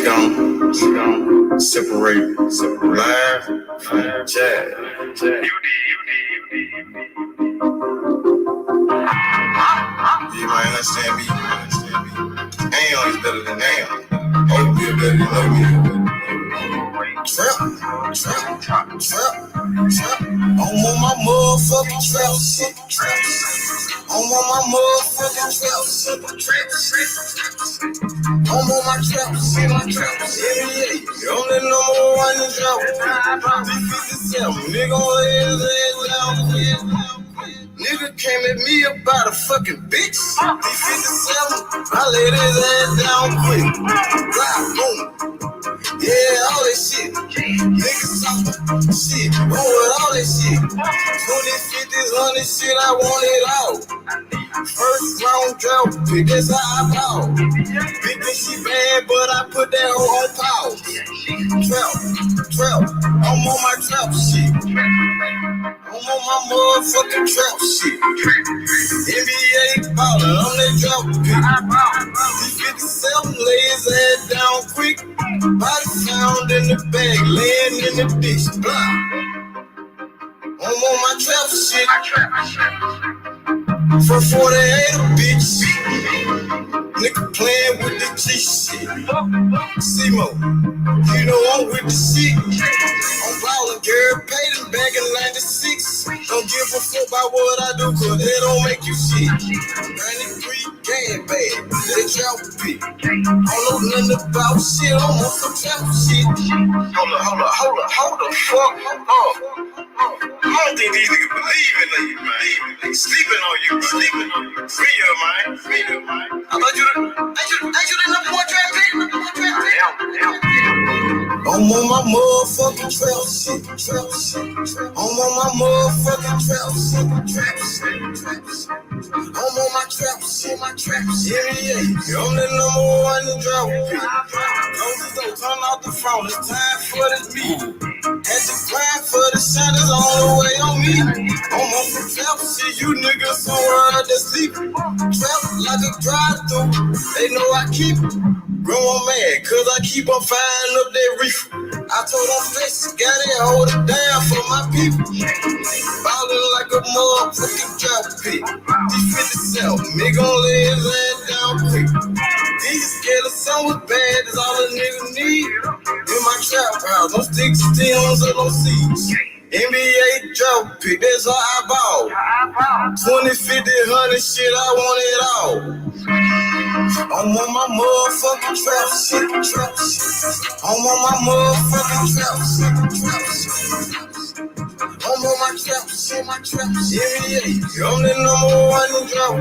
gonna separate live from jazz. You might understand me. Ain't always better than damn. Always be better than no me. Trap. I'm on my motherfucking trap shit. I'm on my motherfucking trap shit. I'm on my trap shit. Yeah. I'm the number one in trap. D57, nigga on his ass down. Nigga came at me about a fucking bitch. D57, I laid his ass down quick. Blah, boom. Yeah, all that shit. Niggas soft shit. Roll with all that shit. 20, 50s, 100 shit, I want it all. First round drought pick, that's how I ball. Big bitch, she bad, but I put that hoe on pause. Trap. I'm on my trap shit. I'm on my motherfucking trap shit. NBA ballin', I'm that drop pick. D57 lay his head down quick. Body found in the bag, laying in the ditch. Blah. I'm on my trap shit. For 48 a bitch. Nigga playing with the G shit. C-Mo, you know I'm with the shit. I'm ballin', Gary Payton back in 96. Don't give a fuck about what I do, cause they don't make you shit. 93 game bad, they trap pick. I don't know nothing about shit, I'm on some trap shit. Hold the fuck up. I don't think these niggas believe in you, man. They sleeping on you. Free your mind. I thought you the number one trap pick. I'm on my motherfucking trap shit. I'm on my motherfucking trap shit. I'm on my trap shit. Yeah. I'm the number one in drop pick. Don't turn off the phone. It's time for this meeting. Had to grind for the shot is all the way on me. I'm on some trap shit. You niggas somewhere out there sleeping. Trap like a drive-through. They know I keep it. Growing mad, cause I keep on firing up that reefer. I told them flex, got it, hold it down for my people. Ballin' like a motherfucking drop pick. D57, nigga gon' lay his ass down quick. These scared of something bad, that's all a nigga need. In my trap house, no sticks, stems, or no seeds. NBA drop pick, that's how I ball. 20, 50, 100 shit, I want it all. I'm on my motherfucking trap shit. I'm on my motherfucking trap shit. I'm on my trap shit. Yeah. I'm the number one in drop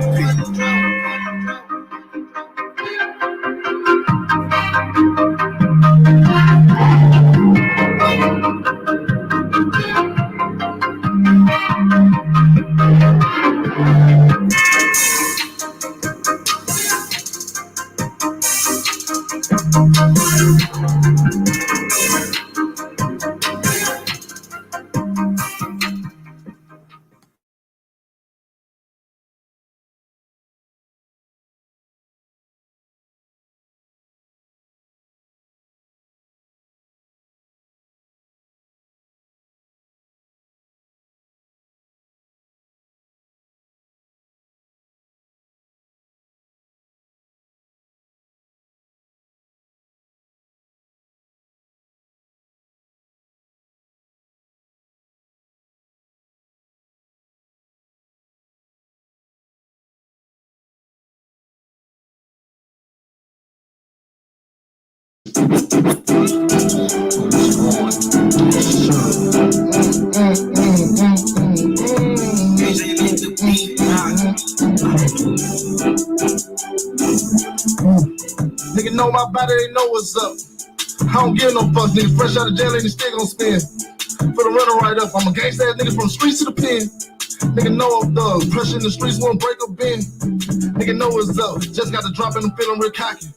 Nigga know my body, they know what's up. I don't give no fuck, nigga. Fresh out of jail, ain't still gon' spin. For the runner right up, I'm a gangsta ass nigga from the streets to the pen. Nigga know I'm thug, pressure in the streets won't break a bend. Nigga know what's up, just got the drop and I'm feeling real cocky.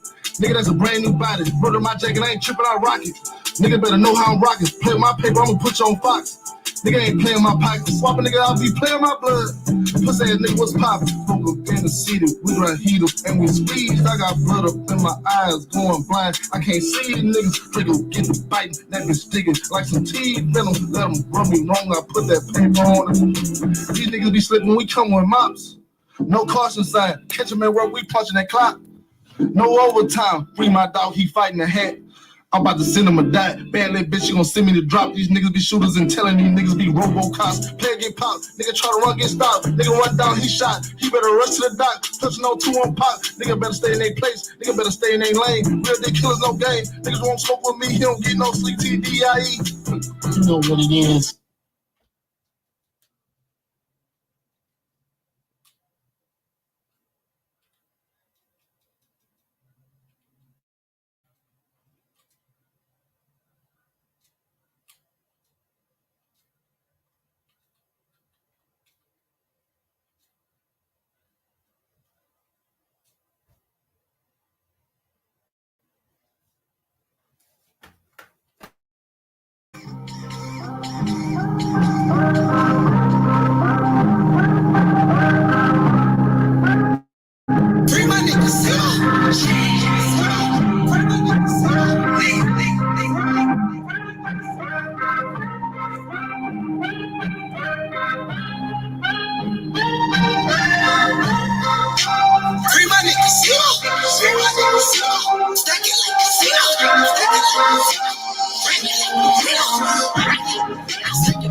Nigga, that's a brand new body. Brother, my jacket, I ain't tripping, I rock it. Nigga better know how I'm rocking. Play with my paper, I'ma put you on Fox. Nigga ain't playing my pockets. Swap a nigga, I'll be playing my blood. Pussy ass nigga, what's poppin'? Smoke up in the city, we grind heaters and we squeeze. I got blood up in my eyes, going blind. I can't see niggas, trigger get the biting. That bitch sticking like some teeth venom. Let them run me wrong, I put that paper on it. These niggas be slipping, we come with mops. No caution sign, catch him at work, we punching that clock. No overtime, free my dog, he fighting the hat. I'm about to send him a dot. Bad little bitch, you gon' send me to drop. These niggas be shooters and telling these niggas be robo-cops. Player get popped, nigga try to run, get stopped. Nigga run down, he shot. He better rush to the dock. Touching on 2 on pop. Nigga better stay in their place. Nigga better stay in their lane. Real dick killers, no game. Niggas won't smoke with me, he don't get no sleep. TDIE. You know what it is. Free my niggas. Free my niggas. Stack it like casino. Bring it like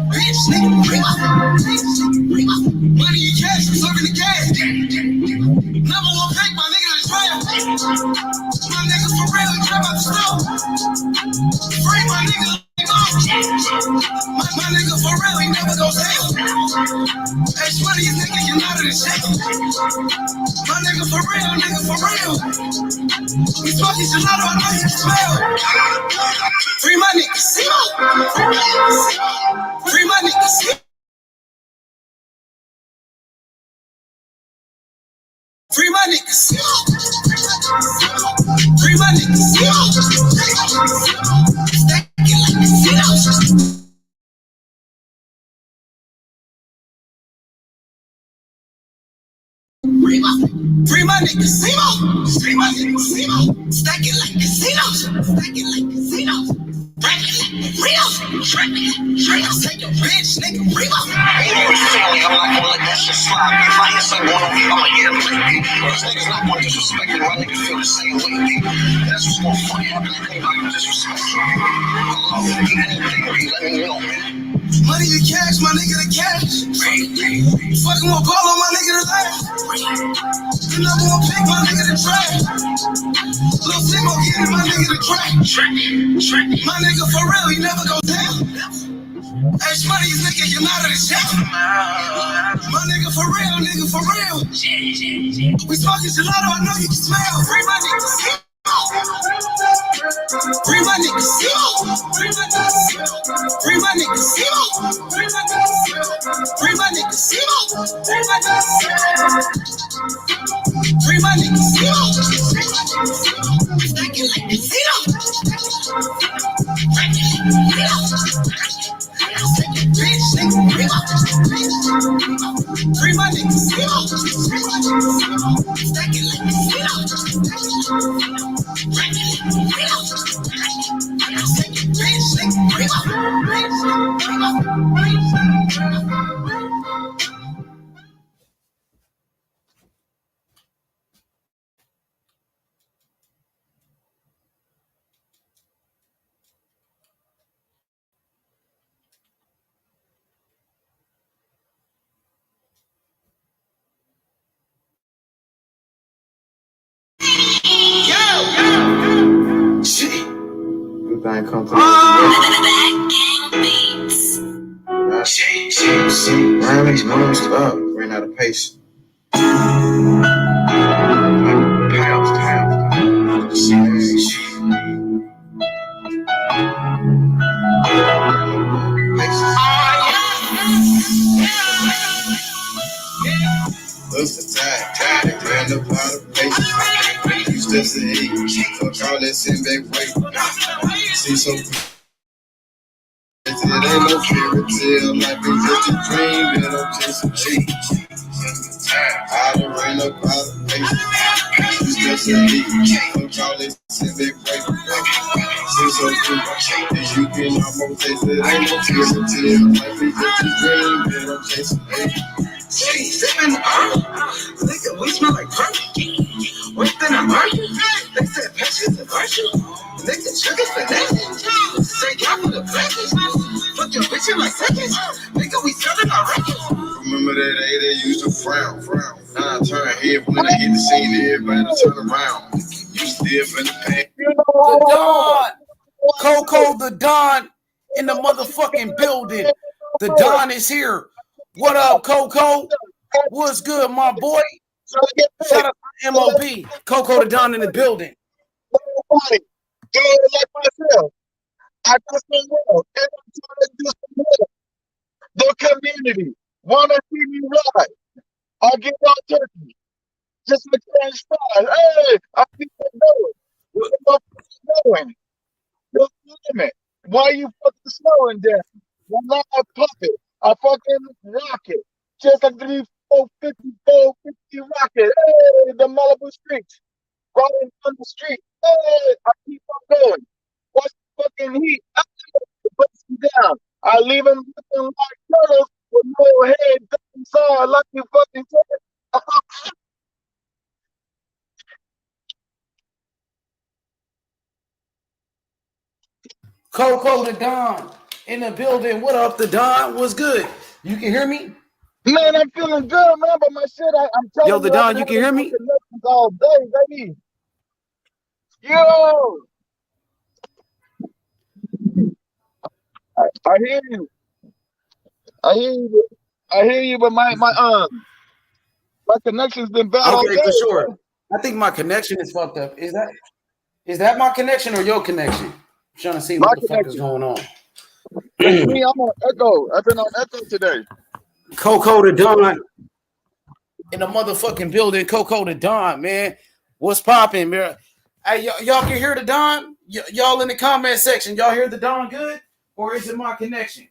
bitch, nigga. Bring up. Money in cash, I'm serving the gas. Number 1 pick, my nigga, the trap. My niggas for real, and trap out the store. Free my nigga. My nigga for real, he never goes down. Hey, Shmoney, you nigga, you're not in the shit. My nigga for real, nigga for real. We smoking gelato, I know you can smell. Free my niggas. Free my niggas. Free my niggas. Free my niggas. Stack it like casinos. Free my niggas. Free my niggas. Stack it like casinos. Stack it like casinos. Break it like real. Take your bitch, nigga. Real. I'm not gonna let that shit slide. If I hear something going on, I'ma hear it play. These niggas not gonna disrespect me. My niggas feel the same way. That's what's gonna fuck happen if anybody disrespect you. I love it. Anything, let me know, man. Money to cash, my nigga the cash. Fucking with Polo, my nigga the last. The number 1 pick, my nigga the trash. Lil' Simo get it, my nigga the track. My nigga for real, he never goes down. Hey, Shmoney, you nigga, you're not in the shit. My nigga for real, nigga for real. We smoking gelato, I know you can smell. Free my niggas. Free my niggas. Free my niggas. Free my niggas. Free my niggas. Free my niggas. Free my niggas. Stack it like casino. Bitch, nigga, bring up. Free my niggas. Stack it like casino. Bitch, nigga, bring up. Everything come through. Rhymes, moves, up. Ran out of pace. Look the tide, ran up out of pace. Used to say, fuck all that sitting back wait. See so It ain't no fairy tale, life is just a dream that I'm chasing cheeks. I done ran up out of patience. You still say me. Don't call it civic break. Seems so good. As you can almost taste it, ain't no fairy tale. Life is just a dream that I'm chasing cheeks. She sipping the nigga, we smell like perfume. Within a market, they said patience and virtue. Nigga, sugar finesse. Say y'all for the blessings. Fuck your bitch in like seconds. Nigga, we selling our records. Remember that day they used to frown. Now I turn head when I hit the scene, everybody turn around. You still finna pay. The Don, Coco the Don in the motherfucking building. The Don is here. What up, Coco? What's good, my boy? Shout out to MOB. Coco the Don in the building. Nobody do it like myself. I got some world. And I'm trying to do some more. The community wanna see me ride. I get on turkey. Just a change fries. Hey, I keep it going. What the fuck is going? Just limit. Why you fucking slowing down? You're not a puppet. I fucking rocket. Just a 3-4-50 rocket. Hey, the Malibu streets. Rolling on the street. Hey, I keep on going. What's the fucking heat? I bust them down. I leave them looking like turtles with no head, down saw like you fucking said. Coco the Don in the building. What up, the Don? What's good? You can hear me? Man, I'm feeling good, man, but my shit, I'm telling Yo, the you, Don, I've been you can hear me? connections all day, baby. Yo! I hear you. I hear you, but my connection's been bad all Okay, day. for sure. Bro. I think my connection is fucked up. Is that my connection or your connection? I'm trying to see what the fuck is going on. Me, I'm on Echo. I've been on Echo today. Coco the Don in the motherfucking building. Coco the Don, man. What's popping, man? Hey, y'all can hear the Don? Y'all in the comment section. Y'all hear the Don good? Or is it my connection?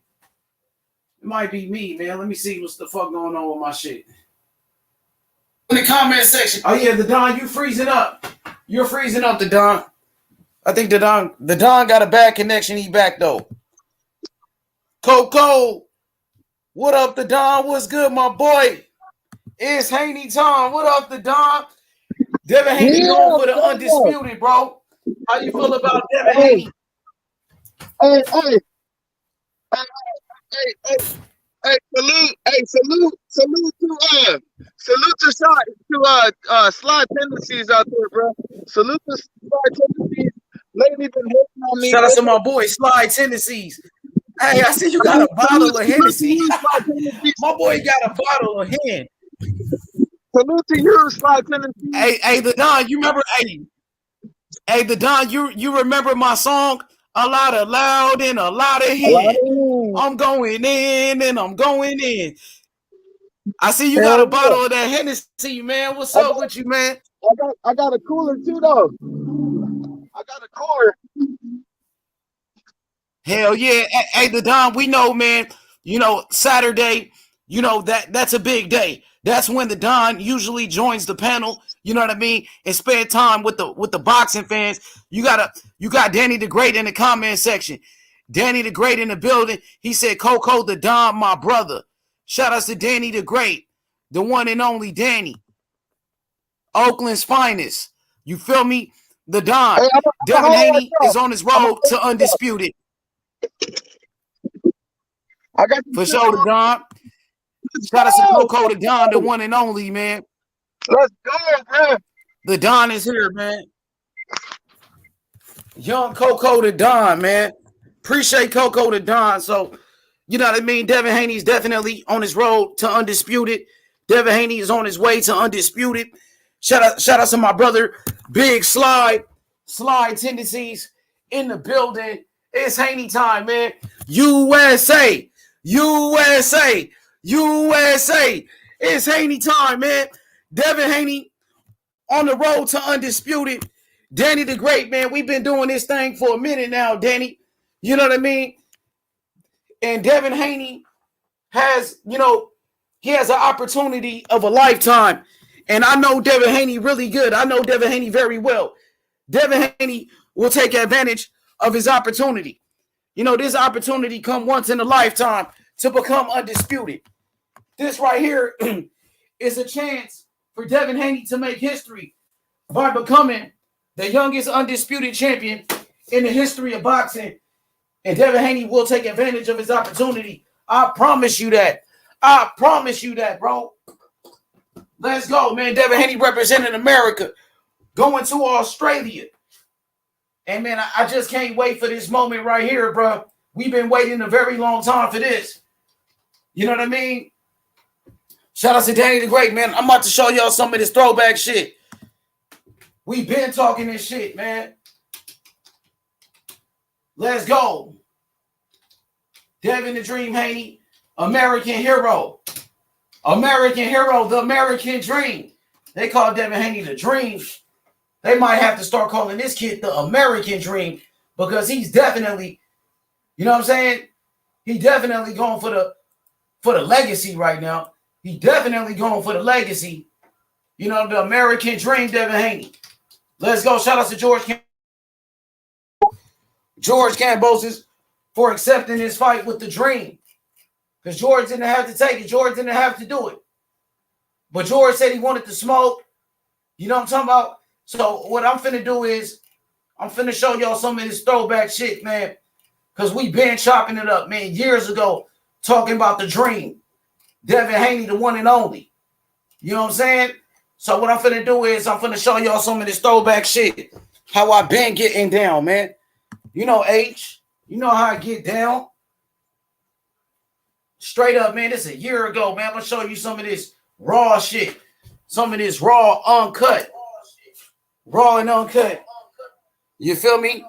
It might be me, man. Let me see what's the fuck going on with my shit. In the comment section. Oh, yeah, the Don, you freezing up. You're freezing up, the Don. I think the Don got a bad connection. He back, though. Coco. What up, the Don? What's good, my boy? It's Haney time. What up, the Don? Devin Haney going for the undisputed, bro. How you feel about Devin Haney? Hey, salute to Sly Tendencies out there, bro. Salute to Sly Tendencies. Lady been hating on me. Shout out to my boy, Sly Tendencies. Hey, I see you got a bottle of Hennessy. My boy got a bottle of Hen. Salute to you, Sly Tendencies. Hey, the Don, you remember? Hey, the Don, you remember my song? A lot of loud and a lot of hen. I'm going in and I'm going in. I see you got a bottle of that Hennessy, man. What's up with you, man? I got a cooler too, though. I got a cooler. Hell yeah. Hey, the Don, we know, man, you know, Saturday, you know, that's a big day. That's when the Don usually joins the panel, you know what I mean, and spend time with the boxing fans. You got Danny the Great in the comment section. Danny the Great in the building. He said, Coco the Don, my brother. Shout out to Danny the Great, the one and only Danny. Oakland's finest. You feel me? The Don. Hey, Devin Haney is on his road to undisputed. I got for sure, the Don. Shout out to Coco the Don, the one and only, man. Let's go, man. The Don is here, man. Young Coco the Don, man. Appreciate Coco the Don. So, you know what I mean? Devin Haney's definitely on his road to undisputed. Devin Haney is on his way to undisputed. Shout out to my brother, Big Slide Tendencies in the building. It's Haney time, man. USA. It's Haney time, man. Devin Haney on the road to undisputed. Danny the Great, man. We've been doing this thing for a minute now, Danny. You know what I mean? And Devin Haney has, he has an opportunity of a lifetime. And I know Devin Haney really good. I know Devin Haney very well. Devin Haney will take advantage of his opportunity. This opportunity come once in a lifetime to become undisputed. This right here is a chance for Devin Haney to make history by becoming the youngest undisputed champion in the history of boxing. And Devin Haney will take advantage of his opportunity. I promise you that. I promise you that, bro. Let's go, man. Devin Haney representing America, going to Australia. And, man, I just can't wait for this moment right here, bro. We've been waiting a very long time for this. You know what I mean? Shout out to Danny the Great, man. I'm about to show y'all some of this throwback shit. We've been talking this shit, man. Let's go. Devin the Dream Haney, American hero. American hero, the American dream. They call Devin Haney the Dream. They might have to start calling this kid the American Dream because he's definitely, you know what I'm saying? He definitely going for the legacy right now. He definitely going for the legacy. The American Dream, Devin Haney. Let's go. Shout out to George Kambosos for accepting this fight with the Dream. Because George didn't have to take it. George didn't have to do it. But George said he wanted to smoke. You know what I'm talking about? So what I'm finna do is I'm finna show y'all some of this throwback shit, man. Because we been chopping it up, man, years ago, talking about the Dream. Devin Haney, the one and only. You know what I'm saying? So what I'm finna do is I'm finna show y'all some of this throwback shit. How I been getting down, man. H. You know how I get down. Straight up, man. This is a year ago, man. I'm gonna show you some of this raw shit. Some of this raw, uncut. Raw and uncut. You feel me?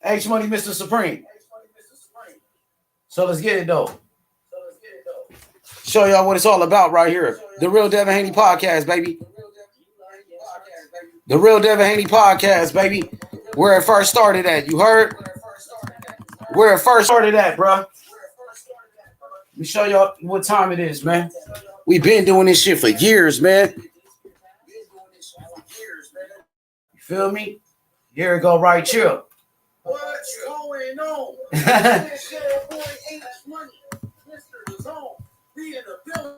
H Money, Mr. Supreme. So let's get it, though. Show y'all what it's all about right here. The Real Devin Haney Podcast, baby. The Real Devin Haney Podcast, baby. Where it first started at. You heard? Where it first started at, bro. Let me show y'all what time it is, man. We've been doing this shit for years, man. You feel me? Here we go, right here. What's going on? It's your boy H Money, Mr. Zone. We in the building.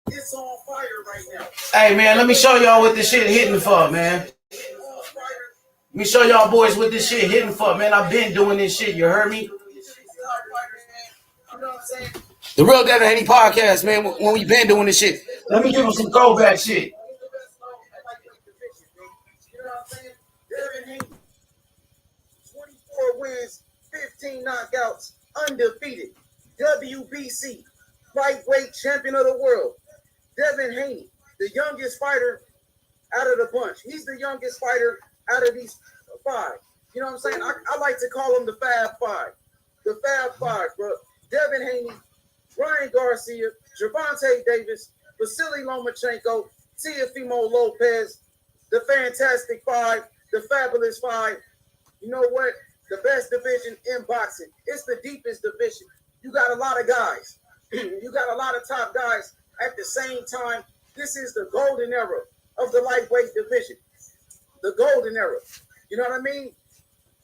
It's on fire right now. Hey, man, let me show y'all what this shit hitting for, man. Let me show y'all boys what this shit hitting for, man. I've been doing this shit, you heard me? The Real Devin Haney Podcast, man, when we been doing this shit. Let me give them some throwback shit. 24 wins, 15 knockouts, undefeated. WBC, lightweight champion of the world. Devin Haney, the youngest fighter out of the bunch. He's the youngest fighter out of these five. You know what I'm saying? I like to call him the Fab Five. The Fab Five, bro. Devin Haney, Ryan Garcia, Gervonta Davis, Vasily Lomachenko, Teofimo Lopez, the Fantastic Five, the Fabulous Five. You know what? The best division in boxing. It's the deepest division. You got a lot of guys. You got a lot of top guys at the same time. This is the golden era of the lightweight division. The golden era. You know what I mean?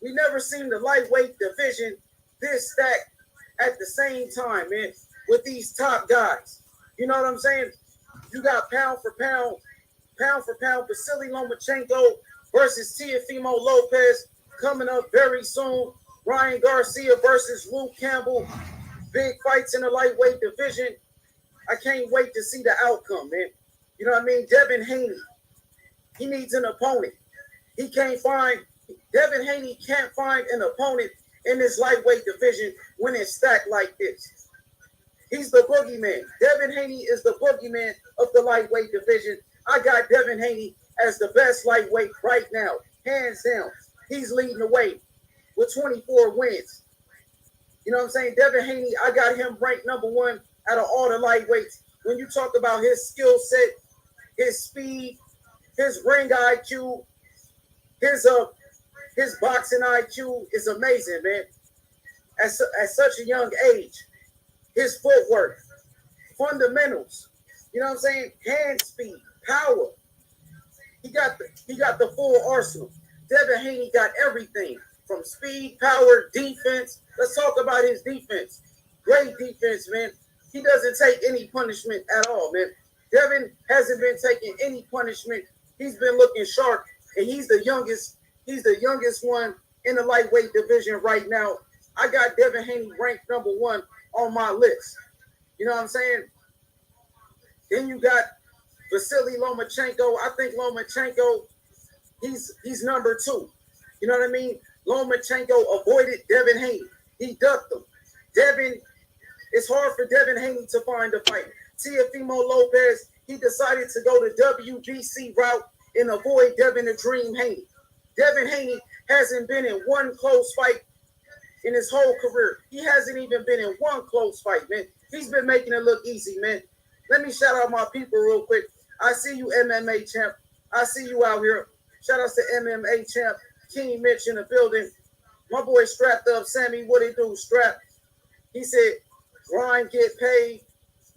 We never seen the lightweight division this stacked at the same time, man, with these top guys. You know what I'm saying? You got pound for pound, Vasily Lomachenko versus Teofimo Lopez coming up very soon. Ryan Garcia versus Luke Campbell. Big fights in the lightweight division. I can't wait to see the outcome, man. You know what I mean? Devin Haney, he needs an opponent. Devin Haney can't find an opponent in this lightweight division when it's stacked like this. He's the boogeyman. Devin Haney is the boogeyman of the lightweight division. I got Devin Haney as the best lightweight right now, hands down. He's leading the way with 24 wins. You know what I'm saying? Devin Haney, I got him ranked number 1 out of all the lightweights. When you talk about his skill set, his speed, his ring IQ, his boxing IQ is amazing, man. At such a young age, his footwork, fundamentals, you know what I'm saying? Hand speed, power. He got the full arsenal. Devin Haney got everything from speed, power, defense. Let's talk about his defense. Great defense, man. He doesn't take any punishment at all, man. Devin hasn't been taking any punishment. He's been looking sharp, and he's the youngest one in the lightweight division right now. I got Devin Haney ranked number 1 on my list. You know what I'm saying? Then you got Vasily Lomachenko. I think Lomachenko, he's number 2. You know what I mean? Lomachenko avoided Devin Haney. He ducked him. It's hard for Devin Haney to find a fight. Teofimo Lopez, he decided to go the WBC route and avoid Devin the Dream Haney. Devin Haney hasn't been in one close fight in his whole career. He hasn't even been in one close fight, man. He's been making it look easy, man. Let me shout out my people real quick. I see you, MMA champ. I see you out here. Shout out to MMA champ, King Mitch in the building. My boy Strapped Up, Sammy, what he do, Strap? He said, grind, get paid.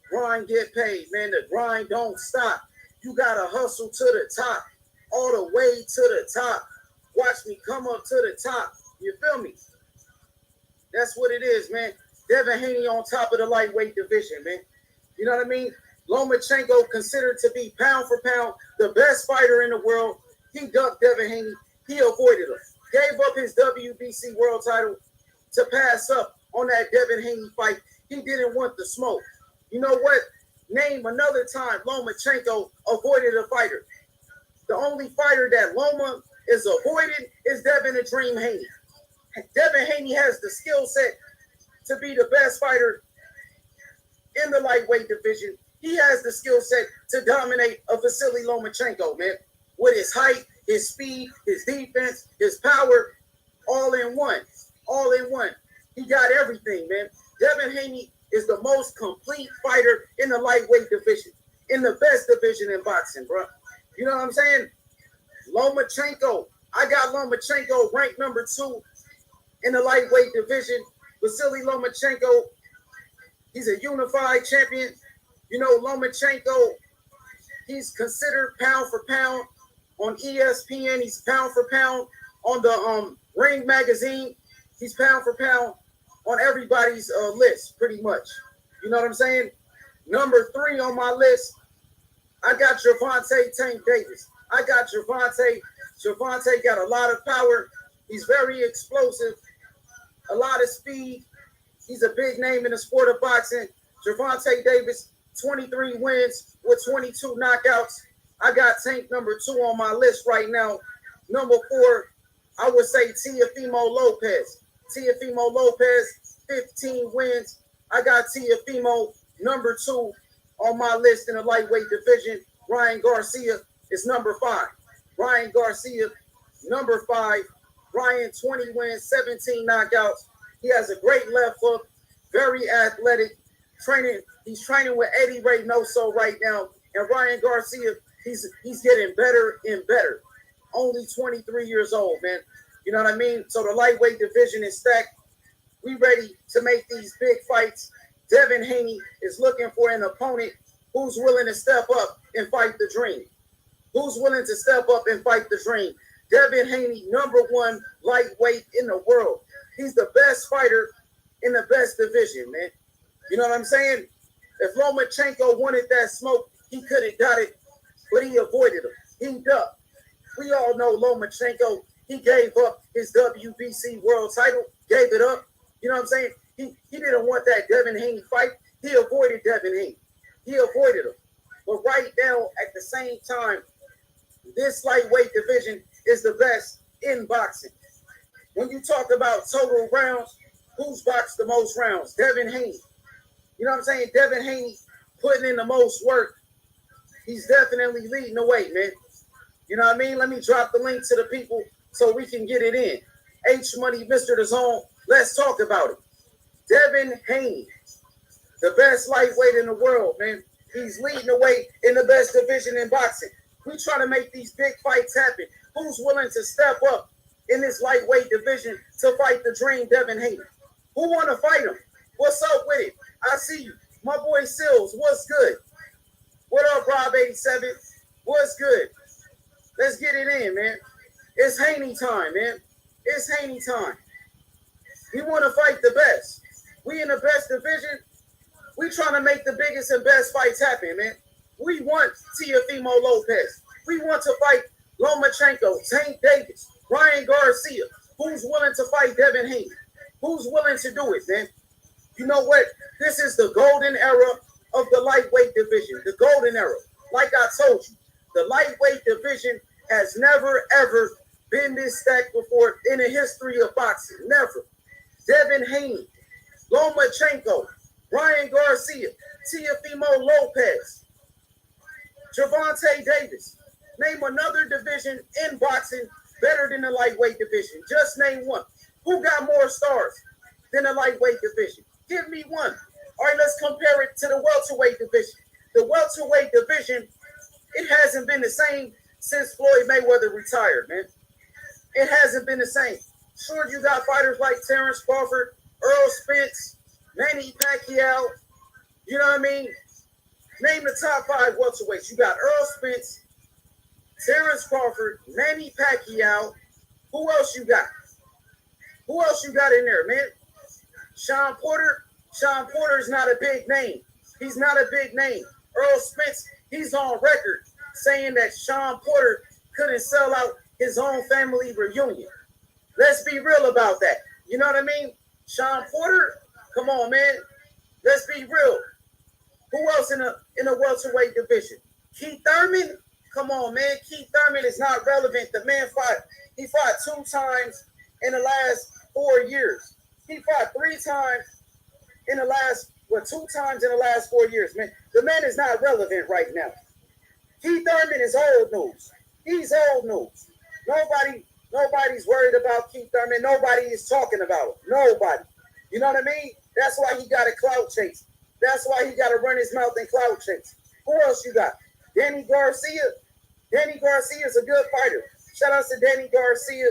Grind, get paid, man. The grind don't stop. You got to hustle to the top, all the way to the top. Watch me come up to the top. You feel me? That's what it is, man. Devin Haney on top of the lightweight division, man. You know what I mean? Lomachenko considered to be pound for pound the best fighter in the world. He ducked Devin Haney. He avoided him. Gave up his WBC world title to pass up on that Devin Haney fight. He didn't want the smoke. You know what? Name another time Lomachenko avoided a fighter. The only fighter that Loma is avoided is Devin the Dream Haney. Devin Haney has the skill set to be the best fighter in the lightweight division. He has the skill set to dominate a Vasily Lomachenko, man. With his height, his speed, his defense, his power, all in one. All in one. He got everything, man. Devin Haney is the most complete fighter in the lightweight division, in the best division in boxing, bro. You know what I'm saying? Lomachenko. I got Lomachenko ranked number 2 in the lightweight division. Vasily Lomachenko, he's a unified champion. You know, Lomachenko, he's considered pound for pound on ESPN. He's pound for pound on the Ring magazine. He's pound for pound on everybody's list, pretty much. You know what I'm saying? Number 3 on my list, I got Gervonta Tank Davis. I got Gervonta. Gervonta got a lot of power. He's very explosive, a lot of speed. He's a big name in the sport of boxing. Gervonta Davis, 23 wins with 22 knockouts. I got Tank number 2 on my list right now. Number 4, I would say Teofimo Lopez. Teofimo Lopez, 15 wins. I got Teofimo number 2 on my list in the lightweight division. Ryan Garcia is number 5. Ryan Garcia, number 5. Ryan, 20 wins, 17 knockouts. He has a great left hook, very athletic. He's training with Eddie Reynoso right now. And Ryan Garcia, he's getting better and better. Only 23 years old, man. You know what I mean? So the lightweight division is stacked. We ready to make these big fights. Devin Haney is looking for an opponent who's willing to step up and fight the dream. Who's willing to step up and fight the dream? Devin Haney, number 1 lightweight in the world. He's the best fighter in the best division, man. You know what I'm saying? If Lomachenko wanted that smoke, he could have got it, but he avoided him. He ducked. We all know Lomachenko, he gave up his WBC world title, gave it up. You know what I'm saying? He didn't want that Devin Haney fight. He avoided Devin Haney. He avoided him. But right now, at the same time, this lightweight division is the best in boxing. When you talk about total rounds, who's boxed the most rounds? Devin Haney. You know what I'm saying? Devin Haney putting in the most work. He's definitely leading the way, man. You know what I mean? Let me drop the link to the people so we can get it in. H Money, Mr. The Zone. Let's talk about it. Devin Haney, the best lightweight in the world, man. He's leading the way in the best division in boxing. We trying to make these big fights happen. Who's willing to step up in this lightweight division to fight the dream, Devin Haney? Who want to fight him? What's up with it? I see you. My boy Sills, what's good? What up, Rob87? What's good? Let's get it in, man. It's Haney time, man. It's Haney time. We want to fight the best. We in the best division. We trying to make the biggest and best fights happen, man. We want Teofimo Lopez. We want to fight Lomachenko, Tank Davis, Ryan Garcia. Who's willing to fight Devin Haney? Who's willing to do it, man? You know what? This is the golden era of the lightweight division. The golden era. Like I told you, the lightweight division has never, ever been this stacked before in the history of boxing. Never. Devin Haney, Lomachenko, Ryan Garcia, Teofimo Lopez, Gervonta Davis. Name another division in boxing better than the lightweight division. Just name one. Who got more stars than the lightweight division? Give me one. All right, let's compare it to the welterweight division. The welterweight division, it hasn't been the same since Floyd Mayweather retired, man. It hasn't been the same. Sure, you got fighters like Terrence Crawford, Earl Spence, Manny Pacquiao. You know what I mean? Name the top 5 welterweights. You got Earl Spence, Terrence Crawford, Manny Pacquiao. Who else you got? Who else you got in there, man? Sean Porter. Sean Porter is not a big name. He's not a big name. Earl Spence, he's on record saying that Sean Porter couldn't sell out his own family reunion. Let's be real about that. You know what I mean? Sean Porter, come on, man. Let's be real. Who else in the welterweight division? Keith Thurman? Come on, man. Keith Thurman is not relevant. The man he fought 2 times in the last 4 years. He fought 3 times in the last, 2 times in the last 4 years, man. The man is not relevant right now. Keith Thurman is old news. He's old news. Nobody's worried about Keith Thurman. Nobody is talking about him. Nobody. You know what I mean? That's why he got a clout chase. That's why he got to run his mouth and clout chase. Who else you got? Danny Garcia. Danny Garcia is a good fighter. Shout out to Danny Garcia.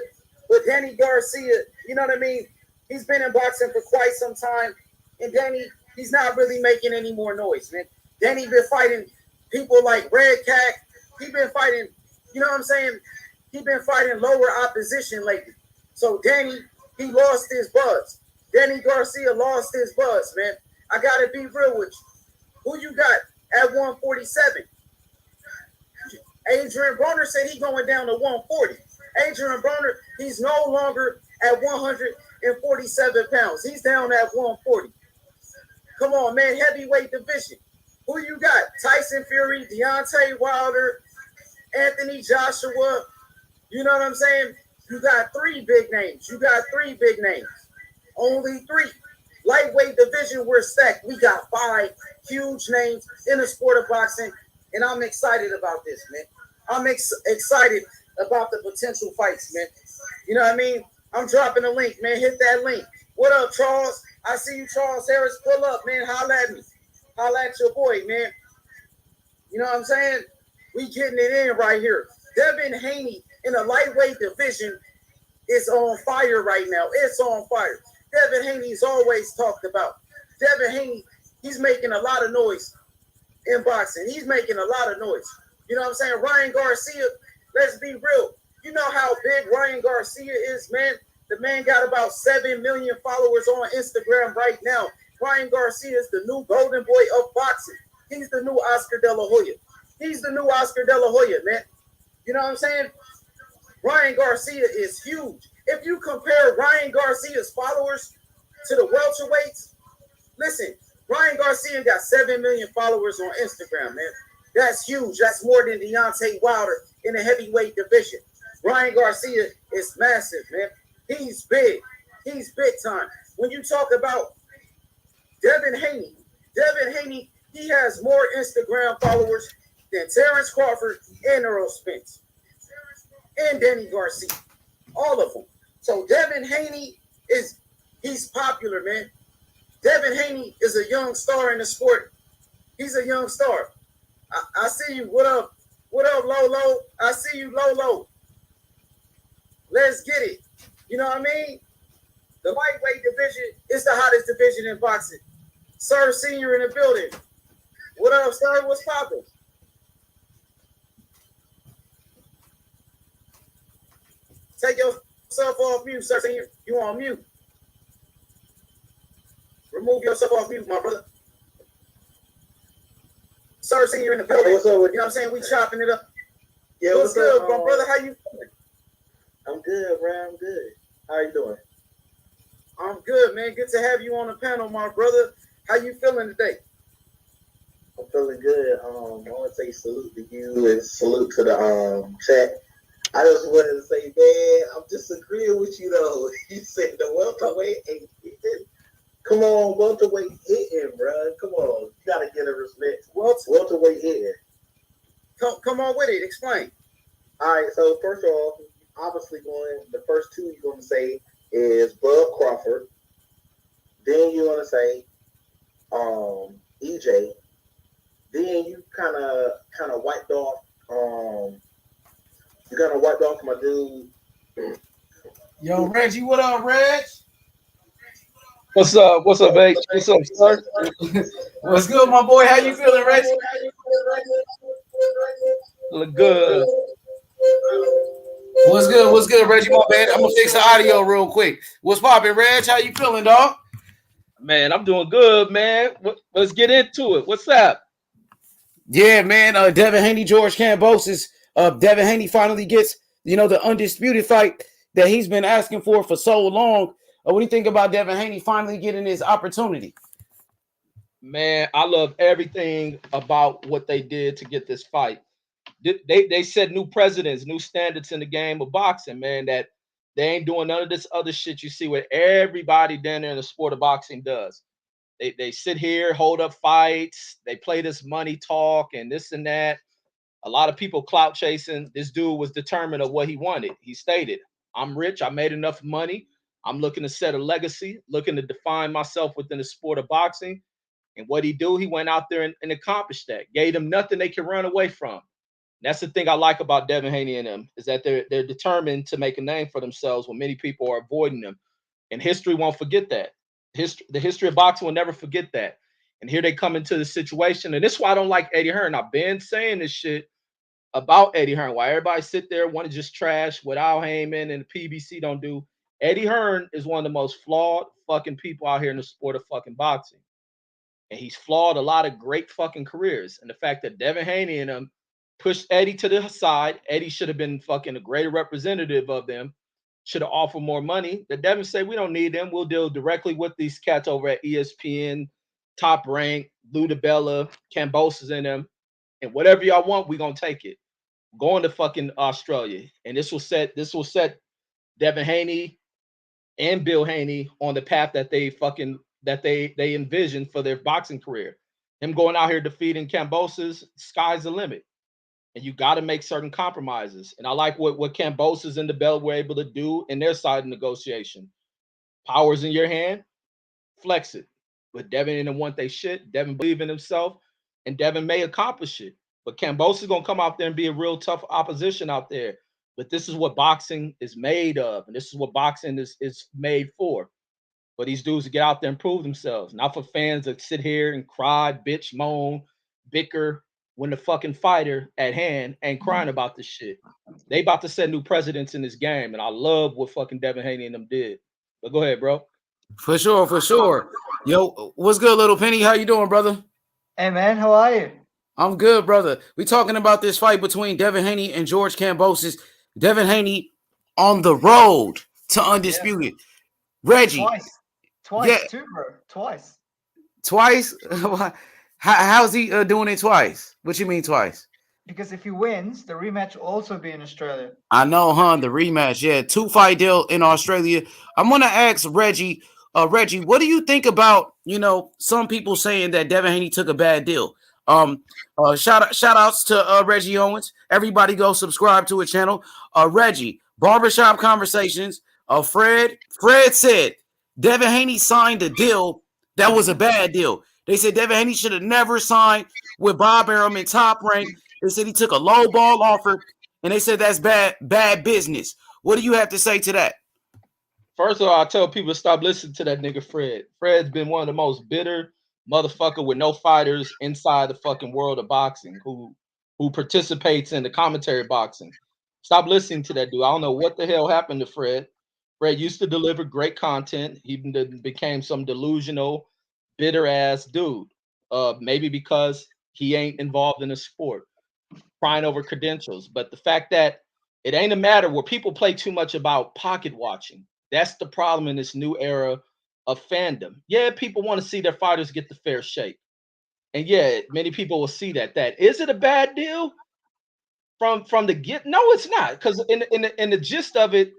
But Danny Garcia, you know what I mean? He's been in boxing for quite some time. And Danny, he's not really making any more noise, man. Danny been fighting people like Red Cat. He been fighting, you know what I'm saying? He been fighting lower opposition lately. So Danny, he lost his buzz. Danny Garcia lost his buzz, man. I got to be real with you. Who you got at 147? Adrian Broner said he going down to 140. Adrian Broner, he's no longer at 147 pounds. He's down at 140. Come on, man. Heavyweight division. Who you got? Tyson Fury, Deontay Wilder, Anthony Joshua. You know what I'm saying? You got 3 big names. You got 3 big names. Only 3. Lightweight division, we're stacked. We got 5 huge names in the sport of boxing, and I'm excited about this, man. I'm excited about the potential fights, man. You know what I mean? I'm dropping a link, man. Hit that link. What up, Charles? I see you, Charles Harris. Pull up, man. Holla at me. Holla at your boy, man. You know what I'm saying? We getting it in right here. Devin Haney in the lightweight division is on fire right now. It's on fire. Devin Haney's always talked about. Devin Haney, he's making a lot of noise in boxing. He's making a lot of noise. You know what I'm saying? Ryan Garcia, let's be real. You know how big Ryan Garcia is, man? The man got about 7 million followers on Instagram right now. Ryan Garcia is the new golden boy of boxing. He's the new Oscar De La Hoya. He's the new Oscar De La Hoya, man. You know what I'm saying? Ryan Garcia is huge. If you compare Ryan Garcia's followers to the welterweights, listen, Ryan Garcia got 7 million followers on Instagram, man. That's huge. That's more than Deontay Wilder in the heavyweight division. Ryan Garcia is massive, man. He's big. He's big time. When you talk about Devin Haney, he has more Instagram followers than Terrence Crawford and Earl Spence and Danny Garcia. All of them. So Devin Haney he's popular, man. Devin Haney is a young star in the sport. He's a young star. I see you. What up? What up, Lolo? I see you, Lolo. Let's get it. You know what I mean? The lightweight division is the hottest division in boxing. Sir Senior in the building. What up, sir? What's poppin'? Take yourself off mute, Sir Senior. You on mute. Remove yourself off mute, my brother. Sir Senior in the building. What's up? You know what I'm saying? We chopping it up. Yeah, what's good, my brother? How you feeling? I'm good, bro. I'm good. How you doing? I'm good, man. Good to have you on the panel, my brother. How you feeling today? I'm feeling good. I want to say salute to you and salute to the chat. I just wanted to say, man, I'm disagreeing with you though. You said the welterweight ain't hitting. Come on, welterweight hitting, bro. Come on, you gotta get a respect. Welterweight hitting. Come on with it. Explain. All right. So first off, obviously the first two you're gonna say is Bud Crawford. Then you're gonna say EJ. Then you kind of wiped off my dude. Yo, Reggie, what up, Reg? What's up? What's up, H? What's up, sir? What's good, my boy? How you feeling, Reggie? Look good. What's good? What's good, Reggie? My bad. I'm gonna fix the audio real quick. What's poppin', Reg? How you feeling, dog? Man, I'm doing good, man. Let's get into it. What's up? Yeah, man. Devin Haney, George Kambosos. Devin Haney finally gets, the undisputed fight that he's been asking for so long. What do you think about Devin Haney finally getting his opportunity? Man, I love everything about what they did to get this fight. They set new precedents, new standards in the game of boxing, man, that they ain't doing none of this other shit you see what everybody down there in the sport of boxing does. They sit here, hold up fights, they play this money talk and this and that. A lot of people clout chasing. This dude was determined of what he wanted. He stated, I'm rich, I made enough money. I'm looking to set a legacy, looking to define myself within the sport of boxing. And what he do, he went out there and accomplished that. Gave them nothing they can run away from. And that's the thing I like about Devin Haney and them, is that they're determined to make a name for themselves when many people are avoiding them. And history won't forget that. The history of boxing will never forget that. And here they come into the situation. And this is why I don't like Eddie Hearn. I've been saying this shit about Eddie Hearn. Why everybody sit there want to just trash what Al Heyman and the PBC don't do. Eddie Hearn is one of the most flawed fucking people out here in the sport of fucking boxing. And he's flawed a lot of great fucking careers. And the fact that Devin Haney and them pushed Eddie to the side, Eddie should have been fucking a greater representative of them, should have offered more money. That Devin said, we don't need them. We'll deal directly with these cats over at ESPN, Top Rank, Lou DiBella, Kambosos in them. And whatever y'all want, we're going to take it. Going to fucking Australia. And this will set Devin Haney and Bill Haney on the path that they envisioned for their boxing career. Him going out here defeating Kambosos, sky's the limit. And you got to make certain compromises. And I like what Kambosos and DiBella were able to do in their side of negotiation. Power's in your hand, flex it. But Devin didn't want they shit. Devin believed in himself, and Devin may accomplish it. But Kambosos is going to come out there and be a real tough opposition out there. But this is what boxing is made of, and this is what boxing is made for. For these dudes to get out there and prove themselves, not for fans that sit here and cry, bitch, moan, bicker when the fucking fighter at hand ain't crying about this shit. They about to set new precedents in this game, and I love what fucking Devin Haney and them did. But go ahead, bro. For sure. Yo, what's good, Little Penny? How you doing, brother? Hey, man, how are you? I'm good, brother. We talking about this fight between Devin Haney and George Kambosos. Devin Haney on the road to undisputed. Yeah. Reggie. Twice, yeah. Too, bro. Twice? How's he doing it twice? What you mean twice? because if he wins, the rematch will also be in Australia. I know, huh? The rematch, yeah, 2-fight deal in Australia. I'm gonna ask Reggie. Reggie, what do you think about some people saying that Devin Haney took a bad deal? Shout outs to Reggie Owens. Everybody go subscribe to his channel. Reggie, Barbershop Conversations. Fred said Devin Haney signed a deal that was a bad deal. They said Devin Haney should have never signed with Bob Arum in Top Rank. They said he took a low ball offer, and they said that's bad business. What do you have to say to that? First of all, I tell people to stop listening to that nigga Fred. Fred's been one of the most bitter motherfucker with no fighters inside the fucking world of boxing who participates in the commentary boxing. Stop listening to that dude. I don't know what the hell happened to Fred. Fred used to deliver great content. He became some delusional, bitter ass dude. Maybe because he ain't involved in the sport, crying over credentials. But the fact that it ain't a matter where people play too much about pocket watching. That's the problem in this new era of fandom. Yeah, people want to see their fighters get the fair shake. And yeah, many people will see that. Is it a bad deal from the get? No, it's not. Because in the gist of it,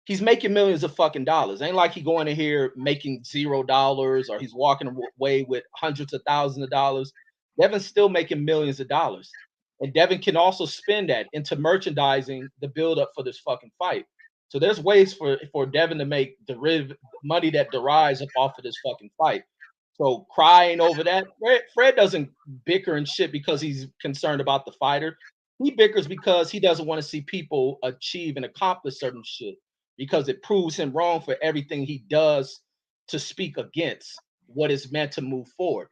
he's making millions of fucking dollars. Ain't like he going in here making $0 or he's walking away with hundreds of thousands of dollars. Devin's still making millions of dollars. And Devin can also spend that into merchandising the build up for this fucking fight. So there's ways for Devin to make money that derives up off of this fucking fight. So crying over that, Fred doesn't bicker and shit because he's concerned about the fighter. He bickers because he doesn't want to see people achieve and accomplish certain shit because it proves him wrong for everything he does to speak against what is meant to move forward.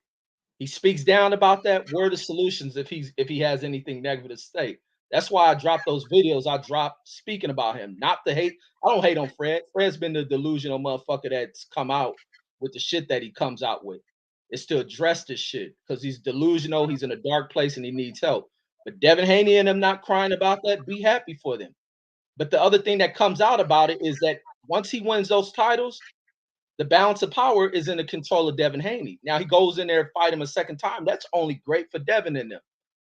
He speaks down about that. Where are the solutions if he has anything negative to say? That's why I dropped those videos. I dropped speaking about him, not the hate. I don't hate on Fred. Fred's been the delusional motherfucker that's come out with the shit that he comes out with. It's to address this shit because he's delusional. He's in a dark place and he needs help. But Devin Haney and them not crying about that. Be happy for them. But the other thing that comes out about it is that once he wins those titles, the balance of power is in the control of Devin Haney. Now he goes in there and fight him a second time. That's only great for Devin and them.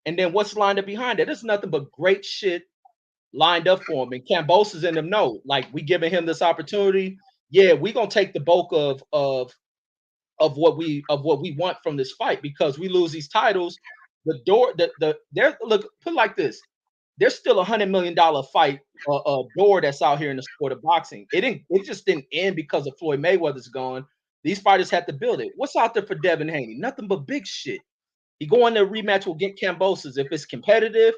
And then what's lined up behind that? There's nothing but great shit lined up for him. And Kambosos and them know, like, we giving him this opportunity. Yeah, we're gonna take the bulk of what we want from this fight because we lose these titles. Look, put it like this. There's still $100 million fight door that's out here in the sport of boxing. It just didn't end because of Floyd Mayweather's gone. These fighters had to build it. What's out there for Devin Haney? Nothing but big shit. He go in the rematch will get Kambosos. If it's competitive,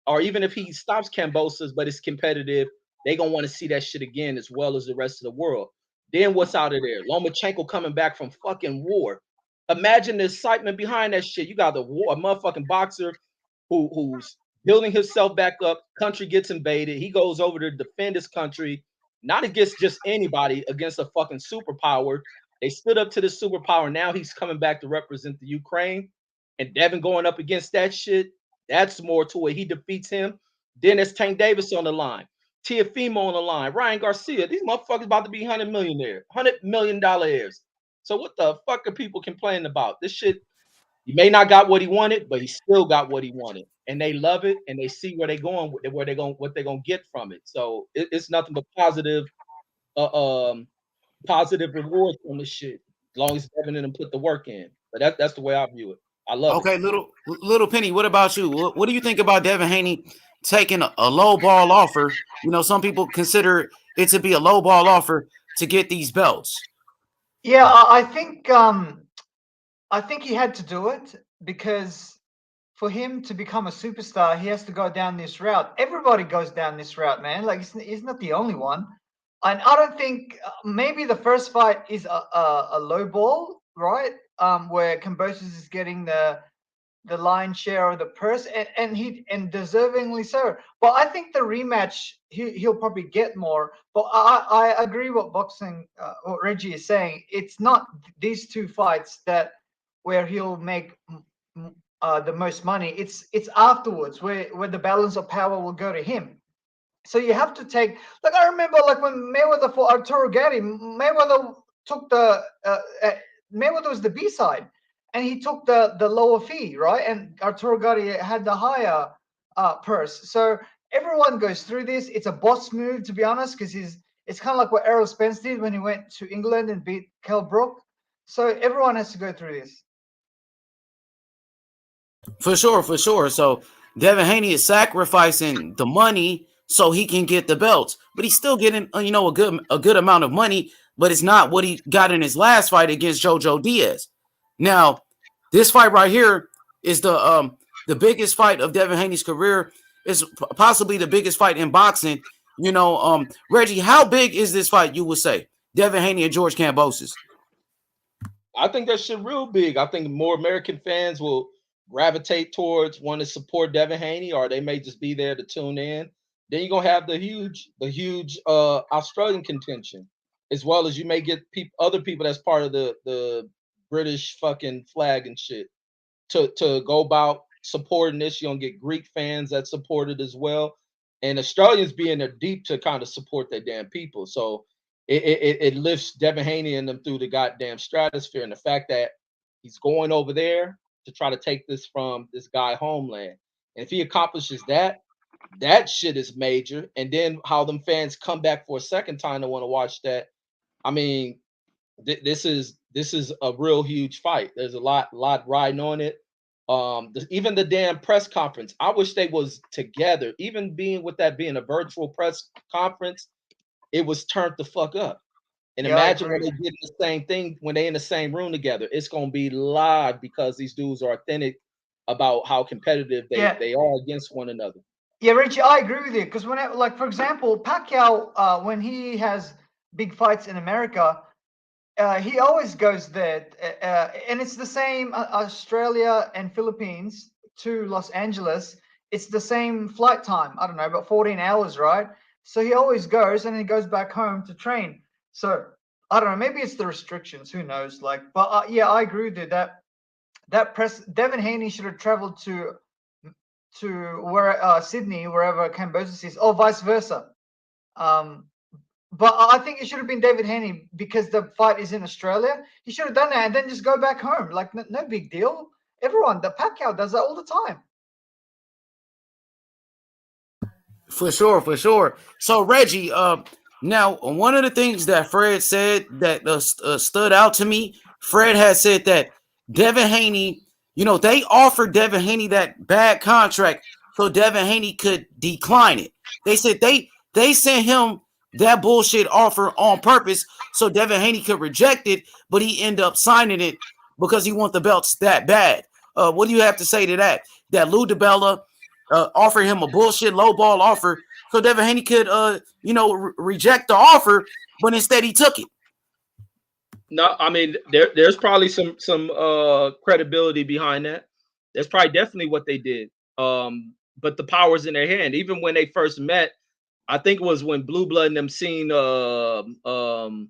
or even if he stops Kambosos, but it's competitive, they gonna want to see that shit again as well as the rest of the world. Then what's out of there? Lomachenko coming back from fucking war. Imagine the excitement behind that shit. You got a motherfucking boxer who's building himself back up. Country gets invaded. He goes over to defend his country, not against just anybody, against a fucking superpower. They stood up to the superpower. Now he's coming back to represent the Ukraine. And Devin going up against that shit, that's more to it. He defeats him. Then there's Tank Davis on the line, Tiafimo on the line, Ryan Garcia. These motherfuckers about to be $100 million heirs. So what the fuck are people complaining about? This shit, he may not got what he wanted, but he still got what he wanted. And they love it, and they see where they're going, what they're gonna get from it. So it's nothing but positive rewards from this shit, as long as Devin and them put the work in. But that's the way I view it. I love it. Okay, little Penny, what about you? What do you think about Devin Haney taking a low ball offer? Some people consider it to be a low ball offer to get these belts. Yeah, I think he had to do it because for him to become a superstar, he has to go down this route. Everybody goes down this route, man. Like he's not the only one. And I don't think maybe the first fight is a low ball, right? Where Kambosos is getting the lion's share of the purse, and deservingly so. But I think the rematch he'll probably get more. But I agree what what Reggie is saying. It's not these two fights where he'll make the most money. It's afterwards where the balance of power will go to him. So you have to take, like, I remember like when Mayweather fought Arturo Gatti, Mayweather took Mayweather was the B side, and he took the lower fee, right? And Arturo Gatti had the higher purse. So everyone goes through this. It's a boss move, to be honest, because it's kind of like what Errol Spence did when he went to England and beat Kell Brook. So everyone has to go through this. For sure, for sure. So Devin Haney is sacrificing the money so he can get the belts, but he's still getting a good amount of money, but it's not what he got in his last fight against Jojo Diaz. Now, this fight right here is the biggest fight of Devin Haney's career. Is possibly the biggest fight in boxing. Reggie, how big is this fight? You would say Devin Haney and George Kambosos. I think that shit real big. I think more American fans will gravitate towards want to support Devin Haney, or they may just be there to tune in. Then you're gonna have the huge Australian contention, as well as you may get other people that's part of the British fucking flag and shit to go about supporting this. You're gonna get Greek fans that support it as well, and Australians being there deep to kind of support their damn people. So it lifts Devin Haney and them through the goddamn stratosphere, and the fact that he's going over there to try to take this from this guy homeland, and if he accomplishes that, that shit is major. And then how them fans come back for a second time to want to watch that. I mean, this is a real huge fight. There's a lot riding on it. Even the damn press conference, I wish they was together. Even being a virtual press conference, it was turned the fuck up. And imagine when they did the same thing when they in the same room together. It's gonna be live because these dudes are authentic about how competitive they are against one another. Yeah, Richie, I agree with you, because for example, Pacquiao, when he has big fights in America, he always goes there, and it's the same Australia and Philippines to Los Angeles. It's the same flight time. I don't know, about 14 hours, right? So he always goes, and he goes back home to train. So I don't know. Maybe it's the restrictions. Who knows? But yeah, I agree with you that Devin Haney should have traveled to Sydney, wherever Kambosos is, or vice versa. But I think it should have been David Haney because the fight is in Australia. He should have done that and then just go back home. Like, no big deal. The Pacquiao does that all the time. For sure, for sure. So, Reggie, now, one of the things that Fred said that stood out to me, Fred has said that Devin Haney, they offered Devin Haney that bad contract so Devin Haney could decline it. They said they sent him that bullshit offer on purpose so Devin Haney could reject it, but he ended up signing it because he wants the belts that bad. What do you have to say to that? That Lou DiBella offered him a bullshit lowball offer so Devin Haney could, reject the offer, but instead he took it. No, I mean there's probably some credibility behind that. That's probably definitely what they did. But the power's in their hand. Even when they first met, I think it was when Blue Blood and them seen Kambosos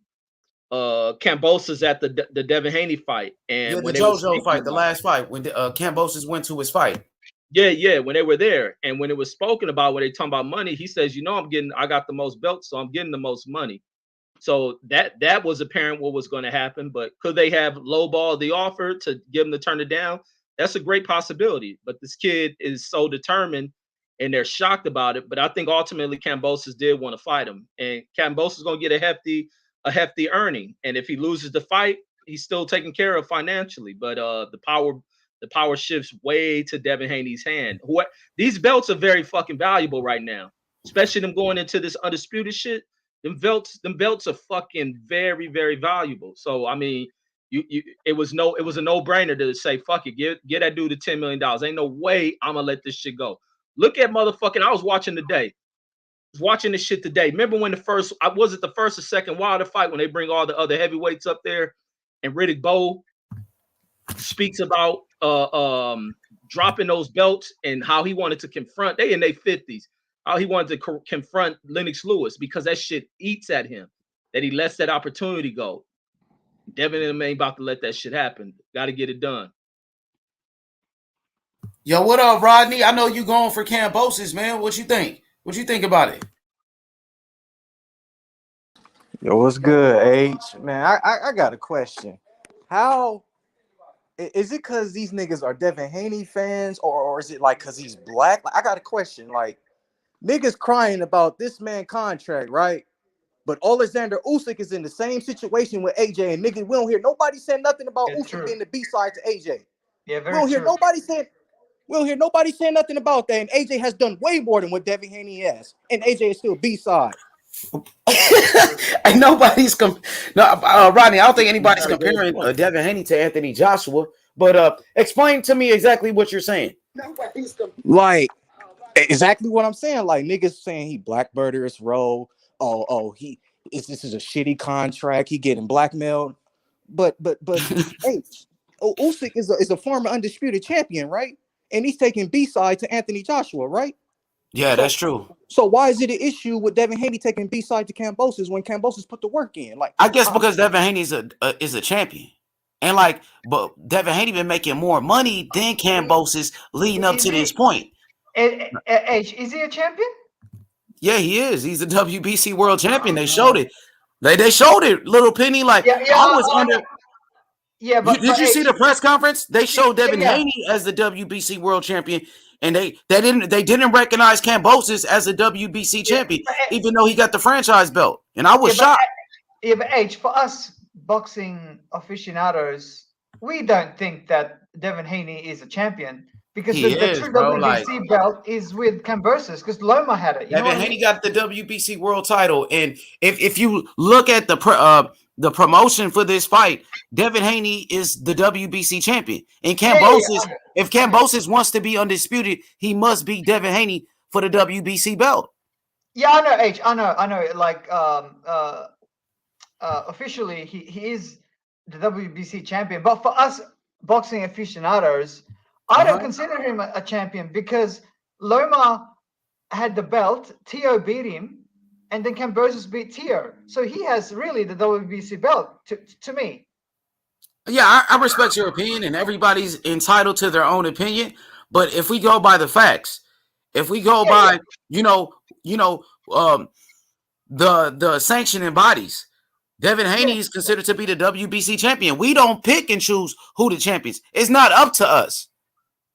at the Devin Haney fight, and the JoJo fight, the last fight when Kambosos went to his fight. Yeah, when they were there, and when it was spoken about, when they talking about money, he says, I got the most belts, so I'm getting the most money. So that was apparent what was going to happen. But could they have lowballed the offer to get him to turn it down? That's a great possibility. But this kid is so determined, and they're shocked about it. But I think ultimately Kambosos did want to fight him, and Kambosos is going to get a hefty earning. And if he loses the fight, he's still taken care of financially. But the power shifts way to Devin Haney's hand. These belts are very fucking valuable right now, especially them going into this undisputed shit. Them belts are fucking very, very valuable. So I mean, it was a no-brainer to say, fuck it, get that dude to $10 million. Ain't no way I'm gonna let this shit go. Look at motherfucking, I was watching this shit today. Remember when was it the first or second Wilder fight when they bring all the other heavyweights up there, and Riddick Bowe speaks about dropping those belts and how he wanted to confront, they in their 50s, how he wanted to confront Lennox Lewis because that shit eats at him, that he lets that opportunity go. Devin and him ain't about to let that shit happen. Got to get it done. Yo, what up, Rodney? I know you going for Kambosos, man. What you think? What you think about it? Yo, what's good, H? Man, I got a question. How Is it because these niggas are Devin Haney fans, or is it like because he's black? Like, I got a question. Like, niggas crying about this man contract, right? But Alexander Usyk is in the same situation with AJ, and niggas, we don't hear nobody saying nothing about Yeah, Usyk true. being the B side to AJ. Yeah, We very don't hear true. nobody saying. We don't hear nobody saying nothing about that. And AJ has done way more than what Devin Haney has, and AJ is still B side. And nobody's no, Rodney. I don't think You anybody's got a great comparing point. Devin Haney to Anthony Joshua. But explain to me exactly what you're saying. Like exactly what I'm saying. Like niggas saying he blackbirders role. Oh, this is a shitty contract. He getting blackmailed. But hey, Usyk is a former undisputed champion, right? And he's taking B side to Anthony Joshua, right? Yeah, So that's true. so why is it an issue with Devin Haney taking B side to Kambosos when Kambosos put the work in? Like I guess because Devin Haney is a champion, and like, but Devin Haney been making more money than Kambosos leading up to this point. Is he a champion? Yeah, he is. He's a WBC world champion. They showed it. They showed it. Little Penny, like Yeah, I was under. Yeah, but Did you see the press conference? They showed Devin yeah. Haney as the WBC world champion, and they didn't recognize Kambosos as a WBC champion, even though he got the franchise belt. And I was shocked. But H, for us boxing aficionados, we don't think that Devin Haney is a champion because He the is, true bro, WBC like- belt is with Kambosos because Loma had it. You know Devin what I Haney mean? got the WBC world title, and if you look at the promotion for this fight, Devin Haney is the WBC champion. And Kambosos, if Kambosos wants to be undisputed, he must beat Devin Haney for the WBC belt. Yeah, I know, H. I know. Like, officially, he is the WBC champion. But for us boxing aficionados, I don't consider him a champion because Loma had the belt, Tio beat him, and then Kambosos beat Tio. So he has really the WBC belt to me. Yeah, I respect your opinion, and everybody's entitled to their own opinion. But if we go by the facts, if we go by, the sanctioning bodies, Devin Haney is considered to be the WBC champion. We don't pick and choose who the champions. It's not up to us.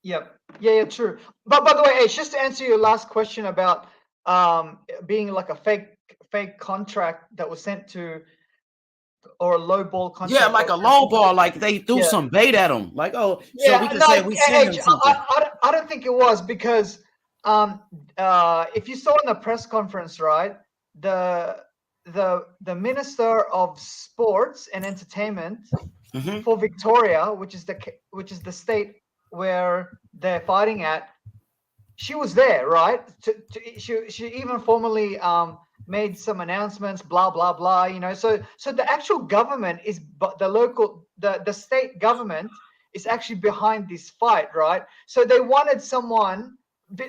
Yep. Yeah, true. But by the way, H, just to answer your last question about being like a fake contract that was sent to, or a low ball contract. Yeah, like a low ball, like they threw some bait at him. Like, oh, so we can say we sent him something. I don't think it was because if you saw in the press conference, right, the Minister of Sports and Entertainment for Victoria, which is the state where they're fighting at, she was there, right? She even formally made some announcements, blah blah blah. So the actual government is, but the state government is actually behind this fight, right? So they wanted someone.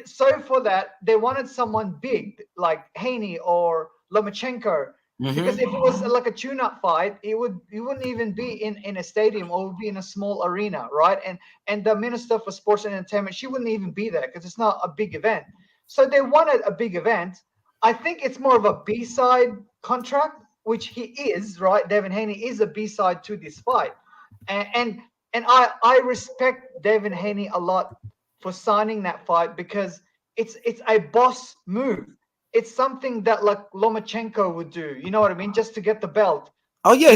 So for that, they wanted someone big like Haney or Lomachenko. Because if it was like a tune-up fight, you wouldn't even be in a stadium, or would be in a small arena, right? And the Minister for Sports and Entertainment, she wouldn't even be there because it's not a big event. So they wanted a big event. I think it's more of a B-side contract, which he is, right? Devin Haney is a B-side to this fight, and I respect Devin Haney a lot for signing that fight because it's a boss move. It's something that like Lomachenko would do. You know what I mean? Just to get the belt. Oh yeah,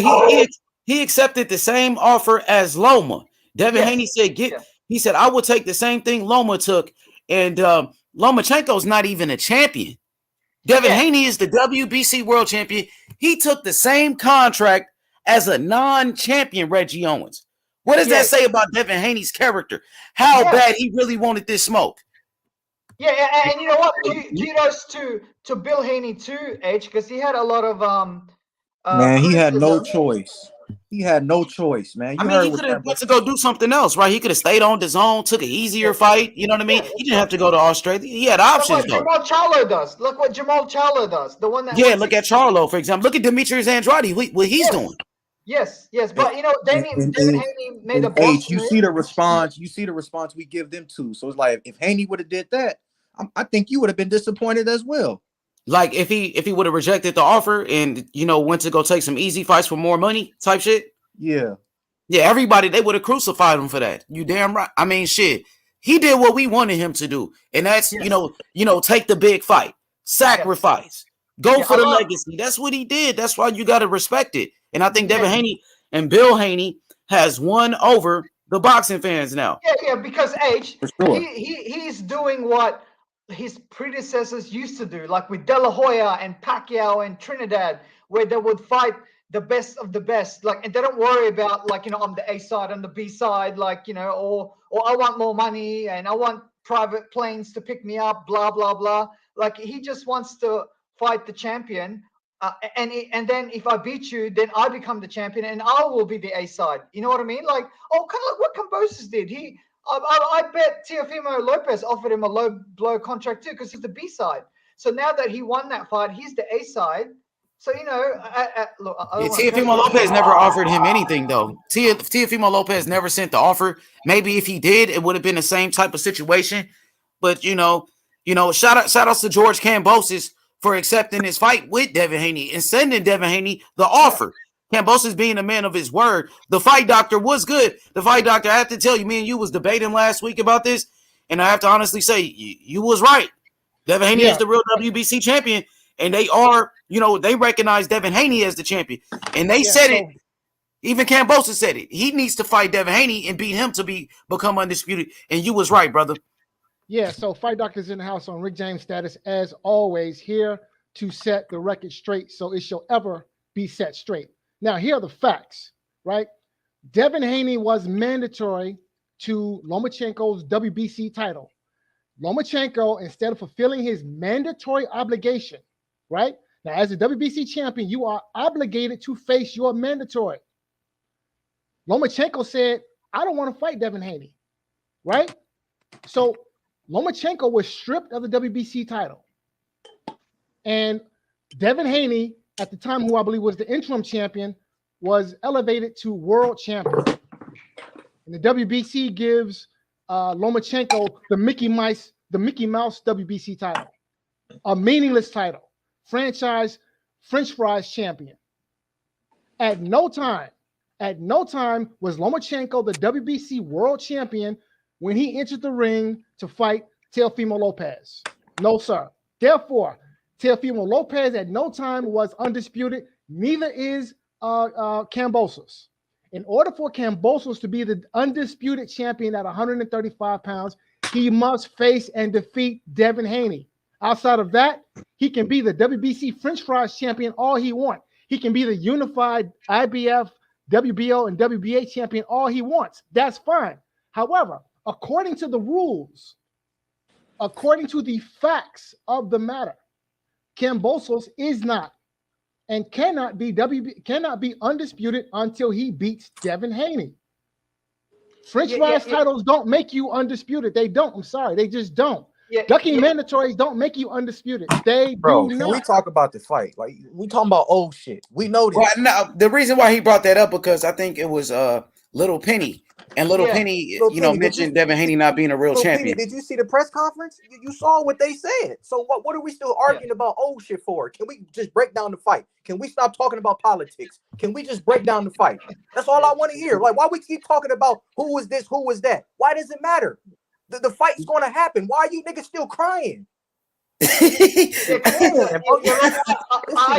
he accepted the same offer as Loma. Devin Haney said, he said, I will take the same thing Loma took. And Lomachenko's not even a champion. Devin Haney is the WBC world champion. He took the same contract as a non-champion Reggie Owens. What does that say about Devin Haney's character? How bad he really wanted this smoke? Yeah, and you know what? Kudos to Bill Haney too, H, because he had a lot of man, he had no choice. He had no choice, man. He could have went to go do something else, right? He could have stayed on the zone, took an easier fight. You know what I mean? He didn't have to go to Australia. He had options. Look what Jamal Charlo does. Look what Jamal Charlo does. The one that look at Charlo, for example. Look at Demetrius Andrade. What he's doing. Yes, but David Haney made a boss. You see the response. You see the response we give them to. So it's like if Haney would have did that, I think you would have been disappointed as well. Like if he would have rejected the offer and went to go take some easy fights for more money type shit. Yeah. Yeah, everybody, they would have crucified him for that. You damn right. I mean, shit. He did what we wanted him to do. And that's, Yes. Take the big fight. Sacrifice. Go Yeah, for the legacy. That's what he did. That's why you got to respect it. And I think Devin Haney and Bill Haney has won over the boxing fans now. Yeah, because H, For sure. he's doing what his predecessors used to do, like with De La Hoya and Pacquiao and Trinidad, where they would fight the best of the best, like, and they don't worry about, like, I'm the A side and the B side, like, or I want more money and I want private planes to pick me up, blah blah blah. Like, he just wants to fight the champion, and then if I beat you, then I become the champion and I will be the A side. You know what I mean? Like, kind of like what Kambosos did. I bet Teofimo Lopez offered him a low blow contract too, because he's the B side. So now that he won that fight, he's the A side. So, look, Teofimo Lopez never offered him anything, though. Teofimo Lopez never sent the offer. Maybe if he did, it would have been the same type of situation. But, shout outs to George Kambosos for accepting his fight with Devin Haney and sending Devin Haney the offer. Kambosos being a man of his word. The fight doctor was good. The fight doctor, I have to tell you, me and you was debating last week about this, and I have to honestly say, you was right. Devin Haney is the real WBC champion, and they are, they recognize Devin Haney as the champion. And they said it. Even Kambosos said it. He needs to fight Devin Haney and beat him to become undisputed. And you was right, brother. Yeah, so Fight Doctor's in the house on Rick James status, as always, here to set the record straight so it shall ever be set straight. Now, here are the facts, right? Devin Haney was mandatory to Lomachenko's WBC title. Lomachenko, instead of fulfilling his mandatory obligation, right? Now, as a WBC champion, you are obligated to face your mandatory. Lomachenko said, I don't want to fight Devin Haney, right? So Lomachenko was stripped of the WBC title. And Devin Haney, at the time, who I believe was the interim champion, was elevated to world champion. And the WBC gives Lomachenko the Mickey Mouse WBC title, a meaningless title, franchise French fries champion. At no time was Lomachenko the WBC world champion when he entered the ring to fight Teofimo Lopez. No, sir. Therefore, Teofimo Lopez at no time was undisputed. Neither is Kambosos. In order for Kambosos to be the undisputed champion at 135 pounds, he must face and defeat Devin Haney. Outside of that, he can be the WBC French fries champion all he wants. He can be the unified IBF, WBO, and WBA champion all he wants. That's fine. However, according to the rules, according to the facts of the matter, Kambosos is not and cannot be undisputed until he beats Devin Haney. French fries titles don't make you undisputed. They don't. I'm sorry. They just don't. Ducking mandatories don't make you undisputed. They do not. Can we talk about the fight? Like, we talking about old shit. We know this. Well, no, the reason why he brought that up because I think it was Little Penny. And Little Penny, mentioned Devin Haney not being a real champion. Penny, did you see the press conference? You saw what they said. So what are we still arguing about old shit for? Can we just break down the fight? Can we stop talking about politics? Can we just break down the fight? That's all I want to hear. Like, why we keep talking about who was this, who was that? Why does it matter? The fight's going to happen. Why are you niggas still crying? I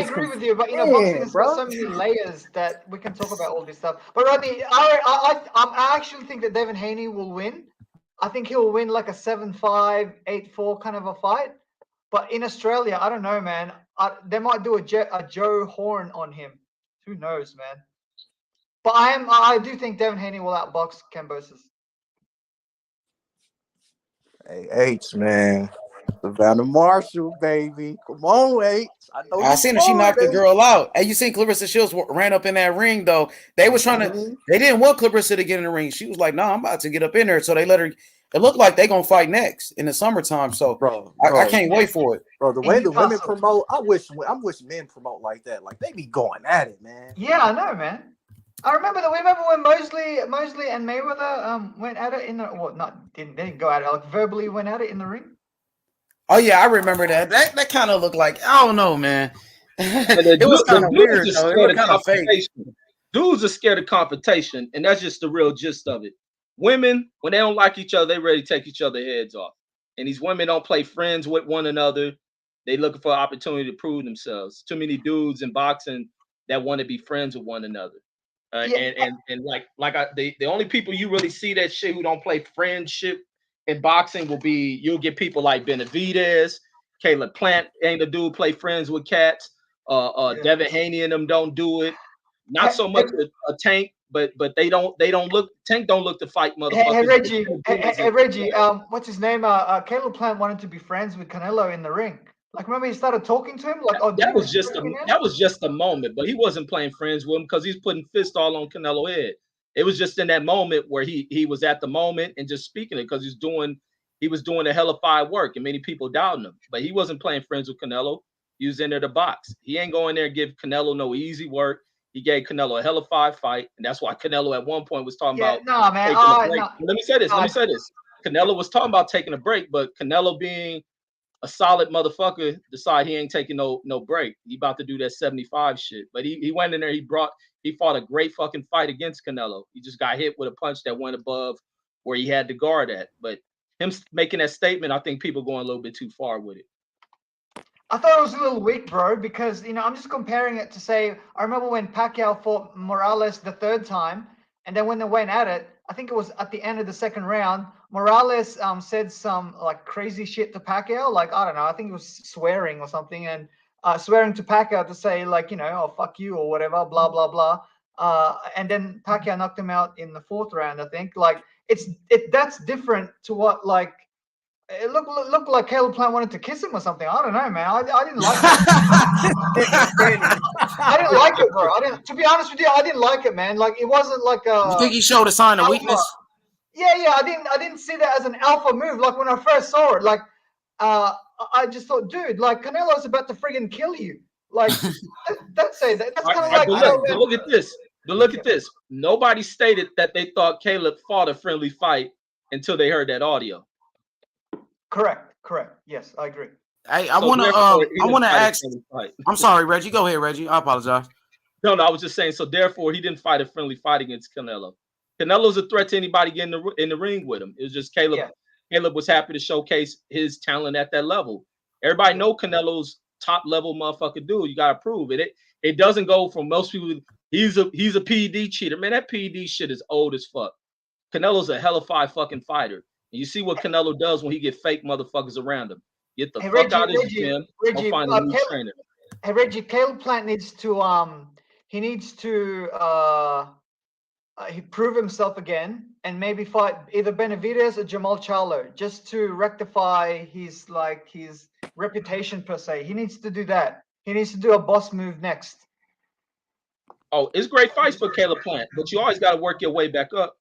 agree with you, but boxing has got so many layers that we can talk about all this stuff. But Rodney, I actually think that Devin Haney will win. I think he'll win like a 7-5, 8-4 kind of a fight. But in Australia, I don't know, man. They might do a Joe Horn on him. Who knows, man? But I do think Devin Haney will outbox Kambosos. Hey, H, man. Savannah Marshall, baby. Come on, H. I seen her. She knocked the girl out. And you seen Clarissa Shields ran up in that ring, though. They was trying to – they didn't want Clarissa to get in the ring. She was like, no, I'm about to get up in there. So they let her – it looked like they're going to fight next in the summertime. So, bro, I can't wait for it. Bro, the way the women promote, I wish men promote like that. Like, they be going at it, man. Yeah, I know, man. I remember when Mosley and Mayweather went at it in the – well, they didn't go at it. Like, verbally went at it in the ring. Oh yeah, I remember that. That kind of looked like, I don't know, man. It was kind of weird though. It was kind of fake. dudes are scared of confrontation, and that's just the real gist of it. Women, when they don't like each other, they ready to take each other's heads off. And these women don't play friends with one another. They looking for an opportunity to prove themselves. Too many dudes in boxing that want to be friends with one another. And the only people you really see that shit who don't play friendship in boxing will be, you'll get people like Benavidez, Caleb Plant ain't a dude play friends with cats. Devin Haney and them don't do it. Not so much a Tank, but they don't look. Tank don't look to fight motherfuckers. Hey Reggie, what's his name? Caleb Plant wanted to be friends with Canelo in the ring. Like, remember he started talking to him? Like, oh, that was just a moment, but he wasn't playing friends with him because he's putting fist all on Canelo's head. It was just in that moment where he was at the moment and just speaking it because he was doing a hellified work and many people doubting him, but he wasn't playing friends with Canelo. He was in there to box. He ain't going there and give Canelo no easy work. He gave Canelo a hellified fight, and that's why Canelo at one point was talking about taking a break. Let me say this. Canelo was talking about taking a break, but Canelo, being a solid motherfucker, decide he ain't taking no break. He about to do that 75 shit. But he went in there, he fought a great fucking fight against Canelo. He just got hit with a punch that went above where he had to guard at. But him making that statement, I think people going a little bit too far with it. I thought it was a little weak, bro, because, I'm just comparing it to say, I remember when Pacquiao fought Morales the third time, and then when they went at it, I think it was at the end of the second round, Morales said some like crazy shit to Pacquiao, like, I don't know, I think it was swearing or something, and swearing to Pacquiao to say, like, oh, fuck you or whatever, blah, blah, blah. And then Pacquiao knocked him out in the fourth round, I think. Like, that's different to what, like, it looked like Caleb Plant wanted to kiss him or something. I don't know, man. I didn't like it. I didn't like it, bro. To be honest with you, I didn't like it, man. Like, it wasn't like a. You think he showed a sign of weakness? Yeah. I didn't see that as an alpha move. Like, when I first saw it, like, I just thought, dude, like, Canelo's about to friggin' kill you. Like, that's kind of like. But look at this. Look at this. Nobody stated that they thought Caleb fought a friendly fight until they heard that audio. Correct. Yes, I agree. Hey, I want to ask. I'm sorry, Reggie. Go ahead, Reggie. I apologize. No, I was just saying. So therefore, he didn't fight a friendly fight against Canelo. Canelo's a threat to anybody getting in the ring with him. It was just Caleb. Yeah. Caleb was happy to showcase his talent at that level. Everybody know Canelo's top level motherfucker dude. You gotta prove it. It doesn't go from most people. He's a PED cheater. Man, that PED shit is old as fuck. Canelo's a hellified fucking fighter. And you see what Canelo does when he get fake motherfuckers around him. Get the fuck out of his gym or find a new trainer. Hey Reggie, Caleb Plant needs to he prove himself again and maybe fight either Benavidez or Jamal Charlo just to rectify his reputation per se. He needs to do that. He needs to do a boss move next. Oh, it's great fights for Caleb Plant, but you always got to work your way back up.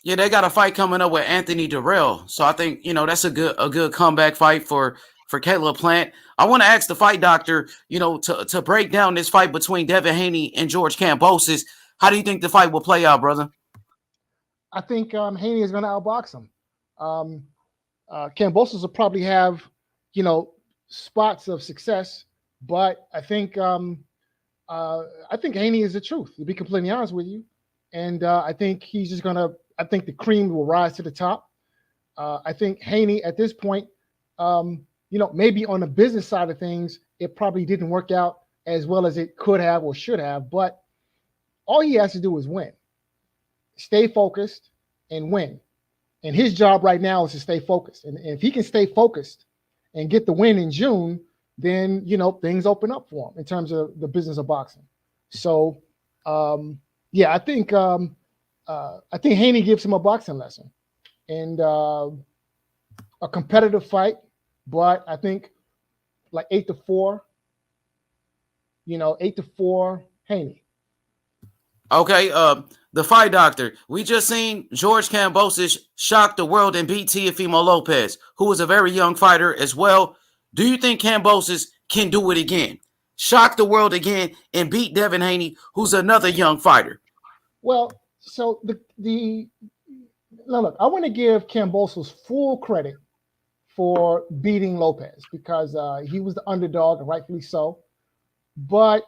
Yeah, they got a fight coming up with Anthony Durrell. So I think, that's a good comeback fight for Caleb Plant. I want to ask the fight doctor, to break down this fight between Devin Haney and George Kambosos. How do you think the fight will play out, brother? I think Haney is going to outbox him. Kambosos will probably have, spots of success, but I think Haney is the truth, to be completely honest with you. And I think he's just going to, I think the cream will rise to the top. I think Haney at this point, maybe on the business side of things, it probably didn't work out as well as it could have or should have, but all he has to do is win, stay focused and win. And his job right now is to stay focused. And if he can stay focused and get the win in June, then, things open up for him in terms of the business of boxing. So, I think Haney gives him a boxing lesson and a competitive fight, but I think like 8-4, 8-4 Haney. Okay, the fight doctor. We just seen George Kambosos shock the world and beat Teofimo Lopez, who was a very young fighter as well. Do you think Kambosos can do it again? Shock the world again and beat Devin Haney, who's another young fighter? Well, so look, I want to give Kambosos full credit for beating Lopez because he was the underdog, and rightfully so. But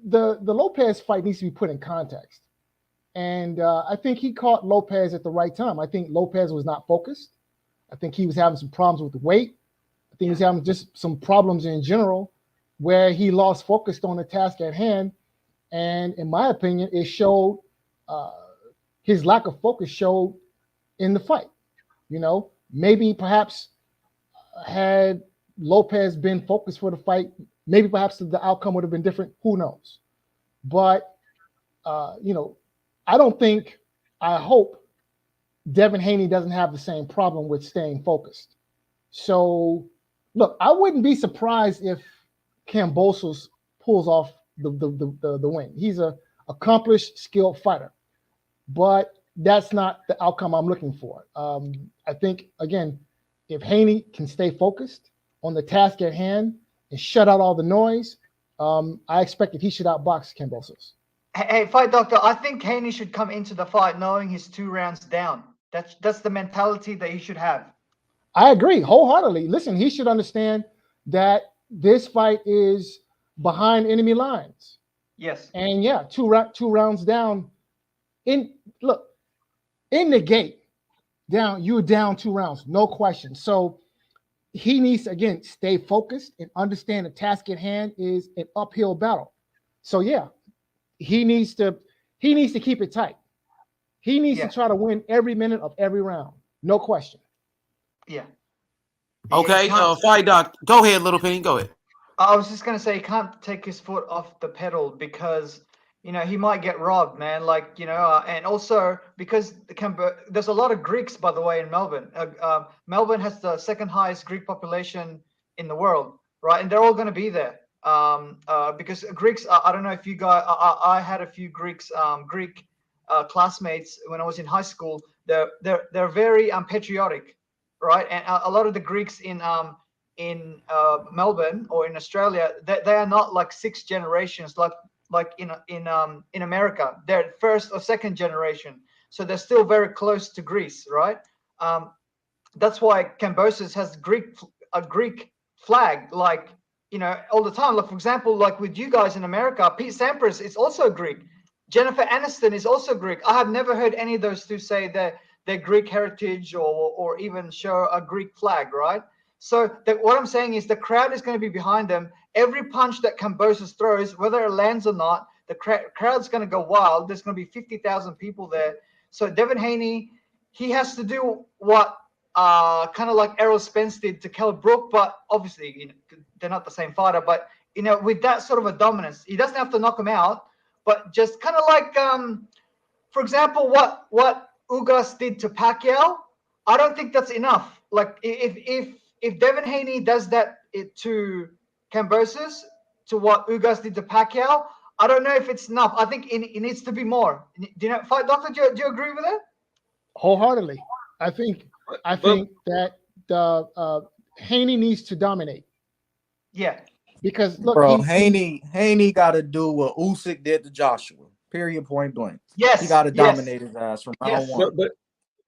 the Lopez fight needs to be put in context. And I think he caught Lopez at the right time. I think Lopez was not focused. I think he was having some problems with the weight. I think he was having just some problems in general where he lost focus on the task at hand. And in my opinion, it showed his lack of focus showed in the fight. You know, maybe perhaps had Lopez been focused for the fight, maybe perhaps the outcome would have been different. Who knows? But, you know, I hope Devin Haney doesn't have the same problem with staying focused. So, look, I wouldn't be surprised if Kambosos pulls off the win. He's a accomplished, skilled fighter, but that's not the outcome I'm looking for. I think, again, if Haney can stay focused on the task at hand and shut out all the noise, I expect that he should outbox Kambosos. Hey, Fight Doctor, I think Haney should come into the fight knowing he's 2 rounds down. That's the mentality that he should have. I agree wholeheartedly. Listen, he should understand that this fight is behind enemy lines. Yes. And yeah, two rounds down. In the gate, you're down 2 rounds, no question. So he needs to, again, stay focused and understand the task at hand is an uphill battle. So yeah, he needs to keep it tight. He needs to try to win every minute of every round, no question. Yeah. Okay, Fight Doc, go ahead, Little Penny, go ahead. I was just gonna say he can't take his foot off the pedal because he might get robbed, man. Like and also because there's a lot of Greeks, by the way, in Melbourne. Melbourne has the second highest Greek population in the world, right? And they're all going to be there because Greeks. I don't know if you guys. I had a few Greek classmates when I was in high school. They're very patriotic, right? And a lot of the Greeks in Melbourne or in Australia, they are not like 6 generations like in America. They're first or second generation, so they're still very close to Greece, right? That's why Kambosos has a Greek flag, like all the time. Like for example, like with you guys in America, Pete Sampras is also Greek. Jennifer Aniston is also Greek. I have never heard any of those two say their Greek heritage or even show a Greek flag, right? So what I'm saying is the crowd is going to be behind them. Every punch that Kambosos throws, whether it lands or not, the crowd's going to go wild. There's going to be 50,000 people there. So Devin Haney, he has to do what kind of like Errol Spence did to Kell Brook, but obviously they're not the same fighter. But with that sort of a dominance, he doesn't have to knock him out, but just kind of like, for example, what Ugas did to Pacquiao. I don't think that's enough. Like if Devin Haney does that to Kambosos, to what Ugas did to Pacquiao, I don't know if it's enough. I think it needs to be more. Do Fight Doctor, do you agree with that? Wholeheartedly. I think that Haney needs to dominate. Yeah. Because look, bro, Haney got to do what Usyk did to Joshua. Period. Point blank. Yes. He got to dominate his ass from round one.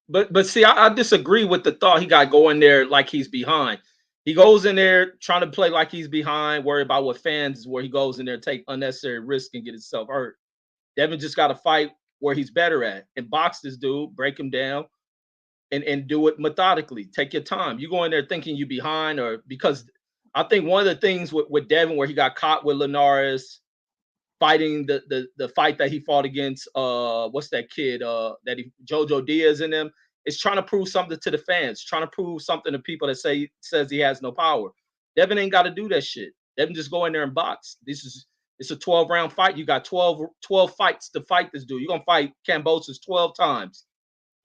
But see, I disagree with the thought he got going there like he's behind. He goes in there trying to play like he's behind, worry about what fans, where he goes in there, take unnecessary risk and get himself hurt. Devin just got to fight where he's better at and box this dude, break him down, and do it methodically. Take your time. You go in there thinking you behind, or because I think one of the things with Devin where he got caught with Linares fighting the fight that he fought against what's that kid Jojo Diaz in them, is trying to prove something to the fans, trying to prove something to people that says he has no power. Devin ain't got to do that shit. Devin just go in there and box. It's a 12-round fight. You got 12 fights to fight this dude. You're gonna fight Kambosos 12 times.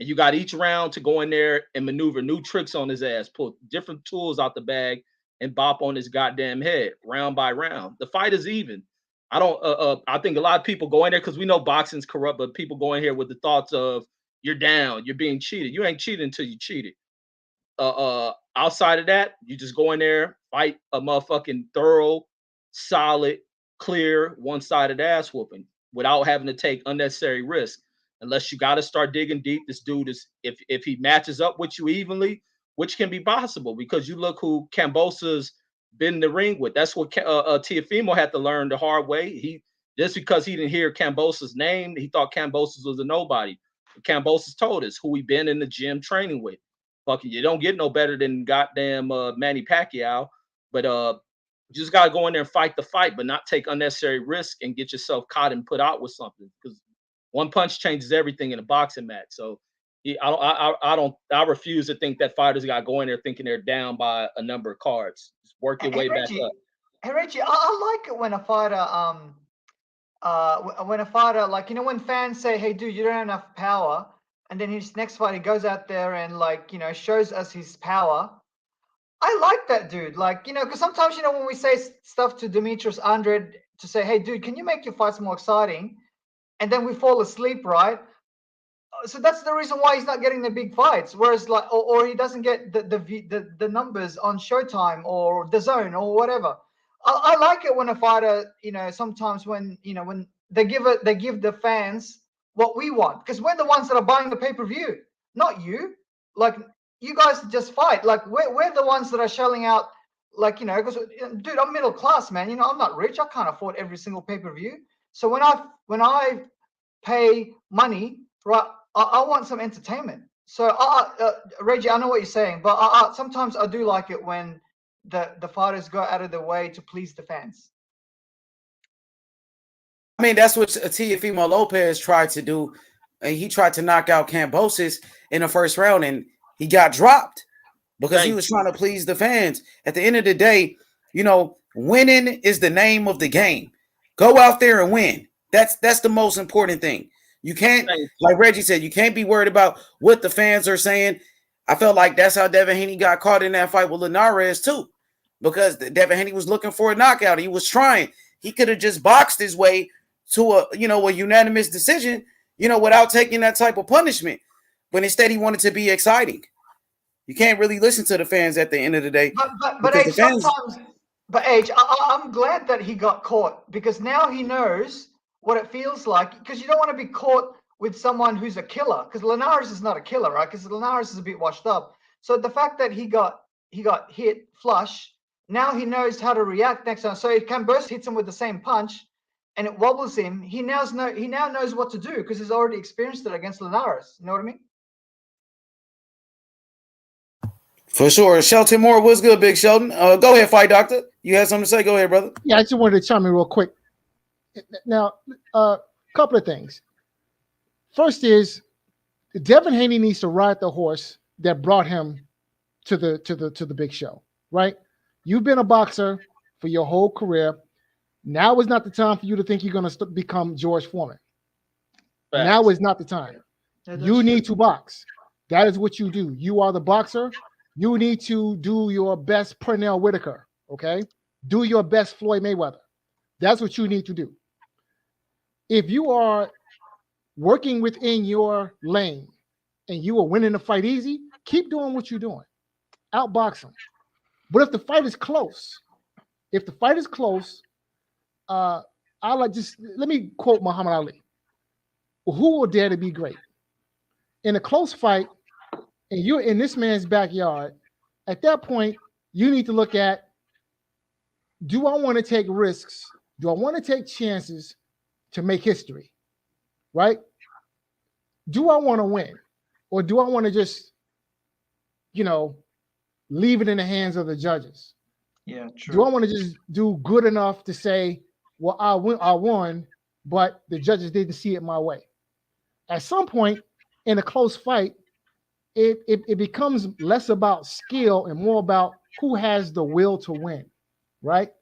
And you got each round to go in there and maneuver new tricks on his ass, pull different tools out the bag and bop on his goddamn head round by round. The fight is even. I think a lot of people go in there because we know boxing's corrupt, but people go in here with the thoughts of you're down, you're being cheated. You ain't cheated until you cheated. Outside of that, you just go in there, fight a motherfucking thorough, solid, clear, one-sided ass whooping without having to take unnecessary risk. Unless you got to start digging deep. This dude is, if he matches up with you evenly, which can be possible because you look who Kambosos been in the ring with. That's what Teofimo had to learn the hard way. Just because he didn't hear Kambosos' name, he thought Kambosos was a nobody. Kambosos told us who he been in the gym training with. Fucking, you don't get no better than goddamn Manny Pacquiao. But you just gotta go in there and fight the fight, but not take unnecessary risk and get yourself caught and put out with something. Because one punch changes everything in a boxing match. So I refuse to think that fighters got to go in there thinking they're down by a number of cards. Just work your way back up. Hey Reggie, I like it when a fighter like, you know, when fans say, hey dude, you don't have enough power, and then his next fight he goes out there and, like, you know, shows us his power. I like that, dude. Like, you know, because sometimes, you know, when we say stuff to Demetrius Andrade to say, hey dude, can you make your fights more exciting, and then we fall asleep, right? So that's the reason why he's not getting the big fights. Whereas, like, or he doesn't get the numbers on Showtime or DAZN or whatever. I like it when a fighter, you know, sometimes when, you know, when they give the fans what we want, because we're the ones that are buying the pay-per-view, not you. Like, you guys just fight. Like, we're the ones that are shelling out. Like, you know, because, dude, I'm middle class, man. You know, I'm not rich. I can't afford every single pay-per-view. So when I pay money, right, I want some entertainment. So, Reggie, I know what you're saying, but sometimes I do like it when the fighters go out of their way to please the fans. I mean, that's what Teofimo Lopez tried to do. And he tried to knock out Kambosos in the first round, and he got dropped because he was trying to please the fans. At the end of the day, you know, winning is the name of the game. Go out there and win. That's the most important thing. You can't, like Reggie said, you can't be worried about what the fans are saying. I felt like that's how Devin Haney got caught in that fight with Linares too, because Devin Haney was looking for a knockout. He was trying. He could have just boxed his way to a unanimous decision, you know, without taking that type of punishment. But instead, he wanted to be exciting. You can't really listen to the fans at the end of the day. But Age, sometimes, I'm glad that he got caught, because now he knows what it feels like, because you don't want to be caught with someone who's a killer, because Linares is not a killer, right? Because Linares is a bit washed up. So the fact that he got hit flush, now he knows how to react next time. So if Kambosos hits him with the same punch and it wobbles him, he now knows what to do, because he's already experienced it against Linares. You know what I mean? For sure. Shelton Moore, what's good, Big Shelton? Go ahead, Fight Doctor. You had something to say? Go ahead, brother. Yeah, I just wanted to chime in real quick. Now, a couple of things. First is Devin Haney needs to ride the horse that brought him to the big show, right? You've been a boxer for your whole career. Now is not the time for you to think you're going to become George Foreman. Facts. Now is not the time. You need to box. That is what you do. You are the boxer. You need to do your best Pernell Whitaker, okay? Do your best Floyd Mayweather. That's what you need to do. If you are working within your lane and you are winning the fight easy, keep doing what you're doing. Outbox them. But if the fight is close, let me quote Muhammad Ali. Who will dare to be great? In a close fight, and you're in this man's backyard, at that point, you need to look at, do I want to take risks? Do I want to take chances to make history? Right? Do I want to win? Or do I want to just, leave it in the hands of the judges? Yeah, true. Do I want to just do good enough to say, well, I won, but the judges didn't see it my way? At some point in a close fight, it becomes less about skill and more about who has the will to win, right?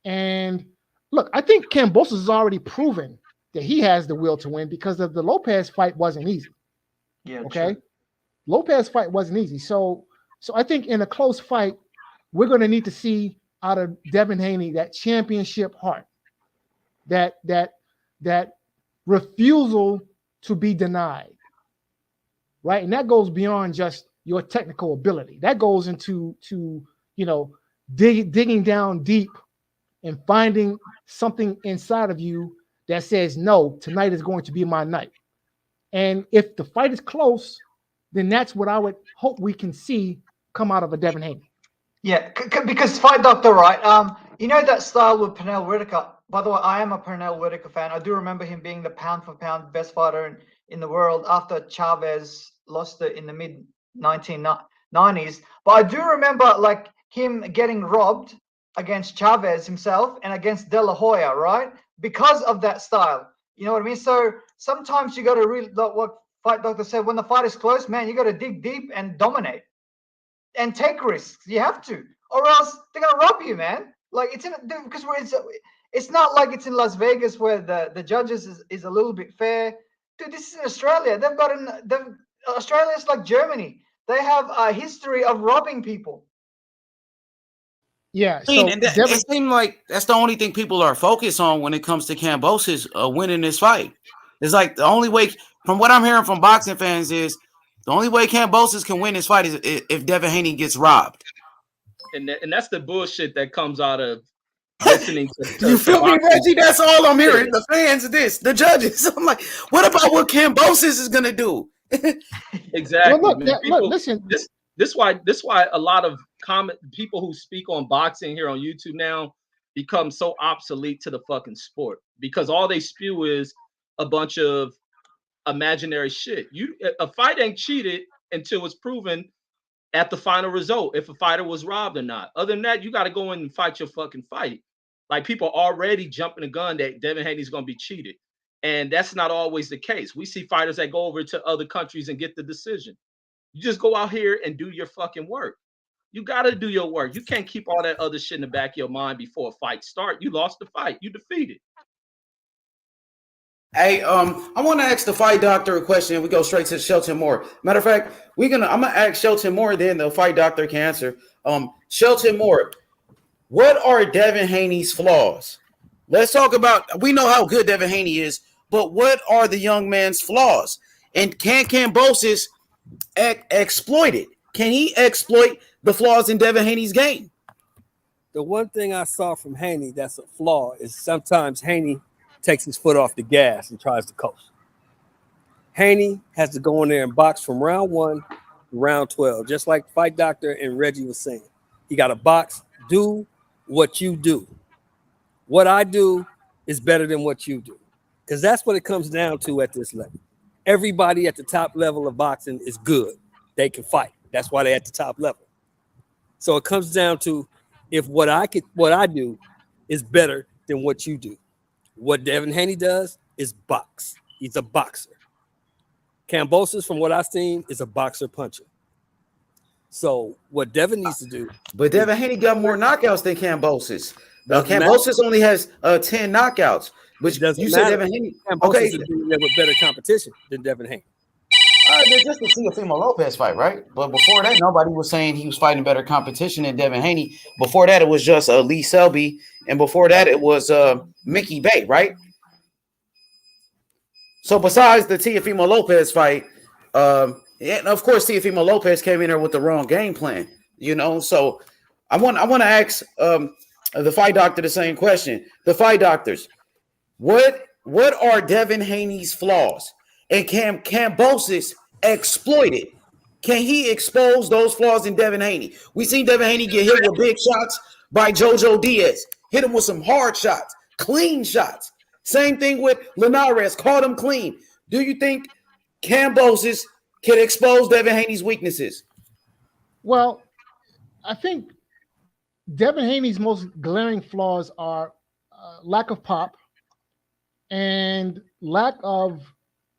And look, I think Kambosos has already proven that he has the will to win, because of the Lopez fight wasn't easy. Yeah. Okay. True. Lopez fight wasn't easy. So I think in a close fight, we're going to need to see out of Devin Haney that championship heart, that refusal to be denied, right? And that goes beyond just your technical ability. That goes into digging down deep and finding something inside of you that says, no, tonight is going to be my night. And if the fight is close, then that's what I would hope we can see come out of a Devin Haney. Yeah, because Fight Doctor, right? You know that style with Pernell Whitaker. By the way, I am a Pernell Whitaker fan. I do remember him being the pound for pound best fighter in the world after Chavez lost it in the mid 1990s. But I do remember like him getting robbed against Chavez himself and against De La Hoya, right? Because of that style. You know what I mean? So sometimes you got to really, like what Fight Doctor said, when the fight is close, man, you got to dig deep and dominate and take risks. You have to, or else they're gonna rob you, man. Like it's in because it's not like it's in Las Vegas where the judges is a little bit fair. Dude, this is in Australia. Australia is like Germany. They have a history of robbing people. Yeah. I mean, So and that, Devin, it seems like that's the only thing people are focused on when it comes to Kambosos winning this fight. It's like the only way, from what I'm hearing from boxing fans, is the only way Kambosos can win this fight is if Devin Haney gets robbed. And that's the bullshit that comes out of listening You to feel me, boxing. Reggie? That's all I'm hearing. The fans of this, the judges. I'm like, what about what Kambosos is gonna do? Exactly, well, look, man. yeah, look, People, listen. this why a lot of people who speak on boxing here on YouTube now become so obsolete to the fucking sport because all they spew is a bunch of imaginary shit. A fight ain't cheated until it's proven at the final result if a fighter was robbed or not. Other than that, you got to go in and fight your fucking fight. Like people already jumping the gun that Devin Haney's going to be cheated. And that's not always the case. We see fighters that go over to other countries and get the decision. You just go out here and do your fucking work. You got to do your work. You can't keep all that other shit in the back of your mind before a fight start. You lost the fight. You defeated. Hey, I want to ask the fight doctor a question, and we go straight to Shelton Moore. Matter of fact, I'm gonna ask Shelton Moore, then the fight doctor can answer. Shelton Moore, what are Devin Haney's flaws? Let's talk about. We know how good Devin Haney is, but what are the young man's flaws? And can Kambosos exploit it? Can he exploit the flaws in Devin Haney's game? The one thing I saw from Haney that's a flaw is sometimes Haney takes his foot off the gas and tries to coast. Haney has to go in there and box from round 1 to round 12, just like Fight Doctor and Reggie was saying. He got to box, do what you do. What I do is better than what you do, because that's what it comes down to at this level. Everybody at the top level of boxing is good. They can fight. That's why they're at the top level. So it comes down to if what I do is better than what you do. What Devin Haney does is box. He's a boxer. Kambosos, from what I've seen, is a boxer puncher. So what Devin needs to do. But Devin Haney got more knockouts than Kambosos. Kambosos only has 10 knockouts. But you said Devin Haney. Kambosos is doing that with better competition than Devin Haney. Just the Teofimo Lopez fight, right? But before that, nobody was saying he was fighting better competition than Devin Haney. Before that, it was just Lee Selby, and before that, it was Mickey Bay, right? So besides the Teofimo Lopez fight, and of course, Teofimo Lopez came in there with the wrong game plan, you know. So I want to ask the fight doctor the same question. The fight doctors, what are Devin Haney's flaws? And can Kambosos exploit it? Can he expose those flaws in Devin Haney? We seen Devin Haney get hit with big shots by Jojo Diaz. Hit him with some hard shots, clean shots. Same thing with Linares, caught him clean. Do you think Kambosos can expose Devin Haney's weaknesses? Well, I think Devin Haney's most glaring flaws are lack of pop and lack of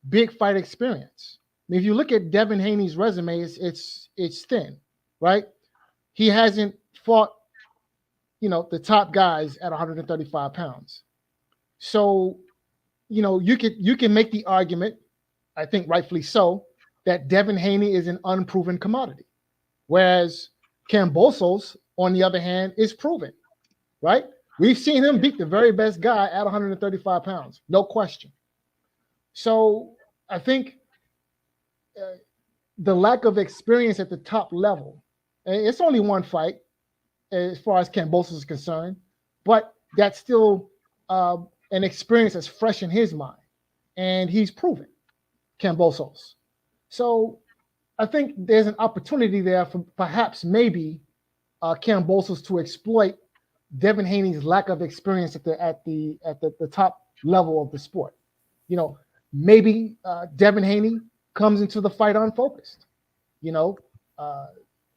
big fight experience. I mean, if you look at Devin Haney's resume, it's thin, right? He hasn't fought, the top guys at 135 pounds. So, you can make the argument, I think rightfully so, that Devin Haney is an unproven commodity, whereas Kambosos, on the other hand, is proven, right? We've seen him beat the very best guy at 135 pounds, no question. So I think the lack of experience at the top level, it's only one fight as far as Kambosos is concerned, but that's still an experience that's fresh in his mind, and he's proven Kambosos. So I think there's an opportunity there for perhaps maybe Kambosos to exploit Devin Haney's lack of experience at the top level of the sport. You know, maybe Devin Haney comes into the fight unfocused. You know,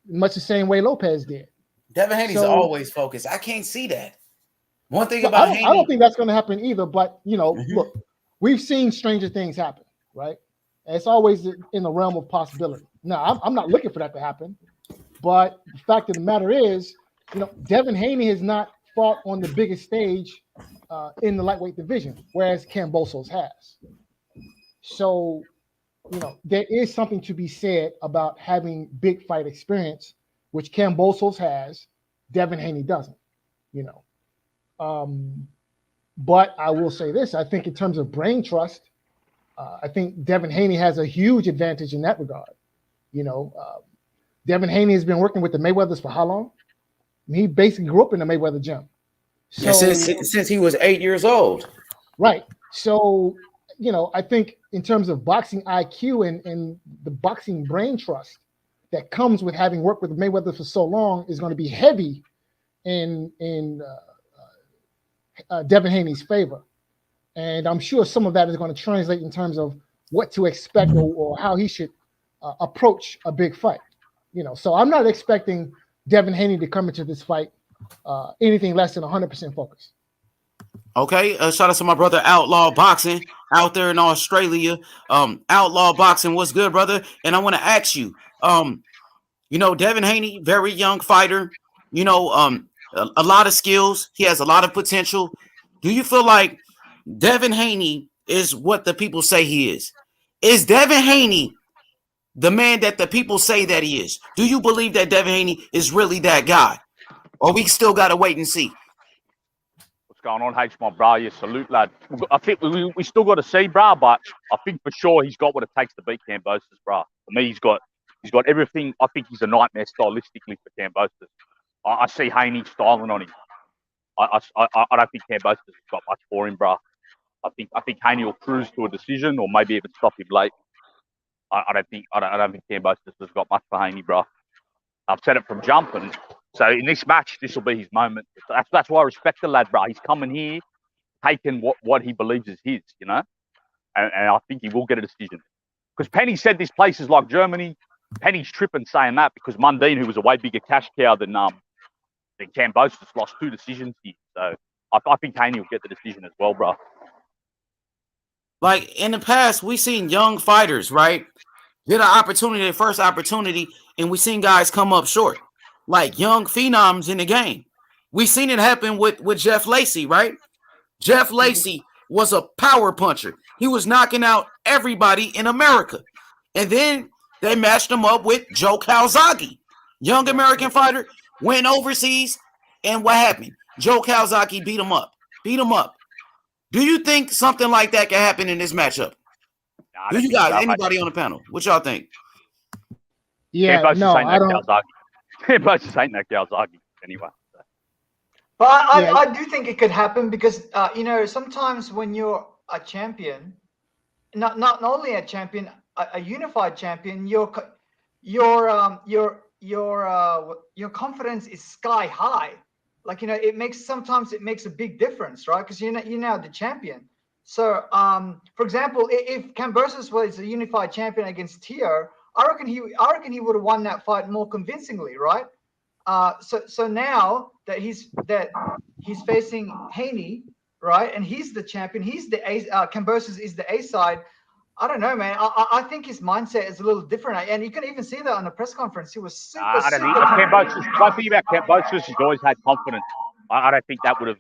much the same way Lopez did. Devin Haney's So- always focused. I can't see that. One thing No, about I Haney, don't think that's going to happen either. But you know, Mhm. look, we've seen stranger things happen, right? And it's always in the realm of possibility. Now, I'm not looking for that to happen, but the fact of the matter is, you know, Devin Haney has not fought on the biggest stage in the lightweight division, whereas Kambosos has. So, you know, there is something to be said about having big fight experience, which Kambosos has, Devin Haney doesn't. You know. But I will say this: I think in terms of brain trust, I think Devin Haney has a huge advantage in that regard. You know, Devin Haney has been working with the Mayweathers for how long? I mean, he basically grew up in the Mayweather gym. So, since he was 8 years old. right. So, you know, I think in terms of boxing IQ and the boxing brain trust that comes with having worked with Mayweather for so long is going to be heavy in Devin Haney's favor. And I'm sure some of that is going to translate in terms of what to expect or how he should approach a big fight. You know, so I'm not expecting Devin Haney to come into this fight anything less than 100% focused. Okay, shout out to my brother Outlaw Boxing out there in Australia. Outlaw Boxing, what's good, brother? And I want to ask you, you know, Devin Haney, very young fighter, you know, a lot of skills. He has a lot of potential. Do you feel like Devin Haney is what the people say he is? Is Devin Haney the man that the people say that he is? Do you believe that Devin Haney is really that guy? Or we still got to wait and see? What's going on, H, my bro? Yeah, salute, lad. I think we still got to see, bro, but I think for sure he's got what it takes to beat Kambosos, bro. For me, he's got everything. I think he's a nightmare stylistically for Kambosos. I see Haney styling on him. I don't think Kambosos has got much for him, bro. I think Haney will cruise to a decision or maybe even stop him late. I don't think Kambosos has got much for Haney, bro. I've said it from jump, and so in this match, this will be his moment. That's why I respect the lad, bro. He's coming here, taking what he believes is his, you know, and I think he will get a decision. Because Penny said this place is like Germany. Penny's tripping saying that because Mundine, who was a way bigger cash cow than Kambosos, lost 2 decisions here. So I think Haney will get the decision as well, bro. Like in the past, we've seen young fighters, right, get an opportunity, their first opportunity, and we've seen guys come up short, like young phenoms in the game. We've seen it happen with Jeff Lacey, right? Jeff Lacey was a power puncher. He was knocking out everybody in America. And then they matched him up with Joe Calzaghe, young American fighter, went overseas, and what happened? Joe Calzaghe beat him up. Do you think something like that can happen in this matchup? Do you guys, anybody on the panel, what y'all think? Yeah, no, I don't. Kambosos ain't that Calzaghe anyway. So. But I do think it could happen because you know, sometimes when you're a champion, not only a champion, a unified champion, your confidence is sky high. Like, you know, sometimes it makes a big difference, right? Because you're now the champion. So, for example, if Kambosos was a unified champion against Tio, I reckon he would have won that fight more convincingly, right? So now that he's facing Haney, right, and he's the champion, he's the A. Kambosos is the A side. I don't know, man. I think his mindset is a little different, and you can even see that on the press conference. He was super. I don't think Kambosos. One thing about Kambosos, he's always had confidence. I don't think that would have.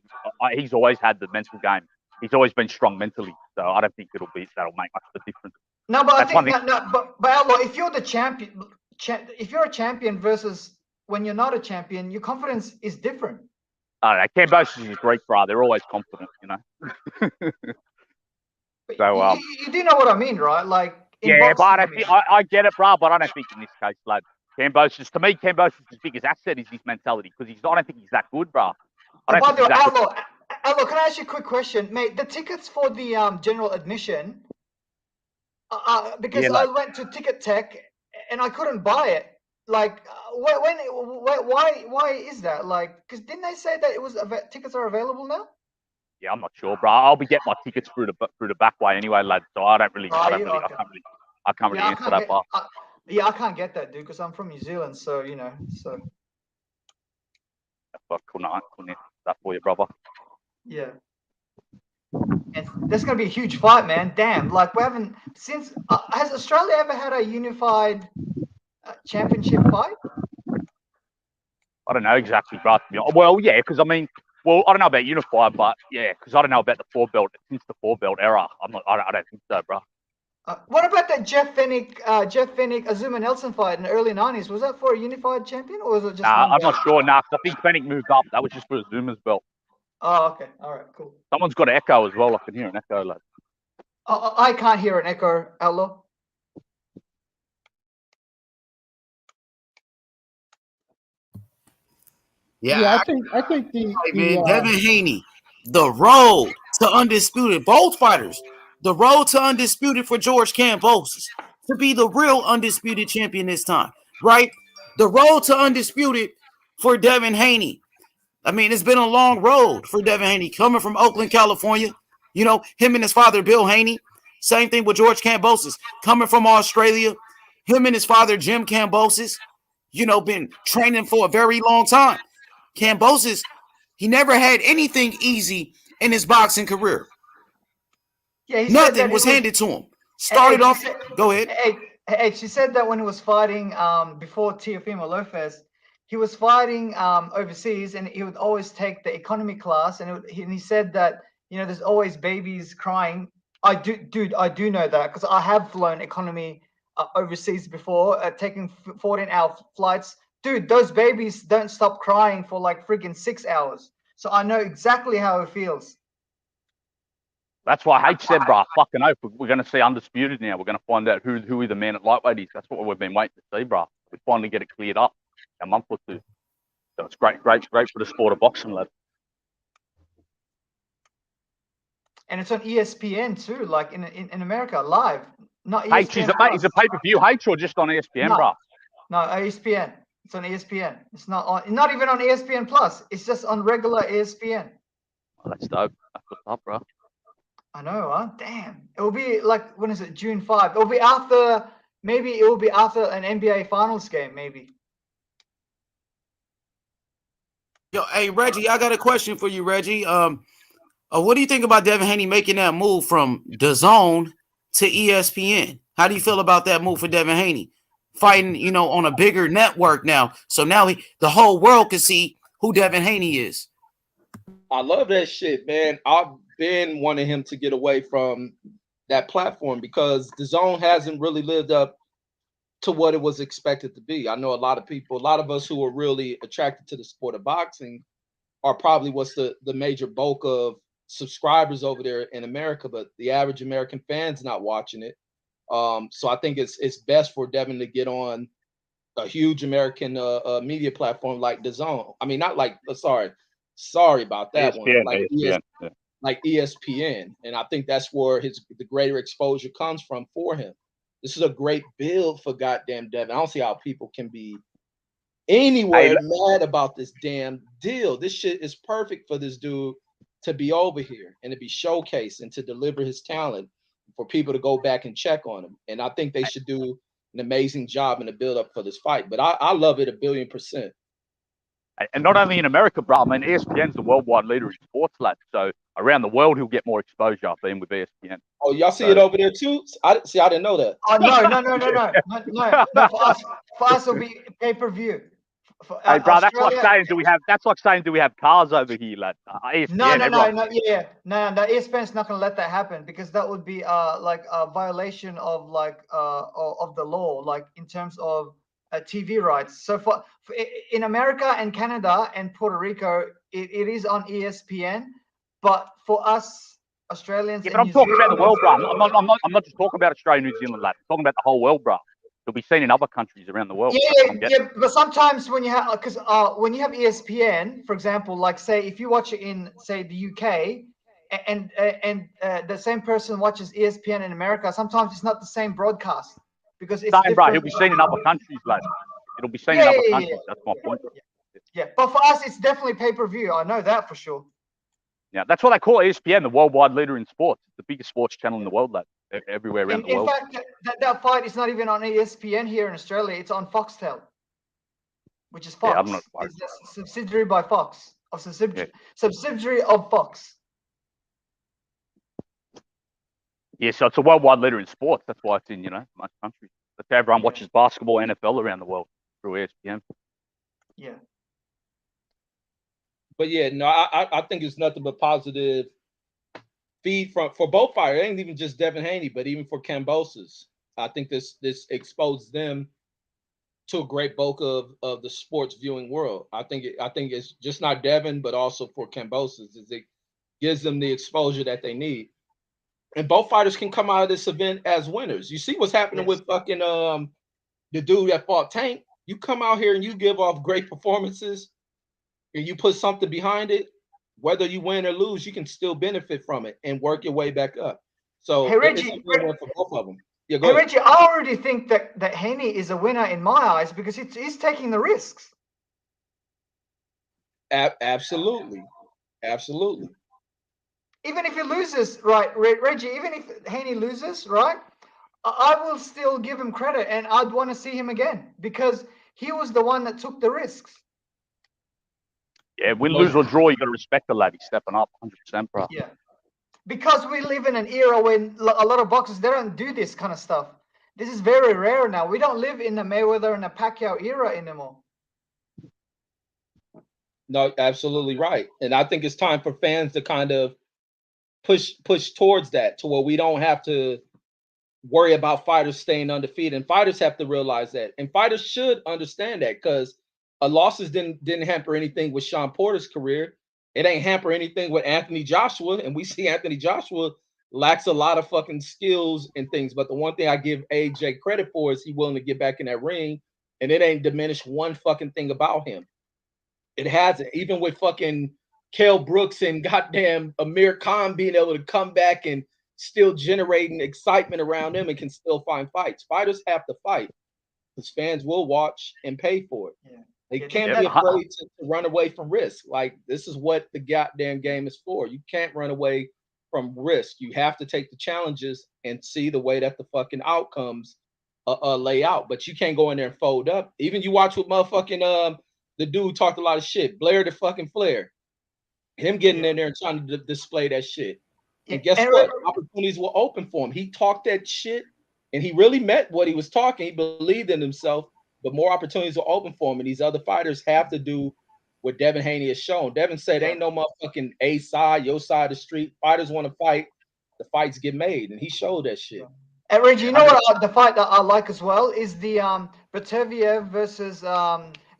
He's always had the mental game. He's always been strong mentally, so I don't think that'll make much of a difference. No, but I think but Outlaw, if you're the champion, if you're a champion versus when you're not a champion, your confidence is different. I don't know. Kambosos is a Greek, bro. They're always confident, you know. So you do know what I mean, right? Like yeah, but I get it, bro. But I don't think in this case, lad, Kambosos. To me, Kambosos' biggest asset is his mentality because I don't think he's that good, bro. By the way, Outlaw, can I ask you a quick question, mate? The tickets for the general admission, because I went to Ticket Tech and I couldn't buy it. Like, why is that? Like, because didn't they say that it was tickets are available now? Yeah, I'm not sure, bro. I'll be getting my tickets through the back way anyway, lad. So I can't really Yeah, answer that, bro. I can't get that, dude, because I'm from New Zealand, so so. I couldn't answer that for you, brother. Yeah. And that's gonna be a huge fight, man. Damn, like we haven't since. Has Australia ever had a unified championship fight? I don't know exactly, bro. Well, yeah, because I mean, I don't know about unified, but yeah, because I don't know about the 4-belt since the 4-belt era. I don't think so, bro. What about that Jeff Fennick, Azuma Nelson fight in the early '90s? Was that for a unified champion, or was it just? Nah, I'm not sure. Nah, because I think Fennick moved up. That was just for Azuma's belt. Oh, okay. All right, cool. Someone's got an echo as well. I can hear an echo, lad. I can't hear an echo, Outlaw. Yeah, I think Devin Haney, the road to undisputed, both fighters, the road to undisputed for George Kambosos to be the real undisputed champion this time, right? The road to undisputed for Devin Haney. I mean, it's been a long road for Devin Haney coming from Oakland, California. You know, him and his father, Bill Haney. Same thing with George Kambosos coming from Australia. Him and his father, Jim Kambosos, been training for a very long time. Kambosos, he never had anything easy in his boxing career. Yeah, nothing was handed to him. Started off. Go ahead. Hey, she said that when he was fighting before Teofimo Lopez, he was fighting overseas, and he would always take the economy class, and he said that there's always babies crying. I do know that because I have flown economy overseas before, taking 14-hour flights. Dude, those babies don't stop crying for like freaking 6 hours. So I know exactly how it feels. That's why H said, bro, fucking hope we're going to see undisputed now. We're going to find out who the man at lightweight is. That's what we've been waiting to see, bro. We finally get it cleared up a month or two. So it's great for the sport of boxing, lad. And it's on ESPN too, like in America, live. Not ESPN. H, is it pay-per-view H or just on ESPN, bro? No, ESPN. It's on ESPN. It's not even on ESPN Plus. It's just on regular ESPN. Oh, that's dope. That's what's up, bro. I know, huh? Damn. It will be like, when is it? June 5. It will be after an NBA Finals game, maybe. Yo, hey Reggie, I got a question for you, Reggie. What do you think about Devin Haney making that move from DAZN to ESPN? How do you feel about that move for Devin Haney? Fighting, on a bigger network now. So now the whole world can see who Devin Haney is. I love that shit, man. I've been wanting him to get away from that platform because DAZN hasn't really lived up to what it was expected to be. I know a lot of us who are really attracted to the sport of boxing are probably what's the major bulk of subscribers over there in America, but the average American fan's not watching it. So I think it's best for Devin to get on a huge American media platform like DAZN. I mean, not like sorry about that ESPN, one. ESPN. Like ESPN, and I think that's where the greater exposure comes from for him. This is a great build for goddamn Devin. I don't see how people can be anywhere mad about this damn deal. This shit is perfect for this dude to be over here and to be showcased and to deliver his talent for people to go back and check on him. And I think they should do an amazing job in the build up for this fight. But I love it 1,000,000,000%. And not only in America, bro. I mean, ESPN's the worldwide leader in sports, lad. So around the world, he'll get more exposure being with ESPN. Oh, y'all see it over there too? I didn't know that. Oh no. For us, it'll be pay-per-view. Hey, bro, that's like saying do we have cars over here, lad? ESPN, No. The ESPN's not gonna let that happen because that would be like a violation of of the law, like in terms of TV rights. So for in America and Canada and Puerto Rico, it is on ESPN, but for us Australians, yeah, but I'm talking about the world, bro. I'm not just talking about Australia, New Zealand, lad. I'm talking about the whole world, bro. It'll be seen in other countries around the world. Yeah, but sometimes when you have, because when you have ESPN, for example, like say if you watch it in say the UK, and the same person watches ESPN in America, sometimes it's not the same broadcast because it's same, bro. He'll be seen in other countries, lad. It'll be seen in other countries. That's my point. Yeah, but for us, it's definitely pay-per-view. I know that for sure. Yeah, that's what they call ESPN, the worldwide leader in sports. It's the biggest sports channel in the world, lad. Everywhere around the world. In fact, that fight is not even on ESPN here in Australia. It's on Foxtel, which is Fox. Yeah, I'm not worried. It's a subsidiary by Fox, subsidiary of Fox. Yeah, so it's a worldwide leader in sports. That's why it's in, most countries. That's how everyone watches basketball, NFL around the world through ESPN. Yeah. But yeah, no, I think it's nothing but positive feed for both fighters. It ain't even just Devin Haney, but even for Kambosos. I think this exposed them to a great bulk of the sports viewing world. I think it's just not Devin, but also for Kambosos, is it gives them the exposure that they need. And both fighters can come out of this event as winners. You see what's happening with fucking the dude that fought Tank. You come out here and you give off great performances and you put something behind it, whether you win or lose, you can still benefit from it and work your way back up. So Hey, Reggie, it's a win-win for both of them. Yeah, go hey, ahead. Reggie, I already think that Haney is a winner in my eyes because he's taking the risks. Absolutely. Even if he loses, right, Reggie, even if Haney loses, right, I will still give him credit and I'd want to see him again because he was the one that took the risks. Yeah, win, lose, or draw, you got to respect the lad. He's stepping up 100%, bro. Yeah. Because we live in an era when a lot of boxers, they don't do this kind of stuff. This is very rare now. We don't live in the Mayweather and the Pacquiao era anymore. No, absolutely right. And I think it's time for fans to kind of push towards that, to where we don't have to worry about fighters staying undefeated. And fighters have to realize that. And fighters should understand that, because losses didn't hamper anything with Sean Porter's career. It ain't hamper anything with Anthony Joshua. And we see Anthony Joshua lacks a lot of fucking skills and things. But the one thing I give AJ credit for is he willing to get back in that ring. And it ain't diminished one fucking thing about him. It hasn't. Even with fucking Kell Brooks and goddamn Amir Khan being able to come back and still generating excitement around him and can still find fights. Fighters have to fight because fans will watch and pay for it. Yeah. They can't be afraid to run away from risk. Like, this is what the goddamn game is for. You can't run away from risk. You have to take the challenges and see the way that the fucking outcomes lay out. But you can't go in there and fold up. Even you watch with motherfucking the dude talked a lot of shit, Blair the fucking Flair. Him getting in there and trying to display that shit. And guess what? Opportunities were open for him. He talked that shit and he really meant what he was talking. He believed in himself, but more opportunities were open for him. And these other fighters have to do what Devin Haney has shown. Devin said, ain't no motherfucking A side, your side of the street. Fighters want to fight. The fights get made. And he showed that shit. And Reggie, you know what the fight that I like as well is the Bataviev versus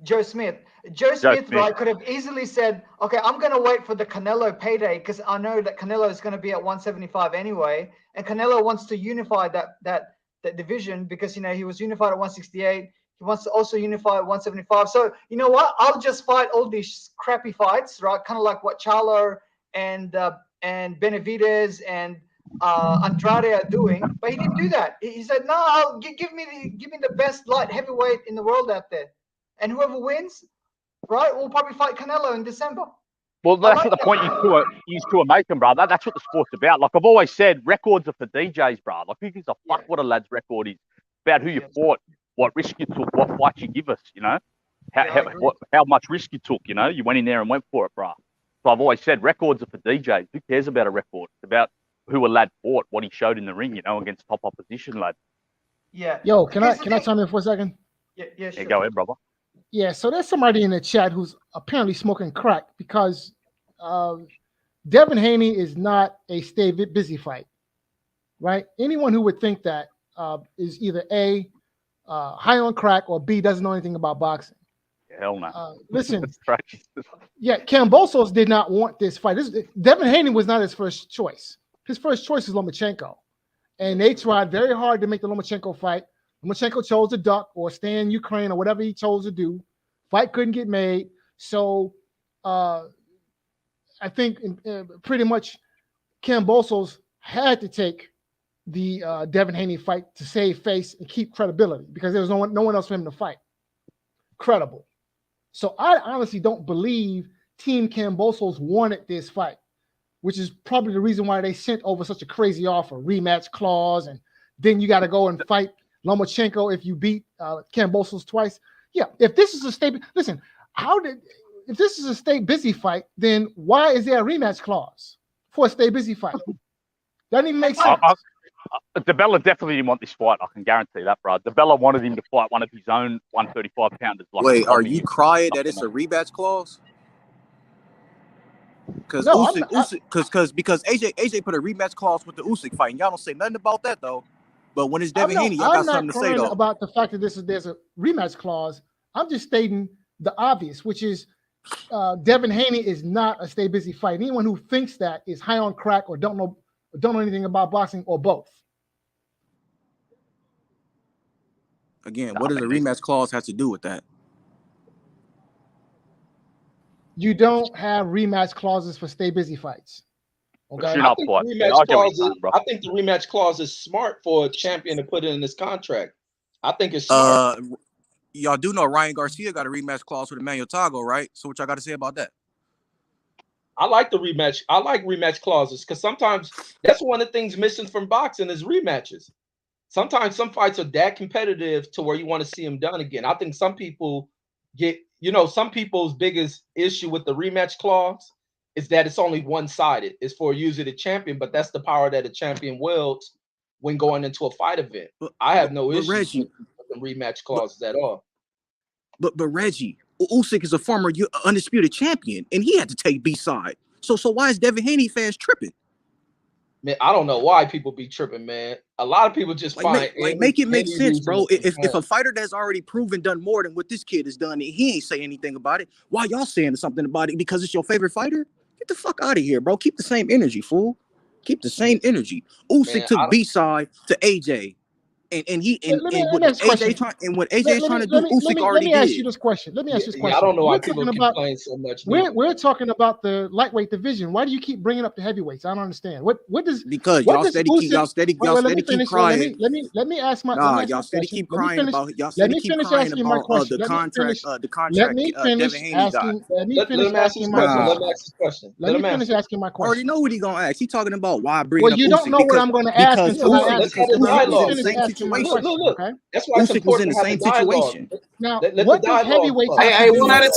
Joe Smith. Joe Smith, right, could have easily said, okay, I'm going to wait for the Canelo payday because I know that Canelo is going to be at 175 anyway. And Canelo wants to unify that division because, you know, he was unified at 168. He wants to also unify at 175. So, you know what? I'll just fight all these crappy fights, right? Kind of like what Charlo and Benavidez and Andrade are doing. But he didn't do that. He said, no, give me the best light heavyweight in the world out there. And whoever wins, right, will probably fight Canelo in December. Well, that's what the point you two are making, bro. That's what the sport's about. Like I've always said, records are for DJs, bro. Like who gives a fuck what a lad's record is? About who you fought, what risk you took, what fight you give us, you know? How much risk you took, you know? You went in there and went for it, bro. So I've always said records are for DJs. Who cares about a record? It's about who a lad fought, what he showed in the ring, you know, against top opposition, lad. Yeah. Yo, can I chime in for a second? Yeah, sure. Yeah, go ahead, brother. Yeah, so there's somebody in the chat who's apparently smoking crack because Devin Haney is not a stay busy fight, right? Anyone who would think that is either A, high on crack, or B, doesn't know anything about boxing. Hell no. Listen, yeah, Kambosos did not want this fight. Devin Haney was not his first choice. His first choice is Lomachenko. And they tried very hard to make the Lomachenko fight. Lomachenko chose to duck or stay in Ukraine or whatever he chose to do. Fight couldn't get made. So I think pretty much Kambosos had to take the Devin Haney fight to save face and keep credibility because there was no one else for him to fight. credible. So I honestly don't believe Team Kambosos wanted this fight, which is probably the reason why they sent over such a crazy offer, rematch clause, and then you got to go and fight Lomachenko if you beat Kambosos twice. Yeah, if this is a state, listen, if this is a stay busy fight, then why is there a rematch clause for a stay busy fight? Doesn't even make sense. DeBella definitely didn't want this fight. I can guarantee that, bro. DeBella wanted him to fight one of his own 135 pounders. Like wait, are you crying that it's a rematch clause? Because because AJ put a rematch clause with the Usyk fight, and y'all don't say nothing about that though. But when it's Devin Haney, y'all got something to say though. About the fact that there's a rematch clause. I'm just stating the obvious, which is Devin Haney is not a stay busy fight. Anyone who thinks that is high on crack or don't know anything about boxing or both. Again, what does a rematch clause have to do with that? You don't have rematch clauses for stay busy fights. Okay. I think the rematch clause is smart for a champion to put it in his contract. I think it's smart. Y'all do know Ryan Garcia got a rematch clause with Emmanuel Tago, right? So what y'all got to say about that? I like the rematch. I like rematch clauses because sometimes that's one of the things missing from boxing is rematches. Sometimes some fights are that competitive to where you want to see them done again. I think some people get, some people's biggest issue with the rematch clause is that it's only one-sided. It's for usually the champion, but that's the power that a champion wields when going into a fight event. I have no issue with the rematch clauses at all. But Reggie, Usyk is a former undisputed champion, and he had to take B-side. So why is Devin Haney fans tripping? Man, I don't know why people be tripping, man. A lot of people just make it make sense, bro. If a fighter that's already proven done more than what this kid has done, and he ain't say anything about it, why y'all saying something about it? Because it's your favorite fighter? Get the fuck out of here, bro. Keep the same energy, fool. Keep the same energy. Usyk took B-side to AJ. And what AJ trying to do, Usyk already did. Let me ask you this question. I don't know why people complain so much. We're talking about the lightweight division. Why do you keep bringing up the heavyweights? I don't understand. What does because y'all steady keep crying. Let me ask my y'all steady keep crying about the contract. Let me finish asking my question. I already know what he gonna ask. He talking about why bring up Usyk. Well, you don't know what I'm going to ask until I ask. Look. That's why Usyk was in the same situation. Now, what does heavyweights? Hey, one at a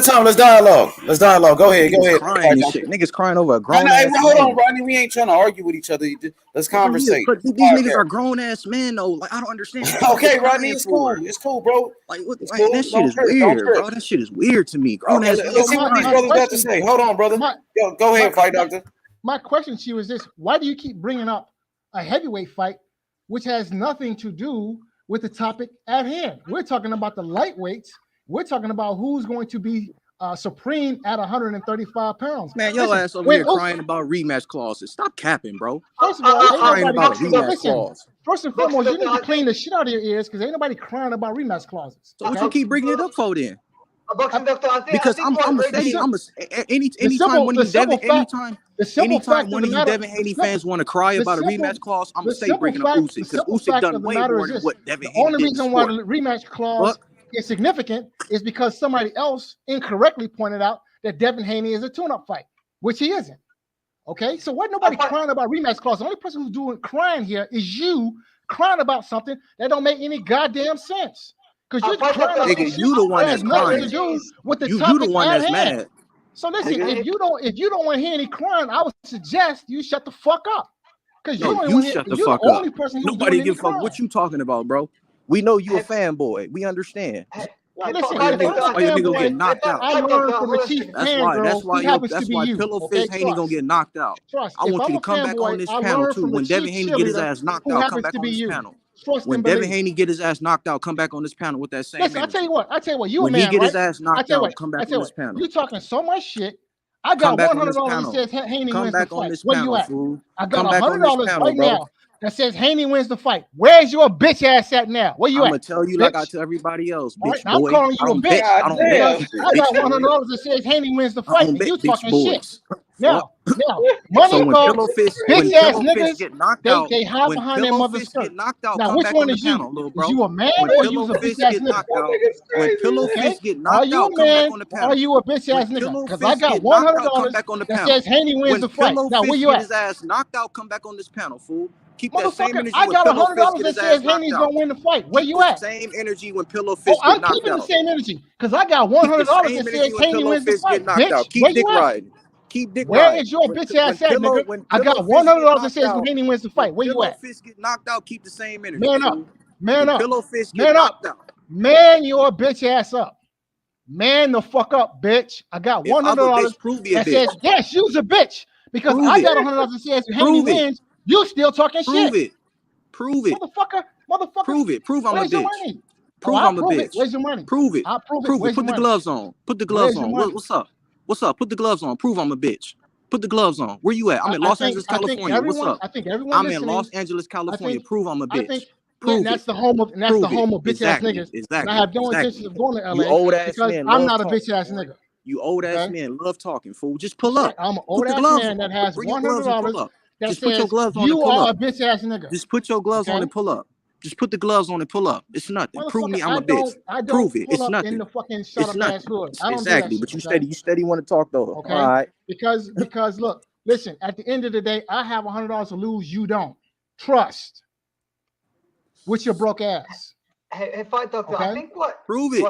time. Let's dialogue. Go ahead. Niggas crying over a grown ass. Hold on, Rodney. We ain't trying to argue with each other. Let's conversate. But these niggas are grown ass men, though. Like I don't understand. Okay, Rodney, it's cool, bro. That shit is weird, bro. That shit is weird to me. Grown ass. Let's see what these brothers got to say. Hold on, brother. Go ahead, fight doctor. My question to you is this: why do you keep bringing up a heavyweight fight, which has nothing to do with the topic at hand? We're talking about the lightweights. We're talking about who's going to be supreme at 135 pounds. Man, your ass over here crying about rematch clauses. Stop capping, bro. First of all, crying about a rematch clause. First and foremost, you need to clean the shit out of your ears because ain't nobody crying about rematch clauses. So what you keep bringing it up for then? Because anytime one of you Devin Haney fans want to cry about a rematch clause, I'm gonna say bringing up Usyk because Usyk done way more than what Devin Haney did. The only reason why the rematch clause is significant is because somebody else incorrectly pointed out that Devin Haney is a tune-up fight, which he isn't. Okay, so what nobody crying about rematch clause? The only person who's doing crying here is you crying about something that don't make any goddamn sense. Because you're crying about you the one that's crying. To do with the you the one that's mad. So listen, if you don't want to hear any crying, I would suggest you shut the fuck up. Because you shut the fuck up. Nobody give a fuck what you talking about, bro. We know you a fanboy. We understand. Listen, your nigga get knocked out. I learned from a chief That's why Pillowface Haney gonna get knocked out. I want you to come back on this panel too. When Devin Haney get his ass knocked out, come back on this panel. When Devin Haney get his ass knocked out, come back on this panel with that same. Listen, I tell you what, you when a man, he get right? his ass knocked out, come back on this panel. You talking so much shit. I got $100 that says Haney wins the fight. Where you at? I got $100 right now that says Haney wins the fight. Where's your bitch ass at now? Where you at? I'm gonna tell you like I tell everybody else, bitch. I'm calling you a bitch. I don't bet. I got $100 that says Haney wins the fight. And you talking shit. Now, money So when folks, bitch ass niggas, get knocked out, they hide when behind their Pillow mother's Fist skirt. get knocked out, Now, come which back one on the is you? panel, little Is bro. you a man When or Pillow you a bitch Fist ass get nigga? knocked out, when Pillow Okay? Fist get Are knocked you a out, come back man on the or are panel. you a bitch When ass nigga? Pillow Because I Fist got get knocked out, come $100 back on the that panel. says Haney wins When the fight. Pillow Now, where Fist you get at? his ass knocked out, come back on this panel, fool. Keep that same Motherfucker, energy I when got Pillow Fist $100 get that his says ass knocked Haney's out. gonna win the fight. Where Keep you the at? same energy when Pillow Oh, Fist get I'm knocked keeping the out. same energy because I got Keep the $100 same that energy says when Haney Pillow wins the Fist get fight. knocked out. Bitch, where Keep dick you at? riding. Keep dick Where riding. is your bitch ass at, nigga? When I got Pillow Fist get $100 that knocked says out, Haney wins the when fight. Where you Pillow at? Fist get knocked out, keep the same energy. Man up. Fool. Man When up. Pillow Fist get Man up. knocked out. Man your bitch ass up. Man the fuck up, bitch. I got If I'm a $100 bitch, prove me a that bitch. says, yes, you's a bitch. Because Prove I it. got $100 that says Haney Prove it. wins. You still talking Prove shit. it. Prove it. Motherfucker. Prove it. Prove I'm a Where's your bitch. money? Prove I'll I'm a prove it. bitch. Where's your money? Prove it. I'll prove it. Prove it. Where's Put your the money? gloves on. Put the Where's gloves your on. money? What's up? What's up? Put the gloves on. Prove I'm a bitch. Put the gloves on. Where you at? I'm in Los Angeles, California. What's up? I think everyone I'm in listening. Los Angeles, California. Prove I'm a I bitch. think Prove that's it. the home of Prove it. bitch ass Exactly. niggas. And I Exactly. have no intentions Exactly. of going to You LA old ass because men I'm love not a talking. bitch ass Boy. nigga. You old ass Okay? men love talking, fool. Just pull That's up. right. I'm an Put old the ass gloves man on. that has Bring your gloves and pull $100 up. that Just put your says gloves on and you pull are a up. bitch ass nigga. Just put your gloves on Okay? and pull up. Just put the gloves on and pull up. It's nothing. Prove Motherfucker, me I'm a bitch. I don't Prove it. pull It's up in nothing. the fucking shut It's up ass nothing. hood. I don't do that Exactly. shit. But you Okay? steady want to talk though. Okay? All right. Because look, listen, at the end of the day, I have $100 to lose, you don't. Trust. With your broke ass. Hey, Fight Doctor, Okay? I think Prove it.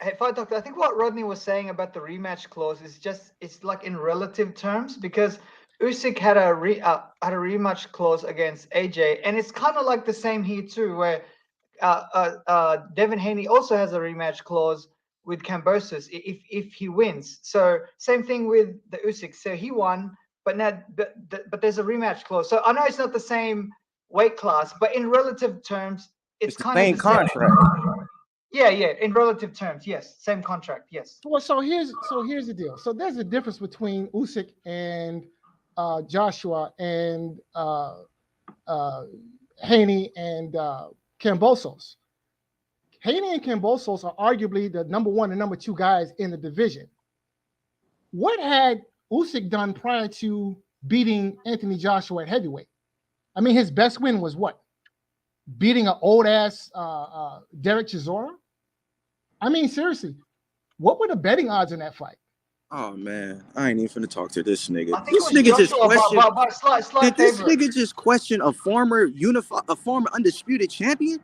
Hey, Fight Doctor, I think what Rodney was saying about the rematch clause is it's like in relative terms because Usyk had a rematch clause against AJ, and it's kind of like the same here too, where Devin Haney also has a rematch clause with Kambosos if he wins. So same thing with the Usyk. So he won, but there's a rematch clause. So I know it's not the same weight class, but in relative terms, it's the kind of same the same. contract. Yeah, in relative terms, yes, same contract, yes. Well, so here's the deal. So there's a difference between Usyk and Joshua and Haney and Kambosos. Haney and Kambosos are arguably the number 1 and number 2 guys in the division. What had Usyk done prior to beating Anthony Joshua at heavyweight? I mean, his best win was what? Beating an old ass Derek Chisora? I mean, seriously, what were the betting odds in that fight? Oh man, I ain't even finna talk to this nigga. I think This it was nigga just Joshua questioned. by slight Did this favorite. nigga just question a former undisputed champion?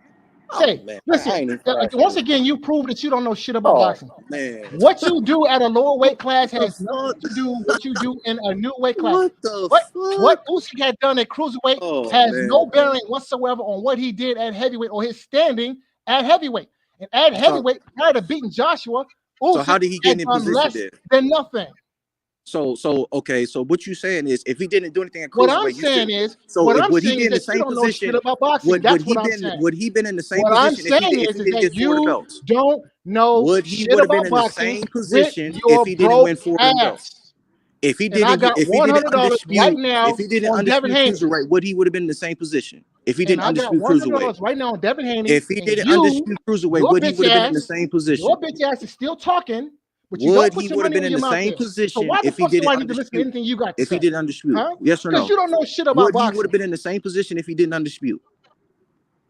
Say, man, listen, once again, you prove that you don't know shit about boxing. Man, What you do at a lower weight class What has the nothing fuck? to do with what you do in a new weight class. What the What fuck? Usyk had done at cruiserweight Oh, has man. no bearing whatsoever on what he did at heavyweight or his standing at heavyweight. And at heavyweight, prior to beating Joshua, Usyk So how did he get in done position less then? than nothing. So okay. So what you saying is, if he didn't do anything at What cruiserweight, I'm saying is, would he be in the that you same don't know shit position? about boxing. That's what I'm saying. Would he been in the same What I'm position if saying he is didn't that get 4 of the you belts? don't know Would he shit would have been about in the boxing same with position your if he didn't broke win 4 of them belts? ass. If he And I didn't, got $100 right now if he didn't on Devin undisputed Haney. cruiserweight, would he would have been in the same position? If he And didn't I got undisputed cruiserweight, $100 right now on Devin Haney. if he And didn't you, undisputed cruiserweight, your would he bitch would have been in the ass, same position? your bitch ass is still talking, but you Would don't put he your would have money been where in your the mouth same is. So position why the if he fuck do didn't I need to listen to undispute? anything you got to If he say? didn't undispute, Huh? yes or Because no? you don't know shit about Would he boxing. would have been in the same position if he didn't undispute?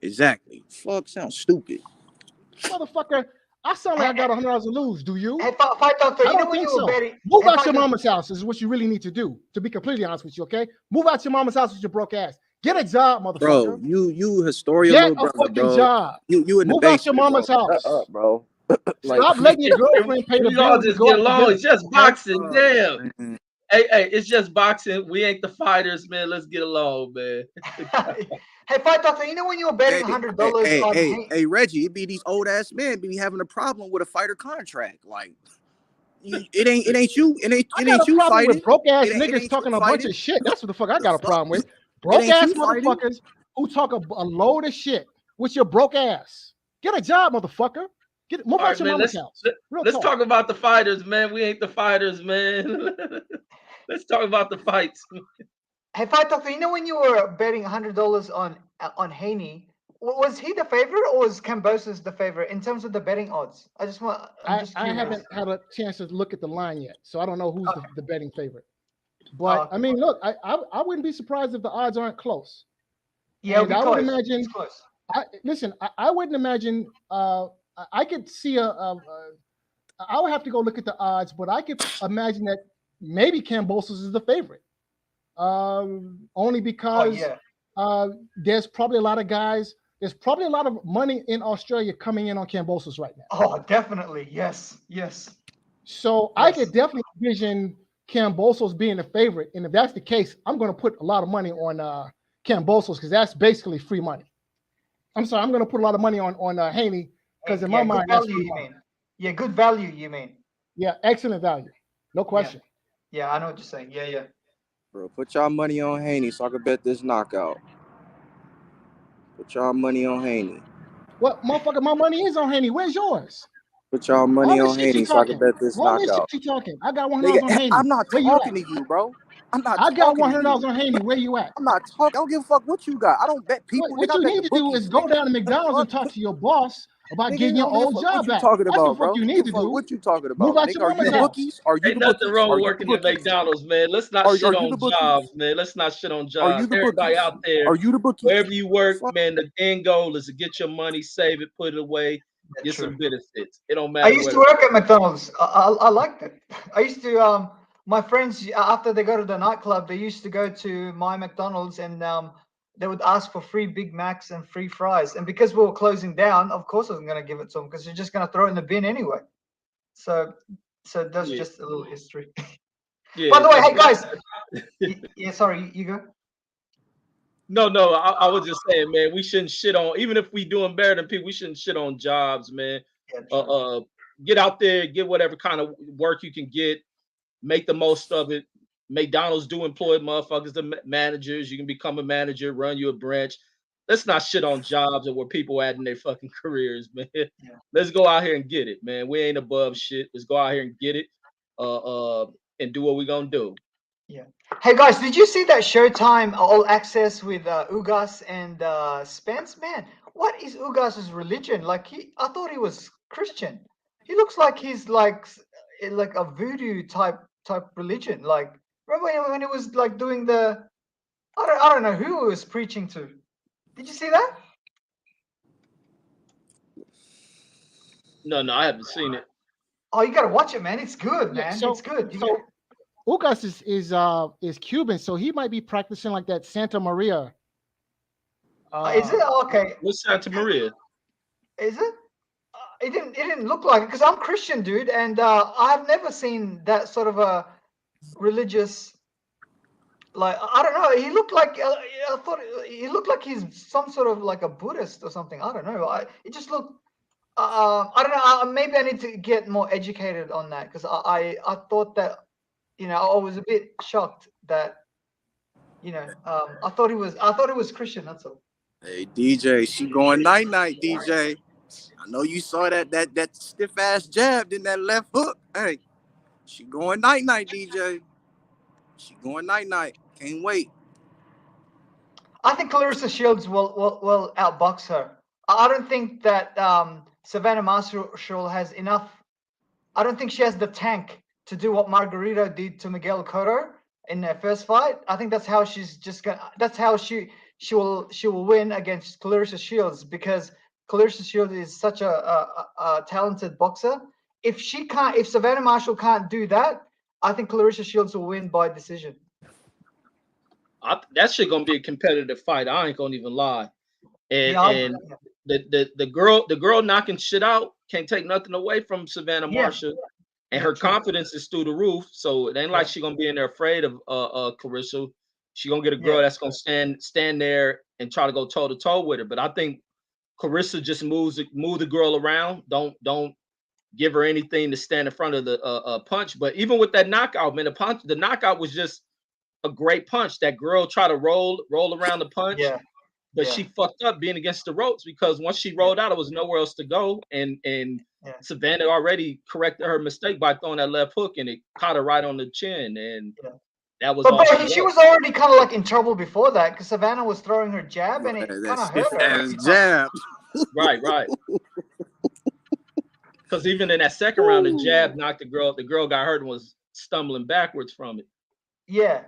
Exactly. Fuck, sounds stupid. Motherfucker, I sound like I got $100 to lose. Do you? Hey, Fight Doctor, I you know don't when think you were so. betting. Move Hey, out Fight your Doctor- mama's house is what you really need to do, to be completely honest with you, okay? Move out your mama's house with your broke ass. Get a job, motherfucker. Bro, you historical Get little a brother, fucking bro. job. You in the Move out your basement, mama's bro. house. Shut up, bro. Like, Stop letting your girlfriend pay the We all bills and just go get out to along. dinner. It's just Okay? boxing. Damn. man. Hey, it's just boxing. We ain't the fighters, man. Let's get along, man. Hey, Fight Doctor, you know when you were betting $100 on Hey, Reggie, it be these old ass men be having a problem with a fighter contract. Like, it ain't you. I got a problem with broke ass It niggas ain't talking you a bunch fighting. of shit. That's what the fuck I The got a fuck? problem with. It Broke ain't ass you fighting. motherfuckers who talk a load of shit with your broke ass. Get a job, motherfucker. Move All out right, your man. mama's house. Let's talk about the fighters, man. We ain't the fighters, man. Let's talk about the fights. Hey, Fight Doctor, you know when you were betting $100 on Haney, was he the favorite or was Kambosos the favorite in terms of the betting odds? I'm just I curious. haven't had a chance to look at the line yet, so I don't know who's the betting favorite. But I mean, look, I wouldn't be surprised if the odds aren't close. Yeah, and I would close. imagine. It's close. Listen, I wouldn't imagine. I could see I would have to go look at the odds, but I could imagine that maybe Kambosos is the favorite. Only because there's probably a lot of guys. There's probably a lot of money in Australia coming in on Kambosos right now. Oh, definitely. Yes. So I could definitely envision Kambosos being the favorite. And if that's the case, I'm going to put a lot of money on Kambosos because that's basically free money. I'm sorry, I'm going to put a lot of money on Haney because in my mind, that's free money. Yeah, good value, you mean. Yeah, excellent value. No question. Yeah, I know what you're saying. Yeah. Bro, put y'all money on Haney so I can bet this knockout. Put y'all money on Haney. What, motherfucker, my money is on Haney. Where's yours? Put y'all money on Haney so I can bet this knockout. All this shit you talking. I got $100 on Haney. I'm not talking to you, bro. I got $100 on Haney. Where you at? I'm not talking. I don't give a fuck what you got. I don't bet people. What you need to do is go down to McDonald's and talk to your boss about getting your old job back. Talking about, That's what you need to do. What you talking about? Move out your mama's house. Ain't nothing wrong with working at McDonald's, man. Let's not shit on jobs, man. Let's not shit on jobs. Everybody out there, wherever you work, man, the end goal is to get your money, save it, put it away, get some benefits. It don't matter. I used to work at McDonald's. I liked it. I used to my friends, after they go to the nightclub, they used to go to my McDonald's and they would ask for free Big Macs and free fries. And because we were closing down, of course I wasn't going to give it to them because they're just going to throw it in the bin anyway. So that's just a little history. By the way, hey guys. Sorry, you go. No, I was just saying, man, we shouldn't shit on, even if we doing better than people, we shouldn't shit on jobs, man. Get out there, get whatever kind of work you can get. Make the most of it. McDonald's do employ motherfuckers, the managers. You can become a manager, run you a branch. Let's not shit on jobs and where people at in their fucking careers, man. Yeah. Let's go out here and get it, man. We ain't above shit. Let's go out here and get it, and do what we gonna do. Yeah. Hey guys, did you see that Showtime All Access with Ugas and Spence? Man, what is Ugas's religion? Like I thought he was Christian. He looks like he's like a voodoo type religion. Like remember when he was like doing the I don't know who he was preaching to. Did you see that? No, I haven't seen it. Oh, you gotta watch it, man. It's good, man. It's good. So Ugas is Cuban, so he might be practicing like that Santa Maria. Is it okay? What's Santa Maria? Is it? It didn't look like it because I'm Christian, dude, and I've never seen that sort of a religious. Like I don't know, he looked like I thought he looked like he's some sort of like a Buddhist or something. I don't know. It just looked. I don't know. Maybe I need to get more educated on that because I thought that, I was a bit shocked that, I thought it was Christian. That's all. Hey DJ, she going night DJ. I know you saw that stiff ass jab in that left hook. Hey, she going night DJ. She going night. Can't wait. I think Clarissa Shields will outbox her. I don't think that Savannah Marshall has enough. I don't think she has the tank to do what Margarito did to Miguel Cotto in their first fight. I think that's how she's just gonna. That's how she will win against Clarissa Shields because Clarissa Shields is such a talented boxer. If Savannah Marshall can't do that, I think Clarissa Shields will win by decision. That shit gonna be a competitive fight. I ain't gonna even lie. And the girl knocking shit out can't take nothing away from Savannah Marshall, and her confidence is through the roof. So it ain't like she gonna be in there afraid of Clarissa. She gonna get a girl that's gonna stand there and try to go toe to toe with her. But I think Clarissa just move the girl around. Don't give her anything to stand in front of the punch. But even with that knockout, man, the knockout was just a great punch. That girl tried to roll around the punch, but she fucked up being against the ropes because once she rolled out, it was nowhere else to go. And Savannah already corrected her mistake by throwing that left hook, and it caught her right on the chin. And that was. But she was already kind of like in trouble before that because Savannah was throwing her jab, and it kind of hurt her. Jab. Right. Because even in that second round, the jab knocked the girl. The girl got hurt and was stumbling backwards from it. Yeah.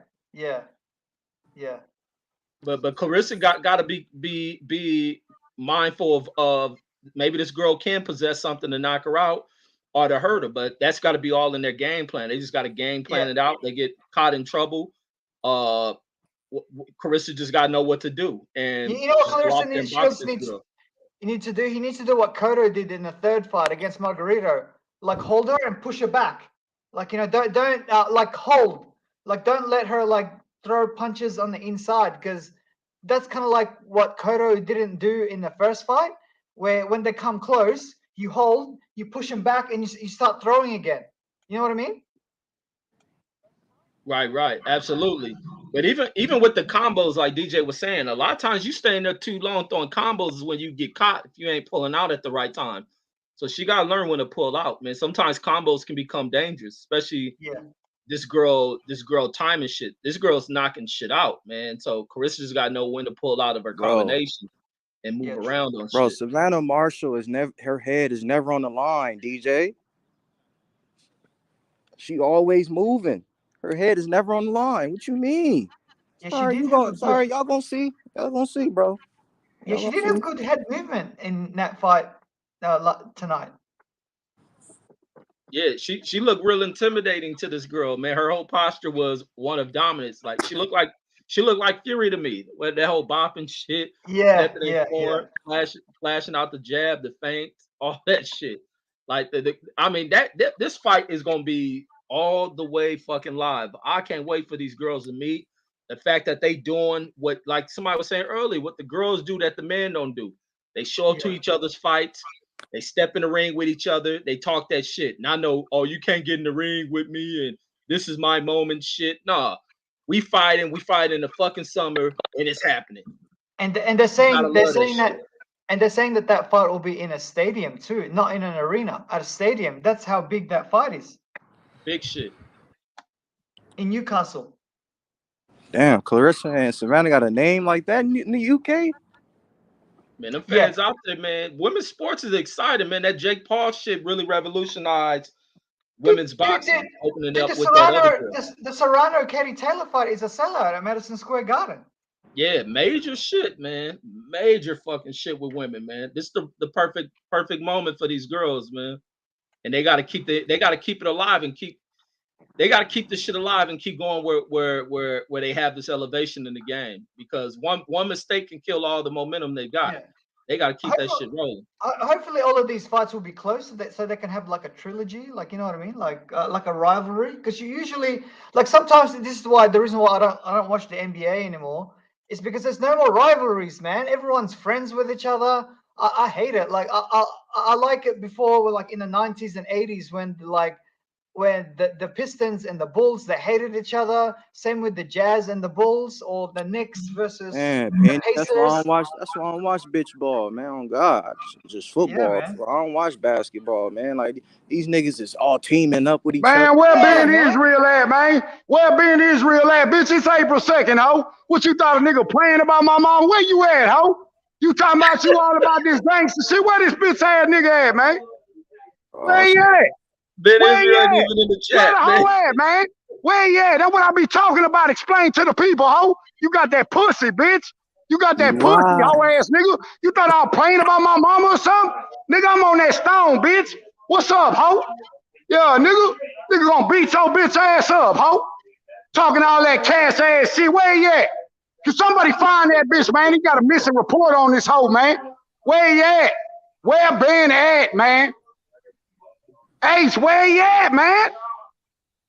But Clarissa got to be mindful of maybe this girl can possess something to knock her out or to hurt her, but that's got to be all in their game plan. They just got to game plan it out. They get caught in trouble. Clarissa just got to know what to do and You know what just go Clarissa out there and needs, box Shields this needs? girl. He needs to do what Cotto did in the third fight against Margarito. Like hold her and push her back. Like don't like hold. Like don't let her like throw punches on the inside, because that's kind of like what Cotto didn't do in the first fight, where when they come close, you hold, you push them back, and you start throwing again. You know what I mean? Right, absolutely. But even with the combos, like DJ was saying, a lot of times you stay in there too long throwing combos is when you get caught if you ain't pulling out at the right time. So she gotta learn when to pull out, man. Sometimes combos can become dangerous, especially this girl timing shit. This girl's knocking shit out, man. So Carissa's gotta know when to pull out of her combination and move around on Bro, shit. Savannah Marshall is never, her head is never on the line, DJ. She always moving. Her head is never on the line. What you mean? Yeah, Sorry, y'all gonna see. Y'all gonna see, bro. Yeah, she did have good head movement in that fight tonight. Yeah, she looked real intimidating to this girl, man. Her whole posture was one of dominance. Like she looked like Fury to me. With that whole bopping shit, stepping in forward, flashing out the jab, the feint, all that shit. Like I mean that this fight is gonna be all the way fucking live. I can't wait for these girls to meet. The fact that they doing what, like somebody was saying earlier, what the girls do that the men don't do. They show up to each other's fights. They step in the ring with each other. They talk that shit. And I know, oh, you can't get in the ring with me, and this is my moment. Shit, nah. We fight in the fucking summer, and it's happening. And they're saying that fight will be in a stadium too, not in an arena, at a stadium. That's how big that fight is. Big shit. In Newcastle. Damn, Clarissa and Savannah got a name like that in the UK? Man, them fans out there, man. Women's sports is exciting, man. That Jake Paul shit really revolutionized women's boxing, opening up with that other girl. The Serrano Katie Taylor fight is a sellout at Madison Square Garden. Yeah, major shit, man. Major fucking shit with women, man. This is the perfect moment for these girls, man. And they gotta keep it alive and keep this shit alive and keep going where they have this elevation in the game, because one mistake can kill all the momentum they got. They got to keep that shit rolling. Hopefully all of these fights will be close so they can have like a trilogy, like, you know what I mean, like a rivalry, because you usually, like, sometimes this is why the reason why I don't watch the NBA anymore is because there's no more rivalries, man. Everyone's friends with each other. I hate it. Like I like it before, like in the 90s and 80s when the Pistons and the Bulls, they hated each other. Same with the Jazz and the Bulls, or the Knicks versus the Pacers. That's why I don't watch bitch ball, man. Oh God, just football. I don't watch basketball, man. Like these niggas is all teaming up with each other. Man, where Ben Israel at, man? Where Ben Israel at? Bitch, it's April 2nd, ho. What you thought a nigga playing about my mom? Where you at, ho? You talking about you all about this gangster shit? Where this bitch ass nigga at, man? Where he at? Ben Israel ain't even in the chat, where the hoe at, man? Where he at? That's what I be talking about. Explain to the people, ho. You got that pussy, bitch. You got that pussy, hoe ass nigga. You thought I was playing about my mama or something? Nigga, I'm on that stone, bitch. What's up, ho? Yeah, nigga. Nigga gonna beat your bitch ass up, ho. Talking all that cash ass shit. Where he at? Can somebody find that bitch, man? He got a missing report on this hoe, man. Where he at? Where Ben at, man? Ace, where you at, man?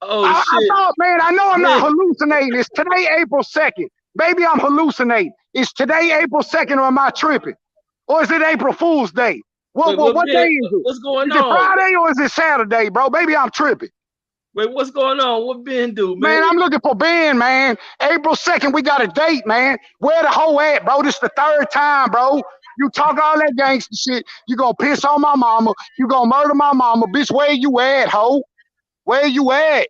I thought, man, I know I'm not hallucinating. It's today, April 2nd. Maybe I'm hallucinating. Is today April 2nd, or am I tripping? Or is it April Fool's Day? What day is it? What's going on? Is it Friday or is it Saturday, bro? Maybe I'm tripping. Wait, what's going on? What Ben do, man? Man, I'm looking for Ben, man. April 2nd, we got a date, man. Where the hoe at, bro? This the third time, bro. You talk all that gangster shit. You gonna piss on my mama. You gonna murder my mama. Bitch, where you at, ho? Where you at?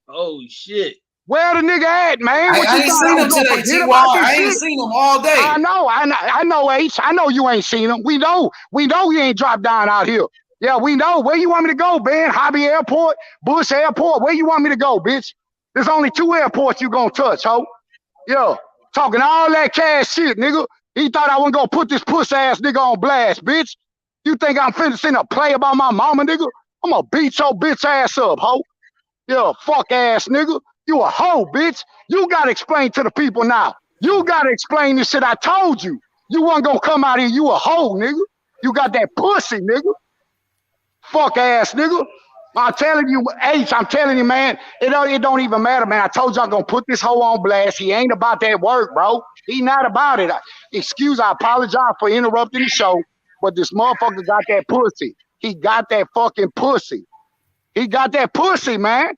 Oh, shit. Where the nigga at, man? I ain't seen him today, T-Wall. I ain't seen him all day. I know, H. I know you ain't seen him. We know he ain't dropped down out here. Yeah, we know. Where you want me to go, Ben? Hobby Airport? Bush Airport? Where you want me to go, bitch? There's only 2 airports you gonna touch, ho. Yo, talking all that cash shit, nigga. He thought I wasn't gonna put this puss ass nigga on blast, bitch. You think I'm finna send a play about my mama, nigga? I'm gonna beat your bitch ass up, ho. Yo, fuck ass nigga. You a hoe, bitch. You gotta explain to the people now. You gotta explain this shit I told you. You wasn't gonna come out here, you a hoe, nigga. You got that pussy, nigga. Fuck ass nigga. I'm telling you, H, I'm telling you, man, it don't even matter, man. I told you I'm gonna put this hoe on blast. He ain't about that work, bro. He not about it. I apologize for interrupting the show, but this motherfucker got that pussy. He got that fucking pussy. He got that pussy, man.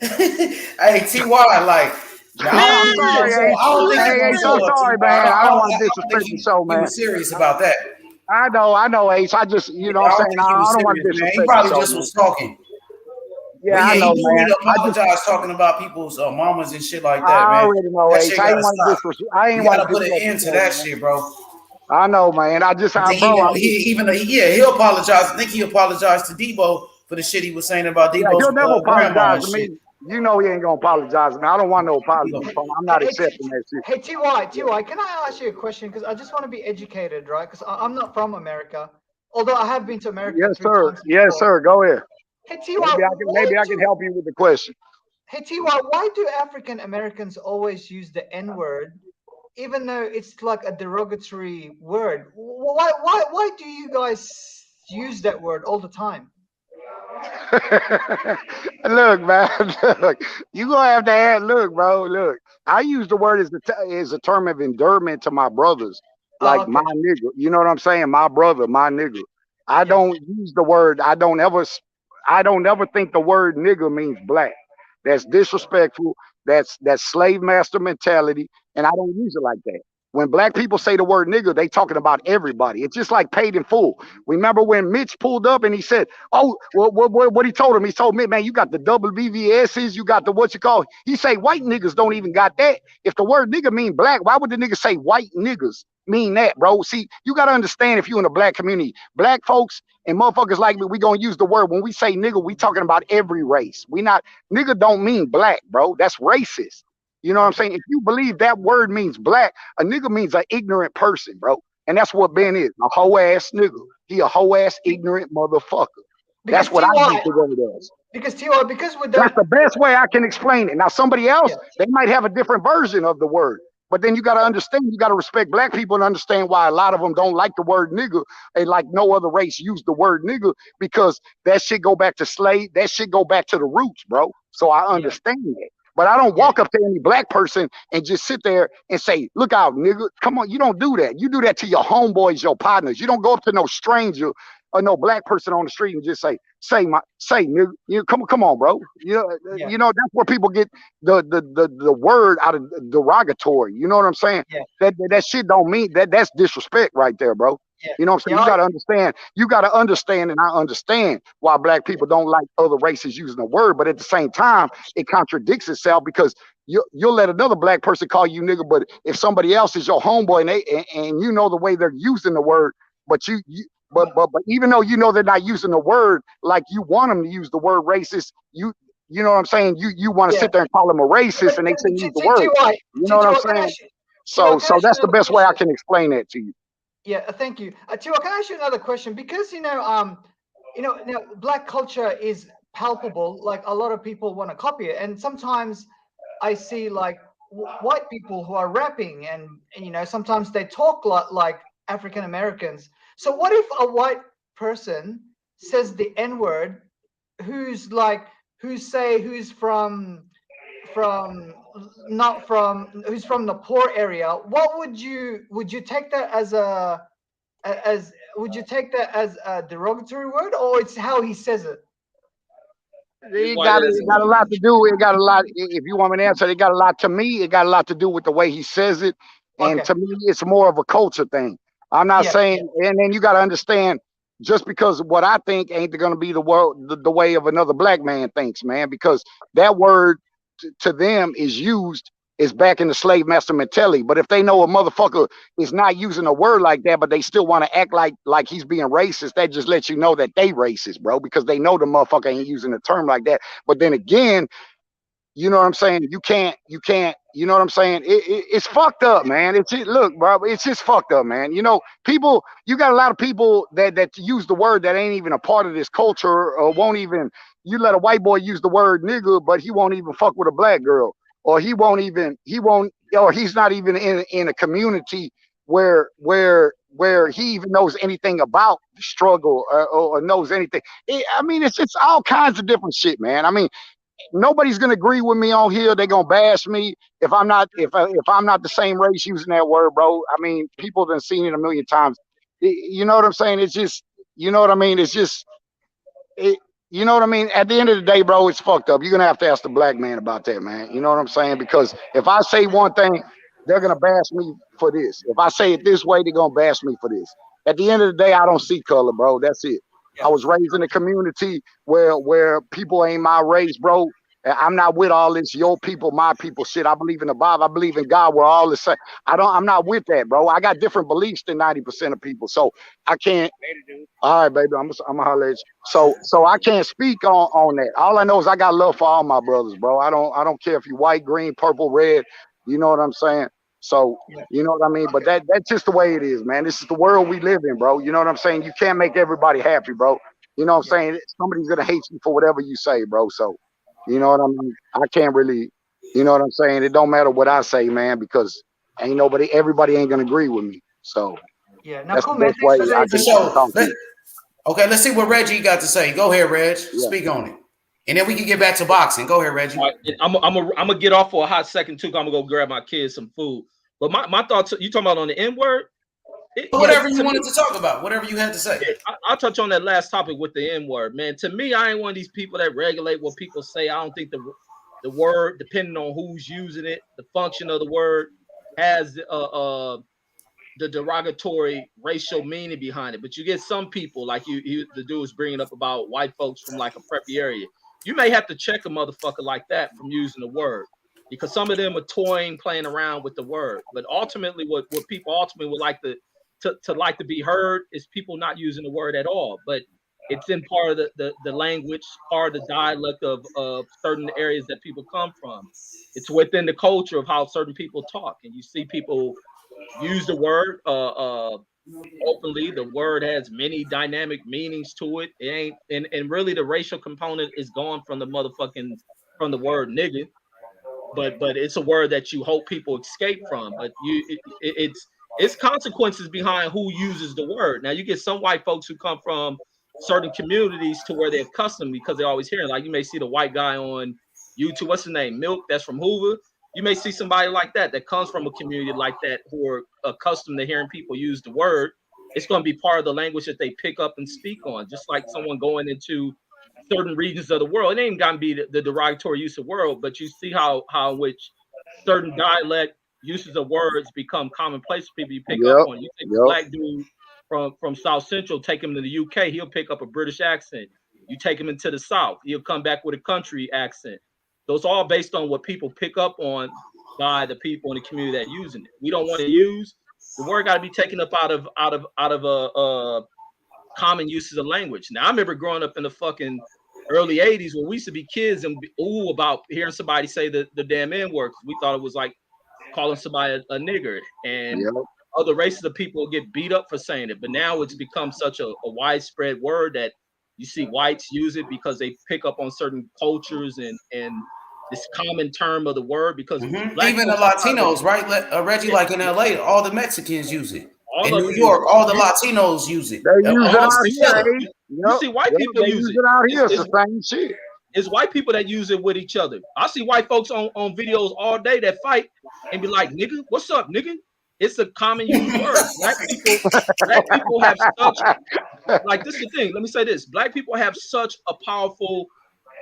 Hey, TY, like, I'm sorry, H. I'm sorry, man. I don't want to disrespect the show, man. He was serious about that. I know, H. I just, you know what I'm saying? I don't want to disrespect He probably the show, just was talking. Yeah, I know, he man. He apologized talking about people's mamas and shit like that, I man. already know, That H. shit I ain't gotta want to stop. disrespect. I ain't You want gotta to put an end to that shit, bro. I know, man. He apologized. I think he apologized to Debo for the shit he was saying about Debo's he'll never grandma apologize and to shit. me. You know he ain't gonna apologize to me. I don't want no apology from him. I'm not accepting that shit. Hey, TY, can I ask you a question? Because I just want to be educated, right? Because I'm not from America, although I have been to America Yes, 3 sir. times Yes, before. sir. Go ahead. Hey, TY, Maybe I can help you with the question. Hey, TY, why do African Americans always use the N-word, even though it's like a derogatory word? Why do you guys use that word all the time? Look, man. Look, you gonna have to add. Look, bro. Look, I use the word as a term of endearment to my brothers, like my nigga. You know what I'm saying? My brother, my nigga. I don't use the word. I don't ever think the word nigga means black. That's disrespectful. That's slave master mentality, and I don't use it like that. When black people say the word nigga, they talking about everybody. It's just like paid in full. Remember when Mitch pulled up and he said, "Oh, what he told him? He told me, man, you got the double BVSs, you got the what you call." He say white niggas don't even got that. If the word nigga mean black, why would the nigga say white niggas mean that, bro? See, you got to understand if you in the black community, black folks and motherfuckers like me, we gonna use the word when we say nigga, we talking about every race. We not nigga don't mean black, bro. That's racist. You know what I'm saying? If you believe that word means black, a nigga means an ignorant person, bro. And that's what Ben is, a hoe ass nigga. He a hoe ass ignorant motherfucker. That's what I think the word is. Because TY, because with that, that's the best way I can explain it. Now somebody else, they might have a different version of the word. But then you got to understand, you got to respect black people and understand why a lot of them don't like the word nigga and like no other race use the word nigga, because that shit go back to slave. That shit go back to the roots, bro. So I understand that. But I don't walk up to any black person and just sit there and say, "Look out, nigga." Come on, you don't do that. You do that to your homeboys, your partners. You don't go up to no stranger or no black person on the street and just say nigga. You come on, bro. You know that's where people get the word out of derogatory. You know what I'm saying? That shit don't mean that. That's disrespect right there, bro. You know what I'm saying? You got to understand. You got to understand, and I understand why black people don't like other races using the word. But at the same time, it contradicts itself, because you'll let another black person call you nigga, but if somebody else is your homeboy and you know the way they're using the word, but but even though you know they're not using the word like you want them to use the word racist, you know what I'm saying? You want to sit there and call them a racist, and they shouldn't use the word. You know what I'm saying? So that's the best way I can explain that to you. Yeah, thank you. Tiwa, can I ask you another question? Because black culture is palpable. Like a lot of people want to copy it, and sometimes I see like white people who are rapping, and sometimes they talk like African Americans. So what if a white person says the N-word, who's from the poor area? What would you take that as would you take that as a derogatory word, or it's how he says it? It got a lot to do. It got a lot. If you want me to answer, it got a lot to me. It got a lot to do with the way he says it, and to me, it's more of a culture thing. I'm not saying, and then you got to understand, just because what I think ain't going to be the way of another black man thinks, man. Because that word to them is back in the slave master mentality. But if they know a motherfucker is not using a word like that, but they still want to act like he's being racist, that just lets you know that they racist, bro, because they know the motherfucker ain't using a term like that. But then again, You know what I'm saying? You can't, you know what I'm saying? It's fucked up, man. Look, bro, it's just fucked up, man. You know, people, you got a lot of people that use the word that ain't even a part of this culture or won't even, you let a white boy use the word nigga, but he won't even fuck with a black girl. Or or he's not even in a community where he even knows anything about the struggle or knows anything. I mean, it's all kinds of different shit, man. I mean, nobody's gonna agree with me on here. They're gonna bash me if I'm not the same race using that word, bro. I mean, people have seen it a million times. You know what I'm saying? It's just, you know what I mean? It's just, it, you know what I mean? At the end of the day, bro, it's fucked up. You're gonna have to ask the black man about that, man. You know what I'm saying? Because if I say one thing, they're gonna bash me for this. If I say it this way, they're gonna bash me for this. At the end of the day, I don't see color, bro. That's it. I was raised in a community where people ain't my race, bro. And I'm not with all this your people, my people shit. I believe in the Bible. I believe in God. We're all the same. I'm not with that, bro. I got different beliefs than 90% of people. So I can't. All right, baby. I'm gonna holler at you. So I can't speak on that. All I know is I got love for all my brothers, bro. I don't care if you white, green, purple, red. You know what I'm saying? So you know what I mean? But that's just the way it is, man. This is the world we live in, bro. You know what I'm saying? You can't make everybody happy, bro. You know what I'm saying? Somebody's gonna hate you for whatever you say, bro. So you know what I mean? I can't really, you know what I'm saying? It don't matter what I say, man, because everybody ain't gonna agree with me. So Yeah, now that's cool, the man. best Thanks way for I that. can talk to you. Okay, let's see what Reggie got to say. Go ahead, Reg. Yeah. Speak on it. And then we can get back to boxing. Go ahead, Reggie. All right, and I'm gonna get off for a hot second too. 'Cause I'm gonna go grab my kids some food. But my thoughts, you talking about on the N word? Whatever you wanted to talk about, whatever you had to say. I'll touch on that last topic with the N word, man. To me, I ain't one of these people that regulate what people say. I don't think the word, depending on who's using it, the function of the word has the derogatory racial meaning behind it. But you get some people like the dude was bringing up about white folks from like a preppy area. You may have to check a motherfucker like that from using the word, because some of them are toying, playing around with the word. But ultimately, what people ultimately would like to like to be heard is people not using the word at all. But it's in part of the language, part of the dialect of certain areas that people come from. It's within the culture of how certain people talk, and you see people use the word openly. The word has many dynamic meanings to it. It ain't, and really the racial component is gone from from the word nigga. But it's a word that you hope people escape from. But it's consequences behind who uses the word. Now you get some white folks who come from certain communities to where they're accustomed, because they're always hearing, like you may see the white guy on YouTube, what's his name, Milk, that's from Hoover. You may see somebody like that comes from a community like that, who are accustomed to hearing people use the word. It's going to be part of the language that they pick up and speak on, just like someone going into certain regions of the world. It ain't got to be the derogatory use of world, but you see how in which certain dialect uses of words become commonplace for people. You pick up on. You take a black dude from South Central, take him to the UK, he'll pick up a British accent. You take him into the South, he'll come back with a country accent. Those are all based on what people pick up on by the people in the community that are using it. We don't want to use the word. Got to be taken up out of common uses of language. Now I remember growing up in the fucking early 80s when we used to be kids and be ooh about hearing somebody say the damn N word. We thought it was like calling somebody a nigger, and other races of people get beat up for saying it. But now it's become such a widespread word that you see whites use it because they pick up on certain cultures and this common term of the word. Because black Even the Latinos, right? Reggie, like in LA, all the Mexicans use it. In New York, all the Latinos use it. They use it out here. You see white people they use use it out here. It's the same shit. It's white people that use it with each other. I see white folks on videos all day that fight and be like, nigga, what's up, nigga? It's a common used word. Black people have such, like, this is the thing. Let me say this. Black people have such a powerful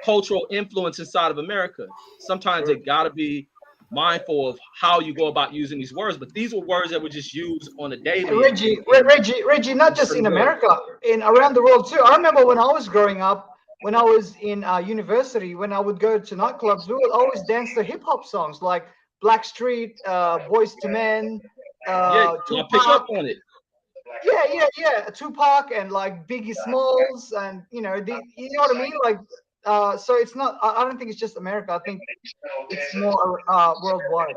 cultural influence inside of America. Sometimes they gotta be mindful of how you go about using these words. But these were words that were just used on a daily. Reggie, not just in America, in around the world too. I remember when I was growing up, when I was in university, when I would go to nightclubs, we would always dance to hip hop songs like Blackstreet, Boys to Men, Tupac. Pick up on it. Yeah, Tupac and like Biggie Smalls, and you know what I mean. Like So it's not. I don't think it's just America. I think it's more worldwide.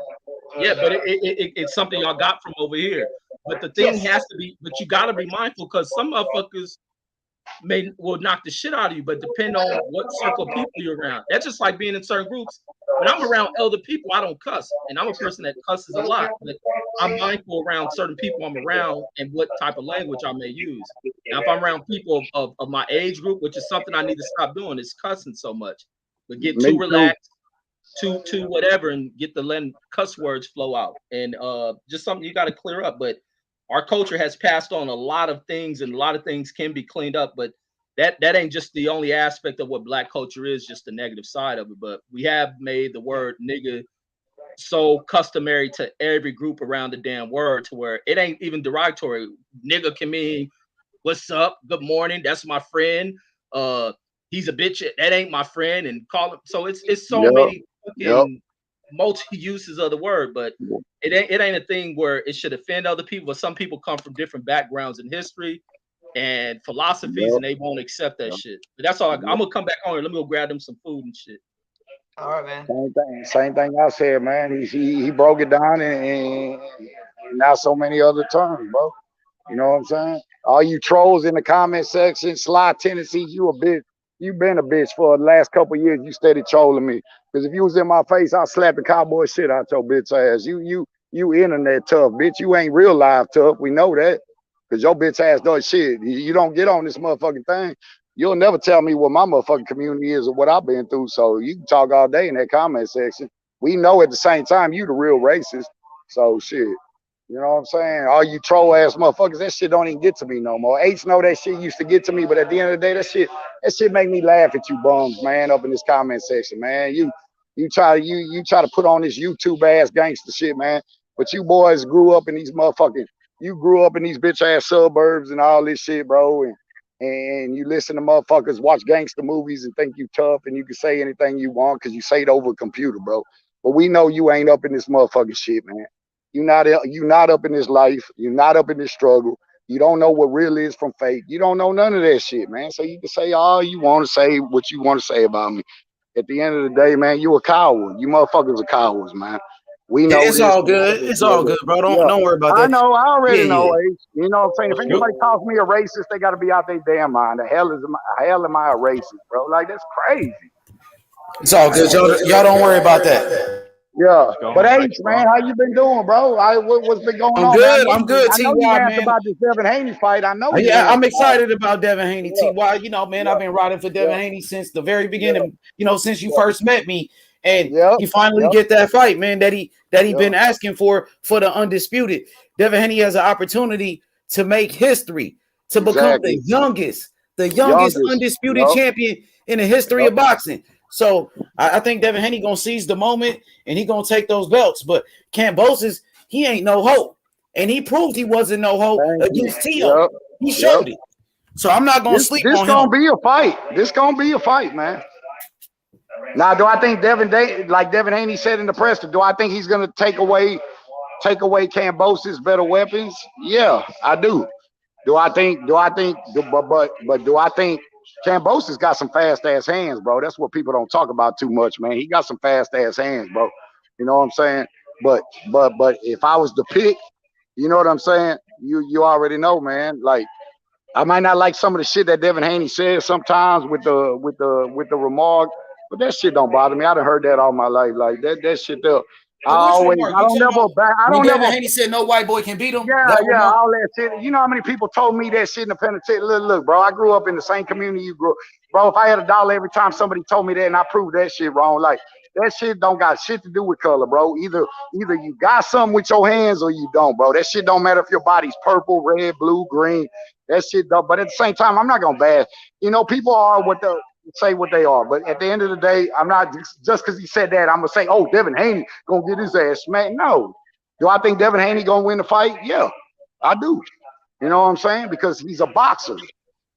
Yeah, but it's something y'all got from over here. But the thing Yes. has to be, but you got to be mindful because some motherfuckers will knock the shit out of you, but depend on what circle of people you're around. That's just like being in certain groups. When I'm around elder people, I don't cuss, and I'm a person that cusses a lot. But I'm mindful around certain people I'm around and what type of language I may use. Now, if I'm around people of my age group, which is something I need to stop doing, is cussing so much. But get Me too too. relaxed, too whatever, and get the letting cuss words flow out, and just something you got to clear up. But our culture has passed on a lot of things, and a lot of things can be cleaned up, but that ain't just the only aspect of what Black culture is, just the negative side of it. But we have made the word nigga so customary to every group around the damn word to where it ain't even derogatory. Nigga can mean what's up, good morning, that's my friend. He's a bitch, that ain't my friend, and call him. So it's so Yep. many Yep. fucking multi uses of the word, but it ain't a thing where it should offend other people. But some people come from different backgrounds in history and philosophies, Yep. and they won't accept that shit. But that's all. I'm gonna come back on here. Let me go grab them some food and shit. All right, man. Same thing I said, man. He broke it down and now so many other terms, bro. You know what I'm saying? All you trolls in the comment section, Sly Tennessee, you a bitch. You been a bitch for the last couple of years. You steady trolling me. Because if you was in my face, I'll slap the cowboy shit out your bitch ass. You internet tough, bitch. You ain't real life tough. We know that. Because your bitch ass does shit. You don't get on this motherfucking thing. You'll never tell me what my motherfucking community is or what I've been through. So you can talk all day in that comment section. We know at the same time you the real racist. So shit. You know what I'm saying? All you troll ass motherfuckers, that shit don't even get to me no more. H know that shit used to get to me, but at the end of the day, that shit make me laugh at you bums, man, up in this comment section, man. You try to put on this YouTube ass gangster shit, man. But you boys grew up in these bitch ass suburbs and all this shit, bro. And you listen to motherfuckers watch gangster movies and think you tough and you can say anything you want because you say it over a computer, bro. But we know you ain't up in this motherfucking shit, man. You not up in this life. You're not up in this struggle. You don't know what real is from fake. You don't know none of that shit, man. So you can say all you want to say, what you want to say about me. At the end of the day, man, you a coward. You motherfuckers are cowards, man. We Yeah, know it's this. all good. It's all good, bro. Yeah, Don't worry about I that. know. I already Yeah, know, yeah. Ace. You know what I'm saying? If anybody calls me a racist, they got to be out their damn mind. The hell am I a racist, bro? Like, that's crazy. It's all good. Y'all don't worry about that. Yeah, What's going but on, H, H, man, bro? how you been doing, bro? What's been going I'm on, man? good. I'm good, I know you TY, asked man. about this Devin Haney fight. I know you Yeah, asked I'm about it. excited about Devin Haney, Yeah, TY. You know, man, yeah, I've been riding for Devin yeah, Haney since the very yeah, beginning. You know, since you yeah, first met me, and yeah, he finally yeah, get that fight, man. That he yeah. been asking for the undisputed. Devin Haney has an opportunity to make history, to become the Exactly. youngest Youngest. undisputed Yep, champion in the history yep. of boxing. So I think Devin Haney gonna seize the moment and he gonna take those belts. But Kambosos, he ain't no hope. And he proved he wasn't no hope Thank you. against Tio. Yep, He yep. showed it. So I'm not gonna sleep This on him. gonna be a fight. This gonna be a fight, man. Now, do I think like Devin Haney said in the press, do I think he's gonna take away Kambosos' better weapons? Yeah, I do. Do I think, but do I think Kambosos got some fast ass hands, bro? That's what people don't talk about too much, man. He got some fast ass hands, bro. You know what I'm saying? But if I was to pick, you know what I'm saying? You already know, man. Like, I might not like some of the shit that Devin Haney says sometimes with the remark, but that shit don't bother me. I done heard that all my life. Like that shit there. Which remark? You talking about I when don't Devin never Haney said no white boy can beat him? yeah, That yeah, remark? all that shit. You know how many people told me that shit in the penitentiary? Look, bro, I grew up in the same community you grew up. Bro, if I had $1 every time somebody told me that and I proved that shit wrong, like that shit don't got shit to do with color, bro. Either you got something with your hands or you don't, bro. That shit don't matter if your body's purple, red, blue, green. That shit don't. But at the same time, I'm not gonna bash. You know, people are what they say what they are. But at the end of the day, I'm not just because he said that, I'm gonna say, oh, Devin Haney gonna get his ass smacked. No. Do I think Devin Haney gonna win the fight? Yeah, I do. You know what I'm saying? Because he's a boxer.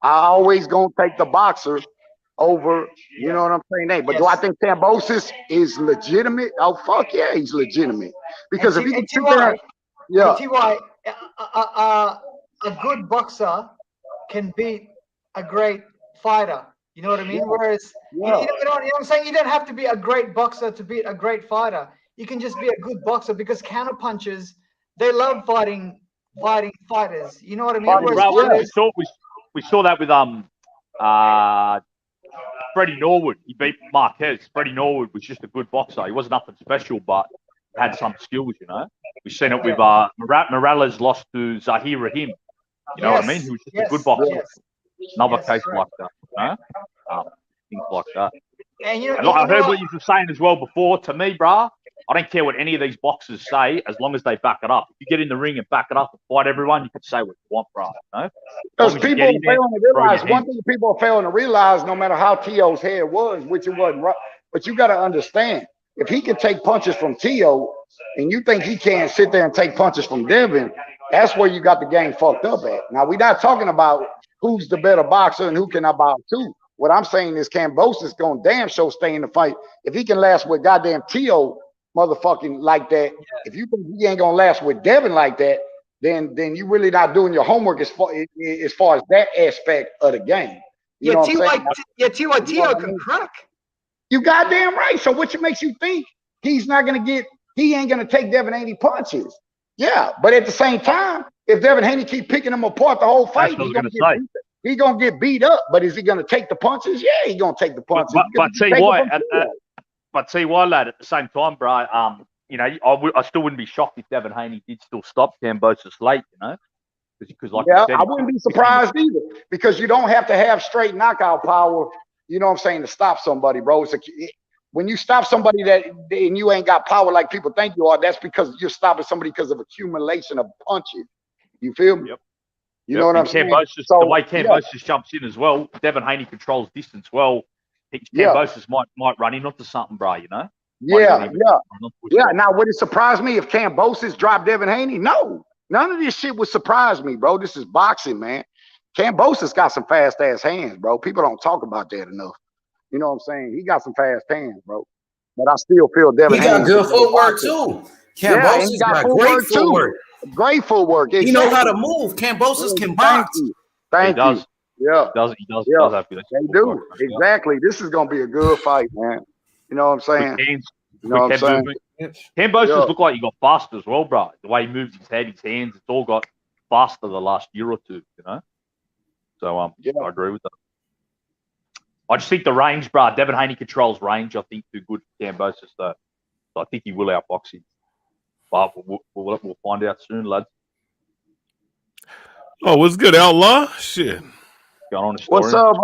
I always gonna take the boxer over. You know what I'm saying? Hey, but do I Yes. think Kambosos is legitimate? Oh fuck yeah, he's legitimate. And, Because if T- he can and sit there, TY, yeah, and TY, a good boxer can beat a great fighter. You know what I mean? Whereas you know what I'm saying? You don't have to be a great boxer to be a great fighter. You can just be a good boxer because counter punchers, they love fighting fighters. You know what I mean? Whereas Bro, we saw that with Freddie Norwood. He beat Marquez. Freddie Norwood was just a good boxer. He wasn't nothing special, but had some skills, you know. We've seen it with Morales lost to Zahir Rahim. You know what I mean? He was just a good boxer. Another case like that, you know? Things like that. And you I heard what you were saying as well before. To me, bruh, I don't care what any of these boxers say as long as they back it up. If you get in the ring and back it up and fight everyone, you can say what you want, bruh. You know? Because people are failing to realize, one thing people are failing to realize, no matter how T.O.'s head was, which it wasn't right, but you got to understand, if he can take punches from T.O. and you think he can't sit there and take punches from Devin, that's where you got the game fucked up at. Now, we're not talking about who's the better boxer and who can I box to. What I'm saying is Kambosos going damn sure stay in the fight. If he can last with goddamn T.O. motherfucking like that, if you think he ain't going to last with Devin like that, then you really not doing your homework as far as that aspect of the game. You know what I'm saying? T.O. can crack. You goddamn right. So what makes you think he ain't going to take Devin Haney punches? Yeah, but at the same time, if Devin Haney keep picking him apart the whole fight, he's gonna get beat up. But is he gonna take the punches? Yeah, he's gonna take the punches. But see why? But see why, lad. At the same time, bro. You know, I still wouldn't be shocked if Devin Haney did still stop Kambosos late. You know, because like you said, I wouldn't be surprised either. Because you don't have to have straight knockout power. You know what I'm saying, to stop somebody, bro. When you stop somebody and you ain't got power like people think you are, that's because you're stopping somebody because of accumulation of punches. You feel me? Yep. You know what I'm saying? So, the way Kambosos jumps in as well, Devin Haney controls distance well. Kambosos might run into something, bro, you know? Yeah. Now, would it surprise me if Kambosos dropped Devin Haney? No. None of this shit would surprise me, bro. This is boxing, man. Kambosos got some fast-ass hands, bro. People don't talk about that enough. You know what I'm saying? He got some fast hands, bro. But I still feel Devin Haney. He got good footwork, too. Kambosos got great footwork. Great footwork. Exactly. He knows how to move. Kambosos can box. Thank you. Yeah. He does have good. They do. Exactly. This is going to be a good fight, man. You know what I'm saying? You know what I'm saying? Kambosos look like he got faster as well, bro. The way he moves his head, his hands, it's all got faster the last year or two, you know? So, I agree with that. I just think the range, bro. Devin Haney controls range. I think too good for Kambosos, though. So I think he will outbox him. But we'll find out soon, lads. Oh, what's good, Outlaw? Shit. Going on what's up?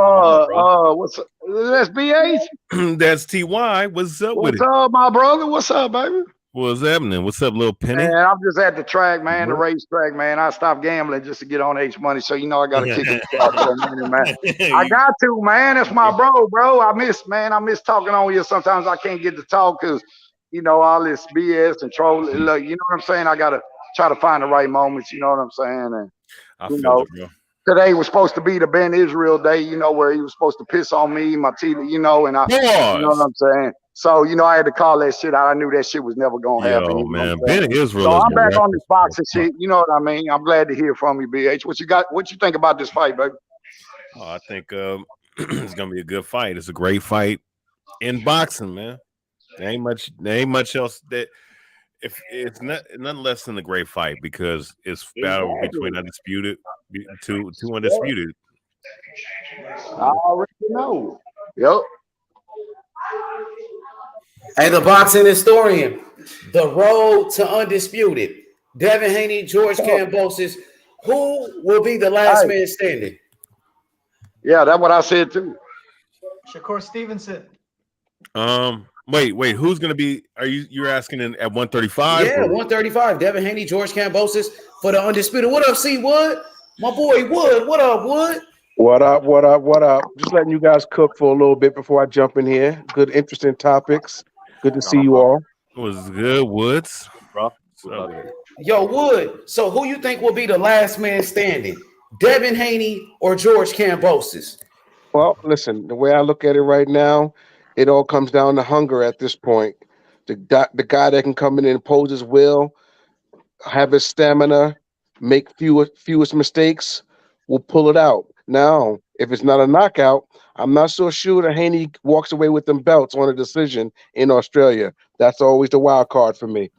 What's up? That's BH. That's TY. What's up with it? What's up, my brother? What's up, baby? What's happening? What's up, little Penny? Man, I'm just at the track, man, the racetrack, man. I stopped gambling just to get on H Money, so you know I got to kick it out for money, man. I got to, man. That's my bro. I miss talking on you. Sometimes I can't get to talk because, you know, all this BS and troll. Look, you know what I'm saying? I got to try to find the right moments, you know what I'm saying? And, you know, today was supposed to be the Ben Israel day, you know, where he was supposed to piss on me, my TV, you know, and you know what I'm saying? So, you know, I had to call that shit out. I knew that shit was never going to happen. Yo, man, Ben Israel. So I'm back on this boxing shit. You know what I mean? I'm glad to hear from you, BH. What you think about this fight, baby? Oh, I think it's going to be a good fight. It's a great fight in boxing, man. There ain't much else that if it's nothing less than a great fight because it's battle between two undisputed. I already know. Yep. Hey, the boxing historian, the road to undisputed. Devin Haney, George Kambosos. Who will be the last man standing? Yeah, that's what I said too. Shakur Stevenson. Wait. Who's gonna be? You're asking at 135? Yeah, 135. Devin Haney, George Kambosos for the undisputed. What up, C Wood? My boy Wood. What up, Wood? What up? Just letting you guys cook for a little bit before I jump in here. Good, interesting topics. Good to see you all. Was good, Woods. Yo, Wood. So who you think will be the last man standing? Devin Haney or George Kambosos? Well, listen, the way I look at it right now, it all comes down to hunger at this point. The guy that can come in and impose his will, have his stamina, make fewest mistakes, will pull it out. Now, if it's not a knockout, I'm not so sure that Haney walks away with them belts on a decision in Australia. That's always the wild card for me.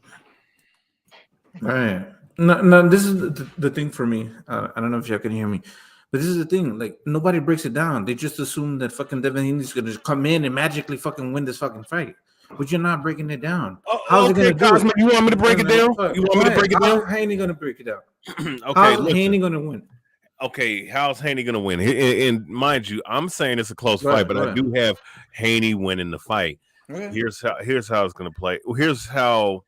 Right. No, this is the thing for me. I don't know if y'all can hear me, but this is the thing. Like, nobody breaks it down. They just assume that fucking Devin Haney's gonna just come in and magically fucking win this fucking fight. But you're not breaking it down. How's he gonna do Cosmo, it? you want me to break it down? You want me to break it down? How's Haney gonna break it down? Okay, How's listen. Haney gonna win? Okay, how's Haney gonna win? And mind you, I'm saying it's a close Go fight, ahead, but go I ahead. do have Haney winning the fight. Okay. Here's how it's gonna play. Here's how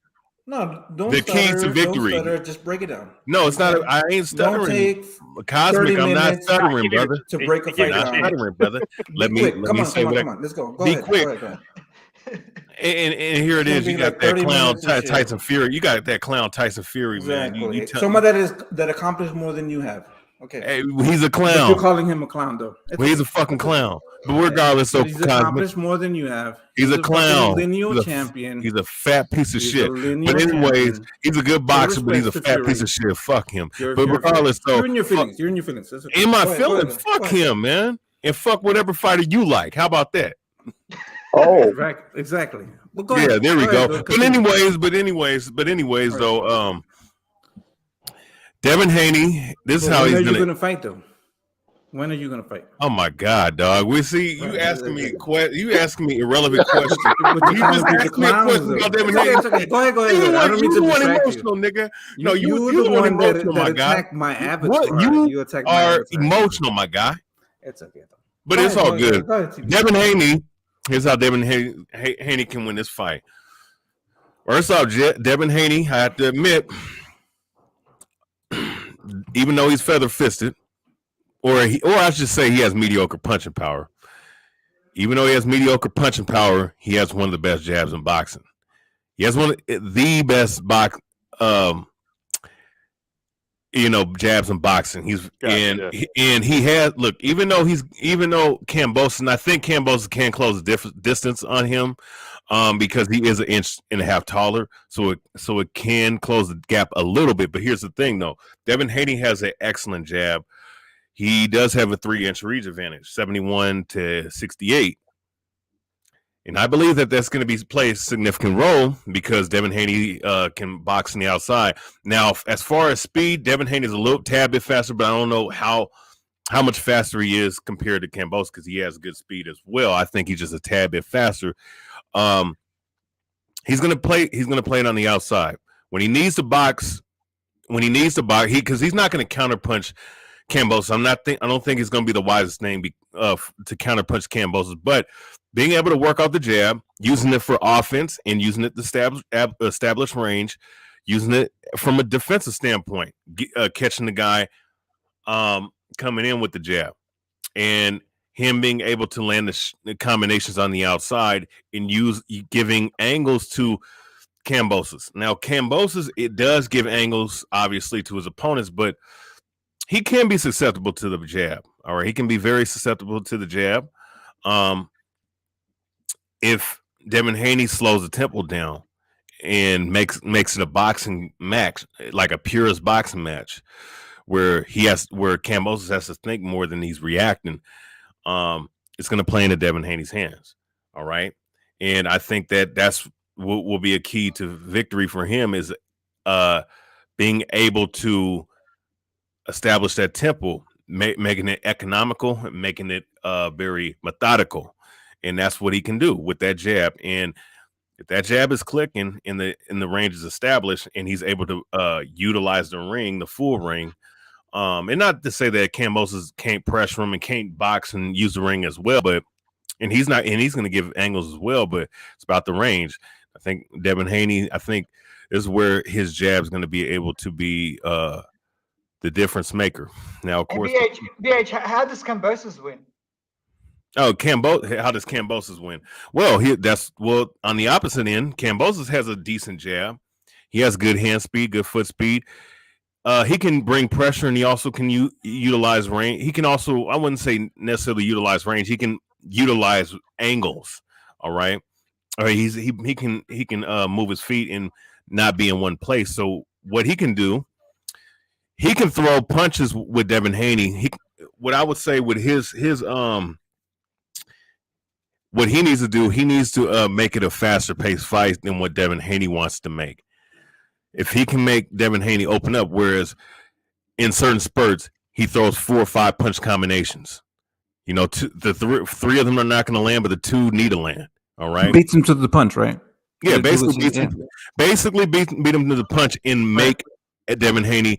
No, don't the key to stutter. victory. Don't stutter. Just break it down. No, it's not. I ain't stuttering. Don't take Cosmic, 30 I'm not minutes stuttering, brother. to break a fight Not down. stuttering, brother. Let Be me quick. let Come me on, say come on, what come on. Let's go. Go be ahead. quick. Go ahead. Go ahead. And here it It's is. gonna You be got like that 30 clown minutes and shit. Tyson Fury. You got that clown Tyson Fury, man. Exactly. Somebody that accomplished more than you have. Okay. Hey, he's a But you're clown. calling him a clown, though. It's Well, he's okay. a fucking clown. But regardless, But so he's Cosmic, accomplished more than you have. he's a fucking clown. lineal He's a, champion. he's a fat piece of He's shit. a lineal But anyways, champion. he's a good boxer, but he's a respects to fat piece Fury. of shit. Fuck him. You're But regardless, though, you're in your feelings. You're in your feelings. That's okay. in my Go ahead, go feelings, ahead, fuck go ahead. him, man. And fuck whatever fighter you like. How about that? Oh, Right. Exactly. Well, go Yeah, ahead. there we go. Ahead, But anyways, though, Devin Haney, this is But how when he's are you gonna gonna fight, though? When are you gonna fight? Oh my God, dog! We see you asking me irrelevant questions. But You you're just calling people asked me a clowns, question though. about Devin It's okay, Haney. it's okay. Go ahead, go ahead. You Go ahead. I the don't one, mean you to the one distract emotional, you. nigga. No, You're you the the one one that emotional, my guy. attacked my avatar. What you attacked my are avatar. emotional, my guy. It's okay, though. But Go it's ahead, all go good. ahead, go ahead, TB. Devin Haney. Here's how Devin Haney can win this fight. First off, Devin Haney, I have to admit, even though he's feather fisted, or I should say he has mediocre punching power. Even though he has mediocre punching power, he has one of the best jabs in boxing. He has one of the best jabs in boxing. And he has even though Kambosos, and I think Kambosos can close the distance on him, because he is 1.5 inches taller, so it can close the gap a little bit. But here's the thing, though: Devin Haney has an excellent jab. He does have a 3-inch reach advantage, 71 to 68. And I believe that that's going to play a significant role because Devin Haney can box on the outside. Now, as far as speed, Devin Haney is a little tad bit faster, but I don't know how much faster he is compared to Kambosos because he has good speed as well. I think he's just a tad bit faster. He's going to play it on the outside. When he needs to box, because he's not going to counterpunch Kambosos. I don't think it's going to be the wisest thing to counterpunch Kambosos, but being able to work out the jab, using it for offense, and using it to establish range, using it from a defensive standpoint, catching the guy coming in with the jab, and him being able to land the combinations on the outside and giving angles to Kambosos. Now, Kambosos, it does give angles, obviously, to his opponents, but he can be susceptible to the jab. All right, he can be very susceptible to the jab. If Devin Haney slows the tempo down and makes it a boxing match, like a purist boxing match, where Kambosos has to think more than he's reacting, it's going to play into Devin Haney's hands. All right, and I think that's what will be a key to victory for him is being able to establish that tempo, making it economical, making it very methodical. And that's what he can do with that jab. And if that jab is clicking and the range is established and he's able to utilize the full ring, and not to say that Kambosos can't pressure him and can't box and use the ring as well, and he's going to give angles as well, but it's about the range. I think Devin Haney, this is where his jab is going to be able to be the difference maker. Now, of course, BH, how does Kambosos win? Oh, how does Kambosos win? Well, on the opposite end, Kambosos has a decent jab. He has good hand speed, good foot speed. He can bring pressure, and he also can utilize range. He can also, I wouldn't say necessarily utilize range. He can utilize angles. All right. He can move his feet and not be in one place. So what he can do, he can throw punches with Devin Haney. what I would say with his what he needs to do, he needs to make it a faster paced fight than what Devin Haney wants to make. If he can make Devin Haney open up, whereas in certain spurts he throws 4 or 5 punch combinations. You know, three of them are not going to land, but the 2 need to land. All right, Beats him to the punch, right? Yeah, basically beat him to the punch and make Devin Haney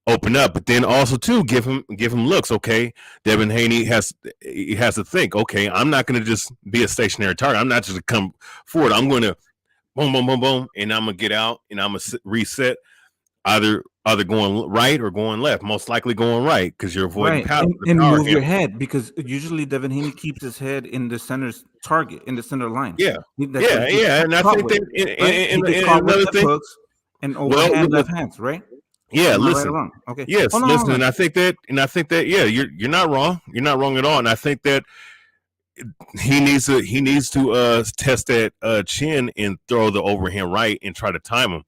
open up. But then also too give him looks. Okay, Devin Haney has to think. Okay, I'm not going to just be a stationary target. I'm not just going to come forward. I'm going to boom, boom, boom, boom, and I'm going to get out and I'm going to reset. Either going right or going left. Most likely going right because you're avoiding power. And move your head, because usually Devin Haney keeps his head in the center's target, in the center line. Yeah, and I think that another thing, hooks and overhand left hands, right? Yeah, Am I listen. right or wrong? Okay. Yes, listen, and I think that, yeah, you're not wrong. You're not wrong at all, and I think that he needs to test that chin and throw the overhand right and try to time him.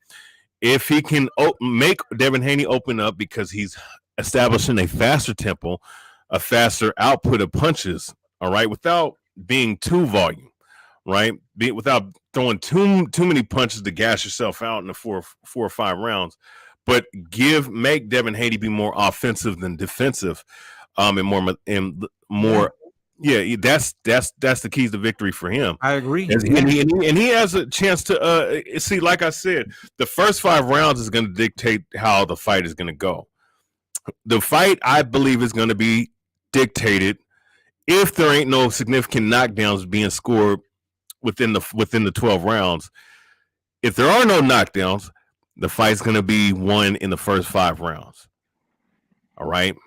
If he can make Devin Haney open up because he's establishing a faster tempo, a faster output of punches, all right, without being too volume, right, without throwing too many punches to gas yourself out in the 4 or 5 rounds, but make Devin Haney be more offensive than defensive, and more. Yeah, that's the keys to victory for him. I agree. And he has a chance to see, like I said, the first 5 rounds is going to dictate how the fight is going to go. The fight, I believe, is going to be dictated if there ain't no significant knockdowns being scored within the 12 rounds. If there are no knockdowns, the fight's going to be won in the first 5 rounds. All right?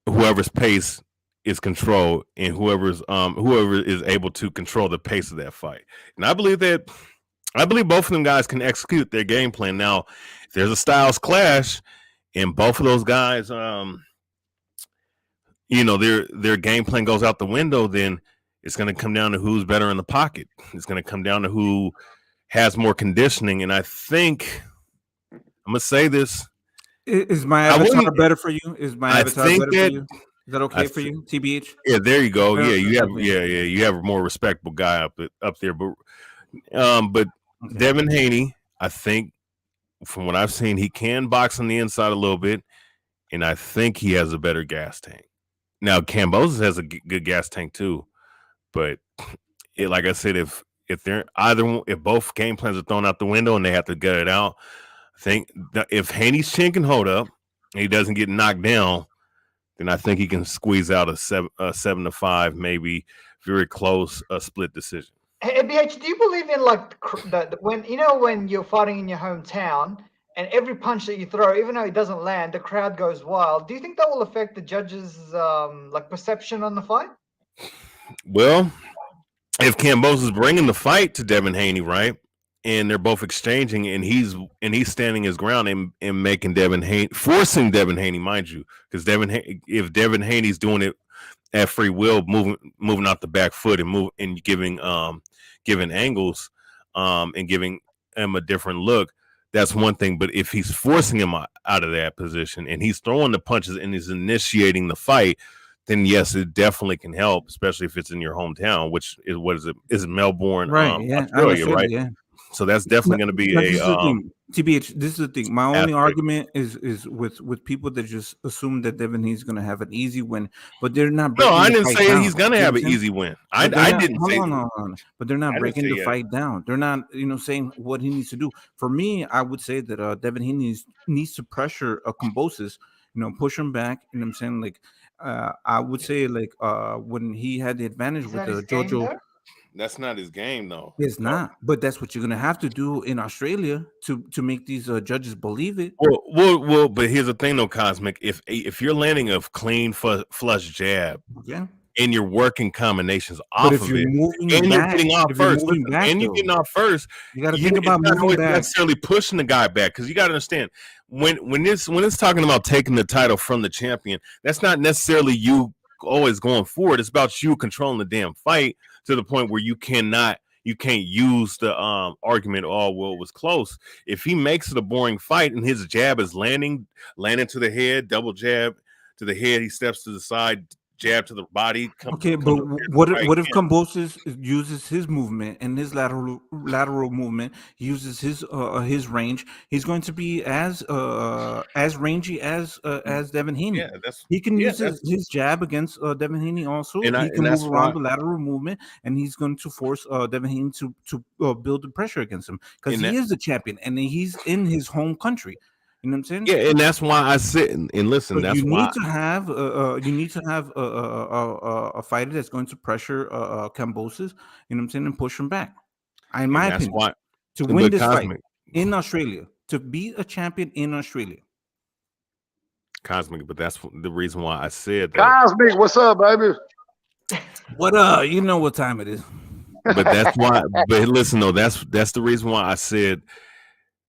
Whoever's pace is controlled, and whoever is able to control the pace of that fight. And I believe both of them guys can execute their game plan. Now, if there's a styles clash and both of those guys, their game plan goes out the window, then it's going to come down to who's better in the pocket. It's going to come down to who has more conditioning. And I think I'm going to say this. Is my avatar better for you? Is my avatar better for you? Is that okay for you, TBH? Yeah, there you go. Yeah, you have a more respectable guy up there. But okay. Devin Haney, I think, from what I've seen, he can box on the inside a little bit, and I think he has a better gas tank. Now, Kambosos has a good gas tank too, but like I said, if both game plans are thrown out the window and they have to gut it out, I think that if Haney's chin can hold up and he doesn't get knocked down, then I think he can squeeze out a 7-5, maybe very close split decision. Hey, BH, do you believe in when you're fighting in your hometown and every punch that you throw, even though it doesn't land, the crowd goes wild? Do you think that will affect the judges' perception on the fight? Well, if Kambosos is bringing the fight to Devin Haney, right, and they're both exchanging, and he's standing his ground and making Devin Haney, forcing Devin Haney, mind you, because if Devin Haney's doing it at free will, moving out the back foot and giving angles, and giving him a different look, that's one thing. But if he's forcing him out of that position and he's throwing the punches and he's initiating the fight, then yes, it definitely can help, especially if it's in your hometown, which is is Melbourne, right? Australia, right? Yeah. So that's definitely going to be TBH. This is the thing. My only argument is with people that just assume that Devin Haney's going to have an easy win, but they're not. No, I didn't say he's going to have an easy win. I didn't say. But they're not breaking the fight down. They're not, saying what he needs to do. For me, I would say that Devin Haney needs to pressure Kambosos, push him back. You know what I'm saying? Like, I would say when he had the advantage with Jojo. That's not his game, though. It's not, but that's what you're gonna have to do in Australia to make these judges believe it. Well, but here's the thing, though, Cosmic. If you're landing a clean flush jab, and you're working combinations off of it, and you're getting off first, you got to think about moving back. Necessarily pushing the guy back, because you got to understand when it's talking about taking the title from the champion, that's not necessarily you always going forward. It's about you controlling the damn fight to the point where you can't use the argument, oh, well, it was close. If he makes it a boring fight and his jab is landing to the head, double jab, to the head. He steps to the side, jab to the body. Okay, but what if Kambosos uses his movement and his lateral movement, uses his range? He's going to be as rangy as Devin Haney. Yeah, he can use his jab against Devin Haney also. He can move around the lateral movement, and he's going to force Devin Haney to build the pressure against him because he is the champion and he's in his home country. You know what I'm saying? Yeah, and that's why I sit and listen. That's you why need to have a fighter that's going to pressure Kambosos. You know what I'm saying, and push him back. In my opinion, to win this fight in Australia, to be a champion in Australia. Cosmic, but that's the reason why I said that. Cosmic, what's up, baby? What you know what time it is. But that's why. But listen, though, that's the reason why I said.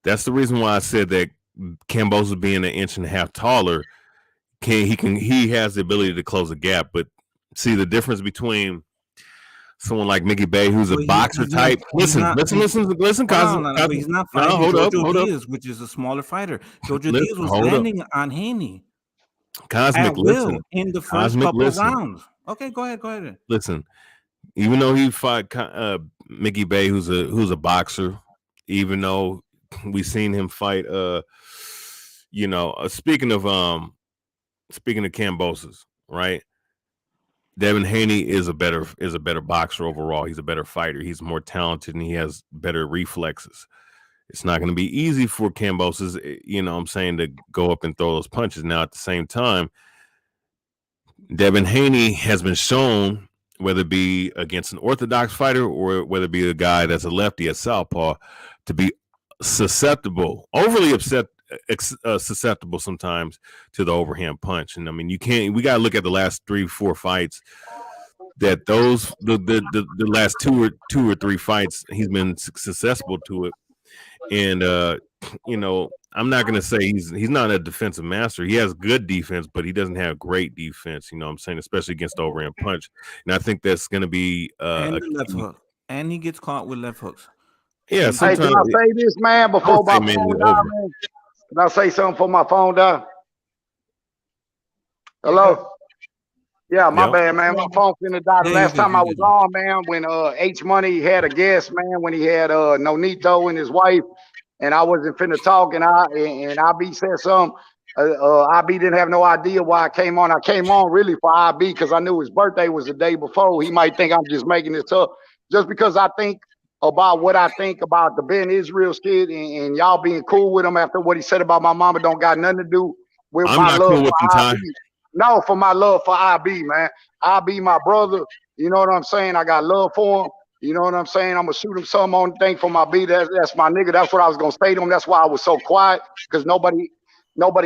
That's the reason why I said that. Kambosos being 1.5 inches taller, he has the ability to close a gap. But see the difference between someone like Mickey Bay, who's a boxer type. Listen, Cosmo. He's not fighting Jojo Diaz, which is a smaller fighter. Jojo Diaz was landing on Haney. Cosmic, listen. In the first couple of rounds. Okay, go ahead. Listen, even though he fought Mickey Bay, who's a boxer, even though we seen him fight speaking of Kambosos, right? Devin Haney is a better boxer overall. He's a better fighter. He's more talented and he has better reflexes. It's not going to be easy for Kambosos, to go up and throw those punches. Now, at the same time, Devin Haney has been shown, whether it be against an orthodox fighter or whether it be a guy that's a lefty at southpaw, to be overly susceptible sometimes to the overhand punch. And I mean, we got to look at the last 3-4 fights that the last two or three fights he's been susceptible to it. And I'm not going to say he's not a defensive master. He has good defense, but he doesn't have great defense, I'm saying, especially against the overhand punch. And I think that's going to be and the left hook. And he gets caught with left hooks. Hey, Yeah, can I say this, man, before my phone die, man? Can I say something before my phone die? Hello? Yeah, my bad, man. My phone finna die. The last time I was on, man, when H Money had a guest, man, when he had Nonito and his wife, and I wasn't finna talk, and IB said something. IB didn't have no idea why I came on. I came on really for IB because I knew his birthday was the day before. He might think I'm just making this up. Just because I think about what I think about the Ben Israel shit and y'all being cool with him after what he said about my mama don't got nothing to do with my love for IB. No, for my love for IB, man. IB my brother. You know what I'm saying? I got love for him. You know what I'm saying? I'm gonna shoot him some on the thing for my B. That's my nigga. That's what I was gonna say to him. That's why I was so quiet, because nobody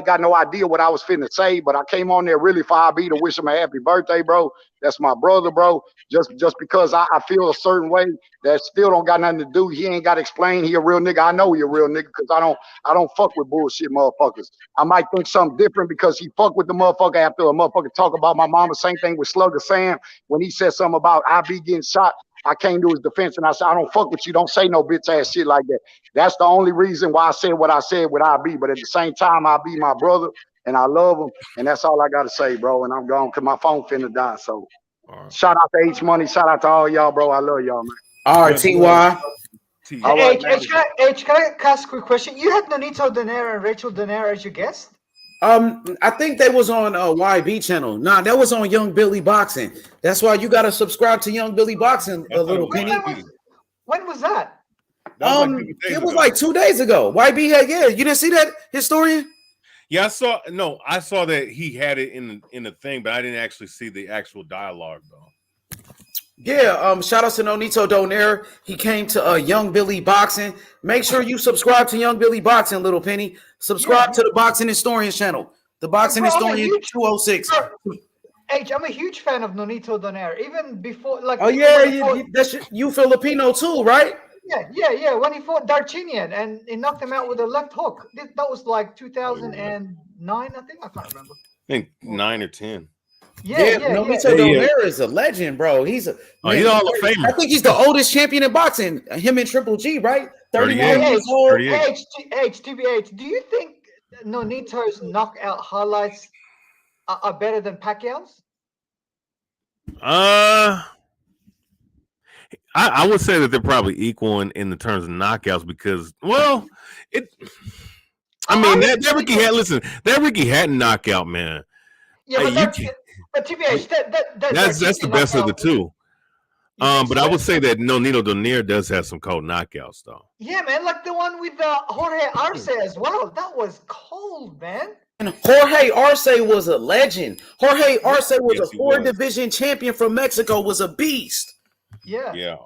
got no idea what I was finna say. But I came on there really for IB to wish him a happy birthday, bro. That's my brother, bro. Just because I feel a certain way that still don't got nothing to do. He ain't got to explain he a real nigga. I know he a real nigga because I don't fuck with bullshit motherfuckers. I might think something different because he fuck with the motherfucker after a motherfucker talk about my mama. Same thing with Slugger Sam when he said something about IB getting shot. I came to his defense and I said, I don't fuck with you. Don't say no bitch ass shit like that. That's the only reason why I said what I said with IB. But at the same time, IB my brother and I love him. And that's all I got to say, bro. And I'm gone because my phone finna die. So shout out to H Money. Shout out to all y'all, bro. I love y'all, man. All right, TY. H, can I ask a quick question? You had Nonito Donaire and Rachel Donaire as your guest? I think they was on YB channel. Nah, that was on Young Billy Boxing. That's why you gotta subscribe to Young Billy Boxing, a little penny. When was that? It was like 2 days ago. YB had, you didn't see that, historian? Yeah, I saw that he had it in the thing, but I didn't actually see the actual dialogue though. Yeah, shout out to Nonito Donaire. He came to Young Billy Boxing. Make sure you subscribe to Young Billy Boxing, little penny. Subscribe to the Boxing Historians channel. The Boxing Historian 206. H, I'm a huge fan of Nonito Donaire. Even before, like, you Filipino too, right? Yeah. When he fought Darchinian and he knocked him out with a left hook. That was like 2009, I think. I can't remember. I think 9 or 10. Nonito Donaire is a legend, bro. He's a he's all a famer. I think he's the oldest champion in boxing. Him and Triple G, right? 31 years old. TBH, do you think Nonito's knockout highlights are better than Pacquiao's? I would say that they're probably equal in the terms of knockouts because, well, it. I mean, that Ricky had that Ricky Hatton knockout, man. Yeah, Hey, but TBH, that's the best of the two. But I would say so? that Nonito Donaire does have some cold knockouts, though. Yeah, man, like the one with Jorge Arce as well. That was cold, man. And Jorge Arce was a legend. Jorge Arce was a four-division champion from Mexico, was a beast. Yeah. Yeah.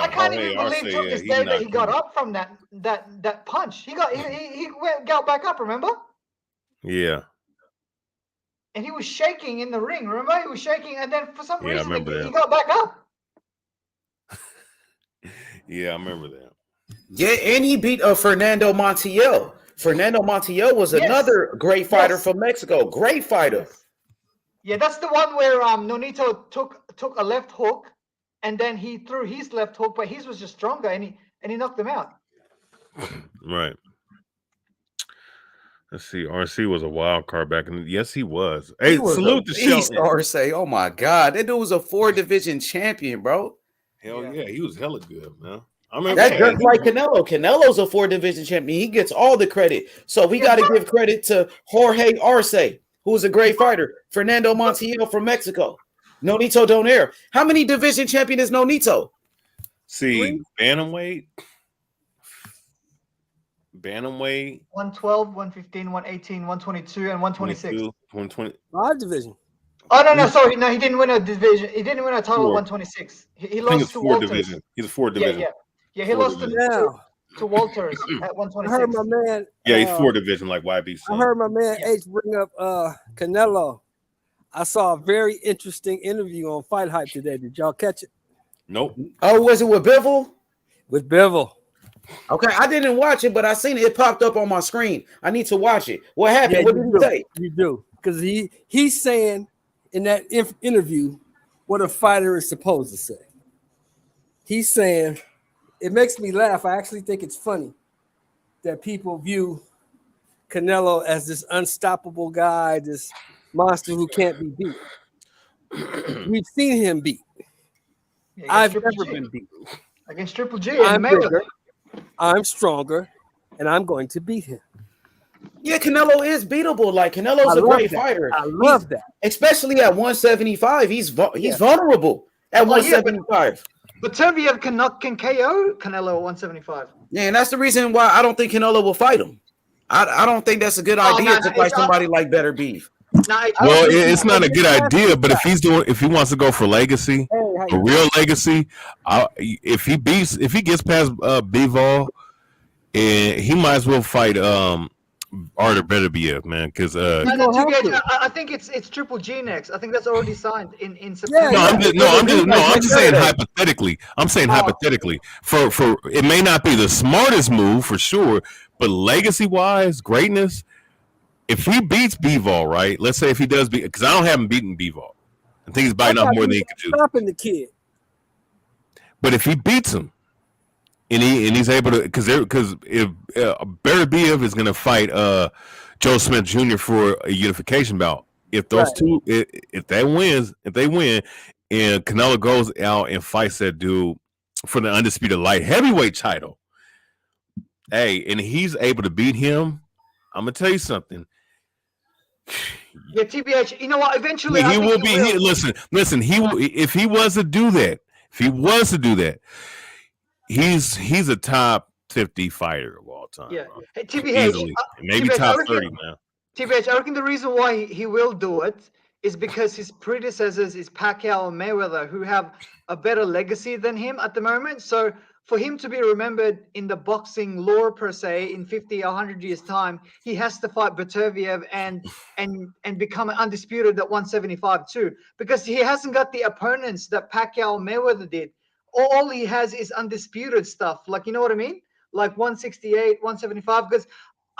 I can't even believe to this day that he got up from that punch. He got back up, remember? Yeah. And he was shaking in the ring, remember? He was shaking, and then for some reason he that. got back up. Yeah, I remember that. Yeah, and he beat Fernando Montiel. Fernando Montiel was another great fighter from Mexico. Great fighter. Yeah, that's the one where Nonito took a left hook, and then he threw his left hook, but his was just stronger, and he knocked him out. Right. Let's see. RC was a wild card back in. Yes, he was. Hey, salute to Shelton. RC. Oh my God, that dude was a four-division champion, bro. Hell yeah, he was hella good, man. I remember that just like Canelo. Canelo's a four-division champion. He gets all the credit. So we got to give credit to Jorge Arce, who was a great fighter. Fernando Montiel from Mexico. Nonito Donaire. How many division champion is Nonito? See, bantamweight. 112, 115, 118, 122, and 126. 120. 5 division. Oh no, sorry, no, he didn't win a division. He didn't win a title. 126. He lost to Walters. Division. He's a 4 division. Yeah. He lost to Walters at 126. I heard my man. Yeah, he's 4 division like YBC. I heard my man H bring up Canelo. I saw a very interesting interview on Fight Hype today. Did y'all catch it? Nope. Oh, was it with Bivol? With Bivol. Okay, I didn't watch it, but I seen it. It popped up on my screen. I need to watch it. What happened? What did he say? You do, because he's saying in that interview what a fighter is supposed to say. He's saying, it makes me laugh. I actually think it's funny that people view Canelo as this unstoppable guy, this monster who can't be beat. We've seen him beat. I've never been beat. Against Triple G. I'm bigger, I'm stronger, and I'm going to beat him. Yeah, Canelo is beatable. Like Canelo's a great fighter. I love that, especially at 175. He's vulnerable at 175. But Tevyev can KO Canelo at 175. Yeah, and that's the reason why I don't think Canelo will fight him. I don't think that's a good idea to fight somebody like Better Beef. Well, it's not a good idea, but if he wants to go for legacy, for real legacy, if he gets past Bivol, he might as well fight Artur Beterbiev, man, because I think it's Triple G next. I think that's already signed in September. I'm just saying hypothetically. I'm saying hypothetically. For it may not be the smartest move for sure, but legacy wise, greatness. If he beats Bivol, right? Let's say if he does beat, because I don't have him beating Bivol. I think he's biting off more than he could do. Stopping the kid. But if he beats him, and he's able to, because if Beterbiev is going to fight Joe Smith Jr. for a unification bout, if those two, if they win, and Canelo goes out and fights that dude for the undisputed light heavyweight title, hey, and he's able to beat him, I'm gonna tell you something. Yeah, TBH. You know what? Eventually, he will be. Listen. He will, if he was to do that. He's a top 50 fighter of all time. Yeah, hey, TBH, easily, maybe TBH, top 30, man. TBH, I reckon the reason why he will do it is because his predecessors is Pacquiao and Mayweather, who have a better legacy than him at the moment. So for him to be remembered in the boxing lore per se in 50 or 100 years time, he has to fight Beterbiev and become undisputed at 175 too, because he hasn't got the opponents that Pacquiao and Mayweather did. All he has is undisputed stuff. Like, you know what I mean? Like 168, 175, because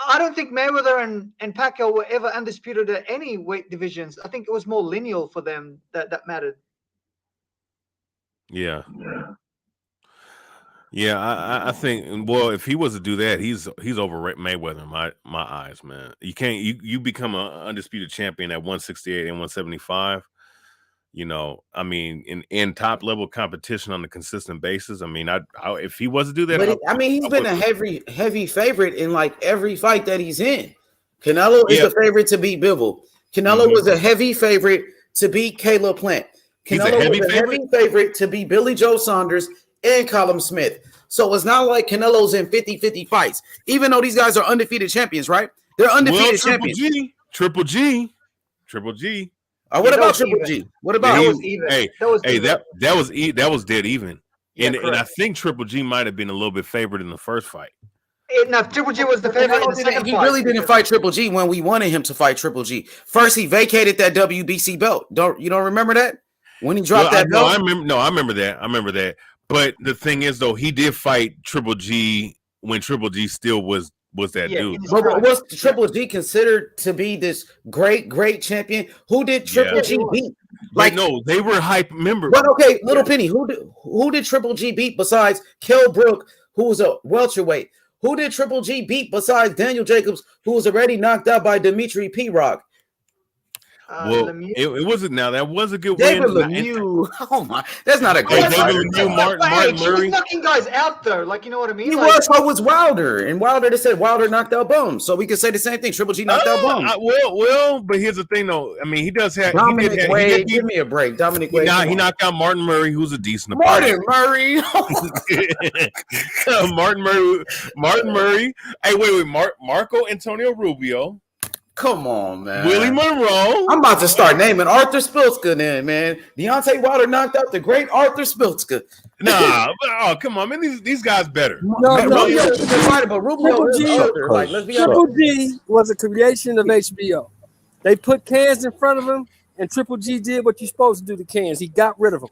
I don't think Mayweather and Pacquiao were ever undisputed at any weight divisions. I think it was more lineal for them that mattered. Yeah. Yeah, I think. Well, if he was to do that, he's over Mayweather in my eyes, man. You can't you become an undisputed champion at 168 and 175. You know, I mean, in top level competition on a consistent basis. I mean, I if he was to do that, But I mean, he's been a heavy favorite in like every fight that he's in. Canelo is the favorite to beat Bivol. Canelo was a heavy favorite to beat Caleb Plant. Canelo was a heavy favorite to beat Billy Joe Saunders and Callum Smith. So it's not like Canelo's in 50-50 fights, even though these guys are undefeated champions, right? They're undefeated champions. Triple G. What about Triple G? What about that was even? That was dead even. Yeah, and I think Triple G might have been a little bit favored in the first fight. No, Triple G was the favorite in the second He fight. really didn't fight Triple G when we wanted him to fight Triple G. First, he vacated that WBC belt. Don't remember that? When he dropped that belt? I remember that. But the thing is, though, he did fight Triple G when Triple G still was that dude. But was Triple G considered to be this great champion? Who did Triple G beat? Like, no, they were hype members. But okay, Little Penny, who did Triple G beat besides Kell Brook, who was a welterweight? Who did Triple G beat besides Daniel Jacobs, who was already knocked out by Dimitri P-Rock? Well, it wasn't. Now that was a good David win. Lemieux. Oh my, that's not a great David Lemieux, Martin Murray. He's knocking guys out though, like you know what I mean. He was. So was Wilder, and Wilder. They said Wilder knocked out Bones, so we could say the same thing. Triple G knocked out Bones. Well, but here's the thing, though. I mean, he does have Dominic Wade. Give me a break, Dominic Wade. He knocked out Martin Murray, who's a decent Martin Murray. Martin Murray. Hey, wait, Marco Antonio Rubio. Come on, man. Willie Monroe. I'm about to start naming Arthur Spilska then, man. Deontay Wilder knocked out the great Arthur Spilska. Nah, come on, man. These guys better. Triple G was a creation of HBO. They put cans in front of him, and Triple G did what you're supposed to do to cans. He got rid of them.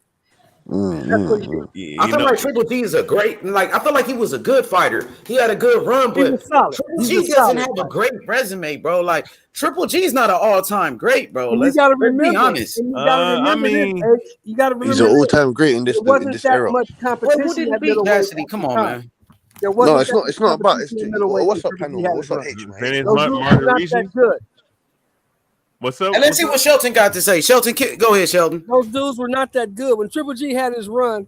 I feel like Triple G is a great, I feel like he was a good fighter. He had a good run, but Triple G doesn't have a great resume, bro. Like Triple G is not an all-time great, bro. Let's be honest. You got to remember he's an all-time great in this era. Much competition. Who didn't beat Cassidy? Come on, man. No, it's not about. What's up, panel? What's up, H, man? What's up? And let's see what Shelton got to say. Shelton, go ahead, Shelton. Those dudes were not that good. When Triple G had his run,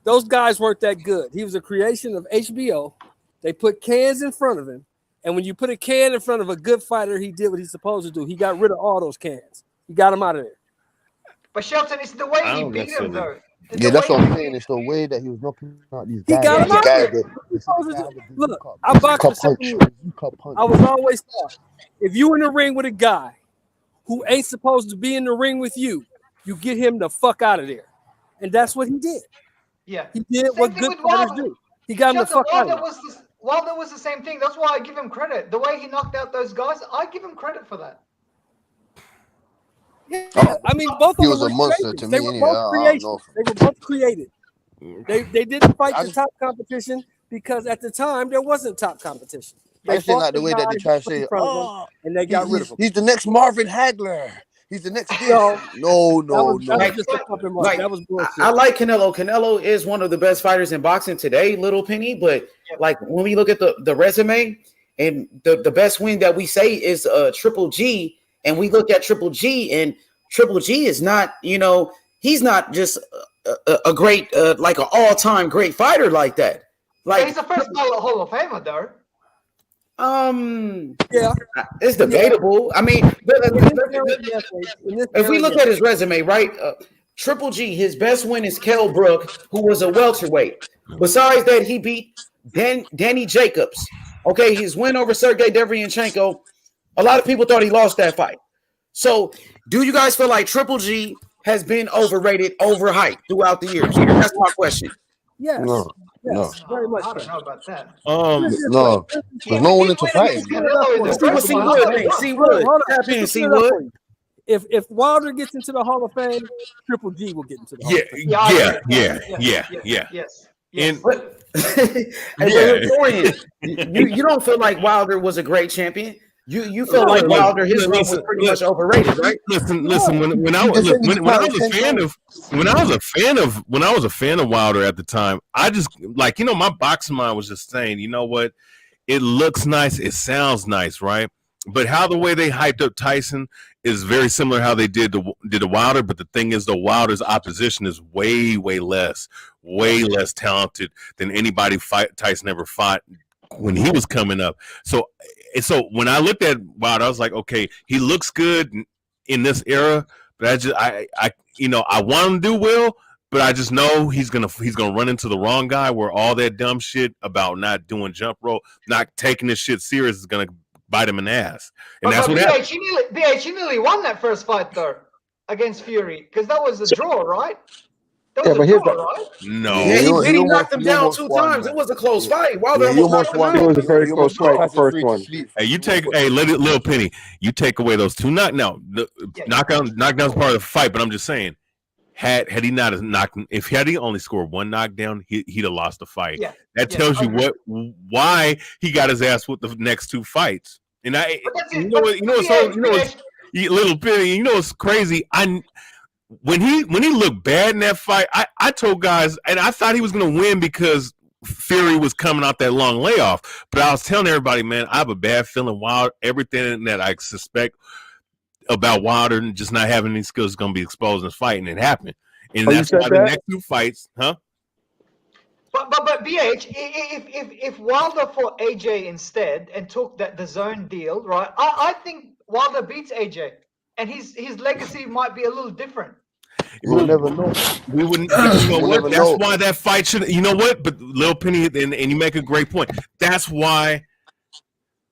those guys weren't that good. He was a creation of HBO. They put cans in front of him. And when you put a can in front of a good fighter, he did what he's supposed to do. He got rid of all those cans. He got them out of there. But Shelton, it's the way he beat him, though. Yeah, that's what I'm saying. It's the way that he was knocking out these guys. He got him out there. Look, I boxed for 7 years. I was always taught, if you in the ring with a guy who ain't supposed to be in the ring with you, you get him the fuck out of there. And that's what he did. Yeah. He did what good fighters do. He got him the fuck out of there. Wilder was the same thing. That's why I give him credit. The way he knocked out those guys, I give him credit for that. Yeah, I mean, both of them was a monster to me. They were both creations. They were both created. They didn't fight the top competition because at the time there wasn't top competition. I just like the way that they try to say, and they got rid of him. He's the next Marvin Hagler. He's the next. No. That was bullshit. I like Canelo. Canelo is one of the best fighters in boxing today, Little Penny. But like when we look at the resume and the best win that we say is Triple G, and we look at Triple G, and Triple G is not, he's not just a great like an all-time great fighter like that. Like he's the first Hall of Famer, though. Yeah, it's debatable. I mean, if we look at his resume, right? Triple G, his best win is Kell Brook, who was a welterweight. Besides that, he beat Danny Jacobs. Okay, his win over Sergey Devryanchenko. A lot of people thought he lost that fight. So, do you guys feel like Triple G has been overrated, overhyped throughout the years? That's my question. Yes. No. Very much. I don't know about that. No. There's no one to fight. See Wood. If Wilder gets into the Hall of Fame, Triple G will get into the Hall of Fame. Yeah. Yes. You don't feel like Wilder was a great champion? You feel like Wilder, his run was pretty much overrated, right? Listen. When I was a fan of Wilder at the time, I just like my boxing mind was just saying, you know what, it looks nice, it sounds nice, right? But how the way they hyped up Tyson is very similar how they did the Wilder. But the thing is, the Wilder's opposition is way less talented than anybody Tyson ever fought when he was coming up. So when I looked at Wilder, I was like, okay, he looks good in this era, but I want him to do well, but I just know he's gonna run into the wrong guy where all that dumb shit about not doing jump rope, not taking this shit serious is gonna bite him in the ass. And that's what happened. BH, he nearly won that first fight though against Fury because that was a draw, right? That was a draw, right? No. Yeah, he knocked him down 2 times. It was a close fight. Wilder almost won. It was a very close fight, the first one. Hey, Lil Penny, you take away those 2 knockdowns part of the fight, but I'm just saying, had he not if he only scored 1 knockdown, he'd have lost the fight. Yeah. That tells you why he got his ass with the next 2 fights. And Little Penny, it's crazy. When he looked bad in that fight, I told guys, and I thought he was going to win because Fury was coming out that long layoff. But I was telling everybody, man, I have a bad feeling Wilder, everything that I suspect about Wilder and just not having any skills is going to be exposed in this fight, and it happened. And that's why the next 2 fights, huh? But BH, if Wilder fought AJ instead and took the zone deal, right? I think Wilder beats AJ, and his legacy might be a little different. We'll never know. We wouldn't. That's why that fight should. You know what? But Lil Penny, and you make a great point. That's why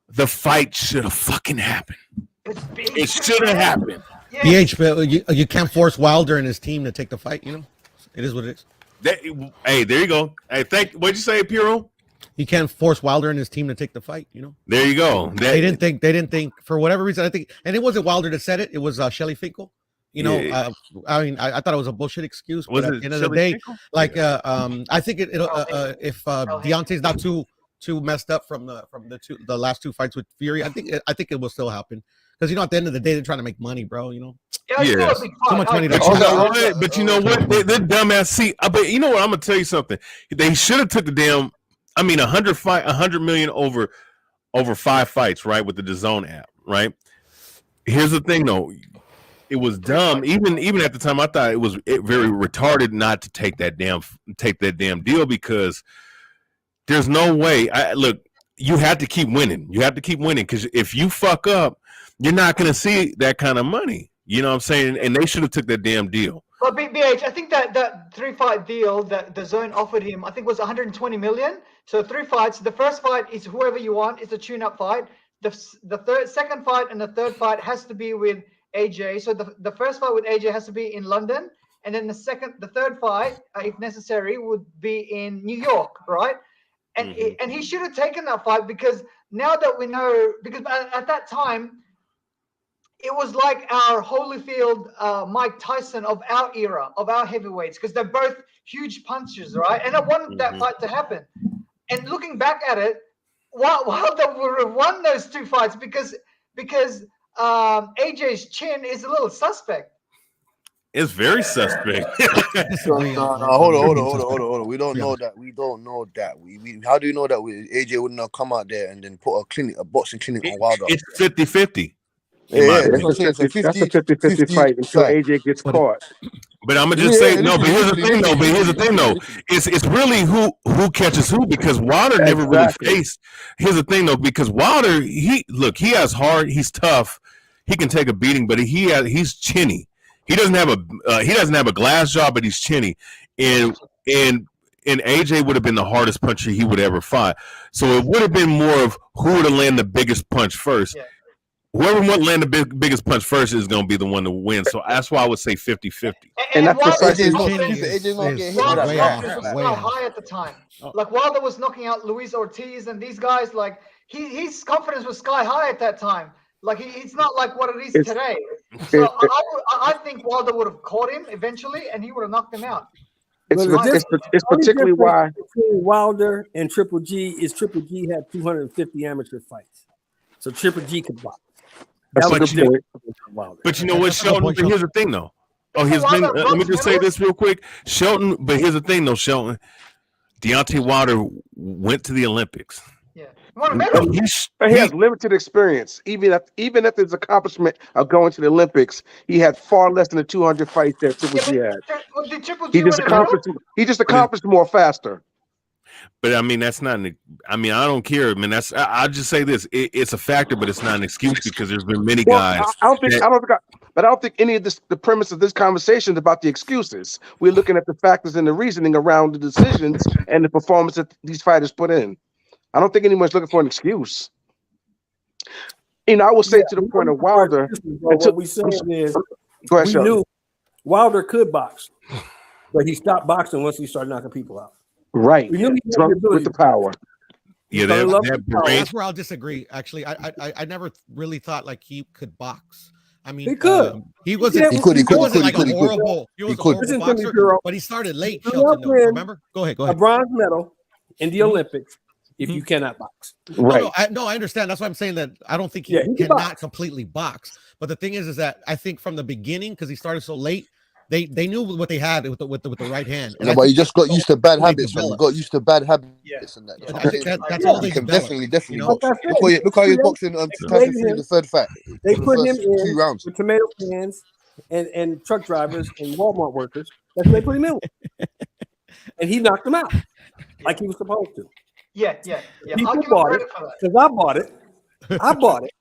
the fight should have fucking happened. It should have happened. Yeah. BH, but you can't force Wilder and his team to take the fight. It is what it is. Hey, there you go. Hey, what'd you say, Piero? He can't force Wilder and his team to take the fight. There you go. They didn't think for whatever reason. I think, and it wasn't Wilder that said it. It was Shelly Finkel. I mean, I thought it was a bullshit excuse. But at the end of the day, I think if Deontay's not too messed up from the last 2 fights with Fury, I think it will still happen. Because at the end of the day, they're trying to make money, bro. Yeah. Too much money. But you know what? They're dumbass. See, but you know what? I'm gonna tell you something. They should have took the damn. I mean, 100 million over 5 fights, right? With the DAZN app, right? Here's the thing, though. It was dumb. Even at the time, I thought it was very retarded not to take that damn deal because there's no way. Look, you have to keep winning. You have to keep winning because if you fuck up, you're not going to see that kind of money. You know what I'm saying? And they should have took that damn deal. Well, BH, I think that 3-fight deal that the DAZN offered him, I think was 120 million. So 3 fights. The first fight is whoever you want. It's a tune-up fight. The second fight and the third fight has to be with AJ. So the first fight with AJ has to be in London, and then the third fight, if necessary, would be in New York, right? And and he should have taken that fight because now that we know, because at that time, it was like our Holyfield, Mike Tyson of our era, of our heavyweights, because they're both huge punchers, right? And I wanted that fight to happen. And looking back at it, Wilder would have won those 2 fights because AJ's chin is a little suspect. It's very suspect. Hold on. We don't know that. How do you know that AJ wouldn't have come out there and then put a boxing clinic on Wilder? It's 50-50. Yeah, that's a 50-50 fight until AJ gets caught. But I'm gonna just say no. But here's the thing, though. It's really who catches who because Wilder never really faced. Here's the thing, though, because Wilder, he has heart. He's tough. He can take a beating, but he's chinny. He doesn't have a glass jaw, but he's chinny. And AJ would have been the hardest puncher he would ever fight. So it would have been more of who would have landed the biggest punch first. Yeah. Whoever would land the biggest punch first is going to be the one to win. So that's why I would say 50-50. And that's precisely AJ's not getting hit. Wilder was high at the time. Like Wilder was knocking out Luis Ortiz and these guys. Like his confidence was sky high at that time. Like he's not like what it is today. So I think Wilder would have caught him eventually, and he would have knocked him out. It's particularly why between Wilder and Triple G is Triple G had 250 amateur fights. So Triple G could box. That's That a was good point. Wilder. But you know what, Shelton? But here's the thing, though. Oh, here's been. Let me just say this real quick, Shelton. But here's the thing, though, Shelton. Deontay Wilder went to the Olympics. Yeah, He has limited experience. Even if his accomplishment of going to the Olympics, he had far less than the 200 fights that Triple G had. Did Triple He G just win a medal? accomplished more faster. But I mean, that's not. I mean, I don't care. I mean, that's. I'll just say this: it's a factor, but it's not an excuse because there's been many guys. I don't think any of this. The premise of this conversation is about the excuses. We're looking at the factors and the reasoning around the decisions and the performance that these fighters put in. I don't think anyone's looking for an excuse. You know, I will say to the point of Wilder. What we saying is, Go ahead, we Shelton. knew Wilder could box, but he stopped boxing once he started knocking people out. Right. We knew he had Drunk the ability. with the power. Yeah, that's where I'll disagree. Actually, I never really thought like he could box. I mean, he could. He wasn't. He could. He wasn't like a horrible. He was a horrible boxer, but he started late. Shelton, though, remember? Go ahead. A bronze medal in the Olympics if you cannot box. Right. No, I understand. That's why I'm saying that I don't think he Yeah, he can cannot box. completely box. But the thing is that I think from the beginning, because he started so late, they knew what they had with the right hand. And No, I but think you just got used to bad they habits, man. You developed. got used to bad habits and that. I think that's all they You can developed. definitely you know? box. Look how you're boxing Tyson Fury in the third fight. They For the put him first in 2 rounds. with tomato cans and truck drivers and Walmart workers. That's what they put him in with. And he knocked them out like he was supposed to. Yeah. People I'll give him bought it credit for that. because I bought it.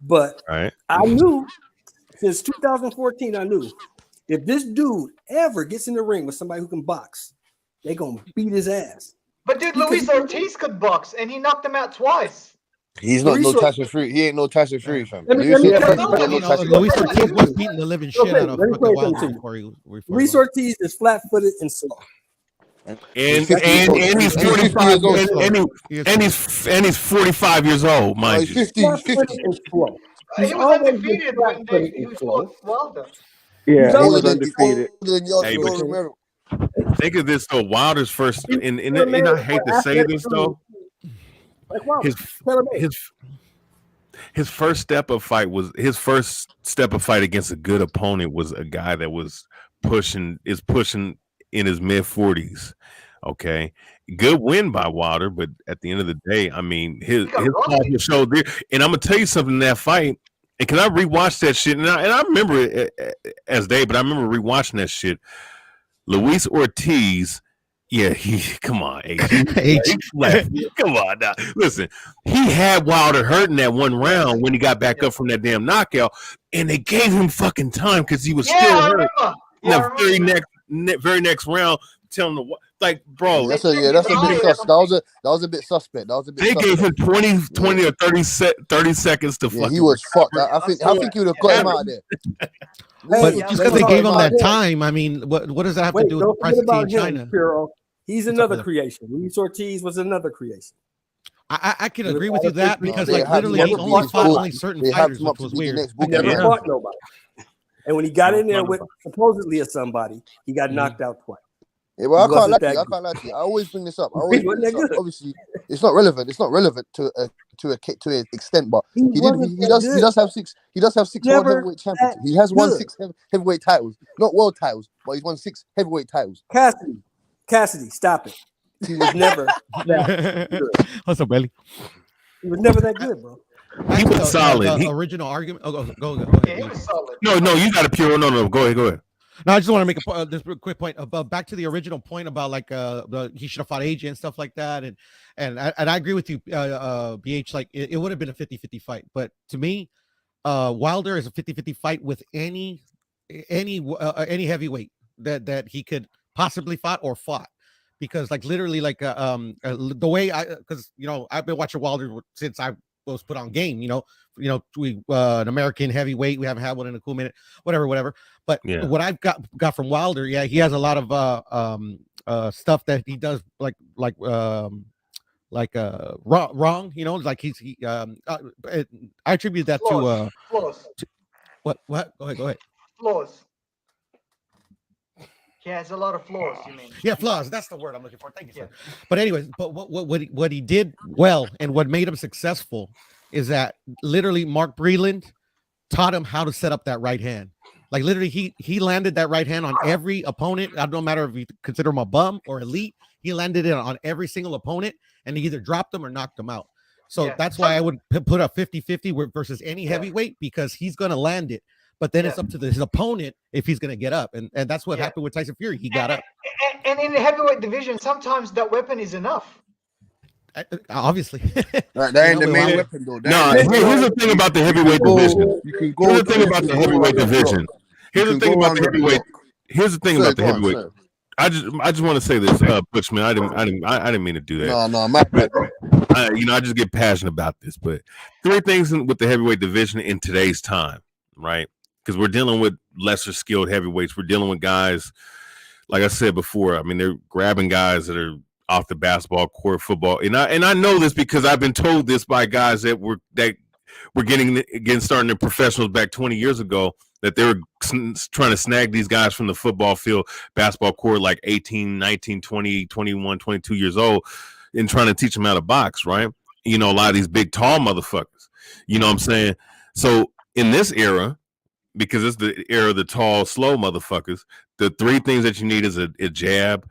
But Right. I knew since 2014, I knew if this dude ever gets in the ring with somebody who can box, they're going to beat his ass. But dude, Luis Ortiz could box, and he knocked him out twice. He's not no Tyson Fury. He ain't no Tyson Fury, fam. Let me tell you Luis Ortiz was beating the living shit out of Let me fucking tell you Wilder something. before he. Luis Ortiz is flat-footed and slow. And he's 45 and he's 45 years old, mind you. 50. And slow. He was undefeated when he fought Wilder. Yeah, he was older undefeated. than Yoel Hey, but Romero. think of this though. Wilder's first, and I hate to say this though, Like Wilder. his first step of fight against a good opponent was a guy that was pushing in his mid 40s. Okay, good win by Wilder, but at the end of the day, I mean, his show there. And I'm gonna tell you something in that fight. And can I rewatch that shit? And I remember it as day, but I remember rewatching that shit. Luis Ortiz, yeah, come on, AJ. Come on now. Listen, he had Wilder hurting that one round when he got back up from that damn knockout, and they gave him fucking time because he was still hurt. In the very next round, telling him like, bro. That's a bit sus. That was a bit suspect. They gave him 20 or 30 seconds to fucking. He was fucked. I think he would have got him out of there. But just because they gave him that time, I mean, what does that have to do with the presidency in China? Piro. He's another creation. Luis Ortiz was another creation. I can agree with you that because like literally he only fought only certain fighters, which was weird. He never fought nobody. And when he got in there with supposedly a somebody, he got knocked out twice. Yeah, well, I can't lie to you. I always bring this up. Obviously, it's not relevant. It's not relevant to an extent, but he does have six world heavyweight champions. He has won 6 heavyweight titles, not world titles, but he's won 6 heavyweight titles. Cassidy, stop it. He was never that good. What's up, Belly? He was never that good, bro. He was solid. Original argument. Oh, go ahead. Yeah, he was solid. No, you got a pure. No, go ahead. No, I just want to make this quick point about back to the original point about like he should have fought AJ and stuff like that, and I agree with you, BH. Like it would have been a 50-50 fight, but to me, Wilder is a 50-50 fight with any heavyweight that he could possibly fought, because like literally like the way because I've been watching Wilder since I was put on game. We an American heavyweight. We haven't had one in a cool minute. Whatever. But what I've got from Wilder, he has a lot of stuff that he does like wrong. Like I attribute that flaws. to what? Go ahead. Flaws. He has a lot of flaws. You mean? Yeah, flaws. That's the word I'm looking for. Thank you, sir. But anyways, what he did well and what made him successful is that literally Mark Breland taught him how to set up that right hand. Like literally, he landed that right hand on every opponent. I don't matter if you consider him a bum or elite. He landed it on every single opponent, and he either dropped them or knocked them out. So that's why I would put a 50-50 versus any heavyweight, because he's going to land it. But then it's up to his opponent if he's going to get up. And that's what happened with Tyson Fury. He got up. And in the heavyweight division, sometimes that weapon is enough. Obviously. That ain't the main weapon, though. No, here's the thing about the heavyweight division. Here's the thing about the heavyweight division. Here's the thing about the heavyweight. Here's the thing about the heavyweight. I just want to say this, Butchman. I didn't mean to do that. No, my bad. I just get passionate about this. But 3 things with the heavyweight division in today's time, right? Because we're dealing with lesser skilled heavyweights. We're dealing with guys, like I said before. I mean, they're grabbing guys that are off the basketball court, football, and I know this because I've been told this by guys that were starting their professionals back 20 years ago, that they were trying to snag these guys from the football field, basketball court, like 18, 19, 20, 21, 22 years old, and trying to teach them how to box, right? You know, a lot of these big, tall motherfuckers. You know what I'm saying? So in this era, because it's the era of the tall, slow motherfuckers, the 3 things that you need is a jab,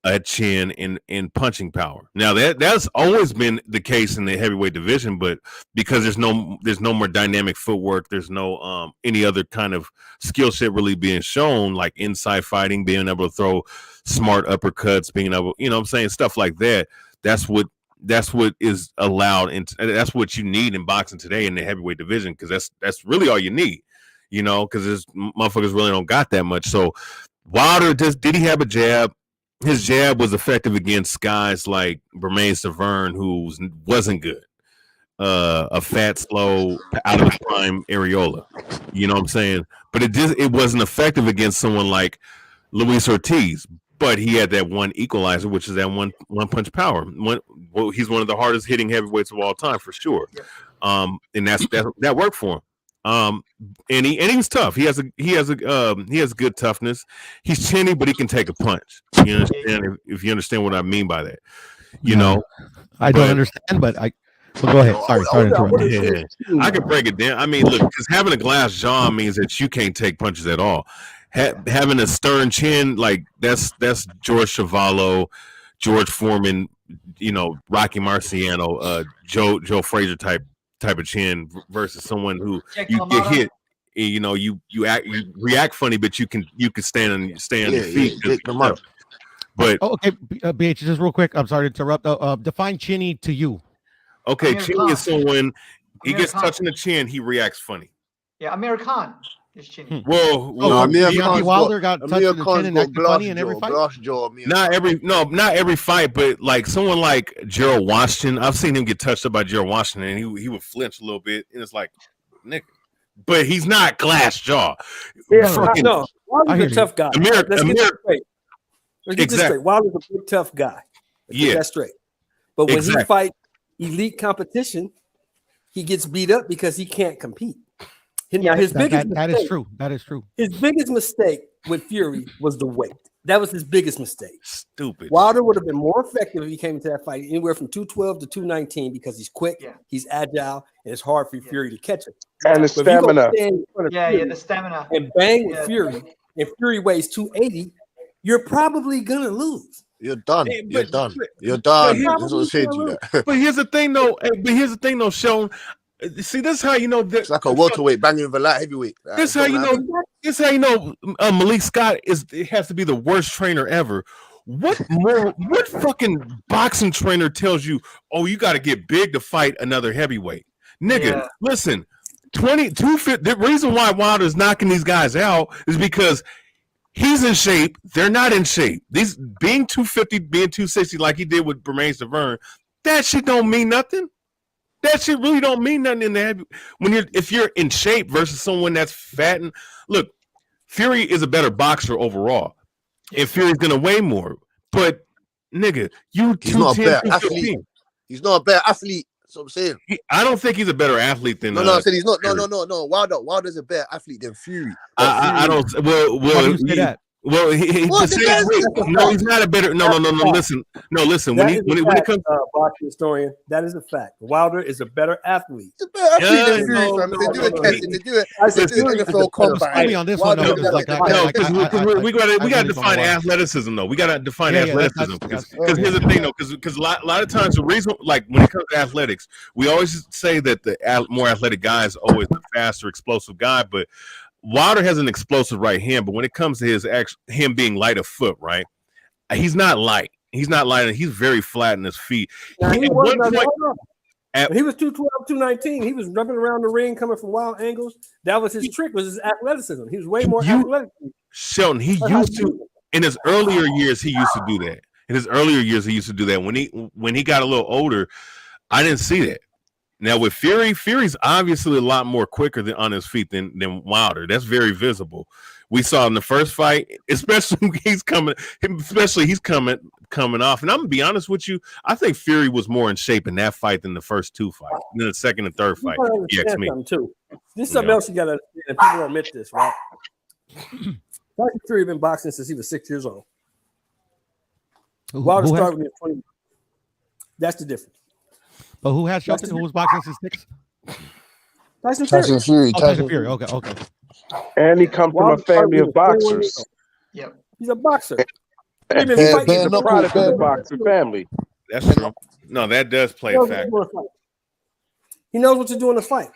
a chin, and punching power. Now that's always been the case in the heavyweight division, but because there's no more dynamic footwork, there's no any other kind of skill set really being shown, like inside fighting, being able to throw smart uppercuts, being able, you know what I'm saying, stuff like that. That's what is allowed, and that's what you need in boxing today in the heavyweight division, because that's really all you need, you know, because this motherfuckers really don't got that much. So Wilder, did he have a jab? His jab was effective against guys like Bermain Severn, who wasn't good. A fat, slow, out of his prime Areola. You know what I'm saying? But it wasn't effective against someone like Luis Ortiz. But he had that one equalizer, which is that one punch power. He's one of the hardest hitting heavyweights of all time for sure. And that worked for him. And he was tough. He has good toughness. He's chinny, but he can take a punch. You understand? If you understand what I mean by that, you know. I don't understand, but well, go ahead. Sorry to interrupt. Yeah. I can break it down. I mean, look, because having a glass jaw means that you can't take punches at all. Having a stern chin, like that's George Chuvalo, George Foreman, you know, Rocky Marciano, Joe Frazier type of chin versus someone who you get hit, you know, you react funny, but you can stand on your feet. But okay, BH, just real quick. I'm sorry to interrupt. Define chinny to you. Okay, chinny is someone he gets touched in the chin, he reacts funny. Yeah, Amir Khan is chinny. Well, Deontay Wilder got touched in the chin and acted funny in every fight. Not every fight, but like someone like Gerald Washington, I've seen him get touched up by Gerald Washington, and he would flinch a little bit, and it's like, nigga, but he's not glass jaw. No, Wilder's a tough guy. Let's get this straight. Wilder's a big tough guy. Let's get that straight. But when he fight elite competition, he gets beat up because he can't compete. Now, that is true. That is true. His biggest mistake with Fury was the weight. That was his biggest mistake. Stupid. Wilder would have been more effective if he came into that fight anywhere from 212 to 219 because he's quick, he's agile, and it's hard for Fury to catch him. And the stamina. The stamina. And bang with Fury, and Fury weighs 280, you're probably going to lose. You're done. You're done. You're done. That's what I'm saying to you. But here's the thing, though. Sean. See, this is how you know that it's like a welterweight banging with a light heavyweight. This how you know. Malik Scott has to be the worst trainer ever. What fucking boxing trainer tells you, oh, you got to get big to fight another heavyweight? Nigga, listen, 250. The reason why Wilder's knocking these guys out is because he's in shape. They're not in shape. These being 250, being 260, like he did with Bermain Severn, that shit don't mean nothing. That shit really don't mean nothing in the heavy if you're in shape versus someone that's fat. And look, Fury is a better boxer overall, and Fury's gonna weigh more. But nigga, he's not a better athlete. He's not a better athlete. That's what I'm saying. I don't think he's a better athlete than. No, I said he's not. No. Wilder's a better athlete than Fury. I don't. Well, How do you say that? Well, What? no, he's not a better. No. Listen. When it comes, boxing historian, that is a fact. Wilder is a better athlete. It's a better athlete than Fury, fam. If they do a test, if they do an NFL combine, me on this one, though, because we got to define athleticism, though. We got to define athleticism because here's the thing, though, because a lot of times the reason, like when it comes to athletics, we always say that the more athletic guy is always the faster, explosive guy, but Wilder has an explosive right hand, but when it comes to him being light of foot, right? He's not light. He's not light. He's very flat in his feet. Now, he was 212, 219. He was jumping around the ring, coming from wild angles. That was his trick. Was his athleticism. He was way more athletic. Sheldon, he used to in his earlier years. He used to do that. In his earlier years, he used to do that. When he got a little older, I didn't see that. Now with Fury's obviously a lot more quicker on his feet than Wilder. That's very visible. We saw in the first fight, especially he's coming off. And I'm gonna be honest with you, I think Fury was more in shape in that fight than the first two fights, than the second and third fight. Too. This is something else you gotta understand. And people don't admit this, right? Tyson Fury been boxing since he was 6 years old. Wilder started when he was 20. That's the difference. But who has Shelton? Who was boxing since 6? Tyson Fury. Tyson Fury. Okay. And he comes from a family of boxers. Yep. He's a boxer. He's a product of the boxer family. That's true. No, that does play a factor. He knows what to do in the fight.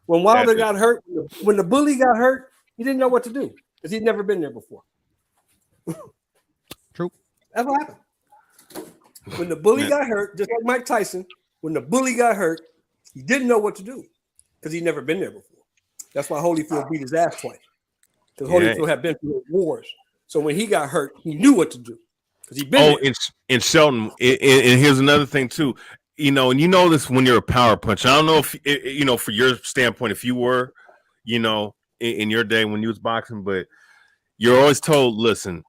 When Wilder got hurt, when the bully got hurt, he didn't know what to do because he'd never been there before. True. That's what happened. When the bully got hurt, just like Mike Tyson, when the bully got hurt, he didn't know what to do because he'd never been there before. That's why Holyfield beat his ass twice. Because Holyfield had been through wars. So when he got hurt, he knew what to do. Because he'd been there. And Shelton, and here's another thing too. And you know this when you're a power puncher. I don't know if, for your standpoint, if you were, in your day when you was boxing, but you're always told, listen,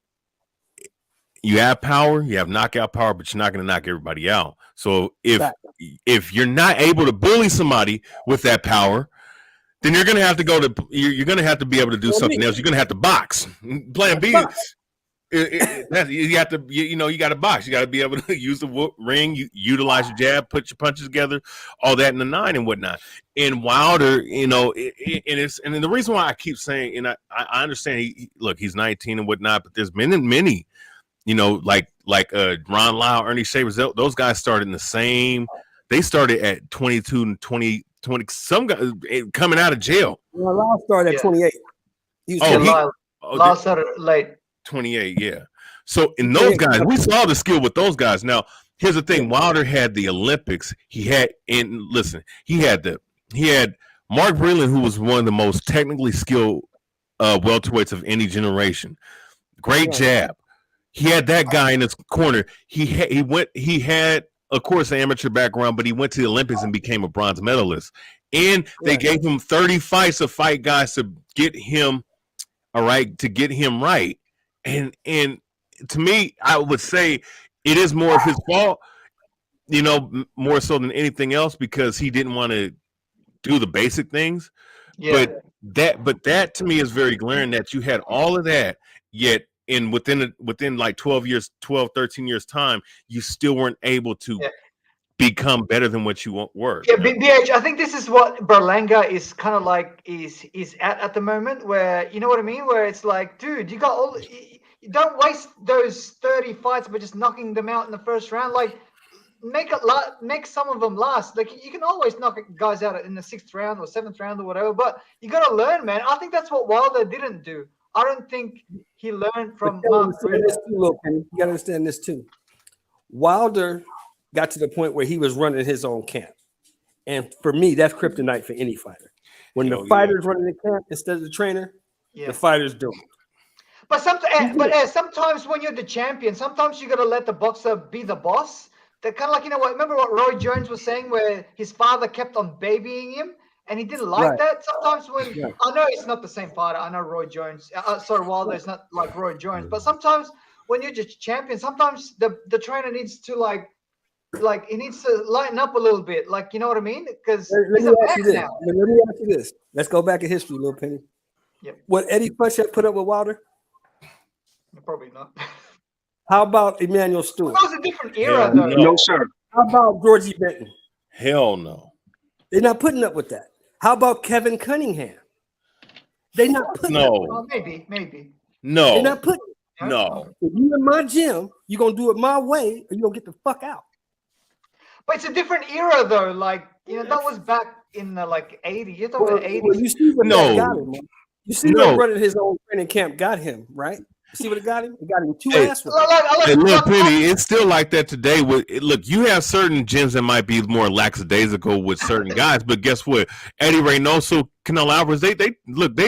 you have power, you have knockout power, but you're not going to knock everybody out. So if you're not able to bully somebody with that power, then you're going to have to you're going to have to be able to do something else. You're going to have to box. Plan B. You have to, you got to box. You got to be able to use the ring, utilize your jab, put your punches together, all that in the nine and whatnot. And Wilder, and the reason why I keep saying, and I understand, he's 19 and whatnot, but there's been many, like Ron Lyle, Ernie Shavers, those guys started in the same. They started at 22 and 20. Some guys coming out of jail. Well, Lyle started at 28. Lyle started late. 28, yeah. So in those guys, we saw the skill with those guys. Now, here's the thing: Wilder had the Olympics. He had Mark Breland, who was one of the most technically skilled welterweights of any generation. Great jab. He had that guy in his corner. He had, of course, an amateur background, but he went to the Olympics and became a bronze medalist. And they gave him 30 fights to fight guys to get him, right. And to me, I would say it is more of his fault, more so than anything else, because he didn't want to do the basic things. Yeah. But that to me is very glaring that you had all of that, yet within like 12, 13 years time, you still weren't able to become better than what you were. Yeah, BH, I think this is what Berlanga is kind of like is at the moment, where, you know what I mean, where it's like, dude, you don't waste those 30 fights by just knocking them out in the first round. Like, make some of them last. Like, you can always knock guys out in the 6th round or 7th round or whatever, but you got to learn, man. I think that's what Wilder didn't do. I don't think he learned from Mark Breland. You got to understand this too. Wilder got to the point where he was running his own camp. And for me, that's kryptonite for any fighter. When the fighter's running the camp instead of the trainer, the fighter's doing it. But sometimes when you're the champion, sometimes you got to let the boxer be the boss. They're kind of like, remember what Roy Jones was saying, where his father kept on babying him? And he didn't like that. Sometimes I know it's not the same fighter. I know Roy Jones. Wilder is not like Roy Jones. But sometimes when you're just champion, sometimes the trainer needs to he needs to lighten up a little bit. Like, you know what I mean? Because he's a man now. Let me ask you this. Let's go back in history, Lil Penny. Yep. What Eddie Fush had put up with Wilder? Probably not. How about Emmanuel Stewart? That was a different era, Hell though. no. sir. How about Georgie Benton? Hell no. They're not putting up with that. How about Kevin Cunningham? They're not putting up with Well, it. maybe. No. They're not putting it. No. If you in my gym, you're gonna do it my way, or you're gonna get the fuck out. But it's a different era, though. Like, that was back in the 80s. You're talking about 80s. Well, you see what that got him. Man. You see what running his own training camp got him, right? You see what it got him? It got him 2 ass whoopings. Hey, look, Penny, it's still like that today. Look, you have certain gyms that might be more lackadaisical with certain guys, but guess what? Eddie Reynoso, Canelo Alvarez, they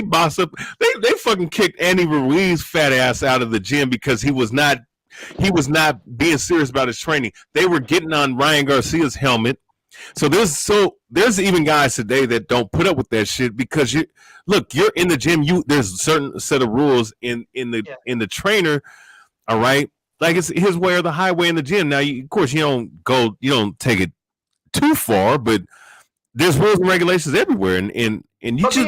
boss up. They fucking kicked Andy Ruiz fat ass out of the gym because he was not being serious about his training. They were getting on Ryan Garcia's helmet. So there's even guys today that don't put up with that shit because you're in the gym. There's a certain set of rules in the trainer. All right, like it's his way or the highway in the gym. Now, of course, you don't take it too far, but there's rules and regulations everywhere, and you just let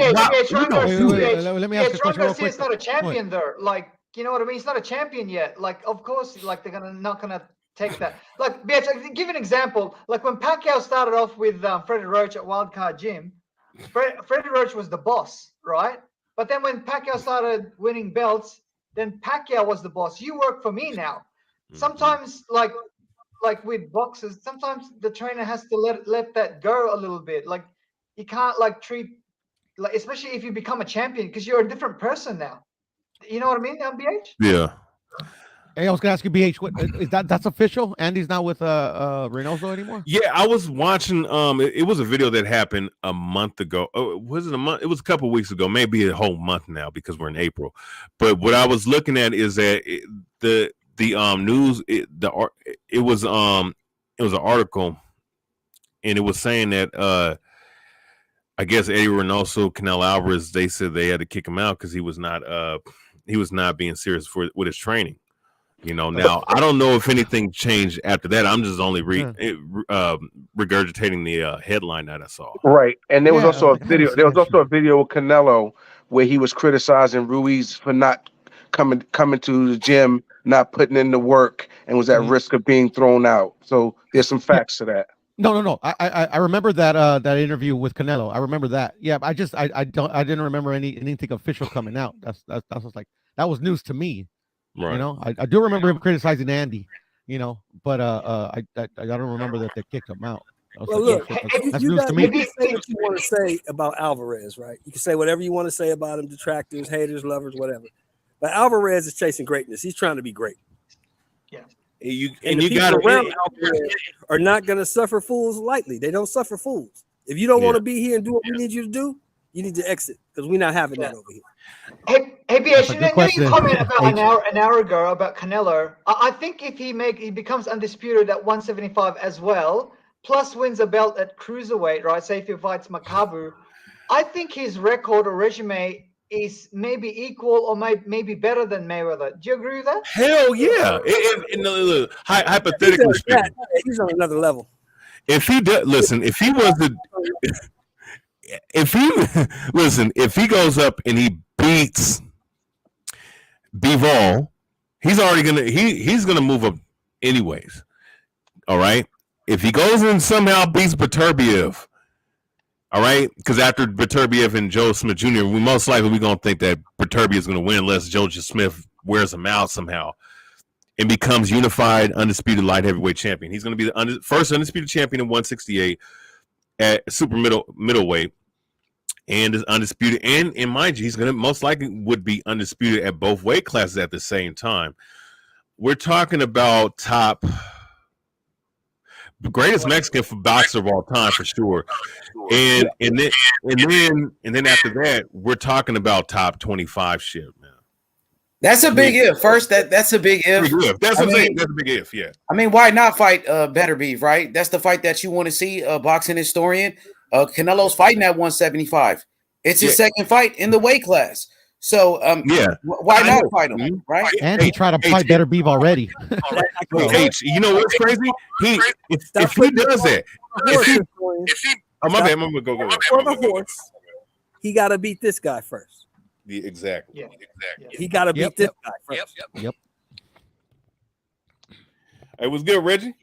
me ask a question real quick. He's not a champion there. Like, you know what I mean? He's not a champion yet. Like, of course, they're not gonna take that. Like, bitch, I can give an example. Like when Pacquiao started off with Freddie Roach at Wildcard Gym, Freddie Roach was the boss, right? But then when Pacquiao started winning belts, then Pacquiao was the boss. You work for me now. Sometimes, like with boxers, sometimes the trainer has to let that go a little bit. Like, you can't treat, especially if you become a champion, because you're a different person now. You know what I mean, MBH? Yeah. Hey, I was gonna ask you, BH, what is that's official? Andy's not with Reynoso anymore? Yeah, I was watching. It was a video that happened a month ago. Oh, was it a month? It was a couple of weeks ago, maybe a whole month now because we're in April. But what I was looking at is that the news. It was an article, and it was saying that I guess Eddie Reynoso, Canelo Alvarez, they said they had to kick him out because he was not being serious with his training. Now I don't know if anything changed after that. I'm just only regurgitating the headline that I saw. Right, and there was also a video. There was also a video of Canelo where he was criticizing Ruiz for not coming to the gym, not putting in the work, and was at risk of being thrown out. So there's some facts to that. No. I remember that that interview with Canelo. I remember that. Yeah, I didn't remember anything official coming out. That's just like that was news to me. Right. I do remember him criticizing Andy. But I don't remember that they kicked him out. Well, look, that's you news to me. can say what you want to say about Alvarez, right? You can say whatever you want to say about him, detractors, haters, lovers, whatever. But Alvarez is chasing greatness. He's trying to be great. Yeah. And the people around Alvarez are not going to suffer fools lightly. They don't suffer fools. If you don't want to be here and do what we need you to do, you need to exit because we're not having that over here. Hey, BH, you comment about an hour ago about Canelo. I think if he becomes undisputed at 175 as well, plus wins a belt at cruiserweight, right? Say if he fights Makabu, I think his record or resume is maybe equal or maybe better than Mayweather. Do you agree with that? Hell yeah! Hypothetically speaking, he's on another level. If he does, listen, if he goes up and he beats Bivol, he's gonna move up anyways. All right. If he goes and somehow beats Beterbiev, all right, because after Beterbiev and Joe Smith Jr., we're gonna think that Beterbiev is gonna win unless Joe Smith wears him out somehow and becomes unified undisputed light heavyweight champion. He's gonna be the first undisputed champion in 168 at super middleweight. And is undisputed, and mind you, he's gonna most likely would be undisputed at both weight classes at the same time. We're talking about the greatest Mexican boxer of all time for sure, and then after that, we're talking about top 25 shit, man. That's a big if. First, that's a big if. That's what I'm saying. That's a big if. Yeah. I mean, why not fight Better Beef? Right. That's the fight that you want to see. Boxing historian. Canelo's fighting at 175. It's his second fight in the weight class. So why not fight him? Right? And he tried to fight Better Beef already. H, you know what's crazy? If he does that, for the horse, he got to beat this guy first. Exactly. Yeah. Exactly. He got to beat this guy first. Yep. Hey, what's good, Reggie?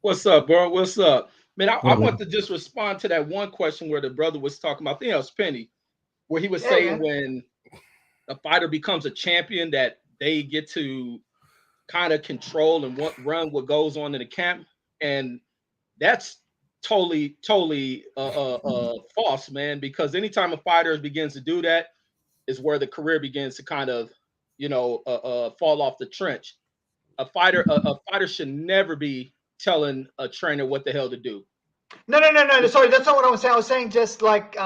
What's up, bro? What's up? Man, I want to just respond to that one question where the brother was talking about, I think it was Penny, where he was saying when a fighter becomes a champion that they get to kind of control and run what goes on in the camp. And that's totally false, man, because anytime a fighter begins to do that is where the career begins to kind of, fall off the trench. A fighter should never be telling a trainer what the hell to do. No. Sorry, that's not what I was saying. I was saying just like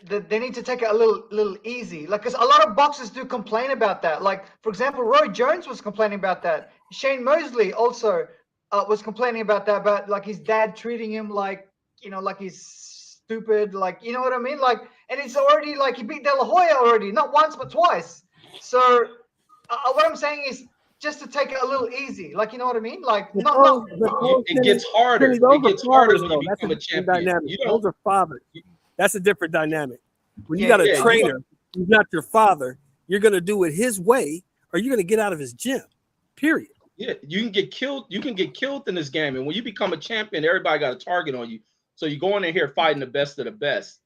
they need to take it a little easy. Like, because a lot of boxers do complain about that. Like, for example, Roy Jones was complaining about that. Shane Mosley also was complaining about that, about like his dad treating him like, like he's stupid. Like, you know what I mean? Like, and it's already like he beat De La Hoya already, not once but twice. So what I'm saying is, just to take it a little easy, like, you know what I mean? Like, it gets harder. It gets harder when you become a champion. Those are fathers. That's a different dynamic. When you got a trainer who's not your father, you're going to do it his way, or you're going to get out of his gym. Period. Yeah, you can get killed. You can get killed in this game, and when you become a champion, everybody got a target on you. So you're going in here fighting the best of the best.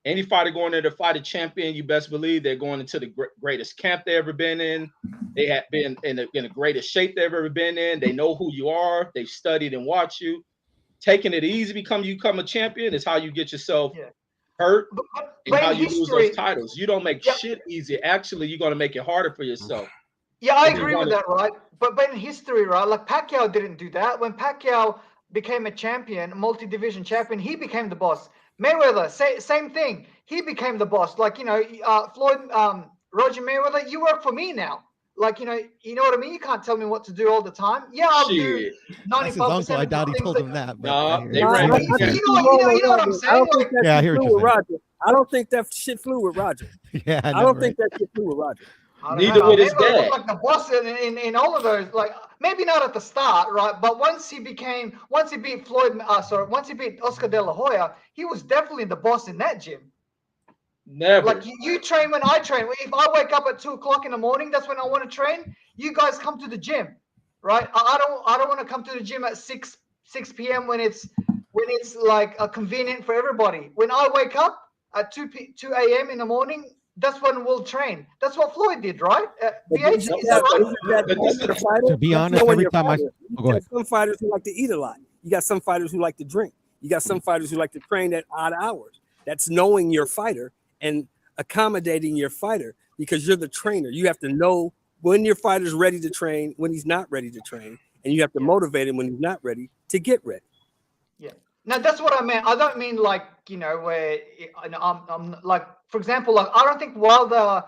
Any fighter going there to fight a champion, you best believe they're going into the greatest camp they've ever been in. They have been in the greatest shape they've ever been in. They know who you are. They've studied and watched you. Taking it easy, become a champion is how you get yourself hurt and how you lose those titles. You don't make shit easy. Actually, you're going to make it harder for yourself. Yeah, I agree with that, right? But in history, right, like Pacquiao didn't do that. When Pacquiao became a champion, multi-division champion, he became the boss. Mayweather, same thing. He became the boss. Like, Floyd, Roger Mayweather, you work for me now. Like, you know what I mean? You can't tell me what to do all the time. Yeah, I'll do 95%. That's his uncle. I doubt he told him that. No, they ran. You know what I'm saying? I don't think that shit flew with Roger. Yeah, I don't think that shit flew with Roger. Neither with his dad. Like the boss in all of those, like maybe not at the start, right? But once he beat Oscar De La Hoya, he was definitely the boss in that gym. Never. Like you train when I train. If I wake up at 2:00 in the morning, that's when I want to train. You guys come to the gym, right? I don't want to come to the gym at 6 p.m. when it's like convenient for everybody. When I wake up at 2 a.m. in the morning, that's when we'll train. That's what Floyd did, right? VH, is that right? To be honest, every time go ahead. Some fighters who like to eat a lot. You got some fighters who like to drink. You got some fighters who like to train at odd hours. That's knowing your fighter and accommodating your fighter, because you're the trainer. You have to know when your fighter's ready to train, when he's not ready to train, and you have to motivate him when he's not ready to get ready. Yeah. Now that's what I meant. I don't mean like, where I'm like, for example, like I don't think Wilder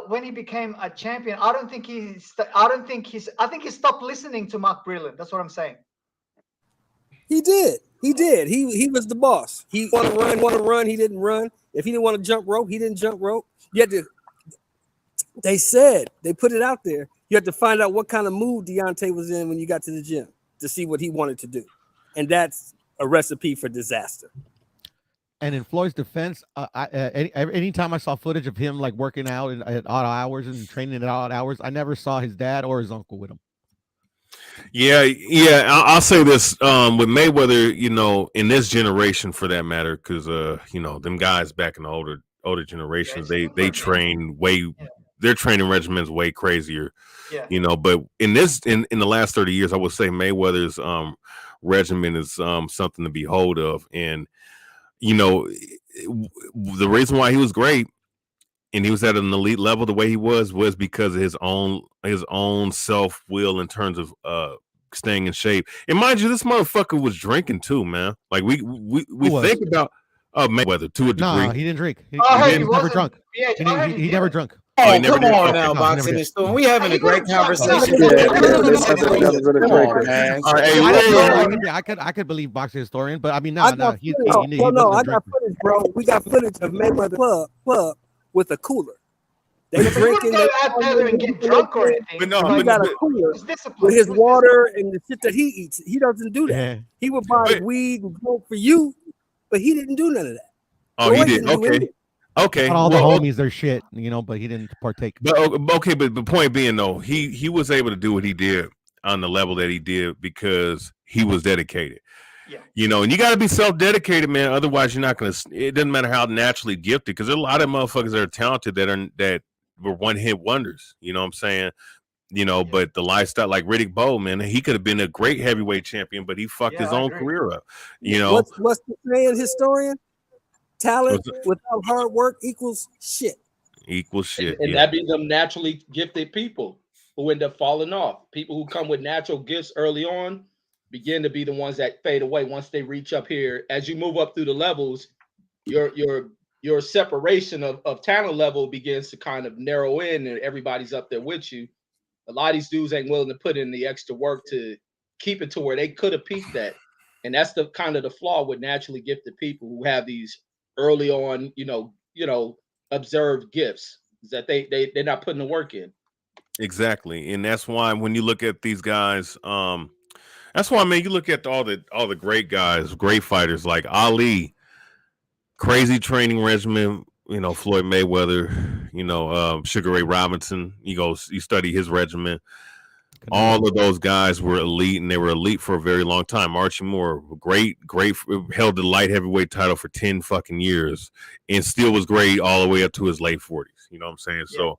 when he became a champion, I think he stopped listening to Mark Breland. That's what I'm saying. He did. He was the boss. He want to run. He didn't run. If he didn't want to jump rope, he didn't jump rope. You had to. They put it out there. You had to find out what kind of mood Deontay was in when you got to the gym to see what he wanted to do, and that's a recipe for disaster. And in Floyd's defense, anytime I saw footage of him like working out at odd hours and training at odd hours, I never saw his dad or his uncle with him. Yeah. I'll say this with Mayweather, in this generation for that matter, because them guys back in the older generations, they train their training regimen's way crazier. Yeah. But in the last 30 years, I would say Mayweather's regimen is something to behold of, and the reason why he was great and he was at an elite level the way he was because of his own self-will in terms of staying in shape. And mind you, this motherfucker was drinking too, man. Like we think about Mayweather to a degree. No, he didn't drink. He never drunk. He never drunk. Oh, come on now, Boxing and Storm. We having a great conversation. I could believe Boxing Historian, but I mean, I got footage, bro. We got footage of Mayweather club with a cooler. They drinking. Go out there and get drunk or anything. He got a cooler with his water and the shit that he eats. He doesn't do that. Yeah. He would buy weed and smoke for you, but he didn't do none of that. Oh, he did. Okay. Okay, Not all well, the homies, they're shit, but he didn't partake. But okay, but the point being though, he was able to do what he did on the level that he did because he was dedicated. Yeah. And you got to be self-dedicated, man. Otherwise, you're not gonna. It doesn't matter how naturally gifted, because there's a lot of motherfuckers that are talented that were one-hit wonders. You know what I'm saying? But the lifestyle, like Riddick Bowe, man, he could have been a great heavyweight champion, but he fucked his own career up. What's the saying, historian? Talent without hard work equals shit. And that be them naturally gifted people who end up falling off. People who come with natural gifts early on begin to be the ones that fade away once they reach up here. As you move up through the levels, your separation of talent level begins to kind of narrow in, and everybody's up there with you. A lot of these dudes ain't willing to put in the extra work to keep it to where they could have peaked at. And that's the kind of the flaw with naturally gifted people who have these early on, observed gifts, is that they're not putting the work in. Exactly. And that's why when you look at these guys, that's why, man, you look at all the great guys, great fighters like Ali, crazy training regimen, Floyd Mayweather, Sugar Ray Robinson, you study his regimen. All of those guys were elite, and they were elite for a very long time. Archie Moore, great, held the light heavyweight title for 10 fucking years, and still was great all the way up to his late 40s. You know what I'm saying? Yeah. So,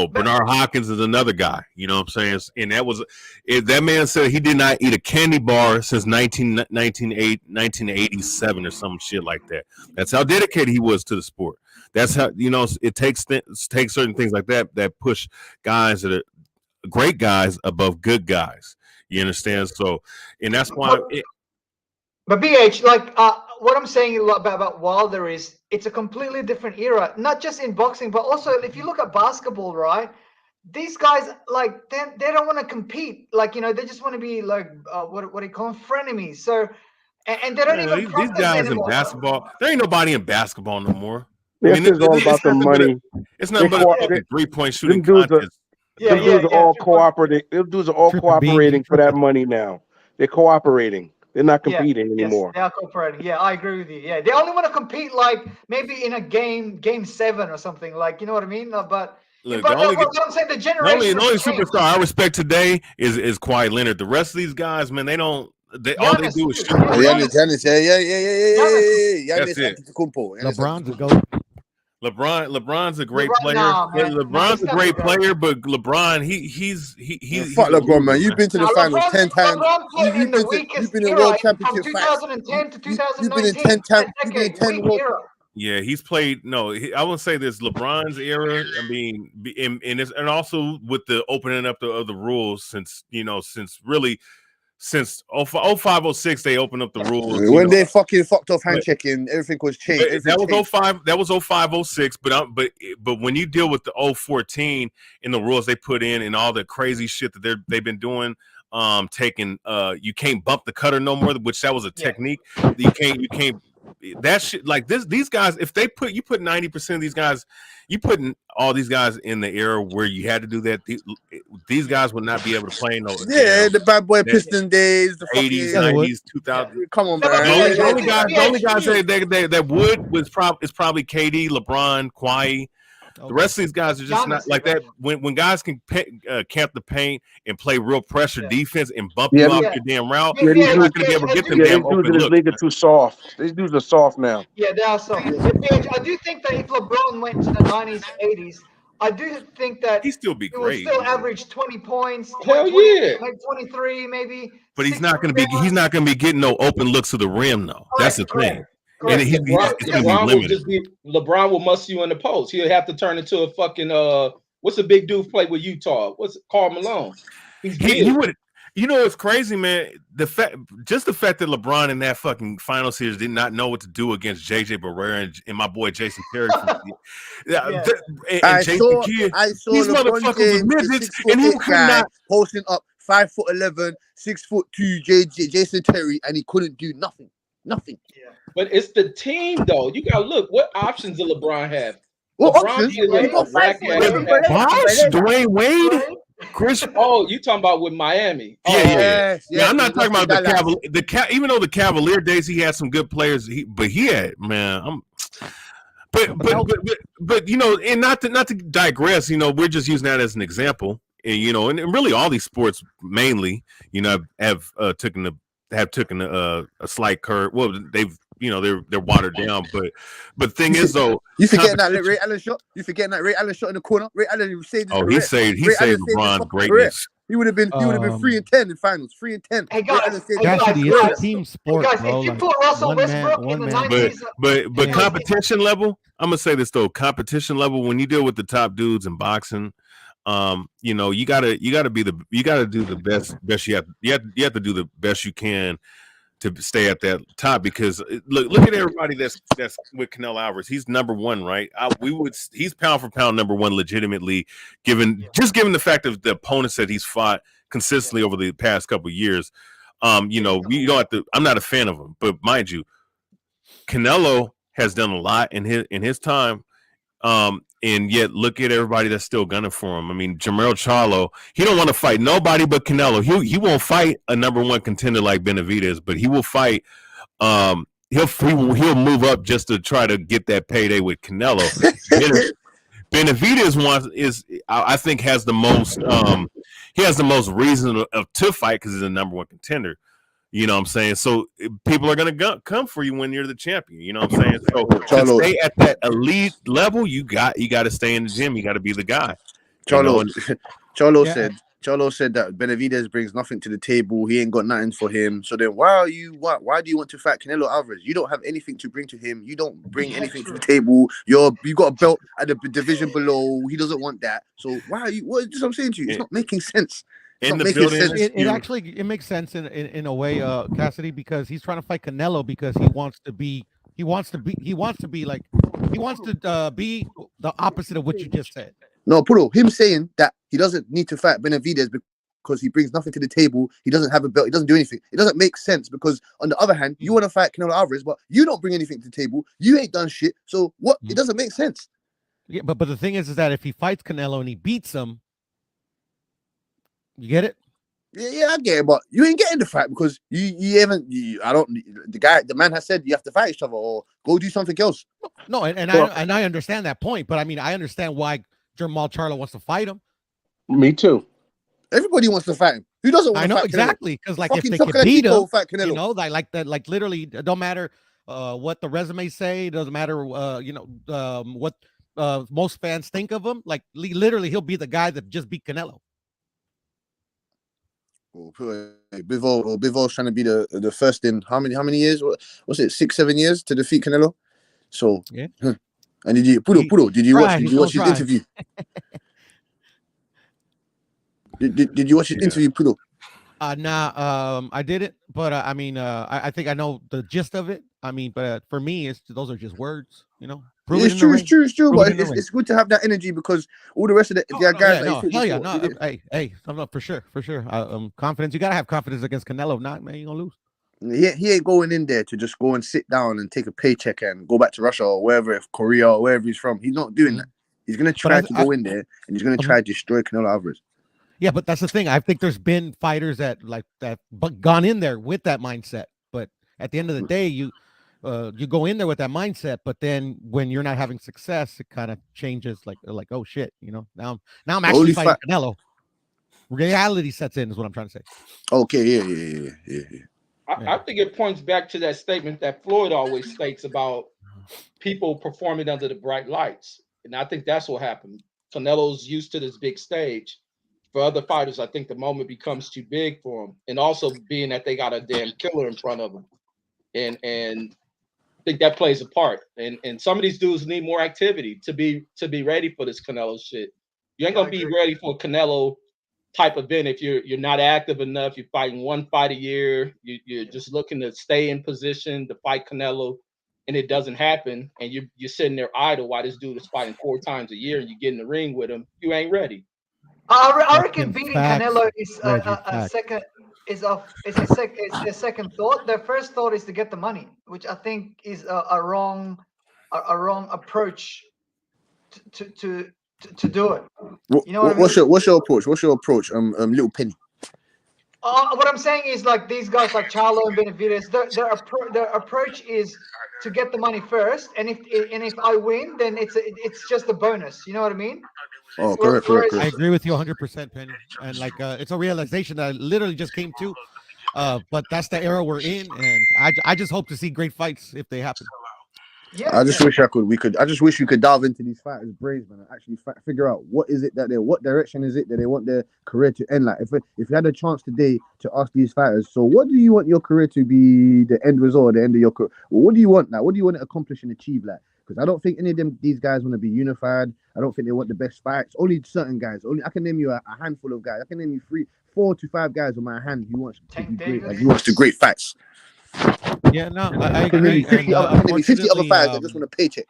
Bernard Hopkins is another guy. You know what I'm saying? And that man said he did not eat a candy bar since 1987 or some shit like that. That's how dedicated he was to the sport. That's how, it takes certain things like that push guys that are great guys above good guys. You understand? So, and that's why. But BH, what I'm saying about Wilder is it's a completely different era, not just in boxing, but also if you look at basketball, right? These guys, they don't want to compete. They just want to be what do you call them? Frenemies. So, and they don't even these guys anymore. In basketball, there ain't nobody in basketball no more. This is all about the money. It's not about a 3-point shooting contest. Them dudes are all cooperating. Them dudes are all cooperating for that money now. They're cooperating. They're not competing anymore. Yes, they are cooperating. Yeah, I agree with you. Yeah, they only want to compete maybe in a game 7 or something. You know what I mean? But look, what I'm saying, the generation. The only superstar I respect today is Kawhi Leonard. The rest of these guys, man, all they do is shoot. Giannis, yeah. That's it. LeBron's a GOAT. LeBron's a great player. LeBron's a great player, but LeBron, he's fuck LeBron, man. You've been to the finals 10 times. You've been in World Championship fights. 2010 to 2019. You've been in 10 times. You've been in 10 World. Yeah, he's played. No, I wouldn't say this. LeBron's era. I mean, and also with the opening up of the rules since 05, 06, they opened up the rules. When they fucking fucked off hand checking, everything was changed. That was 05. That was 05, 06. But when you deal with the 014 and the rules they put in and all the crazy shit that they've been doing, taking you can't bump the cutter no more, which that was a technique. You can't. That shit, these guys, if you put 90% of these guys, you putting all these guys in the era where you had to do that. These guys would not be able to play the bad boy Piston days, the 80s, 90s, 2000. Come on, man. The only guys that would is probably KD, LeBron, Kawhi. The rest of these guys are just not like that. When guys can camp the paint and play real pressure defense and bump you off your damn route, you're not going to be able to get them damn open looks. These dudes are too soft. These dudes are soft now. Yeah, they are soft. I do think that if LeBron went to the 90s, 80s, I do think that he'd still be great. He would still average 20 points. Hell yeah. Like 23, maybe. But he's not going to be getting no open looks to the rim, though. That's the thing. And LeBron will muscle you in the post. He'll have to turn into a fucking what's the big dude play with Utah? What's it, Karl Malone? He would. It's crazy, man. The fact that LeBron in that fucking final series did not know what to do against JJ Barea and my boy Jason Terry. I saw these motherfuckers with midgets, and he could not posting up 5'11", 6'2" Jason Terry, and he couldn't do nothing. Nothing. Yeah. But it's the team, though. You gotta look. What options does LeBron have? What options? Dwayne Wade, Chris. Oh, you talking about with Miami? Yeah. I'm not talking about the Cavalier. Even though the Cavalier days, he had some good players. But he had, man. But you know, and not to digress, you know, we're just using that as an example, and you know, and really all these sports mainly, you know, have taken a slight curve. Well, they've, you know, they're watered down, but the thing is though, you forgetting that Ray Allen shot? You forgetting that Ray Allen shot in the corner? Ray Allen saved his career. He saved LeBron's greatness. He would have been 3-10 in finals, 3-10. Hey guys, Cassidy, it's a team sport, guys, bro. if you Like, put Russell one man- Westbrook one in the man- 90s, But competition level, I'm gonna say this though, competition level, when you deal with the top dudes in boxing, you know, you gotta do the best you have to do the best you can to stay at that top, because look at everybody that's with Canelo Alvarez. He's number one, right? He's pound for pound number one legitimately, given the fact of the opponents that he's fought consistently over the past couple of years. You know, you don't have to, I'm not a fan of him, but mind you, Canelo has done a lot in his time. And yet look at everybody that's still gunning for him. I mean, Jermell Charlo, he don't want to fight nobody but Canelo. He won't fight a number one contender like Benavidez, but he will fight. He'll move up just to try to get that payday with Canelo. Benavidez I think has the most he has the most reason to fight because he's a number one contender. You know what I'm saying? So people are gonna come for you when you're the champion. You know what I'm saying? So to stay at that elite level, you got to stay in the gym. You got to be the guy. Charlo said that Benavidez brings nothing to the table. He ain't got nothing for him. So then why do you want to fight Canelo Alvarez? You don't have anything to bring to him. You don't bring anything to the table. You got a belt at the division below. He doesn't want that. So why are you? What I'm saying to you? It's not making sense. In the building, it makes sense in a way, Cassidy, because he's trying to fight Canelo because he wants to be the opposite of what you just said. No, Pudo, him saying that he doesn't need to fight Benavidez because he brings nothing to the table. He doesn't have a belt. He doesn't do anything. It doesn't make sense because on the other hand, you want to fight Canelo Alvarez, but you don't bring anything to the table. You ain't done shit. So what? It doesn't make sense. Yeah, but the thing is that if he fights Canelo and he beats him, you get it? Yeah, I get it, but you ain't getting the fight because the man has said you have to fight each other or go do something else. No, I understand that point, but I mean I understand why Jermall Charlo wants to fight him. Me too. Everybody wants to fight him. Who doesn't want to fight exactly, because like Fucking if they can beat him, Canelo. you know, like literally, it don't matter what the resume say, it doesn't matter what most fans think of him. Like literally, he'll be the guy that just beat Canelo. Bivol's trying to be the first in how many years? What's it? 6-7 years to defeat Canelo. So yeah. And did you watch his interview? Did you watch his interview, Pudo? I didn't, but I mean, I think I know the gist of it. I mean, but for me, those are just words, you know. It's true. But it's good to have that energy because all the rest of the guys. Hey, for sure. Confidence. You gotta have confidence against Canelo. If not, man, you're gonna lose. He ain't going in there to just go and sit down and take a paycheck and go back to Russia or wherever, if Korea or wherever he's from. He's not doing that. He's gonna try to go in there and he's gonna try to destroy Canelo Alvarez. Yeah, but that's the thing. I think there's been fighters that gone in there with that mindset, but at the end of the day, you go in there with that mindset, but then when you're not having success, it kind of changes. Like oh shit, you know. Now I'm actually fighting Canelo. Reality sets in, is what I'm trying to say. Okay, yeah. I think it points back to that statement that Floyd always states about people performing under the bright lights, and I think that's what happened. Canelo's used to this big stage. For other fighters, I think the moment becomes too big for them, and also being that they got a damn killer in front of them, and I think that plays a part. And some of these dudes need more activity to be ready for this Canelo shit. You ain't gonna be ready for a Canelo type event if you're not active enough. You're fighting one fight a year. You're just looking to stay in position to fight Canelo, and it doesn't happen. And you're sitting there idle while this dude is fighting 4 times a year, and you get in the ring with him. You ain't ready. I reckon beating Canelo is a second. Is a second thought. Their first thought is to get the money, which I think is a wrong approach to do it. What's your approach? Little Penny. What I'm saying is like these guys like Charlo and Benavides, their approach is to get the money first, and if I win, then it's just a bonus. You know what I mean? Oh, correct. I agree with you 100%, Penny. And like, it's a realization that I literally just came to. But that's the era we're in, and I just hope to see great fights if they happen. I just wish I just wish we could delve into these fighters' brains, man, and actually figure out what direction is it that they want their career to end. Like, if you had a chance today to ask these fighters, so what do you want your career to be, the end result, the end of your career? Well, what do you want? Like, what do you want to accomplish and achieve? Like, because I don't think any of these guys want to be unified. I don't think they want the best fights. Only certain guys. Only I can name you a handful of guys. I can name you 4 to 5 guys on my hand who wants to be great. Like, who wants to great fights. Yeah, no, I agree. 50 other fighters that just want a paycheck.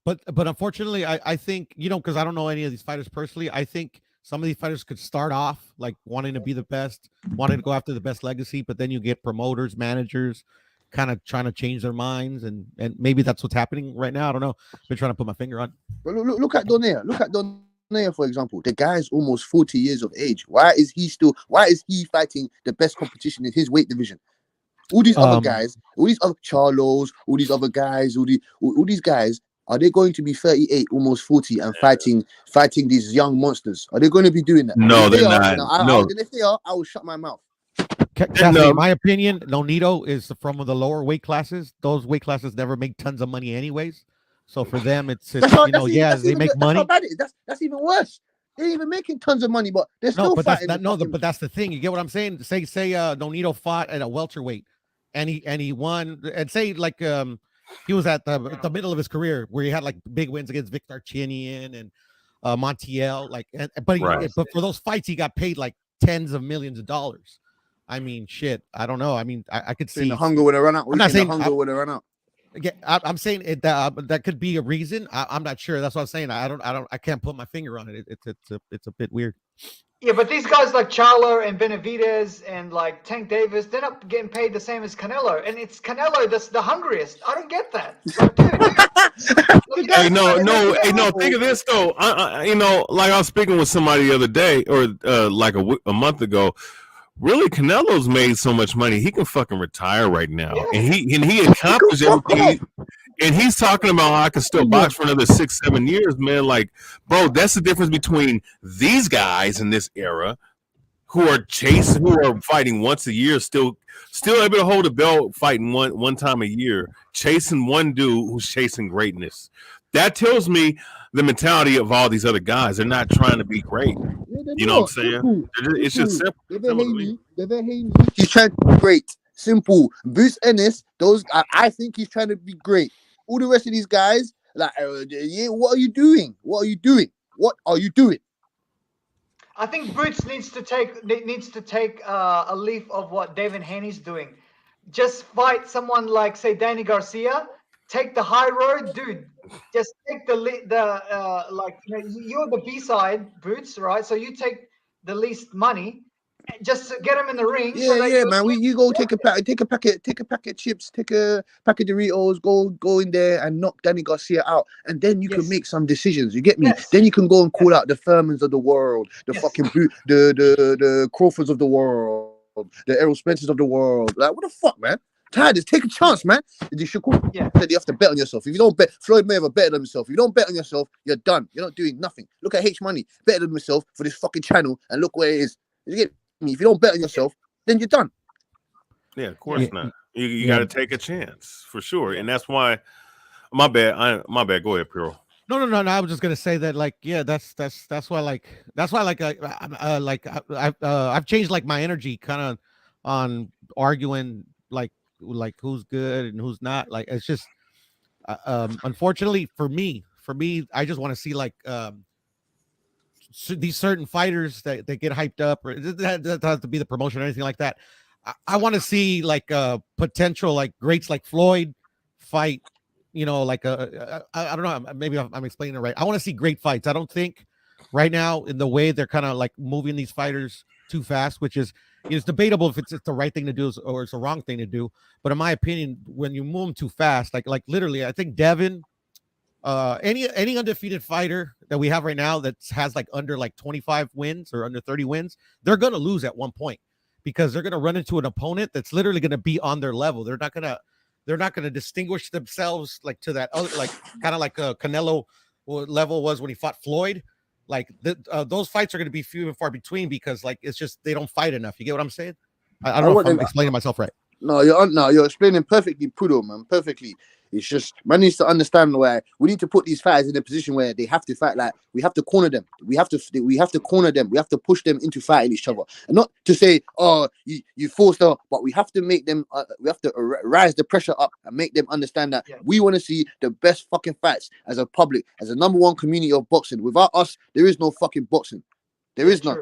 But unfortunately, I think, because I don't know any of these fighters personally, I think some of these fighters could start off like wanting to be the best, wanting to go after the best legacy, but then you get promoters, managers kind of trying to change their minds, and maybe that's what's happening right now. I don't know. I've been trying to put my finger on. But look at Donaire. Look at Donaire, for example. The guy's almost 40 years of age. Why is he fighting the best competition in his weight division? All these other guys, all these other Charlos, all these other guys, all these guys, are they going to be 38, almost 40, and fighting these young monsters? Are they going to be doing that? No, they're not. No. Then if they are, I will shut my mouth. Cassidy, in my opinion, Nonito is from the lower weight classes. Those weight classes never make tons of money anyways. So for them, they make money. That's even worse. They're even making tons of money, but they're still fighting. But that's the thing. You get what I'm saying? Say Nonito fought at a welterweight, and he won. And say like he was at the middle of his career where he had like big wins against Victor Chinian and Montiel. But for those fights, he got paid like tens of millions of dollars. I mean, shit. I don't know. I mean, I could see the hunger would have run out. I'm not saying the hunger would have run out. Yeah, I'm saying it, that could be a reason. I'm not sure. That's what I'm saying. I can't put my finger on it. It's a bit weird. Yeah, but these guys like Charlo and Benavides and like Tank Davis, they're not getting paid the same as Canelo, and it's Canelo that's the hungriest. I don't get that. Hey, no. Think of this though. Like I was speaking with somebody the other day, or like a month ago. Really, Canelo's made so much money he can fucking retire right now, and he accomplished everything. And he's talking about how I can still box for another 6-7 years, man. Like, bro, that's the difference between these guys in this era who are fighting once a year, still able to hold a belt, fighting one time a year, chasing one dude who's chasing greatness. That tells me the mentality of all these other guys. They're not trying to be great. You know what I'm saying? It's just simple. Devin Haney, he's trying to be great. Simple. Bruce Ennis, I think he's trying to be great. All the rest of these guys, like, what are you doing? What are you doing? I think Boots needs to take a leaf of what Devin Haney's doing. Just fight someone like, say, Danny Garcia. Take the high road, dude. Just take you're the B side, Boots, right? So you take the least money, just to get him in the ring. Yeah, man. You go take a packet of chips, take a packet of Doritos, go in there and knock Danny Garcia out, and then you can make some decisions. You get me? Yes. Then you can go and call out the Furmans of the world, the fucking the Crawfords of the world, the Errol Spencers of the world. Like, what the fuck, man? Tired, just take a chance, man. You have to bet on yourself. If you don't bet, Floyd Mayweather betted on himself. If you don't bet on yourself, you're done. You're not doing nothing. Look at H Money, betted on himself for this fucking channel, and look where it is. You get me? If you don't bet on yourself, then you're done. Yeah, of course not. You got to take a chance for sure, and that's why. My bad. Go ahead, Piro. No. I was just gonna say that, like, yeah, that's why I've changed like my energy kind of on arguing like who's good and who's not. Like, it's just unfortunately for me, I just want to see like these certain fighters that get hyped up, or that doesn't have to be the promotion or anything like that. I want to see like potential like greats like Floyd fight, like I don't know, maybe I'm explaining it right. I want to see great fights. I don't think right now, in the way they're kind of like moving these fighters too fast, which is, it's debatable if it's the right thing to do or it's the wrong thing to do. But in my opinion, when you move them too fast, like literally, I think Devin any undefeated fighter that we have right now that has like under like 25 wins or under 30 wins, they're gonna lose at one point because they're gonna run into an opponent that's literally gonna be on their level. They're not gonna distinguish themselves like to that other, like kind of like Canelo level was when he fought Floyd. Like those fights are gonna be few and far between because like it's just they don't fight enough. You get what I'm saying? I don't know if I'm explaining myself right. No, you're explaining perfectly, Pudo, man. Perfectly. It's just man needs to understand why we need to put these fighters in a position where they have to fight. Like we have to corner them. We have to corner them. We have to push them into fighting each other, and not to say, oh, you forced them, but we have to make them. We have to rise the pressure up and make them understand that we want to see the best fucking fights as a public, as a number one community of boxing. Without us, there is no fucking boxing. There is none.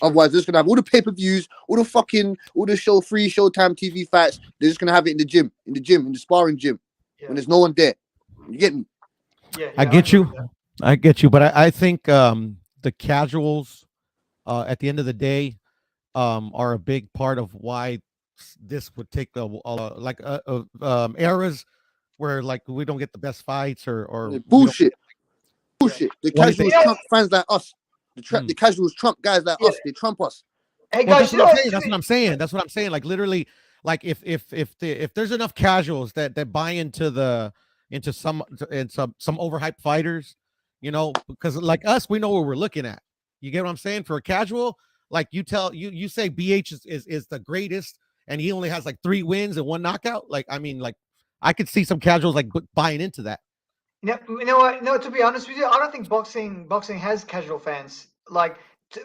Otherwise, they're just gonna have all the pay-per-views, all the free Showtime TV fights. They're just gonna have it in the gym, in the sparring gym, when there's no one there. You get me? I get you, but I think the casuals at the end of the day are a big part of why this would take eras where like we don't get the best fights or bullshit. The casuals trump fans like us. The casuals trump guys like us. They trump us. Hey Well, guys, that's what I'm saying. That's what I'm saying. Like literally, like if there's enough casuals that buy into some overhyped fighters, you know, because like us, we know what we're looking at. You get what I'm saying? For a casual, like you say BH is the greatest, and he only has like 3 wins and 1 knockout. Like I mean, like I could see some casuals like buying into that. You know what? No, to be honest with you, I don't think boxing has casual fans. Like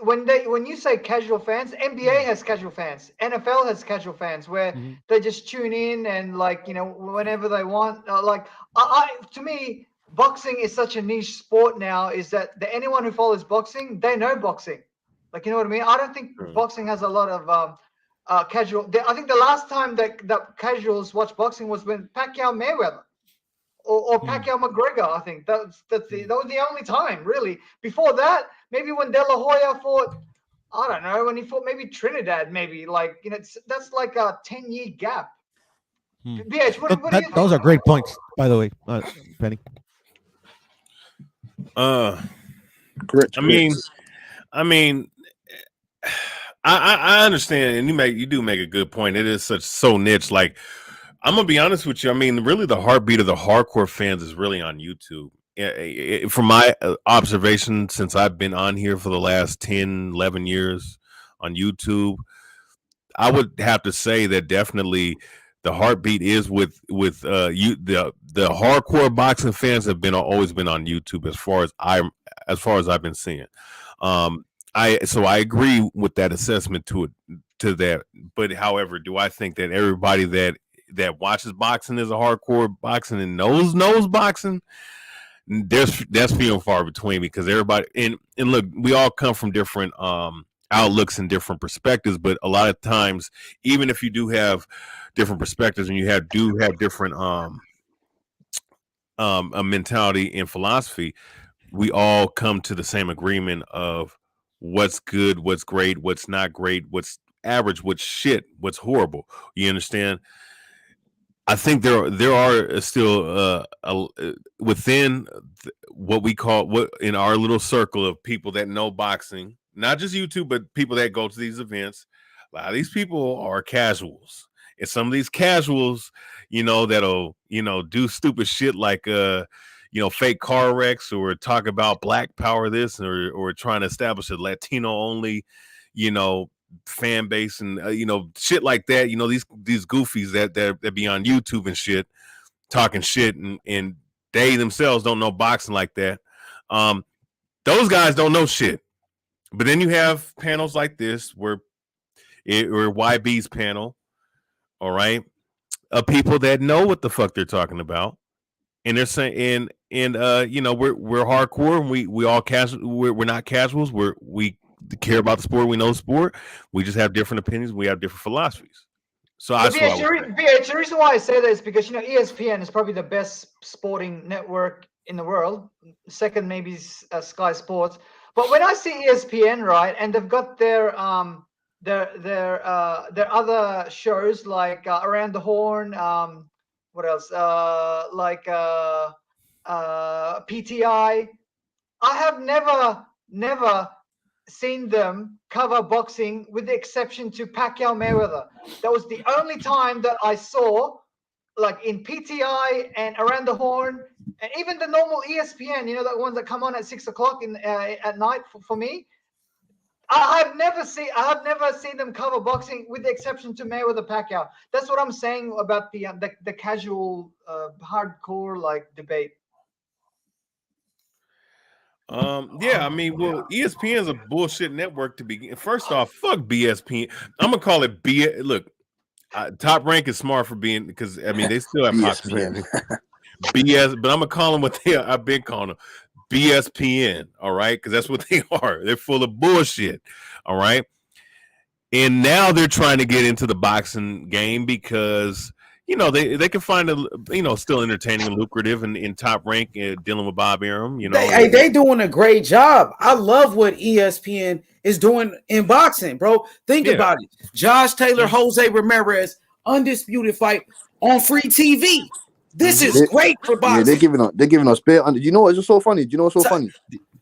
when you say casual fans, NBA has casual fans, NFL has casual fans where they just tune in and like whenever they want. To me, boxing is such a niche sport now. Is that anyone who follows boxing, they know boxing. Like you know what I mean? I don't think boxing has a lot of casual. I think the last time that casuals watched boxing was when Pacquiao Mayweather. Or Pacquiao McGregor, I think that was the only time really. Before that, maybe when De La Hoya fought, I don't know, when he fought maybe Trinidad, maybe like that's like a 10-year gap. BH, what do you think? Those are great points, by the way, Penny. Correct. I mean, I understand, and you do make a good point. It is so niche. Like, I'm gonna be honest with you. I mean, really, the heartbeat of the hardcore fans is really on YouTube. From my observation, since I've been on here for the last 10, 11 years on YouTube, I would have to say that definitely the heartbeat is with the hardcore boxing fans have always been on YouTube as far as I've been seeing. I agree with that assessment to that. But however, do I think that everybody that watches boxing is a hardcore boxing and knows boxing? That's few and far between, because everybody and look, we all come from different outlooks and different perspectives, but a lot of times, even if you do have different perspectives and you do have different a mentality and philosophy, we all come to the same agreement of what's good, what's great, what's not great, what's average, what's shit, what's horrible. You understand? I think there are still within what we call in our little circle of people that know boxing, not just YouTube, but people that go to these events. A lot of these people are casuals, and some of these casuals, that'll do stupid shit like fake car wrecks or talk about Black Power this or trying to establish a Latino only fan base and shit like that. These goofies that be on YouTube and shit talking shit and they themselves don't know boxing like that. Those guys don't know shit. But then you have panels like this or YB's panel, all right, of people that know what the fuck they're talking about, and they're saying and we're hardcore and we all casual. We're not casuals. We care about the sport. We know the sport. We just have different opinions. We have different philosophies. So the reason why I say that is because ESPN is probably the best sporting network in the world. Second maybe Sky Sports. But when I see ESPN, right, and they've got their other shows like Around the Horn, what else? PTI. I have never seen them cover boxing, with the exception to Pacquiao Mayweather. That was the only time that I saw, like in PTI and Around the Horn, and even the normal ESPN. You know, the ones that come on at 6 o'clock at night for me. I have never seen them cover boxing, with the exception to Mayweather Pacquiao. That's what I'm saying about the casual, hardcore like debate. Yeah, I mean, well, ESPN is a bullshit network to begin. First off, fuck BSPN. I'm gonna call it B. Look, Top Rank is smart for being, because I mean they still have BSPN. BS, but I'm gonna call them what they are. I've been calling them BSPN. All right, because that's what they are. They're full of bullshit. All right, and now they're trying to get into the boxing game because they can find still entertaining and lucrative in Top Rank, dealing with Bob Arum. They doing a great job. I love what ESPN is doing in boxing, bro. Think about it. Josh Taylor, Jose Ramirez, undisputed fight on free TV. This is great for boxing. Yeah, they're giving us bare. You know what's so funny? Do you know what's so funny?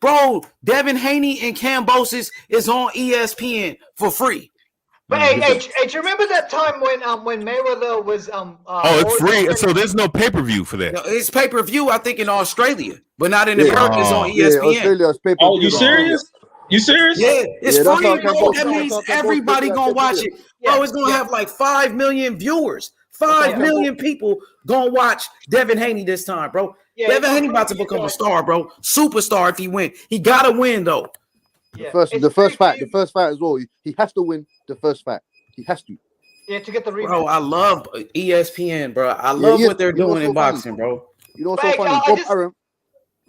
Bro, Devin Haney and Kambosos is on ESPN for free. But hey, do you remember that time when Mayweather was it's free, so there's no pay-per-view for that. No, it's pay-per-view, I think, in Australia, but not in America. It's on ESPN. Yeah, Australia's pay-per-view. Oh, you serious? You serious? Yeah, it's free, bro. That means everybody gonna watch it. Bro, it's gonna have like 5 million viewers. 5 million people gonna watch Devin Haney this time, bro. Devin Haney about to become a star, bro. Superstar if he win. He gotta win though. The first fight as well. He has to win the first fight. He has to. Yeah, to get the rematch. Bro, I love ESPN, bro. I love what they're doing in boxing, bro. You know what's so funny? Bob Arum.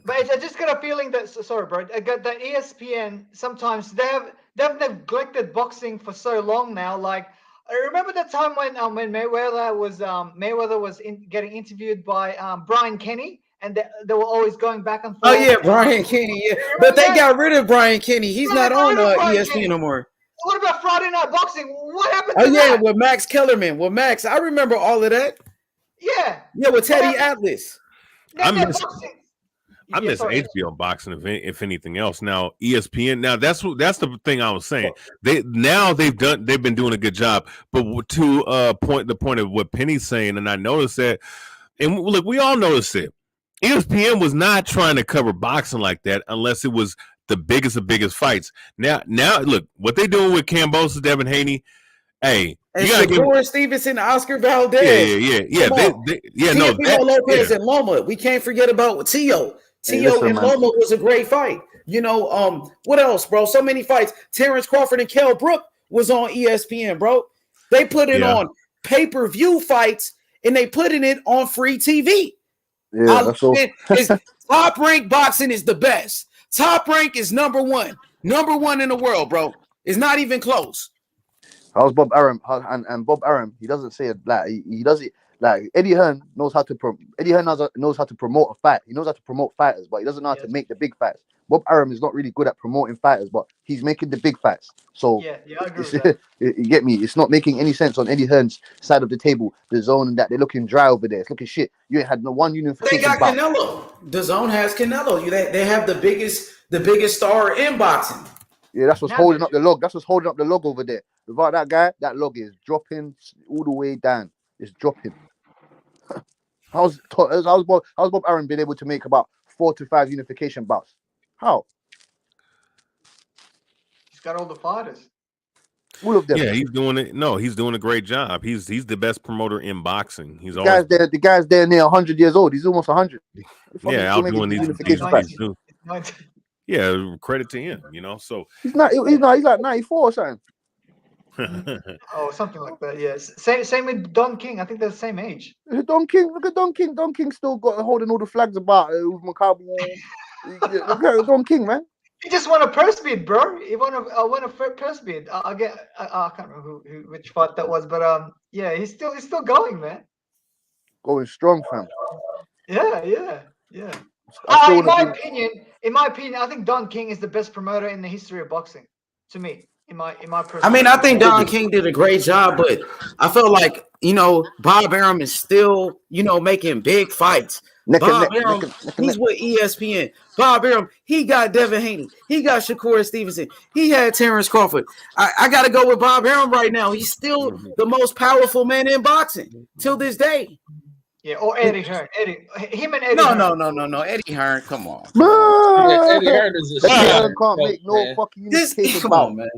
But I just got a feeling that, sorry, bro, I got that ESPN, sometimes they've neglected boxing for so long now. Like, I remember the time when Mayweather was getting interviewed by Brian Kenny, and they were always going back and forth. Oh yeah, Brian Kenny. Yeah, but they got rid of Brian Kenny. He's not on ESPN no more. What about Friday Night Boxing? What happened to that? that? With Max Kellerman. With Max, I remember all of that. Yeah. Yeah, with Teddy Atlas. I miss HBO boxing if anything else. Now ESPN. Now that's the thing I was saying. They've been doing a good job. But to the point of what Penny's saying, and I noticed that, and look, we all noticed it. ESPN was not trying to cover boxing like that unless it was the biggest of biggest fights. Now look what they doing with Kambosos, Devin Haney. Hey, and Shakur Stevenson, Oscar Valdez. Yeah. Lopez and Loma. We can't forget about Tio. Tio and Loma was a great fight. What else, bro? So many fights. Terrence Crawford and Kell Brook was on ESPN, bro. They put it on pay-per-view fights and they put it on free TV. Yeah, Top Rank boxing is the best. Top Rank is number one in the world, bro. It's not even close. How's Bob Arum? And Bob Arum, he doesn't say it like he does it like Eddie Hearn knows how to. Eddie Hearn knows how to promote a fight. He knows how to promote fighters, but he doesn't know how to make the big fights. Bob Arum is not really good at promoting fighters, but he's making the big fights. So I agree with that. You get me? It's not making any sense on Eddie Hearn's side of the table. The zone and that they're looking dry over there. It's looking shit. You ain't had no one unification. They got Canelo. The zone has Canelo. They have the biggest star in boxing. Yeah, that's what's holding up the log. That's what's holding up the log over there. Without that guy, that log is dropping all the way down. It's dropping. How's Bob Arum been able to make about 4 to 5 unification bouts? How? He's got all the fighters. All of them. Yeah, he's doing it. No, he's doing a great job. He's the best promoter in boxing. He's the guy's there near 100 years old. He's almost 100. Yeah, outdoing these unification fights. Yeah, credit to him. So he's like 94 or something. Oh, something like that. Yes. Same with Don King. I think they're the same age. Don King. Look at Don King. Don King still got holding all the flags about with Macabre. Look at Don King, man. He just won a purse bid, bro. He won a purse bid. I can't remember which fight that was, but yeah, he's still going, man. Going strong, fam. Yeah. In my opinion, I think Don King is the best promoter in the history of boxing. To me. In my I mean, I think Don King did a great job, but I felt like, Bob Arum is still, making big fights. Bob Arum, he's with ESPN. Bob Arum, he got Devin Haney. He got Shakur Stevenson. He had Terrence Crawford. I got to go with Bob Arum right now. He's still the most powerful man in boxing till this day. Yeah, or Eddie Hearn. Him and Eddie No, Hearn. no. Eddie Hearn, come on. Eddie Hearn is a Eddie shit. Hearn can't make no fucking unification Come bout. on, man.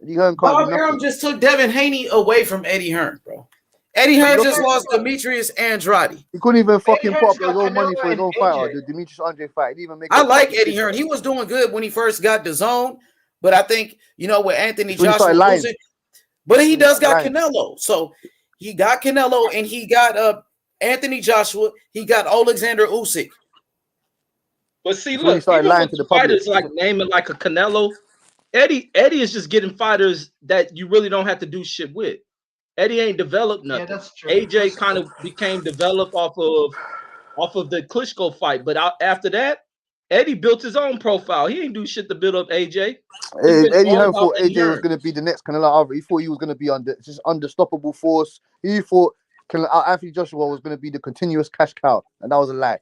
Eddie Hearn can't Bob do Arum nothing. just took Devin Haney away from Eddie Hearn, bro. Eddie Hearn just lost Demetrius Andrade. He couldn't even fucking put up his got own money Canelo for his and own AJ. fighter, the Demetrius Andre fight. He didn't even make I a like fucking Eddie bid for Hearn. it. He was doing good when he first got the zone, but I think, with Anthony That's when he Joshua started lying. losing, but he does got lying. Canelo. So he got Canelo and he got Anthony Joshua. He got Alexander Usyk. But see, That's when he look, started even lying with to the fighters public. like naming like a Canelo, Eddie is just getting fighters that you really don't have to do shit with. Eddie ain't developed nothing. Yeah, that's true. AJ kind of became developed off of the Klitschko fight, but after that, Eddie built his own profile. He ain't do shit to build up AJ. Eddie Hearn thought AJ was going to be the next Canelo. He thought he was going to be just unstoppable force. He thought Anthony Joshua was going to be the continuous cash cow, and that was a lie.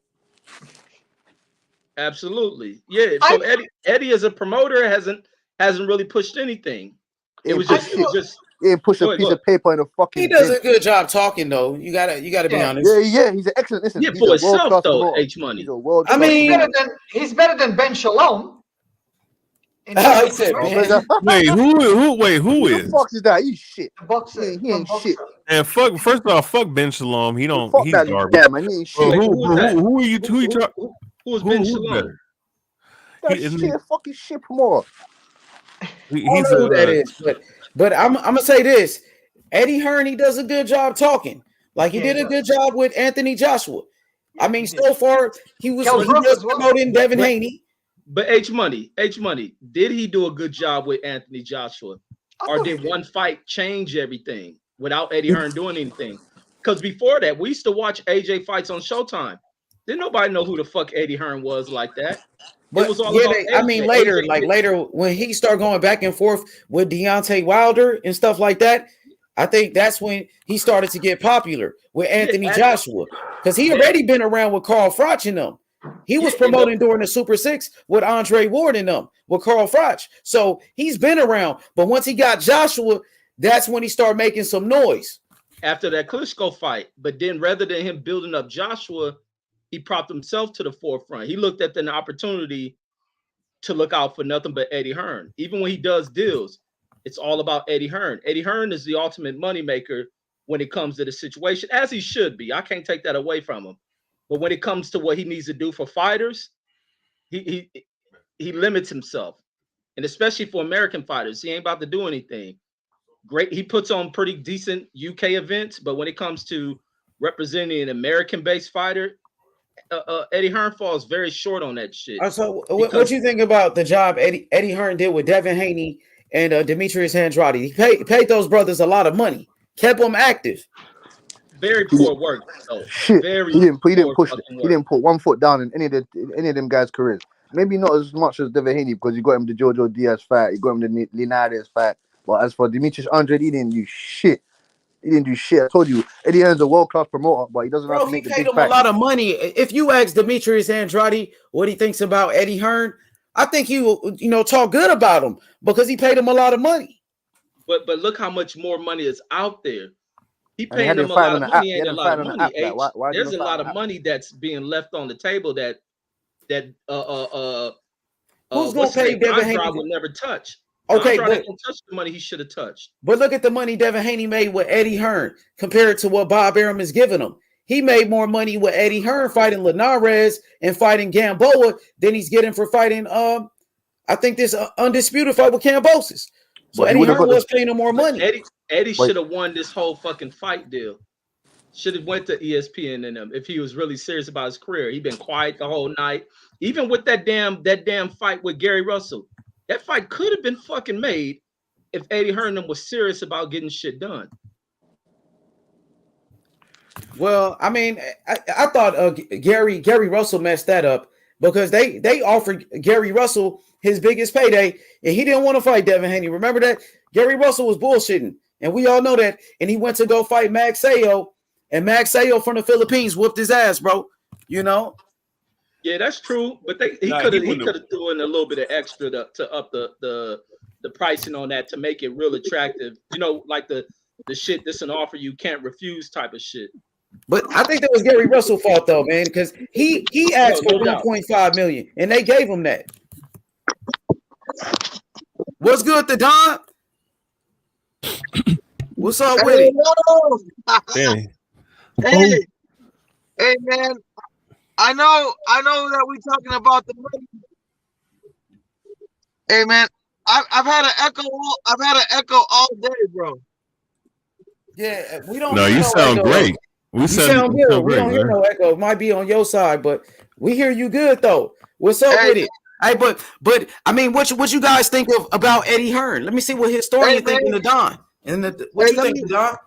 Absolutely, yeah. So Eddie as a promoter hasn't really pushed anything. It was just he didn't push a piece of paper in a fucking. He does a good job talking though. You gotta be honest. Yeah. He's an excellent. Listen, yeah, he's for a world himself class though. promoter. H Money. He's a world. I mean, he's better than Ben Shalom. He said, Wait, who Who is? the fuck is that? He's shit. The boxer. He ain't shit. And first off, fuck Ben Shalom. He don't. Fuck He's that garbage. guy, man. He ain't shit. Who are you? Who you talking? Who's Ben Shalom? That shit, fucking shit promoter. I don't know who that is, but I'm gonna say this: Eddie Hearn, he does a good job talking. Like he did a good job with Anthony Joshua. I mean, so far he was promoting Devin Haney. But H Money, did he do a good job with Anthony Joshua, or did one fight change everything without Eddie Hearn doing anything? Because before that, we used to watch AJ fights on Showtime. Didn't nobody know who the fuck Eddie Hearn was like that. But it was all yeah, about AJ. I mean, later when he started going back and forth with Deontay Wilder and stuff like that, I think that's when he started to get popular with Anthony Joshua, because he already been around with Carl Froch and them. He was promoting during the Super 6 with Andre Ward and them with Carl Froch. So he's been around. But once he got Joshua, that's when he started making some noise. After that Klitschko fight, but then rather than him building up Joshua, he propped himself to the forefront. He looked at an opportunity to look out for nothing but Eddie Hearn. Even when he does deals, it's all about Eddie Hearn. Eddie Hearn is the ultimate moneymaker when it comes to the situation, as he should be. I can't take that away from him. But when it comes to what he needs to do for fighters, he limits himself. And especially for American fighters, he ain't about to do anything. Great. He puts on pretty decent UK events, but when it comes to representing an American-based fighter, Eddie Hearn falls very short on that shit. So what you think about the job Eddie Hearn did with Devin Haney and Demetrius Andrade? He paid those brothers a lot of money, kept them active. Very poor work, though. Shit. Very he didn't push. work. He didn't put one foot down in any of them guys' careers. Maybe not as much as Devin Haney, because you got him the Jojo Diaz fight, you got him the Linares fight. But as for Demetrius Andrade, he didn't do shit. He didn't do shit. I told you, Eddie Hearn's a world-class promoter, but he doesn't have to make the big He paid him fight. a lot of money. If you ask Demetrius Andrade what he thinks about Eddie Hearn, I think he will, talk good about him because he paid him a lot of money. But look how much more money is out there. He And he paying had them him a fight lot on of the app. money. He Ain't had a him lot fight of on the money. app. Like, why There's a didn't lot fight of money that's being left on the table that Who's gonna pay Devin Haney? Andrade would never touch. Okay, Andrade didn't touch the money he should have touched. But look at the money Devin Haney made with Eddie Hearn compared to what Bob Arum is giving him. He made more money with Eddie Hearn fighting Linares and fighting Gamboa than he's getting for fighting I think this undisputed fight with Kambosos. So Eddie Hearn was paying him more money. Eddie should have won this whole fucking fight deal. Should have went to ESPN and them if he was really serious about his career. He been quiet the whole night. Even with that damn fight with Gary Russell, that fight could have been fucking made if Eddie Hearn was serious about getting shit done. Well, I mean, I thought Gary Russell messed that up because they offered Gary Russell his biggest payday, and he didn't want to fight Devin Haney. Remember that? Gary Russell was bullshitting, and we all know that. And he went to go fight Max Sayo, and Max Sayo from the Philippines whooped his ass, bro. You know? Yeah, that's true. But he could have thrown in a little bit of extra to up the pricing on that to make it real attractive. You know, like the shit that's an offer you can't refuse type of shit. But I think that was Gary Russell's fault though, man, because he asked for $1.5 million and they gave him that. What's good, the Don? What's up with it? Hey, man. I know that we talking about the money. Hey, man, I've had an echo. I've had an echo all day, bro. Yeah, we don't. No, you sound great. You sound good. We don't hear no echo. It might be on your side, but we hear you good though. What's up with it? Hey, but I mean, what you guys think about Eddie Hearn? Let me see what historian think of the Don. And what you think, the Don?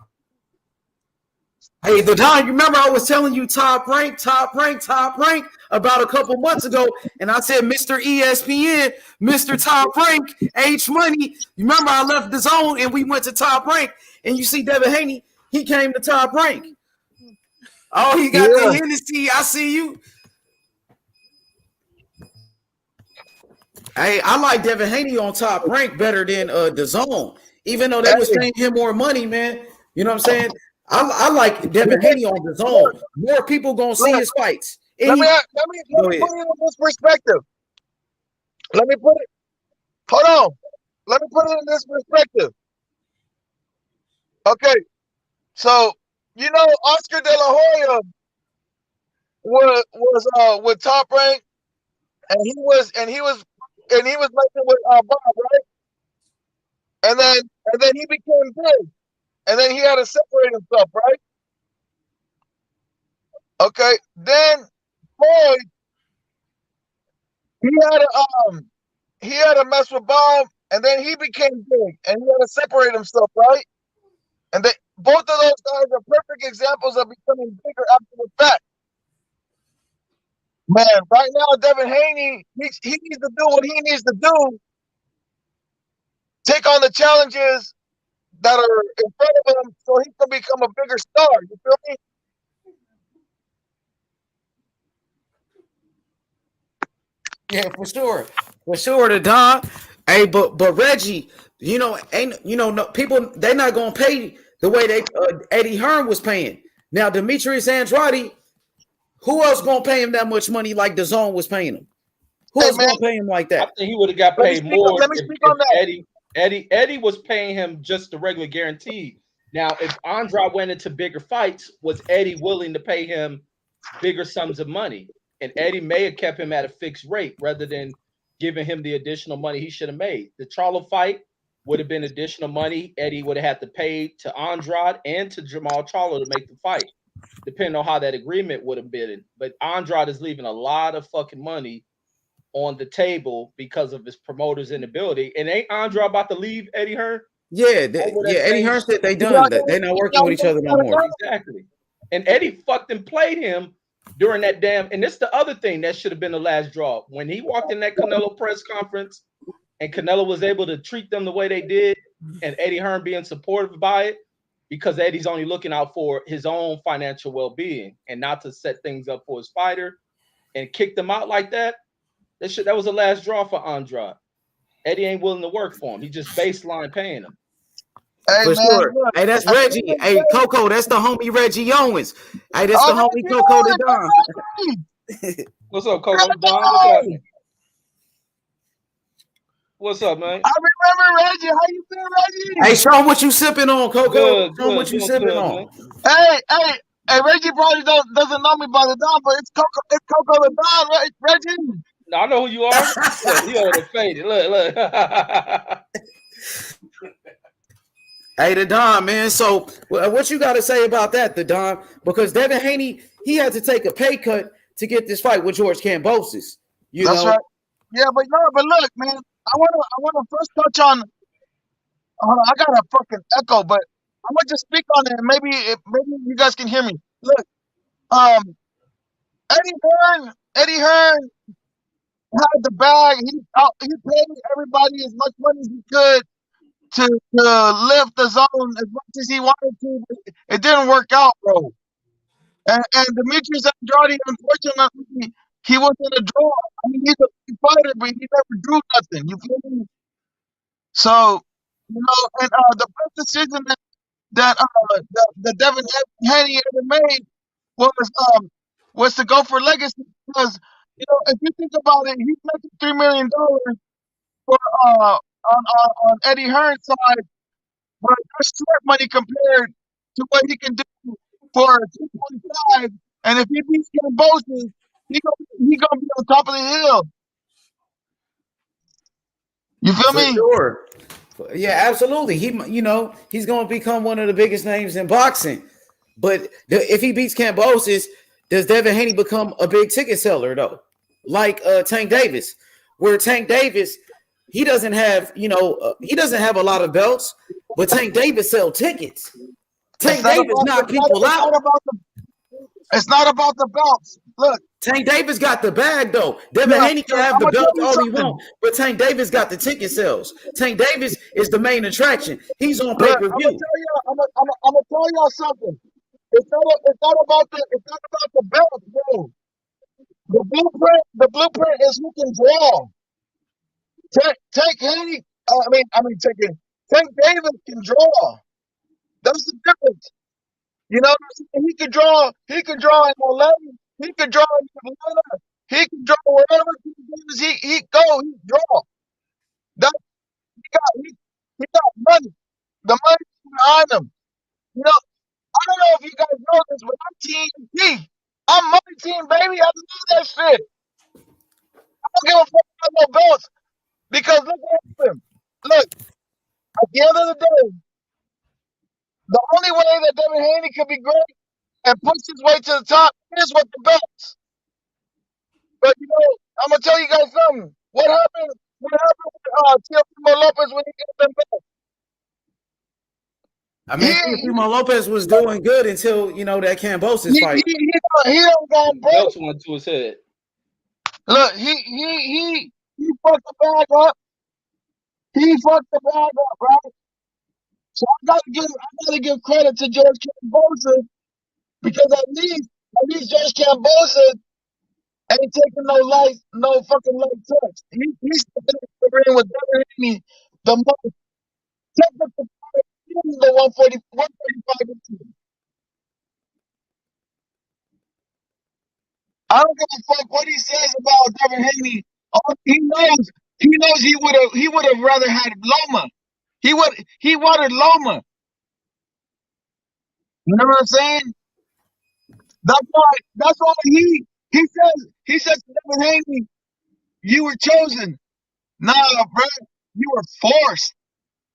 Hey, the Don, you remember I was telling you top rank about a couple months ago, and I said Mr. ESPN, Mr. Top Rank, H Money. You remember I left the zone and we went to Top Rank, and you see Devin Haney, he came to Top Rank. Oh, he got the Hennessy. I see you. Hey, I like Devin Haney on Top Rank better than the zone, even though they was paying him more money, man. You know what I'm saying? I like Devin Haney on the zone. More people gonna see his fights. Let me put it in this perspective. Let me put it. Hold on. Let me put it in this perspective. Okay, so you know Oscar De La Hoya was with Top Rank, and he was making with Bob, right? And then he became big, and then he had to separate himself, right? Okay, then Floyd, he had to mess with Bob, and then he became big, and he had to separate himself, right? And both of those guys are perfect examples of becoming bigger after the fact. Man, right now, Devin Haney, he needs to do what he needs to do. Take on the challenges that are in front of him so he can become a bigger star. You feel me? Yeah, for sure, the Don. Hey, but Reggie, no people. They're not gonna pay the way they Eddie Hearn was paying. Now Demetrius Andrade, who else gonna pay him that much money like the Zone was paying him? Who else gonna pay him like that? I think he would have got paid more. Let me speak on that. Eddie was paying him just the regular guarantee. Now, if Andrade went into bigger fights, was Eddie willing to pay him bigger sums of money? And Eddie may have kept him at a fixed rate rather than giving him the additional money he should have made. The Charlo fight would have been additional money. Eddie would have had to pay to Andrade and to Jamal Charlo to make the fight, depending on how that agreement would have been. But Andrade is leaving a lot of fucking money on the table because of his promoter's inability. And ain't Andrade about to leave Eddie Hearn? Yeah, Eddie Hearn said they done that. They're not working with each other no more. Exactly. And Eddie fucked and played him during that damn. And this is the other thing that should have been the last draw. When he walked in that Canelo press conference and Canelo was able to treat them the way they did, and Eddie Hearn being supportive by it, because Eddie's only looking out for his own financial well-being and not to set things up for his fighter, and kicked them out like that. That was the last draw for Andrade. Eddie ain't willing to work for him. He just baseline paying him. Hey, for sure. Hey, that's Reggie. Hey, Coco, that's the homie Reggie Owens. Hey, that's the homie Coco the Don. What's up, Coco the Don? What's up? What's up, man? I remember Reggie. How you been, Reggie? Hey, show him what you sipping on, Coco. Show him what you sipping on. Hey, Reggie probably doesn't know me by the Don, but it's Coco the Don, Reggie. No, I know who you are. Look, he already faded. Look. Hey, the Don, man. So, what you got to say about that, the Don? Because Devin Haney, he had to take a pay cut to get this fight with George Kambosos. That's right. Yeah, but look, man. I wanna first touch on. I got a fucking echo, but I want to speak on it. Maybe you guys can hear me. Look, Eddie Hearn had the bag. He paid everybody as much money as he could to lift the zone as much as he wanted to. But it didn't work out, bro. And Demetrius Andrade, unfortunately, he wasn't a draw. I mean, he's a big fighter, but he never drew nothing. You feel me? So, you know, and the best decision that Devin Haney ever made was to go for legacy, because you know, if you think about it, he's making $3 million for on Eddie Hearn's side, but that's short money compared to what he can do for 2.5. And if he beats Kambosos, he gonna be on top of the hill. You feel For me? sure. Yeah, absolutely. He's going to become one of the biggest names in boxing. But if he beats Kambosos, does Devin Haney become a big ticket seller though? Like Tank Davis, where Tank Davis, he doesn't have a lot of belts, but Tank Davis sell tickets. Tank Davis knock people out. It's not about the belts. Look, Tank Davis got the bag though. Devin Haney can have the belt all he wants, but Tank Davis got the ticket sales. Tank Davis is the main attraction. He's on pay per view. I'm gonna tell y'all something. It's not about the belt, bro. The blueprint is who can draw. Tank Haney. Tank Davis can draw. That's the difference. You know, he could draw in LA. He could draw in Atlanta. He could draw wherever he go. He draw. He got money. The money behind him. You know, I don't know if you guys know this, but I'm Team T. I'm money team, baby. I love that shit. I don't give a fuck about no belts, because look what happened. Look, at the end of the day, the only way that Devin Haney could be great and push his way to the top is with the belts. But you know, I'm gonna tell you guys something. What happened with Teofimo Lopez when he got them belts? I mean, Teofimo Lopez was doing good until that Kambosos fight. He don't go broke. Belts went to his head. Look, he fucked the bag up. He fucked the bag up, right? So I gotta give credit to George Kambosos, because at least George Kambosos ain't taking no fucking light touch. He's stepping in with Devin Haney, the most technical fighter in the 135. I don't give a fuck what he says about Devin Haney. He knows he would have rather had Loma. He wanted Loma. You know what I'm saying? That's why he says to Devin Haney, you were chosen. Nah, bro, you were forced.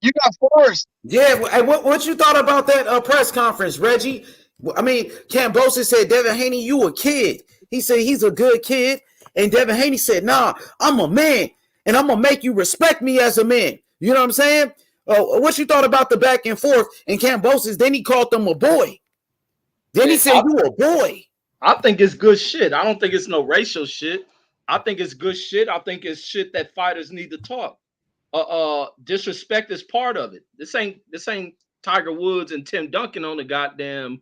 You got forced. Yeah, what you thought about that press conference, Reggie? I mean, Kambosos said, Devin Haney, you a kid. He said he's a good kid. And Devin Haney said, nah, I'm a man. And I'm going to make you respect me as a man. You know what I'm saying? What you thought about the back and forth? And Kambosos, then he called them a boy. Then he said, you a boy. I think it's good shit. I don't think it's no racial shit. I think it's good shit. I think it's shit that fighters need to talk. Disrespect is part of it. This ain't Tiger Woods and Tim Duncan on the goddamn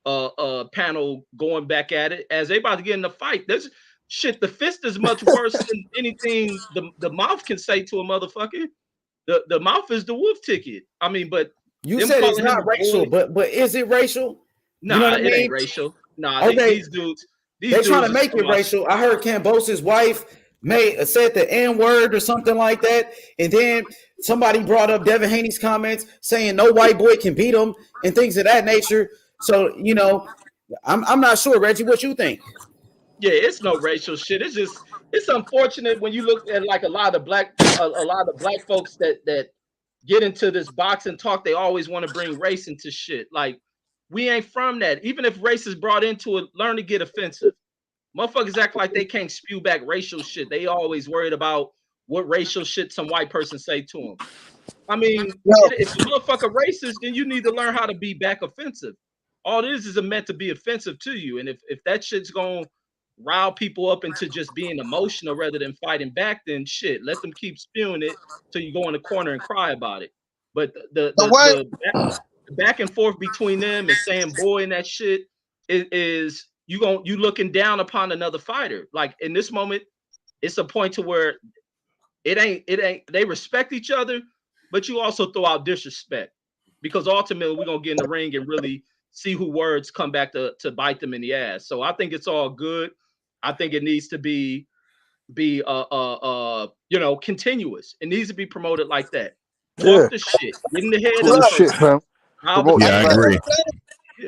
panel going back at it as they about to get in the fight. There's shit. The fist is much worse than anything the mouth can say to a motherfucker. The mouth is the wolf ticket. I mean, but you said it's not racial, but is it racial? Nah, you know what it I mean? ain't racial. Nah, these dudes. They're trying to make it racial. I heard Kambosos' wife said the N-word or something like that, and then somebody brought up Devin Haney's comments saying no white boy can beat him and things of that nature. So I'm not sure, Reggie. What you think? Yeah, it's no racial shit. It's unfortunate when you look at like a lot of black folks that get into this boxing talk. They always want to bring race into shit. Like, we ain't from that. Even if race is brought into it, learn to get offensive. Motherfuckers act like they can't spew back racial shit. They always worried about what racial shit some white person say to them. I mean, if a motherfucker racist, then you need to learn how to be back offensive. All this is meant to be offensive to you. And if that shit's going to rile people up into just being emotional rather than fighting back, then shit, let them keep spewing it till you go in the corner and cry about it. But the back and forth between them and saying boy and that shit is you looking down upon another fighter. Like in this moment, it's a point to where it ain't they respect each other, but you also throw out disrespect because ultimately we're gonna get in the ring and really see who words come back to bite them in the ass. So I think it's all good. I think it needs to be continuous. It needs to be promoted like that. Yeah. Talk the shit. Get in the head Talk of the the person. shit, fam. Promote Yeah, I this agree. fact.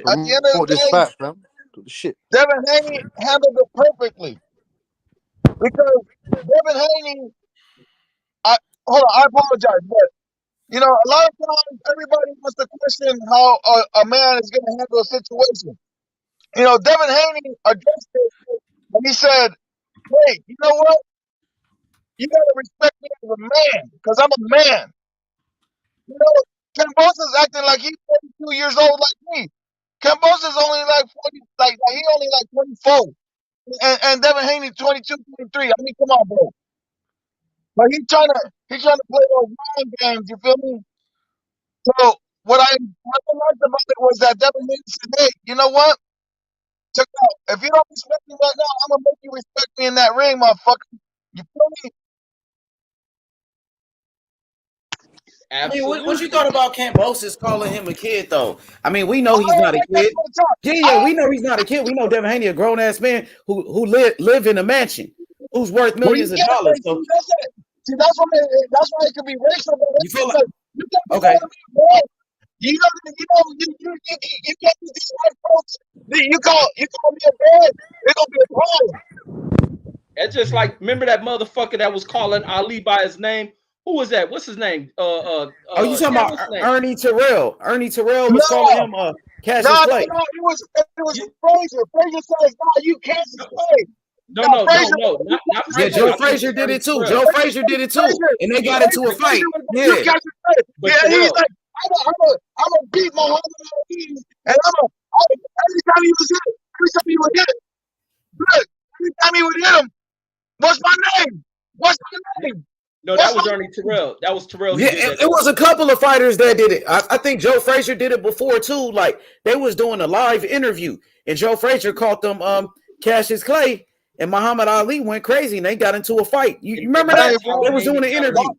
At the end of Promote the this day, fact, fam. Talk the shit. Devin Haney handled it perfectly because Devin Haney. Hold on, I apologize, but you know, a lot of times everybody wants to question how a man is going to handle a situation. You know, Devin Haney addressed it and he said, "Wait, you know what? You got to respect me as a man because I'm a man." You know, Kambosos acting like he's 42 years old like me. Kambosos only like 40, like he only like 24. And Devin Haney 22, 23. I mean, come on, bro. But he's trying to play those mind games, you feel me? So what I liked about it was that Devin Haney said, "Hey, you know what? Check it out. If you don't respect me right now, I'm gonna make you respect me in that ring, motherfucker." You feel me? I mean, what you thought about Kambosos calling him a kid, though? I mean, we know he's not a kid. Yeah, we know he's not a kid. We know Devin Haney, a grown ass man who live in a mansion, who's worth Well, you millions of can't dollars. say, So see, that's why it could be racial. you feel like You can't okay? call me, boy. You can't do these white folks. You call me a boy, it's gonna be a problem. It's just like remember that motherfucker that was calling Ali by his name. Who was that? What's his name? Oh, you talking damn, about what's his name? Ernie Terrell? Ernie Terrell was calling him Cassius No, Clay. it was Frazier. Frazier says, "No, you can't play." No, not Yeah, Frazier. Joe I think Frazier did Ernie it too. Terrell. Joe Frazier did it too, and they got into a fight. You Yeah, catch it. But Yeah, he's Terrell, like, I'm a beat Muhammad Ali, and every time he was hit, look, every time he would hit him, what's my name? What's my name? no, that was Ernie Terrell. That was Terrell. He yeah. did that. It was a couple of fighters that did it. I think Joe Frazier did it before too. Like they was doing a live interview, and Joe Frazier called them Cassius Clay, and Muhammad Ali went crazy, and they got into a fight. You remember that? They was doing an interview.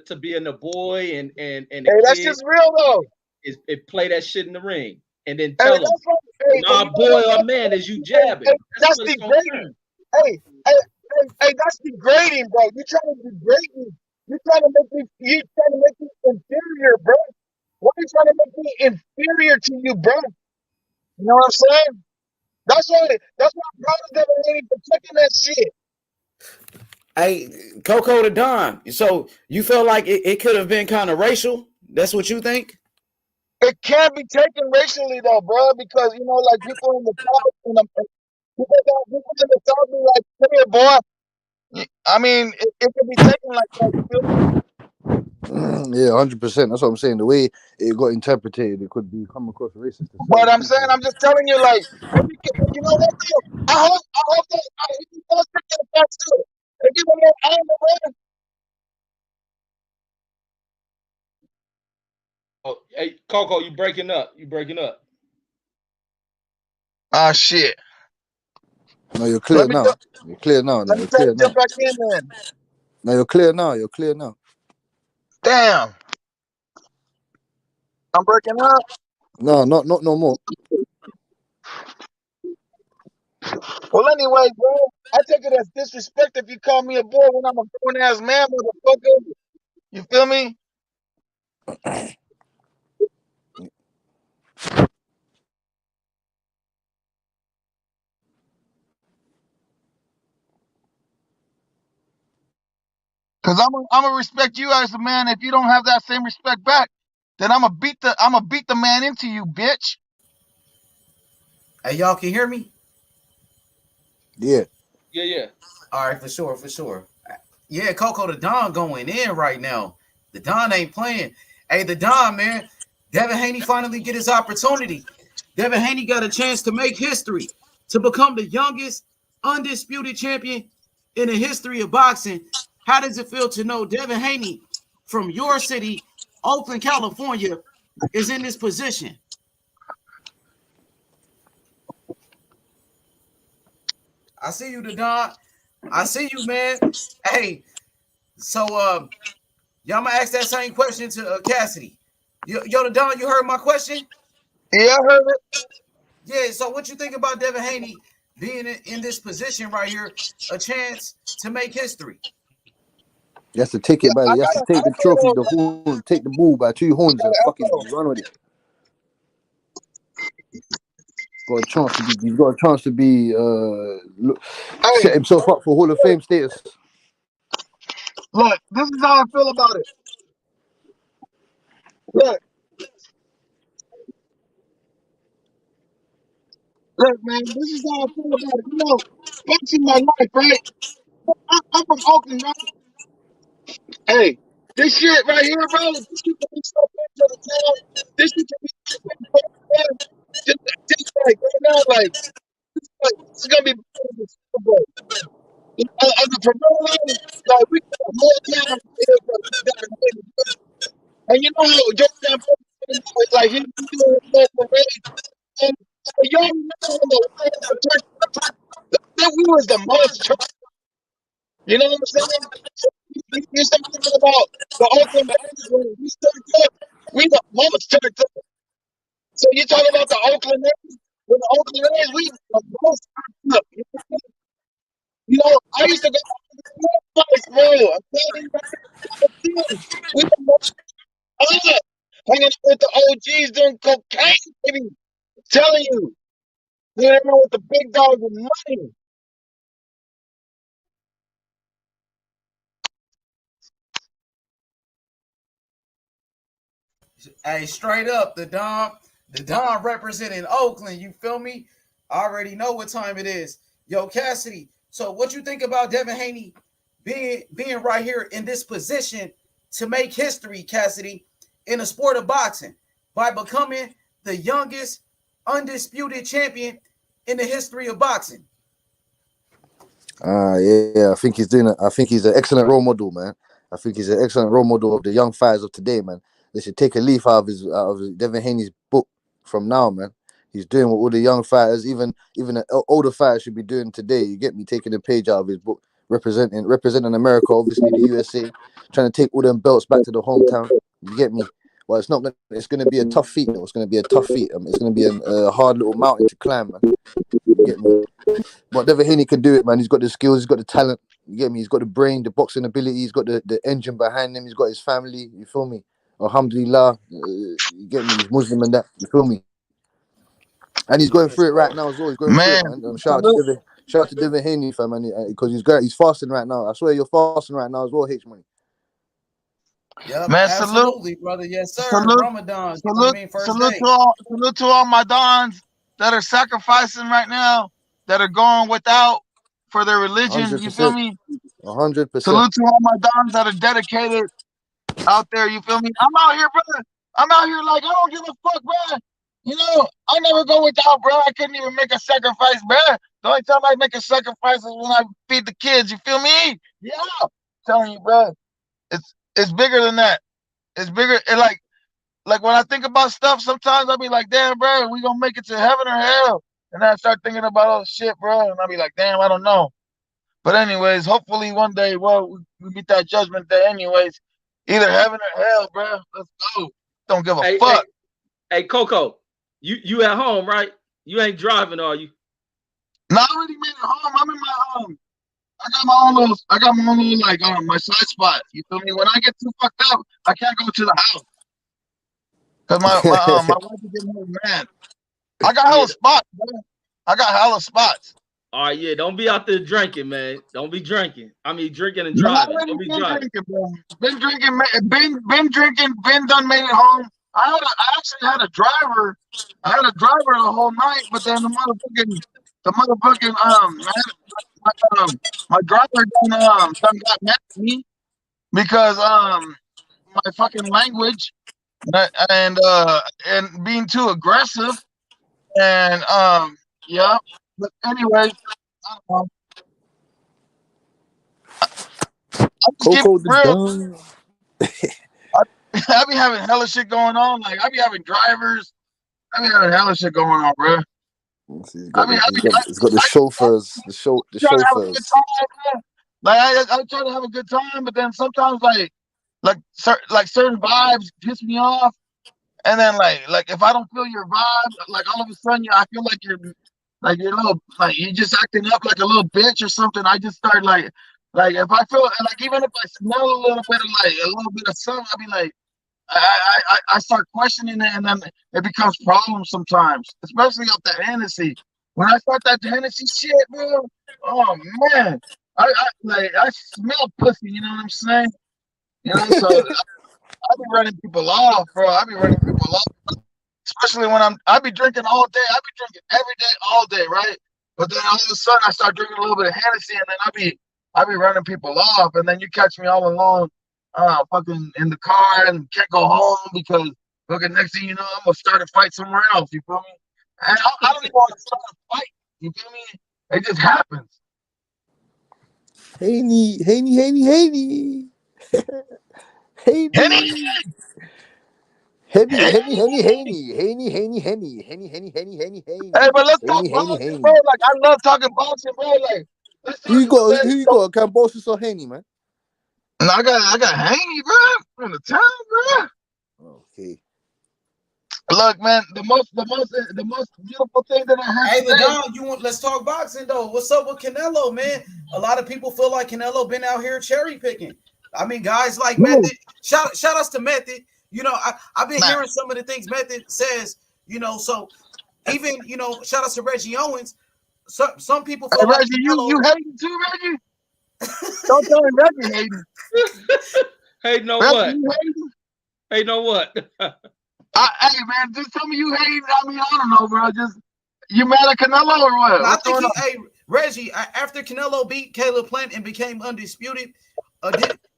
To being a boy and Hey, that's just real though. Is play that shit in the ring and then Hey, tell them, that's right. nah, boy or man, is you jabbing. That's degrading. Hey, that's degrading, bro. You trying to degrade me? You trying to make me inferior, bro? Why are you trying to make me inferior to you, bro? You know what I'm saying? That's why I'm proud of Devin Haney for checking that shit. Hey, Coco the Don. So you feel like it could have been kind of racial? That's what you think? It can't be taken racially though, bro, because you know, like people in the South, people in the South be like, "Come here, boy." I mean, it can be taken like that. You feel me? Yeah, 100%. That's what I'm saying. The way it got interpreted, it could be come across racist. But I'm saying, I'm just telling you, like, you know what? Though? I hope that if he does take it back to it, if he will I don't know. Oh, hey, Coco, you breaking up? You breaking up? Ah, shit. No, you're clear now. You're clear now. Let me try to jump back in then. No, you're clear now. You're clear now. Damn. I'm breaking up. No, not no more. Well, anyway, bro, I take it as disrespect if you call me a boy when I'm a grown ass man, motherfucker. You feel me? Cause I'm gonna respect you as a man. If you don't have that same respect back, then I'm gonna beat the man into you, bitch. Hey, y'all can hear me? Yeah. Yeah. All right, for sure. Yeah, Coco the Don going in right now. The Don ain't playing. Hey, the Don, man. Devin Haney finally get his opportunity. Devin Haney got a chance to make history, to become the youngest undisputed champion in the history of boxing. How does it feel to know Devin Haney from your city, Oakland, California, is in this position? I see you, Don. I see you, man. Hey, so y'all gonna ask that same question to Cassidy. Yo, Don, you heard my question? Yeah, I heard it. Yeah, so what you think about Devin Haney being in this position right here, a chance to make history? He has to take it by. He has to take the trophy, the horn, take the bull by 2 horns and fucking run with it. Got a chance to be. He's got a chance to be. Set himself up for Hall of Fame status. Look, this is how I feel about it. Look, man, this is how I feel about it. You know, boxing my life, right? I'm from Oakland, right? Hey, this shit right here, bro. This shit can be so big for the town. This shit can be so big for the town. Just like right now, like this is gonna be big for the Super Bowl. On the promoter line, like we got more time here for Devin Haney. And you know how Jordan like he's doing it for race. And y'all remember when the we was the most turned. You know what I'm saying? So you start thinking about the Oakland A's when we turned up, we the most turned up. So you talk about the Oakland A's, when the Oakland A's, we the most turned up. You know, I used to go to the place, bro. I'm telling you, we the most up. Hanging out with the OGs doing cocaine, baby. I'm telling you. You know, with the big dogs with money. Hey, straight up, the Don representing Oakland. You feel me? I already know what time it is. Yo, Cassidy. So, what you think about Devin Haney being right here in this position to make history, Cassidy, in the sport of boxing by becoming the youngest undisputed champion in the history of boxing? Yeah, I think he's doing it. I think he's an excellent role model, man. I think he's an excellent role model of the young fighters of today, man. They should take a leaf out of Devin Haney's book from now, man. He's doing what all the young fighters, even the older fighters, should be doing today. You get me? Taking a page out of his book, representing America, obviously the USA, trying to take all them belts back to the hometown. You get me? Well, it's not. It's going to be a tough feat, though. It's going to be a tough feat. It's going to be a hard little mountain to climb, man. You get me? But Devin Haney can do it, man. He's got the skills, he's got the talent. You get me? He's got the brain, the boxing ability. He's got the engine behind him. He's got his family. You feel me? Alhamdulillah. You get me? He's Muslim and that. You feel me? And he's going through it right now as well. He's going through it, man. Shout out to Devin Haney, fam, man, because he's fasting right now. I swear you're fasting right now as well, H Money. Yep, Man, absolutely, brother. Yes, sir. Ramadan. Salute to all my Dons that are sacrificing right now, that are going without for their religion. 100%. You feel me? 100%. Salute to all my Dons that are dedicated out there. You feel me? I'm out here, brother. I'm out here like I don't give a fuck, bro. You know, I never go without, bro. I couldn't even make a sacrifice, bro. The only time I make a sacrifice is when I feed the kids. You feel me? Yeah, I'm telling you, bro. It's bigger than that. It's bigger. And like when I think about stuff, sometimes I'll be like, damn, bro, we gonna make it to heaven or hell? And then I start thinking about all shit, bro, and I'll be like, damn, I don't know. But anyways, hopefully one day, well, we meet that judgment day anyways. Either heaven or hell, bro. Let's go. Don't give a fuck. Hey, Coco, you at home, right? You ain't driving, are you? No, I already made it home. I'm in my I got my own little like my side spot. You feel me? When I get too fucked up, I can't go to the house. Cause my wife is getting really mad. I got hella spots, bro. I got hella spots. All right, yeah. Don't be out there drinking, man. Don't be drinking. I mean, drinking and driving. Don't be driving. Been drinking. Been done made it home. I actually had a driver. I had a driver the whole night, but then the motherfucking my driver done got mad at me because my fucking language and being too aggressive and yeah. But anyway, don't know. I'm just keeping Coco it the real. Don. I be having hella shit going on. Like I be having drivers. I be having hella shit going on, bro. He's I got mean, the I he's be, got he's got the chauffeurs, the trying to have a good chauffeurs. time, bro. Like I try to have a good time, but then sometimes like certain vibes piss me off, and then like if I don't feel your vibe, like all of a sudden I feel like you're a little like you're just acting up like a little bitch or something. I just start like if I feel like even if I smell a little bit of like a little bit of something, I'll be like. I start questioning it, and then it becomes problems sometimes, especially off the Hennessy. When I start that Hennessy shit, bro, oh man, I smell pussy. You know what I'm saying? You know, so I be running people off, bro. I be running people off, especially when I be drinking all day. I be drinking every day, all day, right? But then all of a sudden, I start drinking a little bit of Hennessy, and then I be running people off, and then you catch me all alone, fucking in the car, and can't go home because fucking next thing you know, I'm gonna start a fight somewhere else. You feel me? And I don't even want to start a fight. You feel me? It just happens. Haney. Henny, Hey, but let's talk boxing, bro. Like I love talking boxing, bro. Like let's talk about that. Who you got? Kambosos or Haney, man? And I got Haney, bro, in the town, bro. Okay. Look, man, the most beautiful thing that I have. Hey, LeDon, let's talk boxing though. What's up with Canelo, man? A lot of people feel like Canelo been out here cherry picking. I mean, guys like Method. Shout outs to Method. You know, I've been hearing some of the things Method says. You know, so even shout outs to Reggie Owens. Some people feel like Reggie, Canelo, you hating too, Reggie? Don't tell me Reggie hating. Hey, know Reggie, what? you hating? Hey, know what? Hey, man, just tell me you hating. I mean, I don't know, bro. Just you mad at Canelo or what? I think hey, Reggie, after Canelo beat Caleb Plant and became undisputed,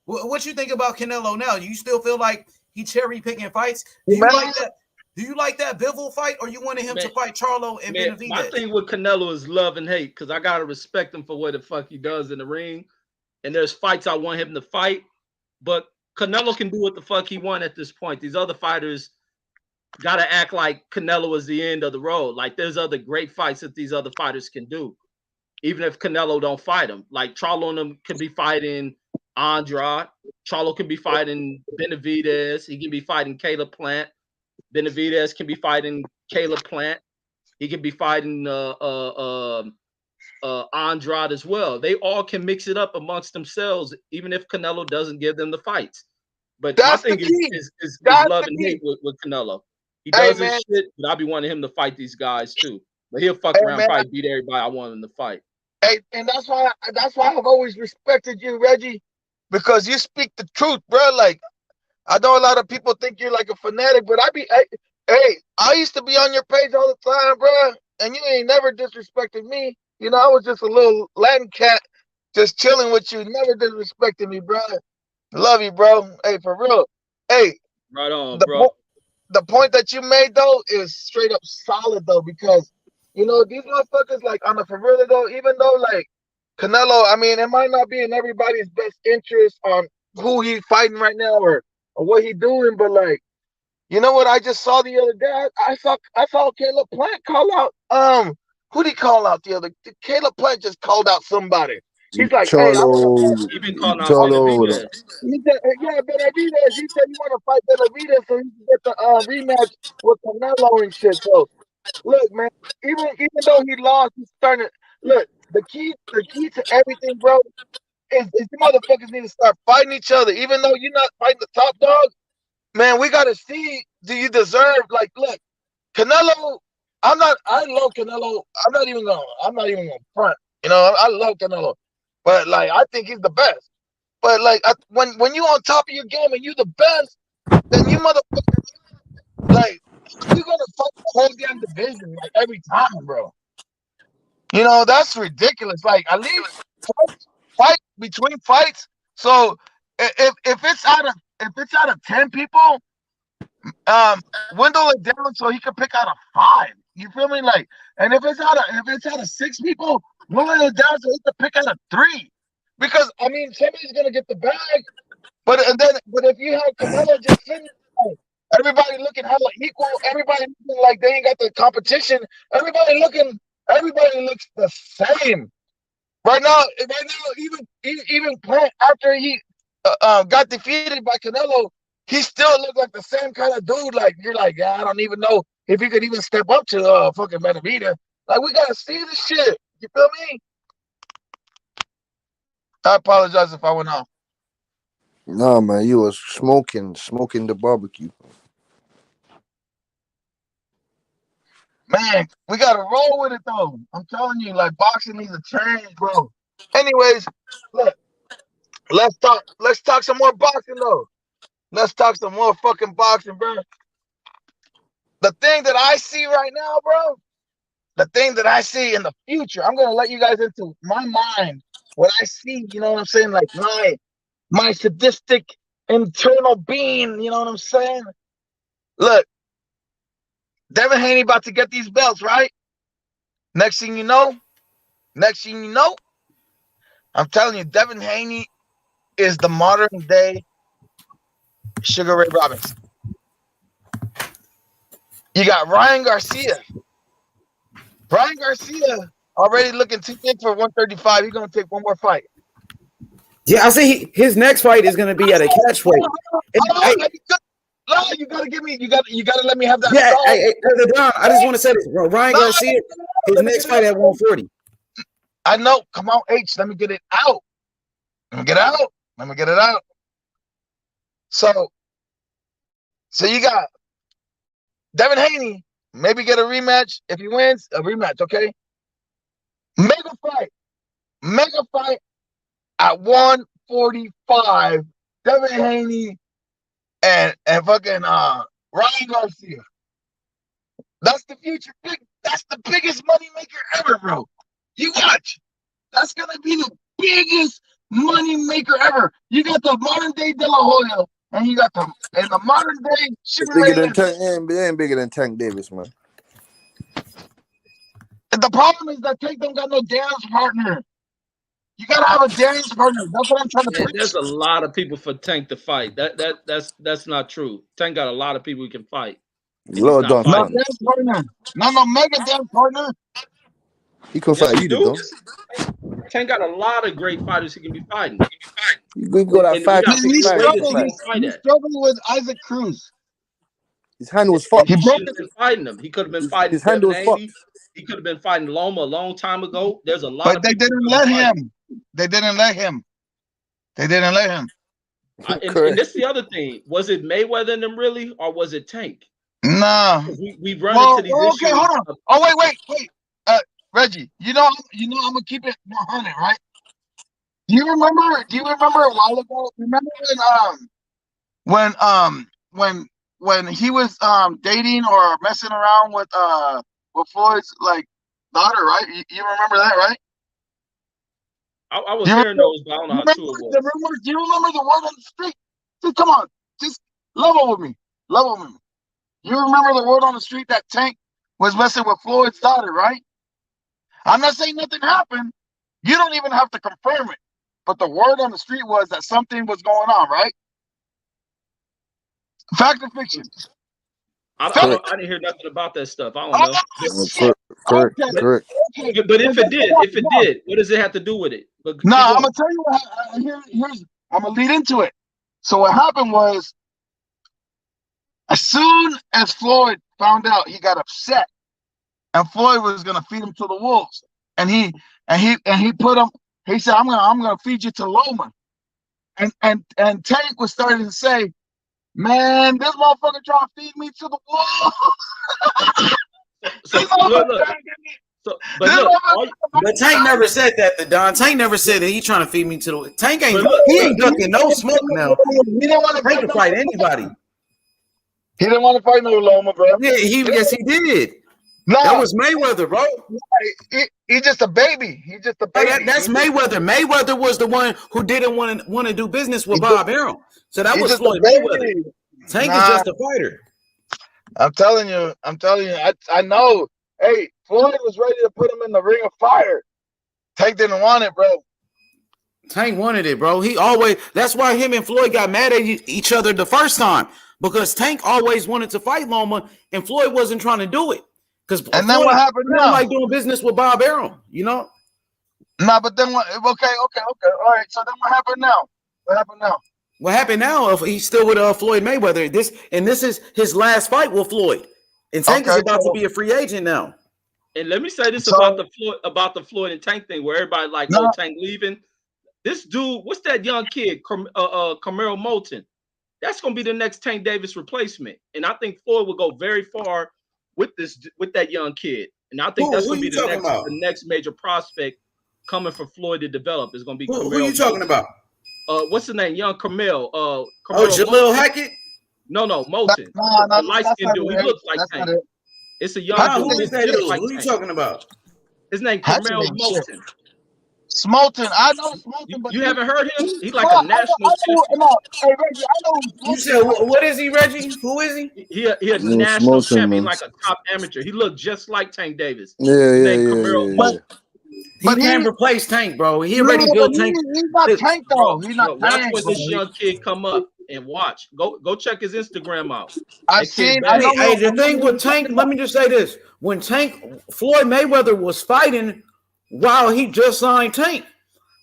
what you think about Canelo now? Do you still feel like he cherry picking fights? Do you like that? Do you like that Bivol fight, or you wanted him to fight Charlo and Benavidez? My thing with Canelo is love and hate, because I gotta respect him for what the fuck he does in the ring. And there's fights I want him to fight, but Canelo can do what the fuck he want at this point. These other fighters gotta act like Canelo is the end of the road. Like there's other great fights that these other fighters can do, even if Canelo don't fight him. Like Charlo and them could be fighting Andrade. Charlo can be fighting Benavidez. He can be fighting Caleb Plant. Benavidez can be fighting Caleb Plant. He can be fighting Andrade as well. They all can mix it up amongst themselves, even if Canelo doesn't give them the fights. But my thing is love and hate with Canelo. He does his shit, but I be wanting him to fight these guys too. But he'll fuck around, probably beat everybody I want him to fight. Hey, and that's why I've always respected you, Reggie, because you speak the truth, bro. Like I know a lot of people think you're like a fanatic, but I used to be on your page all the time, bro, and you ain't never disrespected me. You know, I was just a little Latin cat just chilling with you, never disrespected me, bro. Love you, bro. Hey, for real. Hey, right on, bro. The point that you made though is straight up solid though, because you know these motherfuckers like on the for real though, even though like Canelo, I mean, it might not be in everybody's best interest on who he's fighting right now or what he doing, but like, you know what I just saw the other day? I saw Caleb Plant call out who did he call out the other? Caleb Plant just called out somebody. He's like, Charlo, hey, he been calling out Charlo. he said, yeah, Benavidez. He said you want to fight Benavidez so he can get the rematch with Canelo and shit. So look, man, even though he lost, he's starting to look. The key to everything, bro, is you motherfuckers need to start fighting each other. Even though you're not fighting the top dog, man, we gotta see, do you deserve, like, look, Canelo, I love Canelo. I'm not even gonna front. You know, I love Canelo. But like I think he's the best. But like when you on top of your game and you the best, then you motherfuckers like you're gonna fight the whole damn division like every time, bro. You know, that's ridiculous. Like at least fight between fights. So if it's out of 10 people, dwindle it down so he can pick out of 5. You feel me? Like, and if it's out of 6 people, rolling it down so he can pick out a 3. Because I mean, somebody's gonna get the bag. But if you have Canelo just sitting there, everybody looking hella equal, everybody looking like they ain't got the competition, everybody looks the same. Right now, even Plant, after he got defeated by Canelo, he still looked like the same kind of dude. Like you're like, yeah, I don't even know if he could even step up to fucking Benavidez. Like we gotta see this shit. You feel me? I apologize if I went off. Nah, man, you was smoking the barbecue. Man, we gotta roll with it though. I'm telling you, like boxing needs a change, bro. Anyways, look, let's talk some more boxing though. Let's talk some more fucking boxing, bro. The thing that I see right now, bro, the thing that I see in the future, I'm gonna let you guys into my mind. What I see, you know what I'm saying? Like my sadistic internal being, you know what I'm saying? Look, Devin Haney about to get these belts, right? Next thing you know, I'm telling you, Devin Haney is the modern day Sugar Ray Robinson. You got Ryan Garcia. Ryan Garcia already looking too big for 135. He's gonna take one more fight. Yeah, I see his next fight is gonna be at a catch weight. You gotta give me. You gotta let me have that. Yeah, I just want to say this, bro. Ryan Garcia, his next fight at 140. I know. Come on, H. Let me get it out. Let me get it out. So you got Devin Haney. Maybe get a rematch. If he wins, a rematch. Okay. Mega fight at 145. Devin Haney and fucking Ryan Garcia. That's the future. That's the biggest money maker ever, bro. You watch. That's gonna be the biggest money maker ever. You got the modern day De La Hoya, and you got the modern day Sugar Ray. It ain't bigger than Tank Davis, man. The problem is that Tank don't got no dance partner. You gotta have a dance partner. That's what I'm trying to preach. There's a lot of people for Tank to fight. That's not true. Tank got a lot of people he can fight. No dance partner. No mega dance partner. He can fight you, though. Tank got a lot of great fighters he can be fighting. You go that 5 to 6 He's struggling with Isaac Cruz. His hand was fucked. He could have been fighting him. He could have been fighting his hand was fucked. He could have been fighting Loma a long time ago. There's a lot but of they didn't let him. They didn't let him. And this is the other thing. Was it Mayweather and them really, or was it Tank? No. We've run into these issues. Okay, hold on. Oh, wait. Reggie, you know I'm gonna keep it 100, right? Do you remember a while ago? Remember when he was dating or messing around with Floyd's like daughter, right? You remember that, right? I was hearing those, but I don't know how true it was. The rumors, do you remember the word on the street? Just, come on, just level with me. You remember the word on the street that Tank was messing with Floyd's daughter, right? I'm not saying nothing happened. You don't even have to confirm it. But the word on the street was that something was going on, right? Fact or fiction? I didn't hear nothing about that stuff. I don't know. Correct. But if it did, what does it have to do with it? No, I'm gonna tell you what. I'm gonna lead into it. So what happened was, as soon as Floyd found out, he got upset, and Floyd was gonna feed him to the wolves, and he put him. He said, "I'm gonna feed you to Loma," and Tank was starting to say, "Man, this motherfucker trying to feed me to the wolves." But Tank never said that. Don Tank never said that he trying to feed me to the Tank. He ain't ducking no smoke now. He didn't want to fight anybody. He didn't want to fight no Loma, bro. Yeah, yes, he did. No, that was Mayweather, bro. He's just a baby. That's Mayweather. Mayweather was the one who didn't want to do business with Bob Arum. So that was Floyd Mayweather. Tank is just a fighter. I'm telling you. I know. Hey, Floyd was ready to put him in the ring of fire. Tank didn't want it, bro. Tank wanted it, bro. He always. That's why him and Floyd got mad at each other the first time, because Tank always wanted to fight Loma, and Floyd wasn't trying to do it. Because and then what happened now? Like doing business with Bob Arum, you know. Nah, but then what? Okay. All right. So then what happened now? What happened now? What happened now? If he's still with Floyd Mayweather, this is his last fight with Floyd, and Tank is about to be a free agent now. And let me say this about the Floyd and Tank thing, where everybody like, oh, Tank leaving. This dude, what's that young kid, Camaro Moulton? That's gonna be the next Tank Davis replacement, and I think Floyd will go very far with that young kid, and I think that's gonna be the next major prospect coming for Floyd to develop. Is gonna be who are you talking about? What's his name? Young Camille. Jalil Hackett? No, Moulton. The light-skinned dude. He looks like Tank. It's a young dude. Who is that dude? Who are you talking about? His name Camille Moulton. Smolton, I know Smolton, but you haven't heard him? He's like a national champion. Hey, Reggie, I know you said what is he, Reggie? Who is he? He a national champion, like a top amateur. He looked just like Tank Davis. Yeah. He can't replace Tank, bro. He already built Tank. He's not Tank though. He's not Tank. Watch when this young kid come up and watch. Go check his Instagram out. The thing with Tank, let me just say this: when Floyd Mayweather was fighting, while he just signed Tank,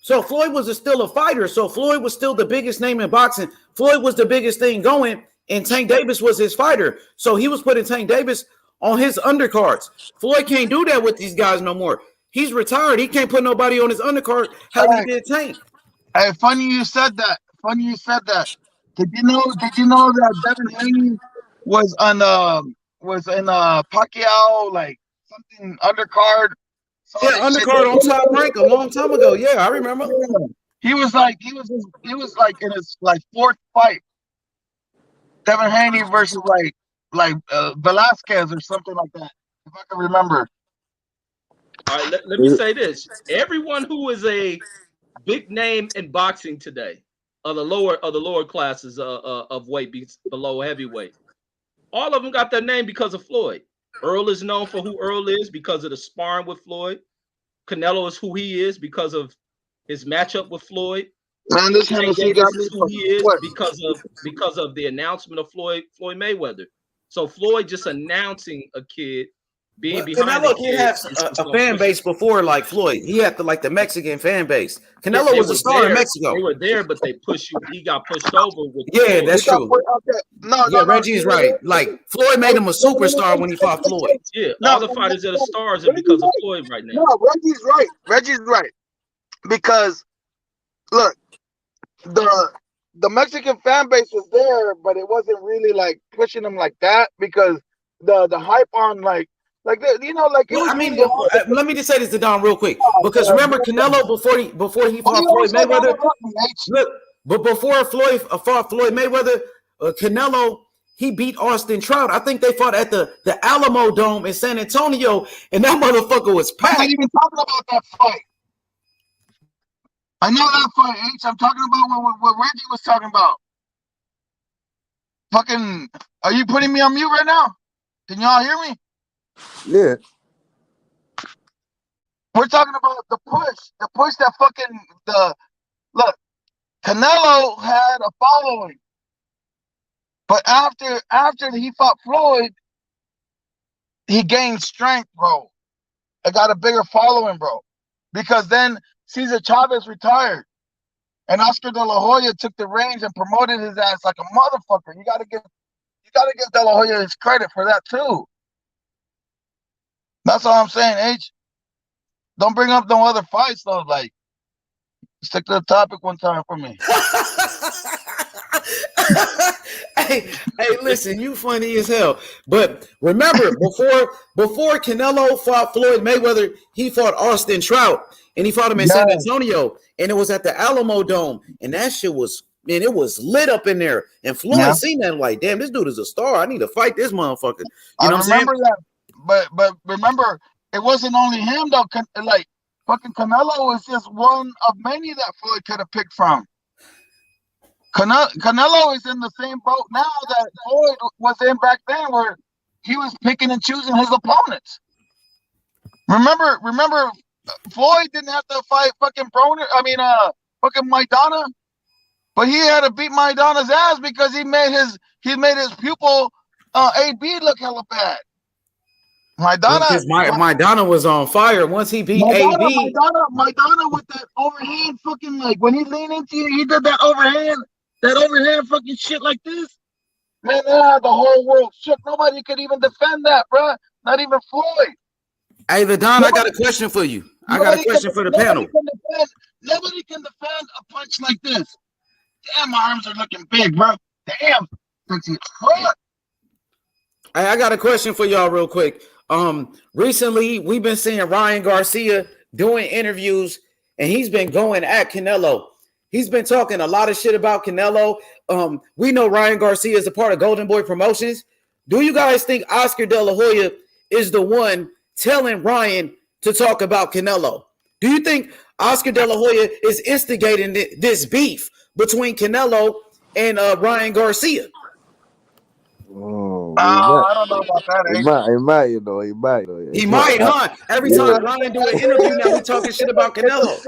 so Floyd was still a fighter. So Floyd was still the biggest name in boxing. Floyd was the biggest thing going, and Tank Davis was his fighter. So he was putting Tank Davis on his undercards. Floyd can't do that with these guys no more. He's retired. He can't put nobody on his undercard how he did Tank. Hey, funny you said that. Did you know that Devin Haney was in Pacquiao, like something undercard? Undercard on Top Rank a long time ago. Yeah, I remember. He was like in his fourth fight. Devin Haney versus like Velasquez or something like that, if I can remember. All right, let me say this: everyone who is a big name in boxing today, of the lower classes of weight below heavyweight, all of them got their name because of Floyd. Earl is known for who Earl is because of the sparring with Floyd. Canelo is who he is because of his matchup with Floyd. Man, this Hennessy got is who he is because of the announcement of Floyd Mayweather. So Floyd just announcing a kid being behind Canelo can have a fan base before like Floyd. He had the Mexican fan base. Canelo was a star in Mexico. They were there, but they pushed you. He got pushed over. That's true. Reggie's right. Like Floyd made him a superstar when he fought Floyd. Yeah, all the fighters that are stars are because of Floyd right now. No, Reggie's right. Because look, the Mexican fan base was there, but it wasn't really like pushing them like that because the hype on let me just say this to Don real quick, because remember Canelo before he fought Floyd Mayweather. Look, but before Floyd fought Floyd Mayweather, Canelo, he beat Austin Trout. I think they fought at the Alamo Dome in San Antonio, and that motherfucker was packed. I'm not even talking about that fight. I know that fight, H. I'm talking about what Reggie was talking about. Fucking, are you putting me on mute right now? Can y'all hear me? Yeah. We're talking about the push that look, Canelo had a following. But after he fought Floyd, he gained strength, bro. I got a bigger following, bro. Because then Cesar Chavez retired. And Oscar De La Hoya took the reins and promoted his ass like a motherfucker. You gotta give De La Hoya his credit for that too. That's all I'm saying, H. Don't bring up no other fights though. Like, stick to the topic one time for me. Hey, listen, you funny as hell. But remember, before Canelo fought Floyd Mayweather, he fought Austin Trout, and he fought him in San Antonio, and it was at the Alamo Dome, and that shit was, man, it was lit up in there. And Floyd seen that like, damn, this dude is a star. I need to fight this motherfucker. You know what I'm saying? That. But remember, it wasn't only him though. Like fucking Canelo was just one of many that Floyd could have picked from. Canelo is in the same boat now that Floyd was in back then, where he was picking and choosing his opponents. Remember, Floyd didn't have to fight fucking Broner. I mean, fucking Maidana, but he had to beat Maidana's ass because he made his pupil AB look hella bad. Because Maidana was on fire once he beat AB. Maidana with that overhand fucking, like, when he leaned into you, he did that overhand fucking shit like this. Man, the whole world shook. Nobody could even defend that, bro. Not even Floyd. Hey, the Don, I got a question for you. I got a question for the panel. Nobody can defend a punch like this. Damn, my arms are looking big, bro. Damn. Hey, I got a question for y'all real quick. Recently we've been seeing Ryan Garcia doing interviews, and he's been going at Canelo. He's been talking a lot of shit about Canelo. We know Ryan Garcia is a part of Golden Boy Promotions. Do you guys think Oscar De La Hoya is the one telling Ryan to talk about Canelo? Do you think Oscar De La Hoya is instigating this beef between Canelo and Ryan Garcia? Oh, I don't know about that. He might. He might, huh? Every time Ryan do an interview now, we talking shit about Canelo.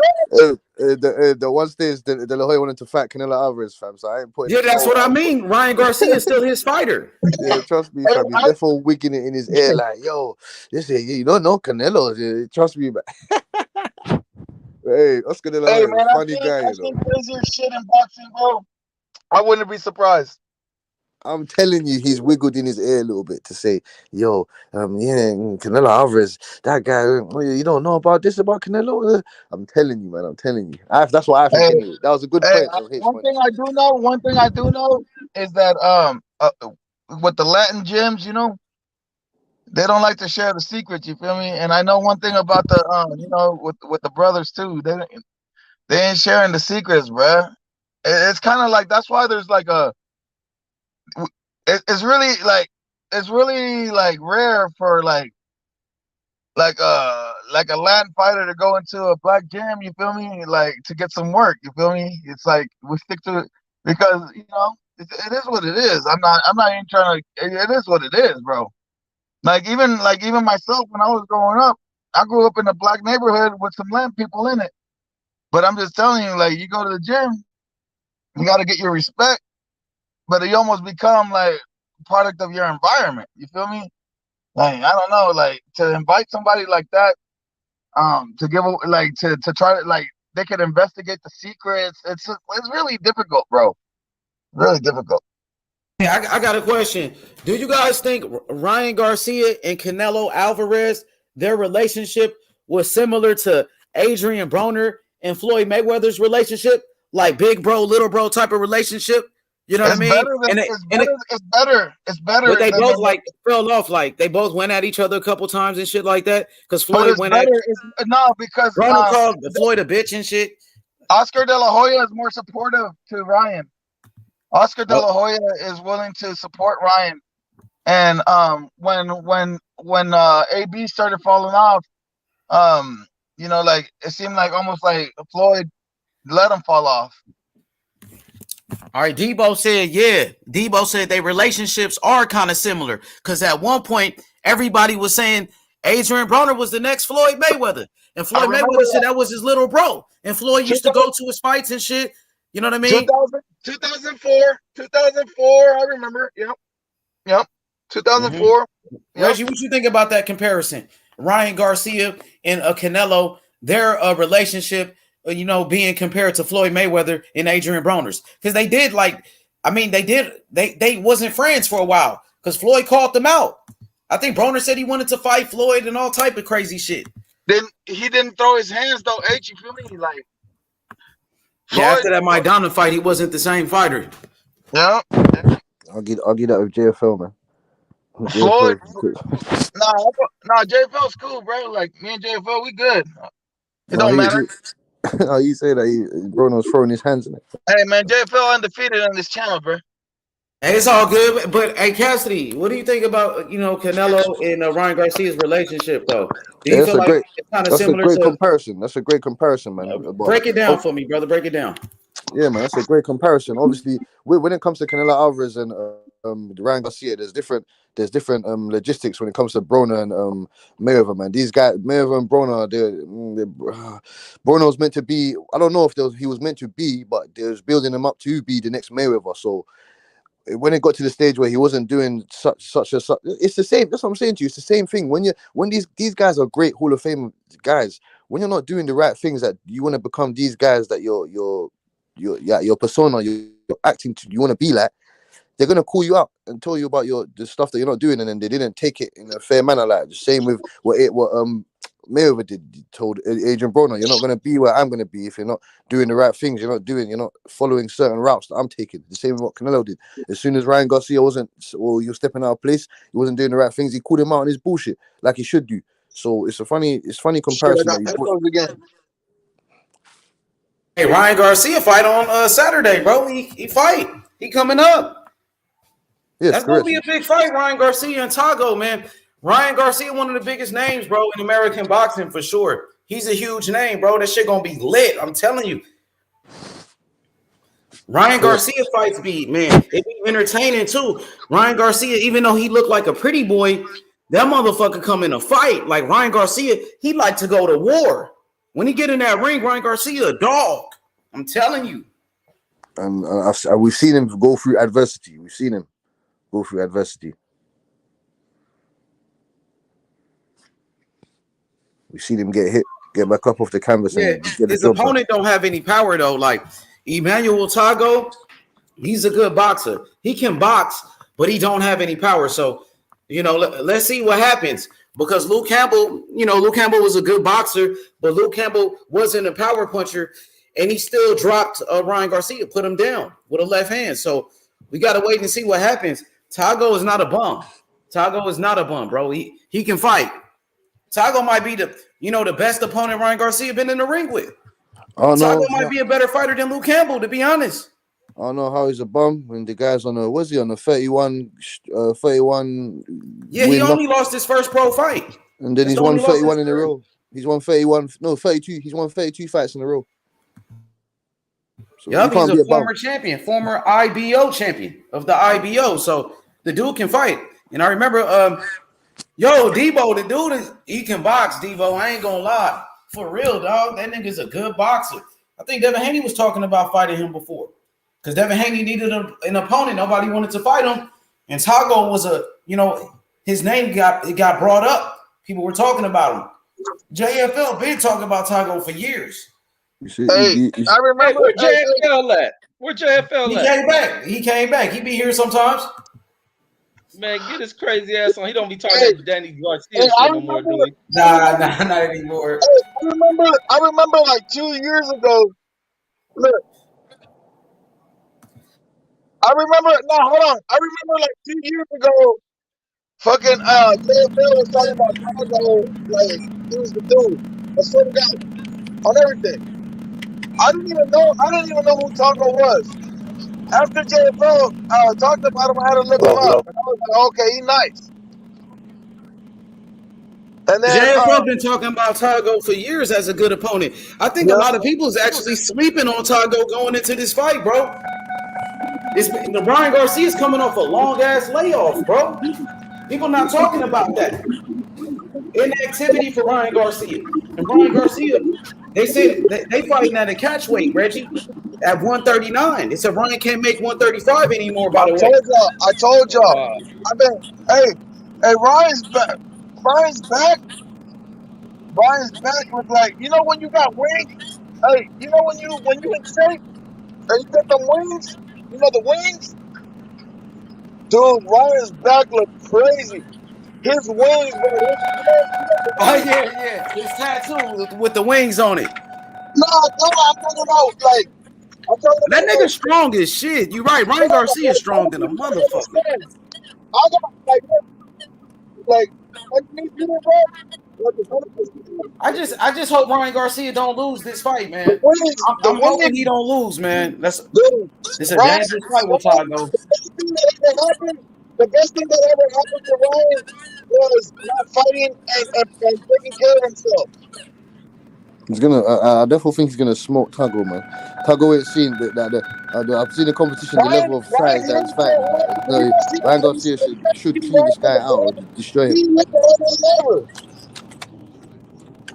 The one stage De La Hoya wanted to fight Canelo Alvarez, fam. So I ain't putting. Yeah, that's what I mean. Ryan Garcia is still his fighter. Yeah, trust me, fam. He's therefore wigging it in his ear like, yo, this is, you don't know Canelo. Trust me, man. Hey, Oscar De La Hoya, man, funny guy. I've seen crazier shit in boxing, bro. I wouldn't be surprised. I'm telling you, he's wiggled in his ear a little bit to say, yo, Canelo Alvarez, that guy, you don't know about this, about Canelo? I'm telling you, man, I'm telling you. That's what I think anyway. That was a good point. One thing I do know is that with the Latin gyms, you know, they don't like to share the secrets, you feel me? And I know one thing about the with the brothers too. They ain't sharing the secrets, bruh. It's kind of like, that's why there's like it's really like rare for like a Latin fighter to go into a black gym, you feel me? Like, to get some work, you feel me? It's like we stick to it because, you know, it is what it is. I'm not even trying to. It is what it is, bro. Like even myself, when I was growing up, I grew up in a black neighborhood with some Latin people in it. But I'm just telling you, like, you go to the gym, you got to get your respect. But you almost become like a product of your environment. You feel me? Like, I don't know, like, to invite somebody like that, to give, like, to try to, like, they could investigate the secrets. It's really difficult, bro. Really difficult. Yeah, I got a question. Do you guys think Ryan Garcia and Canelo Alvarez, their relationship was similar to Adrian Broner and Floyd Mayweather's relationship? Like big bro, little bro type of relationship? You know what I mean? It's better. But they both like fell off. Like they both went at each other a couple times and shit like that. Because Floyd went at because Broner called Floyd a bitch and shit. Oscar De La Hoya is more supportive to Ryan. Oscar De La Hoya is willing to support Ryan. And when AB started falling off, you know, like, it seemed like almost like Floyd let him fall off. All right, Debo said, yeah. Debo said their relationships are kind of similar because at one point everybody was saying Adrian Broner was the next Floyd Mayweather, and Floyd Mayweather said that was his little bro, and Floyd used to go to his fights and shit. You know what I mean? 2004. I remember. Yep. 2004. Reggie, what you think about that comparison? Ryan Garcia and Canelo, their relationship, you know, being compared to Floyd Mayweather and Adrian Broner's, because they did they wasn't friends for a while because Floyd called them out. I think Broner said he wanted to fight Floyd and all type of crazy shit. Then he didn't throw his hands though. H, you feel me? Like, yeah, after that Maidana fight, he wasn't the same fighter. Yeah, I'll get that with JFL, man. Floyd, nah, JFL's cool, bro. Like, me and JFL, we good. It don't matter. How you say that? Bruno was throwing his hands in it. Hey, man, JFL undefeated on this channel, bro. Hey, it's all good, but hey, Cassidy, what do you think about, you know, Canelo and Ryan Garcia's relationship, though? Do you feel like it's kind of similar? That's a great comparison. That's a great comparison, man. Break it down for me, brother. Break it down. Yeah, man, that's a great comparison. Obviously, when it comes to Canelo Alvarez and Ryan Garcia, there's different logistics when it comes to Broner and Mayweather, man. These guys, Mayweather and Broner, Broner was meant to be. I don't know if he was meant to be, but they was building him up to be the next Mayweather. So when it got to the stage where he wasn't doing such, it's the same. That's what I'm saying to you. It's the same thing. When these guys are great Hall of Fame guys, when you're not doing the right things that you want to become these guys that your persona, you're acting to, you want to be like, they're gonna call you out and tell you about the stuff that you're not doing, and then they didn't take it in a fair manner. Like the same with what Mayweather did. He told Adrian Broner, "You're not gonna be where I'm gonna be if you're not doing the right things. You're not following certain routes that I'm taking." The same with what Canelo did. As soon as Ryan Garcia you're stepping out of place, he wasn't doing the right things. He called him out on his bullshit like he should do. So it's funny comparison that you put. Hey, Ryan Garcia fight on Saturday, bro. He fight. He coming up. Yes, that's correct. Gonna be a big fight, Ryan Garcia and Tago, man. Ryan Garcia, one of the biggest names, bro, in American boxing for sure. He's a huge name, bro. That shit gonna be lit. I'm telling you. Ryan Garcia fights be, man, it be entertaining too. Ryan Garcia, even though he looked like a pretty boy, that motherfucker come in a fight. Like Ryan Garcia, he like to go to war. When he get in that ring, Ryan Garcia a dog. I'm telling you. And we've seen him go through adversity. We've seen him go through adversity. We've seen him get hit, get back up off the canvas. Yeah, and get his opponent don't have any power though. Like Emmanuel Tago, he's a good boxer. He can box, but he don't have any power. So, let's see what happens. Because Luke Campbell was a good boxer, but Luke Campbell wasn't a power puncher, and he still dropped Ryan Garcia, put him down with a left hand. So we got to wait and see what happens. Tago is not a bum. Tago is not a bum, bro. He can fight. Tago might be the best opponent Ryan Garcia been in the ring with. Tago might be a better fighter than Luke Campbell, to be honest. I don't know how he's a bum when the guy's on a 31 Yeah, he only lost his first pro fight. And then he's won 31 in a row. He's won 32. He's won 32 fights in a row. So he's a former champion, former IBO champion of the IBO. So the dude can fight. And I remember, Devo, the dude he can box, Devo. I ain't gonna lie. For real, dog. That nigga's a good boxer. I think Devin Haney was talking about fighting him before. Because Devin Haney needed an opponent. Nobody wanted to fight him. And Tago was his name got brought up. People were talking about him. JFL been talking about Tago for years. I remember where JFL at? Where JFL at? He came back. He be here sometimes. Man, get his crazy ass on. He don't be talking to Danny Garcia no more, do he? Nah, not anymore. I remember like 2 years ago. Look. I remember like 2 years ago, fucking JFL was talking about Tago like he was the dude. I swear to God, on everything. I didn't even know who Tago was. After JFL talked about him, I had to look him up. And I was like, okay, he nice. And then JFL been talking about Tago for years as a good opponent. I think a lot of people is actually sleeping on Tago going into this fight, bro. Brian Garcia's coming off a long ass layoff, bro. People not talking about that. Inactivity for Ryan Garcia. And Ryan Garcia, they said they fighting at a catch weight, Reggie, at 139. They said Ryan can't make 135 anymore, by the way. I told y'all. Hey, Ryan's back. Brian's back was like, when you got wings? Hey, when you in shape and you get the wings? The wings? Dude, Ryan's back look crazy. His wings, bro. Oh, yeah. His tattoo with the wings on it. No, I'm talking about, that nigga strong as shit. You right. Ryan Garcia is strong than a motherfucker. I just hope Ryan Garcia don't lose this fight, man. I'm hoping he don't lose, man. It's a dangerous fight with Tago. The best thing that ever happened to Ryan was not fighting and taking care of himself. He's gonna. I definitely think he's gonna smoke Tago, man. Tago ain't seen that. I've seen the competition, the level of fighters that he's fighting. Ryan Garcia should clean this guy out or destroy him.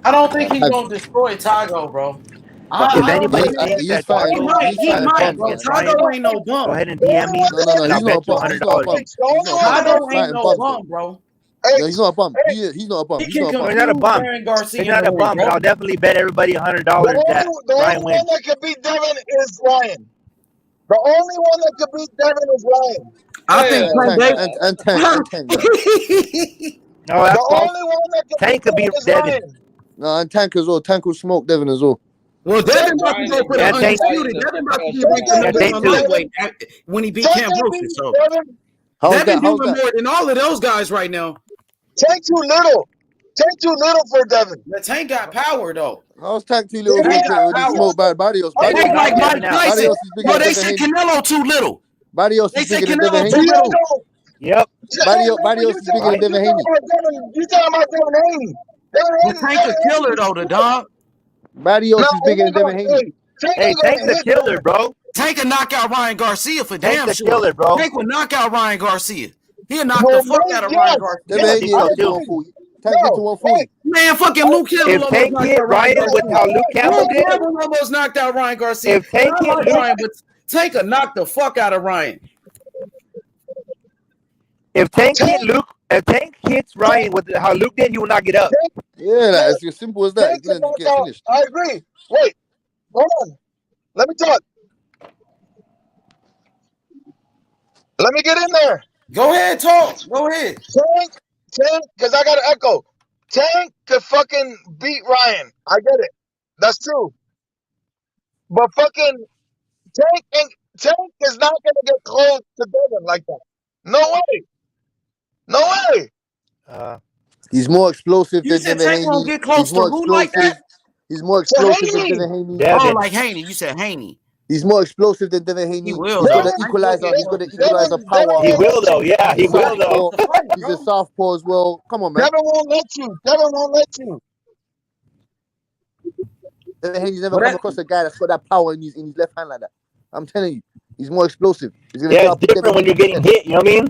I don't think he's gonna destroy Tago, bro. But if I don't anybody think thinks that he might, Tago bro. against Ryan, Tago ain't no go bum. ahead and DM me, No, and he's I'll not a bet you bum. He's not a $100. bum. He's not a bum. Tago He's ain't fighting no bums, bum, bro. No, he's not a bum. He's not a bum. He He's can not a bum. He's not a confuse bum. Ryan Garcia He's in not the a ring, bum, but bro. I'll definitely bet everybody $100 that The Ryan only wins. one that could beat Devin is Ryan. The only one that could beat Devin is Ryan. I think Tank. No, that's The false. only one that could Tank beat could Devin beat is Devin. Ryan. No, and Tank as well. Tank will smoke Devin as well. Well, Devin about to go for the Yeah, Tank. undisputed. Devin about to be Tank ranked the ain't number Tank one too. lightweight when he beat Tank ain't Kambosos. beat So Devin. How's Devin that? How's doing that? more than all of those guys right now. Tank too little. Tank too little for Devin. The Tank got power though. How's Tank too little Tank for got when he power. smoked Barrios? Tank Tank like Mike Devin out. Tyson. Barrios is bigger Well, than they Devin said Haney. Canelo too little. Barrios They is said bigger than Devin Canelo Haney. too little. Yep. Barrios is bigger than Devin Haney. You talking about Devin Haney? The Tank a killer though, the dog. Barrios is bigger than Devin Haney. Hey, Tank's a killer, bro. Tank can knock out Ryan Garcia for Tank's damn a sure. killer, bro. Tank would knock out Ryan Garcia. He'll knock the fuck out of Ryan Garcia. Devin Haney ain't get to 140. Tank get to 140. Man, fucking Luke Campbell If almost Tank knocked hit out Ryan Ryan with Garcia. how Luke Campbell Luke did, Campbell almost knocked out Ryan Garcia. If Tank I hit like Luke- Ryan, but Tank could knock the fuck out of Ryan. if Tank hits Ryan with how Luke did, he will not get up. Yeah, that's as simple as that. He's gonna get finished. I agree. Wait, hold on. Let me talk. Let me get in there. Go ahead, talk. Go ahead. Tank, because I got an echo. Tank could fucking beat Ryan. I get it. That's true. But fucking Tank is not gonna get close to Devin like that. No way. No way. He's more explosive You than said Devin Tank won't Haney. get close to who like that? He's more explosive than Devin Haney. Oh, like Haney. You said Haney. He's more explosive than Devin Haney. He will, He's got though. the equalizer. He's got the equalizer power. He will though. Yeah, he will though. He's a southpaw as well. Come on, man. Devin won't let you. Devin won't let you. Devin Haney's never come across a guy that's got that power in his left hand like that. I'm telling you, he's more explosive. He's gonna Yeah, it's different when you're getting hit. You know what I mean?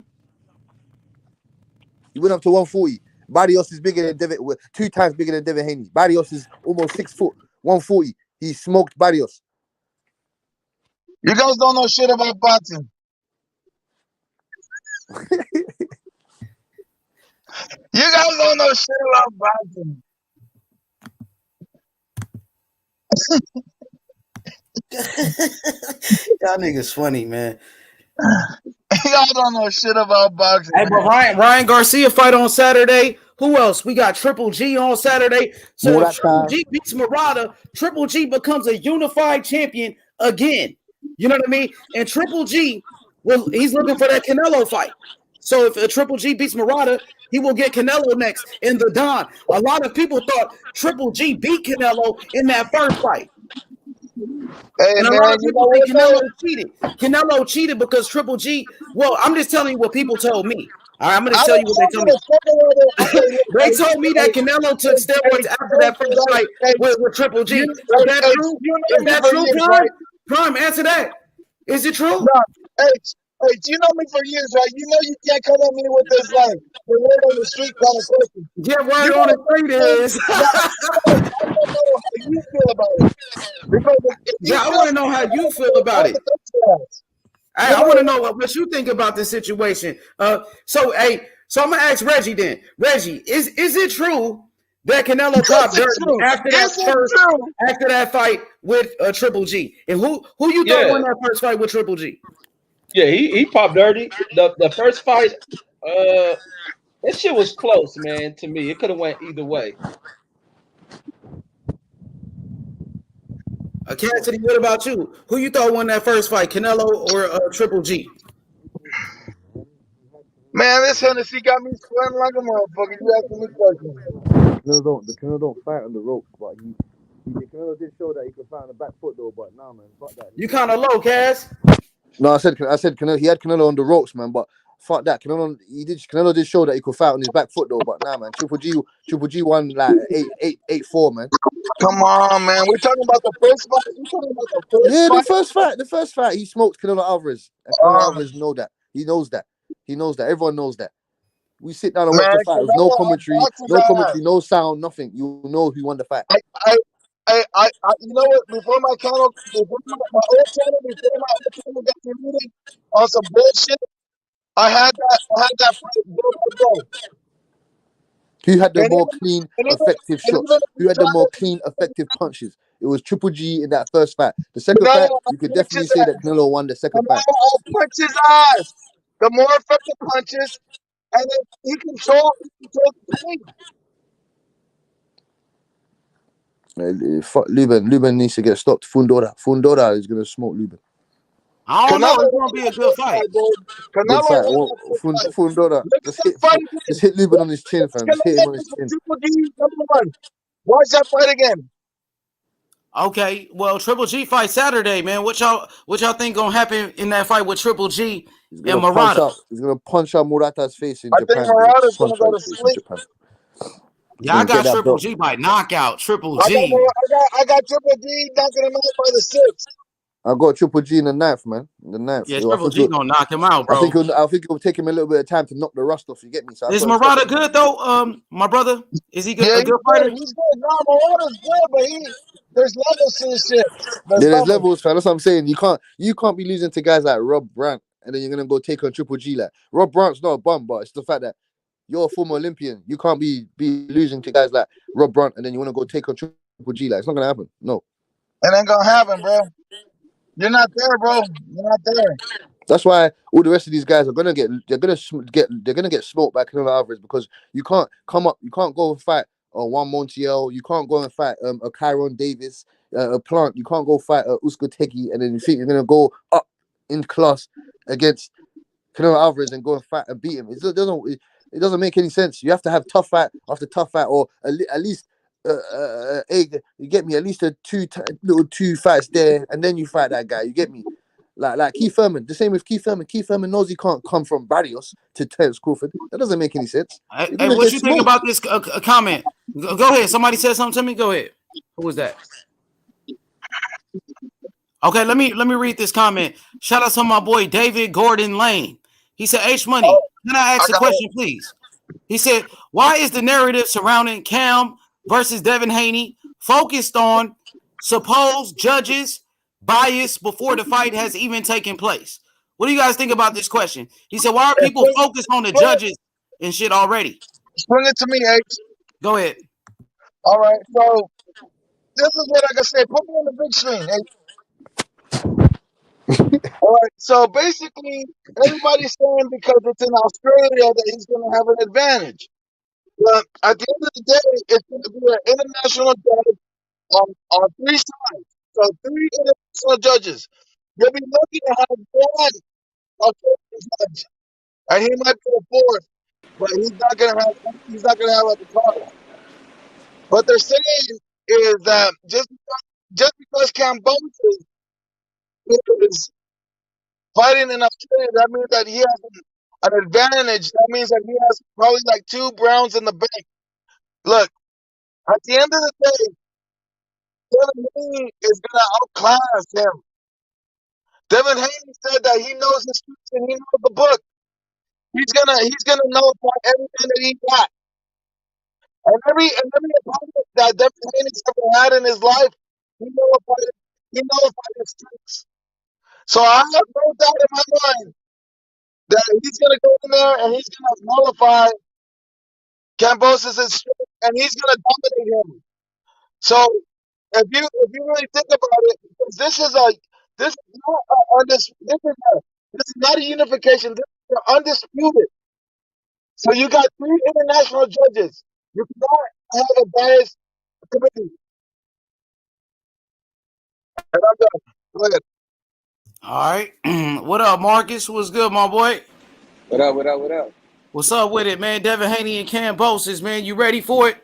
He went up to 140. Barrios is bigger than Devin, 2 times bigger than Devin Haney. Barrios is almost 6 foot, 140. He smoked Barrios. You guys don't know shit about boxing. You guys don't know shit about boxing. Y'all niggas funny, man. Y'all don't know shit about boxing. Hey, but Ryan Garcia fight on Saturday. Who else? We got Triple G on Saturday. So if Triple G beats Murata, Triple G becomes a unified champion again. You know what I mean? And Triple G, well, he's looking for that Canelo fight. So if Triple G beats Murata, he will get Canelo next in the Don. A lot of people thought Triple G beat Canelo in that first fight. Hey, and a man, lot of people think Canelo what? cheated. Canelo cheated because Triple G. Well, I'm just telling you what people told me. All right, I'm going to tell you what they told me. They told me that Canelo took steroids after that first fight with Triple G. Is that true? Is that true, Prime? Prime, answer that. Is it true? No. Hey, you know me for years, right? You know you can't come at me with this like the word on the street kind of question. Yeah, word on the street is. I want to know how you feel about it. Because I want to know how you feel about it. Hey, I want to know what you think about this situation. So I'm gonna ask Reggie then. Reggie, is it true that Canelo popped dirty after that fight with Triple G? And who you thought won that first fight with Triple G? Yeah, he popped dirty. The first fight, that shit was close, man. To me, it could have went either way. Cassidy, what about you? Who you thought won that first fight, Canelo or Triple G? Man, this Hennessy got me sweating like a motherfucker. You asking me questions. The Canelo don't fight on the ropes, but Canelo did show that he could fight on the back foot though. But nah, man, fuck that. You kind of low, Cass. No, I said Canelo. He had Canelo on the ropes, man. But fuck that. Canelo did show that he could fight on his back foot though, but nah, man. Triple G won like 8-4, man. Come on, man. We're talking about the first fight. We're talking about the first Yeah, fight. the first fight, he smoked Canelo Alvarez, and Canelo Alvarez know that. He knows that. Everyone knows that. We sit down and watch Man, the fight. There's no commentary, Canelo, no sound, nothing. You know who won the fight. You know what? Before my old channel, before my old channel got deleted on some bullshit, I had that fight go by go. Who had the more clean, effective shots? Who had the more clean, effective punches? It was Triple G in that first fight. The second fight, you could definitely say that Canelo won the second fight. Punch his ass. The more effective punches, and then he controls the pain. Fuck Lubin. Lubin needs to get stopped. Fundora is going to smoke Lubin. I don't know. It's going to be a good fight. Good fight. Fundora. Just hit Lubin on his chin, fam. Just hit him on his chin. Watch that fight again. Okay, well, Triple G fight Saturday, man. What y'all think gonna happen in that fight with Triple G and Murata? He's gonna punch out Murata's face in I Japan. think Murata's gonna go to sleep. Yeah, I got Triple G by knockout. Triple G. I got Triple G knocking him out by the 6th. I got Triple G in the 9th, man. The 9th. Yeah, Triple G gonna knock him out, bro. I think it will take him a little bit of time to knock the rust off. You get me? So is Murata good though? My brother, is he good? Yeah, a good fighter? He's good. No, Murata's good, but there's levels to this shit. There's levels, fam. That's what I'm saying. You can't be losing to guys like Rob Brandt, and then you're gonna go take on Triple G. Like Rob Brandt's not a bum, but it's the fact that you're a former Olympian. You can't be losing to guys like Rob Brandt, and then you want to go take on Triple G. Like it's not gonna happen. No, it ain't gonna happen, bro. You're not there, bro. You're not there. That's why all the rest of these guys are gonna get smoked by Canelo Alvarez, because you can't go and fight Juan Montiel. You can't go and fight a Kyron Davis, a Plant. You can't go fight Uskotegi, and then you think you're gonna go up in class against Canelo Alvarez and go and fight and beat him. It doesn't make any sense. You have to have tough fight after tough fight, or at least you get me, at least two fights there, and then you fight that guy. You get me? Like Keith Thurman, the same with Keith Thurman. Keith Thurman knows he can't come from Barrios to Terence Crawford. That doesn't make any sense. Hey, what you think about this comment? Go ahead. Somebody said something to me. Go ahead. Who was that? Okay, let me read this comment. Shout out to my boy David Gordon Lane. He said, H Money, can I ask a question, please? He said, why is the narrative surrounding Cam versus Devin Haney focused on supposed judges bias before the fight has even taken place? What do you guys think about this question? He said, why are people focused on the judges and shit already? Bring it to me, H. Go ahead. All right, so this is what I can say. Put me on the big screen, H. All right, so basically, everybody's saying because it's in Australia that he's going to have an advantage. But at the end of the day, it's going to be an international judge on 3 sides. So 3 international judges. You'll be lucky to have 1 Australian judge, and he might be a 4th, but he's not going to have at the card. What they're saying is that just because Kambosos is fighting in Australia, that means that he has an advantage. That means that he has probably like 2 Browns in the bank. Look, at the end of the day, Devin Haney is going to outclass him. Devin Haney said that he knows his streets and he knows the book. He's gonna know everything that he got. And every opponent that Devin Haney's ever had in his life, he knows his streets. So I have no doubt in my mind that he's gonna go in there and he's gonna nullify Kambosos' strength and he's gonna dominate him. So if you really think about it, this is not a unification. This is undisputed. So you got 3 international judges. You cannot have a biased committee. And I'm done. Go ahead. All right. What up, Marcus? What's good, my boy? What up? What's up with it, man? Devin Haney and Kambosos, man. You ready for it?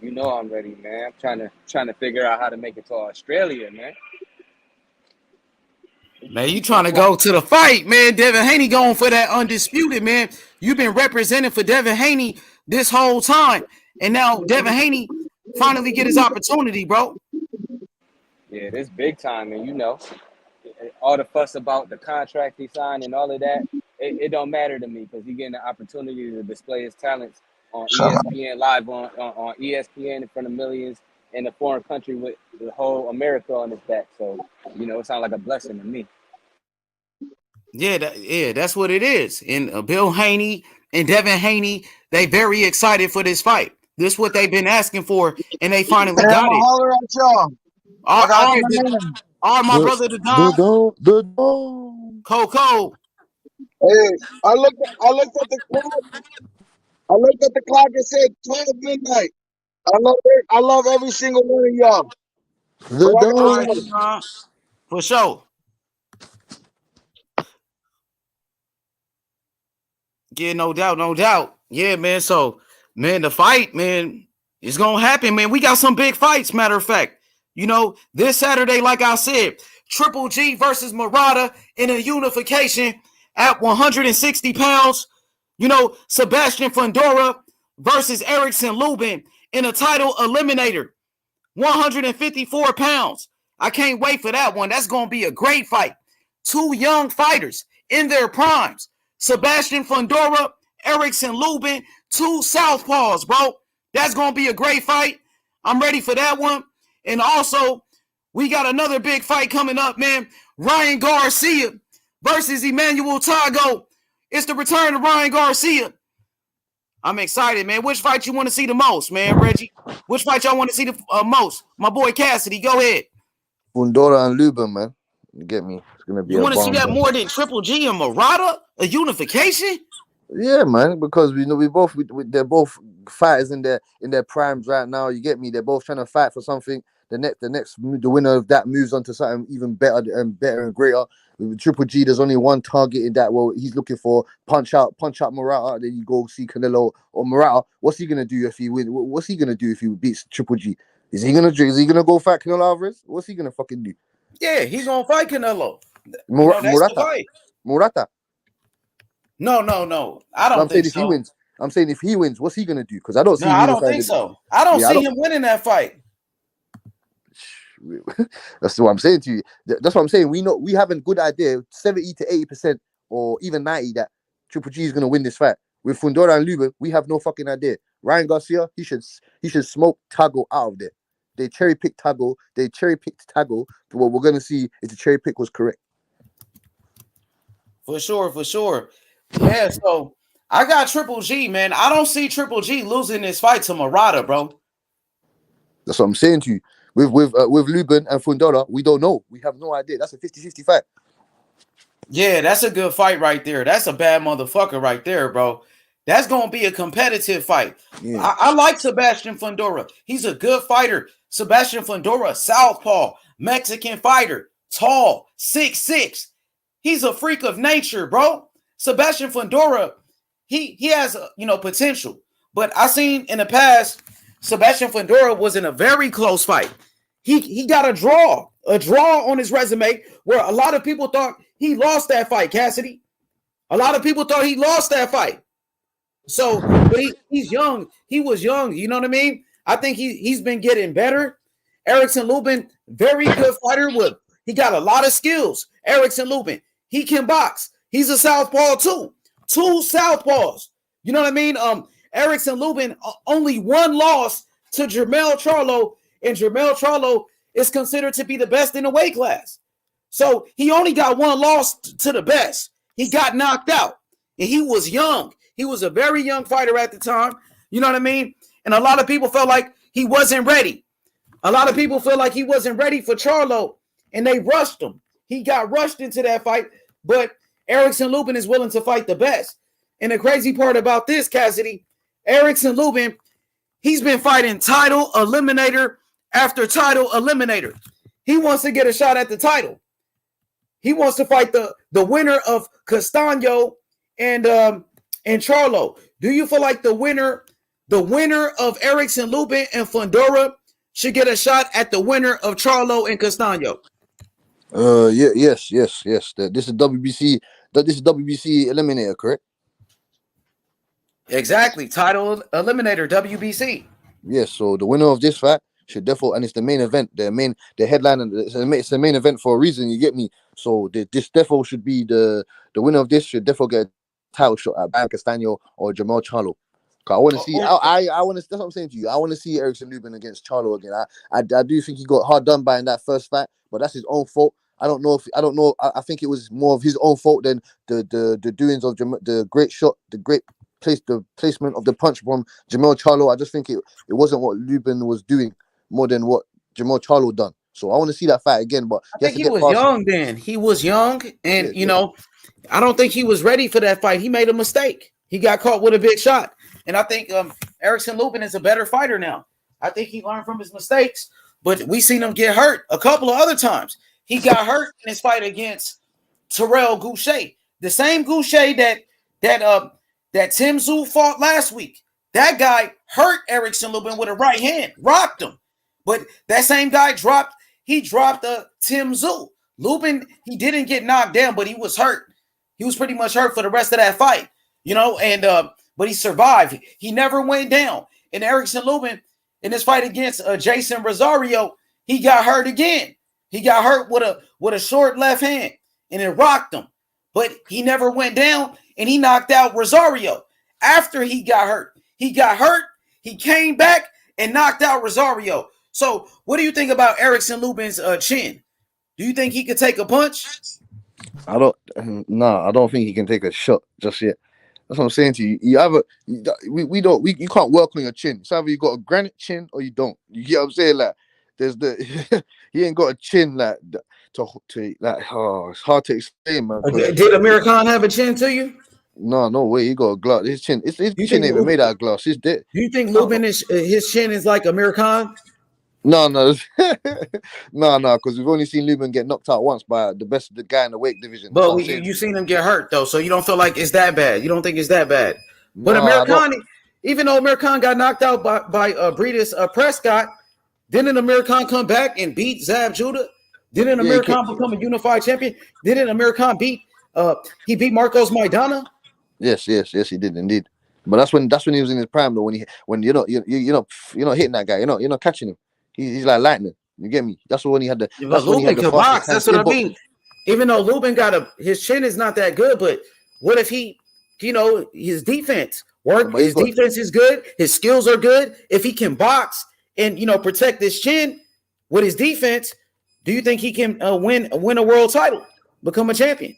You know I'm ready, man. I'm trying to figure out how to make it to Australia, man. Man, you trying to go to the fight, man. Devin Haney going for that undisputed, man. You've been representing for Devin Haney this whole time. And now Devin Haney finally get his opportunity, bro. Yeah, this big time, and all the fuss about the contract he signed and all of that, it don't matter to me because he getting the opportunity to display his talents on ESPN live on ESPN in front of millions in a foreign country with the whole America on his back. So it sounds like a blessing to me. Yeah, that's what it is. And Bill Haney and Devin Haney, they very excited for this fight. This is what they've been asking for, and they finally Hey, got I'ma it. holler at y'all. All I gotta right, do my man. my brother, the Dom. Coco. Hey, I looked at the clock. I looked at the clock and said 12 midnight. I love it. I love every single one of y'all. But I gotta go. For sure. Yeah, no doubt. Yeah, man. So, man, the fight, man, it's gonna happen, man. We got some big fights, matter of fact. This Saturday, like I said, Triple G versus Murata in a unification at 160 pounds. Sebastian Fundora versus Erickson Lubin in a title eliminator, 154 pounds. I can't wait for that one. That's going to be a great fight. Two young fighters in their primes. Sebastian Fundora, Erickson Lubin, two southpaws, bro. That's going to be a great fight. I'm ready for that one. And also, we got another big fight coming up, man. Ryan Garcia versus Emmanuel Tago. It's the return of Ryan Garcia. I'm excited, man. Which fight you want to see the most, man, Reggie? Which fight y'all want to see the most? My boy Cassidy, go ahead. Fundora and Lubin, man. You get me? It's gonna be You a want to see bomb. that more than Triple G and Murata? A unification? Yeah, man. Because they're both fighters in their primes right now. You get me? They're both trying to fight for something. The winner of that moves on to something even better and greater. With Triple G, there's only one target in that. Well, he's looking for punch out Murata. Then you go see Canelo or Murata. What's he gonna do if he wins? What's he gonna do if he beats Triple G? Is he gonna go fight Canelo Alvarez? What's he gonna fucking do? Yeah, he's gonna fight Canelo. That's the fight. Murata. No. I don't think so. I'm saying if he wins, what's he gonna do? Because I don't see. I don't think so. I don't see him winning that fight. That's what I'm saying to you. That's what I'm saying. We have a good idea, 70 to 80%, or even 90%, that Triple G is gonna win this fight. With Fundora and Lubin, we have no fucking idea. Ryan Garcia, he should smoke Tago out of there. They cherry picked Tago. But what we're gonna see is the cherry pick was correct. For sure. Yeah, so I got Triple G, man. I don't see Triple G losing this fight to Murata, bro. That's what I'm saying to you. With Lubin and Fundora, we don't know. We have no idea. That's a 50-50 fight. Yeah, that's a good fight right there. That's a bad motherfucker right there, bro. That's going to be a competitive fight. Yeah. I like Sebastian Fundora. He's a good fighter. Sebastian Fundora, southpaw, Mexican fighter, tall, 6'6". He's a freak of nature, bro. Sebastian Fundora, he has potential. But I seen in the past, Sebastian Fundora was in a very close fight. He got a draw on his resume where a lot of people thought he lost that fight, Cassidy. A lot of people thought he lost that fight. So, but he's young. He was young. You know what I mean? I think he's been getting better. Erickson Lubin, very good fighter. He got a lot of skills. Erickson Lubin, he can box. He's a southpaw too. Two southpaws. You know what I mean? Erickson Lubin, only one loss to Jermell Charlo, and Jermell Charlo is considered to be the best in the weight class. So he only got one loss to the best. He got knocked out, and he was young. He was a very young fighter at the time. You know what I mean? And a lot of people felt like he wasn't ready. A lot of people feel like he wasn't ready for Charlo, and they rushed him. He got rushed into that fight, but Erickson Lubin is willing to fight the best. And the crazy part about this, Cassidy, Erickson Lubin, he's been fighting title eliminator after title eliminator. He wants to get a shot at the title. He wants to fight the winner of Castaño and Charlo. Do you feel like the winner of Erickson Lubin and Fundora should get a shot at the winner of Charlo and Castaño? Yes. This is WBC. This is WBC eliminator, correct? Exactly. Title eliminator, WBC. Yes. So the winner of this fight should definitely, and it's the main event, the headline, and it's the main event for a reason. You get me? So this definitely should be the winner of this should definitely get a title shot at Brian Castaño or Jamal Charlo. Cause I want to see. I want to. That's what I'm saying to you. I want to see Erickson Lubin against Charlo again. I do think he got hard done by in that first fight, but that's his own fault. I don't know. I think it was more of his own fault than the doings of the great shot, the placement of the punch from Jamal Charlo. I just think it wasn't what Lubin was doing more than what Jamal Charlo done. So I want to see that fight again. But I think he was young then. He was young, and you know, I don't think he was ready for that fight. He made a mistake. He got caught with a big shot. And I think Erickson Lubin is a better fighter now. I think he learned from his mistakes, but we seen him get hurt a couple of other times. He got hurt in his fight against Terrell Goucher, the same Goucher that Tim Tszyu fought last week. That guy hurt Erickson Lubin with a right hand, rocked him. But that same guy dropped Tim Tszyu. Lubin, he didn't get knocked down, but he was hurt. He was pretty much hurt for the rest of that fight, you know, and but he survived. He never went down. And Erickson Lubin, in this fight against Jason Rosario, he got hurt again. He got hurt with a short left hand, and it rocked him. But he never went down, and he knocked out Rosario. After he got hurt, he came back and knocked out Rosario. So what do you think about Erickson Lubin's chin? Do you think he could take a punch? I don't think he can take a shot just yet. That's what I'm saying to you. You can't work on your chin. It's either you got a granite chin or you don't. You get what I'm saying? Like he ain't got a chin like to like. Oh, it's hard to explain, man. Did Amir Khan have a chin to you? No way. He got a glass. His chin ain't even made out of glass. He's dead. Do you think Lubin his chin is like Amir Khan? No, because we've only seen Lubin get knocked out once by the guy in the weight division. But you seen him get hurt though, so you don't feel like it's that bad. You don't think it's that bad. But Amir Khan, even though Amir Khan got knocked out by Breedis Prescott, didn't Amir Khan come back and beat Zab Judah? Didn't Amir Khan become a unified champion? Didn't Amir Khan beat Marcos Maidana? Yes, he did indeed. But that's when he was in his prime though. When you're not hitting that guy, you're not catching him. He's like lightning. You get me? That's when he had the. That's when he had the box. That's what I mean. Even though Lubin his chin is not that good, but what if his defense his defense is good, his skills are good. If he can box and protect his chin with his defense, do you think he can win a world title, become a champion?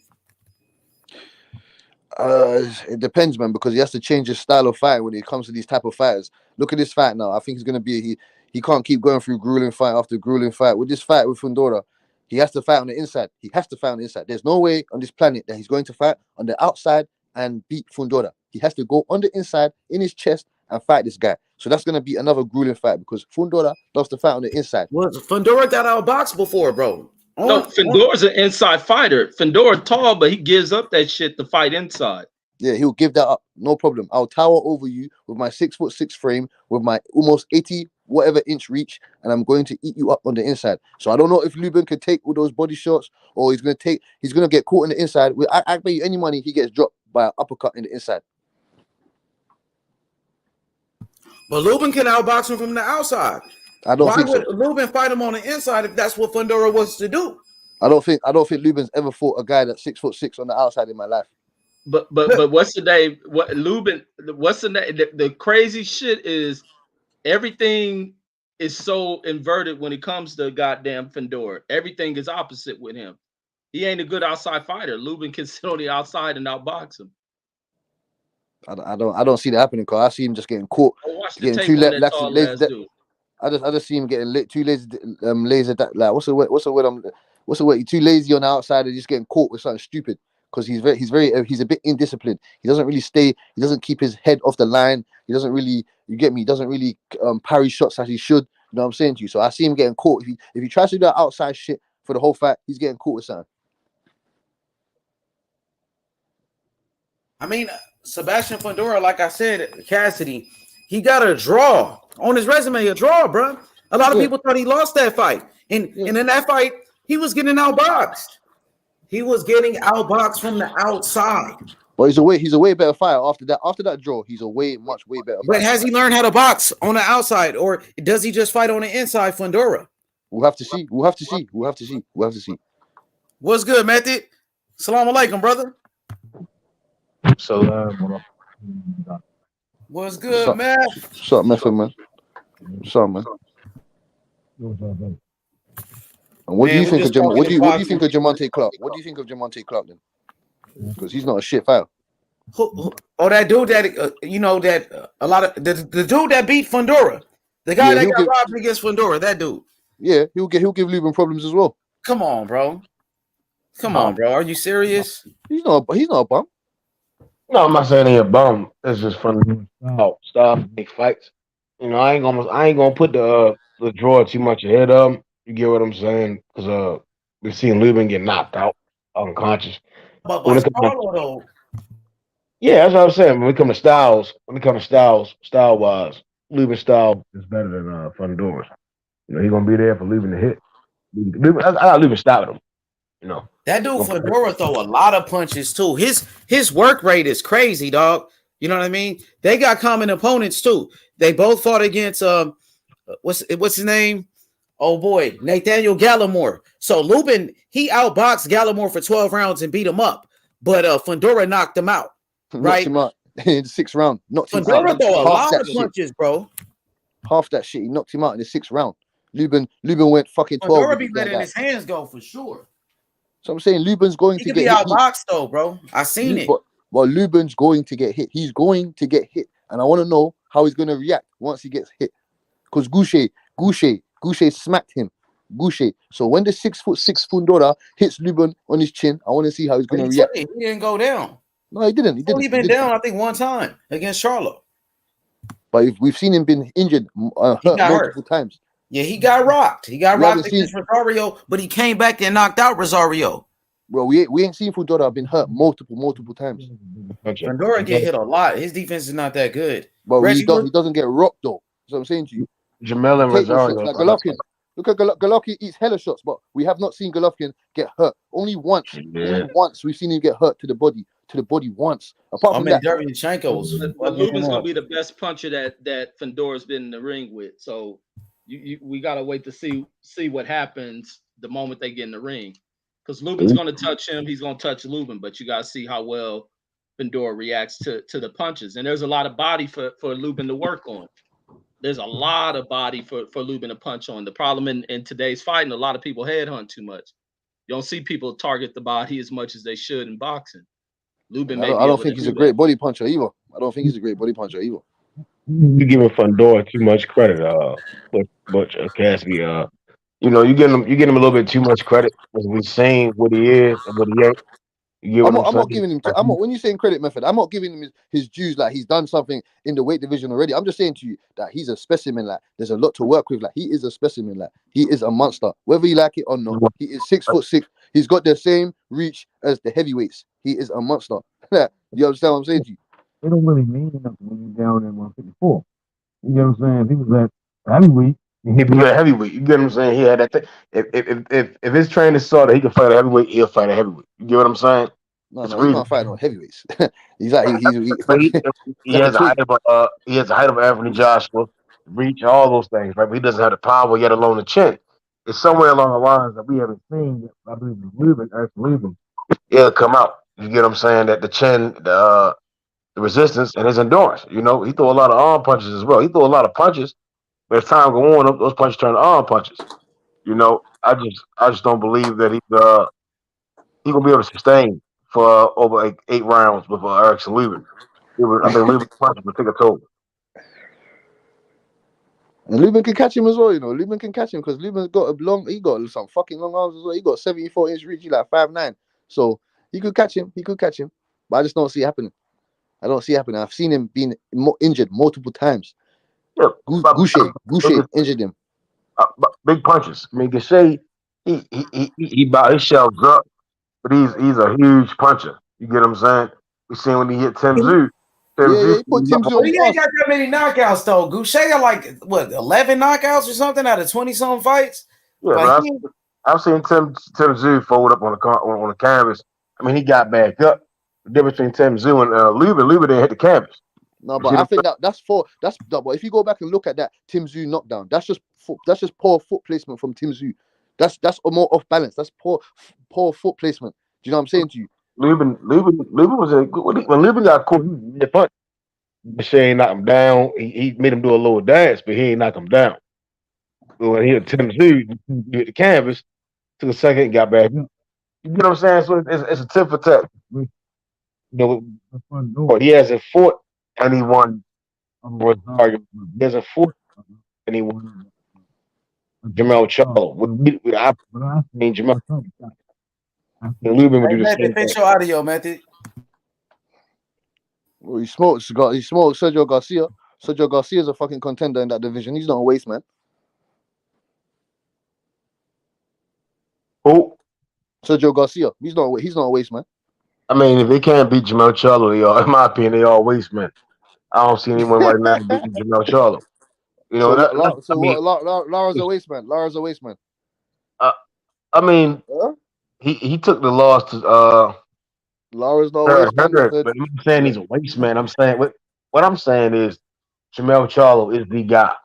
It depends, man, because he has to change his style of fight when it comes to these type of fighters. Look at this fight now. I think he's gonna be he can't keep going through grueling fight after grueling fight. With this fight with Fundora, he has to fight on the inside. There's no way on this planet that he's going to fight on the outside and beat Fundora. He has to go on the inside in his chest and fight this guy. So that's gonna be another grueling fight because Fundora loves to fight on the inside. Well, Fundora got outboxed before, bro. No, Fundora's an inside fighter. Fundora tall, but he gives up that shit to fight inside. Yeah, he'll give that up. No problem. I'll tower over you with my 6'6" frame, with my almost 80 whatever inch reach, and I'm going to eat you up on the inside. So I don't know if Lubin can take all those body shots, or he's gonna get caught in the inside. I bet you any money he gets dropped by an uppercut in the inside. But Lubin can outbox him from the outside. I don't think so. Why would Lubin fight him on the inside if that's what Fundora wants to do? I don't think Lubin's ever fought a guy that's 6'6" on the outside in my life. But what's the name? What Lubin? What's the name? The crazy shit is everything is so inverted when it comes to goddamn Fundora. Everything is opposite with him. He ain't a good outside fighter. Lubin can sit on the outside and outbox him. I don't see that happening because I see him just getting caught, getting too lazy. I just see him getting too lazy. Lazy. Like what's the word? He's too lazy on the outside and just getting caught with something stupid. Because he's a bit indisciplined. He doesn't really stay. He doesn't keep his head off the line. He doesn't really, you get me. He doesn't really parry shots as he should. You know what I'm saying to you? So I see him getting caught. If he tries to do that outside shit for the whole fight, he's getting caught with something. I mean, Sebastian Fundora, like I said, Cassidy, he got a draw on his resume. A draw, bro. A lot of people thought he lost that fight, and in that fight, He was getting outboxed. He was getting outboxed from the outside. But he's a way better fighter after that. After that draw, he's a way better But fighter. has he learned how to box on the outside, or does he just fight on the inside, Fundora? We'll have to see. We'll have to see. We'll have to see. We'll have to see. What's good, Method? Salam alaikum, brother. What's good, man? What's up, Method, man? What's up, man? And what do you think of What do you think of Jamonte Clark? What do you think of Jamonte Clark then? Because he's not a shit fighter. Oh, that dude that a lot of the dude that beat Fundora, the guy that got robbed against Fundora, that dude. Yeah, he'll give Lubin problems as well. Come on, bro. Come on, bro. Are you serious? He's not a bum. No, I'm not saying he's a bum. It's just fun stuff, big fights. You know, I ain't gonna put the draw too much ahead of him. You get what I'm saying? Because we've seen Lubin get knocked out, unconscious. But yeah, that's what I'm saying. When it comes to styles, style wise, Lubin's style is better than Fundora's. You know, he's gonna be there for Lubin to hit. I got Lubin stopping him. You know, that dude Fundora throw a lot of punches too. His work rate is crazy, dog. You know what I mean? They got common opponents too. They both fought against what's his name? Oh boy, Nathaniel Gallimore. So Lubin, he outboxed Gallimore for 12 rounds and beat him up, but Fundora knocked him out. Right? Knocked him out in the 6th round. Fundora throw a lot of punches, bro. Half that shit. He knocked him out in the 6th round. Lubin went fucking 12. Fundora be letting his hands go for sure. So I'm saying Lubin's going to get hit. He could be outboxed though, bro. I seen it. But Lubin's going to get hit. He's going to get hit, and I want to know how he's going to react once he gets hit. Because Goucher smacked him. Goucher. So when the 6'6" Fundora hits Lubin on his chin, I want to see how he's going to react. He didn't go down. No, he didn't. He didn't. He's been down, I think, one time against Charlo. But we've seen him been injured multiple times. Yeah, he got rocked. He got rocked against Rosario, but he came back and knocked out Rosario. Bro, we ain't seen Fundora been hurt multiple times. Fundora get hit a lot. His defense is not that good. But he doesn't get rocked though. That's what I'm saying to you. Jamel and Rosario. Like Golovkin. Look at Golovkin eats hella shots, but we have not seen Golovkin get hurt. Only once. Only once we've seen him get hurt to the body once. Apart from that, but Lubin's gonna be the best puncher that Fundora's been in the ring with. So we gotta wait to see what happens the moment they get in the ring. Because Lubin's gonna touch him, he's gonna touch Lubin, but you gotta see how well Fundora reacts to the punches. And there's a lot of body for Lubin to work on. There's a lot of body for Lubin to punch on. The problem in today's fighting, a lot of people headhunt too much. You don't see people target the body as much as they should in boxing. Lubin, I don't think he's a great body puncher either. You're giving Fundora too much credit, Butch Cassidy. You know, you getting him a little bit too much credit because we've seen what he is and what he ain't. I'm not giving him. When you're saying credit method, I'm not giving him his dues. Like he's done something in the weight division already. I'm just saying to you that he's a specimen. Like there's a lot to work with. Like he is a specimen. Like he is a monster. Whether you like it or not, he is 6'6". He's got the same reach as the heavyweights. He is a monster. You understand what I'm saying to you? It don't really mean nothing when you're down in 154. You get what I'm saying? If he was at heavyweight, he'd be at heavyweight. You get what I'm saying? He had that thing. If his trainer saw that he could fight a heavyweight, he'll fight a heavyweight. You get what I'm saying? No, he can't fight on heavyweights. He has a height of Anthony Joshua, reach, all those things, right? But he doesn't have the power yet alone the chin. It's somewhere along the lines that we haven't seen yet. I believe Lubin, it'll come out. You get what I'm saying? That the chin, the resistance, and his endurance. You know, he threw a lot of arm punches as well. He threw a lot of punches, but as time go on, those punches turn to arm punches. You know, I just don't believe that he's gonna be able to sustain for over like 8 rounds with Erickson Lubin. I think Lubin's punches will take a toll. And Lubin can catch him as well, you know. Lubin can catch him because Lubin's got he got some fucking long arms as well. He got 74-inch reach, he like 5'9". So he could catch him. But I just don't see it happening. I've seen him being injured multiple times. Yeah, Goucher injured him. Big punches. I mean, Goucher, he about his shelves up, but he's a huge puncher. You get what I'm saying? We seen when he hit Tim Tszyu. He ain't got that many knockouts though. Goucher got like 11 knockouts or something out of 20-something fights. Yeah, I've seen Tim Zoo fold up on the canvas. I mean, he got back up. The difference between Tim Zoo and Lubin didn't hit the canvas. No, but I think that's but if you go back and look at that Tim Zoo knockdown, that's just poor foot placement from Tim Zoo. That's more off balance. That's poor foot placement. Do you know what I'm saying to you? Lubin was when Lubin got caught, he made a punch. Shane knocked him down. He made him do a little dance, but he ain't knock him down. But when he hit Tim Zoo, he hit the canvas, took a second, got back. You know what I'm saying? So it's a tip for tat. You know, he hasn't fought anyone. Rosario. He hasn't fought anyone. Jamel Charlo. I mean, Jamel Charlo. Lubin would do the same thing. Fix your audio, Matthew. Well, he smoked Sergio Garcia. Sergio Garcia is a fucking contender in that division. He's not a waste man. Who? Sergio Garcia. He's not a waste man. I mean, if they can't beat Jamel Charlo, in my opinion, they all waste men. I don't see anyone right now beating Jamel Charlo. You know, Lara's a waste man. Lara's a waste man. I mean, he took the loss to Lara's not a waste man. But I'm not saying he's a waste man. I'm saying what I'm saying is Jamel Charlo is the guy.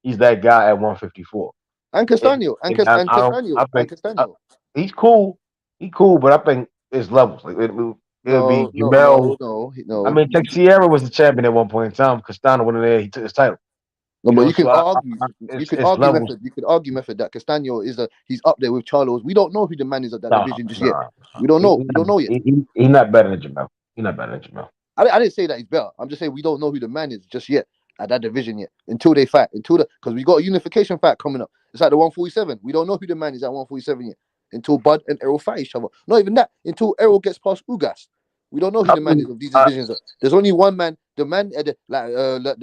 He's that guy at 154. And Castaño. Castaño. He's cool. But I think there's levels. Like it'll be Jamel. No. I mean, Sierra was the champion at one point in time. Castaño went in there. He took his title. No, but you can argue. You could argue method that Castaño he's up there with Charlo. We don't know who the man is of that division just yet. We don't know. We don't know yet. He's not better than Jamel. I didn't say that he's better. I'm just saying we don't know who the man is just yet at that division yet until they fight. Because we got a unification fight coming up. It's like the 147. We don't know who the man is at 147 yet until Bud and Errol fight each other. Not even that. Until Errol gets past Ugas. We don't know who the man is of these divisions. There's only one man. The man at the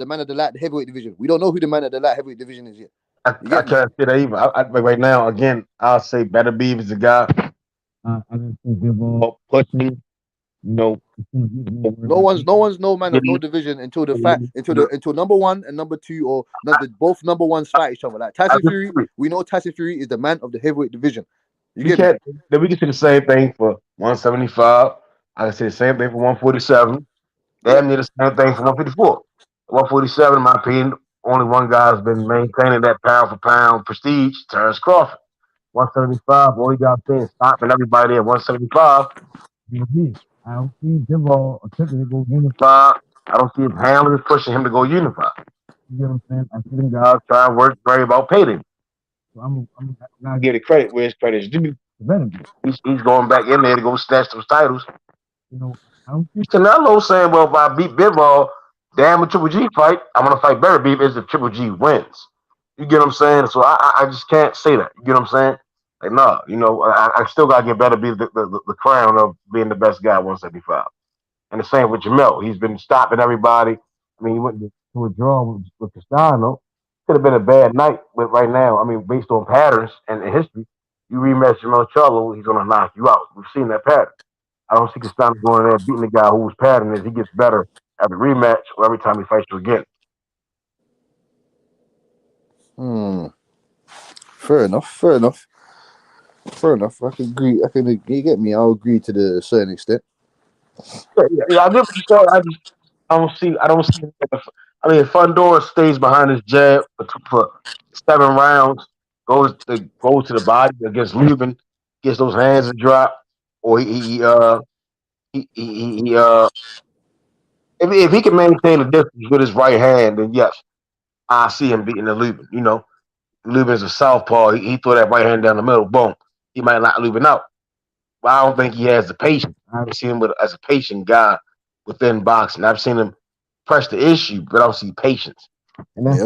man of the light heavyweight division. We don't know who the man of the light heavyweight division is yet. I can't say that either. Right now, again, I'll say Better Beef is the guy. I didn't see Bivol pushing. No one's no man of no division until the fight until number one and number two or both number ones fight each other. Like Tyson Fury, we know Tyson Fury is the man of the heavyweight division. We can say the same thing for 175. I can say the same thing for 147. Damn near the same thing for 154. 147, in my opinion, only one guy has been maintaining that pound for pound prestige, Terrence Crawford. 175, all he got there is stopping everybody at 175. I don't see Bivol attempting to go unified. I don't see his handlers pushing him to go unified. You get what I'm saying? I see them guys trying to worry about payday. So I'm gonna give the credit where his credit is due. He's going back in there to go snatch those titles. You know, I don't see Canelo saying, "Well, if I beat Bivol, damn a Triple G fight, I'm gonna fight Better Beef if Triple G wins." You get what I'm saying? So I just can't say that. You get what I'm saying? Like, no, you know, I still gotta give Better Beef the crown of being the best guy at 175. And the same with Jamel. He's been stopping everybody. I mean, he went to a draw with Castaño. Could have been a bad night, but right now, I mean, based on patterns and history, you rematch Jamel Charlo, he's gonna knock you out. We've seen that pattern. I don't see Castaño going in there beating the guy whose pattern is he gets better every rematch or every time he fights you again. Fair enough. I can agree. You get me. I'll agree to a certain extent. Yeah, I get what you said. I don't see. I mean, Fundora stays behind his jab for 7 rounds, goes to the body against Lubin, gets those hands to drop, or if he can maintain the distance with his right hand, then yes, I see him beating the Lubin. You know, Lubin's a southpaw. He throw that right hand down the middle, boom. He might knock Lubin out. But I don't think he has the patience. I haven't seen him as a patient guy within boxing. I've seen him press the issue, but I don't see patience. That's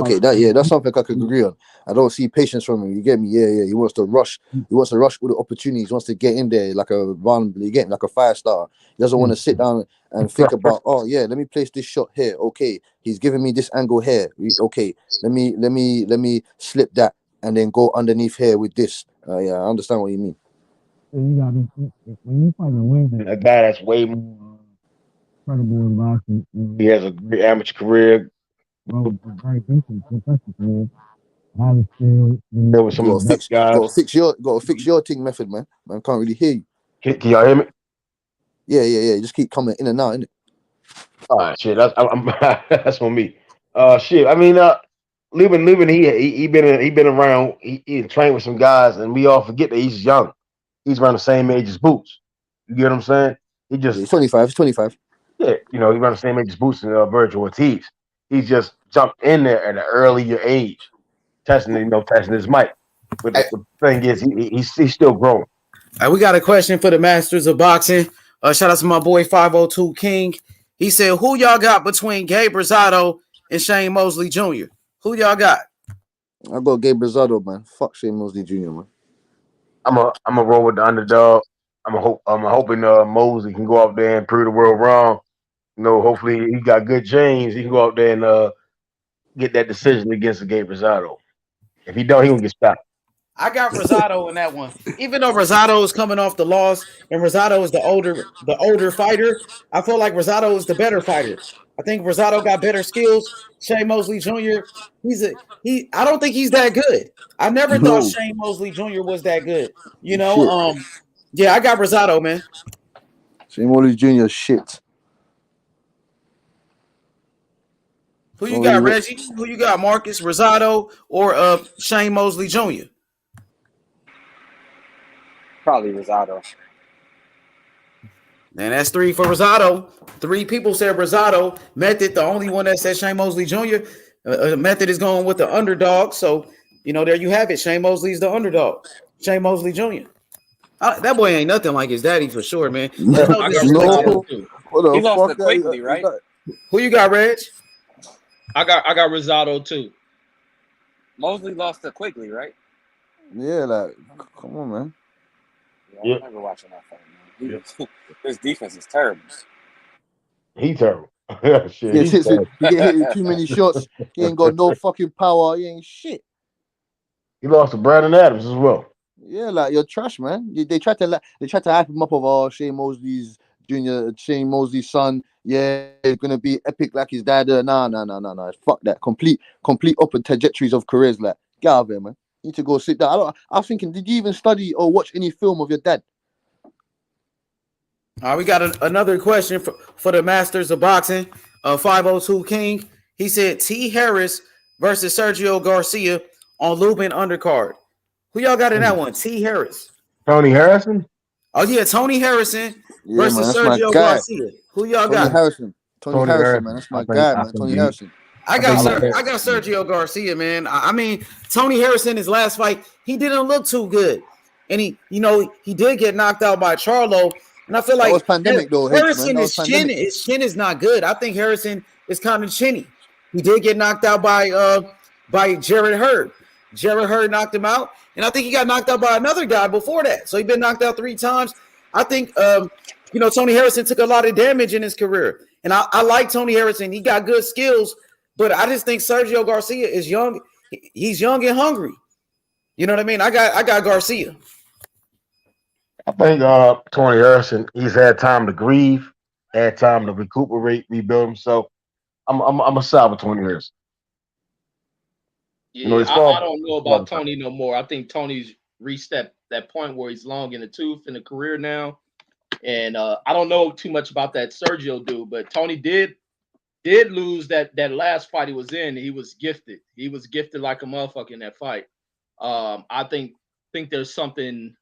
something I could agree on. I don't see patience from him. You get me? Yeah. He wants to rush. He wants to rush with the opportunities. He wants to get in there like a like a 5-star. He doesn't want to sit down and think about, let me place this shot here. Okay, he's giving me this angle here. Okay, let me slip that and then go underneath here with this. I understand what you mean. You got when you fight a guy that's way more credible in boxing. He has a great amateur career. Well, very decent professional career. There was some of the best guys. Gotta fix your thing method, man. Man, can't really hear you. Can y'all hear me? Yeah. Just keep coming in and out, innit? All right, shit. That's on me. Shit. I mean, Lubin, he been around. He trained with some guys, and we all forget that he's young. He's around the same age as Boots. You get what I'm saying? He's 25. He's 25. Yeah, he's around the same age as Boots and Virgil Ortiz. He just jumped in there at an earlier age, testing his mic. But the thing is, he's still growing. We got a question for the Masters of Boxing. Shout out to my boy 502 King. He said, "Who y'all got between Gabe Rosado and Shane Mosley Jr.? Who y'all got?" I got Gabe Rosado, man. Fuck Shane Mosley Jr., man. I'm a roll with the underdog. I'm hoping Mosley can go out there and prove the world wrong. Hopefully he got good genes. He can go out there and get that decision against Gabe Rosado. If he don't, he gonna get stopped. I got Rosado in that one. Even though Rosado is coming off the loss and Rosado is the older fighter, I feel like Rosado is the better fighter. I think Rosado got better skills. Shane Mosley Jr. I don't think he's that good. I never thought Shane Mosley Jr. was that good. Yeah, I got Rosado, man. Shane Mosley Jr. shit. Who you got, Reggie? Who you got, Marcus Rosado or Shane Mosley Jr.? Probably Rosado. And that's 3 for Rosado. 3 people said Rosado. Method, the only one that said Shane Mosley Jr. Method is going with the underdog. So, there you have it. Shane Mosley's the underdog. Shane Mosley Jr. That boy ain't nothing like his daddy for sure, man. He lost it quickly, right? Who you got, Reg? I got Rosado too. Mosley lost it quickly, right? Yeah, like, come on, man. Yeah, I remember watching that fight, man. His defense is terrible. He terrible. Shit, he get hit with too many shots. He ain't got no fucking power. He ain't shit. He lost to Brandon Adams as well. Yeah, like, you're trash, man. They tried to hype him up of Shane Mosley's Shane Mosley's son. Yeah, it's gonna be epic like his dad. No. Fuck that. Complete upward trajectories of careers. Like, get out of here, man. You need to go sit down. I was thinking, did you even study or watch any film of your dad? All right, we got another question for the Masters of Boxing. 502 King. He said T. Harris versus Sergio Garcia on Lubin undercard. Who y'all got in that one? T. Harris. Tony Harrison? Oh, yeah, Tony Harrison versus Sergio Garcia. Who y'all got? Tony Harrison, man. That's my guy, man. Tony Harrison. I got Sergio Garcia, man. I mean, Tony Harrison, his last fight, he didn't look too good. And he did get knocked out by Charlo. And I feel like pandemic, though, Harrison, his chin is not good. I think Harrison is kind of chinny. He did get knocked out by Jared Hurd. Jared Hurd knocked him out. And I think he got knocked out by another guy before that. So he's been knocked out 3 times. I think, Tony Harrison took a lot of damage in his career. And I like Tony Harrison. He got good skills. But I just think Sergio Garcia is young. He's young and hungry. You know what I mean? I got Garcia. I think Tony Harrison, he's had time to grieve, had time to recuperate, rebuild himself. I'm a side with Tony Harrison. Yeah, I don't know about Tony no more. I think Tony's reached that point where he's long in the tooth in the career now. And I don't know too much about that Sergio dude, but Tony did lose that last fight he was in. He was gifted. He was gifted like a motherfucker in that fight. I think there's something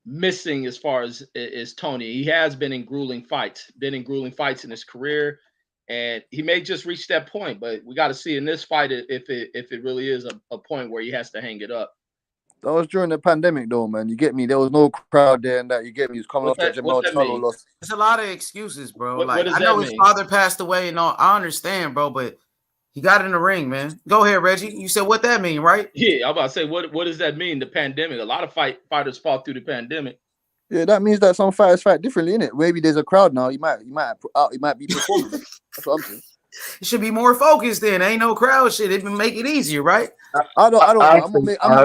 missing as far as Tony. He has been in grueling fights in his career, and he may just reach that point. But we got to see in this fight if it really is a point where he has to hang it up. That was during the pandemic, though, man. You get me? There was no crowd there, and that you get me. He was coming off that Jamal Charlo loss. There's a lot of excuses, bro. What does I know his father passed away and all. I understand, bro, but he got in the ring, man. Go ahead, Reggie. You said what that mean, right? Yeah, I'm about to say what does that mean? The pandemic. A lot of fighters fought through the pandemic. Yeah, that means that some fighters fight differently, innit? Maybe there's a crowd now. He might be performing. That's what I'm saying. It should be more focused. Then ain't no crowd shit. It make it easier, right? I don't. I'm not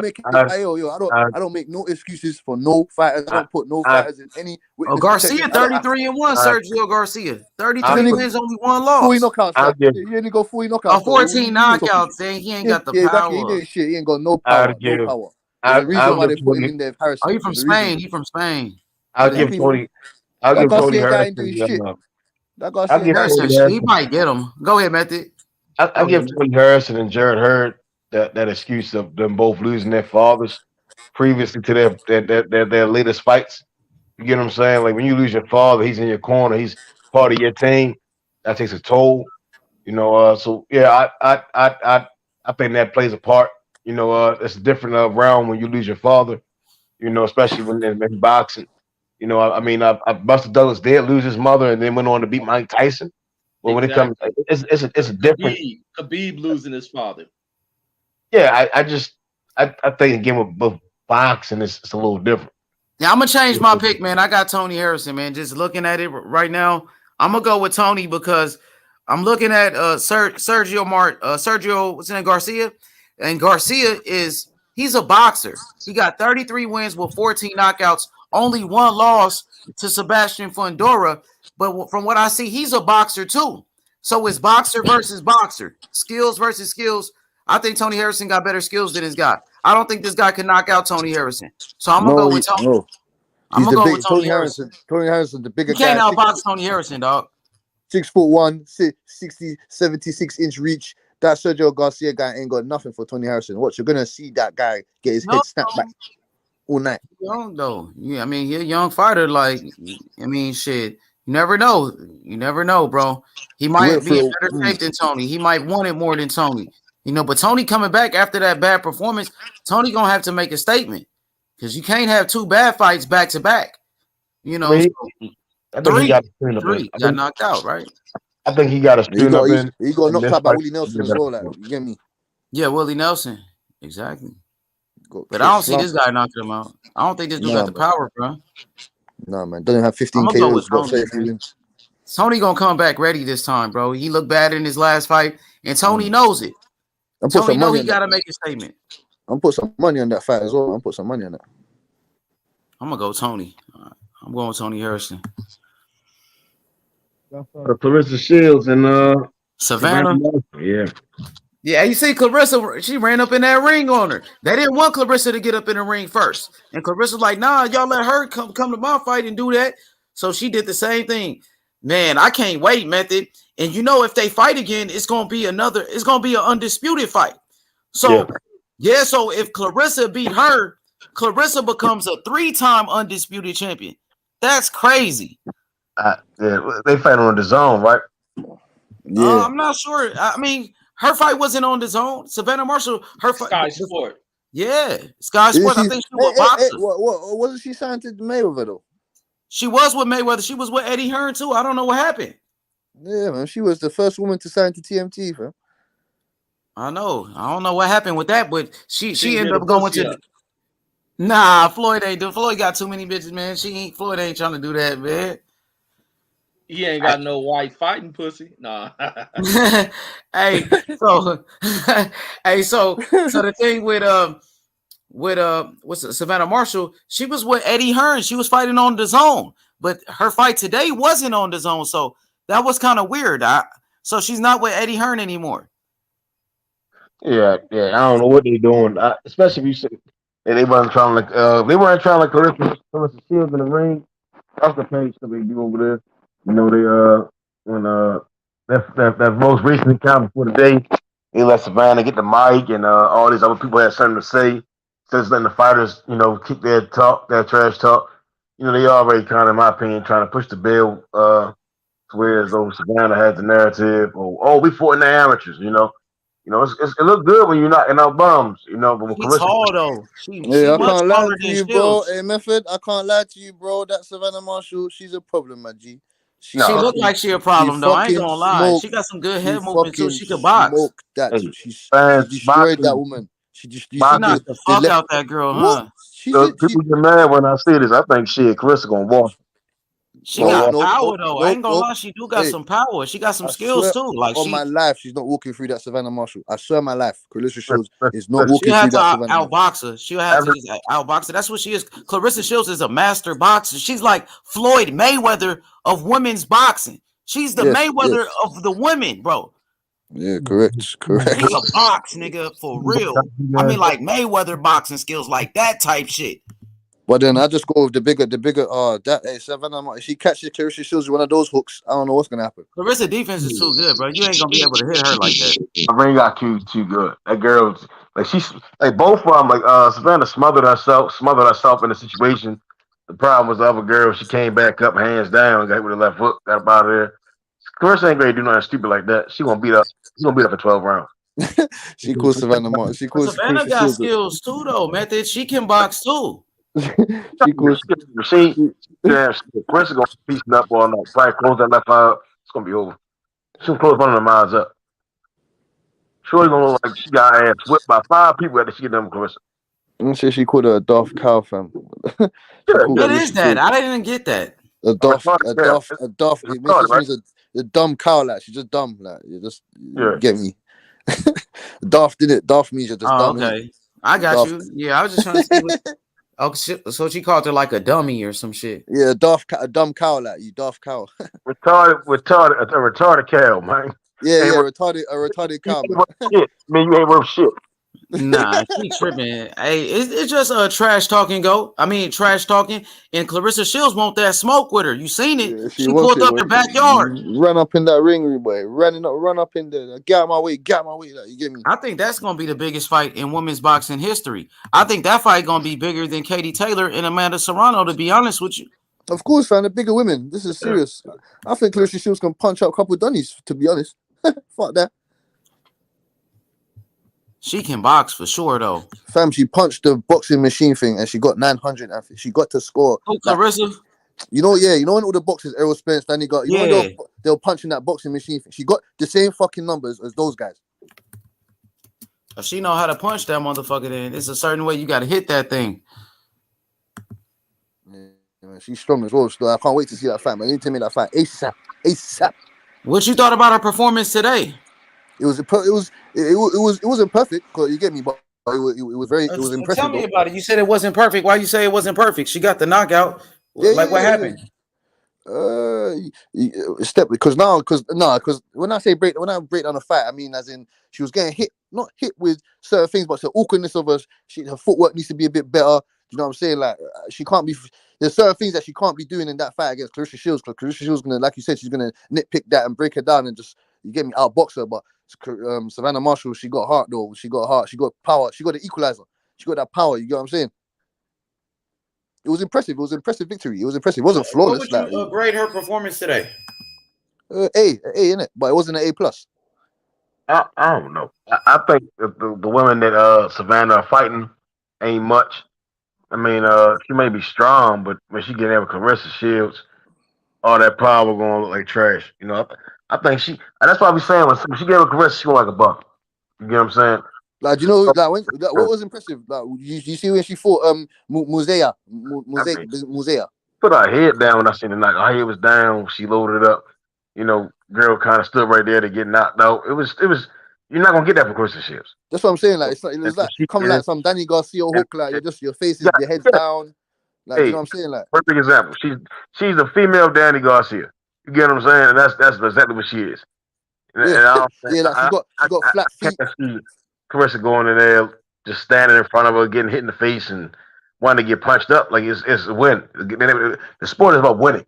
making. I don't make no excuses for no fighters. I don't put no fighters in any witness Garcia protection. 33-1. Sergio Garcia 33 only wins, only 1 loss. 40 knockouts. He only got 40 knockouts. 14 knockouts. Then he ain't got the power. Exactly. He did shit. He ain't got no power. No power. There's a reason why they put him in there. Harrison. Oh, he from Spain. He from Spain. I'll give Tony Harrison. He might get him. Go ahead, Method. I'll give Tony Harrison and Jared Hurd that excuse of them both losing their fathers previously to their latest fights. You get what I'm saying? Like when you lose your father, he's in your corner, he's part of your team. That takes a toll. You know, so yeah, I think that plays a part. You know, it's a different realm when you lose your father. You know, especially when in boxing. You know, I mean, Buster Douglas did lose his mother and then went on to beat Mike Tyson. Well, when it comes, it's a different. Khabib losing his father. Yeah, I think again with boxing, it's a little different. Yeah, I'm gonna change my pick, man. I got Tony Harrison, man. Just looking at it right now, I'm gonna go with Tony because I'm looking at Sergio what's his name, Garcia, and Garcia he's a boxer. He got 33 wins with 14 knockouts, only 1 loss to Sebastian Fundora. But from what I see, he's a boxer too. So it's boxer versus boxer, skills versus skills. I think Tony Harrison got better skills than this guy. I don't think this guy can knock out Tony Harrison. So I'm gonna go with Tony. No. I'm gonna go with Tony Harrison. Tony Harrison, the bigger guy. You can't guy. outbox Tony Harrison, dog. 6'1", 60, 76-inch reach. That Sergio Garcia guy ain't got nothing for Tony Harrison. What you're gonna see that guy get his head snapped back all night. Young though, yeah. I mean, he's a young fighter. Like, I mean, shit. You never know. You never know, bro. He might be in better shape than Tony. He might want it more than Tony. You know, but Tony coming back after that bad performance, Tony gonna have to make a statement because you can't have 2 bad fights back to back. You know, I think he got got knocked out, right? I think he got a tune up in. He got knocked out by Willie Nelson as well. Like, you get me? Yeah, Willie Nelson, exactly. But I don't see this guy knocking him out. I don't think this dude got the power, bro. No, man, doesn't have 15 KOs. Got 30 wins. Tony gonna come back ready this time, bro. He looked bad in his last fight, and Tony knows it. Tony knows he gotta make a statement. I'm put some money on that fight as well. I'm put some money on that. I'm gonna go Tony. I'm going with Tony Harrison. Clarissa Shields and Savannah. Yeah. Yeah, you see Clarissa, she ran up in that ring on her. They didn't want Clarissa to get up in the ring first. And Clarissa's like, nah, y'all let her come to my fight and do that. So she did the same thing. Man, I can't wait, Method. And you know, if they fight again, it's gonna be an undisputed fight. So so if Clarissa beat her, Clarissa becomes a 3-time undisputed champion. That's crazy. They fight on the zone, right? Yeah. I'm not sure. I mean, her fight wasn't on the zone. Savannah Marshall, her fight. Sky Sport. Yeah, Sky Sports. I think she was boxer. Wasn't she signed to Mayweather though? She was with Mayweather. She was with Eddie Hearn too. I don't know what happened. Yeah, man. She was the first woman to sign to TMT, fam. I know. I don't know what happened with that, but she ended up going to. Nah, Floyd ain't. Floyd got too many bitches, man. Floyd ain't trying to do that, man. He ain't got no white fighting pussy. Nah. Hey, so the thing with Savannah Marshall, she was with Eddie Hearn. She was fighting on the zone, but her fight today wasn't on the zone, so that was kind of weird. So she's not with Eddie Hearn anymore. Yeah. I don't know what they're doing, especially if you say they weren't trying like Clarissa Shields in the ring. That's the page that they do over there. You know, they when that most recent encounter for the day, they let Savannah get the mic and all these other people had something to say. Just letting the fighters, you know, keep their trash talk. You know, they already kind of, in my opinion, trying to push the bill to where as though Savannah had the narrative. We fought in the amateurs. You know, it looked good when you're knocking out bums. You know, but she's tall though. I can't lie to you, bro. Hey, Method, I can't lie to you, bro. That Savannah Marshall, she's a problem, my G. She looked like she a problem though. I ain't gonna lie. She got some good head movement too. She could box. She destroyed that woman. She knocked the fuck out that girl, huh? People get mad when I see this. I think Clarissa gonna walk. She got power though. I ain't gonna lie, she do got some power. She got some skills too. Like on she my life, she's not walking through that Savannah Marshall. I swear, my life, Clarissa Shields is not walking through that Savannah. Outbox her. She'll have to just outbox her. That's what she is. Clarissa Shields is a master boxer. She's like Floyd Mayweather of women's boxing. She's the Mayweather of the women, bro. Yeah, correct. She's a box, nigga, for real. I mean, like Mayweather boxing skills, like that type shit. But then I just go with the bigger. Savannah, if she catches Clarissa Shields with one of those hooks, I don't know what's gonna happen. Clarissa defense is too good, bro. You ain't gonna be able to hit her like that. My ring got too good. That girl's like she's like both of them. Like Savannah smothered herself in the situation. The problem was the other girl. She came back up hands down, got hit with the left hook, got up out of there. Clarissa ain't gonna do nothing stupid like that. She gonna beat up. She gonna beat up for 12 rounds. She calls Savannah Martin. She calls Savannah got skills too, though, method. She can box too. Clarissa gonna piece up on that. Probably close that left eye up. It's gonna be over. She's gonna close one of them eyes up. Shorty gonna look like she got her ass whipped by 5 people after she get done with Clarissa. I'm sure she called her a daft cow, fam. What is that? I didn't get that. A daft. It means a dumb cow, like she's just dumb, like you get me. Daft, did it? Daft means you're just dumb. Okay, I got you. Yeah, I was just trying to see. Oh shit! So she called her like a dummy or some shit. Yeah, a dumb cow, like you daft cow. retarded cow, man. Yeah, retarded cow, man. Shit. Man, you ain't worth shit. Nah, she tripping. Hey, it's just trash talking, go. I mean, trash talking. And Clarissa Shields want that smoke with her. You seen it? Yeah, she pulled up the backyard. Run up in that ring, boy. Run up in there. Get out my way. Like, you get me? I think that's gonna be the biggest fight in women's boxing history. I think that fight gonna be bigger than Katie Taylor and Amanda Serrano. To be honest with you. Of course, fam. The bigger women. This is serious. I think Clarissa Shields can punch out a couple of dunnies. To be honest, fuck that. She can box for sure, though. Fam, she punched the boxing machine thing and she got 900. She got to score. Oh, Clarissa? You know when all the boxers, Errol Spence, Danny got, you know they were punching that boxing machine thing. She got the same fucking numbers as those guys. If she know how to punch that motherfucker, then it's a certain way you got to hit that thing. Yeah, she's strong as well. So I can't wait to see that fight, man. You need to make that fight ASAP. What you thought about her performance today? It wasn't perfect, because you get me, but it was impressive. Tell me about it. You said it wasn't perfect. Why you say it wasn't perfect? She got the knockout. What happened? Because when I break down a fight, I mean as in she was getting hit, not hit with certain things, but the awkwardness of her footwork needs to be a bit better. You know what I'm saying? Like she can't be. There's certain things that she can't be doing in that fight against Clarissa Shields. Because Clarissa Shields gonna, like you said, she's gonna nitpick that and break her down and just, you get me, outbox her. But Savannah Marshall, she got heart though. She got heart. She got power. She got the equalizer. She got that power. You get what I'm saying? It was impressive. It was an impressive victory. It was impressive. It wasn't flawless. What would you grade her performance today? A in it, but it wasn't an A+. I don't know. I think the women that Savannah are fighting ain't much. I mean, she may be strong, but when she get in with Clarissa Shields, all that power gonna look like trash. You know, I think she. And that's why we saying when she get with Clarissa, she gonna like a buck. You get what I'm saying? Like, you know, like what was impressive? Like, you see when she fought Musea. Put her head down when I seen the night. Her head was down. She loaded up. You know, girl kind of stood right there to get knocked out. It was. You're not gonna get that for Clarissa Shields. That's what I'm saying. Like it's like coming like some Danny Garcia hook. Like your face is your head's down. Like, you know what I'm saying? Like, perfect example. She's a female Danny Garcia. You get what I'm saying? And that's exactly what she is. And she got flat feet. I can't see Clarissa going in there, just standing in front of her, getting hit in the face, and wanting to get punched up. Like it's a win. The sport is about winning.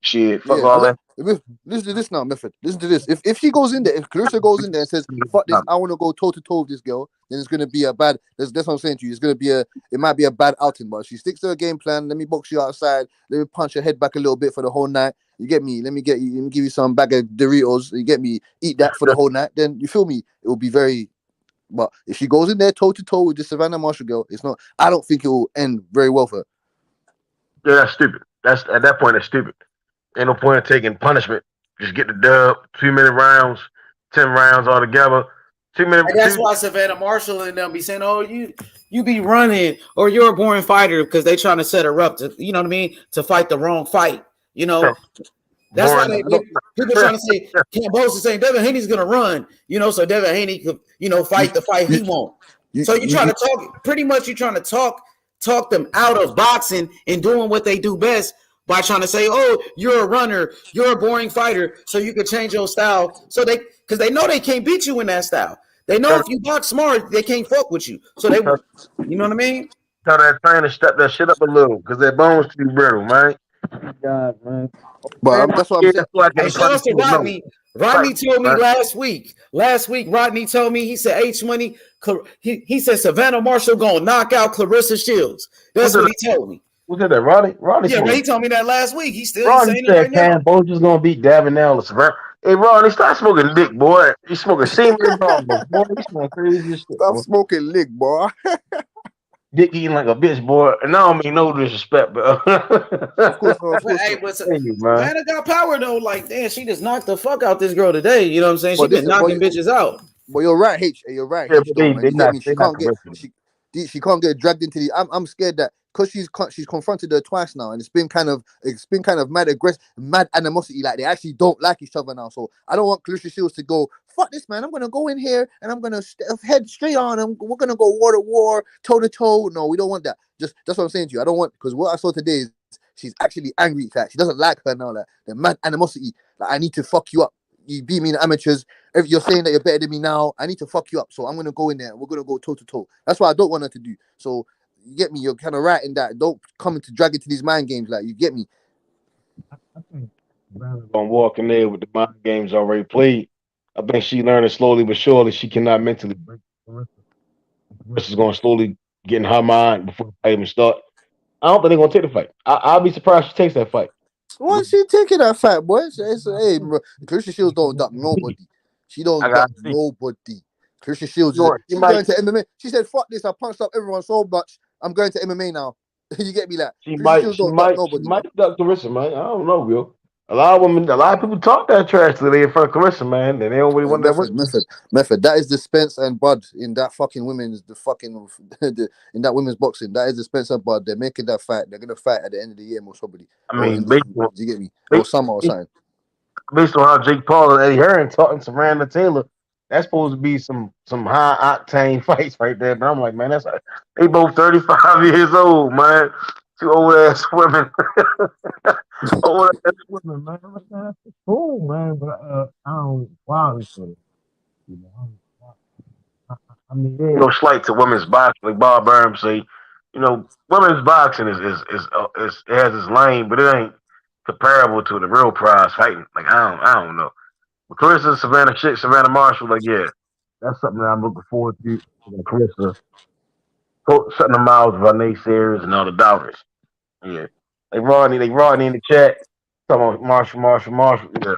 Shit, fuck all that. Listen to this now, Method. Listen to this. If she goes in there, if Clarissa goes in there and says, "Fuck this, I want to go toe to toe with this girl," then it's gonna be a bad. That's what I'm saying to you. It's gonna be it might be a bad outing. But if she sticks to her game plan, let me box you outside. Let me punch your head back a little bit for the whole night. You get me? Let me give you some bag of Doritos. You get me? Eat that for the whole night. Then you feel me? It will be very. But if she goes in there toe to toe with the Savannah Marshall girl, it's not. I don't think it will end very well for her. Yeah, that's stupid. That's at that point, that's stupid. Ain't no point in taking punishment. Just get the dub. 2 minute rounds, 10 rounds altogether. 2 minutes. And that's why Savannah Marshall and them be saying, "Oh, you be running, or you're a boring fighter," because they trying to set her up to, you know what I mean, to fight the wrong fight. You know, that's why people trying to say Kambosos saying Devin Haney's gonna run. You know, so Devin Haney could fight the fight he won't. So you're trying to talk. Pretty much, you're trying to talk them out of boxing and doing what they do best by trying to say, "Oh, you're a runner, you're a boring fighter, so you could change your style." So because they know they can't beat you in that style. They know if you box smart, they can't fuck with you. So you know what I mean? Tell that trainer to step that shit up a little, because that bone's too brittle, man. God, man. But that's what I'm saying. Hey, shout out to Rodney. Rodney told me last week. Rodney told me, he said H Money. He said Savannah Marshall gonna knock out Clarissa Shields. That's what he told me. Who said that? Rodney? Yeah, but he told me that last week. He's saying Rodney it right now. Kambosos gonna beat Devin Haney. Hey, Rodney, stop smoking dick, boy. You smoking semen, boy. You smoking crazy shit. Stop smoking lick, boy. Dick eating like a bitch, boy. And I don't mean no disrespect, but of course. Hey, Savannah got power though. Like, damn, she just knocked the fuck out this girl today. You know what I'm saying? She's been knocking bitches out. But you're right, H. You're right, H. Though, man. You get me? She can't get dragged into the. I'm scared that because she's confronted her twice now, and it's been kind of mad aggressive, mad animosity. Like they actually don't like each other now. So I don't want Clarissa Shields to go, fuck this, man. I'm gonna go in here and I'm gonna head straight on him. We're gonna go war to war, toe to toe. No, we don't want that. Just that's what I'm saying to you. I don't want, because what I saw today is she's actually angry. Like she doesn't like her now. Like the mad animosity. Like I need to fuck you up. You beat me in the amateurs. If you're saying that you're better than me now, I need to fuck you up. So I'm gonna go in there. We're gonna go toe to toe. That's what I don't want her to do. So you get me? You're kind of right in that. Don't come to drag it to these mind games. Like you get me? Gonna walk in there with the mind games already played. I think she learning slowly but surely. She cannot mentally break Carissa's gonna slowly get in her mind before the fight even start. I don't think they're gonna take the fight. I'll be surprised if she takes that fight. Why she taking that fight, boy? Hey, bro. Clarissa Shields don't duck nobody. She don't duck nobody. Clarissa Shields, she's going to MMA. She said, "Fuck this! I punched up everyone so much. I'm going to MMA now." You get me? Like she might duck Clarissa, man. I don't know, Will. A lot of people talk that trash to they in front of Clarissa, man. And they don't really want that method. That is the Spence and Bud in that fucking women's in that women's boxing. That is the Spence and Bud. They're making that fight. They're gonna fight at the end of the year, most probably. I mean, you get me? Or summer or something. Based on how Jake Paul and Eddie Hearn talking to Randa Taylor, that's supposed to be some high octane fights right there. But I'm like, man, they both 35 years old, man. Two old ass women. Old ass women, man. That's cool, man. But I don't wildly for it. You know, I mean, there ain't no slight to women's boxing. Like Bob Burns say, you know, women's boxing is it has its lane, but it ain't comparable to the real prize fighting. Like I don't know. But Clarissa, Savannah Marshall, like yeah, that's something that I'm looking forward to. Clarissa, shutting the mouths of our naysayers and all the doubters. Yeah, they Rodney in the chat talking about Marshall. Yeah,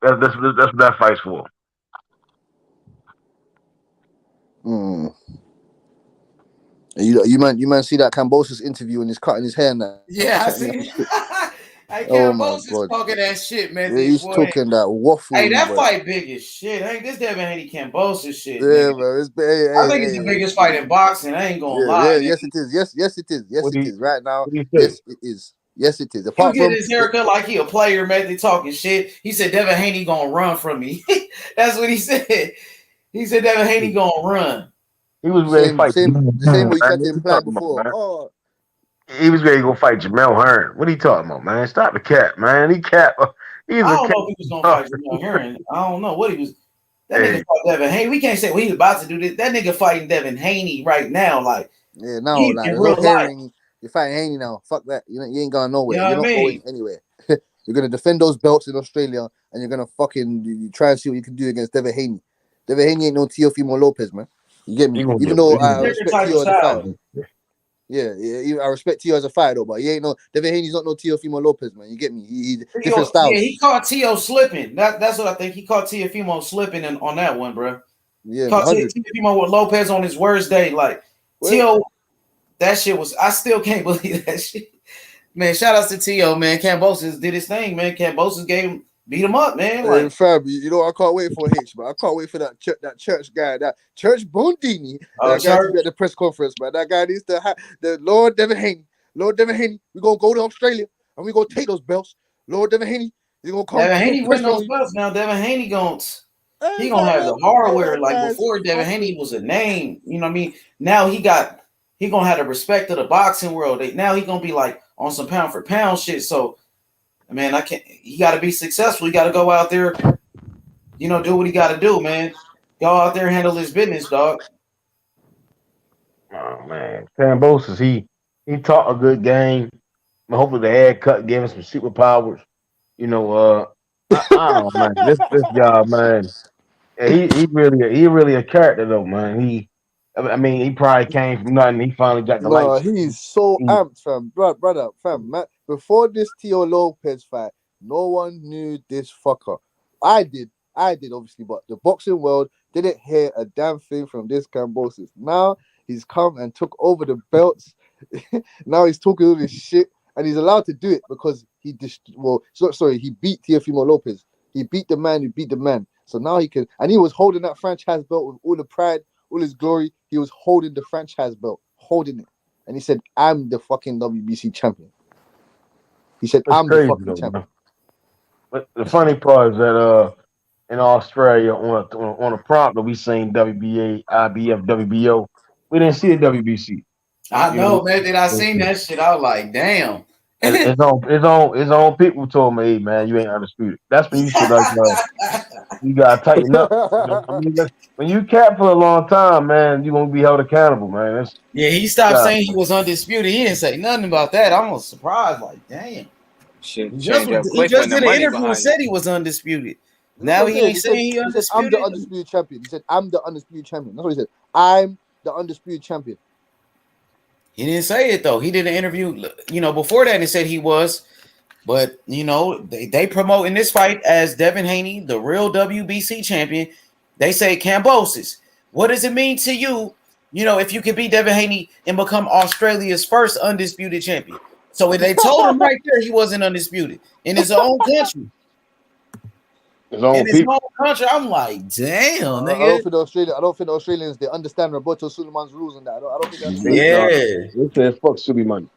that's what that fight's for. You man see that Kambosos interview and he's cutting his hair and that. Yeah, I see. Hey, Kambosos talking that shit, man. Yeah, he's talking that waffle. Hey, that fight big as shit. Hey, this Devin Haney Kambosos shit. Yeah, bro. I think it's the biggest fight in boxing. I ain't gonna lie. Yeah, yes, it is. Yes, it is. Yes, it is. Right now, yes, it is. Yes, it is. Apart from his haircut like he a player, man. They talking shit. He said Devin Haney gonna run from me. That's what he said. He said Devin Haney gonna run. He was ready to fight. Same way he tried to imply before. He was ready to go fight Jamel Hearn. What are you talking about, man? Stop the cap, man. He cap. I don't know if he was gonna fight Jamel Hearn. I don't know what he was. That nigga fought Devin Haney. We can't say he's about to do this. That nigga fighting Devin Haney right now, like now, like real hearing. You're fighting Haney now. Fuck that. You ain't going nowhere. You're not going anywhere. You're gonna defend those belts in Australia, and you're gonna fucking try and see what you can do against Devin Haney. Devin Haney ain't no Teofimo Lopez, man. You get me? Even though I respect you as a fighter. Yeah, I respect you as a fighter, but he ain't no Devin Haney's not no Teofimo Lopez, man. You get me? He's different styles. Yeah, he caught Teo slipping. That's what I think. He caught Teofimo slipping on that one, bro. Yeah, caught Teofimo with Lopez on his worst day. Like Teo, that shit was. I still can't believe that shit. Man, shout outs to Teo, man. Kambosos did his thing, man. Kambosos beat him up, man. Like, Fab, you know I can't wait for H, but I can't wait for that church guy, that Church Bondini, that guy to be at the press conference, man. That guy needs to have the Lord Devin Haney. We're gonna go to Australia and we're gonna take those belts. Lord Devin Haney, he's gonna come Devin Haney win those professionally. belts now. Devin Haney he Hey, gonna have the hardware. Like man, before, Devin stop Haney it. was a name. You know what I mean? Now he gonna have the respect of the boxing world. Now he gonna be like on some pound for pound shit. So, man, he got to be successful. He got to go out there, do what he got to do, man. Go out there, handle his business, dog. Oh man, Kambosos, he taught a good game. Hopefully the haircut gave him some superpowers. I don't know, man. This guy, man, yeah, he really a character though, man. I mean, he probably came from nothing. He finally got the No, lights. he's so amped, fam. Brother, fam, man. Before this Tio Lopez fight, no one knew this fucker. I did, obviously, but the boxing world didn't hear a damn thing from this Kambosos. Now he's come and took over the belts. Now he's talking all this shit, and he's allowed to do it because he beat Teofimo Lopez. He beat the man who beat the man. So now he can, and he was holding that franchise belt with all the pride, all his glory. He was holding the franchise belt, holding it. And he said, I'm the fucking WBC champion. He said, It's I'm the crazy fucking though, champion. man. But the funny part is that in Australia on a prompt that we seen WBA, IBF, WBO, we didn't see the WBC. I know, man. Then I seen that shit. I was like, damn. And his own people told me, hey, man, you ain't undisputed. That's when you should you gotta tighten up. I mean, when you cap for a long time, man, you're gonna be held accountable, man. He stopped saying he was undisputed. He didn't say nothing about that. I was surprised, like, damn. Shit, He change up quick just when the did an money interview and behind said you. he was undisputed. Now he ain't saying he undisputed. He said, I'm the undisputed champion. He said, I'm the undisputed champion. That's what he said. I'm the undisputed champion. He didn't say it though. He did an interview, before that and said he was. But they promote in this fight as Devin Haney, the real WBC champion. They say Kambosos. What does it mean to you? If you could beat Devin Haney and become Australia's first undisputed champion. So they told him right there he wasn't undisputed in his own country. In his own country, I'm like, damn, nigga. I don't think the Australians they understand Roberto Suleiman's rules on that. I don't think they understand. They said fuck Suleiman.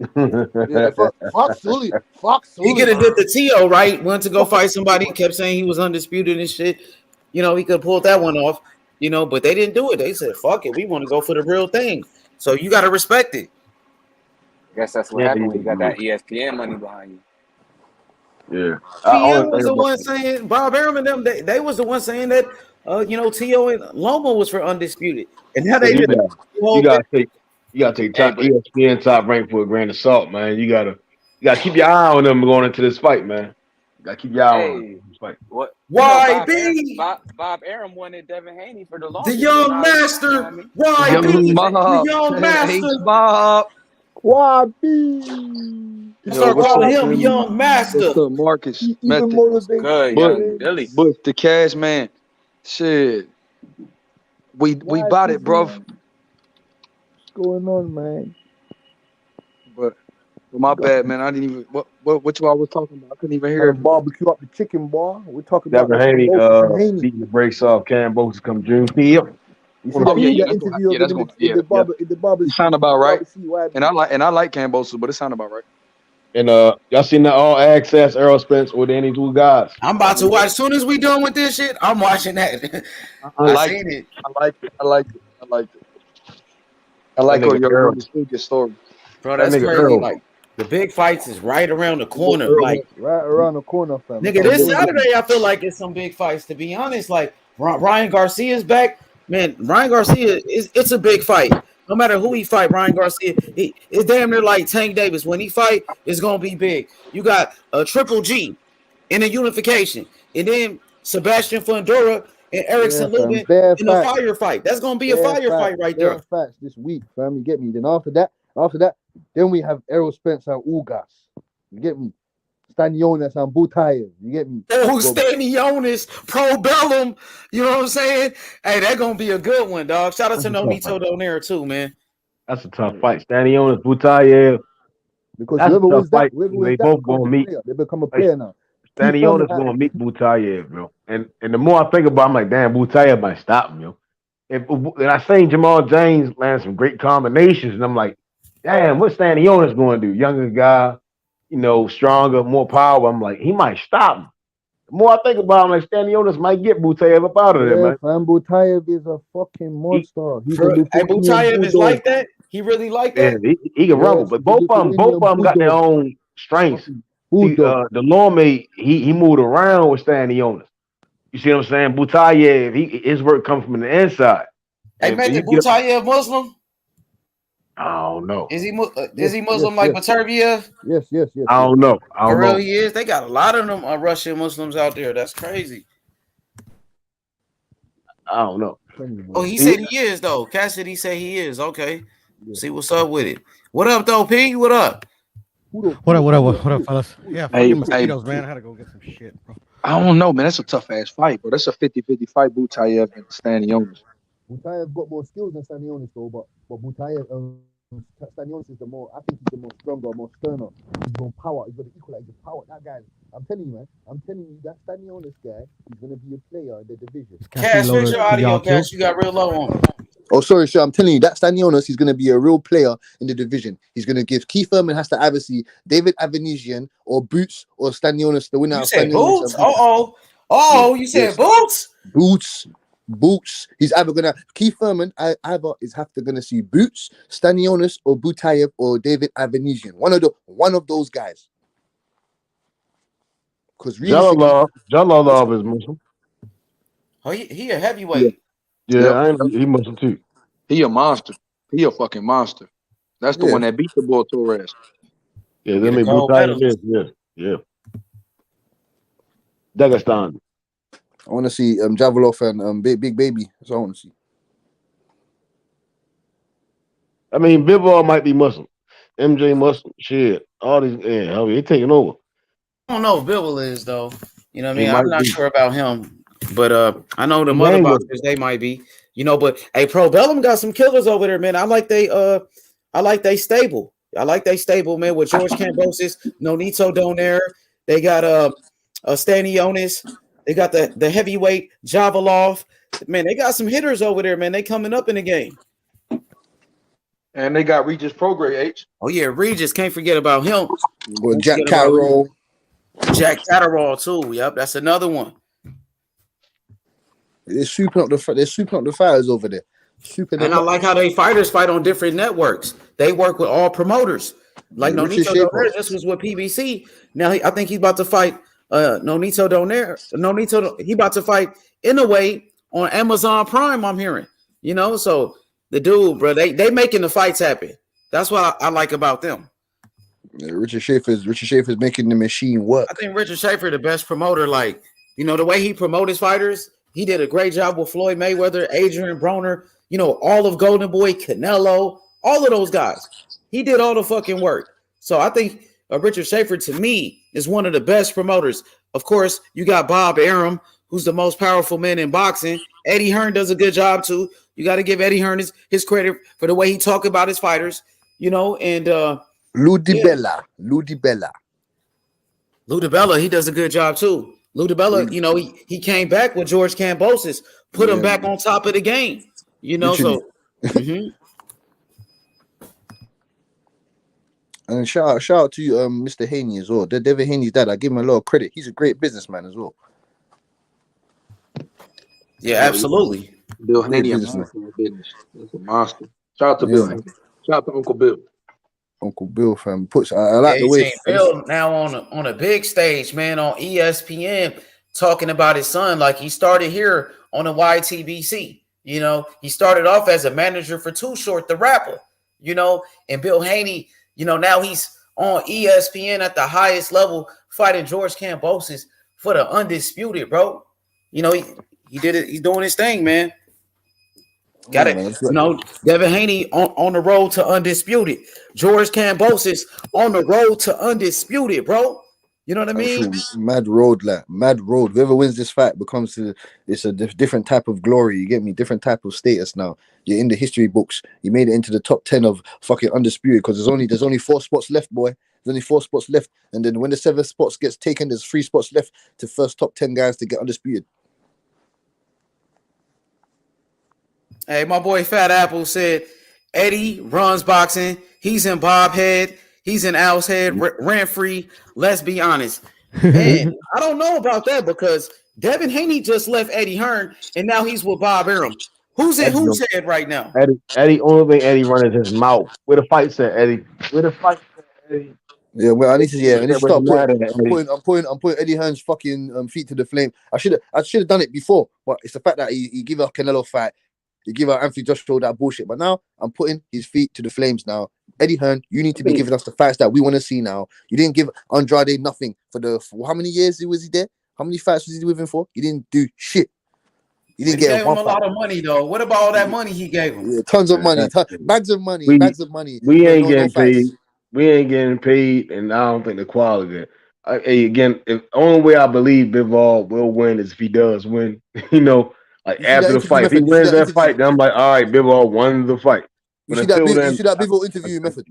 Fuck Suleiman. Fuck Suleiman. He could have did the T.O. right. Went to go fight somebody. Kept saying he was undisputed and shit. He could have pulled that one off. But they didn't do it. They said, fuck it. We want to go for the real thing. So you got to respect it. I guess that's what happened when you got that ESPN money behind you. Yeah. TM was the one saying, Bob Arum and them, they was the one saying that, T.O. and Loma was for undisputed. And now they did you gotta take top ESPN top rank for a grain of salt, man. You gotta keep your eye on them going into this fight, man. You gotta keep your eye on this fight. What? YB? Bob Arum wanted Devin Haney for the longest. The young master. YB. The young master. Bob. YB. Start calling him young master. What's up, Marcus? Good, young Billy. Bush, the cash man. Shit. We bought it, bro. What's going on, man? But my bad, man. I didn't even what you all was talking about. I couldn't even hear it. Barbecue up the chicken, boy. We're talking about Devin Haney beating the brakes off Kambosos come June. That's going in the barber. It sound about right. And I like Kambosos, but it sound about right. And y'all seen the all access Errol Spence with any two guys? I'm about to watch. As soon as we done with this shit, I'm watching that. I like it. I like your story. Bro, that's crazy. Like the big fights is right around the corner. Like right around the corner, fam. Nigga, this Saturday I feel like it's some big fights. To be honest, like Ryan Garcia's back. Man, Ryan Garcia it's a big fight. No matter who he fight, Ryan Garcia, it's damn near like Tank Davis. When he fight, it's gonna be big. You got a Triple G in a unification, and then Sebastian Fundora and Erickson Lubin in a fire fight. That's gonna be a fire fight right there. Facts this week, fam. You get me? Then after that, then we have Errol Spence and Ugas. You get me? Stanionis and Butayev. You get me? Oh, Stanionis, Pro Bellum. You know what I'm saying? Hey, that's gonna be a good one, dog. Shout out to Nonito Donaire too, man. That's a tough fight. Stanionis, Butayev. Because that's whoever wins that, they both gonna meet. They become a player now. Stanionis gonna meet Butayev, bro. And the more I think about it, I'm like, damn, Butayev might stop him, yo. And I seen Jamal James land some great combinations, and I'm like, damn, what's Stanionis going to do? Younger guy, stronger, more power. I'm like, he might stop him. The more I think about him, like Stanionis might get Butayev up out of there, Yeah, man. fam, Butayev is a fucking monster. He's a Hey, Lithuanian Butayev is bulldog. like that. He really like Yeah, that. he can rumble, Yes, but he's a both Lithuanian of them got their bulldog. own strengths. Fucking See, bulldog. the Lorme, he moved around with Stanionis. You see what I'm saying? Butayev, his work comes from the inside. Hey, And man, you the get, Butayev Muslim? I don't know. Is he Yes, Muslim yes, like yes. Baturbiev? Yes. I don't know. I For don't real, know. he is. They got a lot of them Russian Muslims out there. That's crazy. I don't know. Oh, he said he is though. Cassidy said he is. Okay, see what's up with it. What up though, P? What up? What up, fellas? Yeah, Hey, fucking mosquitoes, man. I had to go get some shit, bro. I don't know, man. That's a tough ass fight, bro. That's a 50-50 fight. Butayev and Stanionis. Butayev got more skills than Stanionis though, but Butayev, Stanionis is I think he's the more stronger, more sterner. He's more power. He's got to equalize the power. That guy, I'm telling you, man. I'm telling you, that Stanionis guy is going to be a player in the division. Cash, fix your audio, Cash. You got real low on. Oh, sorry, sir. I'm telling you, that Stanionis, he's going to be a real player in the division. He's going to give Keith Thurman has to either see David Avanesian or Boots or Stanionis, the winner You of said Stanionis. Boots? You said Boots? Boots. He's either gonna Keith Thurman either is gonna see Boots, Stanionis, or Butayev or David Avanesian. One of those guys. Because Jalalov is Muslim. Oh, he a heavyweight. Yeah, he Muslim too. He a monster. He a fucking monster. That's the one that beat the boy Torres. Yeah, let me Butayev is. Yeah. Dagestan. I want to see Javelov and Big Baby. That's what I want to see. I mean, Bivol might be Muslim. MJ Muslim. Shit. All these, he taking over. I don't know if Bill is though. You know what I He mean? I'm might not be. sure about him, but I know the He mother hang with boxers they might be. You know, but hey, Pro Bellum got some killers over there, man. I like they stable. I like they stable, man. With George Kambosos, Nonito Donaire. They got Stanionis. They got the heavyweight Javelov. Man, they got some hitters over there, man. They coming up in the game. And they got Regis Prograde H. Oh yeah, Regis. Can't forget about him. Well, Jack Carroll. Jack Catterall too. Yep, that's another one. They're souping up the fighters over there. And I like how they fighters fight on different networks. They work with all promoters. Like Nonito Donaire just was with PBC. Now I think he's about to fight Nonito Donaire. He about to fight in a way on Amazon Prime. I'm hearing. You know, so the dude, bro, they making the fights happen. That's what I like about them. Yeah, Richard Schaefer's making the machine work. I think Richard Schaefer the best promoter. Like, you know, the way he promotes his fighters, he did a great job with Floyd Mayweather, Adrian Broner, you know, all of Golden Boy, Canelo, all of those guys. He did all the fucking work. So I think Richard Schaefer, to me, is one of the best promoters. Of course, you got Bob Arum, who's the most powerful man in boxing. Eddie Hearn does a good job too. You got to give Eddie Hearn his credit for the way he talk about his fighters, you know, and Lou DiBella, he does a good job too. Lou DiBella, you know, he came back with George Kambosos, put him back on top of the game, you know. Literally. So, And shout out to you, Mr. Haney as well. Devin Haney's dad. I give him a lot of credit. He's a great businessman as well. Yeah, absolutely. Bill Haney, a monster in business. That's a monster. Shout out to Bill Haney. Shout out to Uncle Bill. Uncle Bill, fam. I like the way Bill now on a big stage, man, on ESPN, talking about his son like he started here on the YTBC. You know, he started off as a manager for Too Short, the rapper. You know, and Bill Haney, you know, now he's on ESPN at the highest level, fighting George Kambosos for the undisputed, bro. You know, he did it. He's doing his thing, man. Got it. You know, Devin Haney on the road to undisputed. George Kambosos on the road to undisputed, bro. You know what I mean? Mad road. Whoever wins this fight it's a different type of glory. You get me? Different type of status now. You're in the history books. You made it into the top 10 of fucking undisputed because there's only 4 spots left, boy. There's only 4 spots left. And then when the 7th spots gets taken, there's 3 spots left to first top 10 guys to get undisputed. Hey, my boy Fat Apple said Eddie runs boxing. He's in Bob Head. He's in Al's head, rent free. Let's be honest. Man, I don't know about that because Devin Haney just left Eddie Hearn and now he's with Bob Arum. Who's in whose head right now? Eddie, only thing Eddie running his mouth. Where the fight at, Eddie? Where the fight at, Eddie? Yeah, well, I need to start putting. Eddie. I'm putting Eddie Hearn's fucking feet to the flame. I should have done it before, but it's the fact that he give a Canelo fight, he give out Anthony Joshua that bullshit. But now I'm putting his feet to the flames. Now, Eddie Hearn, you need to be giving us the fights that we want to see. Now, you didn't give Andrade nothing for how many years was he there? How many fights was he with him for? He didn't do shit. He gave him a lot of money though. What about all that money he gave him? Yeah, tons of money, bags of money. We ain't getting paid. We ain't getting paid, and I don't think the quality. Again, the only way I believe Bivol will win is if he does win. You know, like after the fight, if he wins that fight, then I'm like, all right, Bivol won the fight. But until then, you see that Bivol interview method.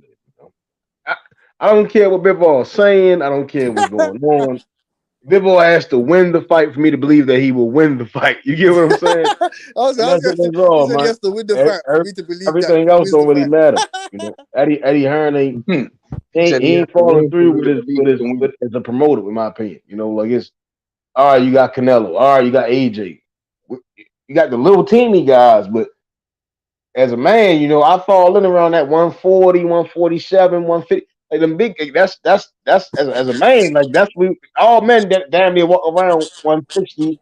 I don't care what Bivol is saying. I don't care what's going on. Bivol has to win the fight for me to believe that he will win the fight. You get what I'm saying? He has to win the fight for me to believe everything else don't really matter. You know, Eddie Hearn ain't falling through with as a promoter, in my opinion. You know, like it's all right. You got Canelo. All right, you got AJ. You got the little teeny guys, but as a man, you know, I fall in around that 140, 147, 150. Like them big, that's as a man, like that's all men that damn near walk around 160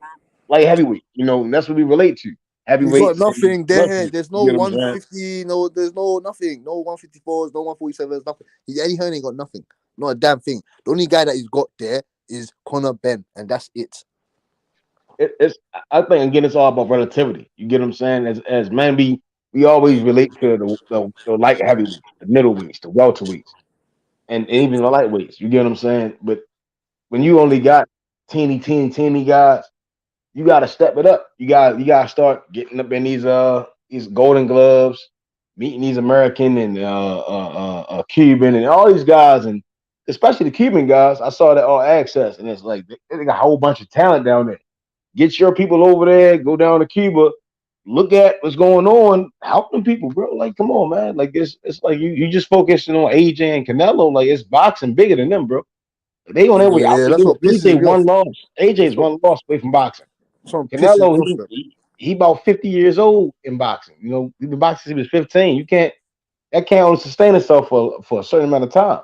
like heavyweight, you know, and that's what we relate to. Heavyweight. You got nothing there. There's no 150, there's no nothing, no 154s, no 147s, nothing. Eddie Hearn ain't got nothing, not a damn thing. The only guy that he's got there is Conor Ben, and that's it. I think again, it's all about relativity. You get what I'm saying? As men, we always relate to the light heavyweights, the middleweights, the welterweights. And even the lightweights, you get what I'm saying? But when you only got teeny guys, you gotta step it up. You gotta start getting up in these golden gloves, meeting these American and Cuban and all these guys, and especially the Cuban guys. I saw that All Access, and it's like they got a whole bunch of talent down there. Get your people over there, go down to Cuba, look at what's going on, help them people, bro. Like, come on, man. Like it's like you just focusing on AJ and Canelo. Like it's boxing bigger than them, bro. They on their way out. That's what pisses me off. One loss. AJ's one loss away from boxing. Canelo, he about 50 years old in boxing. You know, he's been boxing since he was 15. That can't only sustain itself for a certain amount of time.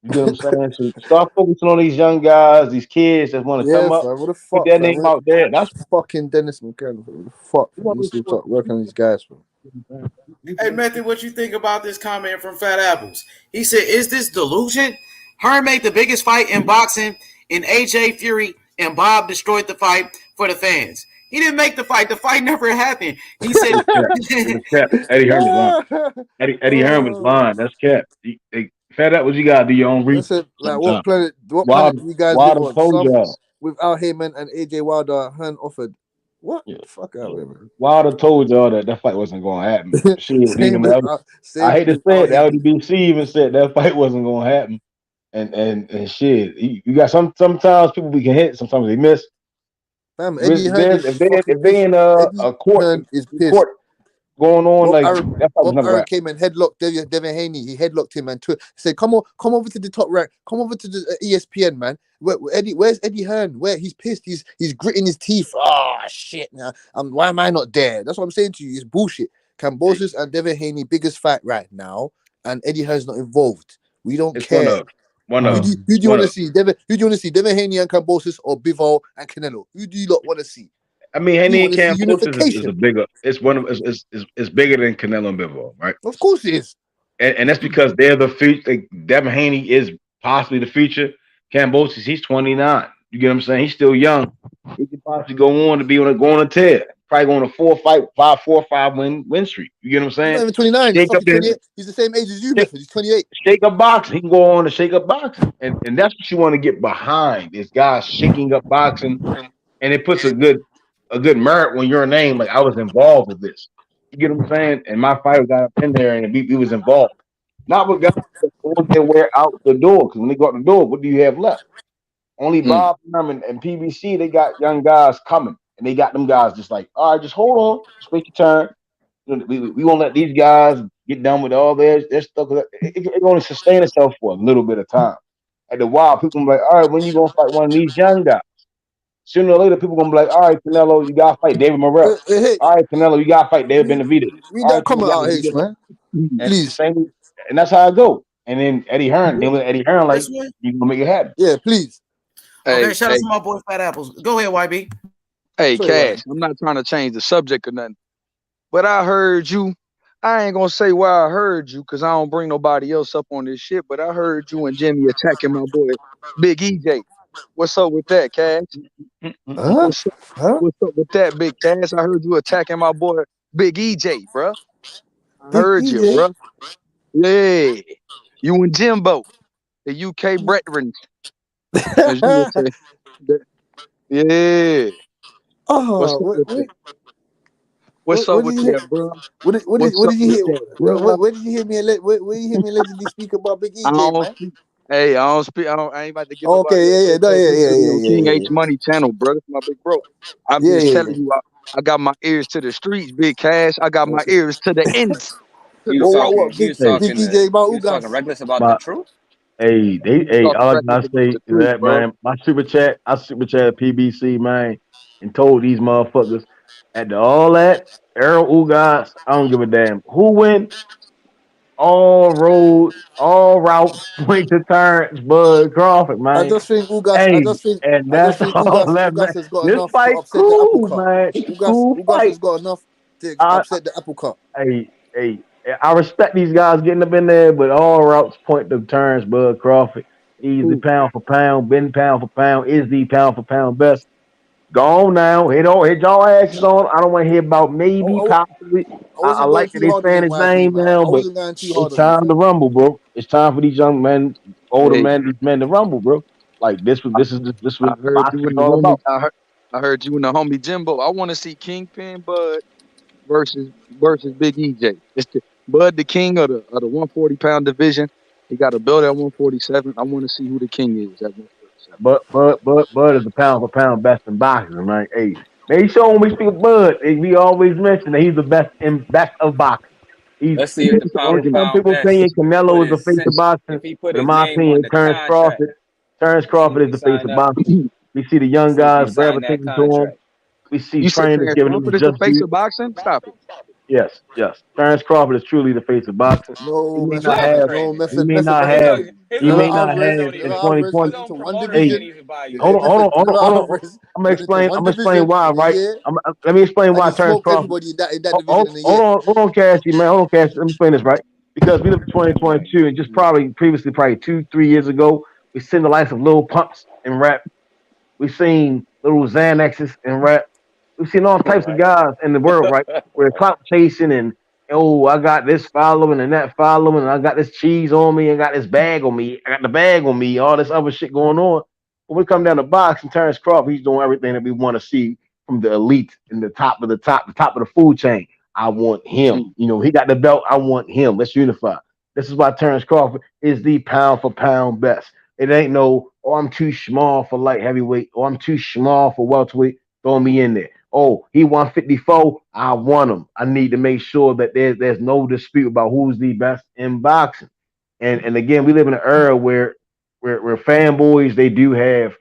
You get what I'm saying? So start focusing on these young guys, these kids that want to come up. What the fuck, get that name out there. That's fucking Dennis McKenna. What the fuck? He needs to start working on these guys, bro. Hey, Method, what you think about this comment from Fat Apples? He said, is this delusion? Hearn made the biggest fight in boxing, and AJ Fury and Bob destroyed the fight for the fans. He didn't make the fight. The fight never happened. He said, Eddie Hearn was lying. Eddie Hearn was lying. That's cap. Fat up, what you gotta do your own research. Like what planet do you guys live on? Some without Heyman and AJ Wilder, Hearn offered. What? Yeah. Fuck out here, man. Wilder told y'all that fight wasn't gonna happen. Shit, I hate to say it, the LDBC even said that fight wasn't gonna happen. And shit, you got sometimes people we can hit, sometimes they miss. Fam, Eddie Hearn if they in a court going on, Bob Arum came and headlocked Devin Haney. He headlocked him and said, "Come over to the top rank. Come over to the ESPN, man. Where's Eddie Hearn? Where he's pissed. He's gritting his teeth. Oh shit! Now, why am I not there? That's what I'm saying to you. It's bullshit. Kambosos and Devin Haney biggest fight right now, and Eddie Hearn's not involved. We don't care. Who do you want to see? Who do you want to see? Devin Haney and Kambosos or Bivol and Canelo? Who do you lot want to see? I mean, Haney and Kambosos is a bigger. It's bigger than Canelo and Bivol, right? Of course it is. And that's because they're the future. Devin Haney is possibly the future. Kambosos, he's 29. You get what I'm saying? He's still young. He could possibly go on to be go on a tear. Probably go on a 4 or 5 win streak. You get what I'm saying? He's not even 29. He's 28. He's the same age as you, He's 28. Shake up boxing. He can go on to shake up boxing. And that's what you want to get behind, is guys shaking up boxing. And it puts a good merit when your name, like, I was involved with this. You get what I'm saying? And my fighter got up in there and he was involved. Not with guys that on their way out the door. Because when they go out the door, what do you have left? Only Bob and PBC, they got young guys coming. And they got them guys just like, all right, just hold on. Just wait your turn. We won't let these guys get done with all their stuff. 'Cause it only sustain itself for a little bit of time. At the while, people be like, all right, when you gonna fight one of these young guys? Sooner or later, people gonna be like, all right, Canelo, you gotta fight David Morrell. H, All right, Canelo, you gotta fight David Benavidez. read All that right, Canelo, comment you out, gotta do H, this. man. And the Please. same, and that's how I go. And then Eddie Hearn, then with Eddie Hearn, like, you gonna make it happen. Yeah, please. Okay, shout out to my boy Fat Apples. Go ahead, YB. Hey, Sorry, Cash, I'm not trying to change the subject or nothing, but I heard you. I ain't gonna say where I heard you because I don't bring nobody else up on this shit, but I heard you and Jimmy attacking my boy Big EJ. What's up with that, Cash? Huh? What's up with that, Big Cash? I heard you attacking my boy Big EJ, bruh. I Big heard you, EJ. bruh. Yeah. You and Jimbo, the UK brethren, as you would say. Yeah. What's Oh, up with that? What's what up did with you hear? that, bro? What What's up did you with hear? that, bro? Where did you hear me? Where you hear me allegedly speak about Big I EJ, don't man? speak. Hey, I don't speak. I ain't about to get Okay, nobody else yeah, no yeah, no, publicity on King yeah, H Money channel, brother. It's my big bro. I'm yeah, just yeah, telling you, I got my ears to the streets, Big Cash. I got my ears to the ends. To You the was fuck. talking. You was Big talking. EJ about You was talking Ugas. reckless about the But truth. hey, You was talking all I reckless gotta about say the is truth, that, bro. man, I super chat PBC, man, and told these motherfuckers at all that Errol Ugas, I don't give a damn who win. All routes point to Terrence Bud Crawford, I man. just think Ugas. Hey, and I just that's think all Ugas. that man. Ugas has got This enough to fight upset the apple cool, cart. man. It's a cool Ugas fight. has got enough to I, upset the apple cart. hey, I respect these guys getting up in there, but all routes point to Terrence Bud Crawford. He's the Cool. pound for pound, been pound for pound, is the pound for pound best. Go on now. Hit y'all asses on. I don't want to hear about maybe, possibly. I I wasn't going like that too they hard on saying him, his YB, name man. now, I but wasn't going too it's hard on him, time fam. to rumble, bro. It's time for these young men, older Hey, men, these men to rumble, bro. Like this I was heard you boxing and is the all homie. about. I heard you and the homie Jimbo. I want to see Kingpin Bud versus Big EJ. It's Bud the king of the 140-pound division. He got a belt at 147. I want to see who the king is at 147. Bud is the pound for pound best in boxing, right? Hey, make sure when we speak of Bud, we always mention that he's the best of boxing. Let's see if the pound for Some pound people best opinion Canelo put is the his face of boxing, if he put but in his my name on opinion, the contract Terrence as soon Crawford as is he the face signed of up. boxing. We see the As young soon as he guys signed that gravitating to him. contract. We see You said trainers Terrence giving him Crawford his is the just face due. of boxing? Stop it. Yes. Terrence Crawford is truly the face of boxing. He No may not That's method, have, no crazy, man. he method, may method, not His method. have, own his he Canelo own may not promoters Alvarez, have don't in even Canelo buy Alvarez 2020. his went own into one promoters Hey, can't division. even buy his Yeah, hold on, shit. hold listen, on, hold on, Canelo hold on. Alvarez I'm gonna went into explain. one I'm gonna explain division why, in a right? year, Let me explain and why he Terrence smoked Crawford. everybody in that division in a year. Hold on, Cassie, man. Hold on, Cassie. Let me explain this, right? Because we live in 2022, and just probably 2-3 years ago, we seen the likes of Lil Pumps and rap. We've seen little Xanaxes and rap. We've seen all types of Right. guys in the world, right? Where clout chasing and oh, I got this following and that following, and I got this cheese on me, I got this bag on me, I got the bag on me, all this other shit going on. When we come down the box and Terrence Crawford, he's doing everything that we want to see from the elite and the top of the food chain. I want him. You know, he got the belt. I want him. Let's unify. This is why Terrence Crawford is the pound for pound best. It ain't no, oh, I'm too small for light heavyweight, or I'm too small for welterweight. Throw me in there. Oh, he 154. I want him. I need to make sure that there's no dispute about who's the best in boxing. And again, we live in an era where fanboys they do have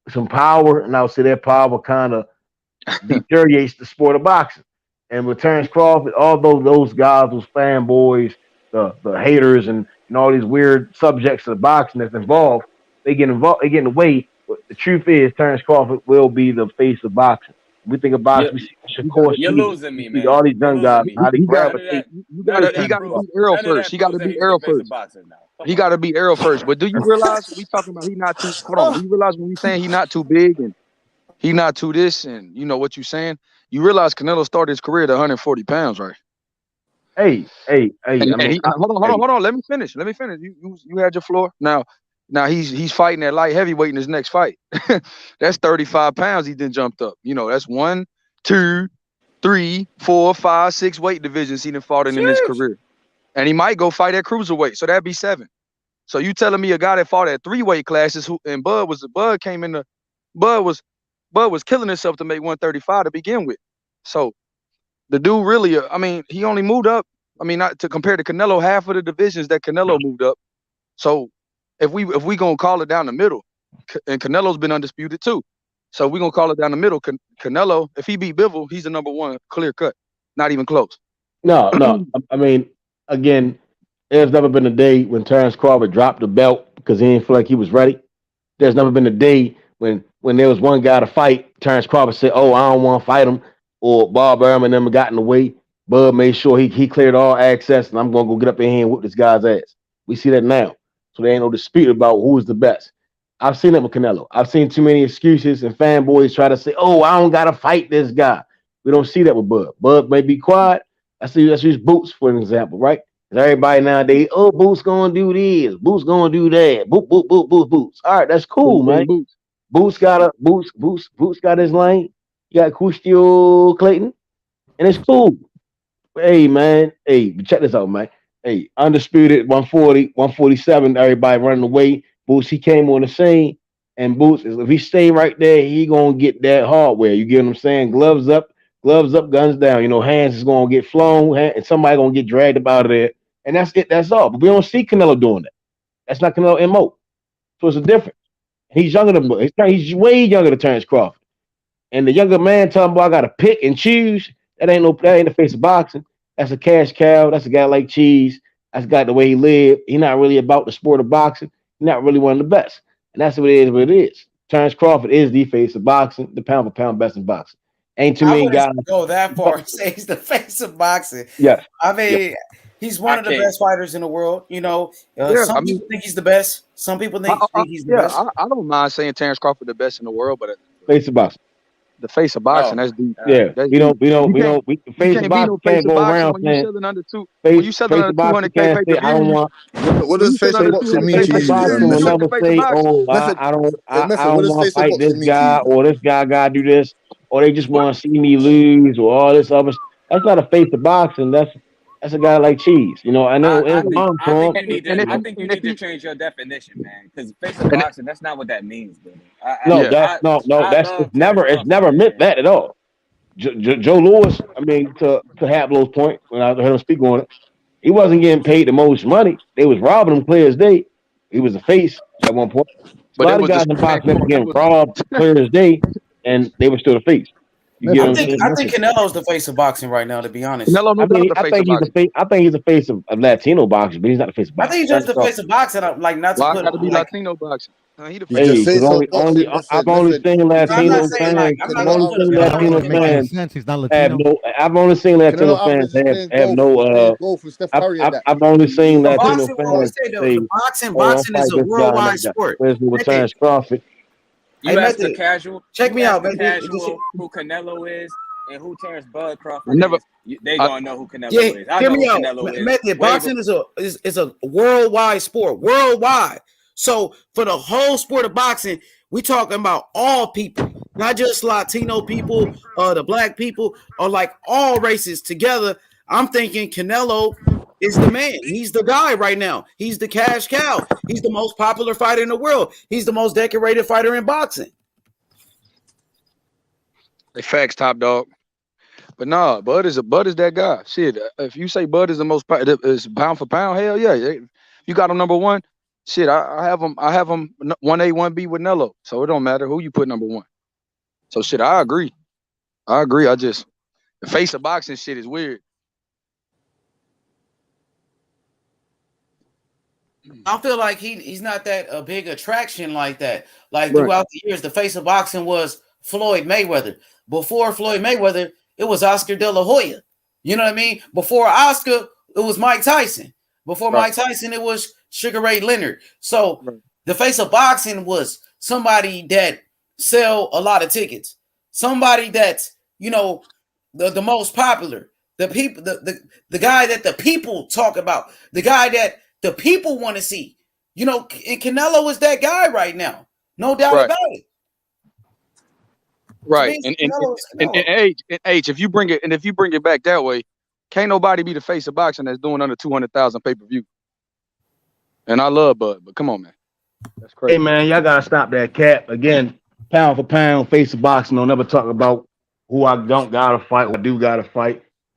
some power, and I would say that power kind of deteriorates the sport of boxing. And with Terrence Crawford, although those guys, those fanboys, the haters, and all these weird subjects of boxing that's involved, they get in the way. But the truth is, Terrence Crawford will be the face of boxing. We think of You boxing, we see You gotta Shakur you're Stevenson, losing we me, see all man. these You're young losing guys, me. how they you gotta None of gravitate. that you none gotta of he that gotta proves be Arrow none of first. that He proves gotta that be he's the Arrow face of first. boxing now. Come He on. gotta be Arrow first. But do you realize we talking about he not too hold on, do you realize when we saying he not too big and he not too this and you know what you saying? You realize Canelo started his career at 140 pounds, right? Hey, I And mean, hold on. Let me finish. You had your floor. Now he's fighting at light heavyweight in his next fight. That's 35 pounds he then jumped up. You know, that's 1, 2, 3, 4, 5, 6 weight divisions he done fought in his Sheesh. career. And he might go fight at cruiserweight. So that'd be 7. So you telling me a guy that fought at 3 weight classes and Bud was killing himself to make 135 to begin with. So The dude really, I mean, he only moved up. I mean, not to compare to Canelo, half of the divisions that Canelo moved up. So if we gonna call it down the middle, and Canelo's been undisputed too. So we gonna call it down the middle. Canelo, if he beat Bivol, he's the number one, clear cut, not even close. No. I mean, again, there's never been a day when Terrence Crawford dropped the belt because he didn't feel like he was ready. There's never been a day when there was one guy to fight, Terrence Crawford said, "Oh, I don't want to fight him," or Bob Arum and them got in the way. Bud made sure he cleared all access, and I'm gonna go get up in here and whoop this guy's ass. We see that now, so there ain't no dispute about who is the best. I've seen it with Canelo. I've seen too many excuses and fanboys try to say, "Oh, I don't gotta fight this guy." We don't see that with Bud. Bud may be quiet. Let's use Boots for an example, right? Everybody nowadays, oh, Boots gonna do this, Boots gonna do that, Boots. All right, that's cool, man. Boots got his lane. You got Custio Clayton, and it's cool. Hey, man. Hey, check this out, man. Hey, undisputed 140, 147. Everybody running away. Boots, he came on the scene, and Boots, if he stay right there, he gonna get that hardware. You get what I'm saying? Gloves up, guns down. You know, hands is gonna get flown, and somebody gonna get dragged up out of there. And that's it. That's all. But we don't see Canelo doing that. That's not Canelo MO. So it's a difference. He's younger than he's way younger than Terrence Crawford. And the younger man telling him, "Boy, I gotta pick and choose." That ain't the face of boxing. That's a cash cow. That's a guy like Cheese. That's a guy the way he lived. He's not really about the sport of boxing. He's not really one of the best. And that's what it is. Terrence Crawford is the face of boxing, the pound for pound best in boxing. Ain't too many guys go that far and say he's the face of boxing. Yeah. I mean, he's one of the best fighters in the world. You know, some people think he's the best. Some people think he's the best. I don't mind saying Terrence Crawford the best in the world, but face of boxing. The face of boxing, that's deep. Yeah, that's we don't. deep. The face of boxing can't go around when you saying selling under two. When you selling under 200K pay per view, I don't want. What does face of boxing mean to you? Face of boxing will never say, "Oh, I don't want to fight this guy," or "This guy gotta do this," or they just want to see me lose, or all this other. That's not a face of boxing. That's a guy like Cheese. You know, I know. I think you need to change your definition, man. Because face of boxing, that's not what that means, brother. It's never meant that at all. Joe Louis, I mean, to Hablow's point, when I heard him speak on it, he wasn't getting paid the most money. They was robbing him clear as day. He was a face at one point. A lot of guys in boxing were getting robbed clear as day, and they were still the face. I think Canelo's the face of boxing right now, to be honest. I think he's the face of Latino boxing, but he's not the face of boxing. I think he's just the face of boxing. Like not to put got to be Latino boxing. I've only seen Latino fans. I've only seen Latino fans. He's not Latino. I've only seen Latino fans have no. I've only seen Latino fans say, boxing is a worldwide sport. With Terrence Crawford. You ask the casual. Check me out, baby. Casual who Canelo is and who Terrence Bud Crawford is. They gonna know who Canelo is. I know who Canelo is. Boxing is a worldwide sport. Worldwide. So for the whole sport of boxing, we talking about all people, not just Latino people, the black people, or like all races together. I'm thinking Canelo is the man. He's the guy right now. He's the cash cow. He's the most popular fighter in the world. He's the most decorated fighter in boxing. They facts, top dog. But nah, Bud is that guy. Shit, if you say Bud is the most is pound for pound, hell yeah. You got him number one. Shit, I have him 1A, 1B with Nello. So it don't matter who you put number one. So shit, I agree. I just the face of boxing shit is weird. I feel like he's not that a big attraction like that. Like throughout the years, the face of boxing was Floyd Mayweather. Before Floyd Mayweather, it was Oscar De La Hoya. You know what I mean? Before Oscar, it was Mike Tyson. Before Mike Tyson, it was Sugar Ray Leonard. So the face of boxing was somebody that sell a lot of tickets. Somebody that's, you know, the most popular. The people, the guy that the people talk about. The guy that the people want to see. You know, and Canelo is that guy right now. No doubt about it. Right. And H, if you bring it back that way, can't nobody be the face of boxing that's doing under 200,000 pay-per-view. And I love Bud, but come on, man. That's crazy. Hey man, y'all gotta stop that cap. Again, pound for pound, face of boxing. Don't never talk about who I don't gotta fight, who I do gotta fight.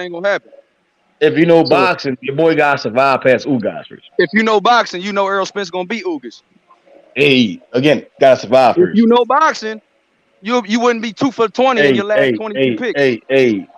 ain't gonna happen. If you know So boxing, your boy gotta survive past Ugas first. if you know boxing, you know Errol Spence gonna beat Ugas. Hey, again, gotta survive If first. you know boxing, you wouldn't be 2 for 20 in your last 22 picks. Hey.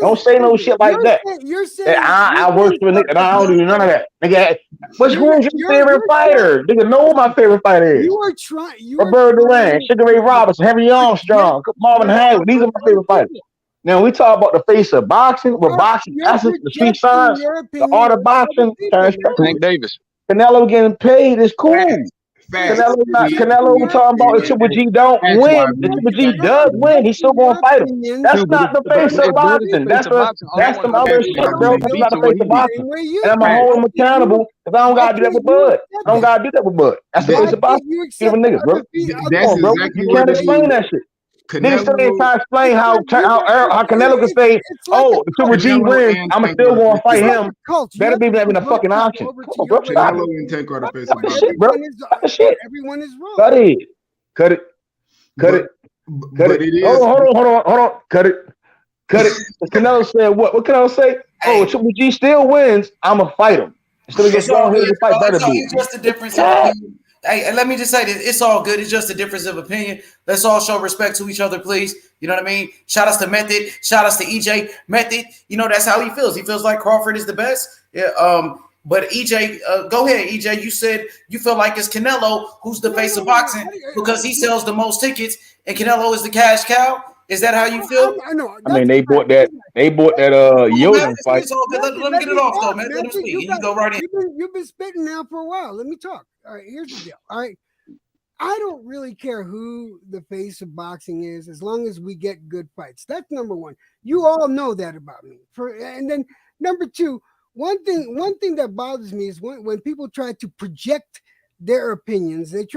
Don't say no shit like that. You're saying I worship a nigga, and I don't do none of that. Nigga, who's your favorite you're fighter? Nigga, know who my favorite fighter is. You are trying. Roberto Duran, Sugar Ray Robinson, Henry Armstrong, Marvin Hagler. These are my favorite fighters. Now we talk about the face of boxing, where boxing essence, the street science, the art of boxing. Tank Davis. Canelo getting paid is cool. Canelo talking about the Triple G don't win. The Triple G does win. He's still gonna fight him. That's not the face of boxing. That's some other shit, bro. That's not the face of boxing. And I'm gonna hold him accountable because I don't gotta do that with Bud. I don't gotta do that with Bud. That's the face of boxing. Give a niggas, bro. Come on, bro. You can't explain that shit. Niggas still ain't trying to explain how Canelo can say, "Oh, the Triple G wins. I'm still gonna fight him." Better be having a fucking option. Come on, bro. Stop Canelo it. and Tank are the face of boxing. Shit, bro. Stop the shit. Everyone is wrong. Cut it. Hold on. Cut it. Canelo said what? What Canelo say? Oh, Triple G still wins. I'ma fight him. Instead of just going here to fight better dude. Just the difference between Hey, let me just say this. It's all good. It's just a difference of opinion. Let's all show respect to each other, please. You know what I mean? Shout outs to Method. Shout outs to EJ. Method, you know, that's how he feels. He feels like Crawford is the best. Yeah. But EJ, go ahead, EJ. You said you feel like it's Canelo who's the face of boxing because he sells the most tickets and Canelo is the cash cow. Is that how you feel? I mean, they bought that Yoden fight. It's all good. Let me get it off, though, man. Let him speak. You go right in. You've been spitting now for a while. Let me talk. All right, here's the deal. All right. I don't really care who the face of boxing is as long as we get good fights. That's number one. You all know that about me. And then number two, one thing that bothers me is when people try to project their opinions. If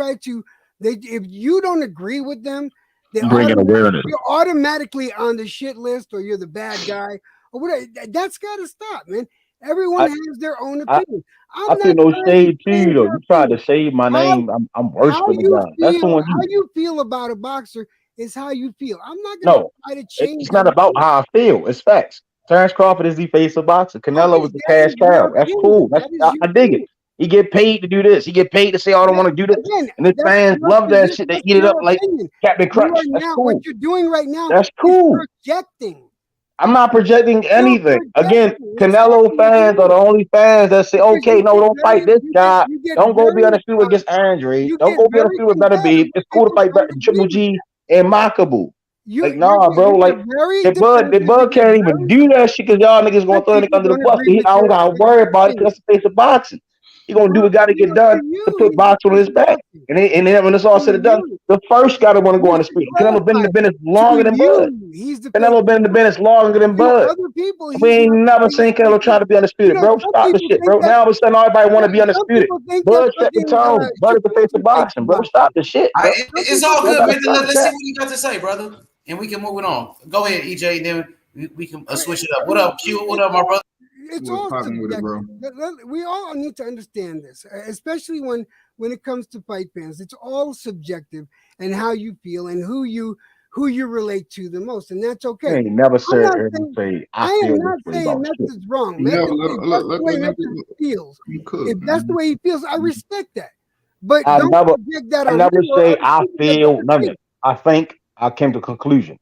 you don't agree with them, you're automatically on the shit list or you're the bad guy or whatever. That's got to stop, man. Everyone has their own opinion. I feel no shade to you though. You tried to save my name. I'm worse than the guy. That's the one. How you feel about a boxer is how you feel. I'm not gonna try to change. It's not about how I feel. It's facts. Terrence Crawford is the face of boxing. Canelo is the cash cow. That's cool. I dig it. He get paid to do this. He get paid to say, "Oh, I don't want to do this." And the fans love that shit. They eat it up like Captain Crunch. That's cool. What you're doing right now, that's cool. Projecting. I'm not projecting anything. Again, Canelo fans are the only fans that say, "Okay, no, don't fight this guy. Don't go be on the field against Andre. Don't go be on the field with Beterbiev. It's cool to fight Triple G and Makabu." Like, nah, bro. Like, the Bud can't even do that shit because y'all niggas gonna throw it under the bus. I don't gotta worry about it because that's the face of boxing. He gonna do what got to get done to put boxing on his back. And then when it's all said and done, the first guy to want to go on the street. Canelo been in the business longer than Bud. Canelo been in the business longer than Bud. We ain't never seen Canelo try to be undisputed, bro. Stop the shit, bro. Now all of a sudden everybody want to be undisputed. Bud set the tone. Bud is the face of boxing, bro. Stop the shit, bro. It's all good, man. Let's see what you got to say, brother, and we can move it on. Go ahead, EJ, and then we can switch it up. What up, Q? What up, my brother? It's all subjective. We all need to understand this, especially when it comes to fight fans. It's all subjective and how you feel and who you relate to the most, and that's okay. I ain't never said everything. I am not saying Method is wrong. Method feels. If that's the way he feels, I respect that. But I never say I feel nothing. I think I came to a conclusion.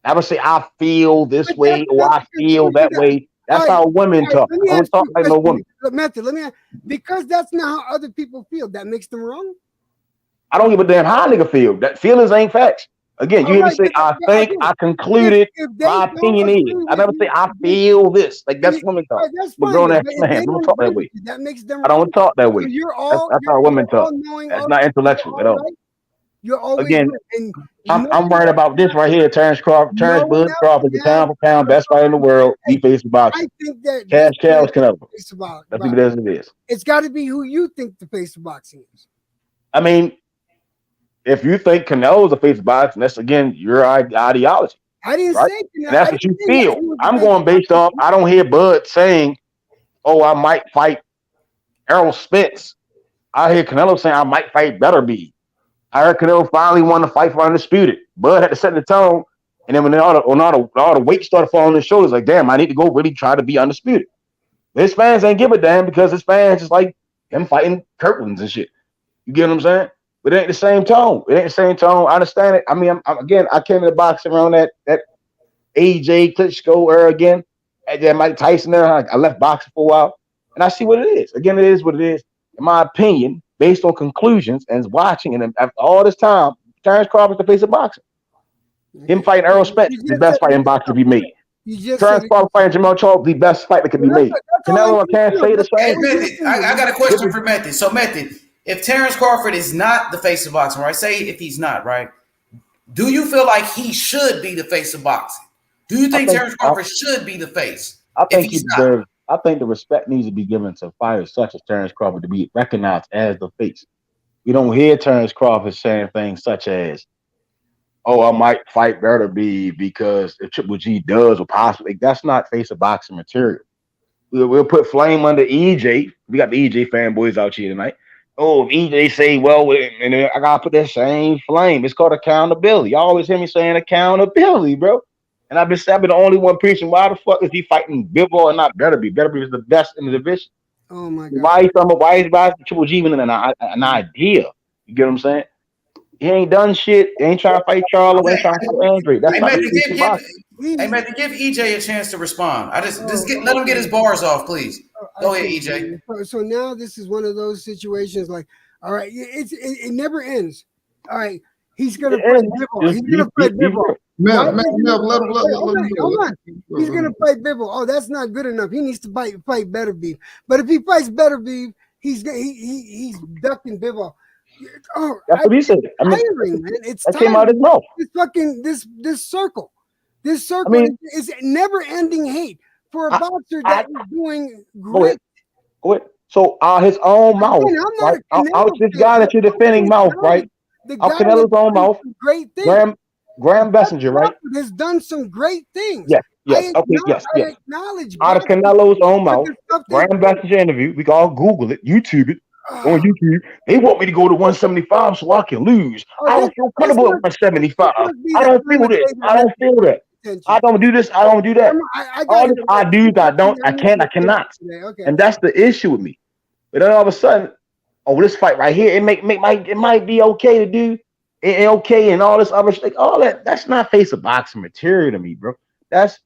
I never say I feel this way or I feel that way. That's how women talk. I don't talk like no woman. Method, because that's not how other people feel. That makes them wrong. I don't give a damn how nigga feel. That feelings ain't facts. Again, you hear me say I think, I concluded, my opinion is. I never say I feel this. Like that's women talk. We're grown ass man. Don't talk that way. That makes them. I don't talk that way. That's how women talk. That's not intellectual at all. You're always again. I'm worried about this right here. Terrence Crawford, Bud Crawford, the pound for pound best fighter in the world. He faces boxing. I think that cash cows can have. That's what it is. It's got to be who you think the face of boxing is. I mean, if you think Canelo is the face of boxing, that's again your ideology. I didn't right? say Canelo. That's what you feel. I'm going based off. I don't hear Bud saying, "Oh, I might fight Errol Spence." I hear Canelo saying, "I might fight Beterbiev." I heard Canelo finally won the fight for undisputed. Bud had to set the tone, and then when all the weight started falling on his shoulders, like, damn, I need to go really try to be undisputed. His fans ain't give a damn because his fans is like him fighting Kirklands and shit. You get what I'm saying? But it ain't the same tone. It ain't the same tone. I understand it. I mean, I came into boxing around that AJ Klitschko era again. And then Mike Tyson there. I left boxing for a while, and I see what it is. Again, it is what it is. In my opinion, based on conclusions and watching, and after all this time, Terrence Crawford's the face of boxing. Him fighting Errol Spence, the best fight in boxing to be made. Terrence Crawford fighting Jamal Charles, the best fight that could be made. Canelo, I can't say the same. Method, I got a question for Method. So, Method, if Terrence Crawford is not the face of boxing, right? Say if he's not, right? Do you feel like he should be the face of boxing? Do you think Terrence Crawford should be the face? I think he deserves. I think the respect needs to be given to fighters such as Terrence Crawford to be recognized as the face. You don't hear Terrence Crawford saying things such as, "Oh, I might fight Beterbiev because if Triple G does or possibly." That's not face of boxing material. We'll put flame under EJ. We got the EJ fanboys out here tonight. Oh, if EJ say, well, and then I gotta put that same flame. It's called accountability. Y'all always hear me saying accountability, bro. And I've been the only one preaching. Why the fuck is he fighting Bivol and not Beterbiev? Beterbiev is the best in the division. Oh my God! Why is Triple G even an idea? You get what I'm saying? He ain't done shit. He ain't trying to fight Charlo. Ain't trying to fight Andre. That's Hey, not man, the face of boxing. hey, man, give EJ a chance to respond. Let him get his bars off, please. Go ahead, EJ. So now this is one of those situations like, all right, it never ends. All right, he's gonna fight Bivol. He's gonna fight Bivol. Hold on. He's gonna fight Bivol. Oh, that's not good enough. He needs to fight Better Beef. But if he fights Better Beef, he's ducking Bivol. Oh, that's what he said. I mean, tiring, man. It's that tiring. came out of his mouth. This circle. This circle is never-ending hate for a boxer that is doing great. Go ahead. So his own mouth, right? Out this guy that you're defending mouth, right? Out Canelo's own mouth. Great things. Graham Messenger, right? Has done some great things. Yes. I acknowledge. Out of Canelo's own mouth, Graham Messenger interview. We can all Google it, YouTube it. On YouTube, they want me to go to 175 so I can lose. I don't feel comfortable at 175. I don't feel this. I don't feel that. I don't do this. I don't do that. All this I do, I don't, I can't, I cannot. And that's the issue with me. But then all of a sudden, this fight right here, it might be okay to do. It ain't okay and all this other shit. All that's not face of boxing material to me, bro. That's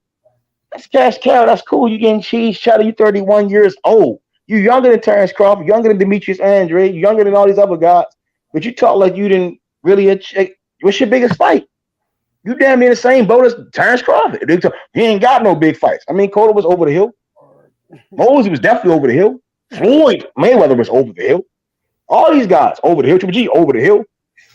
cash cow. That's cool. You getting cheese cheddar. You 31 years old. You younger than Terrence Crawford, younger than Demetrius Andre, younger than all these other guys, but you talk like you didn't really. What's your biggest fight? You damn near the same boat as Terrence Crawford. He ain't got no big fights. I mean, Cotto was over the hill. Mosey was definitely over the hill. Floyd Mayweather was over the hill. All these guys over the hill. Triple G over the hill.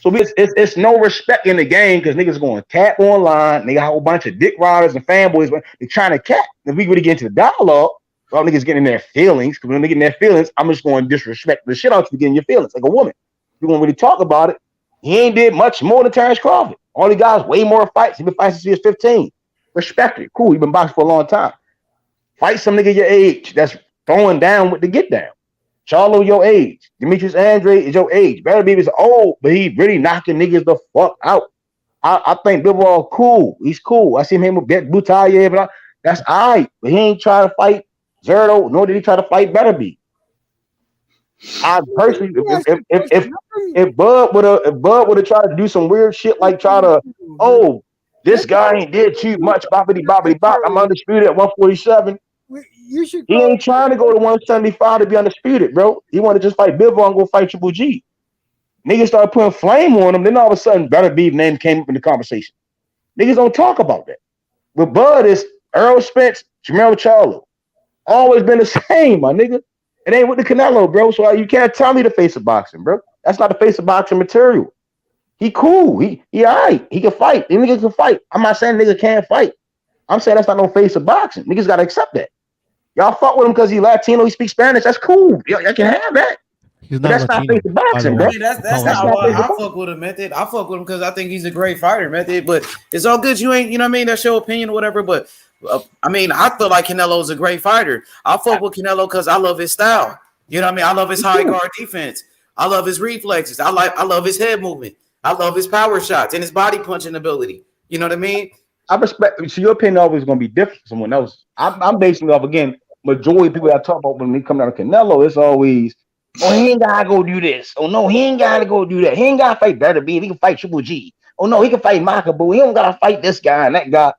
So it's no respect in the game because niggas going to tap online. They got a whole bunch of dick riders and fanboys. They're trying to cap. If we really get into the dialogue, all niggas getting in their feelings. Because when they get in their feelings, I'm just going to disrespect the shit out you getting your feelings like a woman. If you want to really talk about it, he ain't did much more than Terrence Crawford. All the guys way more fights. He been fighting since he was 15. Respect it. Cool. He been boxing for a long time. Fight some nigga your age that's throwing down with the get down. Charlo your age. Demetrius Andre is your age. Better Beef is old, but he really knocking niggas the fuck out. I think Bivol cool. He's cool. I seen him with Butayev, but that's all right. But he ain't trying to fight Zerto, nor did he try to fight Better Beef. I personally, if Bud would have tried to do some weird shit like try to, this guy ain't did too much, boppity bop. I'm undisputed at 147. He ain't trying to go to 175 to be undisputed, bro. He want to just fight Bivol and go fight Triple G. Niggas started putting flame on him. Then all of a sudden, Better Beef name came up in the conversation. Niggas don't talk about that. But Bud is Earl Spence, Jamel Charlo. Always been the same, my nigga. It ain't with the Canelo, bro. So you can't tell me the face of boxing, bro. That's not the face of boxing material. He cool. He all right. He can fight. The niggas can fight. I'm not saying niggas can't fight. I'm saying that's not no face of boxing. Niggas got to accept that. Y'all fuck with him because he Latino, he speaks Spanish. That's cool. Y'all can have that. He's not Latino, not face of boxing, bro. That's not why I fuck with him, Method. I fuck with him because I think he's a great fighter, Method. But it's all good. You ain't, you know what I mean? That's your opinion or whatever. But I mean, I feel like Canelo's a great fighter. I fuck with Canelo because I love his style. You know what I mean? I love his high guard defense. I love his reflexes. I love his head movement. I love his power shots and his body punching ability. You know what I mean? I respect. So your opinion always going to be different from someone else. I'm basing it off again. Majority of people that I talk about when they come down to Canelo, it's always, he ain't gotta go do this. Oh no, he ain't gotta go do that. He ain't gotta fight Better Beef. He can fight Triple G. Oh no, he can fight Makabu. He don't gotta fight this guy and that guy.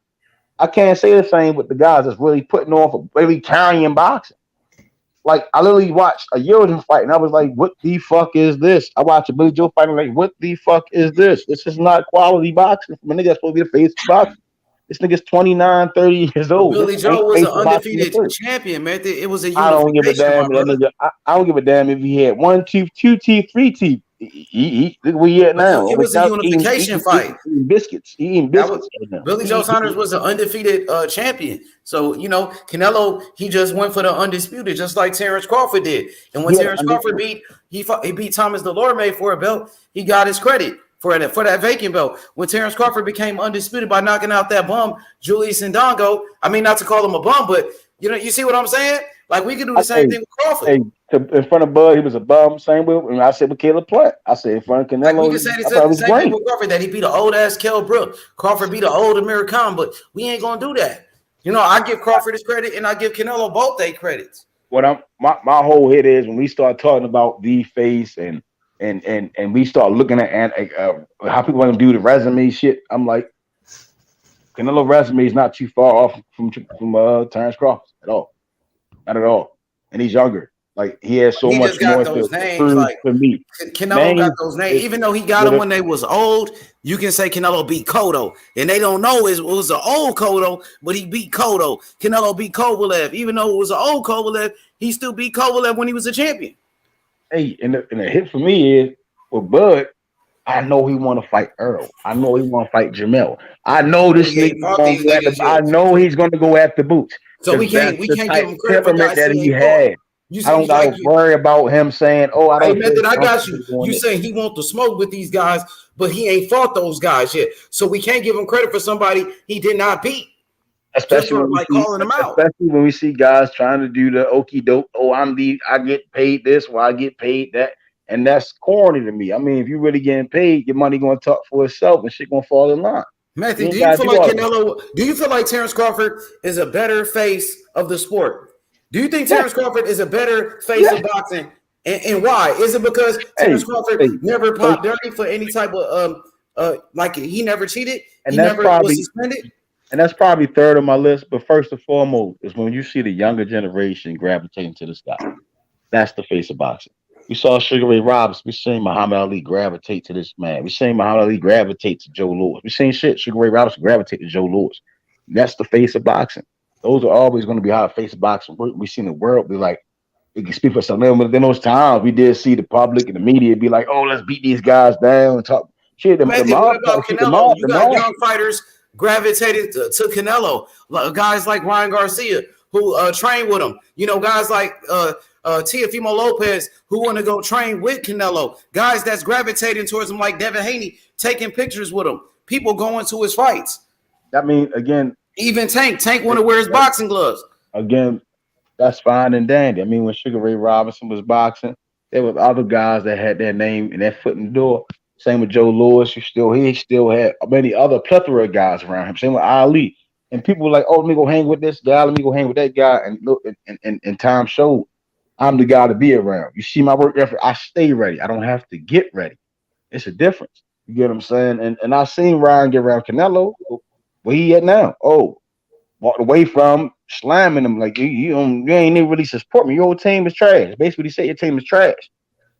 I can't say the same with the guys that's really putting off a really carrying boxing. Like I literally watched a European fight and I was like, what the fuck is this? I watched a Billy Joe fight and I'm like, what the fuck is this? This is not quality boxing from a nigga that's supposed to be the face of boxing. This nigga's 29, 30 years old. Billy Joe was an undefeated champion, man. It was a unification. I don't give a damn. I don't give a damn if he had 1 teeth, 2 teeth, 3 teeth. Look where he at now. It was a unification fight. Eating biscuits. Billy Joe Saunders was an undefeated champion. So, you know, Canelo, he just went for the undisputed, just like Terrence Crawford did. And when Terrence Crawford beat Thomas Delorme for a belt, he got his credit for that vacant belt. When Terrence Crawford became undisputed by knocking out that bum, Julius Ndongo, I mean, not to call him a bum, but, you know, you see what I'm saying? Like, we could do the same thing with Crawford. In front of Bud, he was a bum. Same with, and I said with Caleb Plant. I said in front of Canelo, like we can say the same thing with Crawford, that he beat an old-ass Kell Brook. Crawford beat an old Amir Khan, but we ain't going to do that. You know, I give Crawford his credit, and I give Canelo both their credits. What my whole hit is when we start talking about the face and and we start looking at how people want to do the resume shit. I'm like, Canelo resume is not too far off from Terrence Crawford at all, not at all, and he's younger. Like he has so He much just got more those to names. prove Like to me. Canelo got Name those names. is Even though he got them little, when they was old, you can say Canelo beat Cotto, and they don't know it was an old Cotto, but he beat Cotto. Canelo beat Kovalev, even though it was an old Kovalev, he still beat Kovalev when he was a champion. hey, and the hit for me is with Bud. I know he want to fight Earl. I know he want to fight Jamel. I know But this he ain't nigga fought going to these go at the. niggas I yet. know he's going to go after Boots So because that's we the can't give type him credit for temperament guys that he he ain't fought. had. You I say don't. I like don't worry about him saying, "Oh, I Hey, don't feel Method, I got comfortable you. doing You this." saying he want to smoke with these guys, but he ain't fought those guys yet. So we can't give him credit for somebody he did not beat. Just Especially for when we like see, calling him out. especially when we see guys trying to do the okey doke. Oh, I get paid this, or I get paid that, and that's corny to me. I mean, if you really getting paid, your money going to talk for itself, and shit going to fall in line. You Matthew, do ain't you got to feel do like all that. Canelo? Do you feel like Terrence Crawford is a better face of the sport? Do you think Yeah, Terrence Crawford is a better face yeah. of boxing? And why? Is it because Terrence Hey, Crawford hey. never First, popped dirty for any type of like he never cheated, and he that's never was probably suspended? and that's probably third on my list. But first and foremost is when you see the younger generation gravitating to this guy. That's the face of boxing. We saw Sugar Ray Robinson. We seen Muhammad Ali gravitate to this man. We seen Muhammad Ali gravitate to Joe Louis. We seen shit. Sugar Ray Robinson gravitate to Joe Louis. That's the face of boxing. Those are always going to be how the face of boxing work. We seen the world be like, it can speak for something. But then those times we did see the public and the media be like, oh, let's beat these guys down and talk shit. The Matthew, what mob try to about keep the Canelo? mob, You the got mob. young fighters gravitated to Canelo, guys like Ryan Garcia who train with him. You know, guys like Teofimo Lopez who want to go train with Canelo. Guys that's gravitating towards him, like Devin Haney, taking pictures with him. People going to his fights. I mean, again, Even Tank want to wear his boxing gloves. again, that's fine and dandy. I mean, when Sugar Ray Robinson was boxing, there were other guys that had their name and their foot in the door. Same with Joe Louis. He still had many other plethora of guys around him. Same with Ali. And people were like, "Oh, let me go hang with this guy. Let me go hang with that guy." And look, and time showed I'm the guy to be around. You see my work effort. I stay ready. I don't have to get ready. It's a difference. You get what I'm saying? And I seen Ryan get around Canelo. Where he at now? Oh, walked away from slamming him like you ain't even really support me. Your whole team is trash. Basically, he said your team is trash.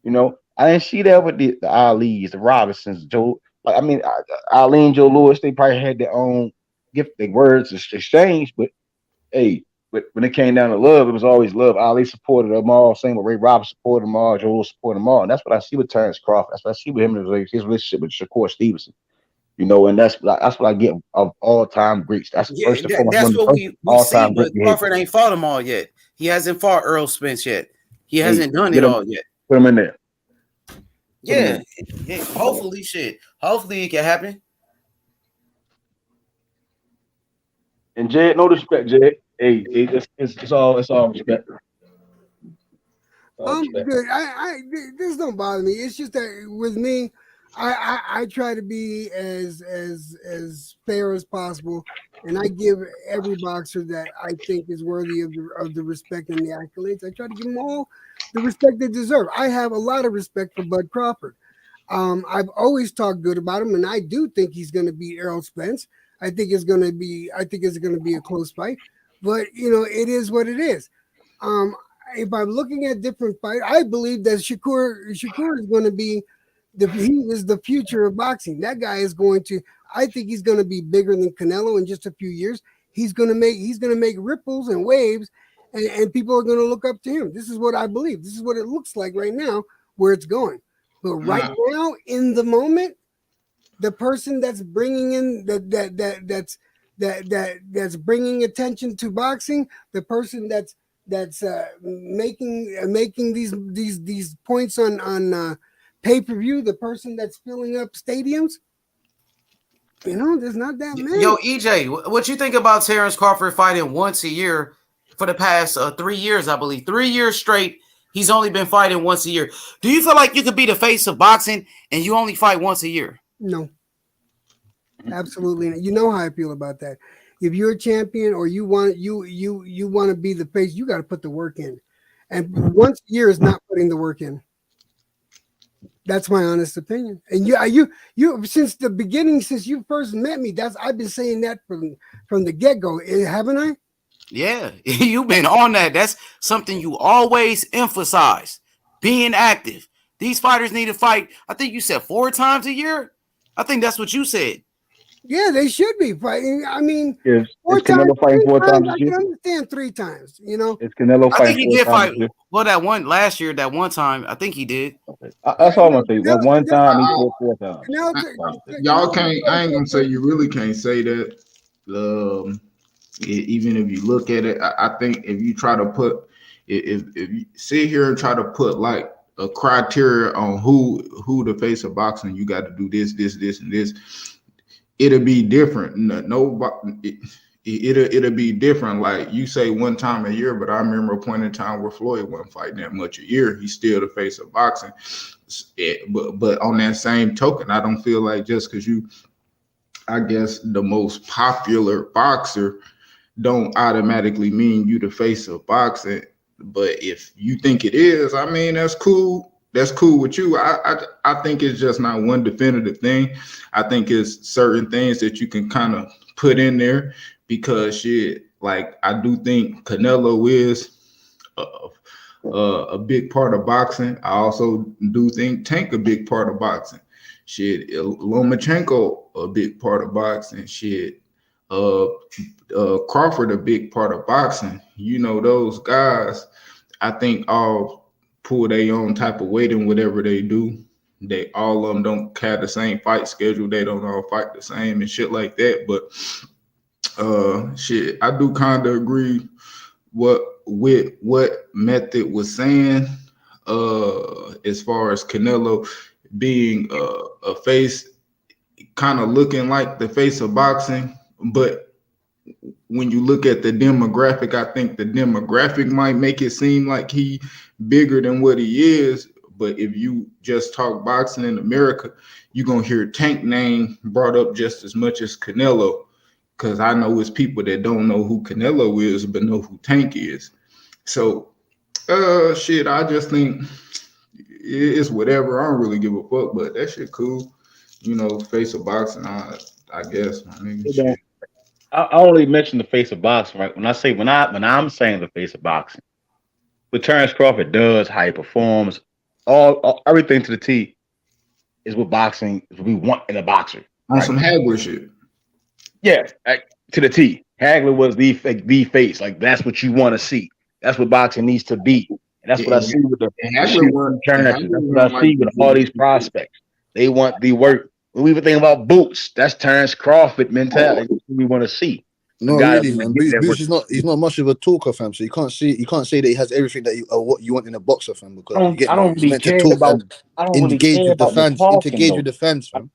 You know, I didn't see that with the Ali's, the Robinsons, Joe. Like I mean, Ali and Joe Louis, they probably had their own gift, their words exchange. But hey, but when it came down to love, it was always love. Ali supported them all. Same with Ray Robinson supported them all. Joe Louis supported them all. And that's what I see with Terrence Crawford. That's what I see with him and his relationship with Shakur Stevenson. You know, and that's what I get of all time greats. That's Yeah, first and foremost one that's of the what first we all see, time but great behavior. Crawford ain't fought them all yet. He hasn't fought Earl Spence yet. He Hey, hasn't done get it him, all yet. put him in there. Put him Yeah, in. yeah. Hopefully, shit. Hopefully, it can happen. And Jed, no disrespect, Jed. Hey, it's all respect. All respect. Good. This don't bother me. It's just that with me, I try to be as fair as possible, and I give every boxer that I think is worthy of the respect and the accolades. I try to give them all the respect they deserve. I have a lot of respect for Bud Crawford. I've always talked good about him, and I do think he's going to beat Errol Spence. I think it's going to be a close fight, but it is what it is. Um, if I'm looking at different fights, I believe that Shakur is going to be he is the future of boxing. That guy is going to. I think he's going to be bigger than Canelo in just a few years. He's going to make ripples and waves, and people are going to look up to him. This is what I believe. This is what it looks like right now, where it's going. But right now, in the moment, the person that's bringing in that's bringing attention to boxing, the person that's making these points on pay-per-view, the person that's filling up stadiums, there's not that many. Yo, EJ, what you think about Terrence Crawford fighting once a year for the past 3 years? I believe 3 years straight. He's only been fighting once a year. Do you feel like you could be the face of boxing and you only fight once a year? No, absolutely not. You know how I feel about that. If you're a champion or you want to be the face, you got to put the work in. And once a year is not putting the work in. That's my honest opinion. And you since the beginning, since you first met me, I've been saying that from the get-go, haven't I? Yeah, you've been on that. That's something you always emphasize. Being active. These fighters need to fight. I think you said 4 times a year. I think that's what you said. Yeah, they should be fighting. I mean, Is 4 Canelo times, fighting 4 times I this year? can understand 3 times. You know, Is Canelo I think fighting he 4 did times fight. this year? Well, that one last year, that one time, I think he did. That's all I'm gonna say. Canelo- One time he Canelo- fought 4 times. Y'all can't. I ain't gonna say you really can't say that. Even if you look at it, I think if you try to put, if you sit here and try to put like a criteria on who the face of boxing, you got to do this, and this. It'll be different. It'll be different. Like you say 1 time a year, but I remember a point in time where Floyd wasn't fighting that much a year. He's still the face of boxing. But on that same token, I don't feel like just because you, I guess, the most popular boxer don't automatically mean you the face of boxing. But if you think it is, I mean, that's cool. That's cool with you. I think it's just not one definitive thing. I think it's certain things that you can kind of put in there because shit, like I do think Canelo is a big part of boxing. I also do think Tank a big part of boxing. Shit, Lomachenko a big part of boxing. Shit, Crawford a big part of boxing. You know, those guys, I think all pull their own type of weight in whatever they do. They all of them don't have the same fight schedule. They don't all fight the same and shit like that. But shit, I do kind of agree with what Method was saying. As far as Canelo being a face, kind of looking like the face of boxing, but when you look at the demographic, I think the demographic might make it seem like he bigger than what he is. But if you just talk boxing in America, you're going to hear Tank name brought up just as much as Canelo. Because I know it's people that don't know who Canelo is, but know who Tank is. So, shit, I just think it's whatever. I don't really give a fuck, but that shit cool. You know, face of boxing, I guess, my nigga. Shit. I only mention the face of boxing, right? When I'm saying the face of boxing, what Terrence Crawford does, how he performs, all everything to the T is what boxing is what we want in a boxer. On some Hagler shit. Yeah, to the T. Hagler was the face. Like that's what you want to see. That's what boxing needs to be. And that's what I see with the Terrence. That's what I see with all these prospects. They want the work. When we even think about Boots, that's Terrence Crawford mentality. That's what we want to see. No, really, man. Boots is not. He's not much of a talker, fam. So you can't say that he has everything that what you want in a boxer, fam. Because I don't really care about. I don't really care about the talking. Engage with the fans, fam.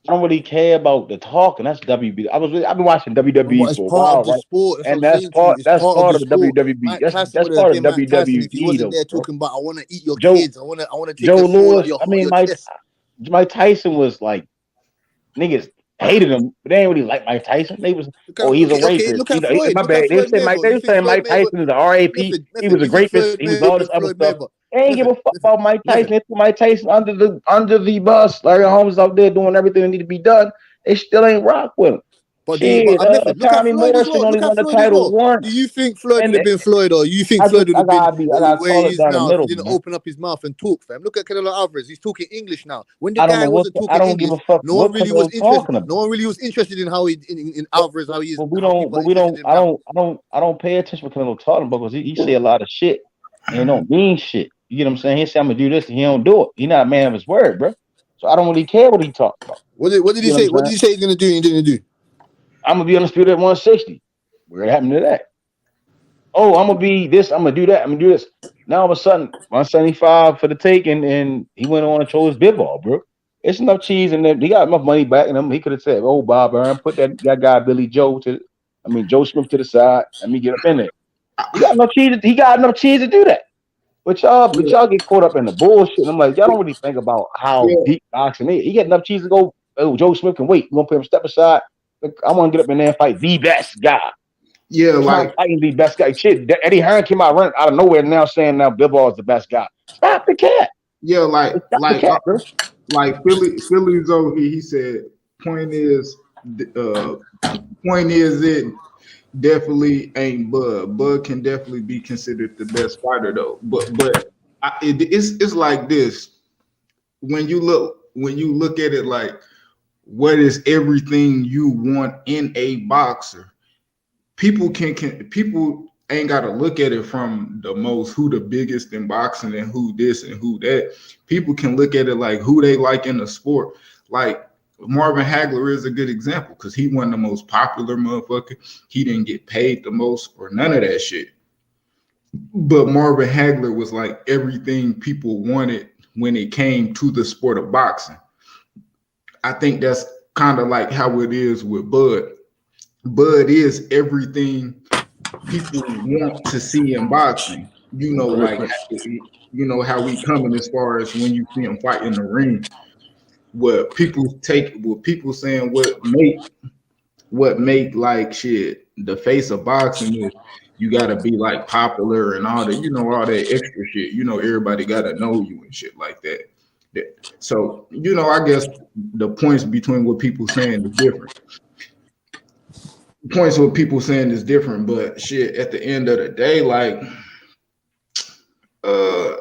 I don't really care about the talking. That's WB. I've been watching WWE for a while, right? Sport, and that's part of the WWE. That's part of WWE. If he wasn't there talking about, I want to eat your Joe, kids. I want to take Joe a Louis. I mean, Mike Tyson was like niggas hated him, but they ain't really like Mike Tyson. They was he's a rapist. Look at Floyd. My bad. They were saying Mike Tyson is a RAP. He was a rapist. He was all this other stuff. They ain't give a fuck about Mike Tyson. They threw Mike Tyson under the bus. Larry Holmes out there doing everything that need to be done. They still ain't rock with him. But look at Floyd as well. Look at Floyd as well. Do you think Floyd would have been Floyd, or you think Floyd would have been where he is now if he didn't open up his mouth and talk, fam? Look at Canelo Alvarez. He's talking English now. When the guy wasn't talking English, no one really was interested. No one really was interested in how he in Alvarez, how he is. But I don't pay attention to what Canelo talking about because he say a lot of shit and he don't mean shit. You get what I'm saying? He say I'm gonna do this and he don't do it. He's not a man of his word, bro. So I don't really care what he talking about. What did he say? What did he say he's gonna do and he didn't do? I'm gonna be undisputed at 160. Where happened to that? Oh, I'm gonna be this. I'm gonna do that. I'm gonna do this. Now all of a sudden, 175 for the take, and he went on and chose bib ball, bro. It's enough cheese in there. He got enough money back in him. He could have said, "Oh, Bob Aaron, put that guy Joe Smith to the side. Let me get up in there." He got enough cheese. He got enough cheese to do that. But y'all get caught up in the bullshit. And I'm like, y'all don't really think about how deep boxing is. He got enough cheese to go. Oh, Joe Smith can wait. We're gonna put him step aside. I want to get up in there and fight the best guy. Yeah, like fighting the best guy. Shit, Eddie Hearn came out running out of nowhere now saying now Bivol is the best guy. Stop the cat. Yeah, like Philly's over here. He said, point is, it definitely ain't Bud. Bud can definitely be considered the best fighter though. But it's like this. When you look at it like, what is everything you want in a boxer? People people ain't got to look at it from who the biggest in boxing and who this and who that. People can look at it like who they like in the sport. Like Marvin Hagler is a good example because he wasn't the most popular motherfucker. He didn't get paid the most or none of that shit. But Marvin Hagler was like everything people wanted when it came to the sport of boxing. I think that's kind of like how it is with Bud. Bud is everything people want to see in boxing. You know, like how we coming as far as when you see him fight in the ring. What people saying what make like shit the face of boxing is you gotta be like popular and all that, all that extra shit. Everybody gotta know you and shit like that. So, I guess the points between what people saying is different. But shit, at the end of the day, like,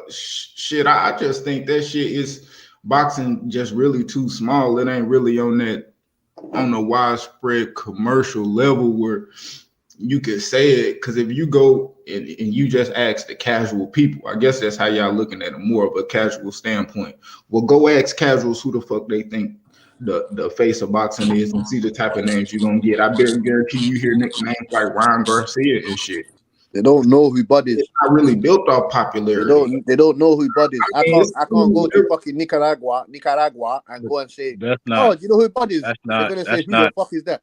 shit, I just think that shit is boxing just really too small. It ain't really on a widespread commercial level where you could say it. Because if you go and you just ask the casual people, I guess that's how y'all looking at it, more of a casual standpoint. Well, go ask casuals who the fuck they think the face of boxing is and see the type of names you're gonna get. I guarantee you hear names like Ryan Garcia and shit. They don't know who Bud is. It's not really built off popularity. They don't know who Bud is. I can't go to fucking Nicaragua and go and say, that's not. Oh, you know who Bud is? That's They're not. gonna That's say, who not. the fuck is that?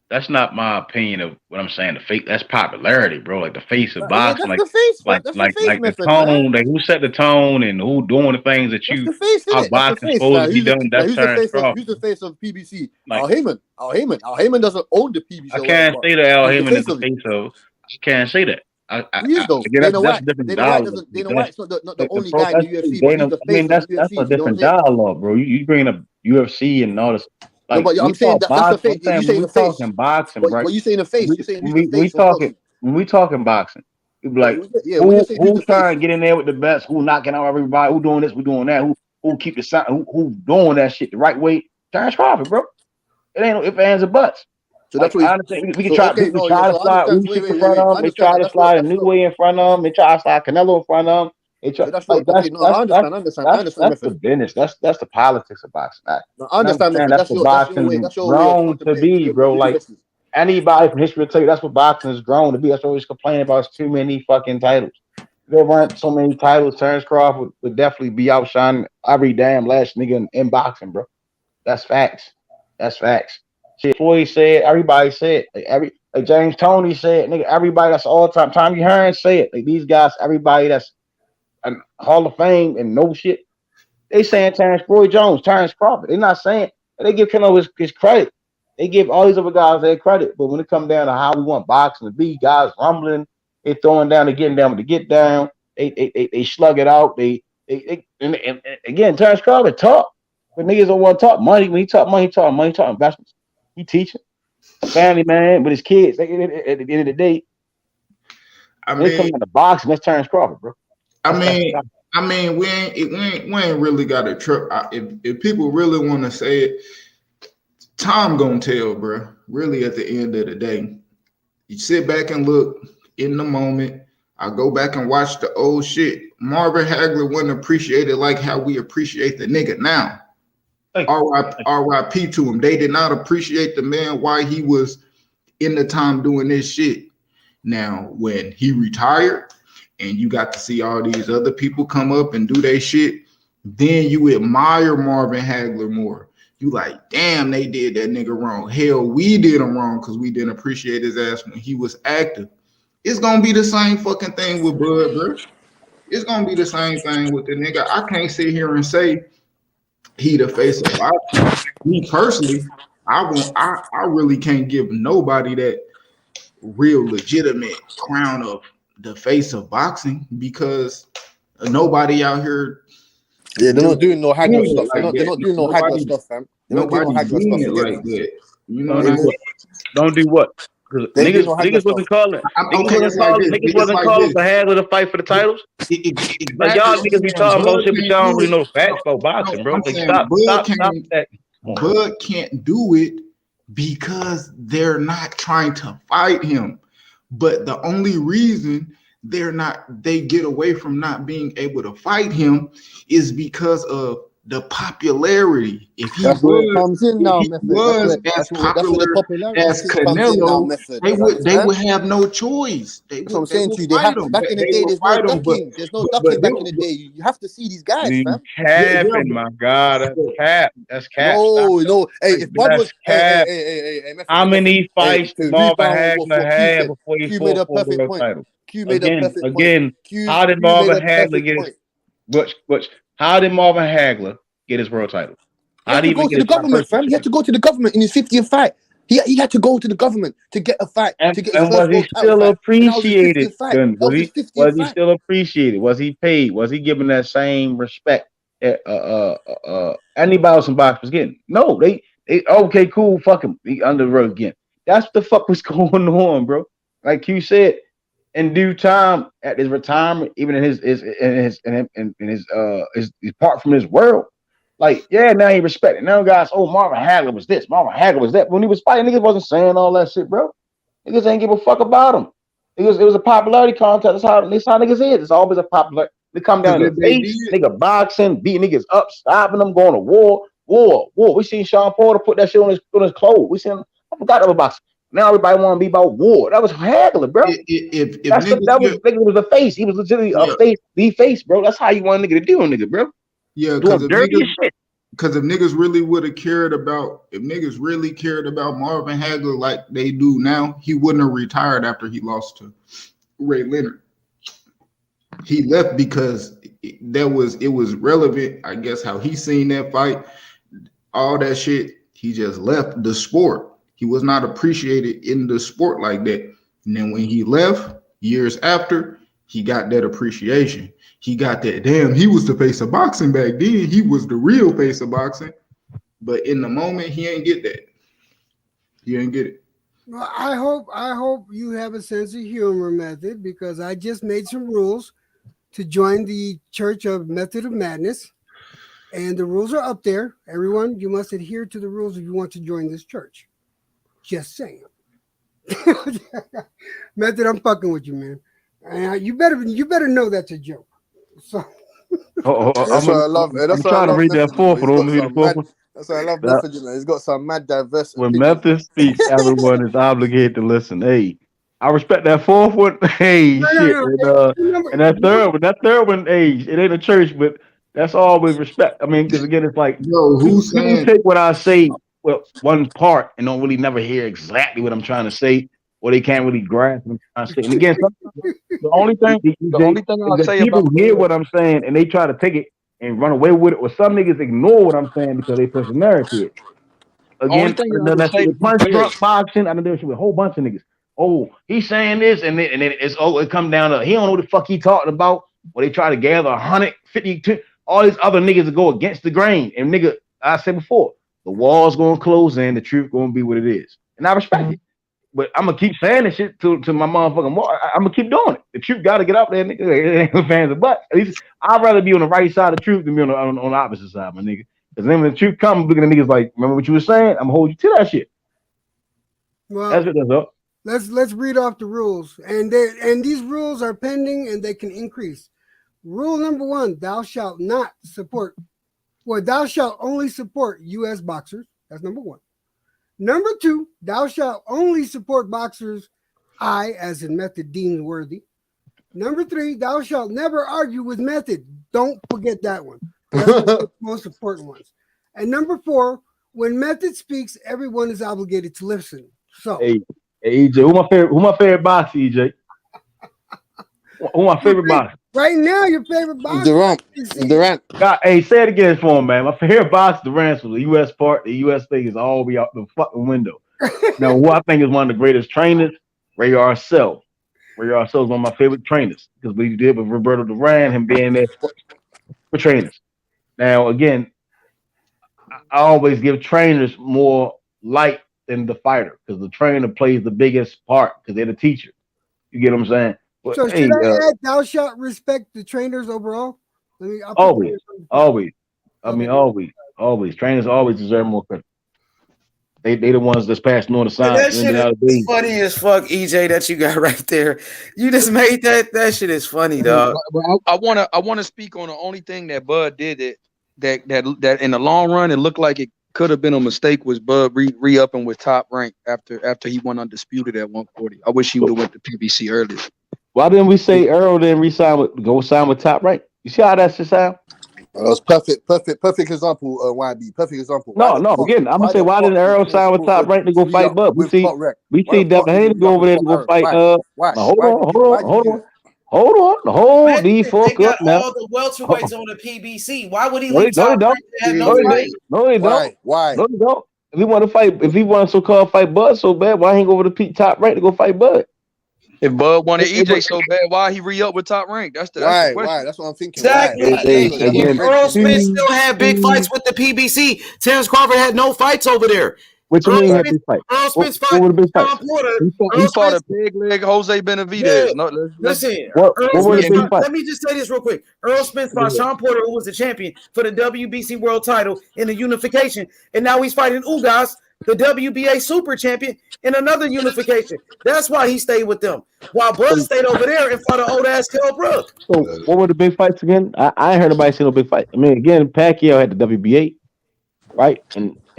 That's not my opinion of what I'm saying. The fake, that's popularity, bro. Like the face of Yeah, boxing, that's the face. That's the face the method, tone. man. Like who set the tone and who doing the things that That's you the face, how innit? That's the boxing's face. supposed to be done. That's Who's the Terrence face of Crawford. who's the face of PBC? Like, Al Heyman. Al Heyman doesn't own the PBC. I can't say that Al He's the Heyman face is the of it. face of. I can't say that. He is though. Again, that's a different dialogue. Dana White's not the only Pro, guy in the UFC, but he's the face of the UFC. that's a You know what I'm different saying? dialogue, bro. You bringing up UFC and all this. No, Like, but I'm saying that's the face. You when saying we the face. talking boxing, right? But you saying the face. You're saying who's the we face of boxing. when we talking boxing, you be like, when you're saying who's the trying face. to get in there with the best, who knocking out everybody, who doing this, who doing that, who keep the sound, who doing that shit the right way. Terrence Crawford, bro. It ain't no ifs, ands, or buts. So that's like, what I understand. We can try. Okay, People try to slide Usyk in front of them. They try to slide a new way in front of them. They try to slide Canelo in front of them. They try, that's like, what. Okay, no, I understand. That's the business. That's the politics of boxing. No, I understand. That's what boxing grown to be, bro. Like anybody from history will tell you, that's what boxing is grown to be. That's what we complain about. It's too many fucking titles. If there weren't so many titles, Terrence Crawford would definitely be outshining every damn last nigga in boxing, bro. That's facts. That's facts. Shit, Floyd said, everybody said, like James Toney said, nigga, everybody that's all time. Tommy Hearn said, like these guys, everybody that's a Hall of Fame and no shit. They saying Terrence Floyd Jones, Terrence Crawford. They're not saying they give Canelo his credit. They give all these other guys their credit. But when it comes down to how we want boxing to be, guys rumbling, they throwing down, they getting down with the get down, they slug it out. And again, Terrence Crawford talk. But niggas don't want to talk money. When he talk money, he talk investments. He teaching. A family man with his kids. At the end of the day, when it comes to boxing, that's Terrence Crawford, bro. I mean, we ain't really got a trip. If people really want to say it, time gonna tell, bro. Really, at the end of the day, you sit back and look in the moment. I go back and watch the old shit. Marvin Hagler wasn't appreciated like how we appreciate the nigga now. R.I.P. to him. They did not appreciate the man while he was in the time doing this shit. Now, when he retired and you got to see all these other people come up and do their shit, then you admire Marvin Hagler more. You like, damn, they did that nigga wrong. Hell, we did him wrong because we didn't appreciate his ass when he was active. It's gonna be the same fucking thing with Bud, bro. It's gonna be the same thing with the nigga. I can't sit here and say he the face of boxing. Me personally, I really can't give nobody that real legitimate crown of the face of boxing because nobody out here Yeah, they're not doing no Hagler doing it stuff. like They're that. not doing no Hagler stuff, fam. They're not doing no Nobody's Hagler stuff. doing it Forget like it. that. You know Don't what I do mean? what? Don't do what? Because They ain't doing niggas, no Hagler niggas stuff. wasn't calling. Okay, it's like this. Niggas It's wasn't like calling this. for Hagler to fight for the titles. Like Exactly. y'all I'm niggas be saying talking about Bud shit, but can't y'all don't do really it. know the facts No, about boxing, bro. I'm Like saying stop that. Bud can't do it because they're not trying to fight him. But the only reason they get away from not being able to fight him is because of the popularity. That's where it comes in now, Method. As That's where the popular popularity as shit comes in now, Canelo, Method. they You would understand? have no choice. They That's what I'm would saying to you. They fight have him. back in the They day. will There's no fight him, ducking. There's no but ducking back in the day. You have to see these guys, You fam. capping, my God. That's cap. That's cap. Stop. No. Hey, if Bud That's was, cap. Method, How many fights did to who's Marvin down on Hagler what Q have said? before he Q made fought a for the perfect world point. title? Q made a perfect point. Again, how did Q Marvin made a Hagler perfect get point. how did Marvin Hagler get his world title? He How had did to he go even to get the a top government, person fam. He had chance? to go to the government in his 50th fight. He had to go to the government to get a fight, to get his And first was he world title still fight. And that was his appreciated? 50th fight. Then That was his 50th he fight. still appreciated? Was he paid? Was he given that same respect that anybody else in box was getting? No, they okay, cool, fuck him. He under the rug again. That's what the fuck was going on, bro. Like you said, in due time, at his retirement, even in his part from his world. Like, yeah, now he respected. Now guys, oh, Marvin Hagler was this, Marvin Hagler was that. When he was fighting, niggas wasn't saying all that shit, bro. Niggas ain't give a fuck about him. It was a popularity contest. That's how niggas is. It's always a popular. They come down to the they face, did. nigga boxing, beating niggas up, stopping them, going to war. We seen Sean Porter put that shit on his clothes. We seen, I forgot about boxing. Now everybody want to be about war. That was Hagler, bro. If Nigga was a face. He was legitimately a face, the face, bro. That's how you want a nigga to do a nigga, bro. Yeah, Doing dirty as shit. Because if niggas really would have cared about, Marvin Hagler like they do now, he wouldn't have retired after he lost to Ray Leonard. He left because it was relevant, I guess, how he seen that fight, all that shit. He just left the sport. He was not appreciated in the sport like that. And then when he left years after, he got that appreciation. He got that, damn, he was the face of boxing back then. He was the real face of boxing. But in the moment, he ain't get that. He ain't get it. Well, I hope you have a sense of humor, Method, because I just made some rules to join the Church of Method of Madness. And the rules are up there. Everyone, you must adhere to the rules if you want to join this church. Just saying. Method, I'm fucking with you, man. You better know that's a joke. So That's what I love. That's what I trying to love. read that fourth one. That's why I love Method. You know, he's got some mad diverse When opinions. Memphis speaks, everyone is obligated to listen. Hey, I respect that fourth one. Hey, shit. And that third one, hey, it ain't a church, but that's always respect. I mean, because again, it's like people take what I say, well, one part and don't really never hear exactly what I'm trying to say, or they can't really grasp what I'm trying to say. And again, the only thing I'll is that say people about hear what I'm saying and they try to take it and run away with it, or some niggas ignore what I'm saying because they push a narrative. only Again, thing I I done would that shit say to with be punch fair, drunk boxing. I done that shit with a whole bunch of niggas. Oh, he's saying this, and then it's it come down to he don't know what the fuck he talking about. Or they try to gather 150, all these other niggas to go against the grain. And nigga, I said before, the wall's gonna close in, the truth gonna be what it is. And I respect it. But I'm gonna keep saying this shit to my motherfucking wall. I'm gonna keep doing it. The truth gotta get out there, nigga. It ain't no fans of but at least I'd rather be on the right side of the truth than be on the opposite side, my nigga. Because then when the truth comes, looking at niggas like, remember what you were saying? I'm gonna hold you to that shit. well, That's what that's up. let's read off the rules. And these rules are pending and they can increase. Rule number 1, thou shalt only support U.S. boxers. That's number 1. Number 2, thou shalt only support boxers I, as in Method, deemed worthy. Number 3, thou shalt never argue with Method. Don't forget that one. That's one of the most important ones. And number 4, when Method speaks, everyone is obligated to listen. So, hey EJ, who my favorite boxer, EJ? Who my favorite boxer? Right now, your favorite boxer? Durant. God, hey, say it again for him, man. My favorite boxer, Durant, was the U.S. part. The U.S. thing is all be out the fucking window. Now, who I think is one of the greatest trainers, Ray Arcel. Ray Arcel is one of my favorite trainers because what he did with Roberto Duran, him being there for trainers. Now, again, I always give trainers more light than the fighter because the trainer plays the biggest part because they're the teacher. You get what I'm saying? But So hey, should I add thou shalt respect the trainers overall? I'll put always, always. I Okay. mean, always. Trainers always deserve more credit. They the ones that's passing on the And science. that shit is funny as fuck, EJ. That you got right there. You just made that. That shit is funny, dog. I wanna speak on the only thing that Bud did that in the long run it looked like it could have been a mistake was Bud re-upping with Top Rank after he went undisputed at 140. I wish he would have went to PBC earlier. Why didn't we say Earl didn't go sign with Top Rank? You see how that shit sound? That was perfect example, YB. Perfect example. No. Again, I'm gonna say why didn't Earl sign with Top Rank to go fight Bud? We see Devin Haney go over there to go fight. Hold the fuck up now. All the welterweights on the PBC. Why would he No, leave they Top don't. Rank to have no No, fight? they don't. Why? No, they don't. If he want to fight, if he want to so-called fight Bud so bad, why he ain't go over to Top Rank to go fight Bud? If Bud wanted EJ so bad, why he re-up with Top Rank? That's the question. Why? That's what I'm thinking. Exactly. Again, Earl Spence still had big fights with the PBC. Terrence Crawford had no fights over there. What you mean had big fight? Earl Spence What were the big fights? Sean Porter. He fought a big leg Jose Benavidez. Yeah. No, Listen, What Earl were the Spence big fights? let me just say this real quick. Earl Spence fought Sean Porter, who was the champion for the WBC World Title in the unification, and now he's fighting Ugas, the WBA Super Champion, in another unification. That's why he stayed with them. While Bud stayed over there and fought an old ass Kell Brook. So what were the big fights again? I ain't heard nobody say no big fight. I mean, again, Pacquiao had the WBA, right?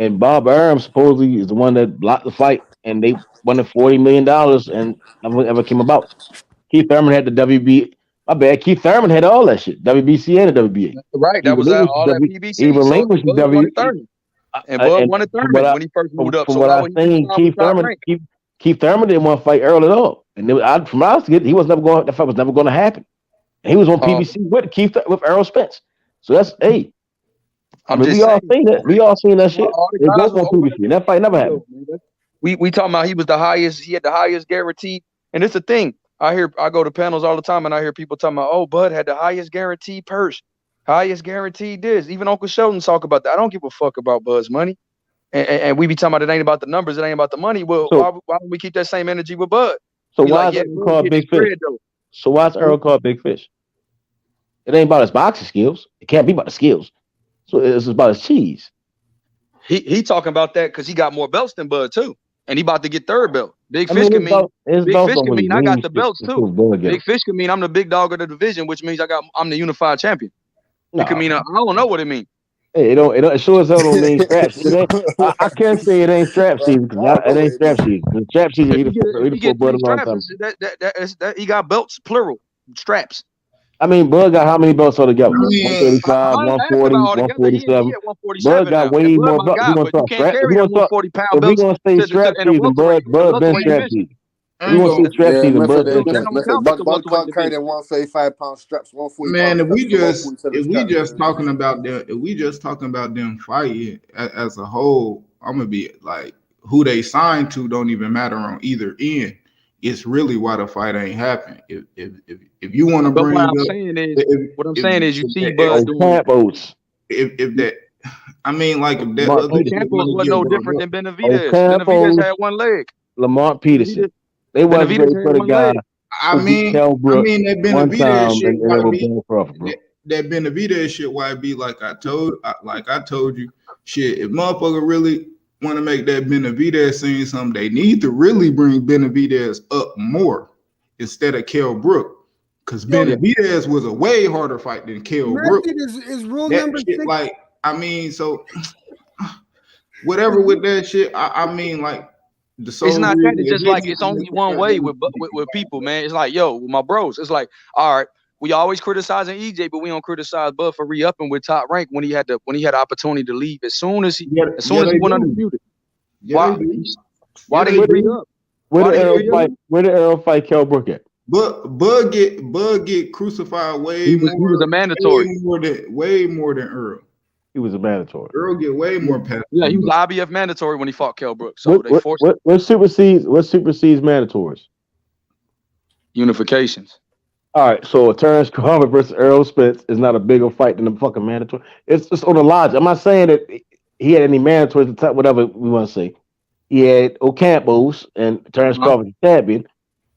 And Bob Arum supposedly is the one that blocked the fight, and they won $40 million, and nothing ever came about. Keith Thurman had the WB. My bad. Keith Thurman had all that shit. WBC and the WBA. Right, that was all that PBC. He relinquished the Bud WBA. 30. And Bud won a Thurman when he first moved up. From So what why I would he seen, Keith Thurman didn't want to fight Earl at all. And from what I was getting, he was never going. That fight was never going to happen. And he was on PBC with Earl Spence. So that's we all seen that. We all seen that shit. They both on PBC. And that fight never happened. We talking about he was the highest. He had the highest guaranteed. And it's a thing. I go to panels all the time, and I hear people talking about, oh, Bud had the highest guaranteed purse, highest guaranteed this. Even Uncle Sheldon talk about that. I don't give a fuck about Bud's money. And we be talking about it ain't about the numbers, it ain't about the money. Well, why don't we keep that same energy with Bud? So why is Earl called Big Fish? So why is Earl called Big Fish? It ain't about his boxing skills. It can't be about the skills. So it's about his cheese. He talking about that because he got more belts than Bud too, and he about to get third belt. Big Fish can mean I got the belts too. Big Fish can mean I'm the big dog of the division, which means I'm the unified champion. It can mean I don't know what it means. Hey, it sure as hell don't mean strap season. I can't say it ain't strap season because it ain't strap season. The strap season, he got belts plural straps. I mean, Bud got how many belts altogether? 135, 140, 147. Bud got way more belts. We're going to talk strap. If we're going to say strap season, Bud been strap season. We're going to say strap season, Bud been strap season. Bud can't carry them 135-pound straps, 140. Man, if we just talking about them fighting as a whole, I'm gonna be like, who they signed to don't even matter on either end. It's really why the fight ain't happening. If you want to bring what I'm saying is you see Bud doing if that. I mean, like if that Campos was no different than Benavidez. Benavidez had one leg. Lamont Peterson. They wasn't ready for the guy. I mean that Benavidez shit. That Benavidez shit. Why be like I told you, shit. If motherfucker really want to make that Benavidez scene something, they need to really bring Benavidez up more instead of Kell Brook. Because Benavidez was a way harder fight than Kell Brook. Is rule number 6. Like, I mean, so whatever with that shit, I mean, like, it's not that. It's just like it's only one way with people, man. It's like, yo, with my bros, it's like, all right, we always criticizing EJ, but we don't criticize Bud for re-upping with Top Rank when he had the opportunity to leave. As soon as he went undisputed. Why did he re-up? Where did Earl fight Kell Brook at? Bud get crucified way more. He was a mandatory. Way more than Earl. He was a mandatory. Earl get way more past. Yeah, he was IBF mandatory when he fought Kell Brook. So they forced what supersedes mandatories? Unifications. All right, so Terrence Crawford versus Errol Spence is not a bigger fight than the fucking mandatory. It's just on the logic. I'm not saying that he had any mandatory at the top, whatever we want to say. He had Ocampos and Terrence Uh-huh. Crawford champion.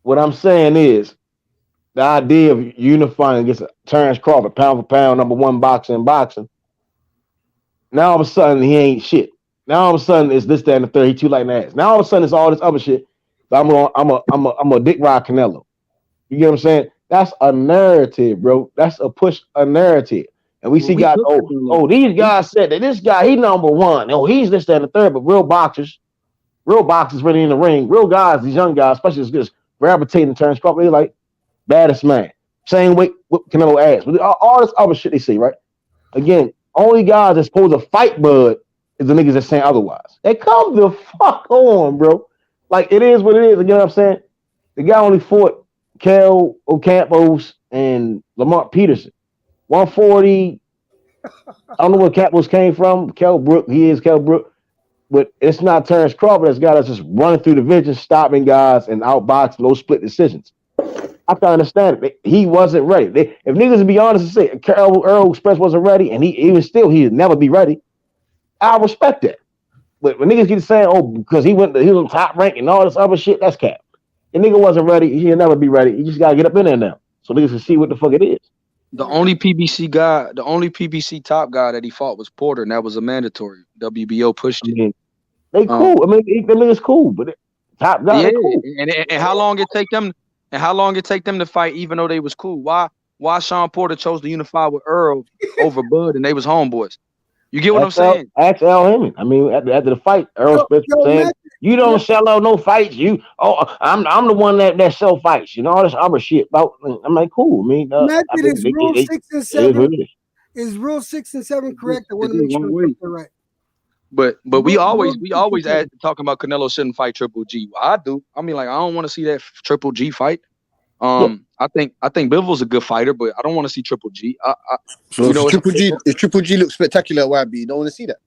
What I'm saying is the idea of unifying against Terrence Crawford, pound for pound, number one boxer in boxing. Now all of a sudden he ain't shit. Now all of a sudden it's this, that, and the third. He too light in the ass. Now all of a sudden it's all this other shit. So I'm a Dick Rod Canelo. You get what I'm saying? That's a narrative, bro. That's a push a narrative. And we Well, see we guys, took Canelo. these guys said that this guy, he number one. Oh, he's this, that, and the third. But real boxers really in the ring, real guys, these young guys, especially just gravitating Terrence Crawford, they're like, baddest man. Same weight, whip Canelo ass. But all this other shit they say, right? Again, only guys that's supposed to fight Bud is the niggas that's saying otherwise. They come the fuck on, bro. Like, it is what it is. You know what I'm saying? The guy only fought Kel Ocampos and Lamont Peterson. 140. I don't know where Campos came from. Kell Brook, he is Kell Brook. But it's not Terrence Crawford that's got us just running through the division, stopping guys and outboxing those split decisions. I can understand it. He wasn't ready. If niggas would be honest and say Earl Spence wasn't ready, and he'd never be ready, I respect that. But when niggas keep saying, oh, because he was on top rank and all this other shit, that's cap. The nigga wasn't ready. He'll never be ready. You just gotta get up in there now, so niggas can see what the fuck it is. The only PBC top guy that he fought was Porter, and that was a mandatory. WBO pushed it. They cool. Them niggas cool, but top guy, they cool. And how long it take them? And how long it take them to fight, even though they was cool? Why Sean Porter chose to unify with Earl over Bud, and they was homeboys? You get what I'm saying? Ask Al Heyman. I mean, after the fight, Earl Spence saying, "You don't sell out no fights. I'm the one that sell fights. You know all this other shit." I'm like, cool. I mean, is rule 6 and 7? Is rule 6 and 7 correct? I want to make sure they're right. But we always talking about Canelo shouldn't fight Triple G. I do. I mean, like, I don't want to see that Triple G fight. I think Bivens a good fighter, but I don't want to see Triple G. If Triple G looks spectacular at YB, you don't want to see that.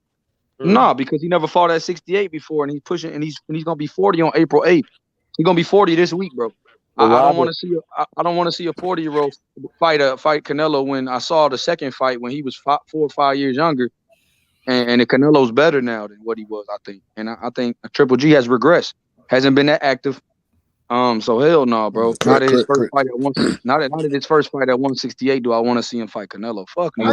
No, because he never fought at 68 before, and he's pushing, and he's gonna be 40 on April 8th. He's gonna be 40 this week, bro. I don't want to see a 40-year-old fight Canelo when I saw the second fight when he was 4 or 5 years younger, and the Canelo's better now than what he was, I think. And I think Triple G has regressed, hasn't been that active. So hell no, bro. Not at his first fight at 168 do I want to see him fight Canelo. Fuck no.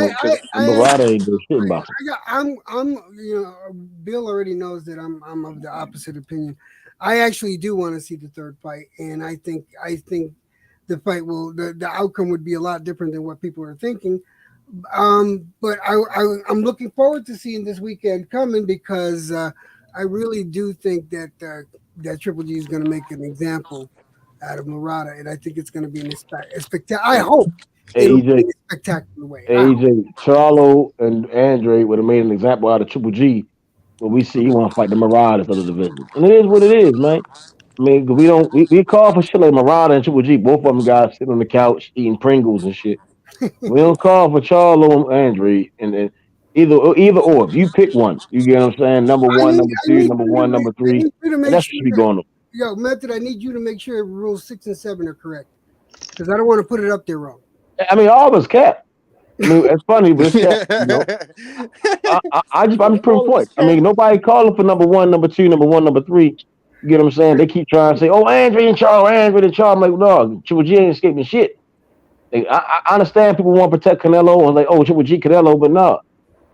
Bill already knows that I'm of the opposite opinion. I actually do want to see the third fight, and I think the fight the outcome would be a lot different than what people are thinking. But I'm looking forward to seeing this weekend coming because I really do think that Triple G is going to make an example out of Murata, and I think it's going to be a spectacular. I hope it'll be a spectacular way. AJ, Charlo and Andre would have made an example out of Triple G, but we see he want to fight the Marauders of the division, and it is what it is, man. I mean, we call for shit like Marauder and Triple G. Both of them guys sitting on the couch eating Pringles and shit. We don't call for Charlo and Andre, and either or. If you pick one, you get what I'm saying. Number one, number two, number one, number three. And that's what we going on. Yo, Method, I need you to make sure rules 6 and 7 are correct because I don't want to put it up there wrong. I mean, all of us cap. I mean, it's funny, but it's cap, you know. I'm just proving point. I mean, nobody calling for number one, number two, number one, number three. You get what I'm saying? They keep trying to say, "Oh, Andre and Charles, Andre and Charles." I'm like, no, Triple G ain't escaping shit. Like, I understand people want to protect Canelo and like, oh, Triple G, Canelo, but no,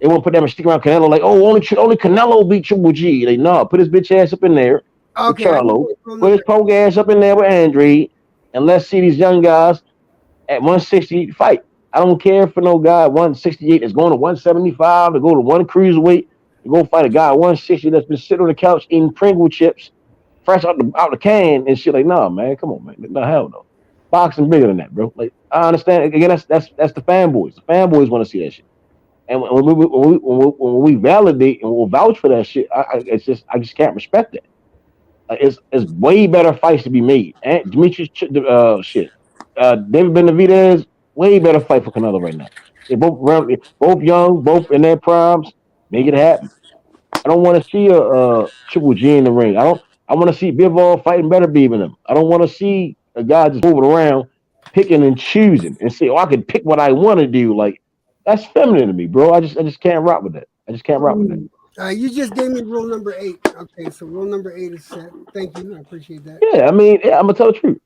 they won't put that stick around Canelo. Like, oh, only Canelo beat Triple G. Like, no, put his bitch ass up in there with Charlo. Put his poke ass up in there with Andre, and let's see these young guys at 160 fight. I don't care for no guy at 168 that's going to 175 to go to one cruiserweight to go fight a guy at 160 that's been sitting on the couch eating Pringle chips fresh out the can and shit. Like, nah, man, come on, man, no hell no. Boxing bigger than that, bro. Like, I understand. Again, that's the fanboys. The fanboys want to see that shit. And when we validate and we'll vouch for that shit, I just can't respect that. Like, it's way better fights to be made. And Demetrius, David Benavidez, way better fight for Canelo right now. They're both young, both in their primes. Make it happen. I don't want to see a Triple G in the ring. I want to see Bivol fighting better than them. I don't want to see a guy just moving around picking and choosing and say, oh, I can pick what I want to do. Like that's feminine to me, bro. I just can't rock with that. I just can't rock with that. You just gave me rule number 8. Okay, so rule number 8 is set. Thank you. I appreciate that. Yeah, I mean, I'm gonna tell the truth.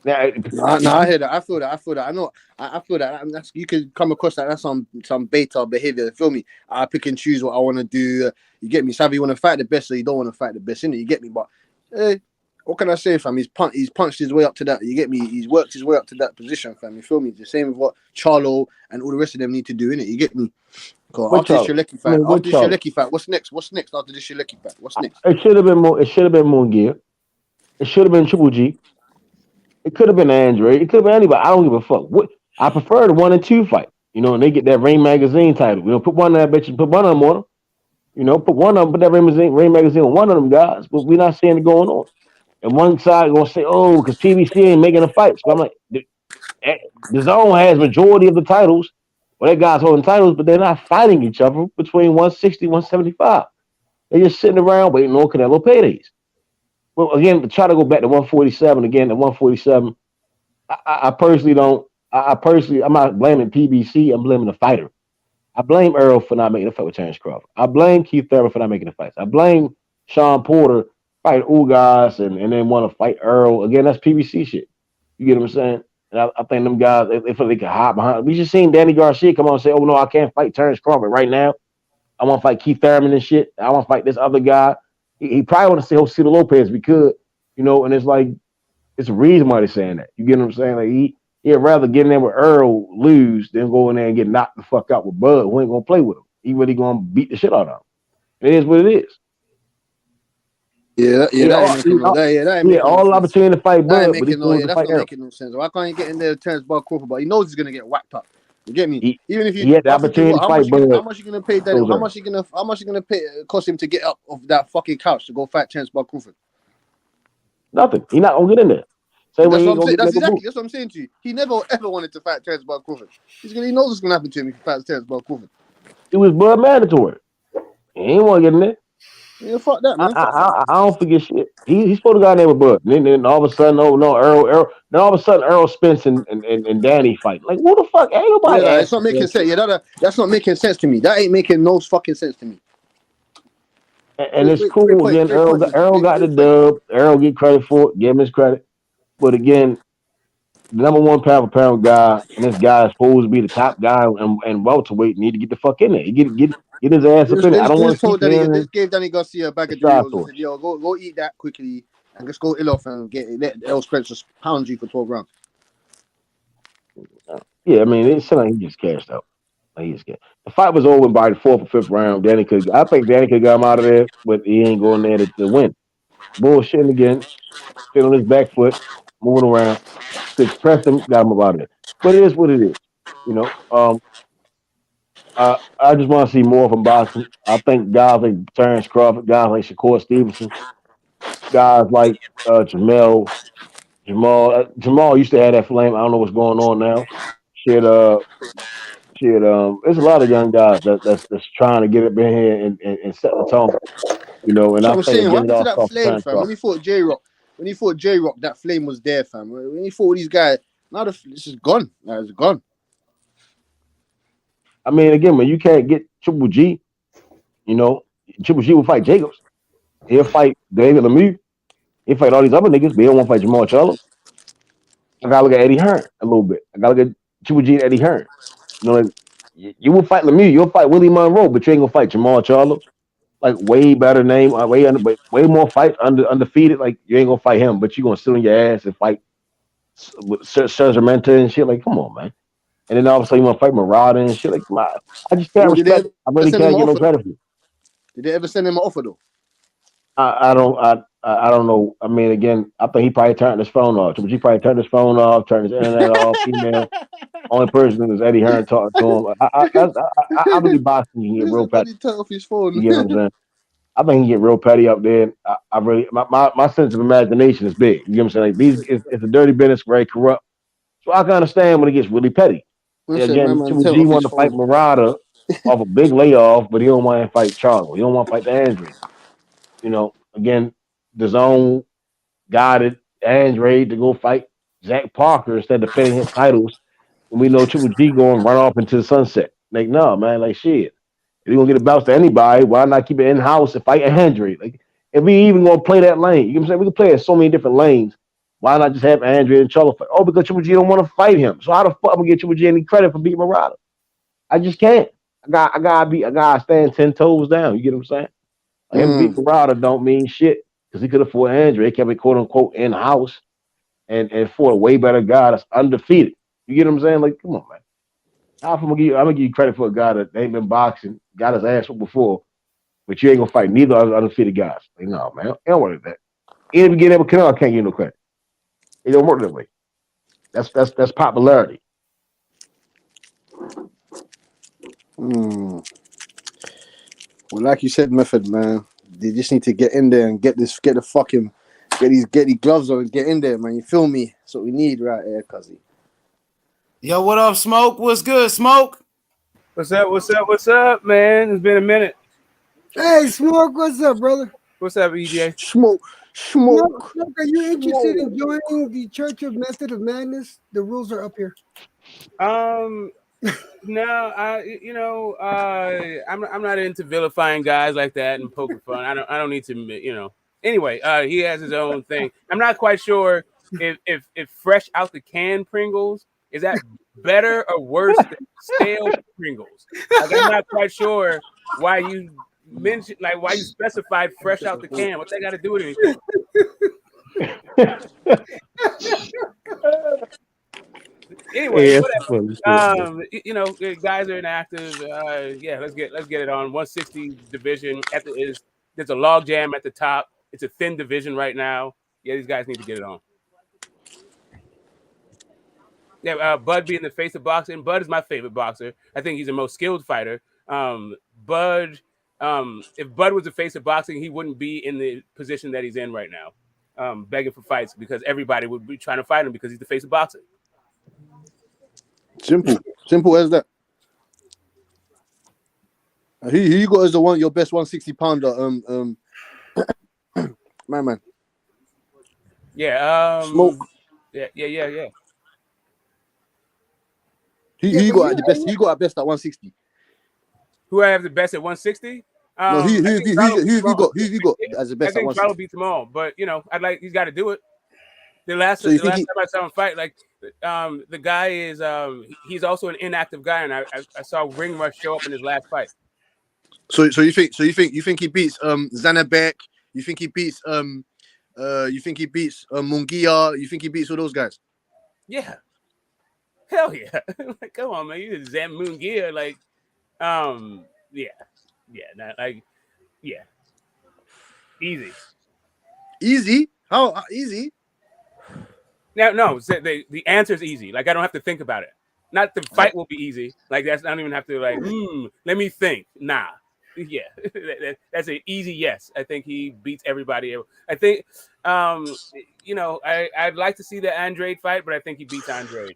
Now, I hear that. I feel that. I know. I feel that. That's, you could come across that. That's some beta behavior. You feel me? I pick and choose what I want to do. You get me? Savvy, you want to fight the best, so you don't want to fight the best, innit? You get me? But hey, what can I say, fam? He's punched his way up to that. You get me? He's worked his way up to that position, fam. You feel me? The same with what Charlo and all the rest of them need to do, innit? You get me? After this Shalecki fight, what's next? What's next after this Shalecki fight? What's next? It should have been more. It should have been Munguia. It should have been Triple G. It could have been Andre. It could have been anybody. I don't give a fuck. What I prefer the 1 and 2 fight. You know, and they get that Rain Magazine title. You know, put one of that bitch and put one of them on them. You know, put that Rain Magazine on one of them guys. But we're not seeing it going on. And one side gonna say, oh, because PBC ain't making the fights. But I'm like, the zone has majority of the titles. Well, that guy's holding titles, but they're not fighting each other between 160, 175. They're just sitting around waiting on Canelo paydays. Well, again, to try to go back to 147 again, at 147, I personally don't. I'm not blaming PBC. I'm blaming the fighter. I blame Earl for not making a fight with Terrence Crawford. I blame Keith Thurman for not making the fights. I blame Sean Porter fight Ugas and then want to fight Earl. Again, that's PBC shit. You get what I'm saying? And I think them guys, they feel they can hide behind. We just seen Danny Garcia come on and say, oh, no, I can't fight Terrence Crawford right now. I want to fight Keith Thurman and shit. I want to fight this other guy. He probably want to say Josito Lopez if he could, you know, and it's like, it's a reason why they're saying that. You get what I'm saying? Like, he'd rather get in there with Earl, lose, than go in there and get knocked the fuck out with Bud, who ain't going to play with him. He really going to beat the shit out of him. It is what it is. That ain't making all the opportunity to fight Bud, but that's not making no sense. Why can't you get in there, Terrence Bud Crawford? But he knows he's gonna get whacked up. You get me? Even if he had the opportunity to fight Bud. How much you gonna pay that? How much you gonna pay cost him to get up off that fucking couch to go fight Terrence Bud Crawford? Nothing. He not gonna get in there. That's what I'm saying to you. He never ever wanted to fight Terrence Bud Crawford. He knows what's gonna happen to him if he fights Terrence Bud Crawford. It was Bud mandatory. He ain't want to get in there. Yeah, fuck that, man. I don't forget shit. He's supposed to go in there with Bud. Then all of a sudden, Earl. Then all of a sudden, Earl Spence and Danny fight. Like, what the fuck? Ain't nobody. It's not making sense. That's not making sense to me. That ain't making no fucking sense to me. And it's cool. Again, Earl got the dub. Earl get credit for it. Give him his credit. But again, the number 1 pound for pound guy, and this guy is supposed to be the top guy and welterweight, need to get the fuck in there. He get his ass up in there. I don't want to keep hearing. This gave Danny Garcia a bag of Doritos and said, yo, go eat that quickly and just go ill off and let Earl Spence just pound you for 12 rounds. Yeah, I mean, it sounded like he just cashed out. Like he just cashed. The fight was over by the 4th or 5th round. I think Danny could got him out of there, but he ain't going there to win. Bullshitting again, still on his back foot, moving around. Could press him, got him out of there. But it is what it is. You know, I just want to see more from boxing. I think guys like Terrence Crawford, guys like Shakur Stevenson, guys like Jamal used to have that flame. I don't know what's going on now. There's a lot of young guys that's trying to get up in here and set the tone. You know, and I think saying, what happened to that off flame, fam? When he fought J-Rock, that flame was there, fam. When he fought these guys, now this is gone. It's gone. I mean, again, when you can't get Triple G, you know, Triple G will fight Jacobs. He'll fight David Lemieux. He'll fight all these other niggas, but he don't want to fight Jamal Charlo. I gotta look at Eddie Hearn a little bit. I gotta look at Triple G and Eddie Hearn. You know, like, you will fight Lemieux, you'll fight Willie Monroe, but you ain't gonna fight Jamal Charlo. Like, way better name, way more fights, undefeated. Like, you ain't gonna fight him, but you gonna sit on your ass and fight with Sergio Menta and shit. Like, come on, man. And then all of a sudden you want to fight Marauder and shit. Like, I just can't respect. I really can't get no credit for it. Did they ever send him an offer though? I don't know. I mean, again, I think he probably turned his phone off. He probably turned his phone off, turned his internet off. Email. Only person is Eddie Hearn talking to him. I believe boxing can get real petty. Turn off his phone. You get what I'm saying? I think he can get real petty up there. I really, my sense of imagination is big. You get what I'm saying? Like, it's a dirty business, very corrupt. So I can understand when it gets really petty. Again, Triple G wanted to fight Marauder off a big layoff, but he don't want to fight Charlo. He don't want to fight the Andre. You know, again, the zone guided Andre to go fight Zach Parker instead of defending his titles when we know Triple G going run off into the sunset. Like, no, man, like shit. If you're gonna get a bounce to anybody, why not keep it in house and fight Andre? Like, if we even gonna play that lane, you know what I'm saying? We can play in so many different lanes. Why not just have Andre and Charlo fight? Oh, because Triple G don't want to fight him. So how the fuck am I gonna get Triple G any credit for beating Murata? I just can't. I gotta stand 10 toes down. You get what I'm saying? Like, him beating Murata don't mean shit because he could have fought Andre. He kept it quote unquote in house and fought a way better guy that's undefeated. You get what I'm saying? Like, come on, man. I'm gonna give you credit for a guy that ain't been boxing, got his ass whooped before, but you ain't gonna fight neither of the undefeated guys. Like, no, man, it don't work like that. Even if you get that with Canelo, I can't give you no credit. It don't work that way. That's popularity. Well, like you said, Method, man, they just need to get in there and get these gloves on and get in there, man. You feel me? That's what we need right here, cuzzy. Yo, what up, Smoke? What's good, Smoke? What's up, man? It's been a minute. Hey, Smoke, what's up, brother? What's up, EJ? Smoke, are you interested in joining the Church of Method of Madness? The rules are up here. No, I'm not into vilifying guys like that and poking fun. I don't need to, Anyway, he has his own thing. I'm not quite sure if fresh out the can Pringles is that better or worse than stale Pringles. Like, I'm not quite sure why you mentioned, like, why you specified fresh out the can. What they got to do with anything? Anyway, whatever. Guys are inactive. Let's get it on 160 division. There's a log jam at the top. It's a thin division right now. Yeah, these guys need to get it on. Yeah, Bud being the face of boxing. Bud is my favorite boxer. I think he's the most skilled fighter. Bud, if Bud was the face of boxing, he wouldn't be in the position that he's in right now, begging for fights because everybody would be trying to fight him because he's the face of boxing. Simple as that. Who you got as your best 160 pounder? Man. Yeah. Smoke. Yeah. Who you got at the best? Who you got at best at 160? Who I have the best at 160? No, who have you got as the best at 160? I think Charlo beats them all, but he's got to do it. The last time I saw him fight, the guy is he's also an inactive guy, and I saw ring rust show up in his last fight. So you think he beats Zanabek? You think he beats Munguia? You think he beats all those guys? Yeah. Hell yeah. Like, come on, man. You Zan Munguia, Easy? How easy? No, the answer is easy. Like, I don't have to think about it. Not the fight will be easy. Like, I don't even have to let me think. Nah. Yeah. That's an easy yes. I think he beats everybody. I think I'd like to see the Andrade fight, but I think he beats Andrade.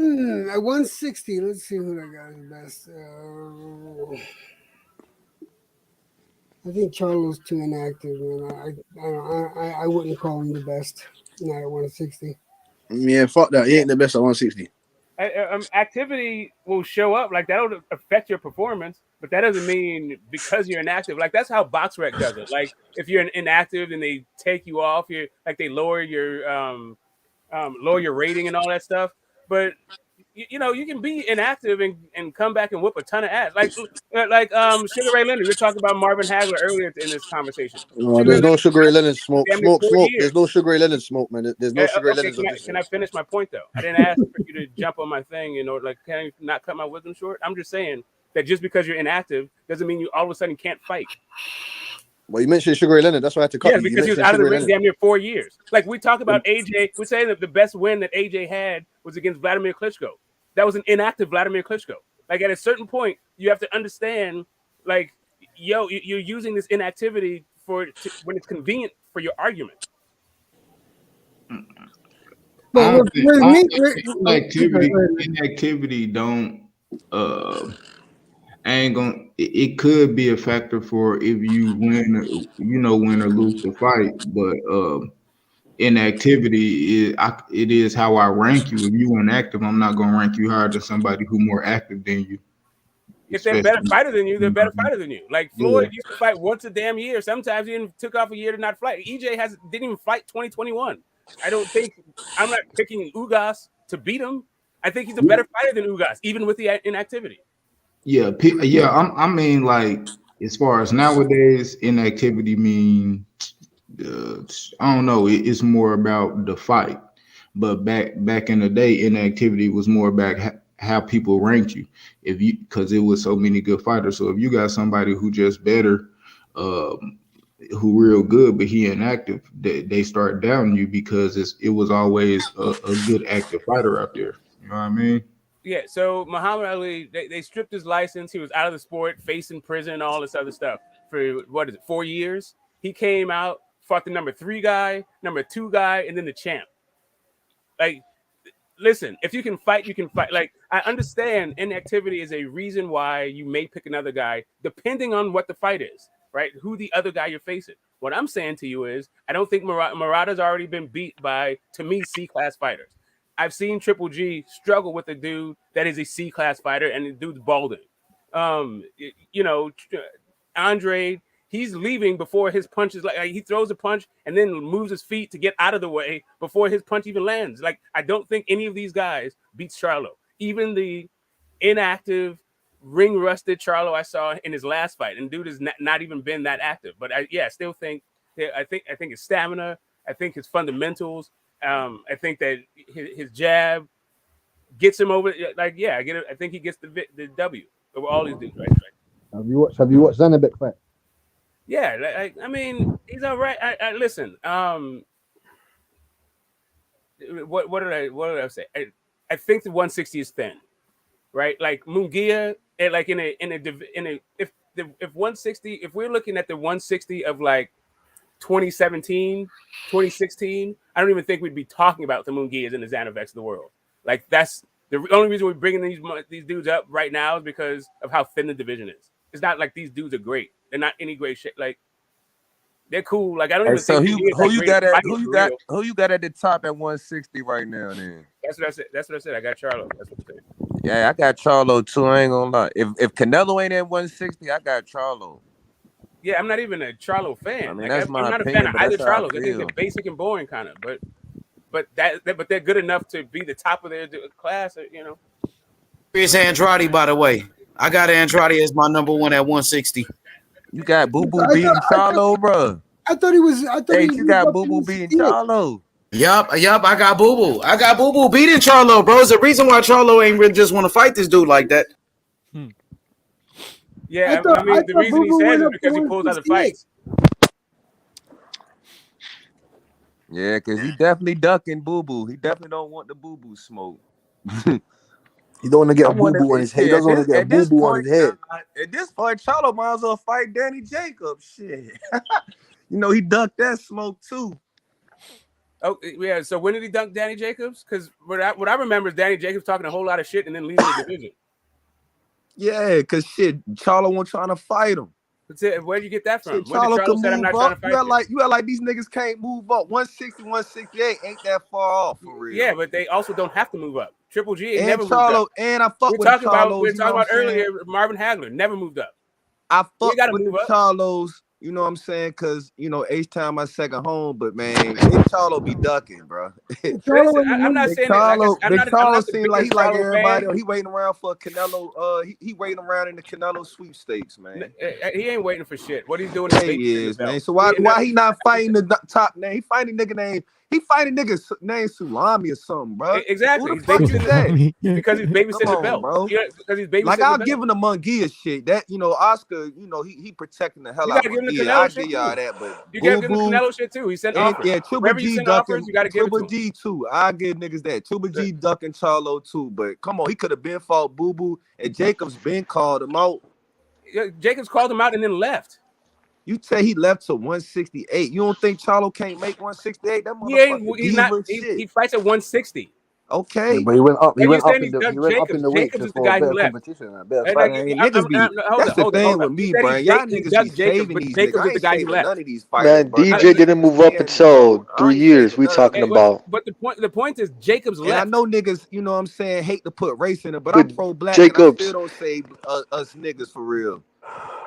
At 160, let's see who I got the best. I think Charlo's too inactive, man. I wouldn't call him the best. Not at 160. Yeah, fuck that. He ain't the best at 160. Activity will show up. Like, that'll affect your performance, but that doesn't mean because you're inactive. Like, that's how BoxRec does it. Like, if you're inactive and they take you off, they lower your rating and all that stuff. But you can be inactive and come back and whip a ton of ass. Like Sugar Ray Leonard. We were talking about Marvin Hagler earlier in this conversation. No, there's no Sugar Ray Leonard smoke. There's no Sugar Ray Leonard smoke, man. There's no Sugar Ray Leonard. Can I finish my point though? I didn't ask for you to jump on my thing. Can you not cut my wisdom short? I'm just saying that just because you're inactive doesn't mean you all of a sudden can't fight. Well, you mentioned Sugar Ray Leonard. That's why I had to cut you. Because he was out of the ring damn near 4 years. Like, we talk about AJ. We say that the best win that AJ had was against Vladimir Klitschko. That was an inactive Vladimir Klitschko. Like, at a certain point, you have to understand, like, you're using this inactivity when it's convenient for your argument. Inactivity don't it could be a factor for if you win or lose the fight, but inactivity it is how I rank you. If you inactive, I'm not gonna rank you higher than somebody who more active than you. If they're better Especially, fighter than you, they're better fighter than you. Like yeah. Floyd used to fight once a damn year. Sometimes he even took off a year to not fight. EJ didn't even fight 2021. I'm not picking Ugas to beat him. I think he's a better fighter than Ugas, even with the inactivity. Yeah, I mean, like as far as nowadays, inactivity mean I don't know. It's more about the fight, but back in the day, inactivity was more about how people ranked you. Because it was so many good fighters. So if you got somebody who just better, who real good, but he inactive, they start doubting you because it was always a good active fighter out there. You know what I mean? Yeah, so Muhammad Ali, they stripped his license. He was out of the sport, facing prison, all this other stuff for 4 years. He came out, fought the number 3 guy, number 2 guy, and then the champ. Like, listen, if you can fight, you can fight. Like, I understand inactivity is a reason why you may pick another guy, depending on what the fight is, right? Who the other guy you're facing. What I'm saying to you is, I don't think Murata's already been beat by, to me, C-class fighters. I've seen Triple G struggle with a dude that is a C-class fighter, and the dude's balding. Andre, he's leaving before his punch is like he throws a punch and then moves his feet to get out of the way before his punch even lands. Like, I don't think any of these guys beats Charlo. Even the inactive, ring-rusted Charlo I saw in his last fight, and dude has not even been that active. But I still think I think his stamina, I think his fundamentals. I think that his jab gets him over. Like, yeah, I get it. I think he gets the W over all these dudes, right? Have you watched Zanabek fight? Yeah, I mean, he's all right. I listen. What did I say? I think the 160 is thin, right? Like Munguia, like in a if 160, if we're looking at the 160 of like 2017, 2016, I don't even think we'd be talking about the Munguias and the Xanavex of the world. Like, that's the only reason we're bringing these dudes up right now is because of how thin the division is. It's not like these dudes are great. They're not any great shit. Like, they're cool. Like, I don't even think who you got at the top at 160 right now? Then that's what I said. I got Charlo. That's what I said. Yeah, I got Charlo too. I ain't gonna lie. If Canelo ain't at 160, I got Charlo. Yeah, I'm not even a Charlo fan. I mean, I'm not opinion, a fan of either Charlo. I think feel. they're basic and boring, kind of. But they're good enough to be the top of their class. Here's Andrade, by the way. I got Andrade as my number 1 at 160. You got Boo Boo beating Charlo, bro. I thought he was. You got Boo Boo beating Charlo. Yup. I got Boo Boo. I got Boo Boo beating Charlo, bro. It's the reason why Charlo ain't really just want to fight this dude like that. Yeah, I mean, the reason he says is because he pulls out the fights. Yeah, because he definitely ducking Boo Boo. He definitely don't want the Boo Boo smoke. He don't want to get a Boo Boo on his head. He doesn't want to get a Boo Boo on his head. At this point, Charlo might as well fight Danny Jacobs. Shit. He ducked that smoke too. Oh, yeah. So when did he dunk Danny Jacobs? Because what I remember is Danny Jacobs talking a whole lot of shit and then leaving the division. Yeah, because Charlo wasn't trying to fight him. Where'd you get that from? Shit, Charlo can said, I'm move not trying up. to fight You act like these niggas can't move up. 160, 168 ain't that far off for real. Yeah, but they also don't have to move up. Triple G ain't and never Charlo, moved up. And I fuck we're with talking Charlos. We're talking about earlier, Marvin Hagler never moved up. I fuck with the Charlos, you know what I'm saying? Because, H-Town my second home, but, man, Charlo be ducking, bro. Listen, I'm not saying Charlo seems like he like everybody else. He waiting around for Canelo. He waiting around in the Canelo sweepstakes, man. He ain't waiting for shit. What he's doing is man. So why he not fighting the top name? He fighting nigga named named Sulami or something, bro. Exactly. Who the fuck is that? Because he's babysitting the belt, bro. Because he's babysitting like, I'll give him the Munguia shit. That Oscar, he protecting the hell out of Munguia. I give y'all that, but you gotta give him the Canelo shit too. He sent offers. Yeah, Triple G ducking. You gotta give Triple G too. I give niggas that. Triple G ducking Charlo too. But come on, he could have been fought Boo Boo, and Jacobs been called him out. Jacobs called him out and then left. You say he left to 168. You don't think Charlo can't make 168? That motherfucker he fights at 160. Yeah, but he went up. He But you're went up saying in he's the. Doug He went up in Jacobs. the weight Jacobs is the for guy who better left. competition and better And fight. I'm, hold That's up, the hold up, thing hold up. with You me, said Brian. he Y'all he niggas be Doug Jacobs, shaving but these niggas. Jacobs I is the ain't guy who shaving left. none of these fighters, Man, bro. DJ didn't move up until 3 years. We talking about. But the point is Jacobs And I left. know niggas, you know what I'm saying, hate to put race in it, but I'm But pro-black and I still Jacobs, don't say us niggas for real.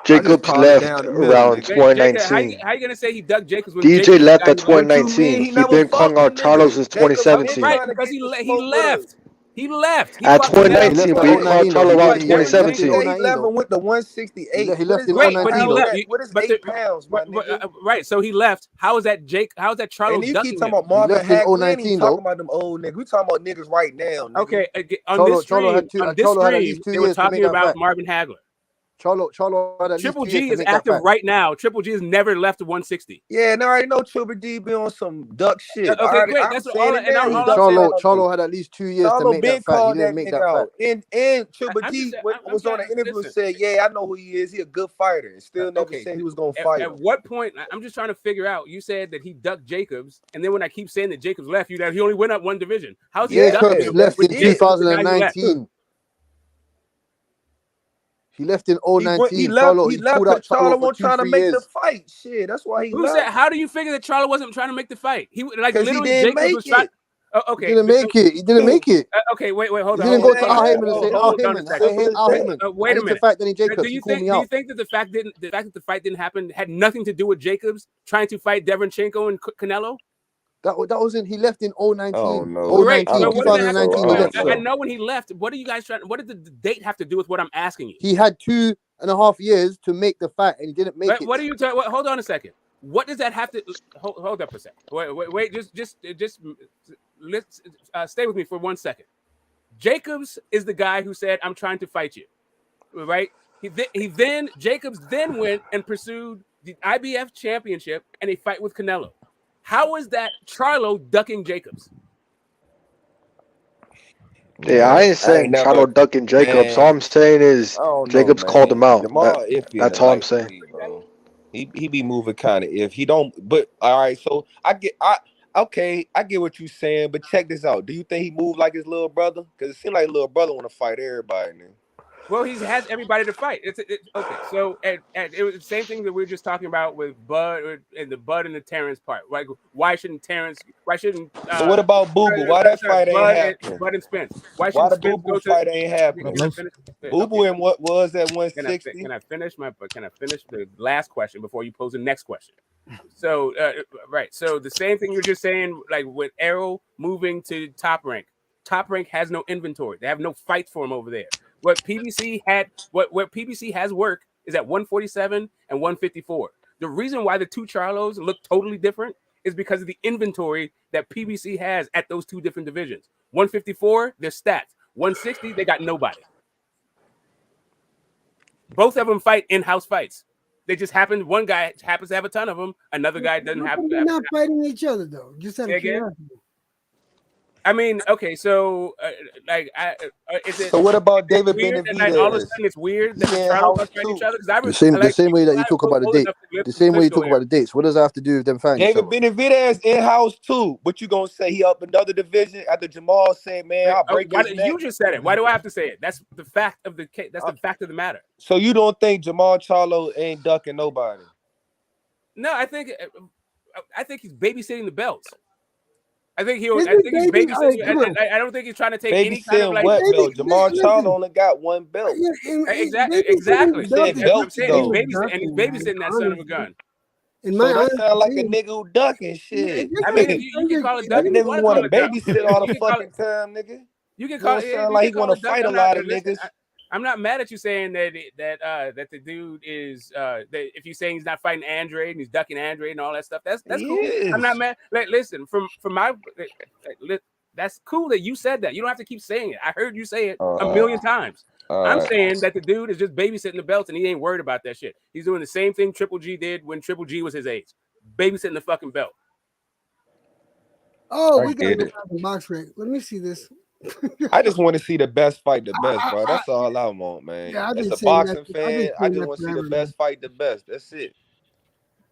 I just Jacobs call it left down the middle, around nigga. Jacob, how 2019. you gonna say he Doug Jacobs when DJ Jacobs is the left guy at who left? What you mean? 2019. He He never been fucked calling with out Charlo niggas. since Jacob been 2017. Right, trying to because get the he smoke with us. left. He left. He At fought He Canelo. left 2019, in but he called 09 though. Charlo He out did. in He left. He left in 2017. 2017. He 09 left though. and went to 168. He What left is in eight? Great, but he '19 How is though. left. that? What is 8 pounds, my nigga? Right, so he left. How is that Jake? How is that And Charlo you keep ducking talking him? about He Marvin left in Hagler. We ain't even 019 talking though. about them old niggas. We talking about niggas right now, nigga. Okay, on this stream, Cholo had at least 2 they were years to make talking that about fight. Marvin Hagler. Cholo had at least Triple 2 years G to is make that active fight. right now. Triple G has never left 160. Yeah, and I already know Triple D be on some duck shit. Okay, great. I'm That's saying all. it And now. He all I'm ducked saying is, out on me. Cholo had at least 2 years to Charlo make been that fight. He called didn't that make nigga that fight. out. And Triple I'm just D I'm was on trying an interview and listen. said, yeah, I know who he is. He a good fighter. And still never Okay, said he was going to fight at him. what point? I'm just trying to figure out. You said that he ducked Jacobs, and then when I keep saying that Jacobs left, he only went up one division. How's he ducking Jacobs him left when in Jacobs is the guy who left? 2019. He left in He 019. left He pulled because out Charlo Charlo for wasn't trying to 2-3 make the years. fight. Shit, that's why he Who said? left. How do you figure that Charlo wasn't trying to make the fight? He Because he literally didn't Jacobs make was trying. it. Oh, He okay, didn't make it. He didn't make it. okay. Wait, He hold on, didn't hold go on, to hold Al on, Heyman and say, Al hold on a Heyman, second. say, hey, Al Heyman, Wait I a need to minute. fight Danny Do Jacobs. He you called think? me Do you out. think that the fact that the fight didn't happen had nothing to do with Jacobs trying to fight Devonchenko and Canelo? That wasn't. He left in 019. Oh no. 019, So what does that have to 2019. do? He left. I know when he left. What are you guys trying? What did the date have to do with what I'm asking you? He had 2.5 years to make the fight, and he didn't make it. What are you talking? Hold on a second. What does that have to? Hold up a second. Wait. Just let's stay with me for 1 second. Jacobs is the guy who said, "I'm trying to fight you," right? Jacobs then went and pursued the IBF championship and a fight with Canelo. How is that Charlo ducking Jacobs? Yeah, I ain't saying Charlo ducking Jacobs. All I'm saying is I don't know, Jacobs called man. him out. Jamal iffy in the That's all I'm light saying. heavyweight, bro. He be moving kind of if he don't. But all right, so I get what you saying. But check this out. Do you think he moved like his little brother? Because it seems like little brother want to fight everybody, man. Well, he has everybody to fight. Okay. So it was the same thing that we were just talking about with Bud and the Terrence part. Like, why shouldn't Terrence? Why shouldn't? But what about Boo Boo? Why that fight ain't happening? Bud and Spence. Why Why shouldn't the Boo Spence Boo go to? fight ain't happening? Can I finish? Boo Boo and what was that Can 160? I finish the last question before you pose the next question? So right. So the same thing you're just saying, like with Arrow moving to Top Rank. Top Rank has no inventory. They have no fights for him over there. What PBC has work is at 147 and 154. The reason why the two Charlos look totally different is because of the inventory that PBC has at those two different divisions. 154, they're stacked. 160, they got nobody. Both of them fight in-house fights. They just happen. One guy happens to have a ton of them. Another guy doesn't have. They're not fighting each other though. Just out of curiosity. I mean, okay, so is it? So what about David weird that like, all of a Benavidez? sudden it's weird that He the in Charlos house are fighting each too. other? Because The same way that you talk about the date. The same way you talk about the dates. What does that have to do with them fighting each David other? Benavidez in house too. But you gonna say he up another division after Jamal said, "Man, I'll break his neck." You just said it. Why do I have to say it? That's the fact of the case. That's the fact of the matter. So you don't think Jamal Charlo ain't ducking nobody? No, I think he's babysitting the belts. I think he's babysitting. I don't think he's trying to take any kind of like what belt? Jamal Charlo only got one belt. Exactly. Belts though. He's babysitting that son of a gun. So that sound like a nigga who ducking shit. I mean, you can call it ducking. That nigga want to babysit all the fucking time, nigga. You can call it. Sound like he want to fight a lot of niggas. I'm not mad at you saying that the dude is that if you're saying he's not fighting Andre and he's ducking Andre and all that stuff, that's cool. I'm not mad. Like, listen, from my that's cool that you said that. You don't have to keep saying it. I heard you say it a million times. I'm saying that the dude is just babysitting the belts and he ain't worried about that shit. He's doing the same thing Triple G did when Triple G was his age, babysitting the fucking belt. Oh, we got to go back to box rate. Let me see this. I just want to see the best fight the best, bro. That's all I want, man. Yeah, As a boxing fan, I just want to see the best fight the best. That's it.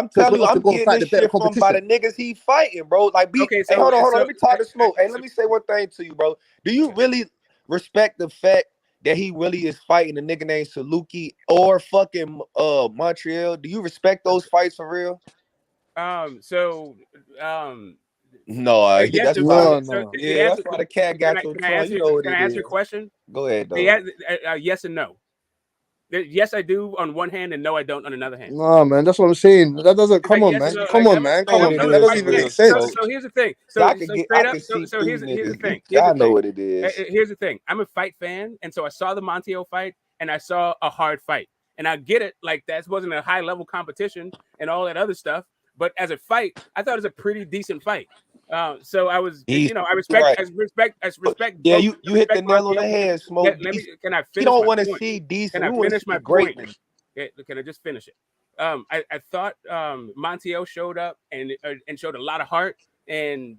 I'm Because telling we you, have to I'm go and getting fight the this better shit from by the competition. niggas he fighting, bro. Like, Okay, hey, so hold on. so Let me talk to Smoke. Hey, let me say one thing to you, bro. Do you really respect the fact that he really is fighting a nigga named Saluki or fucking Montreal? Do you respect those fights for real? So No, yes. that's So, why. the Yeah, answer. that's why the cat got your Can I tongue. answer? You know what Can I it answer is. your question? Go ahead, though. Yes and no. Yes, I do on one hand, and no, I don't on another hand. Nah, man, that's what I'm saying. That doesn't. It's like Come on, yes and man. no. Come on, man. Come on, man. That doesn't even make sense. So here's the thing. I So I straight up. can see So through here's the thing. niggas. Here's the I know thing. what it is. Here's the thing. I'm a fight fan, and so I saw the Montiel fight, and I saw a hard fight, and I get it. Like that wasn't a high level competition and all that other stuff, but as a fight, I thought it was a pretty decent fight. So I was, He's I right. respect Yeah, both. you I hit the respect nail on Montiel. the head, Smoke. Can I He finish don't my want to point? see Can decent. I We want to finish see my point? greatness. Can I just finish it? I thought Montiel showed up and showed a lot of heart, and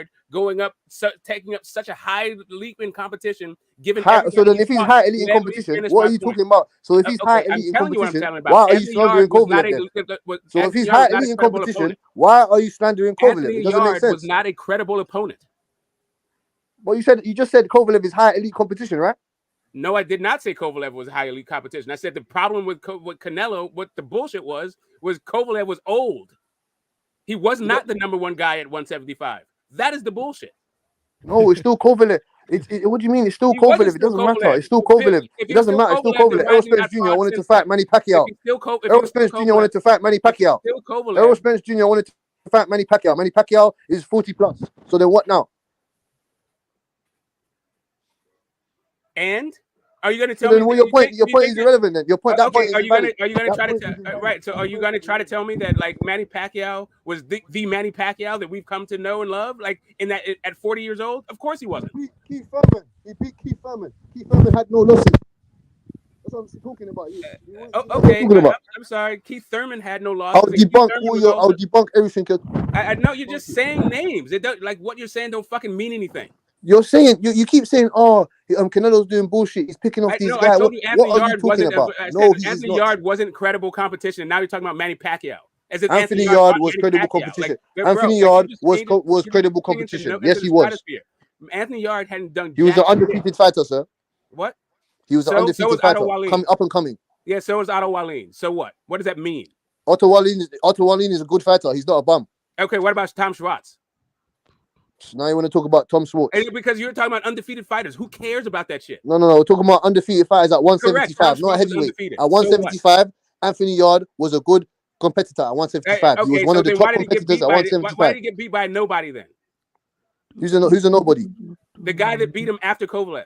Yard going up, taking up such a high leap in competition, given So everybody then, he if he's fought, high elite in let me competition, finish what my are you point. talking about? So if he's high Okay, I'm elite in telling you what I'm competition, telling about. why are you Anthony slandering Yard was not Kovalev then? So if Anthony he's Yard high was not a elite in credible competition, opponent. why are you slandering Kovalev? Anthony It doesn't make Yard was sense. not a credible opponent. But you just said Kovalev is high elite competition, right? No, I did not say Kovalev was high elite competition. I said the problem with Canelo, what the bullshit was Kovalev was old. He was not the number one guy at 175. That is the bullshit. No, it's still Kovalev. What do you mean? It's still He wasn't Kovalev. It still doesn't matter. Kovalev. It's still Kovalev. If It he was doesn't still matter. It's still Kovalev, then Kovalev. why Errol is he Spence not Jr. fought wanted to since fight then? Manny If Pacquiao. he's still Errol Spence Jr. wanted to fight Manny Pacquiao. still Kovalev, Errol Spence Jr. wanted to fight Manny Pacquiao. Manny Pacquiao is 40 plus. So then what now? and are you going to So tell me? then, what your point? Your Do you point think is that? irrelevant. Then your point. That Okay, point is are you gonna invalid. try to right? So are you gonna try to tell me that like Manny Pacquiao was the Manny Pacquiao that we've come to know and love, like in that at 40 years old? Of course he wasn't. Keith Thurman. He beat Keith Thurman. Keith Thurman had no losses. That's what I'm talking about. Okay, Talking about. I'm sorry. Keith Thurman had no I'll losses. And Keith debunk Thurman all was your. also. I'll debunk everything. I know you're just saying names. It don't like what you're saying don't fucking mean anything. You're saying you keep saying, oh, Canelo's doing bullshit. He's picking off these I guys. told you What Anthony are you Yard talking wasn't. about? I No, said he is Anthony not. Yard wasn't credible competition. And now you're talking about Manny Pacquiao. As if Anthony Yard Yard fought was Manny credible Pacquiao. competition. Like, Anthony bro, Yard like, was credible into competition. into Yes, the he was. stratosphere. Anthony Yard hadn't done. He was an jack shit. undefeated fighter, sir. What? He was an So undefeated was Otto fighter, Wallin. up and coming. Yeah, so was Otto Wallin. So what? What does that mean? Otto Wallin is a good fighter. He's not a bum. Okay, what about Tom Schwartz? Now you want to talk about Tom Schwartz? And because you're talking about undefeated fighters, who cares about that shit? No. We're talking about undefeated fighters at 175, not heavyweight. At 175, So Anthony Yard was a good competitor at 175. Okay, he was one of the top competitors at 175. Why did he get beat by nobody then? Who's a nobody? The guy that beat him after Kovalev.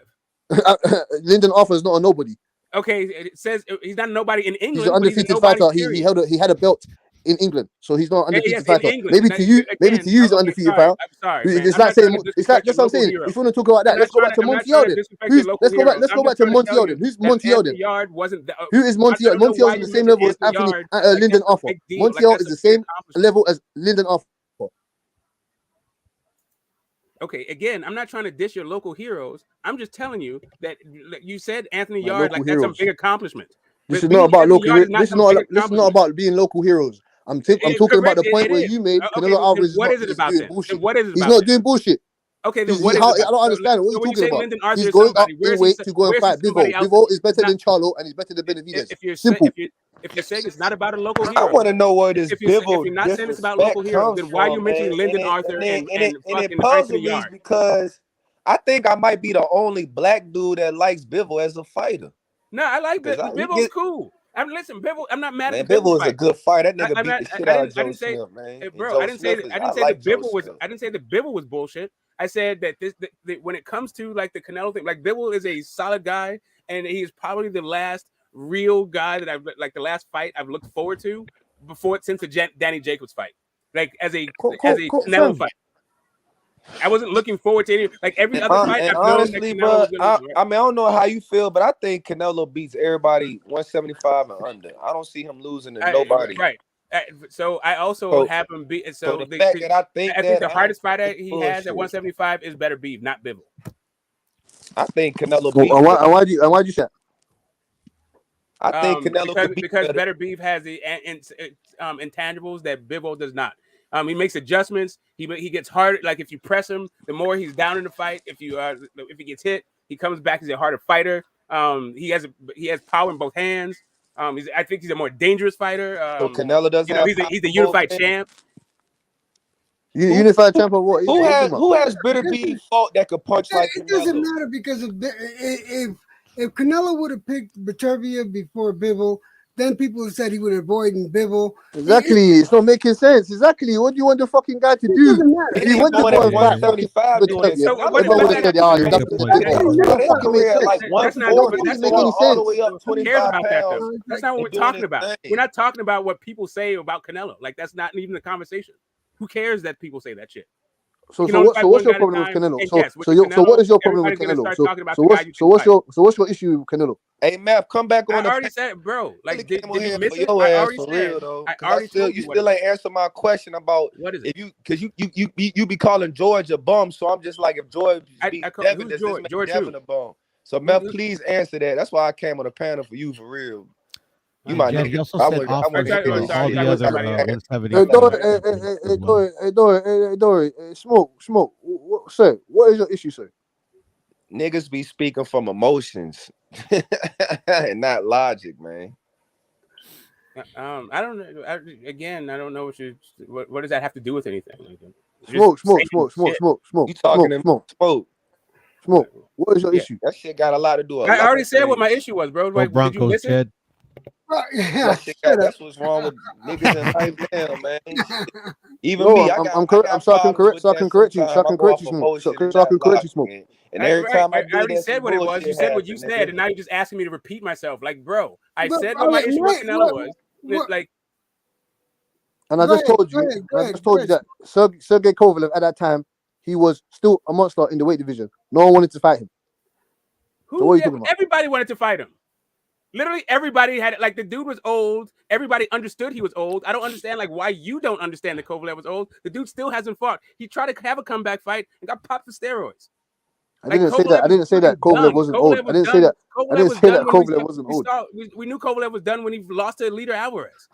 Lyndon Arthur is not a nobody. Okay, it says he's not a nobody in England. He's an undefeated fighter. He had a belt in England, so he's not an undefeated fighter. Maybe to you, he's an undefeated fighter. I'm sorry. It's like saying that's what I'm saying. If you want to talk about that, let's go back to Monty Elden. Let's go back to Monty Elden. Who's Monty Elden? Who is Monty Elden? Monty Elden is the same level as Lyndon Arthur. Monty Elden is the same level as Lyndon Arthur. Okay, again, I'm not trying to dish your local heroes. I'm just telling you that you said Anthony Yard, like that's some big accomplishment. This is not about local. This is not about being local heroes. I'm talking about the point where you made Canelo Alvarez. What is it about then? What is it about? He's not doing bullshit. Okay, then what is it about? I don't understand what you're talking about. He's going up in weight to go and fight Bivol. Bivol is better than Charlo and he's better than Benavidez. Simple. If you're saying it's not about a local hero, I want to know what this Bivol. If you're not saying it's about local heroes, then why are you mentioning Lyndon Arthur and fucking Anthony Yard? Because I think I might be the only black dude that likes Bivol as a fighter. No, I like Bivol. Bivol's cool. Listen, Bivol. I'm not mad at Bivol is a good fighter. That nigga beat the shit out of Joe Smith, man. Bro, I didn't say that Bivol was bullshit. I said that when it comes to like the Canelo thing, like Bivol is a solid guy, and he is probably the last real guy that I've like the last fight I've looked forward to since the Danny Jacobs fight, like as a Canelo fight. I wasn't looking forward to any like every other fight. And honestly, bro, I mean, I don't know how you feel, but I think Canelo beats everybody 175 and under. I don't see him losing to nobody. Right. So I also have him beat. So the fact that I think the hardest fighter he has at 175 is better Beef, not Bivol. I think Canelo beats. Why do you say? I think Canelo because better Beef has the intangibles that Bivol does not. He makes adjustments. He gets hard. Like if you press him, the more he's down in the fight. If he gets hit, he comes back. He's a harder fighter. He has power in both hands. I think he's a more dangerous fighter. So Canelo doesn't. He's the unified champ. Unified champ of what? Who has better Beef fought that could punch like Canelo? It doesn't matter because if Canelo would have picked Beterbiev before Bivol, then people said he would avoid Bivol. Exactly, it's not making sense. Exactly, what do you want the fucking guy to do? If he went to go and fight 175 doing it, so everyone would have said, "Yeah, he's nothing to That's not all the way up 25 pounds. That's not what we're talking about. We're not talking about what people say about Canelo. Like that's not even the conversation. Who cares that people say that shit? So what's your problem with Canelo? So what is your problem with Canelo? So what's your issue with Canelo? Hey, Matt, come back on. I already said, bro. Like, did you miss it? Your I ass already for said. real though. I already told you still ain't answer my question about what is it? If you because you be calling George a bum, so I'm just like if George beat Devin, does this make Devin a bum? So Mel, please answer that. That's why I came on the panel for you for real. You might he also said offers all the other 170. Dory, smoke. Sir, what is your issue, sir? Niggas be speaking from emotions and not logic, man. I don't know. I don't know what does that have to do with anything? Smoke. You talking to Smoke? What is your issue? That shit got a lot to do. I already said what my issue was, bro. Like, did you miss it? That shit got, that's what's wrong with niggas in life now, man. Even me, I got problems with that sometimes. I go off emotion and not logic. And every time I I did already that, said some what it was. bullshit You said what you happened, said, nigga. and now you're just asking me to repeat myself. Like, bro, I But, said what my issue with Canelo was. what- Like, And I just told you, that Sergey Kovalev at that time, he was still a monster in the weight division. No one wanted to fight him. So what are you talking about? Everybody wanted to fight him. Literally everybody had it. Like, the dude was old. Everybody understood he was old. I don't understand like why you don't understand that Kovalev was old. The dude still hasn't fought. He tried to have a comeback fight and got popped for steroids. I didn't say that. I didn't say that Kovalev wasn't old. I didn't say that. I didn't say that Kovalev wasn't old. We knew Kovalev was done when he lost to Leader Alvarez.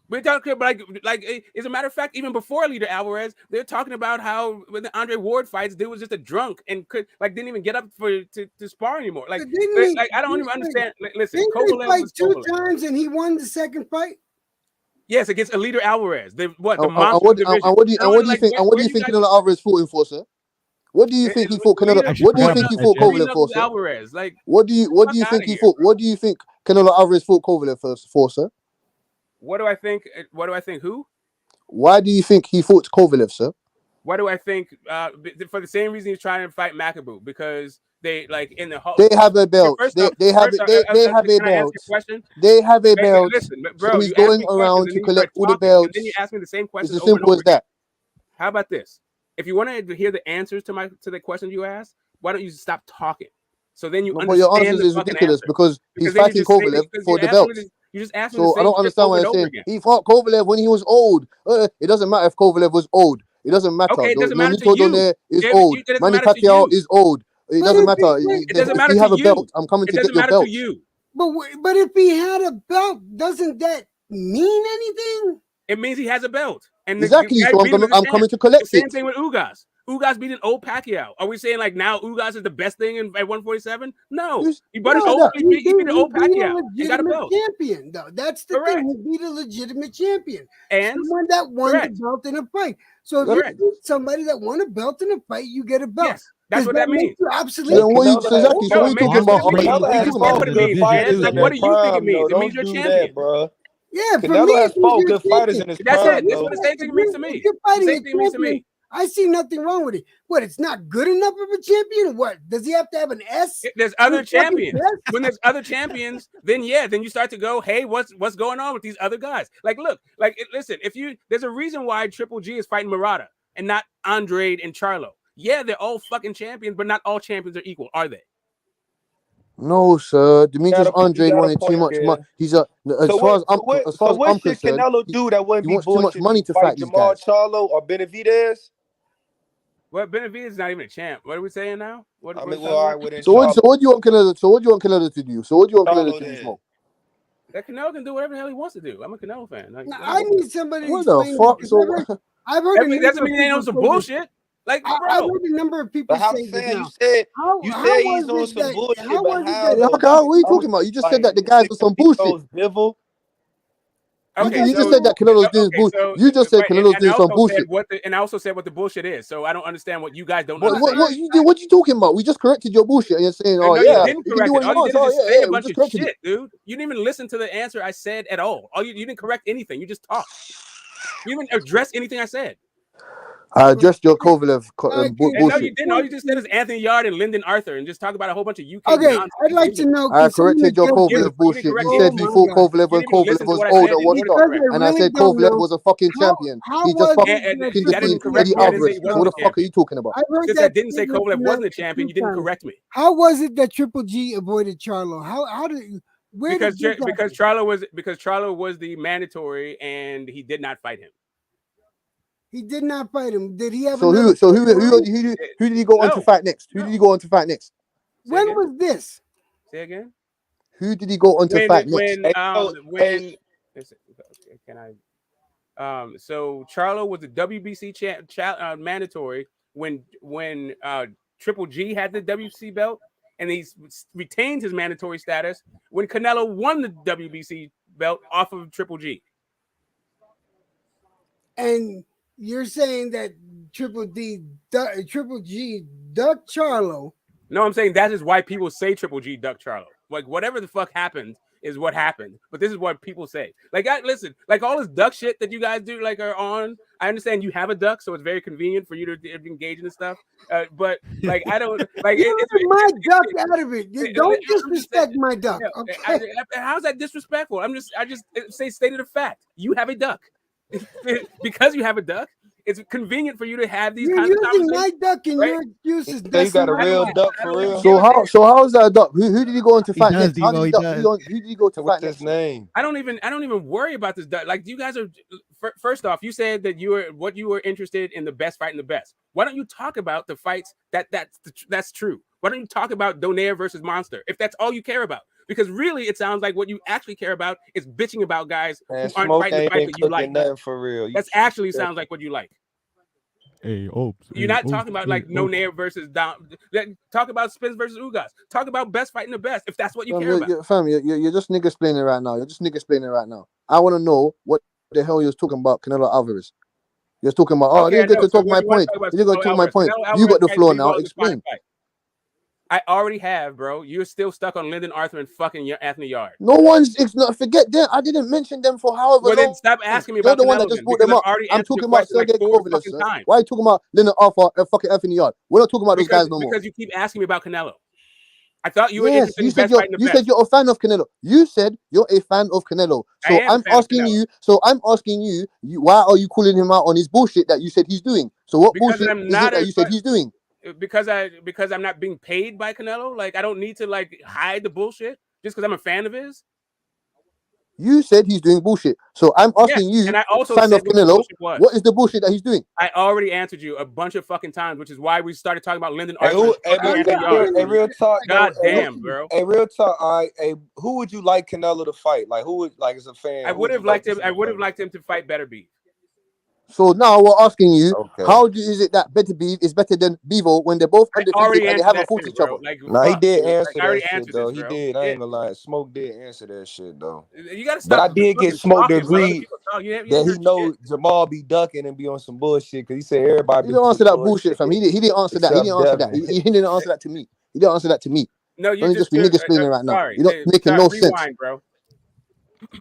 We're talking about like as a matter of fact, even before Leader Alvarez, they're talking about how when the Andre Ward fights, dude was just a drunk and didn't even get up to spar anymore. Like, I don't even understand. Listen, Didn't Kovalev they fight was two Kovalev. times and he won the second fight? Yes, against Leader Alvarez. The monster division. And what do you think? And what do you think Canelo Alvarez fought him for, sir? What do you think he fought Canelo? What do you think he fought Kovalev for, sir? Alvarez, like, what do you think he fought? What do you think Canelo Alvarez fought Kovalev for, sir? What do I think? What do I think? Who? Why do you think he fought Kovalev, sir? Why do I think? For the same reason he's trying to fight Makabu, because they like in the whole. They have a belt. They have a belt. They have a belt. Listen, bro, so he's going around to collect all the belts. And then you ask me the same question. It's as simple as that. How about this? If you want to hear the answers to the questions you asked, why don't you stop talking? So then you understand. But your answers is ridiculous because he's fighting Kovalev for the belt. You just asked me so I don't understand why you're saying he fought Kovalev when he was old. It doesn't matter if Kovalev was old. It doesn't matter. Okay, it doesn't matter to you. There is old. Manny Pacquiao is old. It doesn't matter. If you have a belt, I'm coming to get your belt. But if he had a belt, doesn't that mean anything? It means he has a belt. And exactly. So I'm coming to collect it. Same thing with Ugas. Ugas beat an old Pacquiao. Are we saying like now Ugas is the best thing at 147? No. He beat an old Pacquiao and got a belt. Champion, though. That's the thing. He beat a legitimate champion. And someone that won the belt in a fight. So if you beat somebody that won a belt in a fight, you get a belt. Yes, that's what that means. Absolutely. So what are you talking about? What do you think it means? It means you're a champion, bro. Yeah, Canelo has fought good fighters in his prime. That's it. That's what the same thing means to me. The same thing means to me. I see nothing wrong with it. What? It's not good enough of a champion? What? Does he have to have an S? There's other champions. When there's other champions, then you start to go, hey, what's going on with these other guys? Like, look, listen. There's a reason why Triple G is fighting Murata and not Andrade and Charlo. Yeah, they're all fucking champions, but not all champions are equal, are they? No, sir. Demetrius Andrade wanted too much money. He's as far as I'm concerned, Canelo do that wouldn't he wants too much money to fight these Jamal guys. Charlo or Benavidez? Well, Benavidez is not even a champ. What are we saying now? So what do you want Canelo to do? So what do you want Canelo to do, Smoke? That Canelo can do whatever the hell he wants to do. I'm a Canelo fan. I need somebody to what the fuck? So I've heard that doesn't mean they know some bullshit. Like, bro, I've heard a number of people say this now. You said he's on some bullshit. What are you talking about? You just said that the guy's on some bullshit. Okay, you just said that Canelo's doing bullshit. You just said Canelo's doing some bullshit. And I also said what the bullshit is. So I don't understand what you guys don't What understand. are you talking about? We just corrected your bullshit and you're saying, No, yeah, you didn't you correct can do it. what you All you want. did is say a bunch We of just corrected shit, dude. You didn't even listen to the answer I said at all. You didn't correct anything. You just talked. You didn't address anything I said. I addressed your Kovalev No, bullshit. you didn't. All you just said is Anthony Yard and Lyndon Arthur, and just talk about a whole bunch of UK. Okay, I'd like to know. I corrected your Kovalev bullshit. You said he fought Kovalev when Kovalev was old and what's not. And I said Kovalev was a fucking champion. He just fucking defeated Eddie Alvarez. So what the fuck are you talking about? Since I didn't say Kovalev wasn't a champion, you didn't correct me. How was it that Triple G avoided Charlo? How did because Charlo was the mandatory and he did not fight him. He did not fight him. Did he have? Who did he go on to fight next? Who did he go on to fight next? When was this? Say again. Who did he go on to fight next? So Charlo was the WBC mandatory when Triple G had the WBC belt, and he retained his mandatory status when Canelo won the WBC belt off of Triple G. And you're saying that Triple G Duck Charlo. No, I'm saying that is why people say Triple G duck Charlo. Like whatever the fuck happened is what happened. But this is what people say. Like, listen, like all this duck shit that you guys do, like are on. I understand you have a duck, so it's very convenient for you to engage in this stuff. But like, I don't like. My duck out of it. You don't disrespect my duck. Okay. How's that disrespectful? I just say stated a fact. You have a duck. Because you have a duck, it's convenient for you to have these kinds of conversations. My duck and your excuses. So you got a real duck for real? So how is that a duck? Who did he go on to fight next? Who did he go to fight next? His name? I don't even worry about this duck. Like, you guys are. First off, you said that you were interested in the best fight in the best. Why don't you talk about the fights that's true? Why don't you talk about Donaire versus Monster if that's all you care about? Because really, it sounds like what you actually care about is bitching about guys who aren't fighting the fight that you like. For real. That's actually sounds like what you like. Hey, You're not talking about like Donaire versus Dom. Talk about Spence versus Ugas. Talk about best fighting the best if that's what you care about. Fam, you're just nigga explaining right now. I want to know what the hell you're talking about, Canelo Alvarez. You're talking about. I didn't get to talk my point. You didn't get to talk my point. You got the floor now. Explain. I already have, bro. You're still stuck on Lyndon Arthur and fucking Anthony Yard. No one's. Forget them. I didn't mention them for however long. Well, then stop asking me about the one Canelo that just brought them up. I'm talking about Sergey Kovalev. Why are you talking about Lyndon Arthur and fucking Anthony Yard? We're not talking about those guys no more. Because you keep asking me about Canelo. I thought you were interested in best fighting the best. You said you're a fan of Canelo. You said you're a fan of Canelo. So I'm asking you. Why are you calling him out on his bullshit that you said he's doing? So what bullshit is it that you said he's doing? Because I'm not being paid by Canelo. Like, I don't need to like hide the bullshit just because I'm a fan of his. You said he's doing bullshit. So I'm asking you, and I also fan said of Canelo, what is the bullshit that he's doing? I already answered you a bunch of fucking times, which is why we started talking about Lyndon Arthur. Hey, real talk. God damn, bro. Hey, real talk. All right. Hey, who would you like Canelo to fight? Like, who would, like, as a fan? I would have liked him. I would have liked him to fight Better Beef. So now we're asking you, is it that Better Beef is better than Bevo when they're both undefeated and they haven't fought each other? Nah, he did answer that shit, though. He did. I ain't gonna lie. Smoke did answer that shit, though. You gotta stop. But I did get Smoke to agree that he knows Jamal be ducking and be on some bullshit because he said everybody. He didn't answer that bullshit, fam. He didn't answer that. He didn't answer that. He didn't answer that to me. He didn't answer that to me. No, you don't just be nigga explaining right now. You're not making no sense, bro.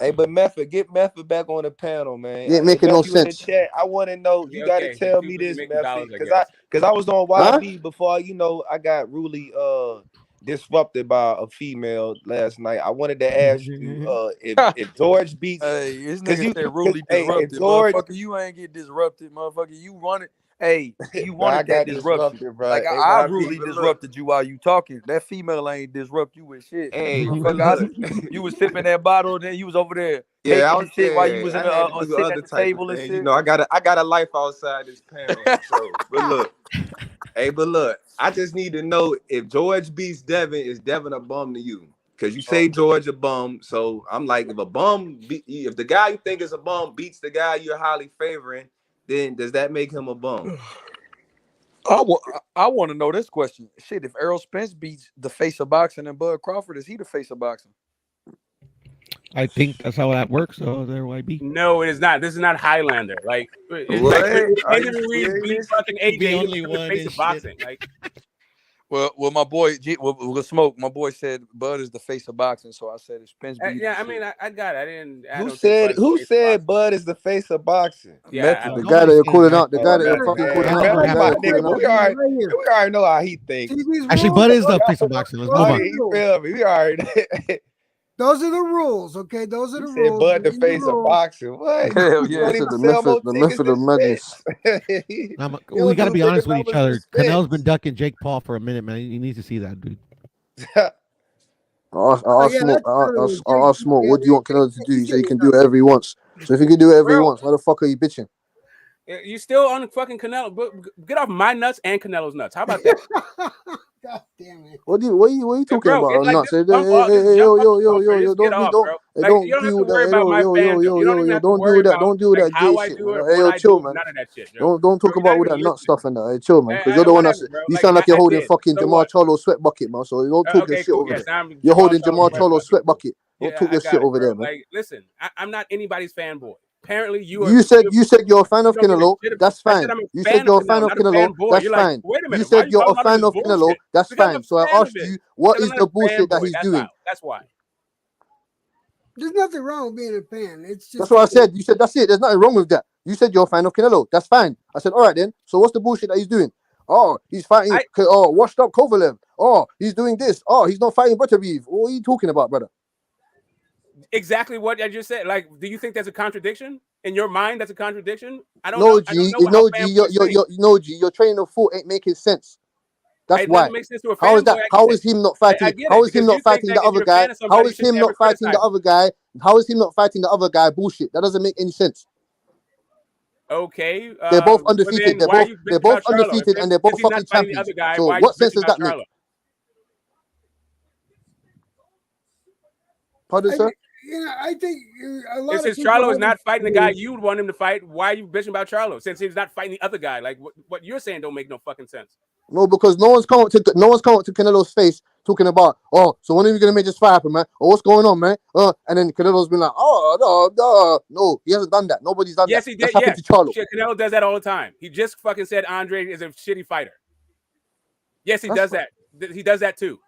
Hey, but get Method back on the panel, man. You ain't making no sense. I want to know. You got to tell me this, Method, because I was on YB before. I got really disrupted by a female last night. I wanted to ask you if George beats. Hey, this nigga said really disrupted, motherfucker. You ain't get disrupted, motherfucker. You run it. Hey, you wanted that disruption. Like I really disrupted you while you talking. That female ain't disrupt you with shit. Hey, you was sipping that bottle, and then you was over there. Yeah, I was shit while you was in the sitting at the table and shit. I got a life outside this panel. So, but look, I just need to know if George beats Devin, is Devin a bum to you? Because you say George a bum, so I'm like, if the guy you think is a bum beats the guy you're highly favoring, then does that make him a bum? I want to know this question. Shit, if Errol Spence beats the face of boxing and Bud Crawford, is he the face of boxing? I think that's how that works. So there might be. No, it is not. This is not Highlander. Like, Anthony Reed beat fucking AJ. The only the one face of boxing. Like, well, my boy, Smoke. My boy said Bud is the face of boxing, so I said if Spence beats. Yeah, I mean, I got it. Who said Bud is the face of boxing? Yeah, the guy that you're calling out. The guy that you're fucking calling out. We already know how he thinks. Actually, Bud is the face of boxing. Let's move on. You feel me? We already. Those are the rules, okay? Those are the rules. Bud the face of boxing. What? Hell yeah. The method of madness. We got to be honest with each other. Canelo's been ducking Jake Paul for a minute, man. He needs to see that, dude. I'll Smoke. What do you want Canelo to do? He said he can do whatever he wants. So if he can do whatever he wants, why the fuck are you bitching? You still on fucking Canelo? Get off my nuts and Canelo's nuts. How about that? God damn it! What are you talking about? Like nuts? Yo, don't do that gay shit. Hey, chill, man. Don't talk about all that nut stuff and that. Hey, chill, man. Because you're the one that's. You sound like you're holding fucking Jamal Charlo's sweat bucket, man. So don't talk your shit over there. You're holding Jamal Charlo's sweat bucket. Don't talk your shit over there, man. Like, listen, I'm not anybody's fanboy. apparently You said you're a fan of Canelo. That's fine. You said you're a fan of Canelo. That's fine. Wait a minute. You said you're a fan of Canelo. That's fine. So I asked you, what is the bullshit that he's doing? That's why. There's nothing wrong with being a fan. It's just That's what I said. You said that's it. There's nothing wrong with that. You said you're a fan of Canelo. That's fine. I said, all right then. So what's the bullshit that he's doing? Oh, he's fighting. Washed up Kovalev. Oh, he's doing this. Oh, he's not fighting Butterbeef. What are you talking about, brother? Exactly what I just said. Like, do you think there's a contradiction in your mind? That's a contradiction. I don't No, know. G. No, G. Your train of thought ain't making sense. That's it why. doesn't make sense to a How is that? fanboy, I How get is it. him not fighting? I get How it, is him because not you think fighting that the if other you're a guy? fan of somebody, How you is shouldn't him ever not fighting the criticize other guy? How is him not fighting the other guy? Bullshit. That doesn't make any sense. Okay. They're both But undefeated. then why are you They're bitching both about Charlo? undefeated, and they're both If he's not fucking fighting the champions. other guy, So why are you what sense bitching does about that make? Charlo? Pardon, sir? I think a lot Since of people Charlo is not fighting the guy haven't- you would want him to fight, why are you bitching about Charlo? Since he's not fighting the other guy, like what you're saying don't make no fucking sense. No, because no one's come up to Canelo's face talking about, oh, so when are we gonna make this fight happen, man? Or what's going on, man? And then Canelo's been like, no, he hasn't done that. Nobody's done Yes, that. he did. That's happened Yes, to Charlo. Canelo does that all the time. He just fucking said Andre is a shitty fighter. Yes, he does that. He does that too.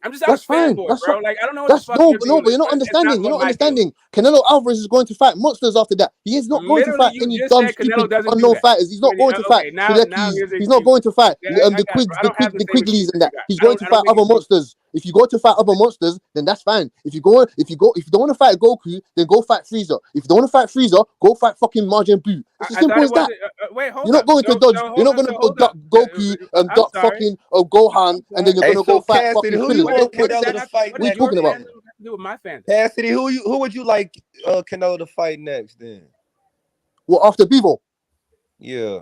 I'm just That's a fine. fanboy, That's bro. fine. Like I don't know what the fuck No, your deal but is. you're not It's not understanding. You're what not my deal is. understanding. Canelo Alvarez is going to fight monsters after that. He is not going to Literally, fight you any just dumb, said Canelo stupid, doesn't do unknown that. fighters. He's not going to fight Okay, now Shilekis. here's the He's not excuse. going to fight Yeah, I the got it, bro. I don't have the same Quiglies excuse and that that. you got. He's I going to don't fight make other excuses. monsters. If you go to fight other monsters, then that's fine. If you don't want to fight Goku, then go fight Frieza. If you don't want to fight Frieza, go fight fucking Majin Buu. It's as I thought simple it as that. wasn't. Wait, hold You're up. not going to dodge. You're not going to Hold duck up. Goku and I'm duck sorry. fucking Gohan, and then you're Hey, going to so go fight Cassidy, fucking who you Krillin. want What does Canelo that to have? fight What What are you does next? your talking about? fandom have to do with my fandom? Cassidy, who would you like Canelo to fight next then? Well, after Bevo, Yeah.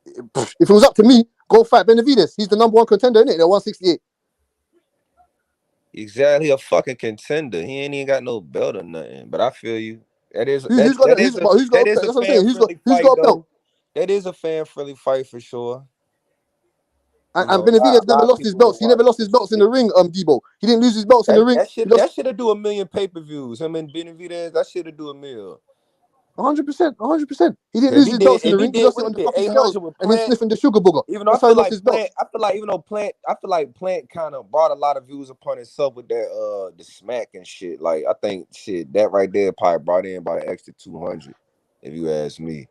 if it was up to me, go fight Benavidez. He's the number one contender, isn't it? At 168. Exactly, a fucking contender. He ain't even got no belt or nothing. But I feel you. Who's got That a is a that's what I'm saying. fan friendly Who's fight got a belt? though. That is a fan friendly fight for sure. And A Benavidez never lot of lost his people belts. will He never watch lost his that belts in shit. the ring. Debo. He didn't lose his belts in the ring. That should do 1 million pay-per-views. Him and Benavidez, that should do 1 million. 100%. He didn't If lose he his did, belts in the ring. He lost it on the fucking scales 800 with and then Plant, sniffing the sugar booger. even though That's how he lost his belts. I feel like Plant kind of brought a lot of views upon himself with that the smack and shit. Like I think that right there probably brought in about an extra 200, if you ask me.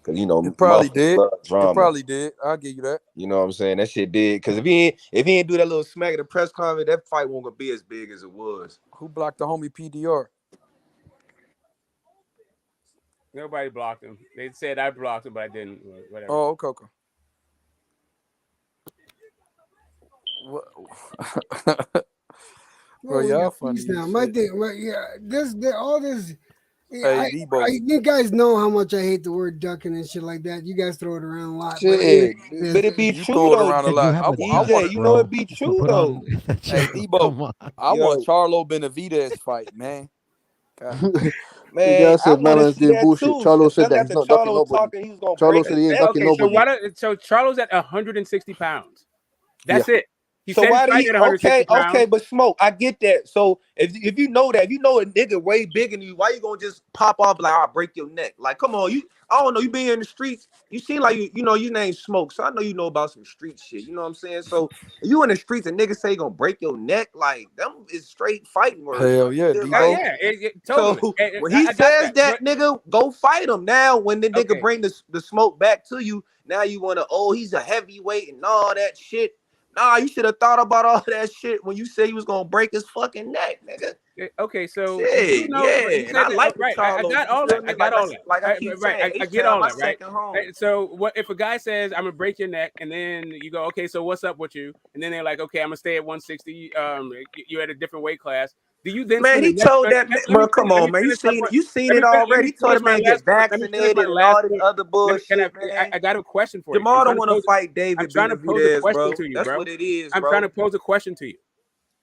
Cause It probably motherfuckers did. love drama. It probably did. I'll give you that. You know what I'm saying? That shit did. Cause if he ain't do that little smack at the press conference, that fight won't gonna be as big as it was. Who blocked the homie PDR? Nobody blocked him. They said I blocked him, but I didn't. Whatever. Oh, okay. Bro, y'all funny now. as My shit. thing, all this. Hey, Debo. You guys know how much I hate the word ducking and shit like that. You guys throw it around a lot. Shit, but it be You true throw it though. around a lot. I want You know it be true though. Hey, Debo. I want Charlo Benavidez fight, man. Man, guy I said want to Malan's see doing that bullshit. too. Charlo said Just that he's after not ducking Charlo was nobody. talking, he was gonna Charlo break said his he ain't neck. ducking Okay, nobody. so Charlo's at 160 pounds. That's it. He So said why he's do fighting you at 160 pounds. okay, but Smoke, I get that. So if you know that, if you know a nigga way bigger than you, why you gonna just pop off like I'll break your neck? Like, come on, I don't know, you be in the streets, you seem like you know your name Smoke, so I know you know about some street shit, you know what I'm saying? So if you in the streets and niggas say you gonna break your neck, like them is straight fighting words. Hell yeah, Like, Debo. Totally. so when he I got says that, nigga, go fight him. Now when the nigga Okay. bring the smoke back to you, now you wanna, he's a heavyweight and all that shit. Nah, you should have thought about all that shit when you said he was gonna break his fucking neck, nigga. Okay, so Shit, you know, yeah, he and said I that, like the right? I Charlo. got You all feel that. me? I got all that. Like I keep saying, I get H-Town, all my that, right? second home. So what if a guy says I'm gonna break your neck, and then you go, okay, so what's up with you? And then they're like, okay, I'm gonna stay at 160. You're at a different weight class. Do you then Man, spend he the next? told that man, bro, come on, man. You seen it already. He told finish the my man last get point. Let me finish my vaccinated and last all this point. other bullshit, I got a question for you. Jamal don't want to fight David I'm trying to pose a Benavidez, question bro. to you, That's bro. what it is, I'm bro. trying to pose a question to you.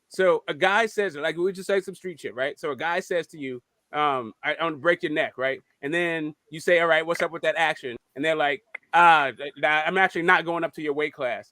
So a guy says, like we just say some street shit, right? So a guy says to you, I'm gonna break your neck, right? And then you say, all right, what's up with that action? And they're like, I'm actually not going up to your weight class.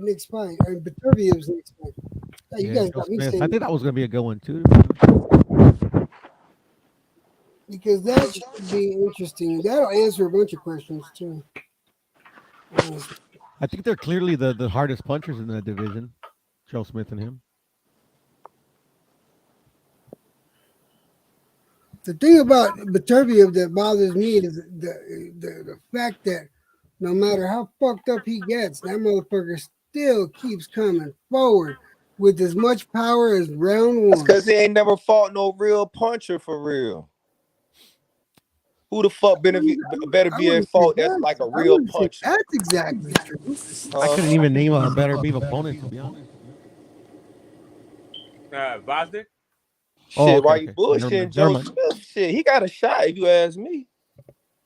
next fight. Beterbiev's next fight. Yeah, you guys Joe got me Smith. saying I think that was going to be a good one too. because that should be interesting. That'll answer a bunch of questions too. I think they're clearly the hardest punchers in the division, Joe Smith and him. The thing about Beterbiev that bothers me is the fact that no matter how fucked up he gets, that motherfucker still keeps coming forward with as much power as round That's one. because he ain't never fought no real puncher for real. Who the fuck better be a fault that's like a I real wouldn't say puncher? that's exactly true. I couldn't even name a better beef opponent, to be honest. Bosnick? Oh, Shit, okay, why you okay. bullshitting Never Joe mind. Smith? Shit, he got a shot if you ask me.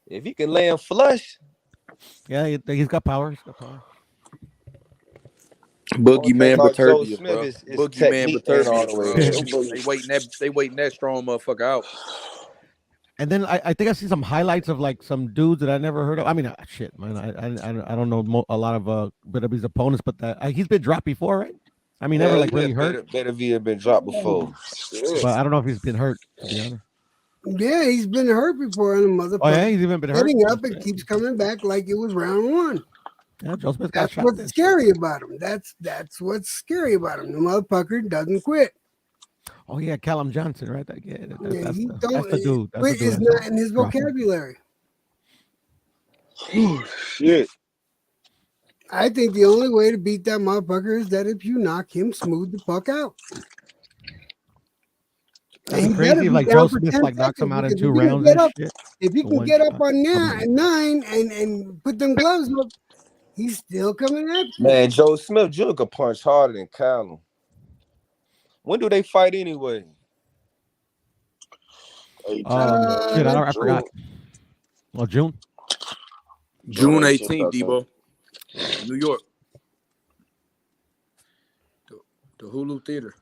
If he can land flush. Yeah, he's got power. He's got power. Boogeyman about Joe Beterbiev, Smith bro. is Boogeyman technique ain't all the Beterbiev, way bro. there. They waiting that strong motherfucker out. And then I think I see some highlights of like some dudes that I never heard of. I mean, shit, man. I don't know a lot of Beterbiev's opponents, but he's been dropped before, right? I mean, never Hell like yeah, really hurt. Beterbiev have been dropped before. But I don't know if he's been hurt, to be honest. Yeah, he's been hurt before, and the motherfucker Oh yeah, he's even been hurt. getting up and keeps coming back like it was round one. Yeah, Joe Smith got That's shot what's then. scary about him. That's what's scary about him. The motherfucker doesn't quit. Oh yeah, Callum Johnson, right? That's He the don't. dude. That's the Quit dude. is not in his vocabulary. Shit. I think the only way to beat that motherfucker is that if you knock him smooth the fuck out. That'd be crazy if like Joe Smith like knocks him out in 2 rounds and shit. If he can get up on 9 and put them gloves up, he's still coming after you. Man, Joe Smith Jr. could punch harder than Callum. When do they fight anyway? Shit, I forgot. Well, June. June 18th, Debo. New York. The Hulu Theater.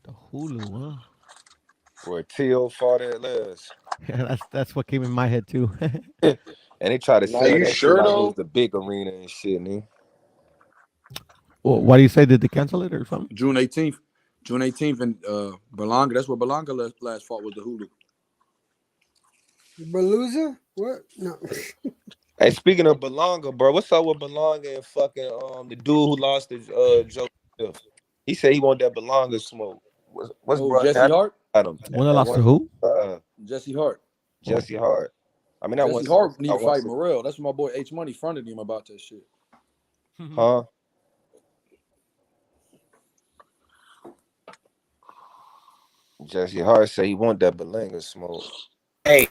The Hulu, huh? Where T.O. fought at last. Yeah, that's what came in my head too. And they try to Now, say you that sure, shit like it though? was the big arena and shit, man. Well, why do you say did they cancel it or something? June 18th. June 18th in Berlanga. That's where Berlanga last fought with the Hulu. Beluza? What? No. Hey, speaking of Belonga, bro, what's up with Belonga and fucking the dude who lost to Joe Smith? He said he want that Belonga smoke. What's bro? Jesse Hart? When I lost to who? Jesse Hart. Jesse Hart. I mean, Jesse Hart need to fight Morrell. That's what my boy H Money fronted him about that shit. Huh? Jesse Hart said he want that Belonga smoke. Hey,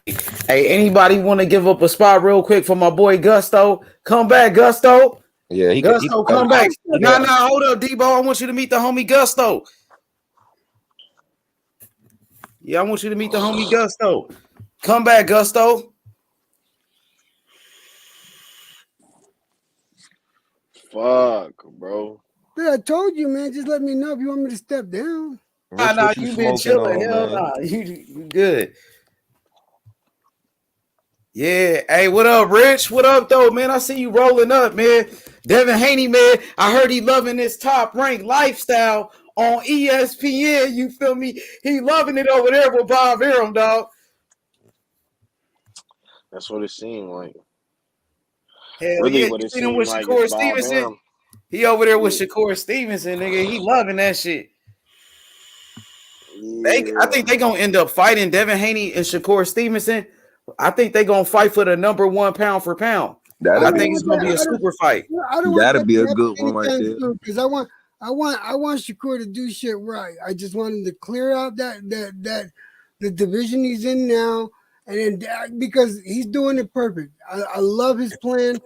anybody want to give up a spot real quick for my boy Gusto? Come back, Gusto. Yeah, Gusto, come back. Nah, hold up, Debo. I want you to meet the homie Gusto. Yeah, I want you to meet the homie Gusto. Come back, Gusto. Fuck, bro. Yeah, I told you, man. Just let me know if you want me to step down. Nah, you been chilling. Hell nah. You good. Yeah. Hey, what up, Rich? What up, though, man? I see you rolling up, man. Devin Haney, man. I heard he loving this top ranked lifestyle on ESPN. You feel me? He loving it over there with Bob Arum, dog. That's what it seemed like. Hell really, yeah. what You it seen him seemed with like Shakur is Bob Stevenson? Arum. He over there with Shakur Stevenson, nigga. He loving that shit. Yeah. I think they gonna end up fighting Devin Haney and Shakur Stevenson. I think they gonna fight for the number 1 pound for pound. I think it's gonna be a super fight. That'd be a good one right there. Because I want Shakur to do shit right. I just want him to clear out that the division he's in now, and then because he's doing it perfect. I love his plan.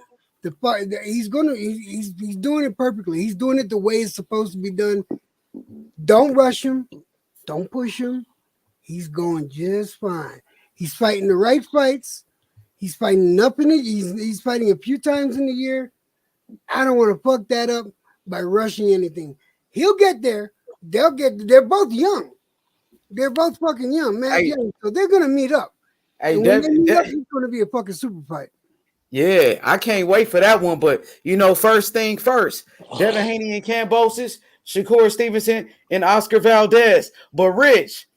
The fight he's doing it perfectly. He's doing it the way it's supposed to be done. Don't rush him. Don't push him. He's going just fine. He's fighting the right fights. He's fighting up in it. He's fighting a few times in the year. I don't want to fuck that up by rushing anything. He'll get there. They're both young. They're both fucking young, man. Young, so they're gonna meet up. Hey, and when they meet up, it's gonna be a fucking super fight. Yeah, I can't wait for that one. But first thing first, Devin Haney and Kambosos, Shakur Stevenson, and Oscar Valdez. But Rich,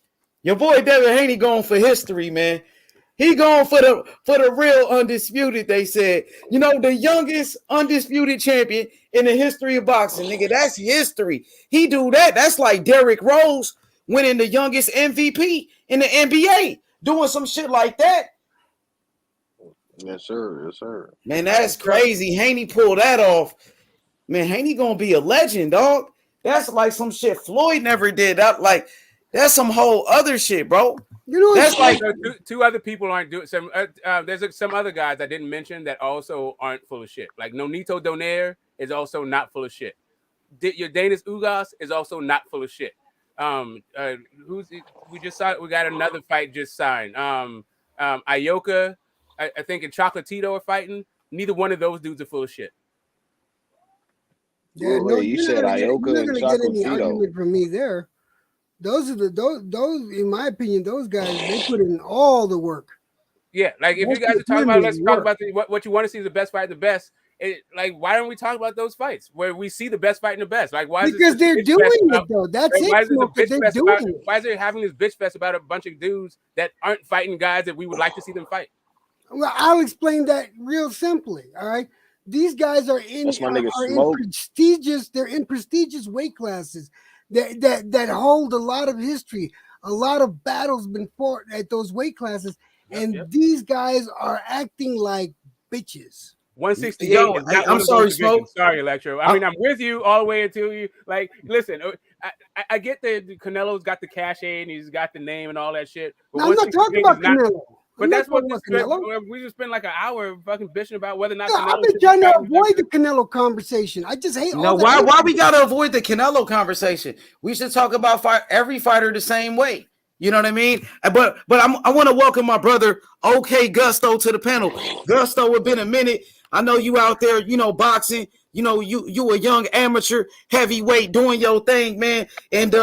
your boy Devin Haney going for history, man. He going for the real undisputed, they said. The youngest undisputed champion in the history of boxing, nigga. That's history. He do that. That's like Derrick Rose winning the youngest MVP in the NBA. doing some shit like that. Yes, sir. Yes, sir. Man, that's crazy. Haney pulled that off. Man, Haney gonna be a legend, dog. That's like some shit Floyd never did. That's some whole other shit, bro. You know, that's like two other people aren't doing some. There's some other guys I didn't mention that also aren't full of shit. Like Nonito Donaire is also not full of shit. Your Danis Ugas is also not full of shit. We just saw? We got another fight just signed. Ioka, I think, and Chocolatito are fighting. Neither one of those dudes are full of shit. Yeah, no, you said Ioka and get any Chocolatito. argument from me there. Those are those in my opinion, those guys, they put in all the work. Yeah, like if you guys are talking about, let's talk about what you want to see is the best fight, the best. Why don't we talk about those fights where we see the best fight and the best? Like, why? Because they're doing it though. That's it. Why is there having this bitch fest about a bunch of dudes that aren't fighting guys that we would like to see them fight? Well, I'll explain that real simply. All right, these guys are in prestigious. They're in prestigious weight classes that hold a lot of history. A lot of battles been fought at those weight classes, and these guys are acting like bitches. 168 is not one of those divisions. Sorry, Electro. I mean, I'm with you all the way until you listen. I get that Canelo's got the cachet and he's got the name and all that shit. But I'm not talking about Canelo. But that's what we just spent like an hour fucking bitching about whether or not. I've been trying to avoid the Canelo conversation. I just hate. Why we gotta avoid the Canelo conversation? We should talk about every fighter the same way. You know what I mean? But I want to welcome my brother OK Gusto to the panel. Gusto, it's been a minute. I know you out there, boxing. You a young amateur heavyweight doing your thing, man. And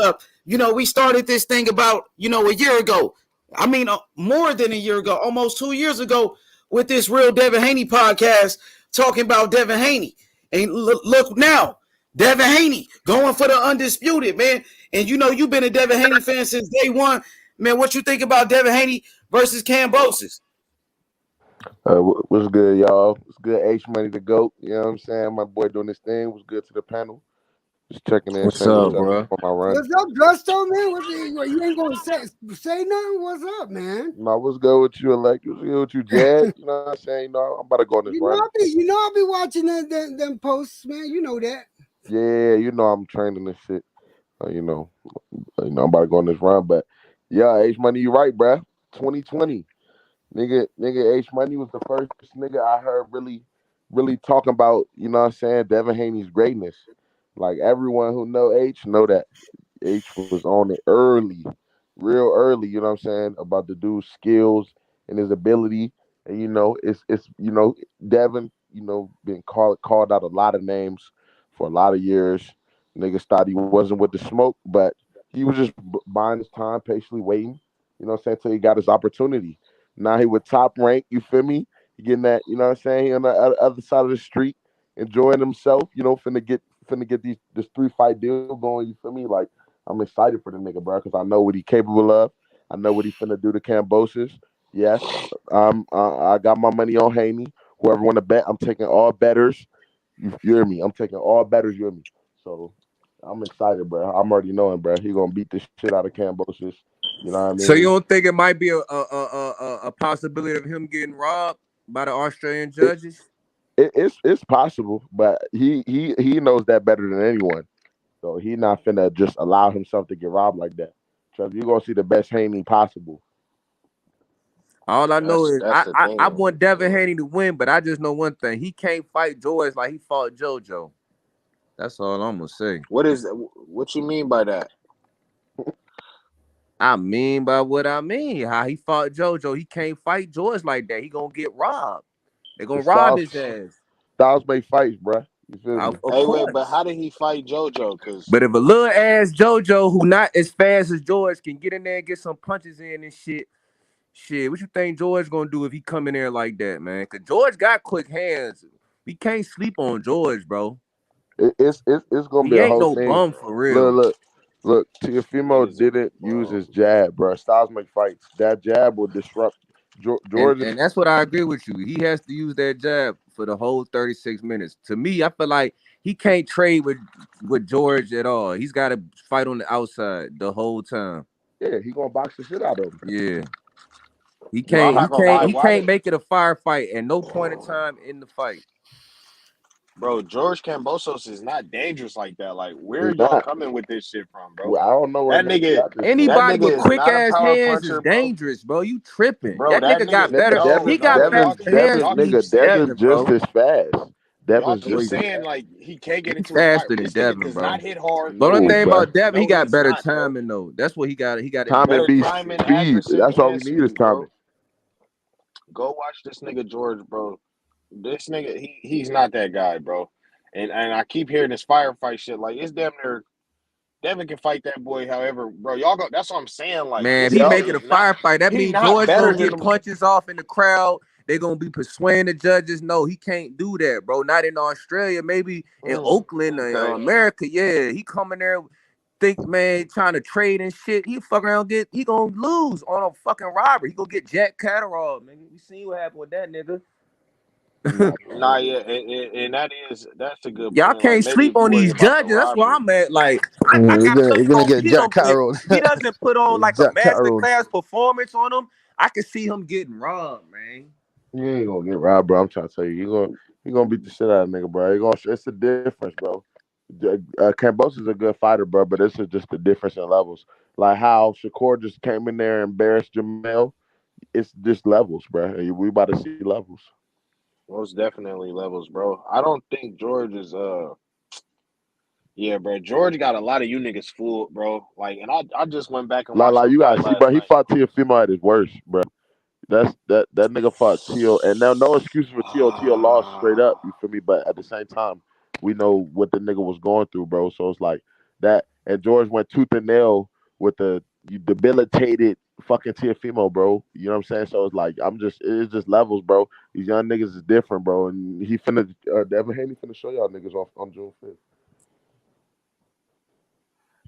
we started this thing about a year ago. I mean, more than a year ago, almost 2 years ago, with this Real Devin Haney podcast talking about Devin Haney. And look now, Devin Haney going for the undisputed, man. And you've been a Devin Haney fan since day one. Man, what you think about Devin Haney versus Kambosos? What's good, y'all? It's good. H Money the GOAT. You know what I'm saying? My boy doing this thing. Was good to the panel. Just checking in. What's up, bro? For my run. What's up, Gusto, man? You ain't gonna say nothing? What's up, man? No, what's good with you, Alec? What's good with you, Jad? You know what I'm saying? I'm about to go on this run. I'll be watching them posts, man. You know that. Yeah, I'm training this shit. I'm about to go on this run, but yeah, H Money, you right, bro. 2020, nigga, H Money was the first nigga I heard really talking about. You know what I'm saying? Devin Haney's greatness. Like everyone who know H know that H was on it real early. You know what I'm saying? About the dude's skills and his ability, and it's Devin. Been called out a lot of names for a lot of years. Niggas thought he wasn't with the smoke, but he was just buying his time, patiently waiting. You know what I'm saying? Till he got his opportunity. Now he with top rank. You feel me? He getting that. You know what I'm saying? He on the other side of the street, enjoying himself. Finna get this 3-fight deal going. You feel me? Like I'm excited for the nigga, bro, because I know what he capable of. I know what he finna do to Kambosos. Yes, I got my money on Haney. Whoever want to bet, I'm taking all betters. You hear me? I'm taking all betters. You hear me? So I'm excited, bro. I'm already knowing, bro. He gonna beat the shit out of Kambosos. You know what I mean? So you don't think it might be a possibility of him getting robbed by the Australian judges? It's possible, but he knows that better than anyone. So he not finna just allow himself to get robbed like that. Trust you're gonna see the best Haney possible. All I know is I want Devin Haney to win, but I just know one thing: he can't fight George like he fought JoJo. That's all I'm gonna say. What you mean by that? I mean by what I mean. How he fought JoJo, he can't fight George like that. He gonna get robbed. They gonna rob his ass. Styles make fights, bro. You feel me? Wait, but how did he fight JoJo? But if a little ass JoJo who not as fast as George can get in there and get some punches in and shit, what you think George gonna do if he come in there like that, man? Cause George got quick hands. We can't sleep on George, bro. It's gonna be a whole thing. Bum for real. Look. Teofimo didn't use his jab, bro. Styles make fights. That jab will disrupt George. And that's what I agree with you. He has to use that jab for the whole 36 minutes. To me, I feel like he can't trade with George at all. He's got to fight on the outside the whole time. Yeah, he gonna box the shit out of him. Yeah. He Bro, I'm can't. not gonna lie. He Why can't did make it a firefight at no point in time in the fight. bro George Kambosos is not dangerous like that? Like, where are He's y'all not. coming with this shit from, bro? Well, I don't know where That niggas nigga, got this from. that Anybody with nigga is quick not a ass power hands is puncher, bro. dangerous, bro. You tripping? Bro, That that nigga got nigga, better. no, He got no, better y'all Devin, keep hands than nigga, Beef Devin's Seven, just bro. as fast. y'all Devin's keep just as saying fast. like he can't get He's into a fight. faster than This nigga Devin, does bro. not hit hard. The only No, Cool, he thing bro. about doesn't. Devin, he No, got he's better not, bro. timing though. That's what he got. He got Timing Better advanced beats timing. timing, speed. accuracy, That's all we and need is speed, bro. timing. Go watch this nigga George, bro. This nigga, he's not that guy, bro. And I keep hearing this firefight shit. Like, it's damn near Devin can fight that boy. However, bro, y'all go. That's what I'm saying. Like, Man, if this he Yep. nigga make it a is not. firefight, that He means not George better gonna than get them. punches off in the crowd. They gonna be persuading the judges. No, he can't do that, bro. Not in Australia, maybe in Oakland or Okay. America. Yeah, he coming there, think man, trying to trade and shit. He fuck around, he gonna lose on a fucking robbery. He gonna get Jack Catterall, nigga. We seen what happened with that nigga. Nah, yeah, and that's a good Y'all point. Like, can't maybe sleep if you on worry these about the judges. That's where robbery. I'm at. Like, I got You're something gonna on get Jack film. If Carroll. he doesn't put on like a Jack master Carroll. class performance on him, I can see him getting robbed, man. You ain't gonna get robbed, bro. I'm trying to tell you, you gonna beat the shit out of nigga, bro. It's a difference, bro. Kambosos is a good fighter, bro, but this is just the difference in levels. Like how Shakur just came in there and embarrassed Jamel. It's just levels, bro. We about to see levels. Most definitely levels, bro. I don't think George is yeah, bro. George got a lot of you niggas fooled, bro. Like, and I just went back and watched Like the you fight gotta see, last bro. He night. fought Teofimo at his worst, bro. That nigga fought Tio, and now no excuses for Tio. Tio lost straight up. You feel me? But at the same time, we know what the nigga was going through, bro. So it's like that. And George went tooth and nail with the debilitated fucking Teofimo, bro. You know what I'm saying? So it's like it's just levels, bro. These young niggas is different, bro. And he finna Devin Haney finna show y'all niggas off on June 5th.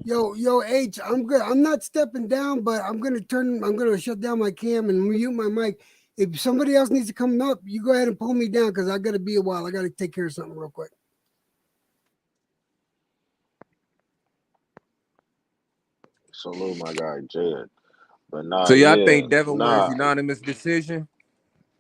Yo, H, I'm good. I'm not stepping down, but I'm gonna shut down my cam and mute my mic. If somebody else needs to come up, you go ahead and pull me down because I gotta be a while. I gotta take care of something real quick. Salute my guy Jed. But nah, So y'all yeah, think Devin wins nah. unanimous decision?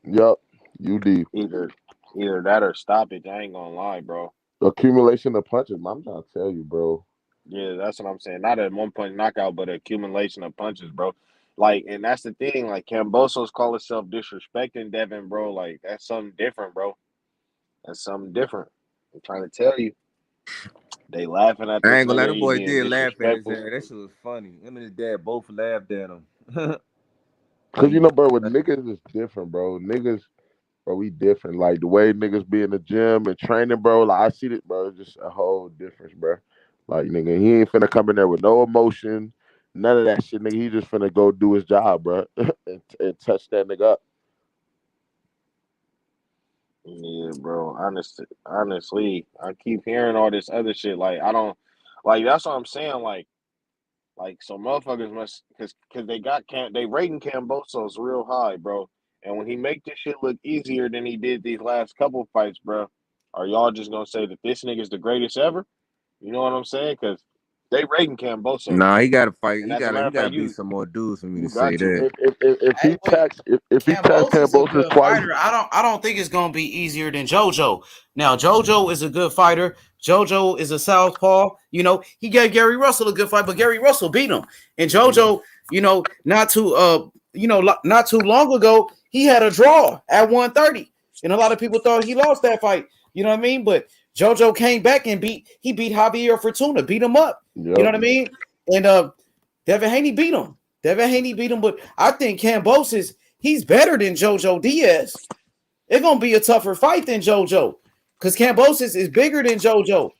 Yup, UD. Either that or stop it. I ain't gonna lie, bro. Accumulation of punches. I'm trying to tell you, bro. Yeah, that's what I'm saying. Not a 1 point knockout, but accumulation of punches, bro. Like, and that's the thing. Like, Kambosos call himself disrespecting Devin, bro. Like, that's something different, bro. That's something different. I'm trying to tell you. They laughing at I this ain't gonna let nigga. them He boys being did laugh at his disrespectful. ass. That shit was funny. Him and his dad both laughed at him. Cause you know, bro, with niggas is different, bro. Niggas, bro, we different. Like the way niggas be in the gym and training, bro. Like I see it, bro. It's just a whole difference, bro. Like nigga, he ain't finna come in there with no emotion, none of that shit, nigga. He just finna go do his job, bro, and touch that nigga up. Yeah, bro. Honestly, I keep hearing all this other shit. Like, I don't, like, that's what I'm saying. Like, so motherfuckers must, cause they rating Kambosos real high, bro. And when he make this shit look easier than he did these last couple fights, bro, are y'all just gonna say that this nigga's the greatest ever? You know what I'm saying? Cause they rating Kambosos, Nah, he gotta fight. and as a matter He of fact, gotta beat some more dudes for me you to say got to. that. If he Hey, wait. tax if he tax Kambosos is a Kambosos good twice, fighter. I don't think it's gonna be easier than JoJo. Now, JoJo is a good fighter. JoJo is a southpaw. You know, he gave Gary Russell a good fight, but Gary Russell beat him. And JoJo, not too long ago, he had a draw at 130. And a lot of people thought he lost that fight. You know what I mean? But JoJo came back and beat Javier Fortuna, beat him up. You know yep. what I mean? And Devin Haney beat him. But I think Kambosos, he's better than JoJo Diaz. It's gonna be a tougher fight than JoJo, because Kambosos is bigger than JoJo.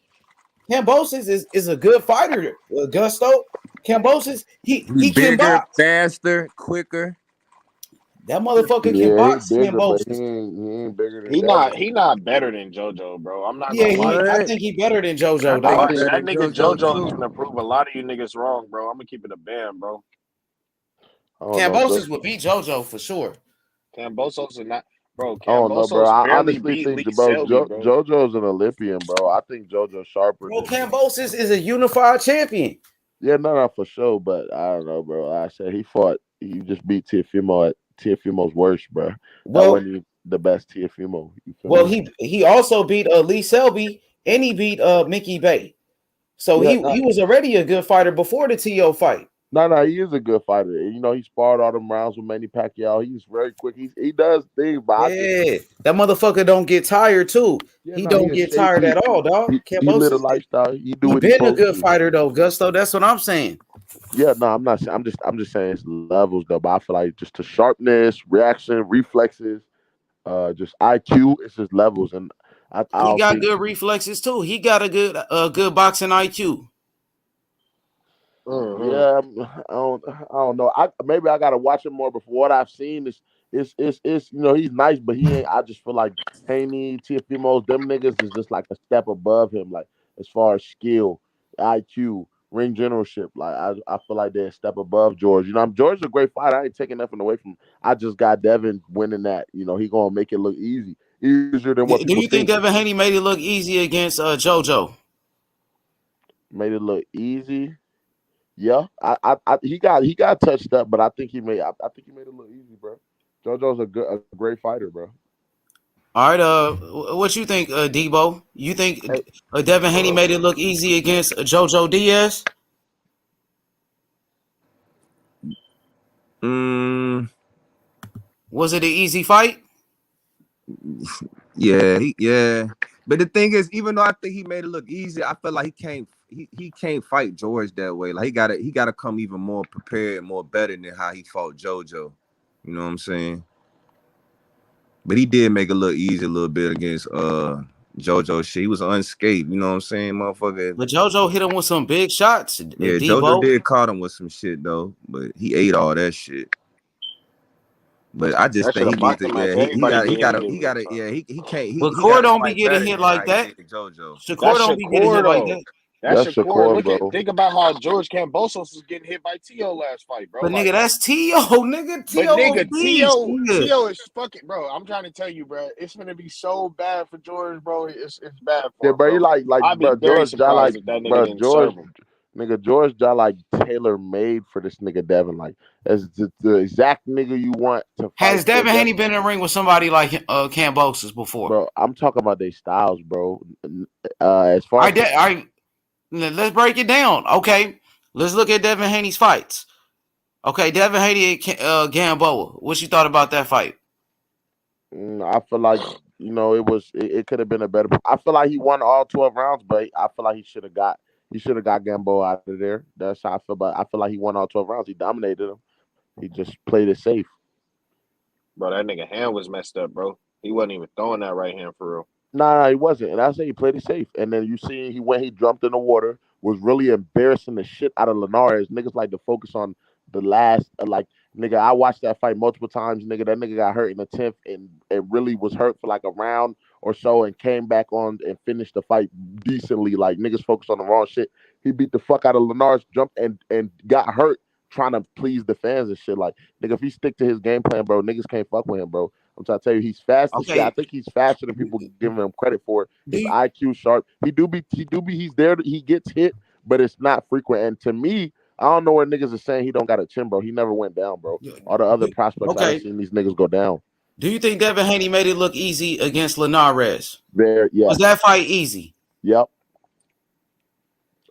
Kambosos is a good fighter, Gusto. Kambosos, He he can bigger, box. faster, quicker. That motherfucker can Yeah, he box. bigger, but he Kambosos. ain't bigger than He Devin. not better than JoJo, bro. I'm not Yeah, gonna lie to I you. What? think he better than I JoJo, think he dog. better That than nigga JoJo JoJo is too. gonna prove a lot of you niggas wrong, bro. I'm gonna keep it a band, bro. I don't know, bro. Kambosos would beat JoJo for sure. Cambosos is not, bro. I don't know, bro. Cambosos I barely honestly beat think Lee bro, Selby, bro. JoJo's an Olympian, bro. I think JoJo's sharper Bro, than. Kambosos is a unified champion. Yeah, no, for sure. But I don't know, bro. I said he just beat Teofimo at Tiafimo's worse, bro. That Well, wasn't even the best Tiafimo. You feel well, me? he also beat Lee Selby and he beat Mickey Bay. So Yeah, he was already a good fighter before the TO fight. no, he is a good fighter. You know, he sparred all them rounds with Manny Pacquiao. He's very quick. He does things, but I just Yeah, that motherfucker don't get tired too. yeah, He no, he don't in get shape. tired at all, dog. He live a Kambosos, lifestyle. He do he what he been a supposed good to. fighter though, Gusto. That's what I'm saying. Yeah, no, I'm not saying. I'm just saying it's levels though. But I feel like just the sharpness, reaction, reflexes, just IQ. It's just levels, and I He don't got think. good reflexes too. He got a good boxing IQ. Yeah, I don't know. Maybe I gotta watch him more. But for what I've seen, it's you know he's nice, but he ain't. I just feel like Haney, Tiafimos, them niggas is just like a step above him, like as far as skill, IQ, ring generalship. Like I feel like they're a step above George. You know, George's a great fighter. I ain't taking nothing away from him. I just got Devin winning that. You know, he gonna make it look easier than what Do people you think think. Devin Haney made it look easy against JoJo? Made it look easy. Yeah, he got touched up, but I think he made think he made it look easy, bro. JoJo's a great fighter, bro. All right, what you think, Debo? You think Hey, Devin Haney made it look easy against JoJo Diaz? Was it an easy fight? Yeah. But the thing is, even though I think he made it look easy, I feel like he can't fight George that way. Like he gotta come even more prepared, more better than how he fought JoJo. You know what I'm saying? But he did make it look easy a little bit against JoJo shit. He was unscathed, you know what I'm saying, motherfucker? But JoJo hit him with some big shots, Yeah, JoJo Debo. did caught him with some shit though, but he ate all that shit. But I just That should think he have needs blocked to. him Yeah, as everybody he getting got hit with to. something. Yeah, he can't. But He Core got to don't be fight getting better hit than how like he that. did to JoJo. Shakur That's don't be getting Shakur hit like though. that. That's that's Shakur. Shakur, Look at bro. think about how George Kambosos was getting hit by T.O. last fight, bro. But nigga, Like, that's T.O. Nigga, but T.O. a nigga, beast. Nigga. T.O. is fucking bro. I'm trying to tell you, bro. It's gonna be so bad for George, bro. It's bad Yeah, for him, bro. He bro. like, I'd be bro. very George got surprised like, if that nigga bro. didn't serve George, him. nigga. George got like tailor made for this nigga Devin. Like, that's the exact nigga you want to fight Has for Devin Devin. Haney been in the ring with somebody like Kambosos before? Bro, I'm talking about their styles, bro. As far All as right, let's break it down. Okay, let's look at Devin Haney's fights. Okay, Devin Haney and Gamboa. What you thought about that fight? I feel like you know it could have been a better. I feel like he won all 12 rounds, but I feel like he should have got Gamboa out of there. That's how I feel. But I feel like he won all 12 rounds. He dominated him. He just played it safe. Bro, that nigga hand was messed up, bro. He wasn't even throwing that right hand for real. Nah, he wasn't. And I say he played it safe. And then you see he jumped in the water, was really embarrassing the shit out of Linares. Niggas like to focus on the last like nigga. I watched that fight multiple times, nigga. That nigga got hurt in the 10th and really was hurt for like a round or so and came back on and finished the fight decently. Like niggas focus on the wrong shit. He beat the fuck out of Linares, jumped and got hurt trying to please the fans and shit. Like, nigga, if he stick to his game plan, bro, niggas can't fuck with him, bro. I'm trying to tell you, he's fast as shit. I Okay, think he's faster than people giving him credit for. do His you, IQ sharp. He's there. He gets hit, but it's not frequent. And to me, I don't know where niggas are saying he don't got a chin, bro. He never went down, bro. All the other prospects I done okay? seen these niggas go down. Do you think Devin Haney made it look easy against Linares? There, Was yes. that fight easy? Yep.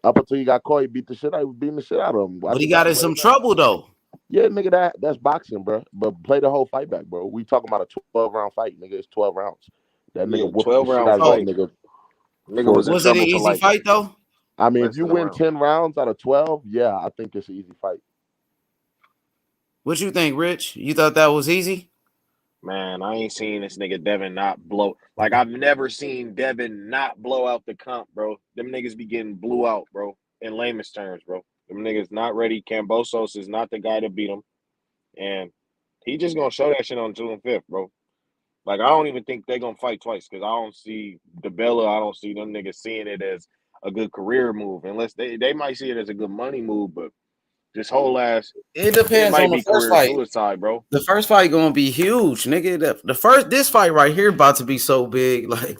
Up until he got caught, he beat the shit out. He was beating the shit out of him. But he got in some trouble though. Yeah, nigga, that's boxing, bro. But play the whole fight back, bro. We talking about a 12-round fight, nigga. It's 12 rounds. That Yeah, nigga whooped the 12 shit round out of fight. that nigga. Nigga was in Was it an trouble for easy like fight though? I mean, if less you than a win round. 10 rounds out of 12, yeah, I think it's an easy fight. What you think, Rich? You thought that was easy? Man, I ain't seen this nigga Devin not blow. Like, I've never seen Devin not blow out the comp, bro. Them niggas be getting blew out, bro. In layman's terms, bro. Them niggas not ready. Kambosos is not the guy to beat him. And he just gonna show that shit on June 5th, bro. Like, I don't even think they gonna fight twice because I don't see DeBella. I don't see them niggas seeing it as a good career move. Unless they might see it as a good money move, but this whole ass, It it depends might on the be first career fight. suicide, bro. The first fight gonna be huge, nigga. This fight right here about to be so big, like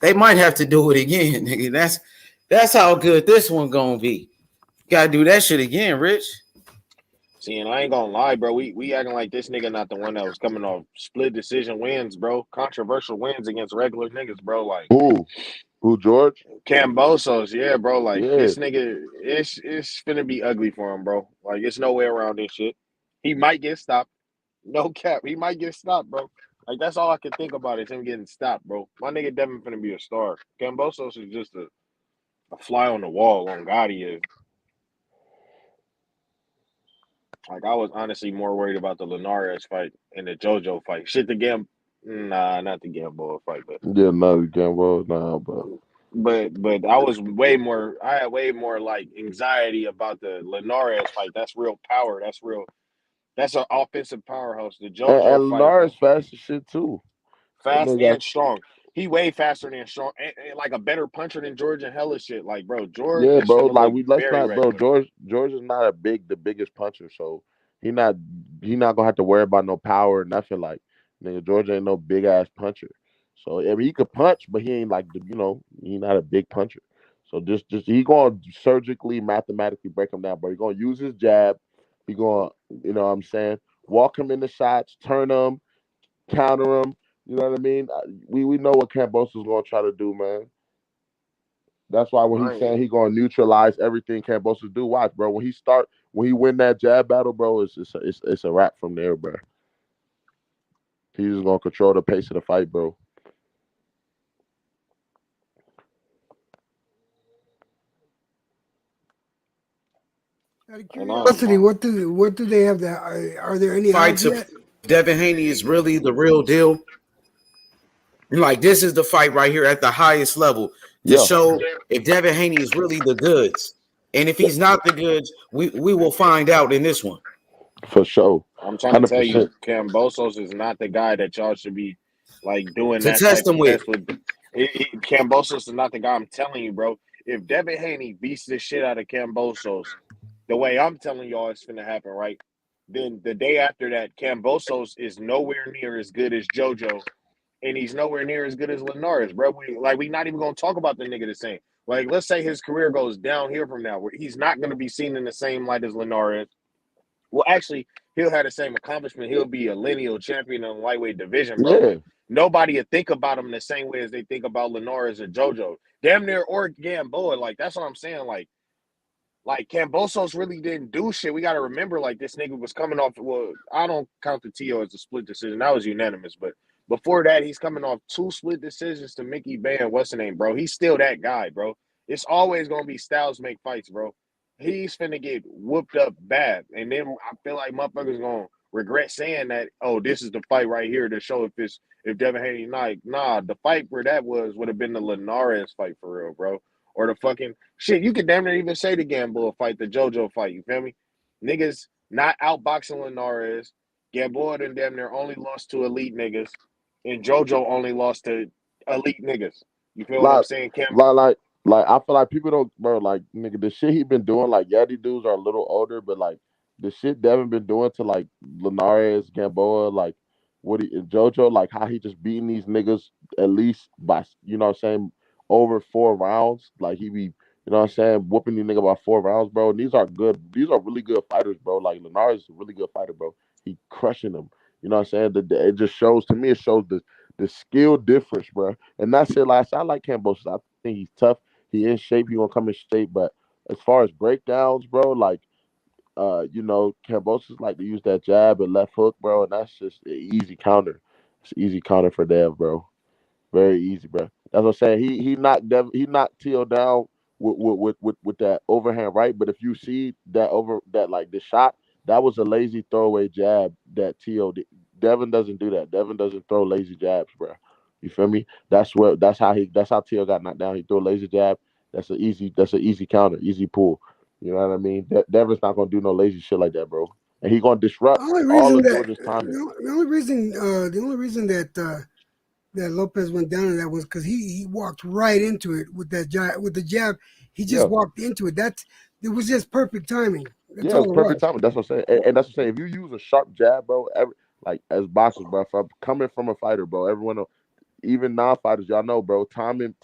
they might have to do it again, nigga. That's how good this one gonna be. Gotta do that shit again, Rich. See, and I ain't gonna lie, bro. We acting like this nigga not the one that was coming off split decision wins, bro. Controversial wins against regular niggas, bro. Like Who George? Kambosos, yeah, bro. Like Yeah. this nigga, it's finna be ugly for him, bro. Like it's no way around this shit. He might get stopped. No cap. He might get stopped, bro. Like that's all I can think about is him getting stopped, bro. My nigga Devin finna be a star. Kambosos is just a fly on the wall. On God, he is. Like I was honestly more worried about the Linares fight and the JoJo fight. Shit, not the Gamboa fight, Yeah, not again, bro. Nah, but I was way more. I had way more like anxiety about the Linares fight. That's real power. That's real. That's an offensive powerhouse. The JoJo and fight, Lars fast as shit too. That fast nigga, and strong. He way faster than strong, and like a better puncher than George and hella shit. Like, bro, George yeah, is bro. finna Like look let's very not, bro. regular. George is not the biggest puncher, so he not he not gonna have to worry about no power or nothing. Like nigga, George ain't no big ass puncher. So I mean, he could punch, but he ain't like he not a big puncher. So just he gonna surgically, mathematically break him down, bro. He gonna use his jab. He gonna, what I'm saying, walk him in the shots, turn him, counter him. You know what I mean? We know what Kambosos gonna try to do, man. That's why when he's I saying he gonna neutralize everything Kambosos do, watch, bro. When he win that jab battle, bro, it's a wrap from there, bro. He's just gonna control the pace of the fight, bro. Out of and I, curiosity, what do they have? That are there any odds Fights of yet? Devin Haney is really the real deal. Like this is the fight right here at the highest level to Yeah, show if Devin Haney is really the goods, and if he's not the goods, we will find out in this one. for sure, I'm trying to hundred tell percent. you, Kambosos is not the guy that y'all should be like doing To that test type them of with. test with. Kambosos is not the guy. I'm telling you, bro. If Devin Haney beats the shit out of Kambosos, the way I'm telling y'all it's gonna happen, right? Then the day after that, Kambosos is nowhere near as good as JoJo, and he's nowhere near as good as Linares, bro. We not even gonna talk about the nigga the same. Like, let's say his career goes down here from now, where he's not gonna be seen in the same light as Linares. Well, actually, he'll have the same accomplishment. He'll be a lineal champion in the lightweight division, bro. Yeah, But nobody will think about him the same way as they think about Linares or JoJo. Damn near or Gamboa. Like, that's what I'm saying. Like Kambosos really didn't do shit. We got to remember, like, this nigga was coming off. Well, I don't count the TO as a split decision. That was unanimous. But before that, he's coming off 2 split decisions to Mickey Bay and what's the name, bro. He's still that guy, bro. It's always gonna be styles make fights, bro. He's finna get whooped up bad, and then I feel like motherfuckers gonna regret saying that. Oh, this is the fight right here to show if Devin Haney like nah. The fight where that would have been the Linares fight for real, bro, or the fucking shit. You could damn near even say the Gamboa fight, the JoJo fight. You feel me? Niggas not outboxing Linares. Gamboa and damn near only lost to elite niggas, and JoJo only lost to elite niggas. You feel what I'm like, saying, Cam? like, like, I feel like people don't, bro. Like, nigga, the shit he been doing, like, yeah, these dudes are a little older, but like the shit Devin been doing to like Linares, Gamboa, like Woody and JoJo, like how he just beating these niggas at least by, what I'm saying, over 4 rounds. Like he be, what I'm saying, whooping these nigga by 4 rounds, bro. And these are good. These are really good fighters, bro. Like Linares is a really good fighter, bro. He crushing them. You know what I'm saying? It just shows to me. It shows the skill difference, bro. And that's it. Like I like Kambosos. I think he's tough. He in shape. He gonna come in shape. But as far as breakdowns, bro, like Kambosos like to use that jab and left hook, bro, and that's just an easy counter. It's an easy counter for Dev, bro. Very easy, bro. That's what I'm saying. He knocked Teal down with that overhand right. But if you see that like the shot, that was a lazy throwaway jab that Teal did. Devin doesn't do that. Devin doesn't throw lazy jabs, bro. You feel me? That's how Teal got knocked down. He threw a lazy jab. That's an easy counter, easy pull. You know what I mean? Devin's not gonna do no lazy shit like that, bro. And he gonna The disrupt only all reason of that Georgia's timing. the only reason that Lopez went down to that was because he walked right into it with with the jab. He just Yeah. walked into it. It was just perfect timing. That's Yeah, all it's it perfect was. timing. That's what I'm saying. And that's what I'm saying. If you use a sharp jab, bro, like as boxers, bro, if I'm coming from a fighter, bro, everyone, even non-fighters, y'all know, bro, timing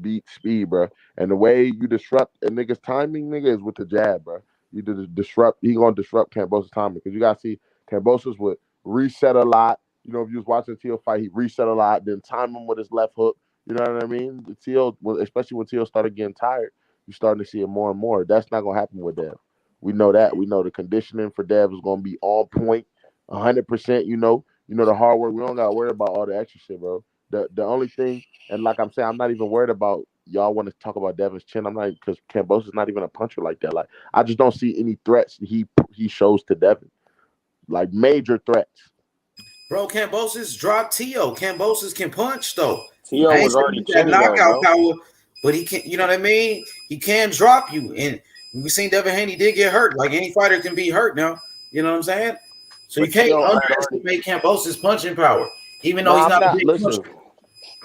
beats speed, bro. And the way you disrupt a nigga's timing, nigga, is with the jab, bro. either to disrupt. He gonna disrupt Kambosos' timing because you gotta see Kambosos would reset a lot. You know, if you was watching the Teal fight, he reset a lot, then time him with his left hook. You know what I mean? The Teal, especially when Teal started getting tired, you're starting to see it more and more. That's not gonna happen with Dev. We know that. We know the conditioning for Dev is gonna be on point, 100%. You know the hard work. We don't gotta worry about all the extra shit, bro. The only thing, and like I'm saying, I'm not even worried about y'all want to talk about Devin's chin. I'm not, because Kambosos is not even a puncher like that. Like I just don't see any threats he shows to Devin, like major threats. Bro, Kambosos dropped Tio. Kambosos can punch though. Tio I ain't was saying already he's that chinny though, knockout bro. power, but he can. You know what I mean? He can drop you, and we seen Devin Haney did get hurt. Like any fighter can be hurt now. You know what I'm saying? So you But can't Tio had already. underestimate Kambosos' punching power, even No, though he's I'm not a not. big Listen,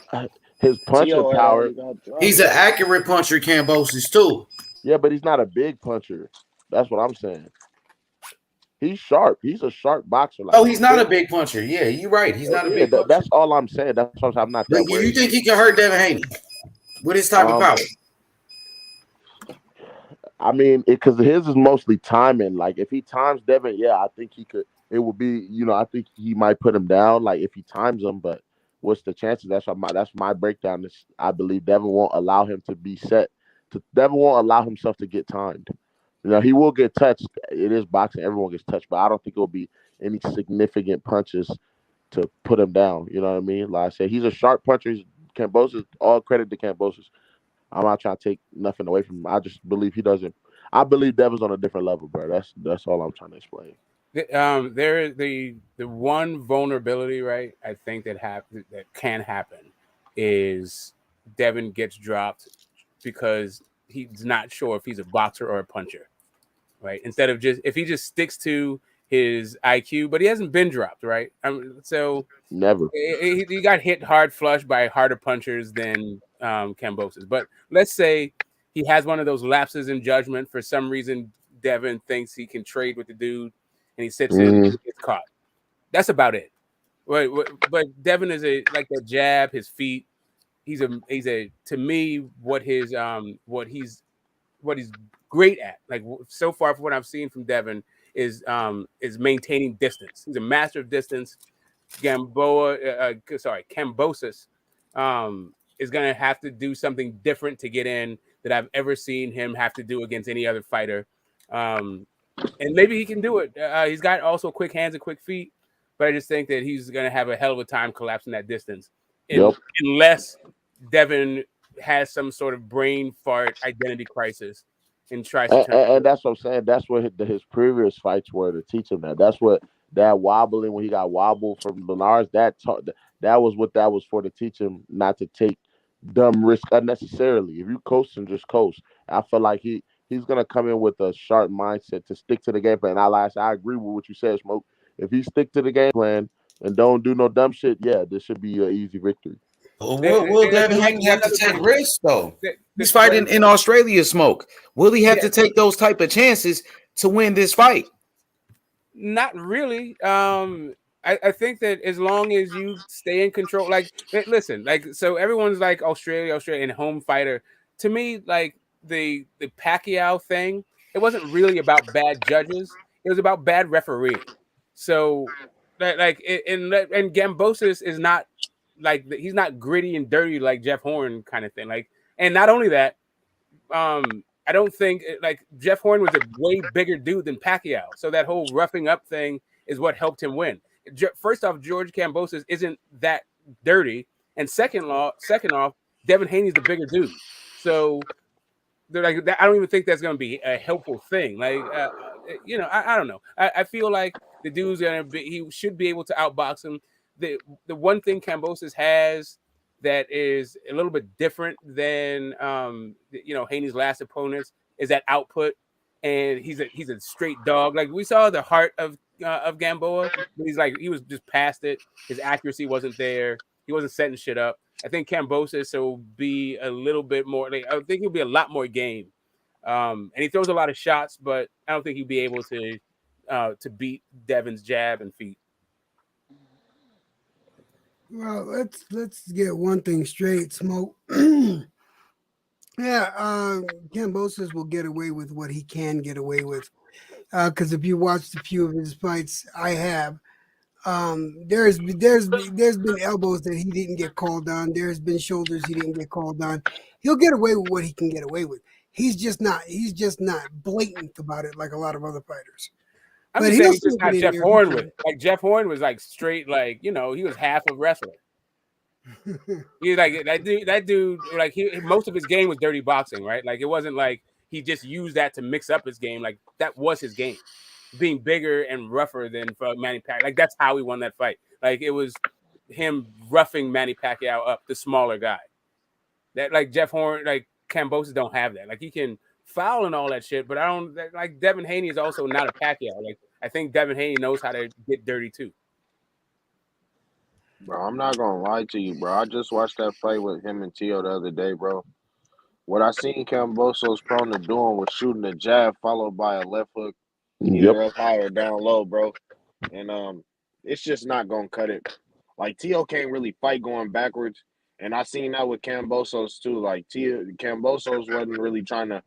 puncher. his punching Tio had power. already got dropped, He's an bro. accurate puncher, Kambosos too. Yeah, but he's not a big puncher. That's what I'm saying. He's sharp. He's a sharp boxer. Like Oh, he's he's not a big. big puncher. Yeah, you're right. He's not a Yeah, big puncher. that's all I'm saying. That's why I'm not But that you worried. think he can hurt Devin Haney with his type of Um, power? I mean, because his is mostly timing. Like if he times Devin, yeah, I think he could. It would be, I think he might put him down. Like if he times him, but what's the chances? That's my breakdown. I believe Devin won't allow him to be set. Devin won't allow himself to get timed. He will get touched. It is boxing. Everyone gets touched, but I don't think it'll be any significant punches to put him down. You know what I mean? Like I said, he's a sharp puncher. Kambosos, all credit to Kambosos. I'm not trying to take nothing away from him. I just believe he doesn't. I believe Devin's on a different level, bro. That's all I'm trying to explain. There is the one vulnerability, right? I think that can happen is Devin gets dropped because he's not sure if he's a boxer or a puncher, right? Instead of if he just sticks to his IQ, but he hasn't been dropped, right? So Never. he got hit hard flush by harder punchers than Kambosos. But let's say he has one of those lapses in judgment. For some reason, Devin thinks he can trade with the dude, and he sits in and gets caught. That's about it. But Devin is like that jab, his feet. He's a to me what he's great at. Like so far from what I've seen from Devin is maintaining distance. He's a master of distance. Kambosos is going to have to do something different to get in that I've ever seen him have to do against any other fighter. And maybe he can do it. He's got also quick hands and quick feet, but I just think that he's going to have a hell of a time collapsing that distance. Yep. Unless Devin has some sort of brain fart identity crisis and tries to turn. And that's what I'm saying. That's what his previous fights were to teach him that. That's what that wobbling when he got wobbled from Linares. That was what that was for, to teach him not to take dumb risk unnecessarily. If you coast and just coast, I feel like he's gonna come in with a sharp mindset to stick to the game plan. I agree with what you said, Smoke. If he stick to the game plan and don't do no dumb shit, yeah, this should be an easy victory. Will Devin Haney have to take risks though? He's But- fighting in Australia, Smoke. Will he have Yeah. to take those type of chances to win this fight? Not really. I think that as long as you stay in control, like listen, like so everyone's like Australia, and home fighter. To me, like the Pacquiao thing, it wasn't really about bad judges. It was about bad refereeing. So and Kambosos is not like he's not gritty and dirty like Jeff Horn kind of thing. Like, and not only that, I don't think like Jeff Horn was a way bigger dude than Pacquiao. So that whole roughing up thing is what helped him win. First off, George Kambosos isn't that dirty, and second off, Devin Haney's the bigger dude. So they're like, I don't even think that's going to be a helpful thing. Like, I don't know. I feel like the dude's he should be able to outbox him. The one thing Kambosos has that is a little bit different than Haney's last opponents is that output, and he's a straight dog. Like we saw the heart of Gamboa, but he was just past it. His accuracy wasn't there. He wasn't setting shit up. I think Kambosos will be a little bit more. Like, I think he'll be a lot more game, and he throws a lot of shots, but I don't think he'll be able to beat Devin's jab and feet. Well, let's get one thing straight, Smoke. Yeah, Kambosos will get away with what he can get away with. Because if you watched a few of his fights, I have. There's been elbows that he didn't get called on. There's been shoulders he didn't get called on. He'll get away with what he can get away with. He's just not blatant about it like a lot of other fighters. I'm But just saying he'll he's just slip it not in Jeff there if he Horn with. can. Like Jeff Horn was like straight, like, you know, he was half a wrestler. He's like that dude, like most of his game was dirty boxing, right? Like it wasn't like he just used that to mix up his game. Like that was his game. Being bigger and rougher than Manny Pacquiao. Like that's how he won that fight. Like it was him roughing Manny Pacquiao up, the smaller guy. That like Jeff Horn, like Kambosos don't have that. Like he can foul and all that shit, but I don't like Devin Haney is also not a Pacquiao. Like I think Devin Haney knows how to get dirty too. Bro, I'm not gonna lie to you, bro. I just watched that fight with him and Tio the other day, bro. What I seen Kambosos prone to doing was shooting a jab followed by a left hook, either Yep. up high or down low, bro. And it's just not gonna cut it. Like Tio can't really fight going backwards, and I seen that with Kambosos too. Like Kambosos wasn't really trying to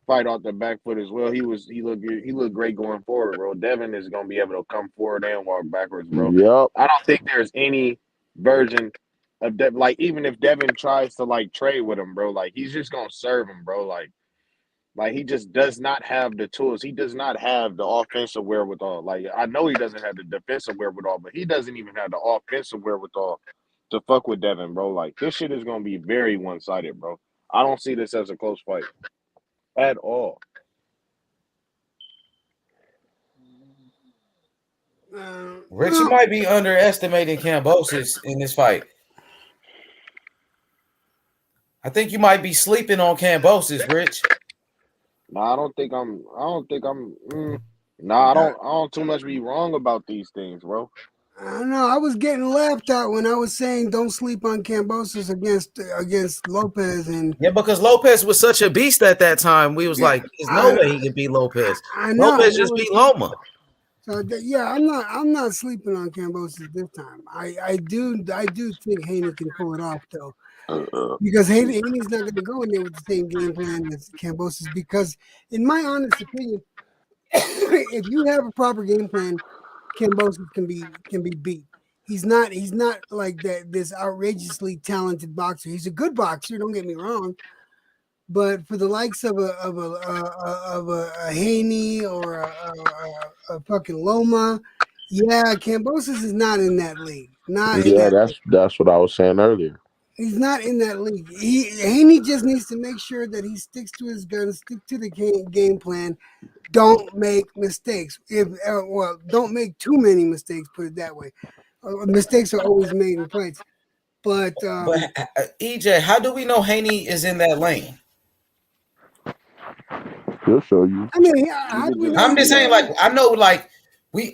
fight off the back foot as well. He looked great going forward, bro. Devin is gonna be able to come forward and walk backwards, bro. Yep. I don't think there's any version of Devin. Like even if Devin tries to like trade with him, bro, like he's just gonna serve him, bro. Like he just does not have the tools. He does not have the offensive wherewithal. Like I know he doesn't have the defensive wherewithal, but he doesn't even have the offensive wherewithal to fuck with Devin, bro. Like this shit is gonna be very one sided, bro. I don't see this as a close fight at all. Rich, you might be underestimating Kambosos in this fight. I think you might be sleeping on Kambosos, Rich. Nah, I don't think I'm. Nah, I don't too much be wrong about these things, bro. I don't know. I was getting laughed at when I was saying don't sleep on Kambosos against Lopez and Yeah, because Lopez was such a beast at that time. We was yeah, like, there's no way he could beat Lopez. I know. Lopez just beat Loma. So yeah, I'm not sleeping on Kambosos this time. I do think Haney can pull it off though, because Haney's not going to go in there with the same game plan as Kambosos. Because in my honest opinion, if you have a proper game plan, Kambosos can be beat. He's not like that this outrageously talented boxer. He's a good boxer. Don't get me wrong. But for the likes of a Haney or a fucking Loma, yeah, Kambosos is not in that league. Not in Yeah, that league. that's what I was saying earlier. He's not in that league. Haney just needs to make sure that he sticks to his guns, stick to the game plan. Don't make mistakes. Don't make too many mistakes. Put it that way. Mistakes are always made in fights. But EJ, how do we know Haney is in that lane? He'll show you. I mean, how do we know I'm just saying, like, I know, like,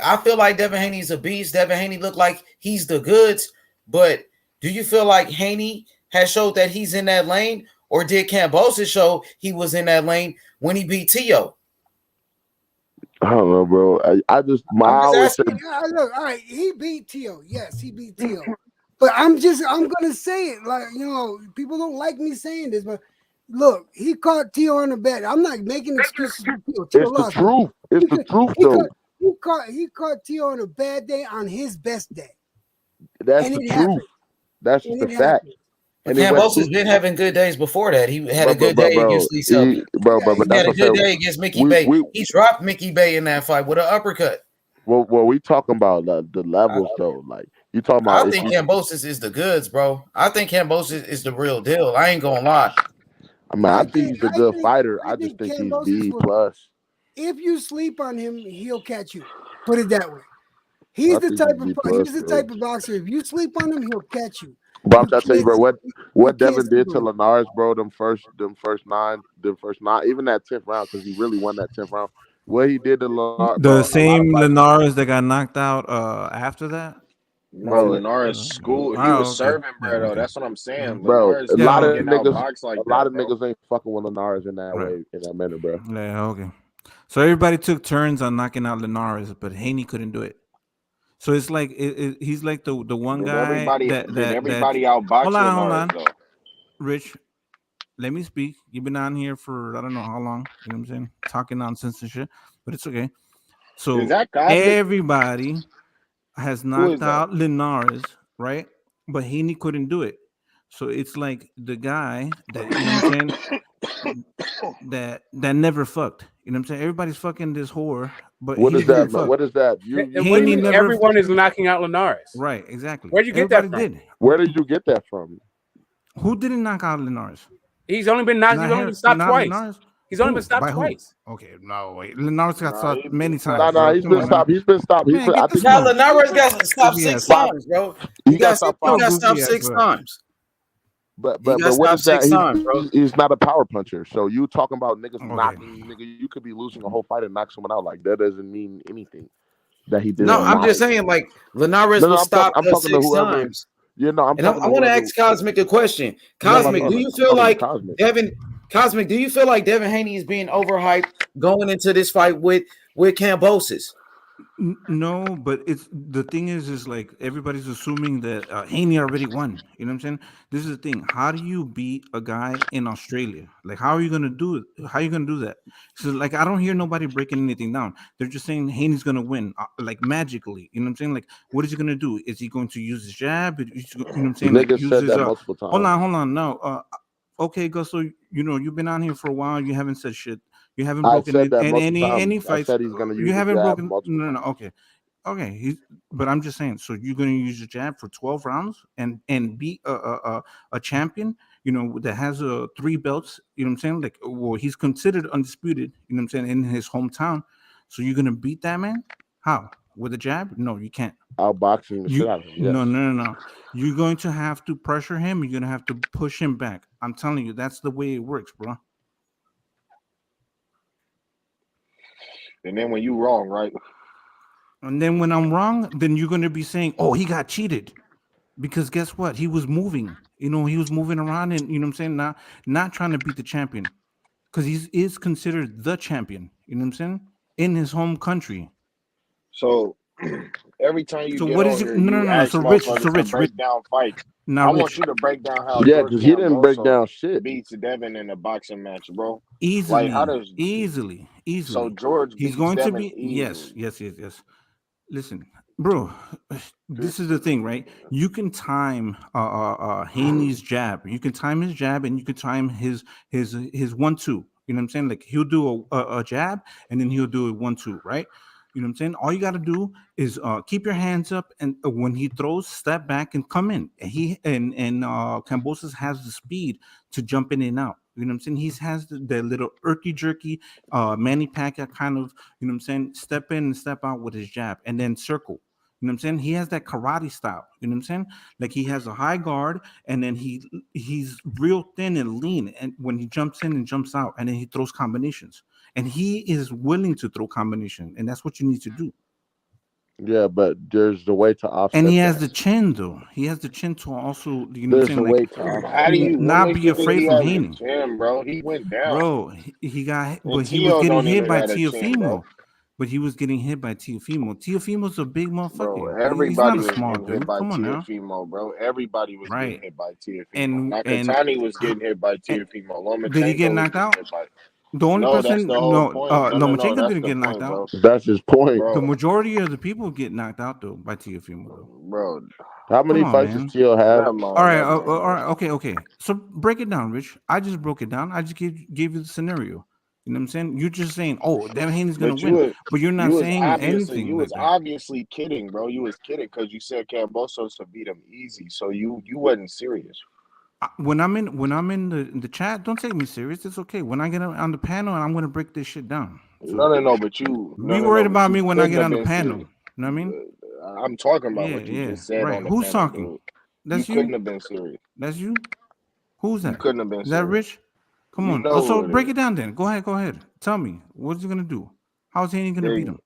I feel like Devin Haney's a beast. Devin Haney look like he's the goods, but do you feel like Haney has showed that he's in that lane, or did Kambosos show he was in that lane when he beat Tio? I don't know, bro. I just look, all right, he beat Tio. Yes, he beat Tio. But I'm gonna say it. Like, you know, people don't like me saying this, but look, he caught Tio on the bet. I'm not making excuses for Tio. Tio it's the lost. truth. It's the truth, though. He caught Tio on a bad day on his best day. That's the truth. That's just the fact. And Kambosos been having good days before that. He had a good day against Lee Selby. He had a good day against Mickey Bay. He dropped Mickey Bay in that fight with an uppercut. Well, we talking about the levels though. Like you talking about. I think Kambosos is the goods, bro. I think Kambosos is the real deal. I ain't gonna lie. I mean, I think he's a good fighter. I just think he's B plus. If you sleep on him, he'll catch you. Put it that way. He's the type of boxer. If you sleep on him, he'll catch you. But I'm trying to tell you, bro, what Devin did to Linares, bro, them first nine, even that 10th round, because he really won that 10th round. What he did to Linares, the same Linares that got knocked out after that. No, Linares school. He was serving, bro. Though. That's what I'm saying, bro. Linares A lot of niggas, niggas ain't fucking with Linares in that way, in that manner, bro. Yeah, okay. So everybody took turns on knocking out Linares, but Haney couldn't do it. So it's like he's like the one guy everybody outbox hold on, though. Rich. let me speak. You've been on here for I don't know how long. You know what I'm saying? Talking nonsense and shit, but it's okay. So Is that Cosmic? everybody has Who is knocked that? out Linares, right? But Haney couldn't do it. So it's like the guy that you know what I'm saying that never fucked. You know what I'm saying? Everybody's fucking this whore, but What he is that, didn't man? fuck. What is that? And what do you Haney mean never. everyone is knocking out Linares? Right, exactly. Where'd you get that Everybody from? did. Where did you get that from? Who didn't knock out Linares? He's only been knocked. He's only been stopped Not twice. Linares. He's only Who? been stopped By who? twice. Okay, no wait. Linares got Nah, stopped many Nah, times, bro. he's Come been on now. stopped. He's been stopped. Man, I get this think Now motherfucker. Linares got stopped Goofy 6 ass up. times, bro. he got stopped He Yo, five. got goofy stopped ass 6 up. times. But He but got but what stopped is that? 6 times, bro. He's not a power puncher. So you talking about niggas Okay. knocking nigga? You could be losing a whole fight and knock someone out. Like that doesn't mean anything. That he No, didn't I'm knock. just saying, like Linares No, no, was stopped I'm talking to 6 whoever. times. Yeah, no, I'm And I talking to want to whoever. ask Cosmic a question. No, I'm Cosmic, do you feel talking to like Cosmic. Cosmic, do you feel like Devin Haney is being overhyped going into this fight with Kambosos? No, but it's the thing is like everybody's assuming that Haney already won. You know what I'm saying? This is the thing. How do you beat a guy in Australia? Like, how are you gonna do it? How are you gonna do that? So, like, I don't hear nobody breaking anything down. They're just saying Haney's gonna win, like magically. You know what I'm saying? Like, what is he gonna do? Is he going to use his jab? You know what I'm saying? Like, Niggas use said his that multiple Hold times. on. No, okay, Gusto. You know you've been on here for a while. You haven't said shit. You haven't I broken said it that in multiple any times. I fights. said he's gonna You use the haven't jab broken. multiple No, times. okay. Okay, but I'm just saying. So you're going to use your jab for 12 rounds and be a champion, you know, that has 3 belts. You know what I'm saying? Like, well, he's considered undisputed. You know what I'm saying, in his hometown. So you're going to beat that man? How? With a jab? No, you can't. Outboxing the shit out of him. Yes. No. You're going to have to pressure him. You're going to have to push him back. I'm telling you, that's the way it works, bro. And then when you wrong, right? And then when I'm wrong, then you're going to be saying, "Oh, he got cheated." Because guess what? He was moving. You know, he was moving around and you know what I'm saying, not trying to beat the champion. Because he is considered the champion, you know what I'm saying? In his home country. So every time you So get what is on he here, no, you no. ask So Rich, motherfuckers to break down fights. now I want Rich. you to break down how Yeah, George because he didn't break Kambosos down shit. beats Devin in a boxing match, bro. Easily. Like, how does So George He's beats going to Devin be easily. yes. Listen, bro, this is the thing, right? You can time Haney's jab. You can time his jab and you can time his 1-2. You know what I'm saying? Like he'll do a jab and then he'll do a 1-2, right? You know what I'm saying? All you got to do is keep your hands up, and when he throws, step back and come in. And Kambosos has the speed to jump in and out. You know what I'm saying? He has the little irky jerky, Manny Pacquiao kind of, you know what I'm saying, step in and step out with his jab and then circle. You know what I'm saying? He has that karate style. You know what I'm saying? Like he has a high guard and then he's real thin and lean. And when he jumps in and jumps out, and then he throws combinations. And he is willing to throw combination, and that's what you need to do. Yeah, but there's the way to offset. And he has the chin, though. He has the chin to also, you know, There's what a I'm way saying, to like offset. What not makes be you think afraid he from has a Haney. chin, bro? He went down. Bro, he got, And but he was Tio getting don't hit even by got a chin, bro. Teofimo. But he was getting hit by Teofimo. Teofimo's a big Bro, motherfucker. He's not everybody a was small getting hit dude. by Come on now. Teofimo, bro. Everybody was getting Right. hit by Teofimo. And Nakatani was getting hit by Teofimo. did he get Lomachenko was knocked getting out? hit by. The only No, that's person, the whole point. No. Lomachenko That's didn't the get knocked point, out. bro. That's his point. The Bro, majority of the people get knocked out though by Teofimo though. bro. How many Come on, fights does man. Tio have? Never mind, All bro. right, okay. So break it down, Rich. I just broke it down. I just gave you the scenario. You know what I'm saying? You're just saying, "Oh, Devin Haney's gonna But win," but you're not saying anything you like was that. obviously kidding, bro. You was kidding because you said Kambosos to beat him easy. So you wasn't serious. When I'm in the chat, don't take me serious. It's okay. When I get on the panel, and I'm gonna break this shit down. So No. But be worried but about you me when I couldn't get have on the been panel. serious. You know what I mean? I'm talking about what you Yeah, just said right. on the Who's panel, talking? dude. You That's couldn't you. have been serious. That's you. Who's You that? couldn't have been Is that serious. Rich? Come You on. know So who it break is. it down then. Go ahead. Tell me. What's he gonna do? How's Haney gonna beat him?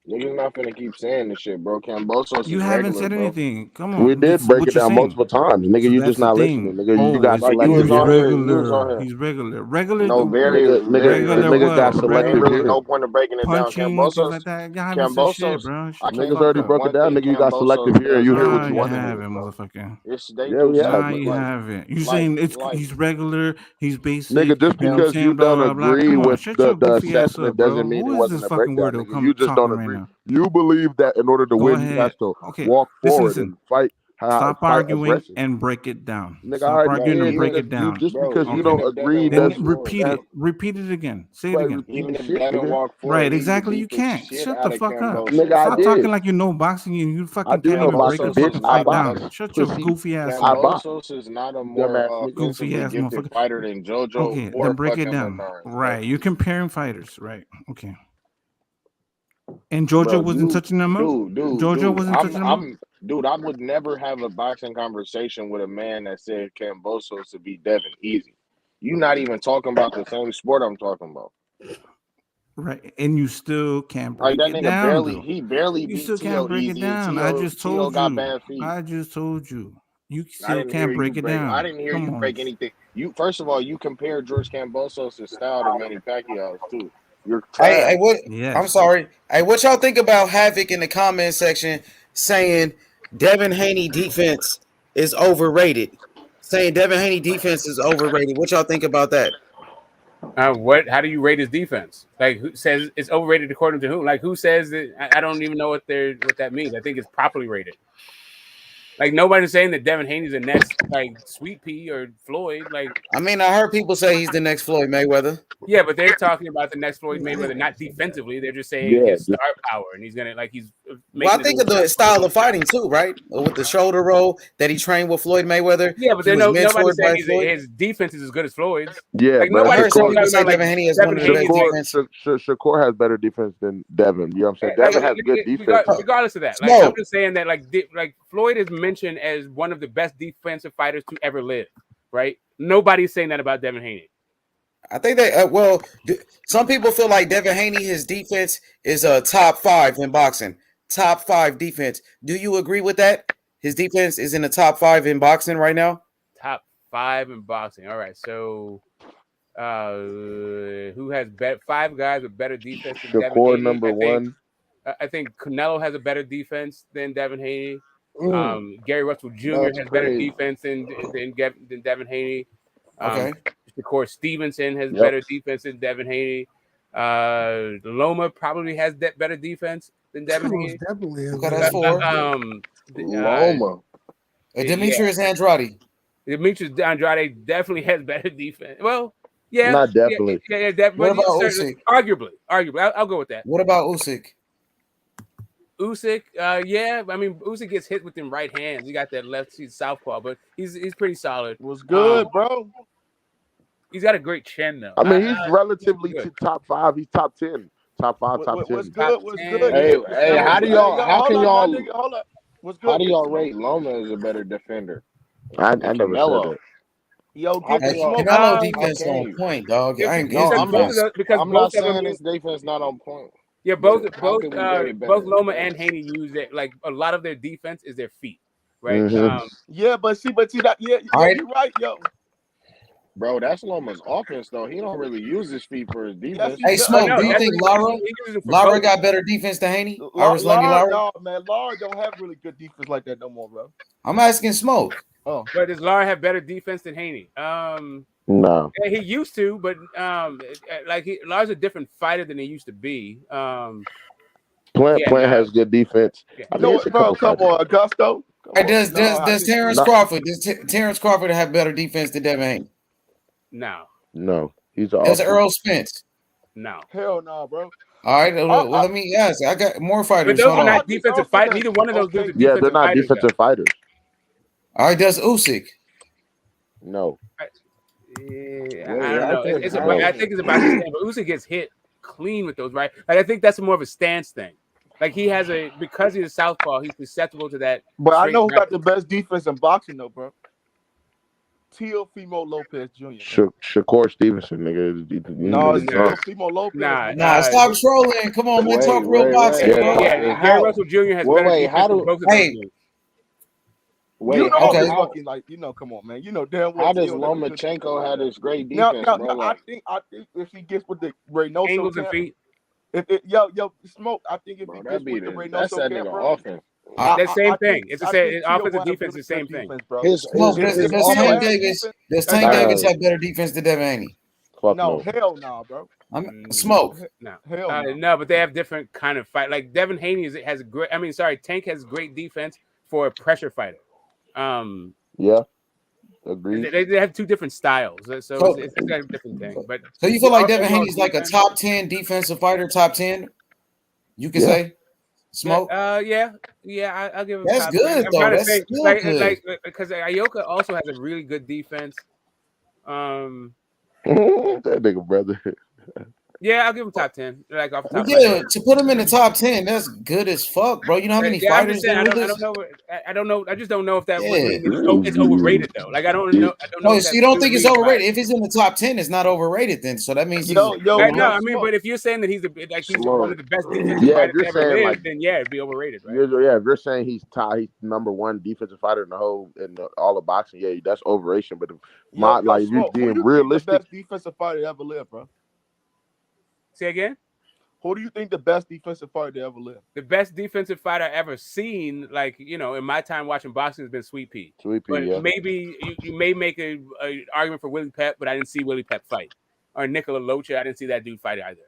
Niggas not finna keep saying this shit, bro. Kambosos You is haven't regular, said bro. anything. Come on. We did It's break what it you're down saying. multiple times, nigga. So You that's just the not thing. listening, nigga. You Oh, got it's Like you selective was he's on hearing. here. You was on regular. here. He's regular. Regular. No, very, Nigga, very the Regular nigga limited. got what? There ain't selective really Regular no hearing. point of breaking it down. punching and things Kambosos, like that. I haven't said shit, Kambosos. bro. I Shut the Niggas can't fuck already think up. of broke it one down, thing nigga. You got selective Kambosos hearing. does You hear right what Nah, you you want to regularly, hear. haven't, bro. motherfucker. It's they Yeah, do we shit have. Nah, you like haven't. You like saying like he's regular, he's Nigga, basic, just you know what I'm because you saying? Blah don't blah blah. agree Come on, with shut the, your the goofy ass assessment up, bro. doesn't mean Who it is wasn't this a fucking breakdown, weirdo nigga. You come just don't talking right agree. now? You believe that in order to Go win, he has ahead. to Okay, walk forward listen. and fight Stop fight arguing aggressive. and break it down. Nigga, I Stop already arguing bro. and did. break Even it Nigga, you down. just bro, because you even Okay. don't if Devin agree Then walked doesn't forward, repeat it. that's Repeat it again. Say it like again. repeating even if shit, Devin nigga. walked forward, Right, he would exactly. beat You the can't. shit Shut the out of fuck up. Nigga, Kambosos, I Stop bro. talking did. like you know boxing and you I fucking do can't know even break boxing, a Kambosos bitch. is fucking I not fight a box. down. less. Shut your Pussy. goofy ass I up. box. Kambosos is not a more Dumbass nigga. Goofy offensively ass gifted motherfucker. fighter than JoJo Okay, then or break it fucking down. Laverne, bro. Right. You're comparing fighters, right? Okay. And Bro, Jojo wasn't touching them up? Jojo dude. wasn't touching them up? Dude. I would never have a boxing conversation with a man that said Kambosos to beat Devin easy. You not even talking about the same sport I'm talking about. Right. And you still can't Like break that it nigga down barely, though. he barely You beat still can't T.O. break it easy, and down. I just T.O. told got you. bad feet. I just told you. You I still didn't hear can't you break it break. I down. didn't hear Come you on. break anything. You first of all, you compared George Kambosos' style to Manny Pacquiao's too. You're trash. Hey, what? I'm Yes. sorry. Hey, what y'all think about Havoc in the comment section saying Devin Haney defense is overrated? Saying Devin Haney defense is overrated. What y'all think about that? What? How do you rate his defense? Like, who says it's overrated according to who? Like, who says that? I don't even know what that means. I think it's properly rated. Like, nobody's saying that Devin Haney's the next like Sweet Pea or Floyd. Like, I mean, I heard people say he's the next Floyd Mayweather. yeah, but they're talking about the next Floyd Mayweather, not defensively. They're just saying Yeah, his just star power, and he's gonna like he's Well, making I his think way of the back. style of fighting too, right? With the shoulder roll that he trained with Floyd Mayweather. Yeah, but He they're was nobody's mentored saying by Floyd. his defense is as good as Floyd's. yeah, Like but I nobody's heard some talking people say about like Devin Haney has one Devin of the best Haney's like defense. Shakur has better defense than Devin. You know what I'm saying? Devin has good defense. regardless of that. Like I'm Smoke. just saying that like Floyd is mentioned as one of the best defensive fighters to ever live. Right? Nobody's saying that about Devin Haney. I think some people feel like Devin Haney, his defense is a top 5 in boxing. Top 5 defense. Do you agree with that? His defense is in the top 5 in boxing right now. Top 5 in boxing. All right, so who has 5 guys with better defense than Devin Shakur Haney? number one. I think Canelo has a better defense than Devin Haney. Gary Russell Jr. That's has better crazy. defense than Devin Haney. Okay. Shakur Stevenson has Yep. better defense than Devin Haney. Loma probably has better defense than Devin Haney. Definitely. Okay, that's 4. Loma. Demetrius Andrade. Demetrius Andrade definitely has better defense. Well, yeah, Not definitely. What about Usyk? Arguably. I'll go with that. What about Usyk? Usyk, yeah. I mean, Usyk gets hit with them right hands. He got that left southpaw, but he's pretty solid. Was good, bro. He's got a great chin, though. I mean, he's relatively top 5. He's top 10. Top 5, top 10. What's good? What's good? Hey, how do y'all? How can y'all? Hold up. What's good? How do y'all rate Loma as a better defender? I never said that. Yo, How get the can y'all? smoke. Canelo How defense can on you? point, dog. I ain't No, I'm not. because I'm both not of them saying use, his defense not on point. yeah, But how can we rate it better? both Loma and Haney use it. Like a lot of their defense is their feet, right? Mm-hmm. Yeah, but see that. Yeah, you're right, yo. Bro, that's Loma's offense though. He don't really use his feet for his defense. Hey, Smoke, do you think Lara got better defense than Haney? Lara, no, man. Lara don't have really good defense like that no more, bro. I'm asking Smoke. Oh, but does Lara have better defense than Haney? No. Yeah, he used to, but Lara's a different fighter than he used to be. Plant has good defense. Yeah. I mean, bro, come on, Augusto. Does Terrence Crawford Terrence Crawford have better defense than Devin Haney? No, he's Does Earl Spence? No. Hell no, bro. All right, well, let me ask. I got more fighters. But those are not defensive fighters. Neither one of those dudes are defensive Yeah, they're not fighters, defensive fighters. All right, does Usyk? No. I don't know. I think it's about the same. But Usyk gets hit clean with those, right? Like I think that's more of a stance thing. Like he has because he's a southpaw, he's susceptible to that. But I know who got the best defense in boxing, though, bro. Teofimo Lopez Jr. Shakur Stevenson, nigga. No, it's Teofimo Lopez. Nah, stop trolling. Come on, man. Talk real boxing, bro. Yeah, Gary Russell Jr. has better defense than both of those dudes. You know, fucking like come on, man. You know damn well. How does Lomachenko have this great defense, bro? I think if he gets with the Reynoso angles and feet. Yo, Smoke. I think if he gets with the Reynoso camp, bro. Offense. That same thing. It's the same offensive defense. The same thing. Does Tank Davis have better defense than Devin Haney? No, hell no, bro. Smoke. No, hell no. No, but they have different kind of fight. Like Devin Haney has great. I mean, sorry, Tank has great defense for a pressure fighter. Yeah, agreed. They have two different styles, so it's a different thing. But so you feel like Devin Haney's like a top 10 defensive fighter, top 10? You can say. Smoke. Yeah. I'll give him. That's good though. That's still good. Like because Ioka also has a really good defense. That nigga brother. Yeah, I'll give him top 10. Like off the top. Yeah, to put him in the top 10, that's good as fuck, bro. You know how many fighters? I don't know. I just don't know if that it's overrated though. Like I don't know. No, so you don't think it's overrated? If he's in the top 10, it's not overrated then. So that means no. I mean, but if you're saying that he's one of the best defensive fighters ever lived, then yeah, it'd be overrated, right? Yeah, if you're saying he's number one defensive fighter in all of boxing, yeah, that's overration. But you being realistic, the best defensive fighter ever lived, bro. Say again? Who do you think the best defensive fighter to ever live? The best defensive fighter I ever seen, like, in my time watching boxing has been Sweet Pea. But maybe you may make a argument for Willie Pep, but I didn't see Willie Pep fight. Or Nicola Locha, I didn't see that dude fight either.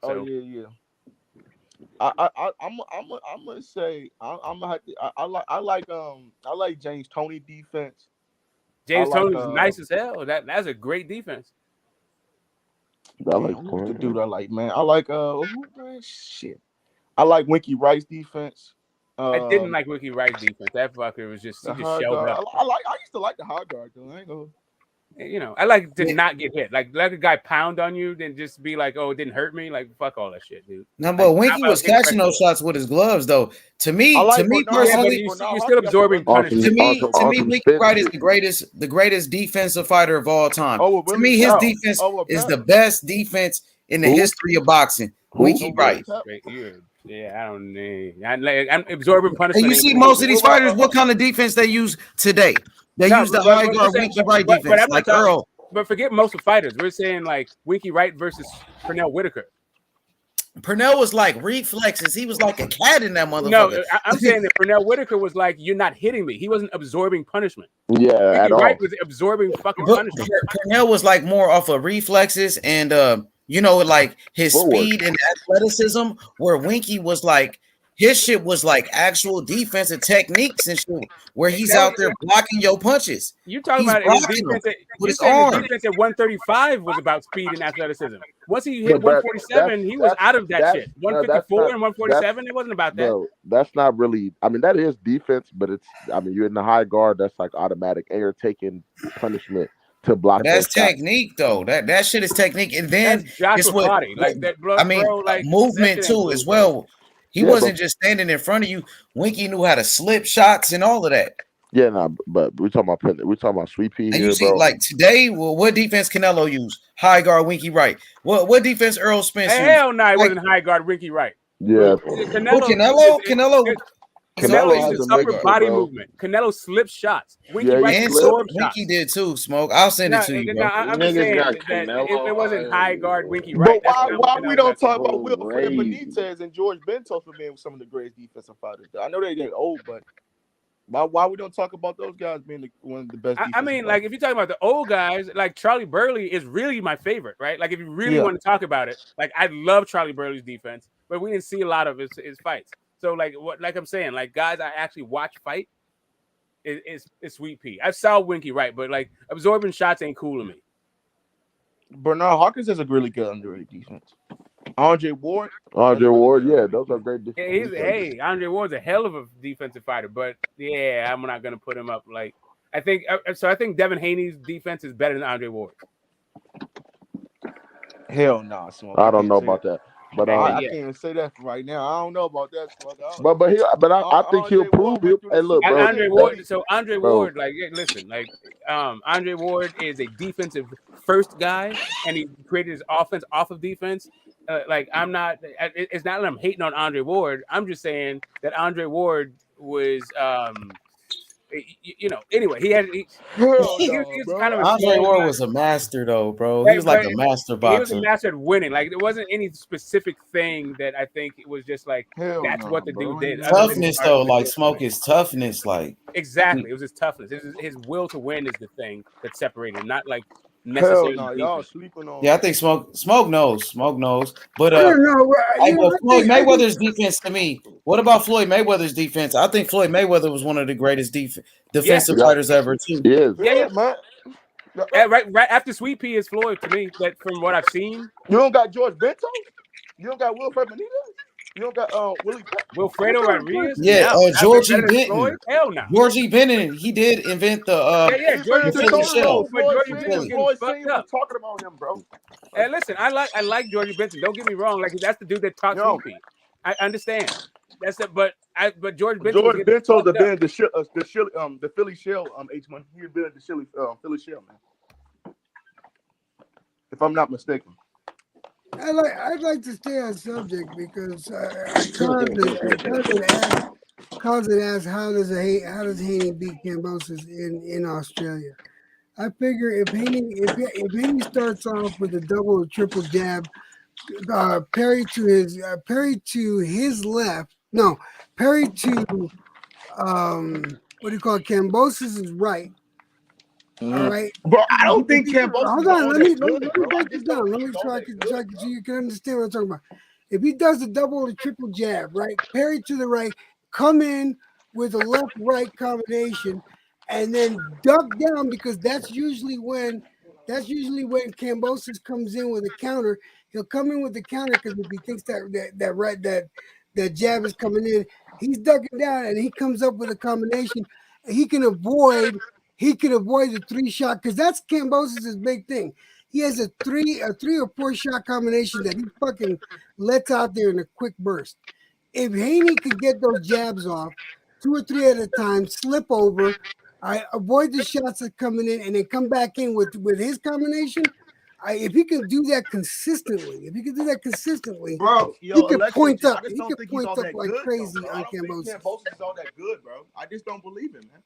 So, oh yeah. I'm gonna say I like James Toney defense. James Toney's nice as hell. That's a great defense. I like the dude. I like shit. I like Winky Rice defense. I didn't like Winky Rice defense. That fucker was just showed up. I used to like the high guard though. I ain't gonna. I like to not get hit. Like let a guy pound on you, then just be like, "Oh, it didn't hurt me." Like fuck all that shit, dude. No, but Winky was catching those shots with his gloves, though. To me personally, you're still absorbing punishment. To me, Winky Wright is the greatest defensive fighter of all time. To me, his defense is the best defense in the history of boxing. Winky Wright. Yeah, I don't know. I'm absorbing punishment. And you see most of these fighters, what kind of defense they use today? They use the high guard Winky Wright defense, like Earl. But forget most of fighters. We're saying like Winky Wright versus Pernell Whitaker. Pernell was like reflexes. He was like a cat in that motherfucker. No, I'm saying that Pernell Whitaker was like, you're not hitting me. He wasn't absorbing punishment. Yeah, Winky Wright was absorbing fucking punishment. Pernell was like more off of reflexes and like his speed and athleticism, where Winky was like his shit was like actual defensive techniques and shit, where he's out there blocking your punches. You talking about his defense? His defense at 135 was about speed and athleticism. Once he hit 147, he was out of that shit. 154 and 147, it wasn't about that. No, that's not really. I mean, that is defense, but you're in the high guard. That's like automatic, and you're taking punishment to block. That's technique, though. That shit is technique, and then it's what body. Like that. Bro, movement too as well. He wasn't just standing in front of you. Winky knew how to slip shots and all of that. Yeah, but we're talking about Sweet Pea here, you see, bro. like today, what defense Canelo use? High guard Winky Wright. What defense Earl Spence use? Hell no, it wasn't high guard Winky Wright. Yeah, Canelo is upper body movement. Canelo slips shots. Winky Wright absorbs shots. Winky did too. Smoke. I'll send it to you. Bro. I'm just saying that it wasn't high guard Winky Wright. But why we don't talk about Wilfred Benitez and George Bentos for being some of the greatest defensive fighters? I know they get old, but why we don't talk about those guys being one of the best? I mean, like if you're talking about the old guys, like Charlie Burley is really my favorite, right? Like if you really want to talk about it, like I love Charlie Burley's defense, but we didn't see a lot of his fights. So like I'm saying, like guys I actually watch fight is Sweet Pea. I saw Winky Wright, but like absorbing shots ain't cool to me. Bernard Hawkins is a really good underrated defense. Andre Ward, yeah, those are great defense. Andre Ward's a hell of a defensive fighter, but yeah, I'm not gonna put him up. Like I think Devin Haney's defense is better than Andre Ward. Hell no, I don't know about that. But I can't say that for right now. I don't know about that. I think he'll Andre prove Ward went he'll. through Hey, the look, Super bro. Andre Bowl. That, Ward. So Andre bro. Ward, like, listen, like, Andre Ward is a defensive first guy, and he created his offense off of defense. Like, I'm not. It's not that I'm hating on Andre Ward. I'm just saying that Andre Ward was, Anyway, Hell he no, was kind bro. of a Andre small Ward guy. was a master, though, bro. He Right, was like but a master he was a boxer. master at winning. Like, there wasn't any specific thing that I think it was just like Hell that's what no, the dude bro. Ain't did, other than his Toughness, art though, of like agility. Smoke is toughness, like. Exactly, it was his toughness. His will to win is the thing that separated him, not like Hell necessarily no, y'all defense. sleeping on. Yeah, I think Smoke knows. But I don't know. but Floyd I think Mayweather's defense to me. What about Floyd Mayweather's defense? I think Floyd Mayweather was one of the greatest defensive Yeah, fighters ever too. he is. Yeah. man. Right after Sweet Pea is Floyd to me. That from what I've seen. You don't got George Bento. You don't got Wilfred Benitez. You don't got Willie. Wilfredo Rodriguez? Yeah, No. Georgie Better than Floyd? Benton. Hell no. Georgie Benton, he did invent Yeah. He Georgie been the in Benton Philly Dakota was shell. though. cool, but Georgie The Benton was Philly. getting Floyd fucked Senior was up. talking about him, bro. Hey, listen, I like Georgie Benton. Don't get me wrong. Like, that's the dude that taught Yo, Sweet Pea. I understand. That's it. But George Benton was George getting Bento's fucked up. the Philly shell. H man, he been in the Philly shell, man. If I'm not mistaken. I'd like to stay on subject because Cousin asked how does Haney beat Kambosos in Australia? I figure if Haney starts off with a double or triple jab, parry to his left, no, parry to what do you call it? Kambosos is right. All right, bro. I don't think Kambosos hold is on. all Let me that good, bro. I break this just don't down. Let think me he's all try that good, so you can understand what I'm talking about. If he does the double or triple jab, right, parry to the right, come in with a left-right combination, and then duck down because that's usually when Kambosos comes in with a counter. He'll come in with the counter because if he thinks that jab is coming in, he's ducking down and he comes up with a combination. He can avoid the 3-shot because that's Kambosos' big thing. He has a three or 4-shot combination that he fucking lets out there in a quick burst. If Haney could get those jabs off 2 or 3 at a time, slip over, I avoid the shots that coming in, and then come back in with his combination. If he can do that consistently, bro. he could Alexis, point I up. just He don't could think he's point all up that like good, crazy though, bro. on I don't think Kambosos. Kambosos is all that good, bro. I just don't believe him, man.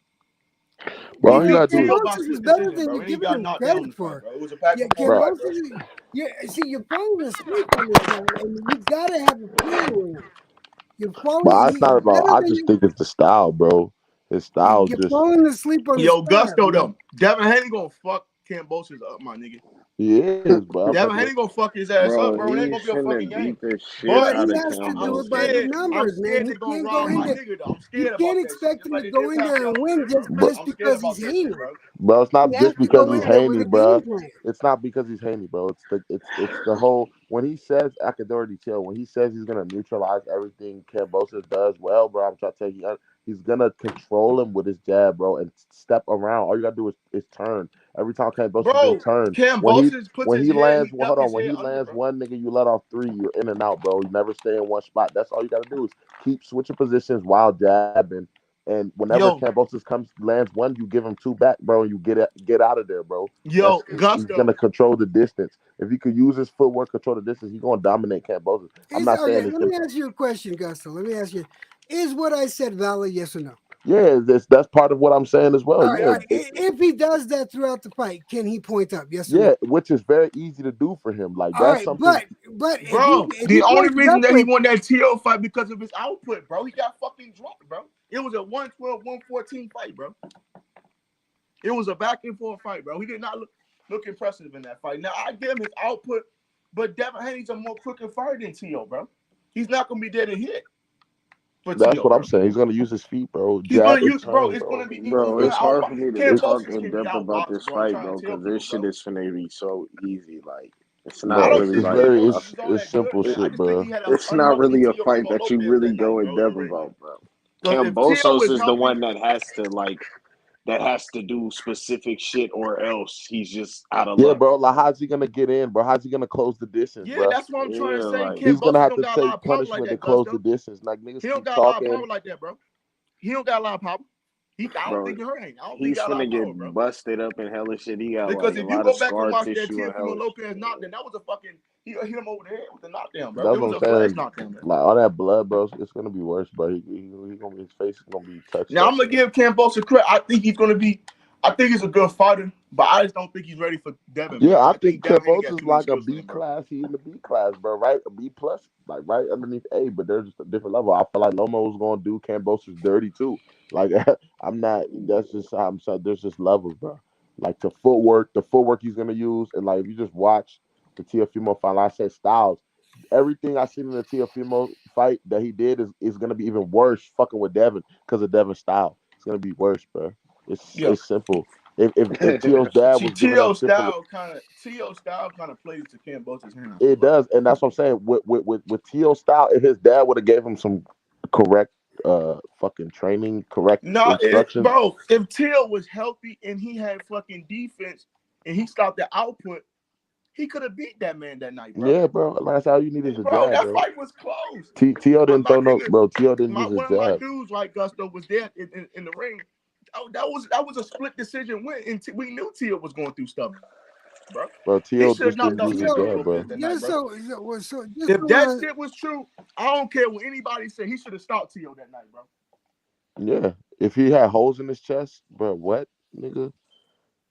Bro, all you He gotta beat do is, Tio by Kambosos is split better decision, than bro, you're and he giving got him knocked down in credit the fight, for. bro. It was a back Yeah, and forth bro. fight, bro. Kambosos. See, you're falling asleep on this guy, and you gotta have a plan with him. You're falling. But it's He's not about. better I than just you. think it's the style, bro. His style You're just. falling asleep on his Yo, style, Gusto man. though, Devin Haney gonna fuck Kambosos up, my nigga. He is, bro. Devin Haney gonna fuck his ass up, Bro, bro. It ain't gonna he's be a fucking finna game. beat the But But he has to do I'm it by the scared. I'm numbers, man. scared He they're gonna can't go rob in my there. nigga though. I'm You scared can't about that shit. expect Just him like to they go did in there and Pacquiao win earlier, bro. just I'm scared because about he's that shit, Haney. bro. Bro, it's not He has just to because go in he's there with Haney, a game bro. plan. It's not because he's Haney, bro. It's the whole when he says I could already tell when he says he's gonna neutralize everything Kambosos does well, bro. I'm trying to tell you, he's gonna control him with his jab, bro, and step around. All you gotta do is turn. Every time Kambosos do Bro, turn, Kambosos puts when his he head, lands, he well, duck hold on, his when head he under, lands bro. one nigga, you let off 3, you're in and out, bro. You never stay in one spot. That's all you gotta do is keep switching positions while jabbing. And whenever Yo, Kambosos lands one, you give him 2 back, bro, and you get out of there, bro. He's Gusto. gonna control the distance. If he could use his footwork, control the distance, he's gonna dominate Kambosos. I'm not saying it's Let gonna. me ask you a question, Gusto. Let me ask you: is what I said valid? Yes or no? Yeah, that's part of what I'm saying as well. All right, all Yeah, right. If he does that throughout the fight, can he point up? Yes or yeah, no? which is very easy to do for him. Like All that's right, something. but Bro, if he the only points it reason up that he with, won that TO fight because of his output, bro. He got fucking dropped, bro. It was a 112, 114 fight, bro. It was a back and forth fight, bro. He did not look impressive in that fight. Now I give him his output, but Devin Haney's a more quicker fighter than T.O., bro. He's not gonna be dead and hit for That's T.O., what I'm bro. saying. He's gonna use his feet, bro. He's gonna Jab and use, bro. turn, It's bro. gonna be he's Bro, gonna it's out. hard for me to Kambosos talk is in gonna be depth about outboxed, this bro. I'm fight, trying bro, to tell because people, this shit bro. is finna be so easy. Like, it's I not don't really think like Kambosos is all it's that good, simple man. I shit, just think bro. he had an It's not unhealthy really a T.O. fight Before that you Lopez really that night, go in bro, in the depth ring. about, bro. Because if T.O. Kambosos was is the healthy, one that has to like that has to do specific shit, or else he's just out of Yeah, luck. bro. Like, how's he gonna get in, bro? How's he gonna close the distance, Yeah, bro? that's what I'm trying to say. Like, He's gonna Kambosos have don't to got a lot take of power like punishment to that, close the Gusto. distance. Like, niggas He don't keep got a lot of talking. power like that, bro. He don't got a lot of power. I don't bro, think he hurt. I don't think he he's got a lot finna of get power, bro. busted up and hella shit. He got Because like a if you lot go of back and scar watch that tissue and Teofimo hella Lopez knockdown, that was a fucking he hit him over the head with the knockdown, bro. That's It what was I'm a flash saying. knockdown, man. Like, all that blood, bro. It's gonna be worse, bro. He gonna his face is gonna be touched Now up. I'm gonna give Kambosos credit. I think he's a good fighter, but I just don't think he's ready for Devin. Yeah, Man. I I think think Devin Haney got Kambosos is too many like a skills for B him, bro. class. He in the B class, bro. Right, a B plus, like right underneath A. But there's just a different level. I feel like Lomo was gonna do Kambosos dirty too. Like, I'm not. That's just I'm so there's just levels, bro. Like the footwork he's gonna use, and like if you just watch the Teofimo fight, like I said Styles. Everything I seen in the Teofimo fight that he did is gonna be even worse. Fucking with Devin because of Devin's style. It's gonna be worse, bro. Yeah. It's simple. If Teo's dad See, was giving him simple, T.O. style kind of plays to Kambosos' hand. I feel it does, and that's what I'm saying. With Teo's style, if his dad would have gave him some correct fucking training, correct No, instructions. bro, if Till was healthy and he had fucking defense and he stopped the output, he could have beat that man that night, bro. Yeah, bro. That's all you need is a Bro, jab, that bro. fight was close. T.O. didn't My throw no, nigga, bro. T.O. didn't use his one of my jab. dudes, right, Gusto, was there in the ring. Oh, that was a split decision win, and we knew Till was going through stuff, bro. Bro, He T.O. should have just knocked didn't out use his Kambosos jab, bro. Lopez that night, bro. Just If that shit was true, I don't care what anybody said. He should have stopped T.O. that night, bro. Yeah, if he had holes in his chest, bro, what, nigga?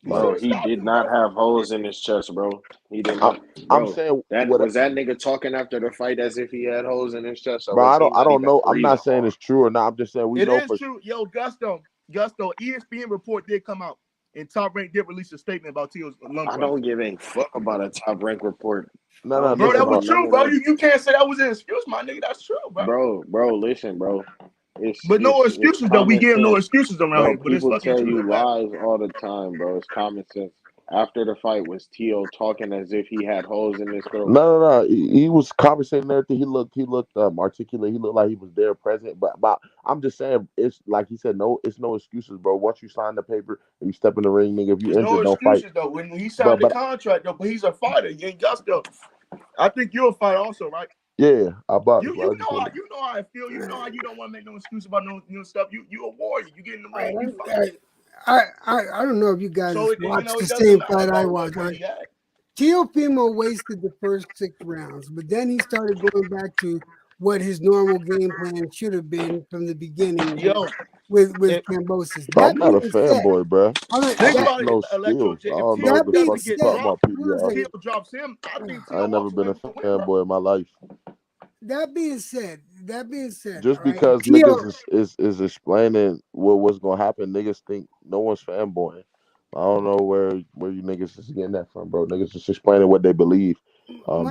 Bro, he did not have holes in his chest, bro. He didn't have, I'm bro. saying That what, was that nigga talking after the fight as if he had holes in his chest, or bro. was he I not don't even know. I'm breathing not saying hard? it's true or not. I'm just saying we It know is for true. Yo, Gusto, ESPN report did come out, and Top Rank did release a statement about T.O.'s lung I problems. don't give a fuck about a Top Rank report. No, I don't Bro, give a that fuck was none true, of bro. that. You can't say that was an excuse, my nigga. That's true, bro. Bro, listen, bro. But no It's excuses, though. We common give no sense, excuses around bro. here, but it's People fucking tell true. you That matters. lies all the time, bro. It's common sense. After the fight, was T.O. talking as if he had holes in his throat? no. He was conversating and everything. He looked articulate. He looked like he was there, present. But I'm just saying, it's like he said, no, it's no excuses, bro. Once you sign the paper and you step in the ring, nigga, if you There's no injured, don't fight. excuses, though. When he But signed the contract, though, but he's a fighter. He ain't Gusto. I think you're a fighter also, right? yeah, I box. You know how I feel. You know how you don't want to make no excuse about no stuff. You a warrior. You get in the ring. You fight. I don't know if you guys So watched the it doesn't same matter fight I about watched. where he at. Teofimo wasted the first 6 rounds, but then he started going back to what his normal game plan should have been from the beginning with Kambosos. Bro, I'm That not a being said, fanboy, bro. I Think just about know it, Electro. skills. I If don't know T.O. what the being fuck you get said, talking about, dropped, PBR. T.O. drops him. I think I ain't T.O. never walks been away a with the win, bro. fanboy in my life. that being said, Just all right, because Teo, niggas is explaining what's gonna happen, niggas think no one's fanboying. I don't know where you niggas is getting that from, bro. Niggas just explaining what they believe.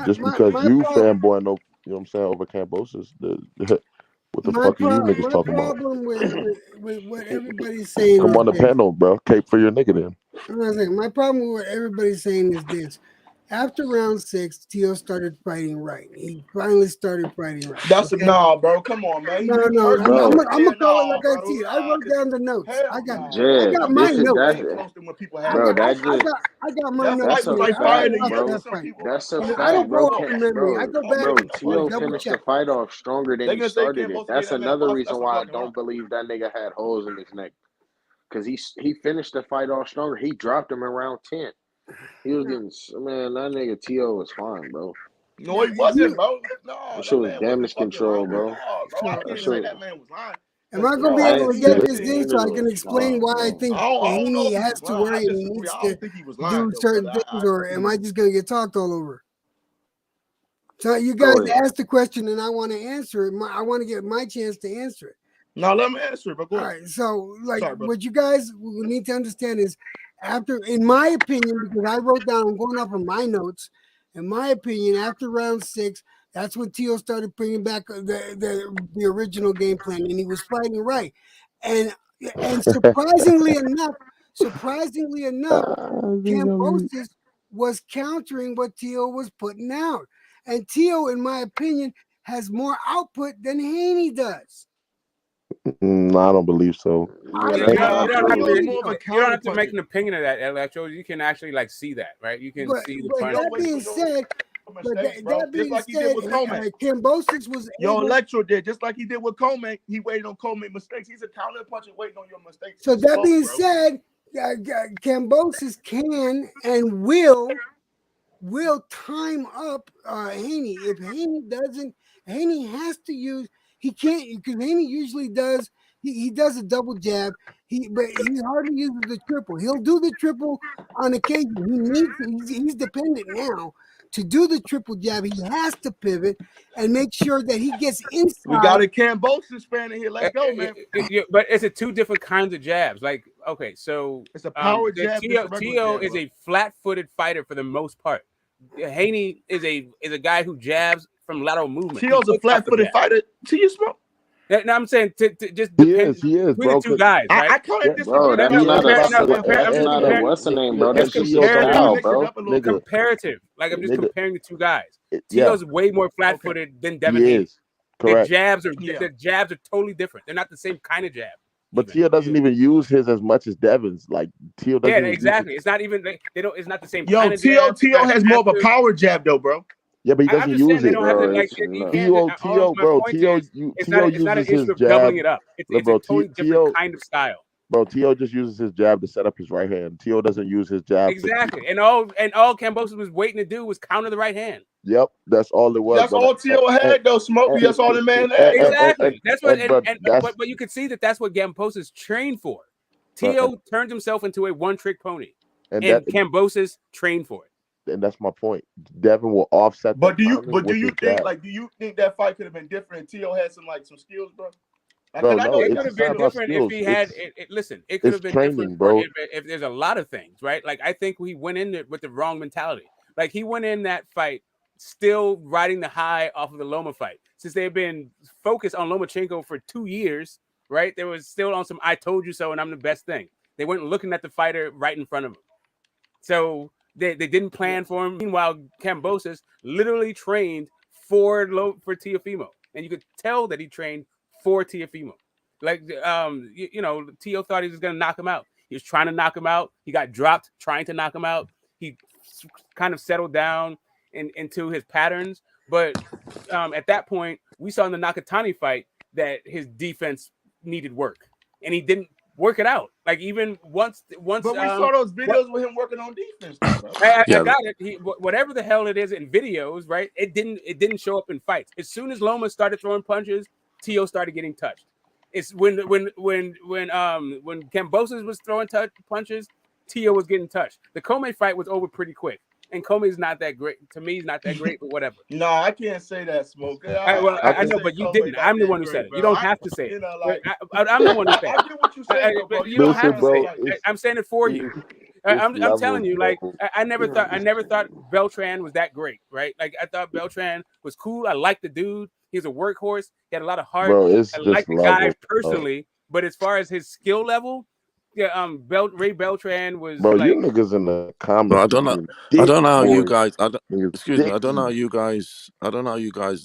Just because my you problem, fanboy, no, you know what I'm saying, over Kambosos, what the fuck are you niggas my talking about? problem with what everybody's saying Come is on the this. panel, bro. Cape for your nigga then. I'm not saying, my problem with what everybody's saying is this. After round 6, Teo started fighting right. He finally started fighting right. That's Okay. bro. Come on, man. No, You no, I'm Bro, gonna call it like I bro. see it. I wrote down the notes. I Hell got no, bro. Jed, my this is notes. that's Way close to when people I had bro. got him. I, That I just got I got my That notes fight that's was a here. like I fire gotta in fact, the watch air to bro. that some fight. people. That's a I fact, don't bro. go off from memory. I go back Bro, and Tio double finished the check. fight off stronger than They he gonna say started it. Kambosos gave That's that man another reason that's a why I fucking lie. don't believe that nigga had holes in his neck. Cause he finished the fight off stronger. He dropped him in round 10. He was getting that nigga Tio was fine, bro. No, he wasn't, bro. No, That shit that was man wasn't damage fucking control, lying at bro. all, bro. I So, That can't shit say so that man was lying. am I gonna Bro, be I I able didn't to didn't see see get the that this shit. in end so of I the can explain fight, why I bro. think I don't know Haney if he has was to lying. I worry and he disagree. needs I to don't think he was do lying though, certain brother. things, or am I just gonna get talked all over? So you Go guys ahead. asked the question and I want to answer it. I want to get my chance to answer it. No, let me answer it, but go All ahead. right. So, like, Sorry, bro. what you guys will need to understand is, after, in my opinion, because I wrote down, I'm going off of my notes. In my opinion, after round 6, that's when Tio started bringing back the original game plan, and he was fighting right. And surprisingly enough, Kambosos was countering what Tio was putting out, and Tio, in my opinion, has more output than Haney does. No, I don't believe so. You don't have to make an opinion of that, Electro. You can actually like see that, right? You can see the punch. That being said, that being like he said, did with Coleman. Kambosos was able. Electro did just like he did with Coleman. He waited on Coleman mistakes. He's a counter puncher waiting on your mistakes. So that being said, Kambosos can and will time up Haney. If Haney doesn't, Haney has to use. He can't because Haney usually does. He does a double jab. But he hardly uses the triple. He'll do the triple on occasion. He's dependent now to do the triple jab. He has to pivot and make sure that he gets inside. We got a Kambosos fan in here. Let's go, man. But it's a two different kinds of jabs. Like, okay, so it's a power jab. Tio is a flat-footed fighter for the most part. Haney is a guy who jabs from lateral movement. Tio's a flat-footed fighter. Tio smoke. No, I'm saying just he is, between the two guys, right? I can't disagree. Bro, that's not a what's the name, bro? That's just style, bro. Comparative. Like I'm just comparing the two guys. Tio's way more flat-footed than Devin Haney. Correct. The jabs are totally different. They're not the same kind of jab. But Tio doesn't even use his as much as Devin's. Like Tio doesn't. Yeah, exactly. It's not even they don't. It's not the same. Yo, kind of Tio jab. has more of a power jab though, bro. Yeah, but he doesn't use it. Tio uses not an his issue of jab. doubling it up. It's a totally different kind of style. Bro, Tio just uses his jab to set up his right hand. Tio doesn't use his jab. Exactly. And all Kambosos was waiting to do was counter the right hand. Yep, that's all it was. That's all Tio had though, Smoke. That's all the man had. Exactly. That's what but you could see that's what Kambosos trained for. Tio turned himself into a one-trick pony. And Kambosos trained for it. And that's my point. Devin will offset. But do you think that fight could have been different if Tio had some skills, bro? Bro, no, it could have been different if he had. Listen, it could have been training, different, bro. If there's a lot of things, right? Like I think he went in there with the wrong mentality. Like he went in that fight still riding the high off of the Loma fight. Since they've been focused on Lomachenko for 2 years, right? There was still on some "I told you so" and I'm the best thing. They weren't looking at the fighter right in front of them, so they didn't plan for him. Meanwhile, Kambosos literally trained for Teofimo, and you could tell that he trained for Teofimo. Like, Tio thought he was going to knock him out. He was trying to knock him out. He got dropped trying to knock him out. He kind of settled down into his patterns. But at that point, we saw in the Nakatani fight that his defense needed work, and he didn't work it out. Like even once. But we saw those videos with him working on defense. I got it. Whatever the hell it is in videos, right? It didn't show up in fights. As soon as Loma started throwing punches, Tio started getting touched. It's when Kambosos was throwing punches, Tio was getting touched. The Comey fight was over pretty quick, and Comey's not that great. To me, he's not that great, but whatever. No, I can't say that, Smoke. I know, but you didn't. I'm the one who said it. You don't have to say it. I'm the one who said it. I get what you say, bro. You don't have to say it. I'm saying it for you. I'm telling you, like I never thought Beltran was that great, right? Like I thought Beltran was cool. I liked the dude. He's a workhorse. He had a lot of heart. Bro, I like the guy personally, but as far as his skill level, Ray Beltran was. Bro, you niggas in the comments. I don't know how you guys. Excuse me. I don't know how you guys are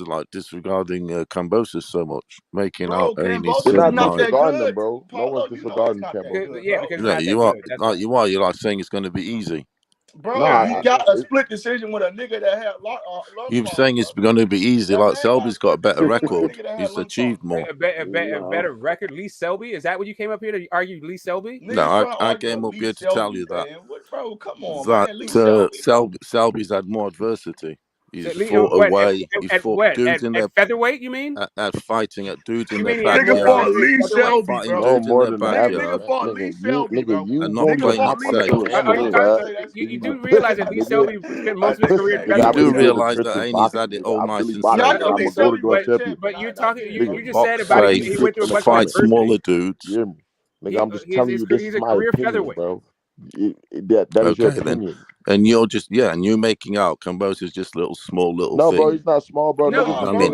like disregarding Kambosos so much, making out Haney. They're not disregarding them, bro. No one's disregarding Kambosos. Yeah, you are. You are. You're like saying it's going to be easy. Bro, he got a split decision with a nigga that had You're saying it's going to be easy. Like Selby's got a better record. He's achieved more. A better record. Lee Selby. Is that what you came up here to argue? Lee Selby? No, I came up here to tell you that. Bro, come on, Selby's had more adversity. He's fought away. He fought dudes in their featherweight. You mean? At fighting at dudes in their nigga fought Lee Selby, bro. More than nigga fought Lee Selby, bro. And not playing safe. You do realize that Lee Selby spent most of his career. You do realize that Haney's had it all nice and safe. But you're talking. You just said about it. He went through a bunch of fight smaller dudes. Nigga, I'm just telling you, this is my opinion, bro. That is your opinion. And you're just and you're making out Kambosos is just small little no, thing. bro, he's not small, bro. No, I mean,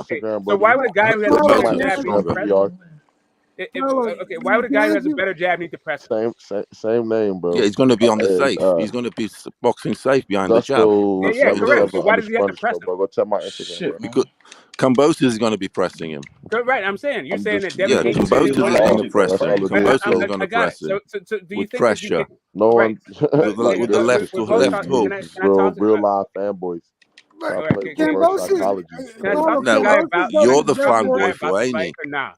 Okay, Instagram, so brother. why would a guy who has a Check better my jab need to Instagram, press? PPR. Okay, why would a guy who has a better jab need to press him? Same name, bro. Yeah, he's going to be on the safe. He's going to be boxing safe behind the jab. Gusto That's Yeah, what he correct. does. So why does he have to press him? bro. Go check my Instagram, bro. Because Kambosos is going to be pressing him. Right, I'm saying you're I'm saying just that Devin Yeah, Haney said he Kambosos wanted is to going do. to press That's him. all it is. Kambosos is So going I to got it. press him So do you with think that you pressure. can? no Right. one With the left With hook, both left shots, hook. can I talk to? real live fanboys. Right. So I All right, play reverse psychology. can I talk to the No, guy Kambosos about? Can I you're the talk to the guy fanboy about for the Haney. fight or not?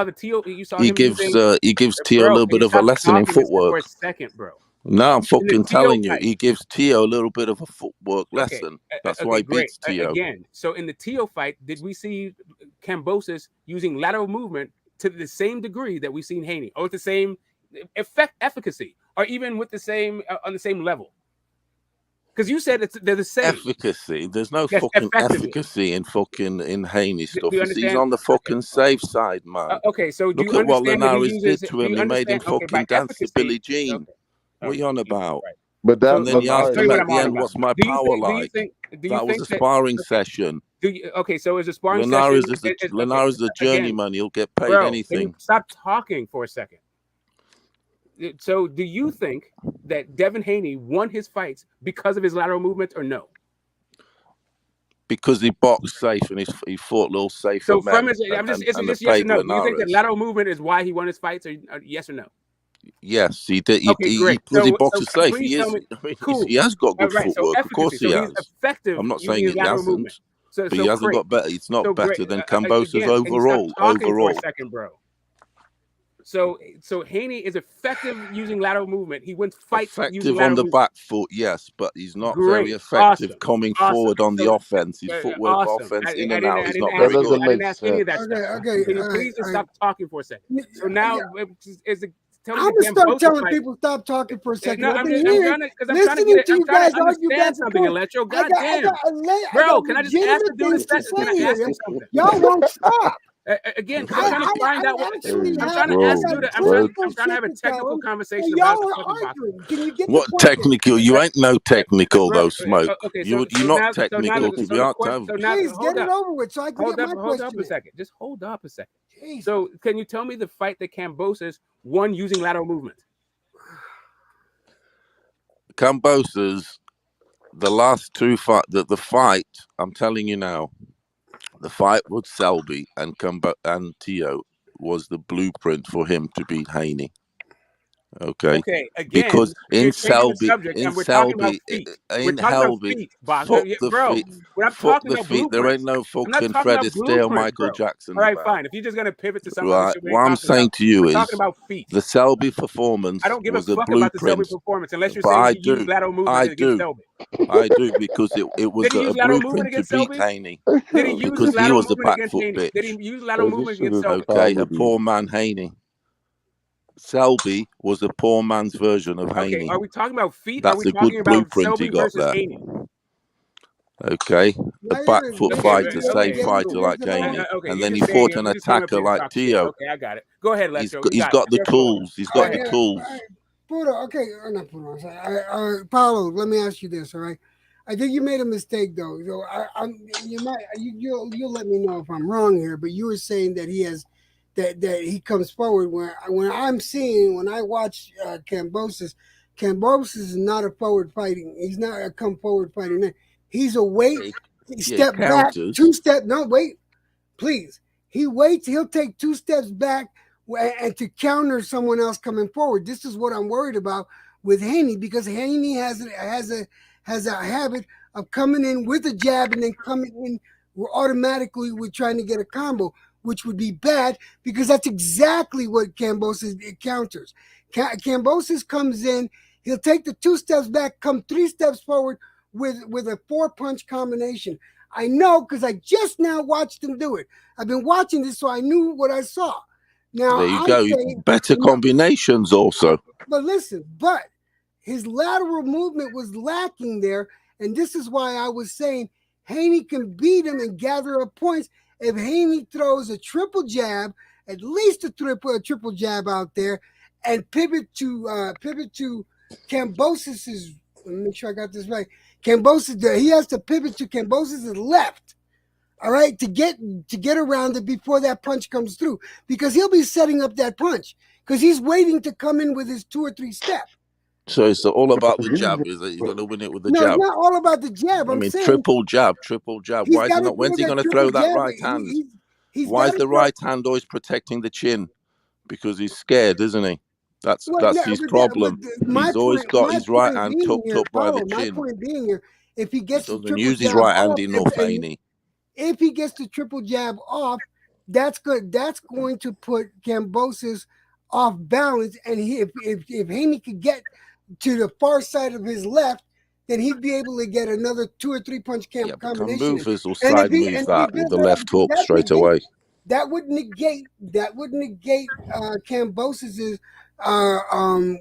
saw the Tio. You saw He him gives using. Tio a Bro, little can bit you of a stop lesson in talking just for a footwork. second, bro? No, I'm In the fucking Tio telling you, fight. he gives Tio a little bit of a footwork Okay. lesson. That's why Okay. he Great. beats Tio. Again, so in the Tio fight, did we see Kambosos using lateral movement to the same degree that we've seen Haney, or with the same efficacy, or even with the same on the same level? Because you said they're the same. Efficacy. There's no Yes, fucking effectively. efficacy in Haney Do stuff. you He's understand? on the fucking safe side, man. Okay, so do Look you at what understand that he Linares uses? did to Do him. you He made him understand? Okay, by fucking dance to efficacy. Billie Jean. Okay, What are you on about? right. But So And then you I'll asked tell you him what at I'm the on end, about. what's my Do you power think? Do you like? think? Do you That was think a that? sparring Okay. session. Okay, so is a sparring session? Linares is the Okay, Linares is a again, journeyman. He'll get paid bro. Can you anything. stop talking for a second? So, do you think that Devin Haney won his fights because of his lateral movement, or no? Because he boxed safe and he fought a little safer So men. from his, I'm just, it's and just the yes or paper no. Do you think that Linares. lateral movement is why he won his fights, or yes or no? Yes, he did. Okay, great. Because he So boxes safe. please He tell is. me, I mean, cool. he has got good Right. So footwork. Of efficacy. course, he So he's has. effective I'm not using saying his he lateral hasn't, movement. So but he hasn't great. got better. It's not So great. better than Kambosos Again, can you stop overall. talking for a second, bro? So Haney is effective using lateral movement. He wins fights using Effective on lateral the movement. back foot, yes, but he's not very Great. effective coming Awesome. forward on the So, offense. His footwork awesome. offense in I and out is didn't not ask very you. good. I didn't ask any of that stuff. Okay. Can you please just stop talking for a second? So now, tell me I'm gonna start telling people stop talking for a second. No, I've I'm been trying to get it. I'm trying to understand something, Electro. Goddamn, bro, can I just ask the dude a second? Can I ask him something? Y'all won't stop. Again, because I'm trying to find out what. I'm trying to bro, ask you. I'm trying to have a technical conversation about y'all the are fucking arguing. boxing. Can you get What the point? technical? You ain't no technical Bro, though, Smoke. okay, You're not now, technical to be the out. question. So now, Please hold get it up. over with so I can get my Hold up question a second. Just hold up a second. Jeez. So, can you tell me the fight that Kambosos won using lateral movement? Kambosos, the last two fight, the fight. I'm telling you now, the fight with Selby and Tio was the blueprint for him to beat Haney. Okay. Again, Because you're changing the subject, and we're talking about feet. We're talking about feet, box. fuck the Bro. feet. When I'm Fuck talking the about feet. There ain't blueprints, no I'm not fucking talking Fred about Astaire, blueprints, Michael bro. Jackson All right, about. fine. If you're just gonna pivot to some other Right. shit we ain't What I'm talking about, saying to you we're is talking about feet. the Selby performance I don't give a was a fuck about the Selby blueprint. performance unless you're But saying I he used do. lateral movement I against do. Selby. I do because it was Did he a use lateral movement blueprint to against beat Selby? Haney. Did he use Because his he lateral was a movement back against foot Haney? bitch. Did he use lateral Hey, this movement shit against is Selby? Okay, a comedy. poor man Haney. Selby was a poor man's version of Okay, Haney. are we talking about feet? Are we That's a good talking about blueprint he Selby got versus there. Haney? Okay, a back foot fighter, Okay. safe fighter like Haney, Okay, and you're then he just saying fought it. an You just came up attacker here to like talk shit. Tio. Okay, I got it. Go ahead, Electro. You He's got it. got the Your floor. tools. He's Go got the ahead. tools. Pudo, okay, not Pudo. Paulo, let me ask you this, all right? I think you made a mistake though. So you'll let me know if I'm wrong here, but you were saying that he has that he comes forward when I watch Kambosos is not a forward fighting. He's not a come forward fighting man. He's a wait, He step back, counters. 2 step. No, wait, please. He waits. He'll take 2 steps back and to counter someone else coming forward. This is what I'm worried about with Haney because Haney has a habit of coming in with a jab and then coming in automatically with trying to get a combo, which would be bad because that's exactly what Kambosos counters. Kambosos comes in, he'll take the 2 steps back, come 3 steps forward with a 4-punch combination. I know because I just now watched him do it. I've been watching this, so I knew what I saw. Now There you I'm go. saying Better combinations also. but listen, his lateral movement was lacking there, and this is why I was saying Haney can beat him and gather up points if Haney throws a triple jab, at least a triple jab out there, and pivot to Kambosos'. Let me make sure I got this right. Kambosos, he has to pivot to Kambosos' left. All right, to get around it before that punch comes through, because he'll be setting up that punch because he's waiting to come in with his 2 or 3 step. So it's all about the jab. Is that you got to win it with the No, jab? it's not all about the jab. I I'm mean, saying triple jab. he's Why is got he to not? When's throw he that going to triple throw that jab. right hand? He's Why got is to the throw. right hand always protecting the chin? Because he's scared, isn't he? That's Well, no, his problem. He's always got his right hand being tucked here, up by the Paulo. My chin. point being here, if he He gets the doesn't triple use his jab right hand off, enough, Haney. if he gets the triple jab off, that's good. That's going to put Kambosos off balance, and if Haney could get to the far side of his left, then he'd be able to get another 2 or 3 punch combination. Kambosos will And side move that with the left hook straight away. That would negate Kambosos'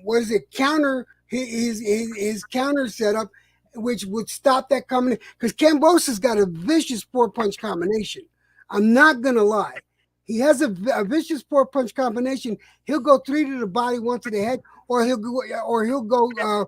what is it, counter his counter setup, which would stop that coming because Kambosos got a vicious 4-punch combination. I'm not gonna lie. He has a vicious 4-punch combination. He'll go 3 to the body, 1 to the head, or he'll go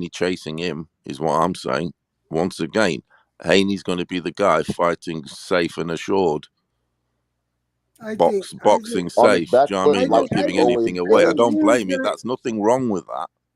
Haney chasing him, is what I'm saying. Once again, Haney's going to be the guy fighting safe and assured. Boxing safe. Do you know what I mean? He's not giving anything away. I don't blame you. That's nothing wrong with that.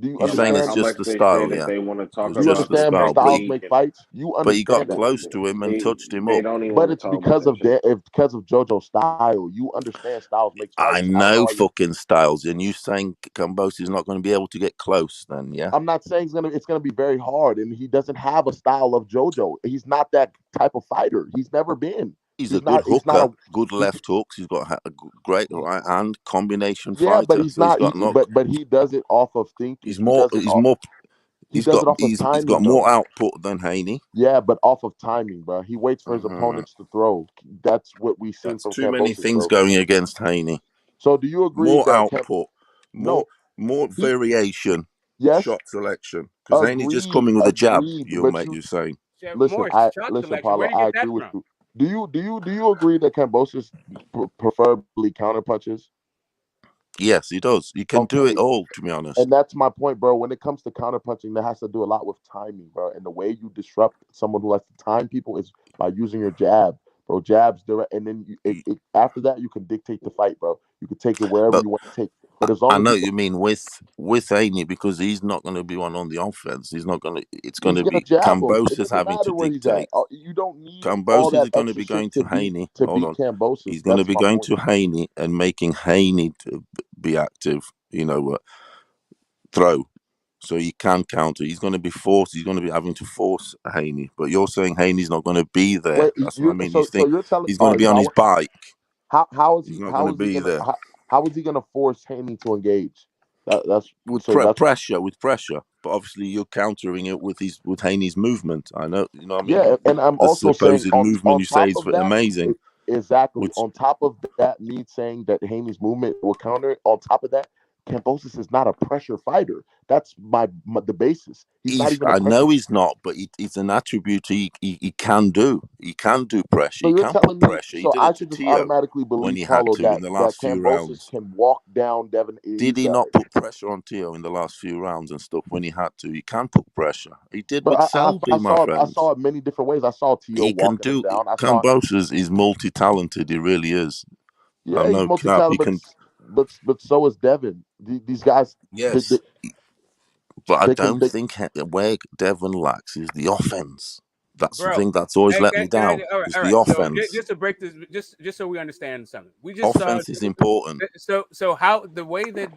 Do you You're saying understand? it's How just much the they say style, that yeah. they want to talk It's Do you just about the the understand style, but styles technique, make and fights? You but he got understand that. close to him and touched him they up. don't even But want to it's talk about because that of shit. because of JoJo's style. You understand styles makes I fights. I don't know know why you. fucking styles, and you saying Kambosos is not going to be able to get close, then yeah. I'm not saying it's gonna be very hard, and he doesn't have a style of JoJo. He's not that type of fighter. He's never been. He's a He's good not. He's not hooker, a. good He, left hooks. He's got a great right hand combination yeah, but fighter. he's So he's not. got knock. But he does it off of thinking. He's He more. does it He's off. more. He's does got it off of he's timing, got though. more output than Haney. Yeah, but off of timing, bro. He waits for his opponents to throw. That's what we've seen That's from too many Kambosos, things bro. going against Haney. So do you agree More that output, no, more he variation, yes, shot selection. Because Haney just agreed, coming with a jab. agreed. You're But you saying. Yeah, listen, more I shot listen, selection. Where Paulo, do you I get agree that with from? you. Do you agree that Kambosos preferably counter punches? Yes, he does. He can do it Okay, all, to be honest. and that's my point, bro. When it comes to counter punching, that has to do a lot with timing, bro. And the way you disrupt someone who likes to time people is by using your jab, bro. Jabs direct, and then after that, you can dictate the fight, bro. You can take it wherever But you want to take. But as long I as know you, what you mean with Haney, because he's not going to be one on the offense. He's not going to. It's going he's to gonna be jab him. It Kambosos doesn't having to matter where he's at. dictate. You don't need all Kambosos that is going to extra be shit going to Haney. to Hold beat on. Kambosos. He's going to That's be my going point. to Haney and making Haney to be active. Throw. So he can counter. He's going to be forced. He's going to be having to force Haney. But you're saying Haney's not going to be there. Wait, That's what I mean. You so think you're telling? he's All going to right, be so on his bike. how is He's he not going to be gonna there how is he gonna force Haney to engage? That's with so that's pressure. With pressure, but obviously you're countering it with Haney's movement. I know. You know what I yeah, mean. and I'm The also saying supposed movement on you say top is of that, amazing. exactly. Which On top of that, me saying that Haney's movement will counter it. On top of that, Kambosos is not a pressure fighter. That's the basis. He's not even a I pressure. know he's not, but it's an attribute he can do. He can do pressure. So He you're can put telling me, pressure. He so did I it to should just Tio automatically when believe, he had Paulo, to in the that last few Kambosos rounds. can walk down Devin. Did he not put pressure on Tio in the last few rounds and stuff when he had to? He can put pressure. He did But with Selby, my I friend. saw it many different ways. I saw T.O. He can walking him do. down. I saw, Kambosos is multi-talented. He really is. yeah, I'm he's no cap. He multi-talented, can. but so is Devin. These guys, Yes, but I they can. don't think where Devon lacks is the offense. That's the Bro, thing that's always let me can I? down. All right, Is all the right. So offense. just to break this, just so we understand something, we just saw. Offense is important. So how the way that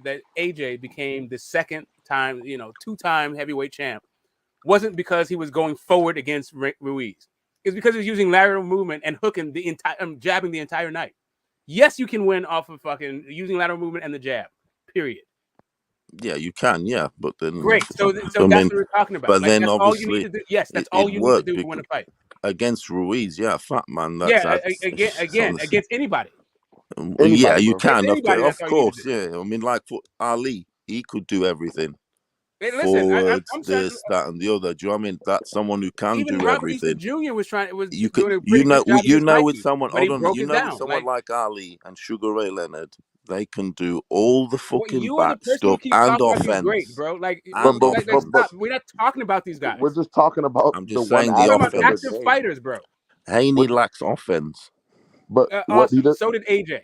that AJ became the second time, 2-time heavyweight champ, wasn't because he was going forward against Ruiz. It's because he was using lateral movement and hooking the entire, jabbing the entire night. Yes, you can win off of fucking using lateral movement and the jab. Period. Yeah, you can. Yeah, but then Great. So I that's mean, what we're talking about. but Like then that's all you need obviously to do. Yes, that's all it you need to worked do to win a fight. against Ruiz. Yeah, fat man. Yeah, That's again against anybody. yeah, Anybody, you bro. can. Against anybody, that's Of all you need to course. do. Yeah, I mean, like for Ali, he could do everything. Hey, listen, Forwards, I'm sorry. this, that, and the other. Do you know what I mean? That's someone who can Even do Robert Easter everything. Jr. was You could, doing a pretty good job against with Mikey, someone. but he Hold on, broke his with down. someone Like, like Ali and Sugar Ray Leonard, they can do all the what, fucking you are the back person who stuff keeps and talking about these greats, offense bro. Like, and stop. offense. We're not talking about these We're guys. just talking about I'm the just one saying the We're talking about aspect of their offense. active game. fighters, bro. Haney What, lacks offense. but what he Awesome. did, So did AJ.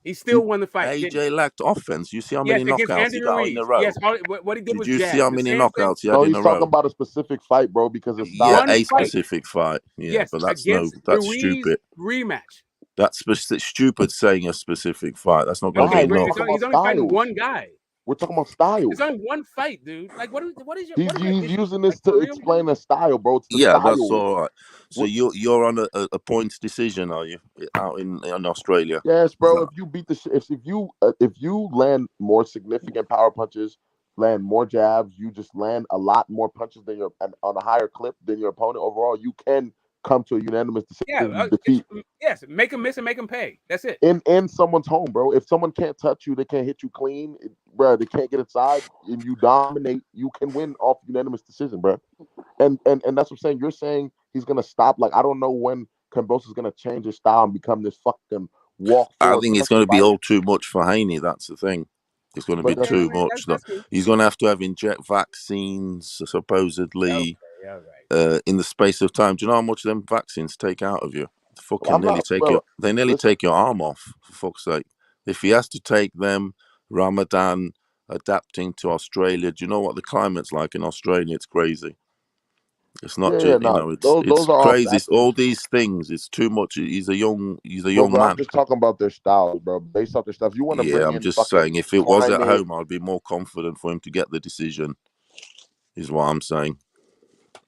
He he, still won the fight, didn't he? AJ lacked offense. You see how Yes, many against knockouts he Andy got in a Ruiz. row? Yes, what he did Did was you see jab. how The many same thing. knockouts he had no, in he's a talking row? about a specific fight, bro, because his Yeah, style. One a fight. specific fight. Yeah, Yes, but that's against Ruiz stupid. rematch. That's stupid saying a specific fight. That's not going to be Why? We're enough. talking He's about only fighting styles. one guy. We're talking about It's styles. only one fight, dude. Like, what is your He's issue? using Like, this for to real, dude? explain a style, bro. It's the Yeah, that's style. all right. So What, you're on a points decision, are you? Out in Australia? yes, Is bro. that If you beat the if you land more significant power punches, land more jabs, you just land a lot more punches than your and on a higher clip than your opponent overall. You can come to a unanimous Yeah, decision defeat yes. Make him miss and make him pay. That's it. in someone's home, bro. If someone can't touch you, they can't hit you clean, bro. They can't get inside, and you dominate. You can win off unanimous decision, bro. And that's what I'm saying. You're saying he's gonna stop. Like I don't know when Kambosos is gonna change his style and become this fucking walk I forward think it's pressure going to be fighter. all too much for Haney. That's the thing. It's going to be But Okay, I too mean much. that's cool. He's going to have inject vaccines, supposedly, Okay, all right. in the space of time. Do you know how much them vaccines take out of you? Fucking I'm nearly not, take bro. they nearly Listen, take your arm off. For fuck's sake! If he has to take them, Ramadan, adapting to Australia. Do you know what the climate's like in Australia? It's crazy. It's not yeah, just no, it's those are all crazy. It's factors. all these things. It's too much. He's a But young bro, I'm man. just talking about their styles, bro. Based off their stuff, you want to Yeah, bring I'm in just fucking saying. If it was at climate. home, I'd be more confident for him to get the decision. Is what I'm saying.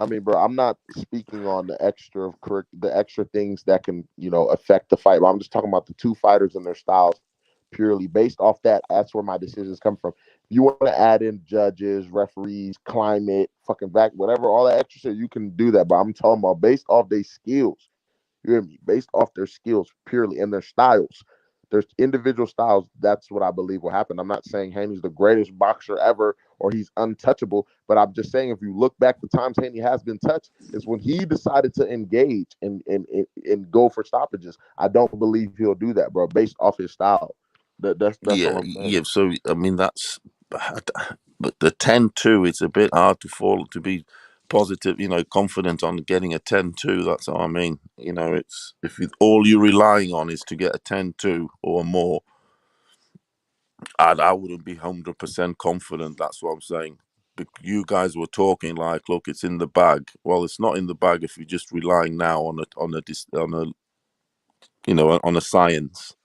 I mean, bro, I'm not speaking on the extra things that can affect the fight. But I'm just talking about the two fighters and their styles purely based off that. That's where my decisions come from. You want to add in judges, referees, climate, fucking back, whatever, all that extra shit, you can do that. But I'm talking about based off their skills. You hear me? Based off their skills purely and their styles. There's individual styles. That's what I believe will happen. I'm not saying Haney's the greatest boxer ever or he's untouchable, but I'm just saying if you look back, the times Haney has been touched is when he decided to engage and go for stoppages. I don't believe he'll do that, bro, based off his style. That's all I'm saying. Yeah. So I mean, that's, but the 10-2, it's a bit hard to be positive, confident on getting a 10-2. That's what I mean. It's if all you're relying on is to get a 10-2 or more, I wouldn't be 100% confident. That's what I'm saying. You guys were talking like, look, it's in the bag. Well, it's not in the bag if you're just relying now on a science.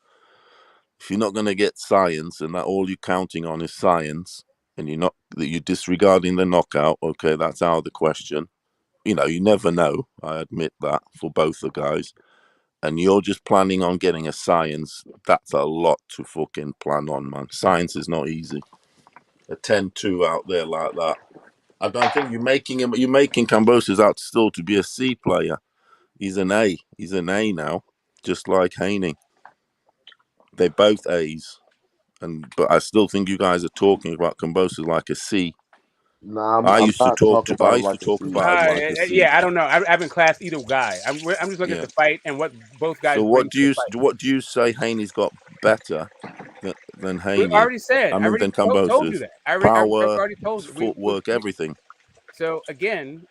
If you're not going to get science and that all you're counting on is science, and you're disregarding the knockout, okay, that's out of the question. You never know. I admit that for both the guys. And you're just planning on getting a science. That's a lot to fucking plan on, man. Science is not easy. A 10-2 out there like that. I don't think you're making Kambosos out still to be a C player. He's an A. He's an A now, just like Haney. They're both A's. But I still think you guys are talking about Kambosos like a C. Nah, I I'm used to not talk talking about him like a about C. him like a C. Yeah, I don't know. I haven't classed either guy. I'm just looking at Yeah. the fight and what both guys So bring to the fight. what do you say Haney's got better than We Haney? already said. I I mean, already than told you Kambosos. that. I've Power, already told you. footwork, everything. So again,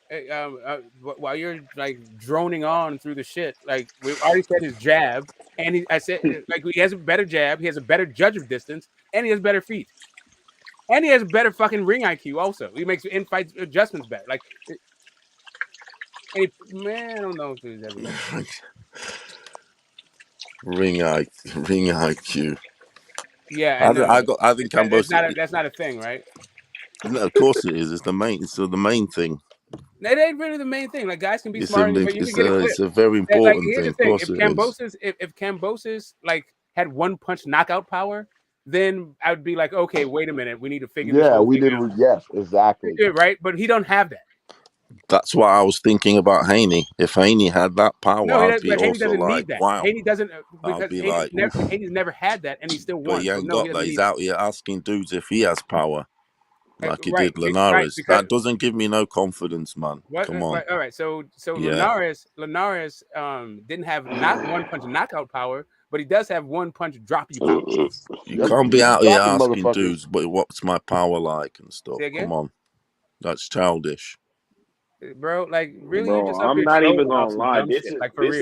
while you're like droning on through the shit, like we already said his jab, and I said like he has a better jab, he has a better judge of distance, and he has better feet, and he has better fucking ring IQ. Also, he makes in fight adjustments better. Like, man, I don't know if there's ever better. Ring IQ. Yeah, I know. I think Kambosos. That's not a thing, right? No, of course it is. It's the main. It's the main thing. That ain't really the main thing. Like guys can be It's smart, but you can get it's equipped. a very Like important here's thing. the Of thing: course it is. if Kambosos like had one punch knockout power, then I would be like, okay, wait a minute, we need to figure this whole thing out. Yes, exactly. Right, but he don't have that. That's why I was thinking about Haney. If Haney had that power, No, I'd be but Haney also doesn't like, need that. wow. Haney doesn't I'll because be like, Haney's never had that, and he still but won. he So ain't no, he got that. doesn't He's need out here asking dudes if he has power, like he right, did Linares. because That doesn't give me no confidence, man. Come on. all right. So Yeah. Linares didn't have not one punch knockout power, but he does have one punch drop you power. You can't be he's out here dropping asking motherfuckers. dudes, but what's my power like and stuff. Say again? Come on, that's childish. Bro, like really, you Bro, just up I'm here not even trolling off gonna some lie. dumb shit, like for real.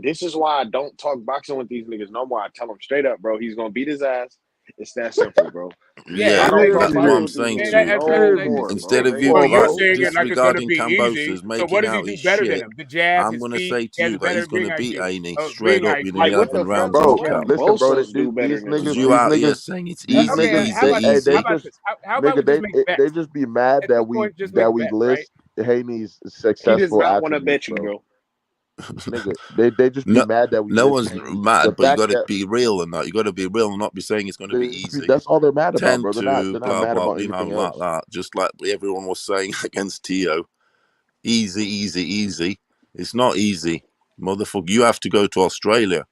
This is why I don't talk boxing with these niggas no more. I tell them straight up, bro. He's gonna beat his ass. It's that simple, bro. Yeah, I don't talk That's what boxing I'm with these saying niggas to you. no more, Instead bro. of you well, Real you're talk. saying it like it's gonna disregarding be easy. Kambosos, So what making does he out do his better than shit, him? The jab, I'm his gonna feet, say he to has a you that better he's ring gonna beat IQ. Haney Ring straight up in IQ. Like what 11 the fuck? rounds Bro, What knockout. listen, bro. Kambosos do better These than him, niggas, Because bro? you these out here niggas, saying it's these easy, niggas, Okay, how easy, about this? they How easy. about just, this? How about we nigga, just make they bets? just be mad At this point, just make bets, right? list Haney's He does successful not want to attributes, bet you, bro. bro. Nigga, they just be No, mad that we no list one's Haney's. The mad, but you fact got to that be real and that. You got to be real and not be saying it's going to be easy. that's all they're mad about, bro. 10-2, They're not blah mad blah, about anything like else. that. Just like everyone was saying against Tio, easy, easy, easy. It's not easy, motherfucker. You have to go to Australia.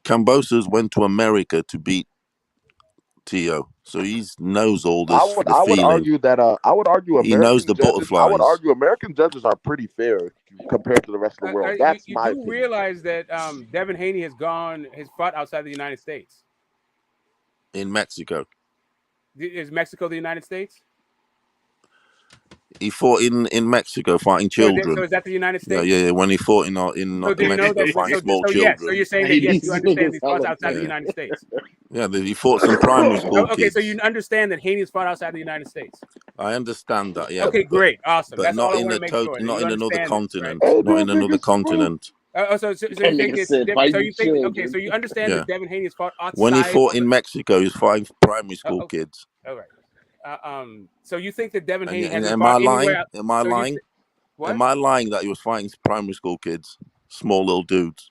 Kambosos went to America to beat Tio, so he knows all this, the I would feeling. argue that I would argue He knows the butterflies. American judges are pretty fair compared to the rest of the world. That's You my do opinion. realize that Devin Haney has fought outside the United States. In Mexico, Is Mexico the United States? he fought in Mexico fighting So children. is that the United Yeah, States? yeah. When he fought in So do you know Mexico that? fighting small So yes. So children. you're saying that yes, you understand that he fought outside the United States. Yeah, he fought some primary school Okay, kids. so you understand that Haney's fought outside the United States. I understand that, yeah. Okay, great, awesome. But That's not all I in want a to make sure. not in another continent. Right? Not in another continent. So you think it's so you think okay, so you understand that Devin Haney has fought outside. When he fought in Mexico, he was fighting primary school kids. All right. So you think that Devin Haney hasn't Am fought I lying? anywhere? Am I lying? What? Am I lying that he was fighting primary school kids, small little dudes?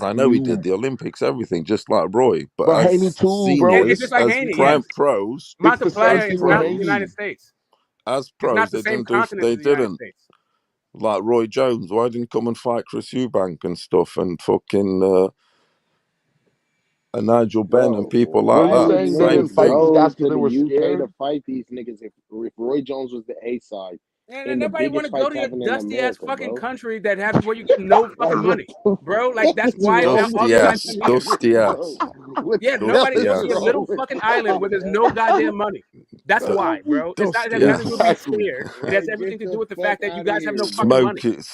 years. I know he did the Olympics, everything, just like Roy. But But as Haney too, bro. seniors, It's just like as Haney, prime yes. pros, It's the same Montpelier thing is with not the Haney. United States. as It's pros, not the they same didn't do. continent They as the United didn't. States. Like Roy Jones, why didn't he come and fight Chris Eubank and stuff, and fucking and Nigel Benn and people What like are you that? saying? They Same didn't fight thing. these guys To because they the were UK to scared? fight these niggas if Roy Jones was the A side And in the nobody want biggest to go fights to your happening in dusty ass America, fucking bro. country that has where you get no Like, fucking what money, the bro. Like that's is why wrong all with Dusty these this guys ass, come here. nigga, dusty bro? ass, What Yeah, the nobody hell dusty goes is to your ass, wrong little with fucking this island where there's no goddamn money. That's why, bro. It has dusty nothing to do with being ass. Exactly. scared. It has Like, everything get to the do with the fuck fact that you out of guys have here, no fucking bro. money. Smoke it,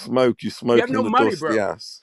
You have smoking no the money, dusty bro. ass.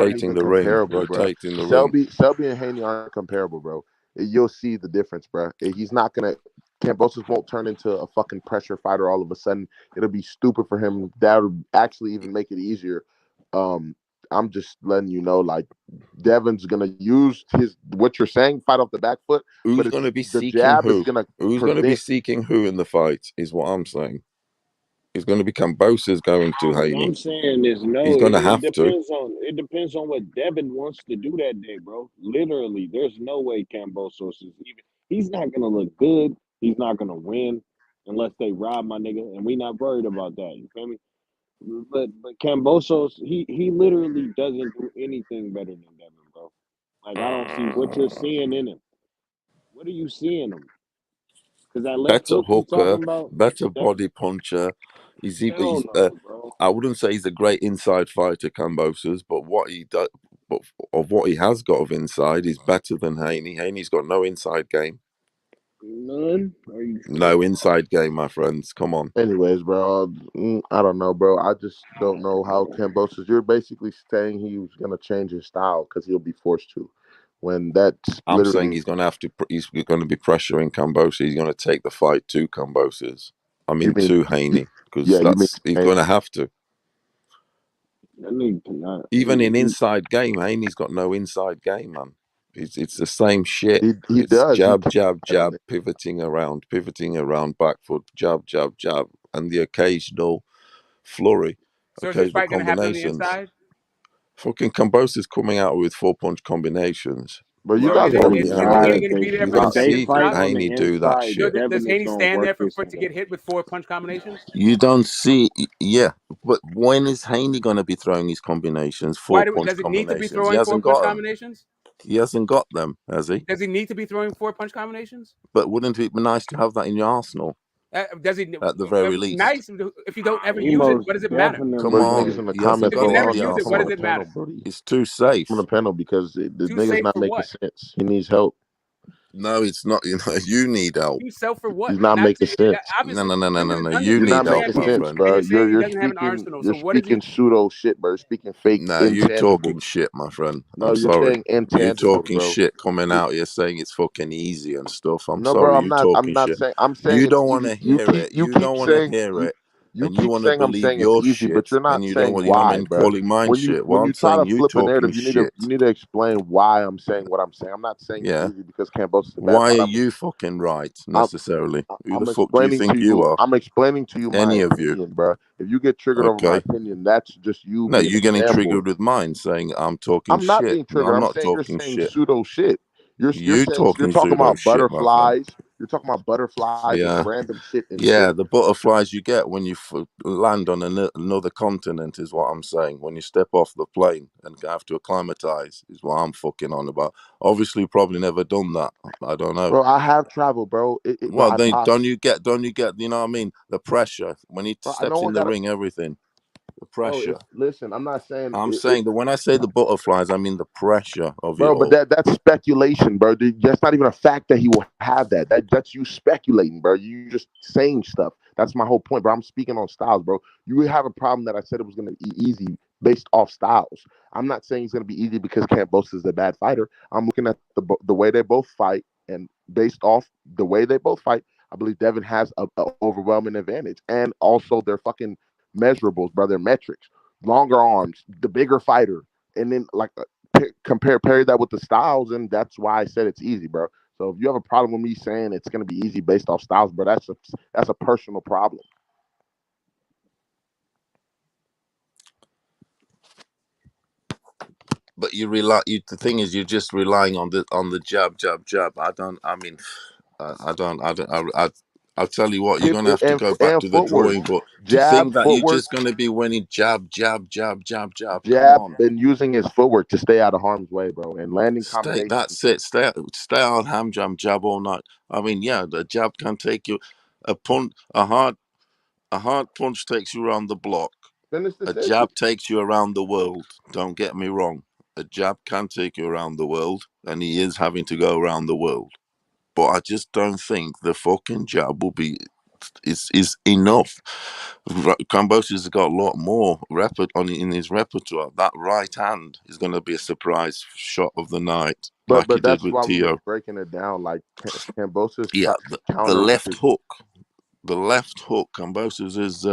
rotating the ring, comparable, bro. rotating the ring. Shelby and Haney aren't comparable, bro. You'll see the difference, bro. He's not gonna. Kambosos won't turn into a fucking pressure fighter all of a sudden. It'll be stupid for him. That would actually even make it easier. I'm just letting you know, like, Devin's gonna use what you're saying, fight off the back foot. Who's But going to be the seeking jab who? is gonna Who's going to be seeking who in the fight? Is what I'm saying. It's going to be Kambosos going to What Haney. I'm saying is He's no. going to It have to. depends on what Devin wants to do that day, bro. Literally, there's no way Kambosos is even. He's not gonna look good. He's not gonna win unless they rob my nigga, and we not worried about that. You feel me? But Kambosos, he literally doesn't do anything better than Devin, bro. Like I don't see what you're seeing in him. What are you seeing him? Because that left Better hook you hooker, talking about, better that body puncher. hell no, bro. I wouldn't say he's a great inside fighter, Kambosos, but what he does, but of what he has got of inside, is better than Haney. Haney's got no inside game. None? Are you sure? No inside game, my friends. Come on. Anyways, bro, I don't know, bro. I just don't know how Kambosos. You're basically saying he was gonna change his style because he'll be forced to, when that's I'm saying literally. he's going to have to. He's going to be pressuring Kambosos. He's going to take the fight to Kambosos. I You mean, mean, to Haney, because yeah, you mean he's Haney? going to have to. That nigga cannot. Even in inside game, Haney's got no inside game, man. It's the same shit. He It's does. He jab, can jab, fight on jab, it. pivoting around, back foot, jab, jab, jab, and the occasional flurry, So is this occasional fight going to happen on the combinations. inside? Fucking Kambosos coming out with 4-punch combinations. But you Bro, guys it, already it's Is know hard Haney that. if going to be there You for if him don't to they get see fight dropped? on the Haney do that inside. So shit. does Devin is Haney gonna stand work there his to get ass. hit with 4-punch combinations? You don't see, yeah. But when is Haney going to be throwing his combinations, Why 4-punch does it need to be combinations? He throwing hasn't 4-punch got them. combinations? He hasn't got them, has he? Does he need to be throwing 4-punch combinations? But wouldn't it be nice to have that in your arsenal Does he? at the very least? Nice if you don't ever He use it. most What does it matter? Come definitely Bro, on, niggas does. in the he hasn't comments If got you don't it want in never us the use to it, come what on does the arsenal. it panel, matter? Brody. It's too On safe. the panel because the Too nigga's safe not for making what? sense. He needs help. No, it's not. You know, you need help. Too self for what? He's not Not making sense. No, obviously. no, no, no, no, no. You You're not need help, making my sense, friend. bro. You're saying he You're doesn't have an speaking arsenal. you're So what is speaking he? pseudo shit, bro. You're speaking fake No, you intangibles. talking shit, my friend. No, I'm you're sorry. saying You intangibles, talking bro. shit coming out here saying it's fucking easy and stuff. I'm No, bro, sorry. I'm You not. I'm talking not shit. saying. I'm saying You it's don't want easy. to hear it. You You keep don't want to saying hear it. you And you keep want to saying I'm believe saying it's your easy, but shit. you're And not you don't saying want, you know what I why, mean? bro. Calling mine shit. Well, When you I'm try saying to you flip a talking narrative, shit. you need to explain why I'm saying what I'm saying. I'm not saying it's Yeah. easy because Cambosos is a bad Why are fighter. you fucking right, I'm necessarily? Who the I'm fuck do you explaining to think you you. are? I'm explaining to you my Any of you. opinion, bro. If you get triggered over my Okay. opinion, that's just you No, being a you're getting fanboy. triggered with mine saying I'm talking I'm not shit. being No, triggered. I'm I'm not saying you're talking saying shit. pseudo shit. You're You saying you're talking talking pseudo about shit, my friend. butterflies. You're talking about butterflies and Yeah. random shit and Yeah, shit. the butterflies you get when you land on another continent is what I'm saying. When you step off the plane and have to acclimatize is what I'm fucking on about. Obviously, probably never done that. I don't know. Bro, I have traveled, bro. Bro, Well, then I, don't you get, you know what I mean? The pressure when he bro, no steps in one the got to, ring, everything, the bro. pressure. It's listen. I'm not saying I'm saying that when I say the butterflies, I mean the pressure of it bro, but all. that's speculation, bro. That's not even a fact that he will have that. That's you speculating, bro. You just saying stuff. That's my whole point, bro. I'm speaking on styles, bro. You have a problem that I said it was gonna be easy based off styles. I'm not saying it's gonna be easy because Kambosos is a bad fighter. I'm looking at the way they both fight, and based off the way they both fight, I believe Devin has a overwhelming advantage, and also their fucking measurables, bro. Their metrics, longer arms, the bigger fighter, and then like parry that with the styles, and that's why I said it's easy, bro. So if you have a problem with me saying it's gonna be easy based off styles, bro, that's a personal problem. But you rely. The thing is, you're just relying on the jab, jab, jab. I don't. I mean, I don't. I don't. I'll tell you what. You're gonna have to go back And to the footwork, drawing board to jab, think that you're footwork, just gonna be winning jab, jab, jab, jab, jab. Come jab, on. and using his footwork to stay out of harm's way, bro, and landing Stay. combinations. That's it. Stay on ham jam jab all night. I mean, yeah, the jab can take you. A hard punch takes you around the block. Finish the A sentence. jab takes you around the world. Don't get me wrong. A jab can take you around the world, and he is having to go around the world. But I just don't think the fucking jab will be is enough. Kambosos has got a lot more in his repertoire. That right hand is going to be a surprise shot of the night, like he But did that's with why we were Tio. breaking it down. Like Cambosos Yeah, the counter with left his hook. The left hook. Kambosos is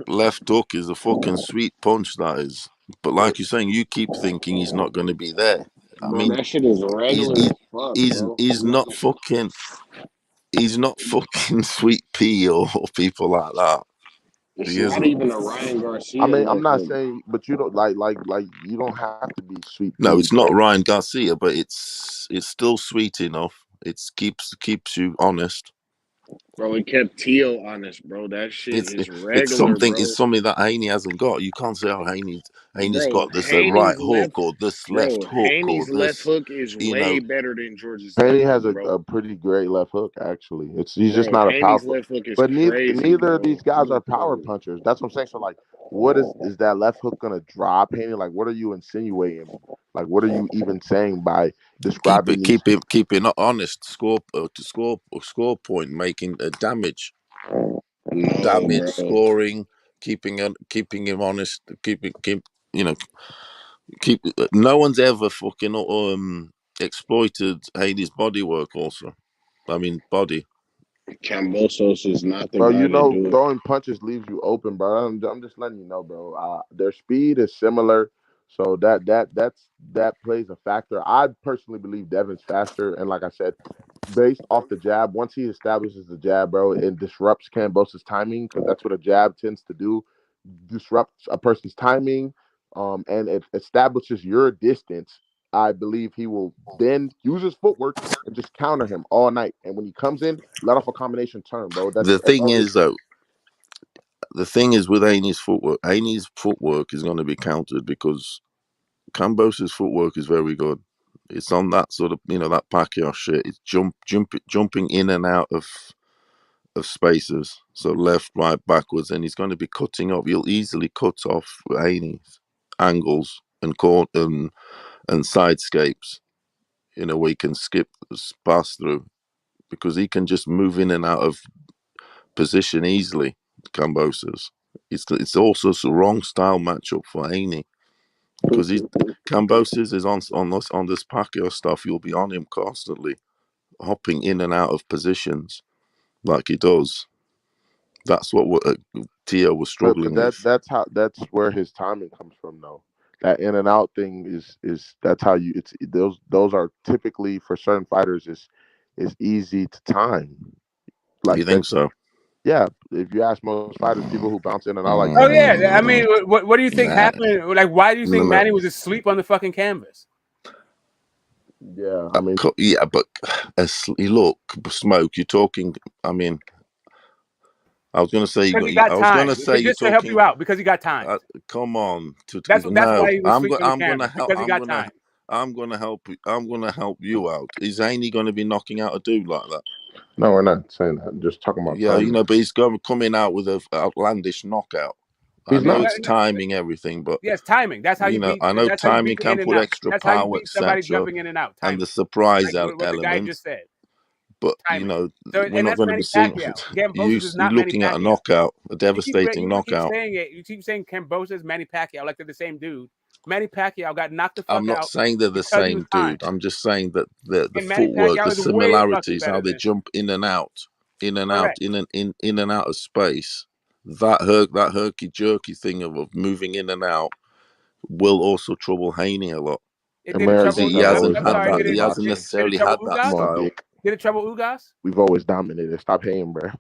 left hook is a fucking sweet punch. That is. But bro, like you're saying, you keep thinking he's not going to be there. I Bro, mean, that shit is he's regular he's as fuck, he's, bro. he's I'm not not gonna. fucking. He's not fucking Sweet Pea or people like that. It's He not isn't. even a Ryan Garcia I mean, I'm left not hook. saying, but you don't like you don't have to be Sweet No, Pea, it's not bro. Ryan Garcia, but it's still sweet enough. It keeps you honest. Bro, it kept Teal honest, bro. That shit It's is it's regular, something it's bro. something that Haney hasn't got. You can't say, oh, Haney's Bro, got this right hook or this left hook or Haney's left this, hook is you way know. better than George's Haney left hook, has bro. a pretty great left hook, actually. He's just Bro, not a Haney's powerful. left hook is But crazy, neither of bro. these guys are power punchers. That's what I'm saying. So like, what is that left hook gonna drop Haney? Like, what are you insinuating? Like, what are you even saying by describing these? Keep it not honest. Score point, making damage, No, bro. scoring, keeping him honest, keep. You know, keep. No one's ever fucking exploited Haney's body work. Also, I mean body. Kambosos is not the Bro, guy you to know, do it. throwing punches leaves you open, bro. I'm just letting you know, bro. Their speed is similar, so that plays a factor. I personally believe Devin's faster, and like I said, based off the jab, once he establishes the jab, bro, it disrupts Kambosos' timing because that's what a jab tends to do, disrupts a person's timing, and it establishes your distance. I believe he will then use his footwork and just counter him all night. And when he comes in, let off a combination turn, bro. The That's thing all it is, though, with Haney's footwork is going to be countered because Kambosos' footwork is very good. It's on that sort of that Pacquiao shit. It's jumping in and out of spaces, so left, right, backwards, and he's going to be cutting off. He'll easily cut off Haney's angles and sidescapes. Where he can pass through because he can just move in and out of position easily. Kambosos. It's also a wrong style matchup for Haney because Kambosos is on this Pacquiao stuff. You'll be on him constantly, hopping in and out of positions like he does. That's what Tio was but struggling with. that's where his timing comes from, though. That in and out thing is that's how you it's those are typically for certain fighters is easy to time. You Like that, think so? yeah. If you ask most fighters, people who bounce in and out like Oh that, yeah, I mean, what do you think Nah. happened? Like, why do you think No. Manny was asleep on the fucking canvas? yeah. I mean, Yeah, but look, Smoke. You're talking. I mean, I was going to say Because he got I was going time. to say you're Just to help you talking. out, because he got time. Come on, That's no. why he was asleep on the canvas, because he got time. I'm gonna help. I'm gonna help you out. Is Haney going to be knocking out a dude like that? no, we're not saying that. I'm just talking about Yeah, timing. but he's coming out with an outlandish knockout. I He's know not. it's timing everything, but Yes, timing. That's how you beat. I know That's how you timing beat the can in and put out. extra That's how you power, beat somebody etc., jumping in and out. and the Timing. surprise Like what the guy element. just said. But Timing. So, we're and not that's going to Manny be seeing Pacquiao. you Kambosos is not Manny looking at a Pacquiao. knockout, a devastating You keep knockout. saying it. You keep saying Kambosos, Manny Pacquiao, like they're the same dude. Manny Pacquiao got knocked the I'm fuck not out saying they're the because he was same timed. dude. I'm just saying that the And Manny footwork, Pacquiao the is way fucking similarities, how better they than. jump in and out, in and out, Correct. in and out of space. That herky jerky thing of moving in and out will also trouble Haney a lot It did it because trouble. Americans have always I'm sorry. that. dominated He hasn't boxing. Did it necessarily trouble had that Come Ugas? on, style. Dick. Did it trouble Ugas? We've always dominated. Stop hating, bro.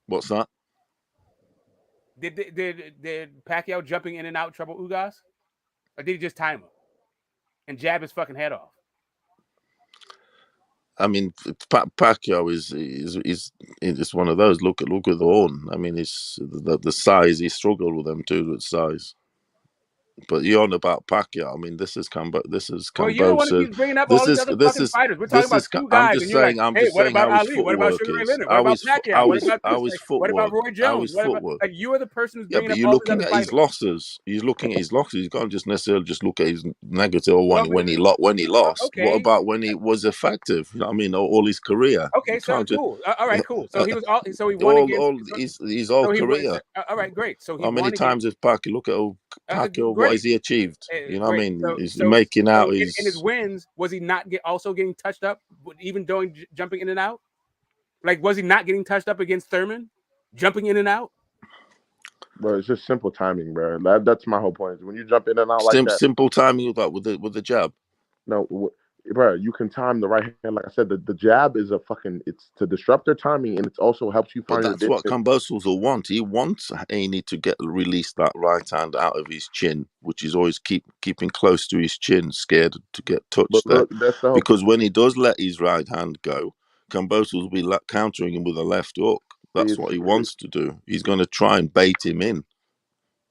What's that? Did Pacquiao jumping in and out trouble Ugas, or did he just time him and jab his fucking head off? I mean, Pacquiao is one of those. Look at the horn. I mean, it's the size. He struggled with them too, with size. But you're on about Pacquiao. I mean, this is Well, you're the one who Kambosos. keeps bringing up all these other fucking fighters. We're talking about two I'm guys, and just you're like, saying. "Hey, what about How his Ali? What about footwork Sugar Ray is. Leonard? What about Pacquiao? What about How this? his Like, what about footwork. Roy How Jones? his What about footwork. like you are the person who's Yeah, bringing but up you're all these looking other at his fighters? losses. He's looking at his losses. You can't just necessarily just look at his negative Well, when he lost. What okay, about when he was effective? I mean, all his career. okay, You so can't just cool. All right, cool. So uh, he was all. So he won against. his whole So he was. career. All right, great. So he How many won against. times has Pacquiao look at Pacquiao? What Great. has he achieved? You know what I Great. mean? He's So making out in his his. wins, was he not also getting touched up, even doing jumping in and out? Like, was he not getting touched up against Thurman, jumping in and out? Bro, it's just simple timing, bro. That's my whole point. When you jump in and out like that, Simple timing with that with the jab. no, bro, you can time the right hand. Like I said, the jab is it's to disrupt their timing, and it also helps you But find your that's what distance. Kambosos will want. He wants Haney to release that right hand out of his chin, which is always keeping close to his chin, scared to get touched But there. look, that's the whole Because when he does let his right hand go, Kambosos will be countering him with a left hook. That's what he wants to do. He's going to try and bait him in.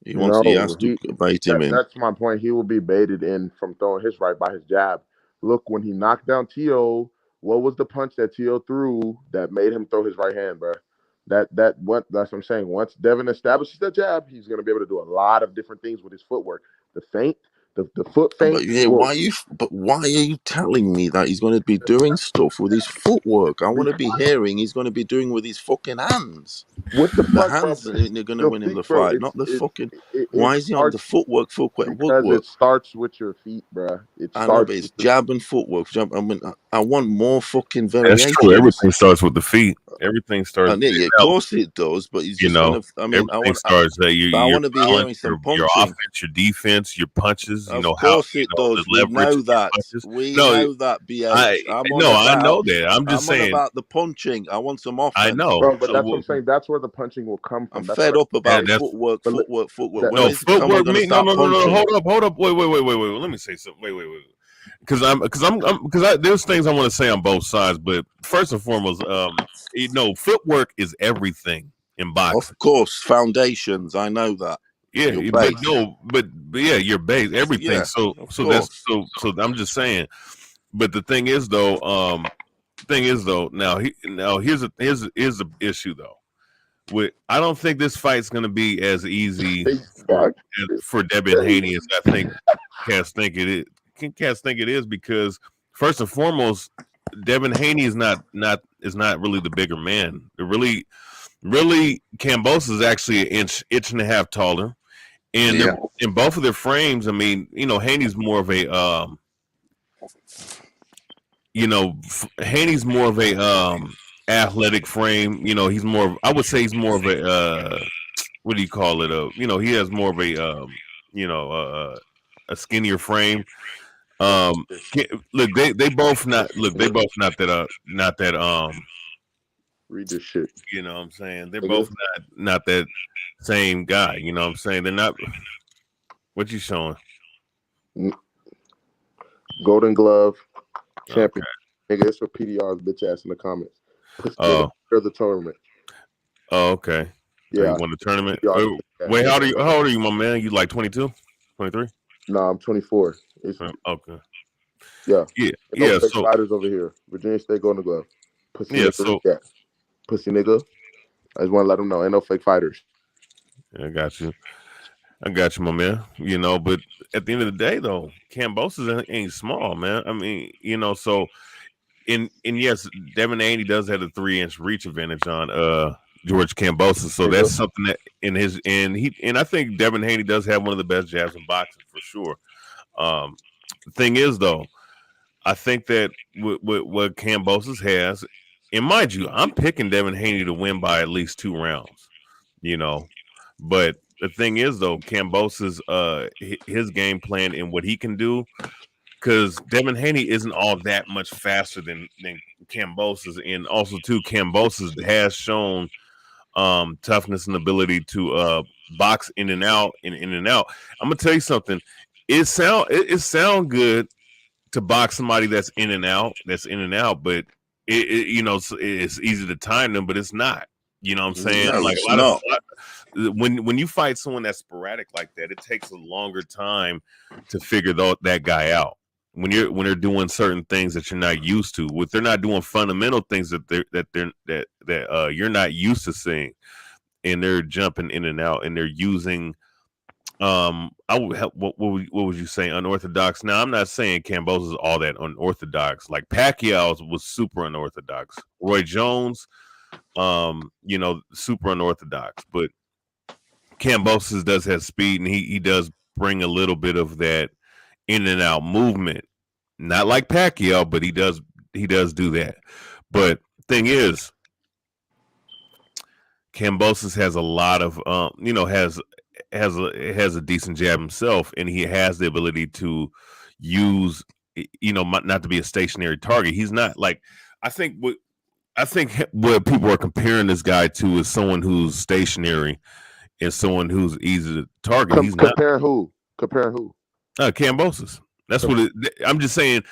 He has to bait him in. That's my point. He will be baited in from throwing his right by his jab. Look, when he knocked down T.O., what was the punch that T.O. threw that made him throw his right hand, bro? That's what I'm saying. Once Devin establishes the jab, he's going to be able to do a lot of different things with his footwork. The feint, the foot feint. But yeah, why are you telling me that he's going to be doing stuff with his footwork? I want to be hearing he's going to be doing with his fucking hands. What the The fuck, hands bro? are going to win him the Bro, fight, not the fucking. it Why is he on the footwork? because it starts with your feet, bro. It I know, starts but it's with jab and footwork. I mean, I want more fucking That's variations. true. Everything starts with the feet. Everything starts. Yeah, of course it does. But he's just going to. I mean, everything starts that I your want to be balance, hearing some your punching. offense, your defense, your punches. Of How course it does. the We leverage. know that. Punches. We No, know that. BH. I know that. I'm just on saying. about the punching. I want some offense. I know, bro, but that's what I'm saying. That's where the punching will come from. I'm that's fed up about that's footwork. When no is someone footwork. going to Me, start no. punching? Hold up. Wait. Let me say something. Wait. Because there's things I want to say on both sides. But first and foremost, footwork is everything in boxing. Of course, foundations. I know that. Yeah, but yeah, your base, everything. Yeah, so course. so I'm just saying. But the thing is though, now here's the issue though. I don't think this fight's going to be as easy for Devin Haney as I think cats think it is. Cats think it is because first and foremost, Devin Haney is not really the bigger man. Really, Kambosos is actually an inch and a half taller, and they're in both of their frames. I mean, Haney's more of a Haney's more of a athletic frame. He's more. I would say he's more of a what do you call it? He has more of a skinnier frame. Look, they both not that read this shit. You know what I'm saying? They're both not that same guy. You know what I'm saying? They're not. What you showing? Golden Glove champion. Nigga, it's for PDR's bitch ass in the comments. Oh, the tournament. Oh, okay. Yeah. So you won the tournament? Wait, how old are you, my man? You like 22? 23? No, I'm 24. Okay. Yeah. Yeah. So fighters over here. Virginia State Golden Glove. Pussy yeah. Nigga. Pussy nigga. I just want to let them know. Ain't no fake fighters. I got you, my man. But at the end of the day, though, Kambosos ain't small, man. I mean, so and yes, Devin Haney does have a 3-inch reach advantage on George Kambosos. So that's something that and I think Devin Haney does have one of the best jabs in boxing for sure. The thing is, though, I think that what Kambosos has, and mind you, I'm picking Devin Haney to win by at least 2 rounds. But the thing is, though, Kambosos, his game plan and what he can do, because Devin Haney isn't all that much faster than Kambosos, and also too, Kambosos has shown toughness and ability to box in and out and in and out. I'm gonna tell you something. It sound good to box somebody that's in and out, but it's easy to time them, but it's not. You know what I'm saying? No, like it's a lot not. of when you fight someone that's sporadic like that, it takes a longer time to figure that guy out. When they're doing certain things that you're not used to, they're not doing fundamental things that you're not used to seeing, and they're jumping in and out, and they're using what would you say, unorthodox? Now, I'm not saying Kambosos is all that unorthodox. Like Pacquiao was super unorthodox. Roy Jones, super unorthodox. But Kambosos does have speed, and he does bring a little bit of that in and out movement. Not like Pacquiao, but he does do that. But thing is, Kambosos has a lot of has a decent jab himself, and he has the ability to use not to be a stationary target. He's not like I think what people are comparing this guy to is someone who's stationary and someone who's easy to target. He's not comparing who? Comparing who? Kambosos. That's what I'm just saying.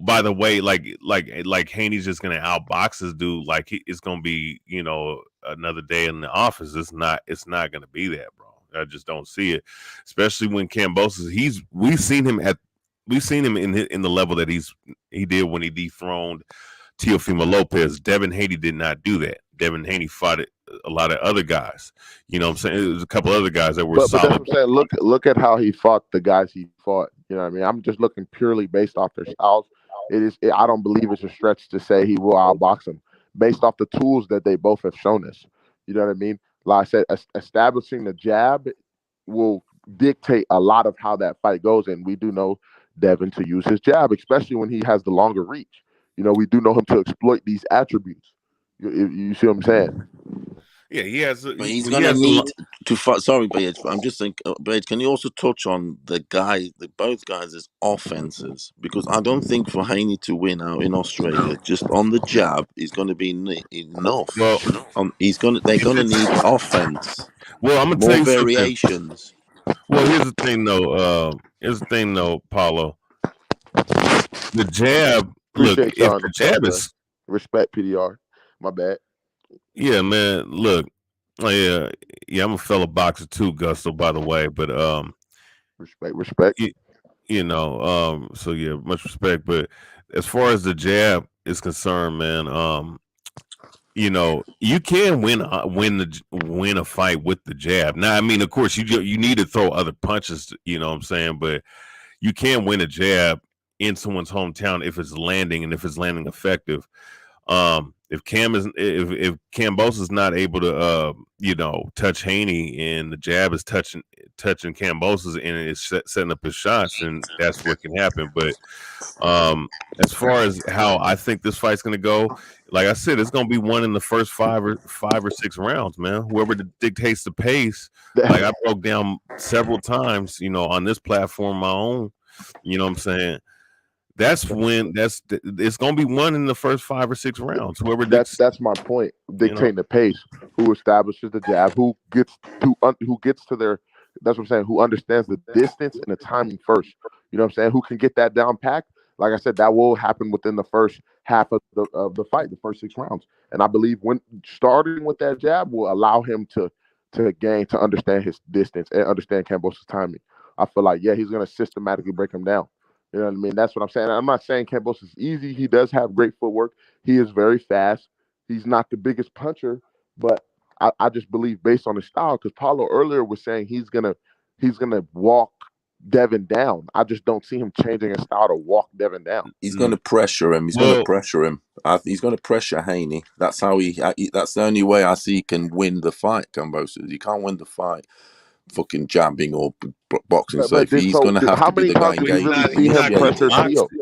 By the way, like Haney's just gonna outbox this dude. Like it's gonna be another day in the office. It's not gonna be that, bro. I just don't see it. Especially when Kambosos, we've seen him in the level that he did when he dethroned Teofimo Lopez. Devin Haney did not do that. Devin Haney fought a lot of other guys. You know what I'm saying? There was a couple other guys that were solid. But that's what I'm saying. Look at how he fought the guys he fought. You know what I mean? I'm just looking purely based off their styles. I don't believe it's a stretch to say he will outbox him based off the tools that they both have shown us. You know what I mean? Like I said, establishing the jab will dictate a lot of how that fight goes. And we do know Devin to use his jab, especially when he has the longer reach. We do know him to exploit these attributes. You see what I'm saying? Yeah, he has. But he's going to need to fight. Sorry, Bage, I'm just thinking, Bage, can you also touch on both guys' offenses? Because I don't think for Haney to win out in Australia, just on the jab, is going to be enough. Well, they're going to need offense. Well, I'm going to tell you variations. Well, here's the thing, though. Paulo. The jab. Appreciate look, if the jab is respect PDR. My bad. Yeah, man. Look, yeah, I'm a fellow boxer too, Gusto, by the way. But respect. So yeah, much respect. But as far as the jab is concerned, man, you can win a fight with the jab. Now, I mean, of course, you need to throw other punches. You know what I'm saying? But you can win a jab in someone's hometown if it's landing and if it's landing effective. If Kambosos is not able to touch Haney and the jab is touching Kambosos and it's setting up his shots, and that's what can happen. But as far as how I think this fight's gonna go, like I said, it's gonna be one in the first five or six rounds, man. Whoever dictates the pace, like I broke down several times, on this platform, my own. You know what I'm saying? It's gonna be one in the first 5 or 6 rounds. Whoever that's my point. Dictating the pace. Who establishes the jab? Who gets to their? That's what I'm saying. Who understands the distance and the timing first? You know what I'm saying? Who can get that down packed? Like I said, that will happen within the first half of the fight, the first 6 rounds. And I believe when starting with that jab will allow him to understand his distance and understand Kambosos' timing. I feel like he's gonna systematically break him down. You know what I mean? That's what I'm saying. I'm not saying Kambosos is easy. He does have great footwork. He is very fast. He's not the biggest puncher, but I just believe based on his style, because Paulo earlier was saying he's gonna walk Devin down. I just don't see him changing his style to walk Devin down. He's going to pressure him. He's going to pressure him. He's going to pressure Haney. That's how that's the only way I see he can win the fight, Kambosos. You can't win the fight fucking jabbing or boxing. So if he's going to have to be the guy engaged.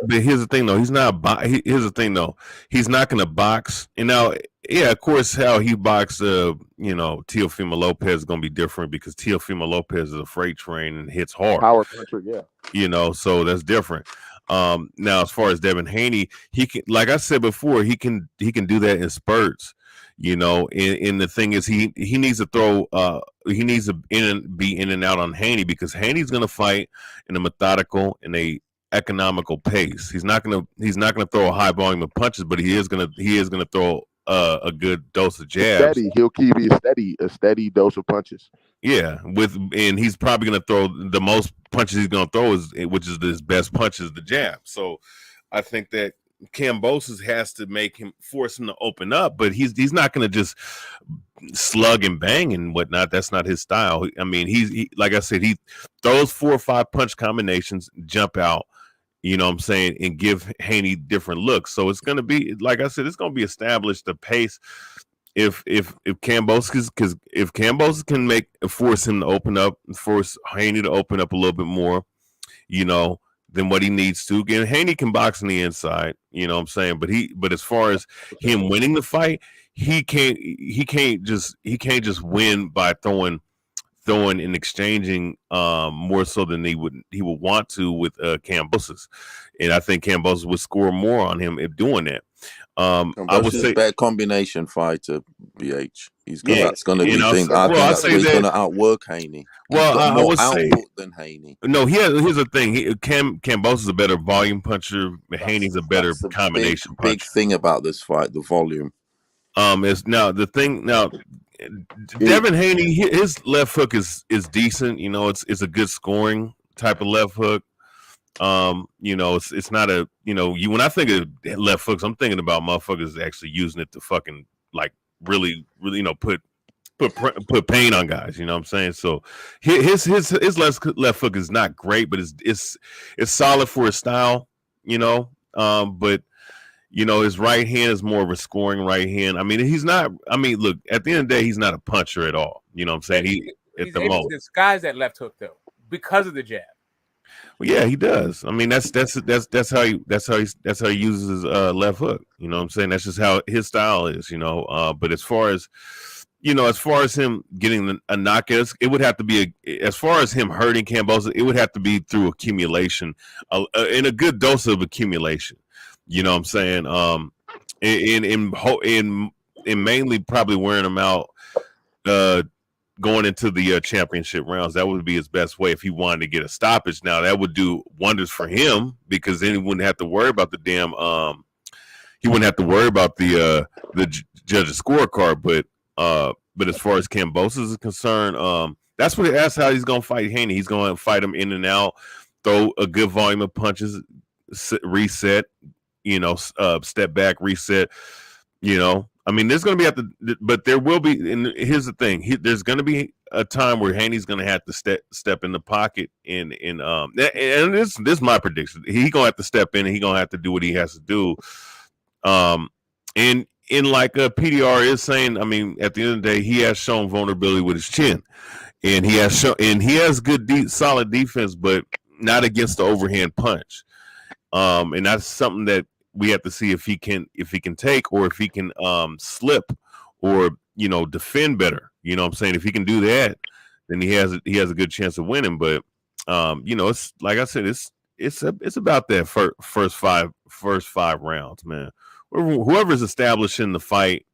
But here's the thing, though. He's not. Here's the thing, though. He's not going to box. And now, of course, how he boxed, Teofimo Lopez is going to be different because Teofimo Lopez is a freight train and hits hard. Power puncher, yeah. So that's different. Now, as far as Devin Haney, he can, like I said before, he can do that in spurts. And the thing is, he needs to throw. He needs to be in and out on Haney because Haney's going to fight in a methodical and a economical pace. He's not going to throw a high volume of punches, but he is going to throw a good dose of jabs. Steady. He'll keep a steady dose of punches. Yeah, and he's probably going to throw the most punches he's going to throw which is his best punch is the jab. So I think that Kambosos has to force him to open up, but he's not going to just slug and bang and whatnot. That's not his style. I mean, he like I said, he throws 4 or 5 punch combinations, jump out, you know what I'm saying, and give Haney different looks. So it's going to be, like I said, it's going to be established the pace. If Kambosos can force him to open up, force Haney to open up a little bit more, than what he needs to. Again, Haney can box on the inside, you know what I'm saying? But as far as him winning the fight, he can't just win by throwing throwing and exchanging more so than he would want to with Kambosos, and I think Kambosos would score more on him if doing that. I would say better combination fighter. BH. That's going to and be thing. I think that's where he's going to outwork Haney. He's got more output than Haney. No, here's the thing. Kambosos is a better volume puncher. Haney's a better combination puncher. Big thing about this fight, the volume. Is now the thing now. Devin Haney, his left hook is decent. You know, it's a good scoring type of left hook. You know, it's not a, you know, when I think of left hooks, I'm thinking about motherfuckers actually using it to fucking like really, you know, put pain on guys. You know what I'm saying? So his left hook is not great, but it's solid for his style. You know, but you know, his right hand is more of a scoring right hand. I mean, he's not. I mean, look, at the end of the day, he's not a puncher at all. You know what I'm saying? He's able to disguise that left hook though because of the jab. Well, yeah, he does. I mean, that's how he uses his left hook. You know what I'm saying? That's just how his style is. You know, but as far as him getting a knockout, it would have to be as far as him hurting Kambosos, it would have to be through accumulation, in a good dose of accumulation. You know what I'm saying? In mainly probably wearing him out, going into the championship rounds. That would be his best way if he wanted to get a stoppage. Now that would do wonders for him because then he wouldn't have to worry about the damn. He wouldn't have to worry about the judge's scorecard. But as far as Kambosos is concerned, that's how he's gonna fight Haney. He's gonna fight him in and out, throw a good volume of punches, reset. You know, step back, reset. You know, I mean, there's going to be but there will be. And here's the thing: there's going to be a time where Haney's going to have to step in the pocket, and this is my prediction. He's going to have to step in, and he's going to have to do what he has to do. And in like PDR is saying, I mean, at the end of the day, he has shown vulnerability with his chin, and he has good, solid defense, but not against the overhand punch. And that's something that we have to see if he can take, or if he can slip, or you know, defend better. You know what I'm saying? If he can do that, then he has a good chance of winning. But you know, it's like I said, it's about that first five rounds, man. Whoever's establishing the fight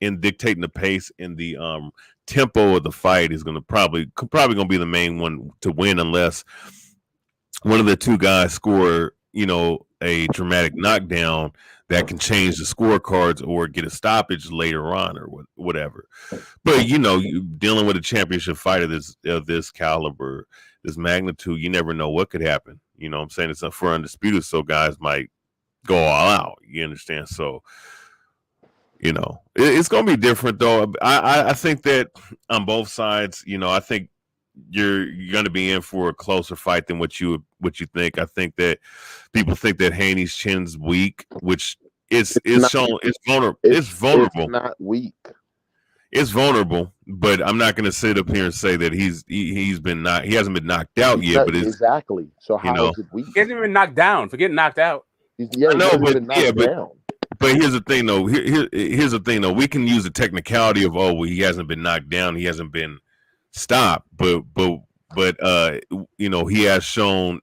and dictating the pace and the tempo of the fight is probably gonna be the main one to win, unless one of the two guys score, you know, a dramatic knockdown that can change the scorecards or get a stoppage later on or whatever. But you know, dealing with a championship fight of this caliber, this magnitude, you never know what could happen. You know what I'm saying? It's for undisputed, so guys might go all out. You understand? So, you know, it's gonna be different though. I think that on both sides, you know, I think you're going to be in for a closer fight than what you think. I think that people think that Haney's chin's weak, which it's vulnerable. It's not weak. It's vulnerable, but I'm not going to sit up here and say that he hasn't been knocked out yet. But exactly. So how is it weak? He hasn't been knocked down. Forget knocked out. I know, but here's the thing though. Here's the thing though. We can use the technicality of he hasn't been knocked down. He hasn't been stop, but you know, he has shown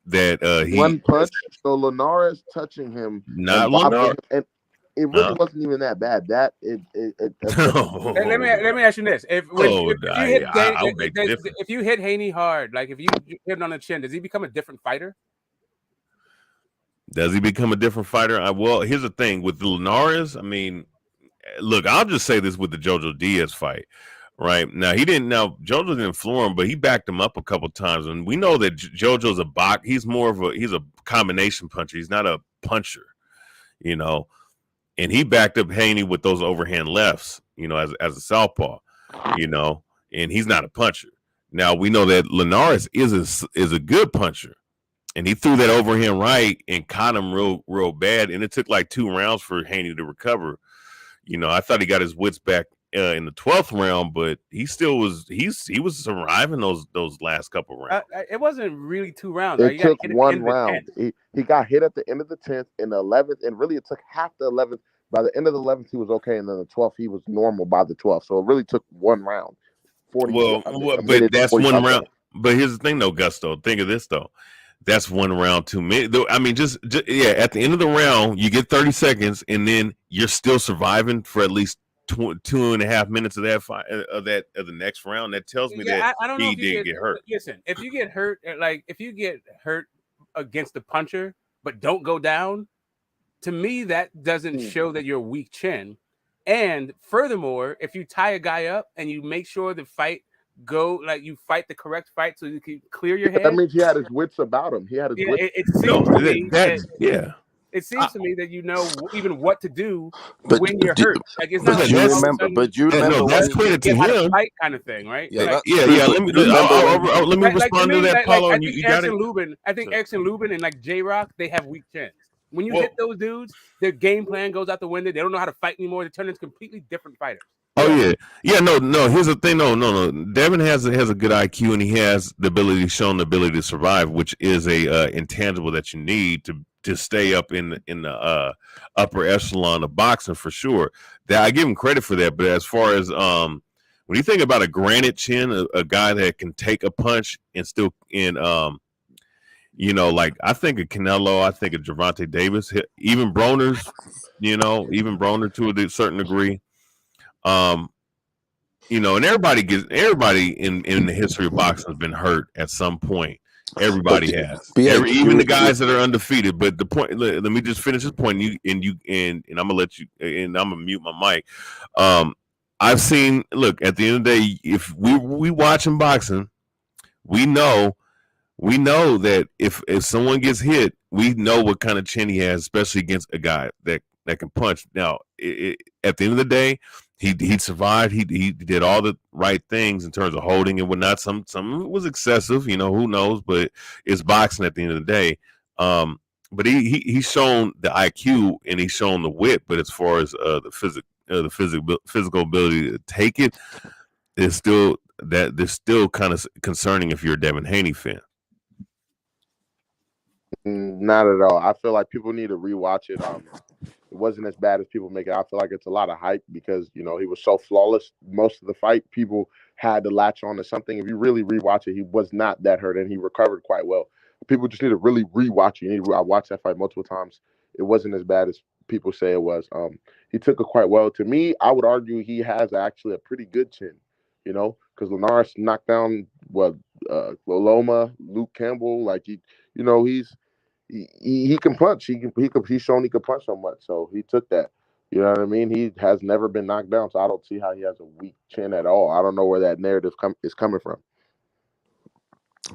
that one punch. So Linares touching him, not Linares, and it really wasn't even that bad. That let me ask you this: if you hit Haney hard, like if you hit him on the chin, does he become a different fighter? Does he become a different fighter? Well, here's the thing with Linares. I mean, look, I'll just say this with the Jojo Diaz fight. Right now, Jojo didn't floor him, but he backed him up a couple times, and we know that Jojo's he's a combination puncher. He's not a puncher, you know. And he backed up Haney with those overhand lefts, you know, as a southpaw, you know. And he's not a puncher. Now we know that Linares is a good puncher, and he threw that overhand right and caught him real bad, and it took like 2 rounds for Haney to recover. You know, I thought he got his wits back in the 12th round, but he still was he was surviving those last couple rounds. It wasn't really 2 rounds. It took 1 round. He got hit at the end of the 10th, in the 11th, and really it took half the 11th. By the end of the 11th, he was okay, and then the 12th, he was normal by the 12th. So it really took 1 round but that's one round. But here's the thing, though, Gusto. Think of this, though. That's one round too many. I mean, just yeah. At the end of the round, you get 30 seconds, and then you're still surviving for at least 2.5 minutes of that fight of the next round. That tells me that I don't know he if you didn't get hurt. Listen, if you get hurt, like if you get hurt against the puncher but don't go down, to me that doesn't show that you're a weak chin. And furthermore, if you tie a guy up and you make sure the fight you fight the correct fight so you can clear your head. That means he had his wits about him. He had his wits. It seems to me it seems to me that you know even what to do when you're hurt. Like it's not like you remember that's credit to him. Fight kind of thing, right? Yeah, Let me respond to that, Paulo. I think X and Lubin and like J-Rock, they have weak chins. When you hit those dudes, their game plan goes out the window. They don't know how to fight anymore. They turn into completely different fighters. Oh yeah. No. Here's the thing. No. Devin has a good IQ, and he has the ability to survive, which is a intangible that you need to stay up in the upper echelon of boxing for sure. That I give him credit for that. But as far as when you think about a granite chin, a guy that can take a punch and still like I think of Canelo, I think of Gervonta Davis, even Broner's, even Broner to a certain degree. And everybody in the history of boxing has been hurt at some point. Everybody has, even the guys that are undefeated. But the point, let me just finish this point. And I'm gonna let you, and I'm gonna mute my mic. I've seen. Look, at the end of the day, if we watching boxing, we know that if someone gets hit, we know what kind of chin he has, especially against a guy that can punch. Now, at the end of the day, he survived. He did all the right things in terms of holding and whatnot. Some was excessive, who knows? But it's boxing at the end of the day. But he's shown the IQ and he's shown the wit. But as far as the physical ability to take it, it's still kind of concerning if you're a Devin Haney fan. Not at all. I feel like people need to rewatch it. It wasn't as bad as people make it. I feel like it's a lot of hype because he was so flawless most of the fight. People had to latch on to something. If you really rewatch it, he was not that hurt and he recovered quite well. People just need to really rewatch it. I watched that fight multiple times. It wasn't as bad as people say it was. He took it quite well. To me, I would argue he has actually a pretty good chin. Because Linares knocked down Loma, Luke Campbell. Like he can punch. He's shown he can punch so much. So he took that. You know what I mean? He has never been knocked down. So I don't see how he has a weak chin at all. I don't know where that narrative is coming from.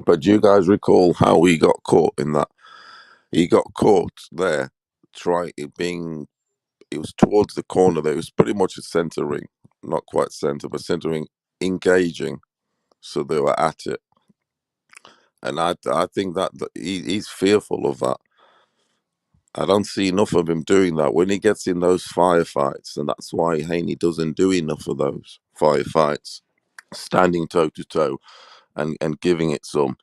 But do you guys recall how he got caught in that? He got caught there, it was towards the corner there. It was pretty much a center ring. Not quite center, but center ring, engaging. So they were at it. And I think that he's fearful of that. I don't see enough of him doing that. When he gets in those firefights, and that's why Haney doesn't do enough of those firefights, standing toe-to-toe and giving it some.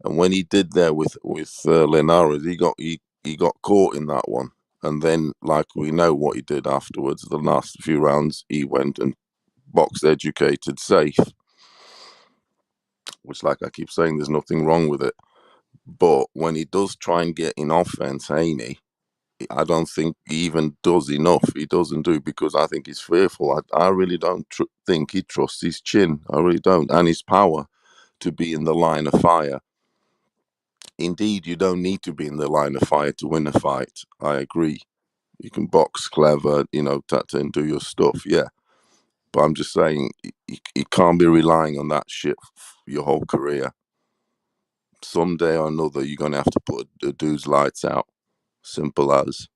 And when he did there with Linares, he got caught in that one. And then, like we know what he did afterwards, the last few rounds, he went and boxed educated safe. Which, like I keep saying, there's nothing wrong with it. But when he does try and get in offense, Haney, I don't think he even does enough. He doesn't do because I think he's fearful. I really don't think he trusts his chin. I really don't. And his power to be in the line of fire. Indeed, you don't need to be in the line of fire to win a fight. I agree. You can box clever, tata and do your stuff, yeah. But I'm just saying, you can't be relying on that shit your whole career. Someday or another, you're going to have to put a dude's lights out. Simple as.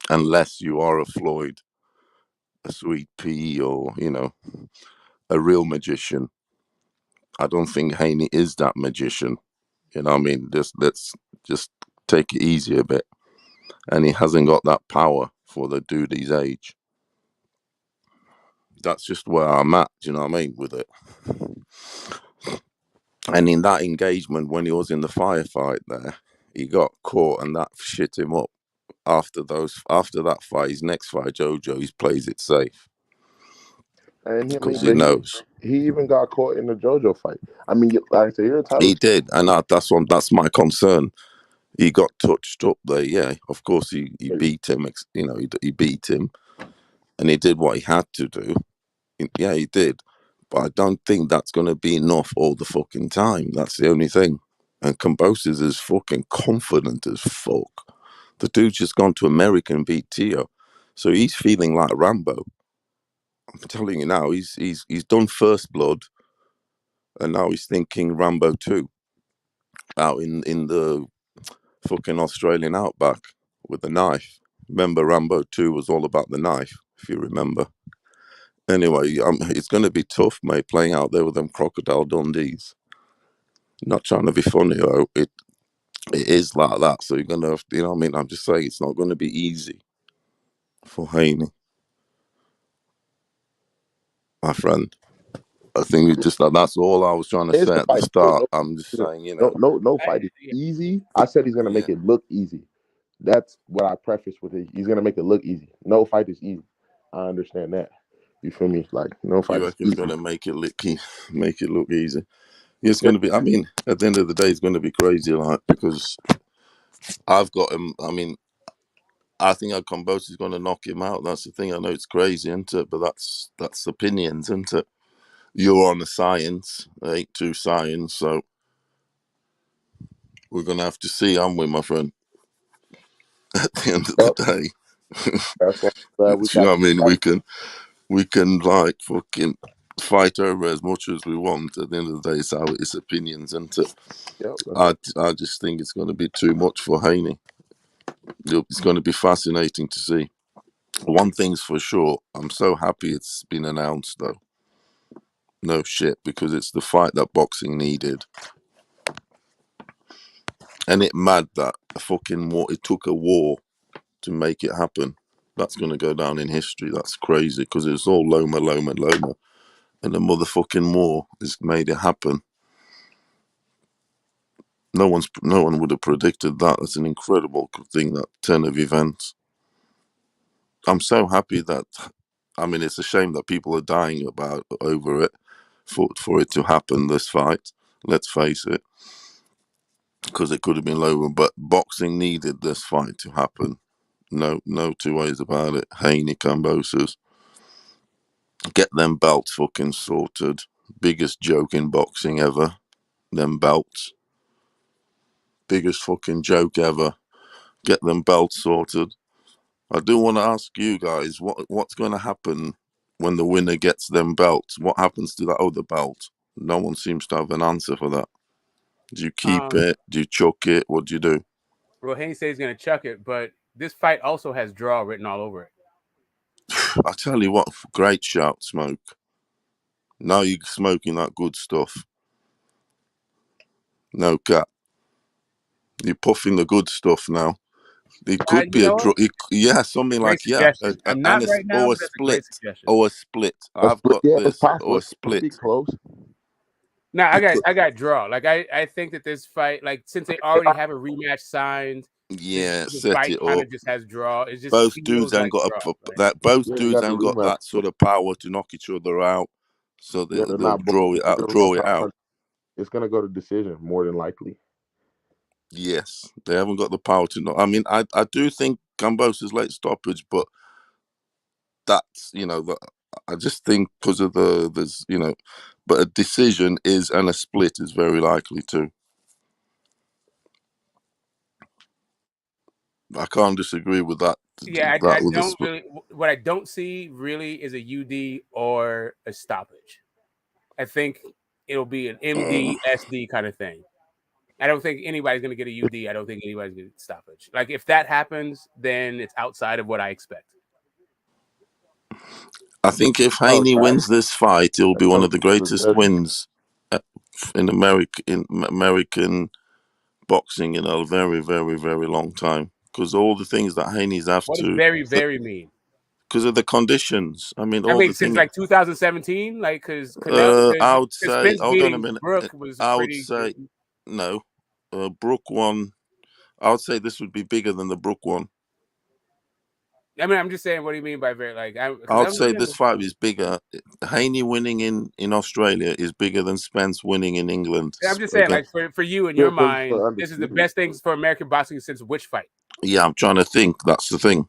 Unless you are a Floyd, a Sweet Pea, or, a real magician. I don't think Haney is that magician. You know what I mean? Let's just take it easy a bit. And he hasn't got that power for the dude his age. That's just where I'm at, do you know what I mean, with it. And in that engagement, when he was in the firefight there, he got caught and that shit him up. After that fight, his next fight, Jojo, he plays it safe. Because he knows. He even got caught in the JoJo fight. I mean, like I said, you're entitled. He did, and that's my concern. He got touched up there. Yeah, of course he beat him. You know, he beat him, and he did what he had to do. Yeah, he did. But I don't think that's going to be enough all the fucking time. That's the only thing. And Kambosos is fucking confident as fuck. The dude's just gone to America and beat Tio, so he's feeling like Rambo. I'm telling you now, he's done First Blood, and now he's thinking Rambo 2 out in the fucking Australian outback with the knife. Remember, Rambo 2 was all about the knife, if you remember. Anyway, it's going to be tough, mate, playing out there with them Crocodile Dundees. Not trying to be funny, though. It is like that. So you're going to have to, you know what I mean? I'm just saying it's not going to be easy for Haney, my friend. I think that's all I was trying to say at the start. I'm just saying, you know. No fight is easy. I said he's going to make it look easy. That's what I preface with it. He's going to make it look easy. No fight is easy. I understand that. You feel me? Like, no fight is easy. He's going to make it look easy. It's going to be, I mean, at the end of the day, it's going to be crazy, like, because I've got him, I mean, I think Kambosos is going to knock him out. That's the thing. I know it's crazy, isn't it? But that's opinions, isn't it? You're on the science. I ain't too science, so we're going to have to see, aren't we, my friend? At the end of the day. That's what you know what I mean? We can like fucking fight over as much as we want. At the end of the day, it's opinions, isn't it? I just think it's going to be too much for Haney. It's going to be fascinating to see. One thing's for sure, I'm so happy it's been announced, though. No shit, because it's the fight that boxing needed. And it mad that a fucking war, it took a war to make it happen. That's going to go down in history. That's crazy, because it's all Loma. And the motherfucking war has made it happen. No one would have predicted that. That's an incredible thing, that turn of events. I'm so happy that, I mean, it's a shame that people are dying over it, for it to happen, this fight. Let's face it, because it could have been lower. But boxing needed this fight to happen. No two ways about it. Haney, Kambosos, get them belts fucking sorted. Biggest joke in boxing ever. Them belts. Biggest fucking joke ever. Get them belts sorted. I do want to ask you guys, what's going to happen when the winner gets them belts? What happens to that other belt? No one seems to have an answer for that. Do you keep it? Do you chuck it? What do you do? Well, Haney says he's going to chuck it, but this fight also has draw written all over it. I tell you what, great shout, Smoke. Now you're smoking that good stuff. No cap. You're puffing the good stuff now. It could be a draw. Something great like I'm not right now, but that's a great suggestion. Or a split. I've got this. Or a split. Close. No, I got draw. Like I think that this fight, like since they already have a rematch signed, this set fight it kind up. of just has draw. It just both dudes ain't got both dudes ain't got that sort of power to knock each other out, so they'll draw it out. It's gonna go to decision more than likely. Yes, they haven't got the power to knock. I mean, I do think Kambosos late stoppage, but that's I just think because of there's but a decision and a split is very likely too. I can't disagree with that. Yeah, I don't really. What I don't see really is a UD or a stoppage. I think it'll be an MD SD kind of thing. I don't think anybody's going to get a UD. I don't think anybody's going to get stoppage. Like if that happens, then it's outside of what I expect. I think if Haney wins this fight, it'll be one of the greatest wins in American boxing in a very, very, very long time. Because all the things that Haney's have what to. What does very, very mean? Because of the conditions. I mean, since like 2017, like because I would say, hold on a minute. Brooke was I would say no. Brooke won. I would say this would be bigger than the Brooke one. I mean, I'm just saying, what do you mean by very like? I'd say this fight is bigger. Haney winning in Australia is bigger than Spence winning in England. I'm just saying, like for you in your mind, this is the best things for American boxing since which fight? Yeah, I'm trying to think. That's the thing.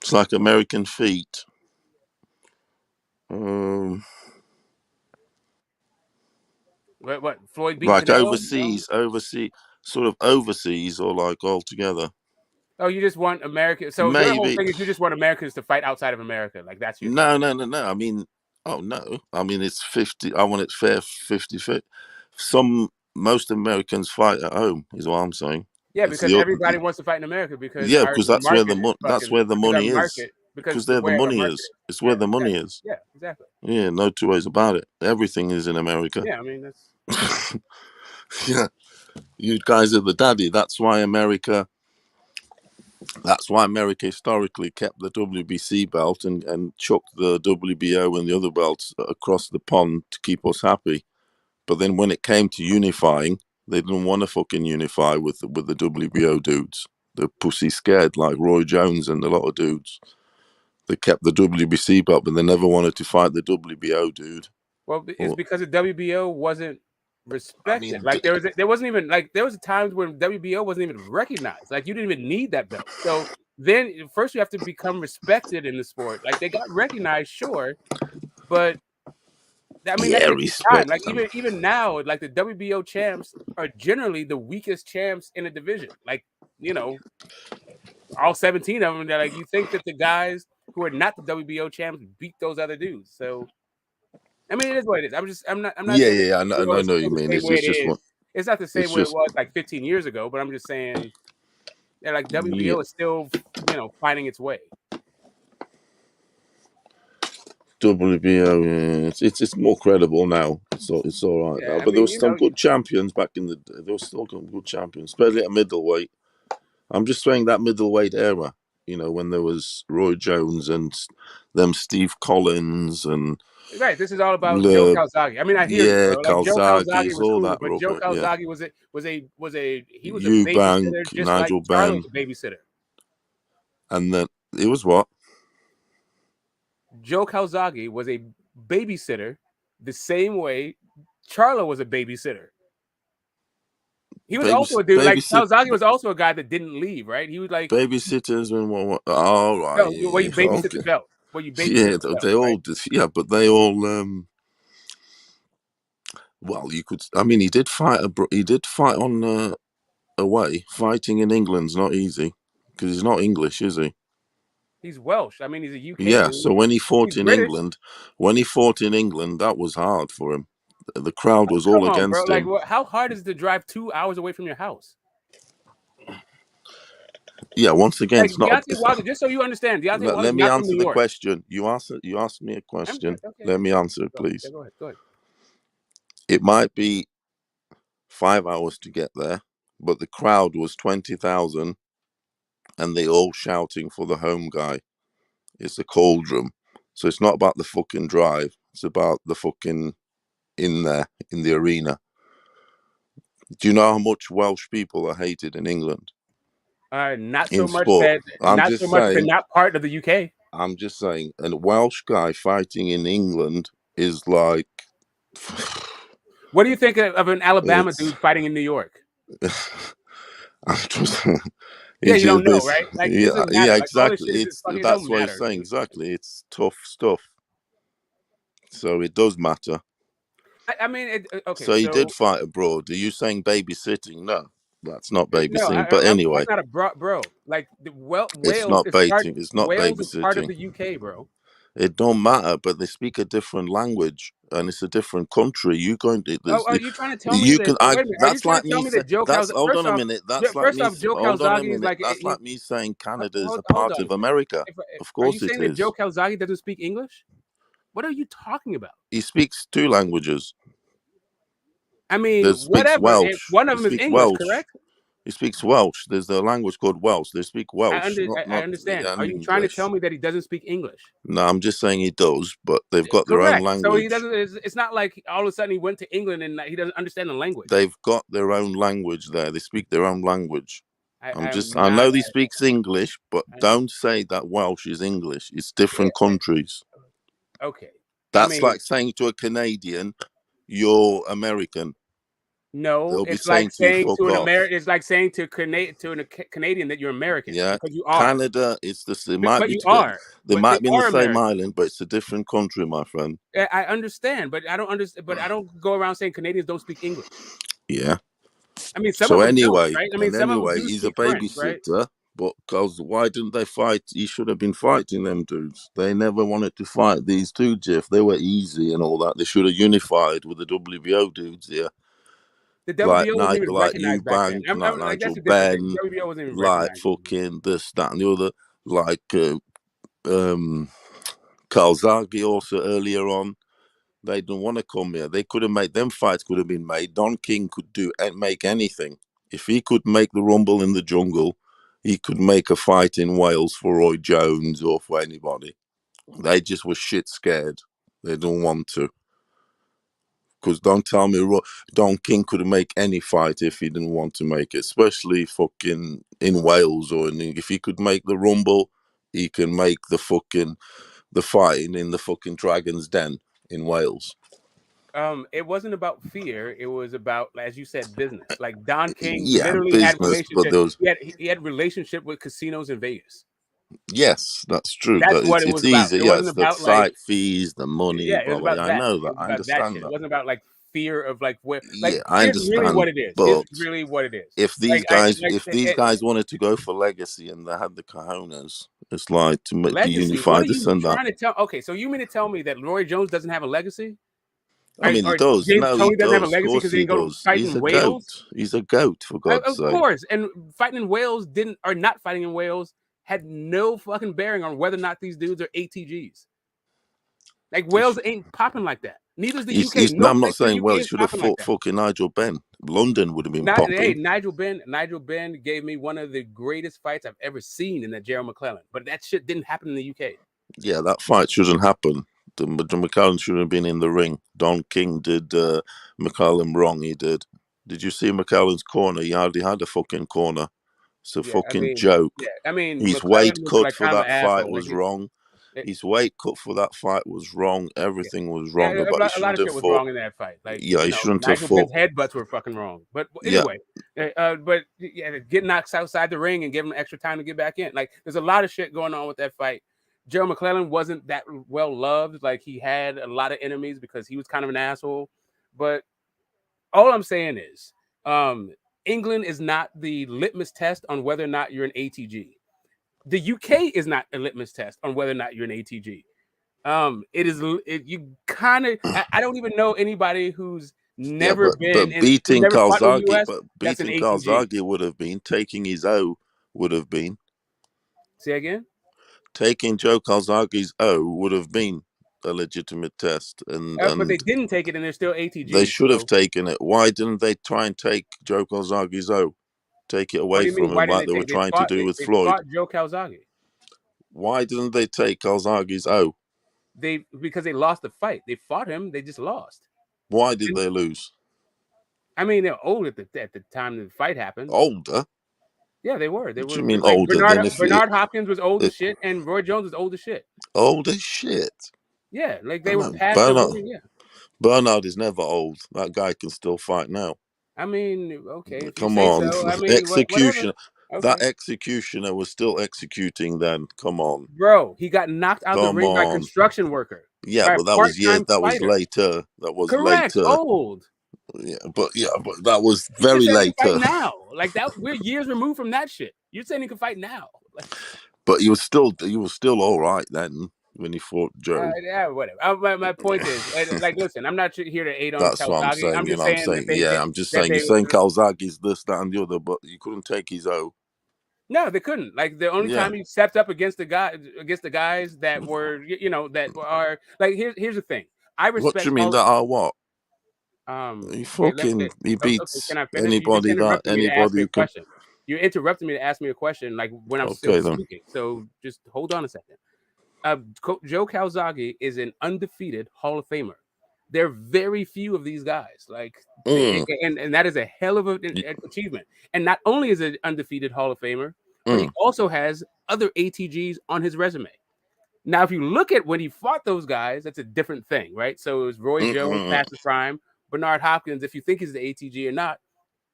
It's like American feet. What Floyd beat like Canelo? overseas, or like altogether. Oh, you just want America. So your whole thing is you just want Americans to fight outside of America. Like that's your no. I mean, it's 50. I want it fair 50-50. Most Americans fight at home, is what I'm saying. Yeah, because everybody wants to fight in America because that's where the money is. Because where the money is. It's where the money is. Yeah, exactly. Yeah, no two ways about it. Everything is in America. Yeah, I mean that's. Yeah, you guys are the daddy. That's why America historically kept the WBC belt and chucked the WBO and the other belts across the pond to keep us happy. But then when it came to unifying, they didn't want to fucking unify with the WBO dudes. They're pussy scared, like Roy Jones and a lot of dudes. They kept the WBC belt, but they never wanted to fight the WBO dude. Well, it's because the WBO wasn't respected. Like there wasn't even like there was times when WBO wasn't even recognized. Like you didn't even need that belt. So then first you have to become respected in the sport. Like they got recognized, sure, but I mean that takes time. Like even now, like the WBO champs are generally the weakest champs in a division. Like all 17 of them. They're like you think that the guys who are not the WBO champs beat those other dudes. So. I mean, it is what it is. I'm not. Yeah. I know what you mean. It's not the same way it was like 15 years ago. But I'm just saying, like WBO is still, finding its way. WBO, it's more credible now. It's all right now. But there was some good champions back in the day. There was still good champions, especially at middleweight. I'm just saying that middleweight era. When there was Roy Jones and them Steve Collins and. Right, this is all about Joe Calzaghe. I mean, I hear you, bro. Like Joe Calzaghe was cool, but Joe Calzaghe was a babysitter, just Nigel like Charlo was a babysitter. And then it was what? Joe Calzaghe was a babysitter, the same way Charlo was a babysitter. He was also a dude. Like Calzaghe was also a guy that didn't leave, right? He was like babysitters and what? All right. No, where you babysit the belt. They all did. Yeah, but they all. Well, you could. I mean, he did fight. He did fight on away. Fighting in England's not easy because he's not English, is he? He's Welsh. I mean, he's a UK. Yeah. Dude. So when he fought in England, that was hard for him. The crowd was all against him. Like, how hard is it to drive 2 hours away from your house? Yeah, once again, it's not. Wilder, just so you understand, let me answer the question. You asked me a question. Okay. Let me answer it, please. Go ahead. It might be 5 hours to get there, but the crowd was 20,000, and they all shouting for the home guy. It's a cauldron, so it's not about the fucking drive. It's about the fucking in there in the arena. Do you know how much Welsh people are hated in England? Not so much that they're not part of the UK. I'm just saying, a Welsh guy fighting in England is like. What do you think of an Alabama dude fighting in New York? You don't know, right? Like, yeah, exactly. That's what I'm saying. Exactly, it's tough stuff. So it does matter. I mean, okay. So he did fight abroad. Are you saying babysitting? No. That's not babysitting, but anyway, that's not bro. Like Wales, it's not babysitting. It's not babysitting. Is part of the UK, bro. It don't matter, but they speak a different language, and it's a different country. You going to? Are you trying to tell me that's like me saying. Hold on a minute. That's like me. That's like me saying Canada is a part of America. Of course, it is. Are you saying that Joe Calzaghe doesn't speak English? What are you talking about? He speaks 2 languages. I mean, whatever. Welsh. One of them is English, correct? He speaks Welsh. There's a language called Welsh. They speak Welsh. I understand. Are you trying to tell me that he doesn't speak English? No, I'm just saying he does, but they've got their own language. So he doesn't. It's not like all of a sudden he went to England and he doesn't understand the language. They've got their own language there. They speak their own language. I know he speaks English, but don't say that Welsh is English. It's different countries. Okay. That's like saying to a Canadian, "You're American." No, They'll be it's like to you, saying "Fuck to an off." American. It's like saying to a Canadian that you're American because you are. Canada. It's the they might but be you are. they But they might be in the are same American. island, but it's a different country, my friend. I understand, but I don't understand. But I don't go around saying Canadians don't speak English. Yeah. I mean, some So of them don't, anyway, right? I mean, some of them do he's a speak French, right? babysitter. But because why didn't they fight? He should have been fighting them dudes. They never wanted to fight these two, Jeff. They were easy and all that. They should have unified with the WBO dudes here. The WBO wasn't even Like recognized back then. Eubank, I'm like like, that's Nigel a different thing. Benn, WBO wasn't even like recognized. fucking this, that, and the other. Like Calzaghe also earlier on. They didn't want to come here. They could have made them fights. Could have been made. Don King could do and make anything. If he could make the Rumble in the Jungle, he could make a fight in Wales for Roy Jones or for anybody. They just were shit scared. They don't want to. Because don't tell me Don King could make any fight if he didn't want to make it, especially fucking in Wales if he could make the Rumble, he can make the fighting in the fucking Dragon's Den in Wales. It wasn't about fear. It was about, as you said, business. Like Don King Yeah, literally had business, but relationship. those. He had relationship with casinos in Vegas. Yes, that's true. That's That what it it's was about. easy. It Yeah, wasn't it's the about like site fees, the money, it blah was blah. about Yeah, I that. know It that. was I about that understand shit. It that. wasn't about like fear of like where. Like Yeah, I here's really what understand. it is. Here's But really what it is. if these Like guys wanted to go for legacy and they had the cojones, it's like to legacy. What unify are this you and that. trying to tell? Okay, so you mean to tell me that Roy Jones doesn't have a legacy? I mean, he Or does. James No, he Tony doesn't have a does. Of legacy course, because he he didn't go does. fight He's in a goat. Wales? He's a goat, for God's Of sake. course. And fighting in Wales not fighting in Wales had no fucking bearing on whether or not these dudes are ATGs. Like Wales ain't popping like that. Neither is the UK. No, No I'm not place in the saying. Well, UK he is should have popping like fought that. fucking Nigel Benn. London would have been Hey, popping. Nigel Benn gave me one of the greatest fights I've ever seen in that Gerald McClellan. But that shit didn't happen in the UK. Yeah, that fight shouldn't happen. The McCallum shouldn't have been in the ring. Don King did McCallum wrong. He did. Did you see McCallum's corner? He hardly had a fucking corner. It's a fucking joke. Yeah, I mean, His weight McClellan was cut like for kind of an that fight asshole. was wrong. His weight cut for that fight was wrong. Everything was wrong Yeah, about. He a lot shouldn't of have shit was fought. wrong in that fight. Like, Yeah, he shouldn't have Nigel fought. Benn's headbutts were fucking wrong. But Yeah. anyway, but yeah, get knocked outside the ring and give him extra time to get back in. Like, there's a lot of shit going on with that fight. Gerald McClellan wasn't that well loved. Like, he had a lot of enemies because he was kind of an asshole. But all I'm saying is, England is not the litmus test on whether or not you're an ATG. The UK is not a litmus test on whether or not you're an ATG. You kind of. I don't even know anybody who's never but beating never fought in the Calzaghe, US. That's an ATG. Calzaghe would have been taking his O. Would have been. Say again. Taking Joe Calzaghe's O would have been a legitimate test, But they didn't take it, and they're still ATG. they should have taken it. Why didn't they try and take Joe Calzaghe's O? Take it What away do you mean? from Why him didn't like they were they trying to do with they Floyd. fought Joe Calzaghe. Why didn't they take Calzaghe's O? Because they lost the fight. They fought him. They just lost. Why did they lose? I mean, they're old at the time the fight happened. Older? Yeah, they were. They What were. you mean Like older? Bernard Hopkins was old as shit, and Roy Jones was old as shit. Old as shit. Yeah, like they were past the ring. Yeah. Bernard is never old. That guy can still fight now. I mean, okay, if Come you say on, so. I mean, executioner. Okay. That executioner was still executing then. Come on, bro. He got knocked out the ring by a construction worker. Yeah, but that was years. That was later. That was correct. later. Old. Yeah, but that was very later. Fight now, like that. We're years removed from that shit. You're saying he can fight now. But you were still all right then when he fought Joe. Yeah, whatever. My point is, like, listen, I'm not here to hate on That's what I'm Calzaghe. saying. I'm just I'm saying. I'm just saying. You're saying Calzaghe's this, that, and the other, but you couldn't take his O. No, they couldn't. Like the only time he stepped up against the guys that were, that are like. Here's the thing. I respect. What do you mean that are what? He beats can I finish? anybody You who can. question. You interrupted me to ask me a question, like when I'm still speaking. So just hold on a second. Joe Calzaghe is an undefeated Hall of Famer. There are very few of these guys. Like, and that is a hell of an achievement. And not only is it undefeated Hall of Famer, but he also has other ATGs on his resume. Now, if you look at when he fought those guys, that's a different thing, right? So it was Roy Jones past his prime. Bernard Hopkins, if you think he's the ATG or not,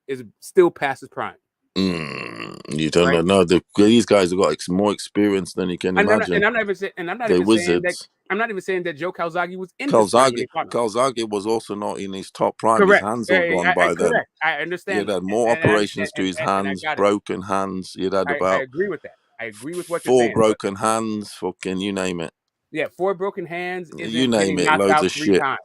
is still past his prime. You don't know. These guys have got more experience than you can imagine. I'm not even saying that Joe Calzaghe was in his prime when he fought him. Calzaghe was also not in his top prime. Correct. His hands were gone by then. Correct. I understand. He had more operations to his hands, broken hands. He'd had about. I agree with that. I agree with what 4 you're saying. broken hands, fucking you name it. Yeah, 4 broken hands. You name it, loads of shit. Times.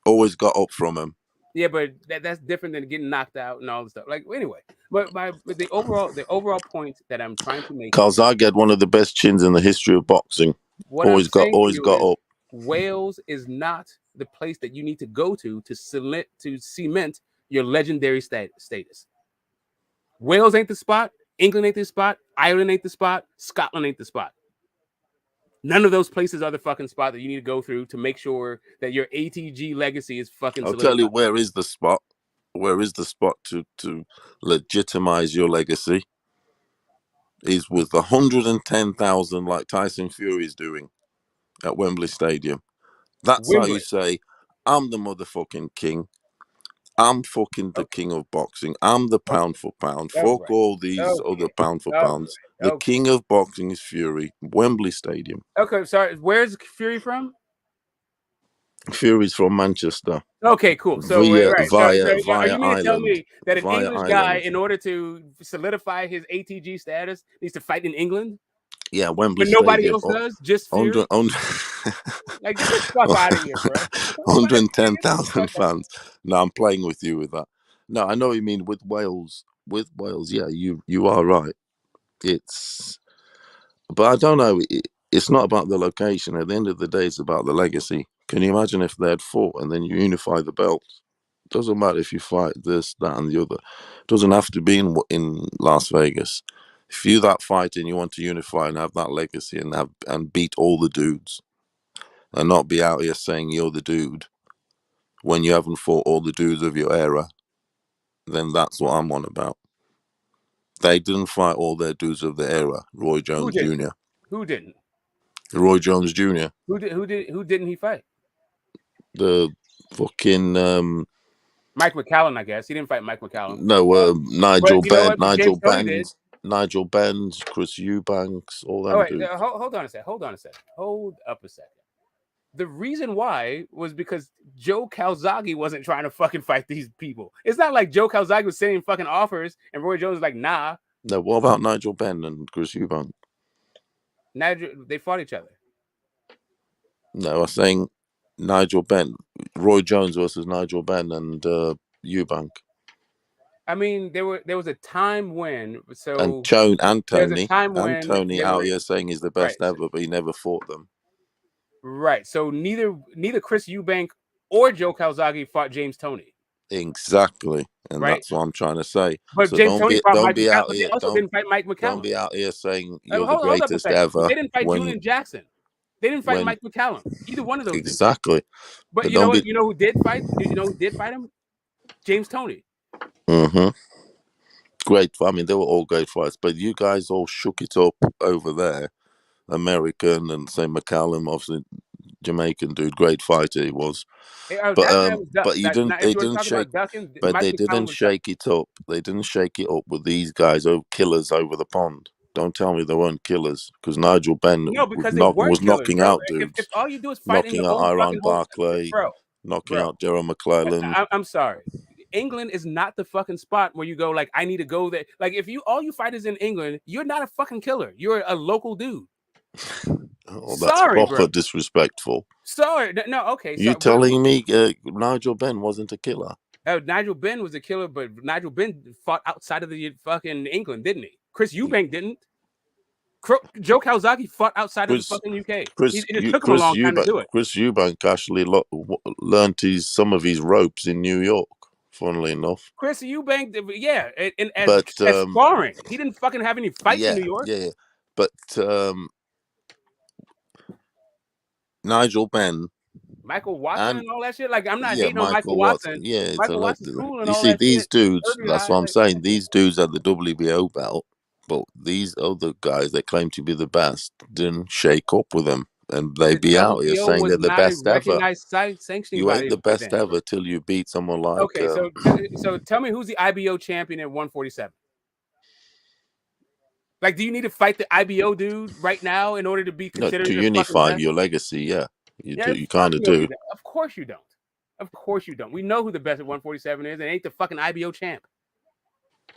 Always got up from him. Yeah, but that's different than getting knocked out and all this stuff. Like anyway, but the overall point that I'm trying to make. Calzaghe had one of the best chins in the history of boxing. Always got up. Wales is not the place that you need to go to cement your legendary status. Wales ain't the spot. England ain't the spot. Ireland ain't the spot. Scotland ain't the spot. None of those places are the fucking spot that you need to go through to make sure that your ATG legacy is fucking solidified. I'll tell you where is the spot. Where is the spot to legitimize your legacy? Is with 110,000 like Tyson Fury is doing at Wembley Stadium. That's how you say, I'm the motherfucking king. I'm fucking the king of boxing. I'm the pound for pound. Fuck all these other pound for pounds. The king of boxing is Fury. Wembley Stadium. Okay, sorry. Where's Fury from? Fury's from Manchester. Okay, cool. So via are you mean to tell me that an English guy, in order to solidify his ATG status, needs to fight in England? Yeah, Wembley But nobody else does? Just Fury? Like, get the fuck out of here, bro. 110,000 fans. No, I'm playing with you with that. No, I know what you mean with Wales. With Wales, yeah, you are right. But I don't know. It's not about the location. At the end of the day, it's about the legacy. Can you imagine if they had fought and then you unify the belts? It doesn't matter if you fight this, that, and the other. It doesn't have to be in Las Vegas. If you that fight and you want to unify and have that legacy and beat all the dudes, and not be out here saying you're the dude when you haven't fought all the dudes of your era, then that's what I'm on about. They didn't fight all their dudes of the era. Roy Jones Jr. Who didn't? Roy Jones Jr. Who didn't he fight? The fucking Mike McCallum, I guess. He didn't fight Mike McCallum. No, Nigel Benz, Chris Eubanks, all them dudes. Hold on a sec. Hold up a second. The reason why was because Joe Calzaghe wasn't trying to fucking fight these people. It's not like Joe Calzaghe was sending fucking offers and Roy Jones was like, nah. No, what about Nigel Benn and Chris Eubank? They fought each other. No, I was saying Nigel Benn, Roy Jones versus Nigel Benn and Eubank. I mean, there was a time when and Tony out here saying he's the best ever, but he never fought them. Right. So neither Chris Eubank or Joe Calzaghe fought James Toney. Exactly. And that's what I'm trying to say. But so James Toney fought Mike McCallum. They also didn't fight Mike McCallum. Don't be out here saying you're the greatest ever. They didn't fight Julian Jackson. They didn't fight Mike McCallum. Either one of those. Exactly. But you know what? You know who did fight? You know who did fight him? James Toney. Mm-hmm. Great. I mean, they were all great fights, but you guys all shook it up over there. American and say McCallum, obviously Jamaican dude, great fighter he was. But you didn't. They didn't shake. But they didn't shake it up. They didn't shake it up with these guys, killers over the pond. Don't tell me they weren't killers, because Nigel Benn was knocking out dudes. If all you do is fight knocking out Iron Barclay, knocking out Gerald McClellan. I'm sorry. England is not the fucking spot where you go like, I need to go there. Like, if all you fight is in England, you're not a fucking killer. You're a local dude. Oh, that's proper disrespectful. Sorry, no, okay. You telling me Nigel Benn wasn't a killer? Nigel Benn was a killer, but Nigel Benn fought outside of the fucking England, didn't he? Chris Eubank didn't. Joe Calzaghe fought outside of the fucking UK. It took him a long time to do it. Chris Eubank actually learned some of his ropes in New York. Funnily enough, Chris Eubank, yeah, and as sparring, he didn't fucking have any fights in New York. Yeah, but Nigel Benn Michael Watson and all that shit. Like I'm not Yeah, hating on Michael Watson. Yeah, it's Michael Watson's cool and you all see that these shit. dudes. Irving That's High, what I'm like, saying. These dudes are the WBO belt, but these other guys that claim to be the best didn't shake up with them, and they the be out here WBO saying was they're the not a best ever. recognized sanctioning You ain't body the by best then. ever till you beat someone like. Okay, so tell me who's the IBO champion at 147? Like, do you need to fight the IBO dude right now in order to be No, considered to the fucking unify best? your legacy, yeah, you Yeah, do. You fuck kind of no, you do. don't. Of course you don't. Of course you don't. We know who the best at 147 is, and it ain't the fucking IBO champ.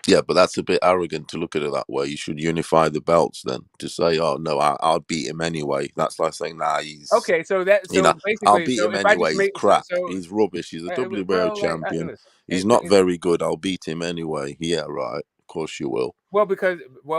Yeah, but that's a bit arrogant to look at it that way. You should unify the belts then. To say, "Oh no, I'll beat him anyway." That's like saying, "Nah, he's." Okay, so I'll basically, beat him if I anyway. just He's make crap. He's rubbish. He's a WBO bro, like, champion. listen, He's not very good. I'll beat him anyway. Yeah, right. Of course you will.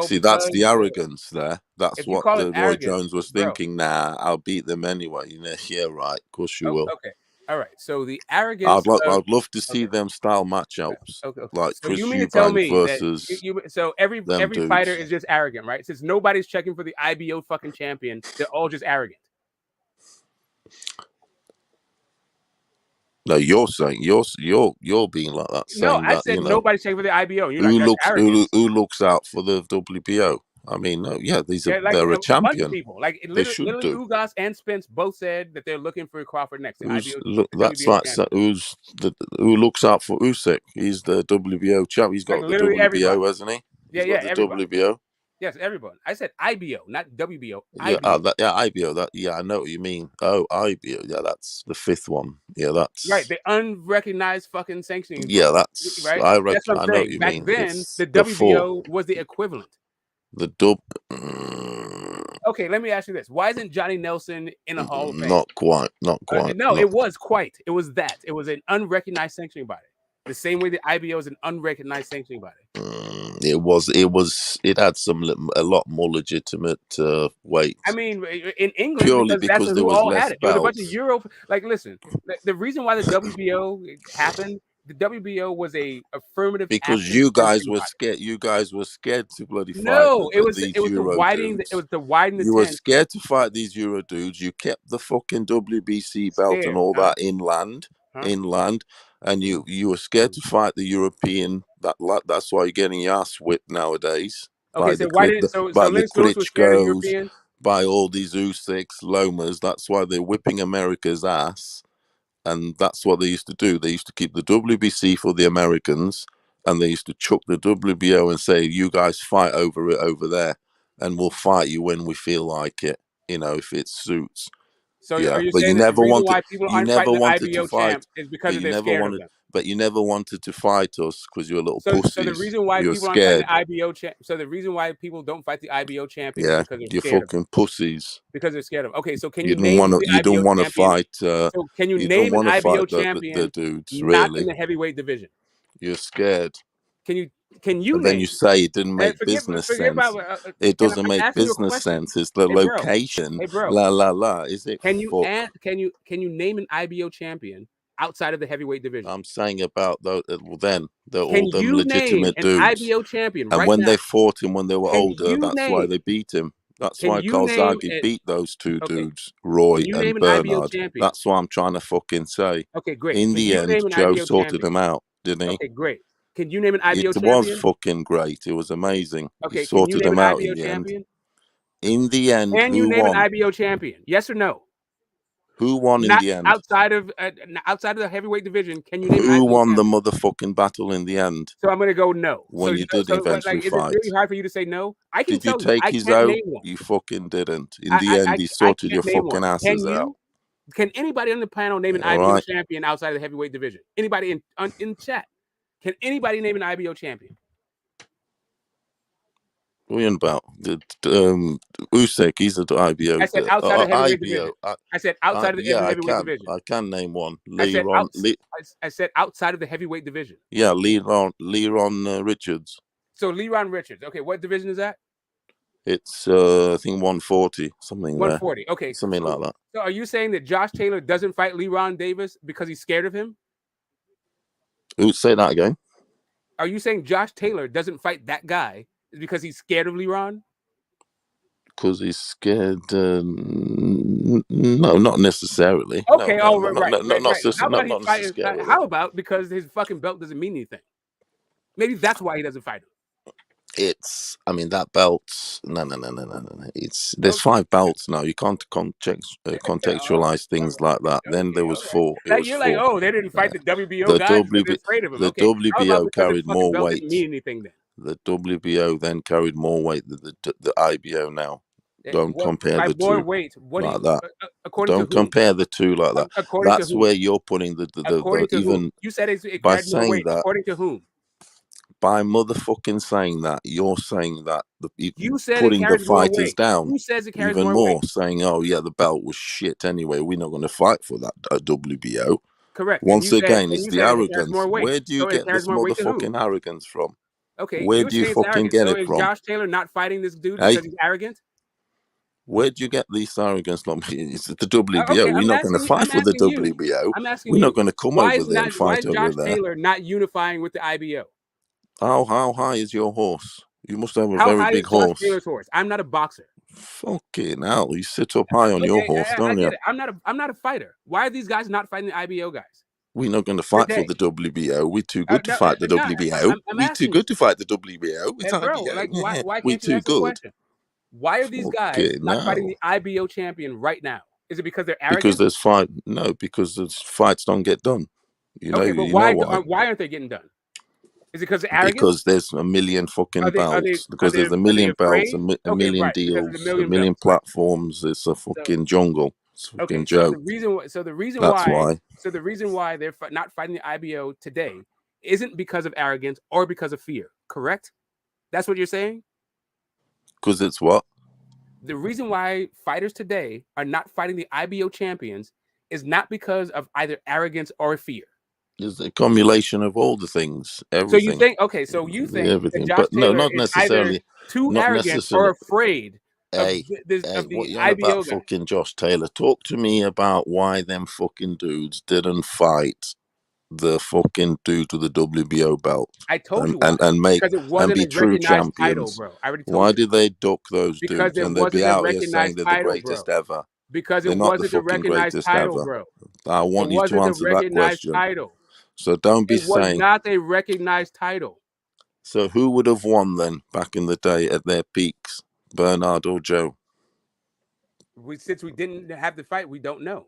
See, that's the arrogance there. That's if you what call it the Roy arrogance, Jones was bro. thinking. Nah, I'll beat them anyway. Yeah, right. Of course you will. Okay, all right. So the arrogance. I'd love to see them style matchups, Okay. like So you Chris mean to tell Eubank me that versus so every them fighter dudes. is just arrogant, right? Since nobody's checking for the IBO fucking champion, they're all just arrogant. No, you're saying you're being like that, No, saying I that said nobody's checking for the IBO. You're like, who that's looks arrogant. who looks out for the WBO. I mean, no, yeah, Like they're a a bunch of champion. people, like They should literally do. Ugas and Spence both said that they're looking for Crawford next. The That's WBO like champion. who looks out for Usyk? He's the WBO champ. He's Like got the literally everybody. WBO, hasn't he? Yeah, He's got the everybody. WBO. Yes, everyone. I said IBO, not WBO. Yeah, IBO. IBO. I know what you mean. Oh, IBO. Yeah, that's the fifth one. Yeah, Right, that's the unrecognized fucking sanctioning yeah, body. that's Right, I that's what reckon. I'm I know what saying. you Back mean. then, It's the the four, WBO was the equivalent. the dub. Okay, let me ask you this: why isn't Johnny Nelson in a Hall of Fame? Not quite. Not quite. No, Not. it was quite. It was that. It was an unrecognized sanctioning body. The same way the IBO is an unrecognized sanctioning body. It was. It had a lot more legitimate weight. I mean, in England, Purely because that's because there who was all had less it. There was a bunch of belts. Euro. Like, listen, the reason why the WBO happened, the WBO was a affirmative Because action you guys sanctioning were body. scared. You guys were scared to bloody fight No, these it was to Euro widen dudes. the You were tent. scared to fight these Euro dudes. You kept the fucking WBC belt and Scared, all huh? that inland, Huh? and you were scared to fight the European. That's why you're getting your ass whipped nowadays Okay, so why didn't so by the Lennox Lewis was scared of Klitschko's, Europeans? by all these Usyks, Lomas. That's why they're whipping America's ass. And that's what they used to do. They used to keep the WBC for the Americans, and they used to chuck the WBO and say, "You guys fight over it over there, and we'll fight you when we feel like it. You know, if it suits." So are Yeah, you but saying that the reason why people you aren't never fighting the wanted to IBO champ fight, is but because you they're never scared of wanted, them? but you never wanted to fight us because you're little So the pussies. reason why You're people aren't fighting scared. the IBO champ, so the reason why people don't fight the IBO champion is Yeah, because they're you're scared of him. fucking pussies. Because they're scared of him. Okay, so can You you don't name want who to. the You don't IBO want to champion? fight. So can you You don't name an want to IBO fight the champion dudes. not in Really, the heavyweight division? you're scared. Can you And then you name? say it didn't make Forget business about. sense. It I'm doesn't make asking you a business question. sense. It's the Hey, bro. location. Hey, bro. La la la. Is it Can you fuck? can you name an IBO champion outside of the heavyweight division? I'm saying about those. Then they're Can all them you name legitimate an dudes. IBO champion And right when now? they fought him when they were Can older, you that's why name? they beat him. That's Can why you name Calzaghe it? beat those two Okay. dudes, Roy Can you and name an IBO Bernard. champion? That's what I'm trying to fucking say. Okay, great. In Can the you end, name an Joe IBO sorted champion? them out, didn't he? Okay, great. Can you name an It IBO was champion? fucking great. It was amazing. He Okay, can you sorted name them an out in IBO the end. champion? In the end, Can you who name an won? IBO champion? Yes or no? Who won in Not the end? outside of the heavyweight division. Can you name an Who IBO won the champion? motherfucking battle in the end? So I'm gonna go no. When you did eventually Like, is it fight, really hard for you to say no? I can did you tell you. take I his can't out? name one. You fucking didn't. In the end, he I sorted your can't name one. fucking Can asses out. you? Can anybody on the panel name an All IBO right. champion outside of the heavyweight division? Anybody in chat? Can anybody name an IBO champion? What are you on about? Usyk, he's at the IBO. I said outside of the heavyweight division. IBO. I said outside of the Yeah, heavyweight division. I can name one. I said Leron. I said outside of the heavyweight division. Yeah, Leron Richards. So Leron Richards. Okay, what division is that? It's I think 140, something 140. there. Okay, Something like that. So are you saying that Josh Taylor doesn't fight Leron Davis because he's scared of him? Say that again. Are you saying Josh Taylor doesn't fight that guy because he's scared of Leron? Because he's scared. No, not necessarily. Okay, no, right. not How about he not fight? necessarily. How about because his fucking belt doesn't mean anything? Maybe that's why he doesn't fight him. It's, I mean, that belt. No. There's 5 belts now. You can't contextualize things like that. Then there was 4. It was You're 4. like, oh, they didn't fight the WBO The guy because they're afraid of him. the Okay, how about WBO because his carried fucking more belt weight. didn't mean anything then? The WBO then carried more weight than the IBO now. Don't compare the more two weight? What like do you? that. According to Don't whom? compare the two like that. According to That's whom? where you're putting the According to even whom? You said it by carried more saying weight. that. According to whom? By motherfucking saying that, you're saying that You said it putting the carries more fighters weight. down Who says it carries even more more, weight? saying, "Oh yeah, the belt was shit anyway. We're not going to fight for that WBO." Correct. Once again, And it's you the said it carries arrogance. more weight. Where do you So it get carries this more weight to who? motherfucking arrogance from? Okay, Where you're do you saying it's fucking arrogant. get So it is from? Josh Taylor not fighting this dude Hey, because he's arrogant? where do you get this arrogance from? It's the WBO. Okay, We're not going to fight for the WBO. We're not going to come over there and Why fight is over Josh there. Taylor not unifying with the IBO? How high is your horse? You must have a How very high big is Josh horse. Taylor's horse? I'm not a boxer. Fucking hell, you sit up high on your horse, I don't get you? it. I'm not a fighter. Why are these guys not fighting the IBO guys? We're not going to fight Today. for the WBO. We're too good to No, fight the no, WBO. I'm We're too asking good to fight the WBO. It's you. Bro, IBO. like why We're can't you too answer the good. question? Why are these guys Okay, not fighting no. the IBO champion right now? Is it because they're Because arrogant? because there's fights don't get done. You know, Okay, but you know why why? aren't they getting done? Is it because of arrogance? Because there's a million fucking belts. Because there's a million belts, afraid? a Okay, million right, because of the deals, a million million belts, right? platforms. It's a fucking jungle. It's a fucking Okay, so the joke. reason That's why. why they're not fighting the IBO today isn't because of arrogance or because of fear. Correct? That's what you're saying? Because it's what? The reason why fighters today are not fighting the IBO champions is not because of either arrogance or fear. It's a accumulation of all the things, everything. So you think everything, that Josh but no, Taylor not is either necessarily. too Not arrogant or necessarily. afraid of Hey, of what the you on IBO about guy? fucking Josh Taylor? Talk to me about why them fucking dudes didn't fight the fucking dude with the WBO belt I told you and why. Because it wasn't be a true recognized title, champions. bro. I already told Why you. did they duck those Because dudes it and they'd be wasn't a out here saying recognized they're the title, bro. greatest ever? Because They're it not the wasn't a fucking recognized greatest title, ever. bro. I It want you to wasn't a answer that recognized question. title. So don't be It was saying. not a recognized title. So who would have won then back in the day at their peaks, Bernard or Joe? Since we didn't have the fight, we don't know.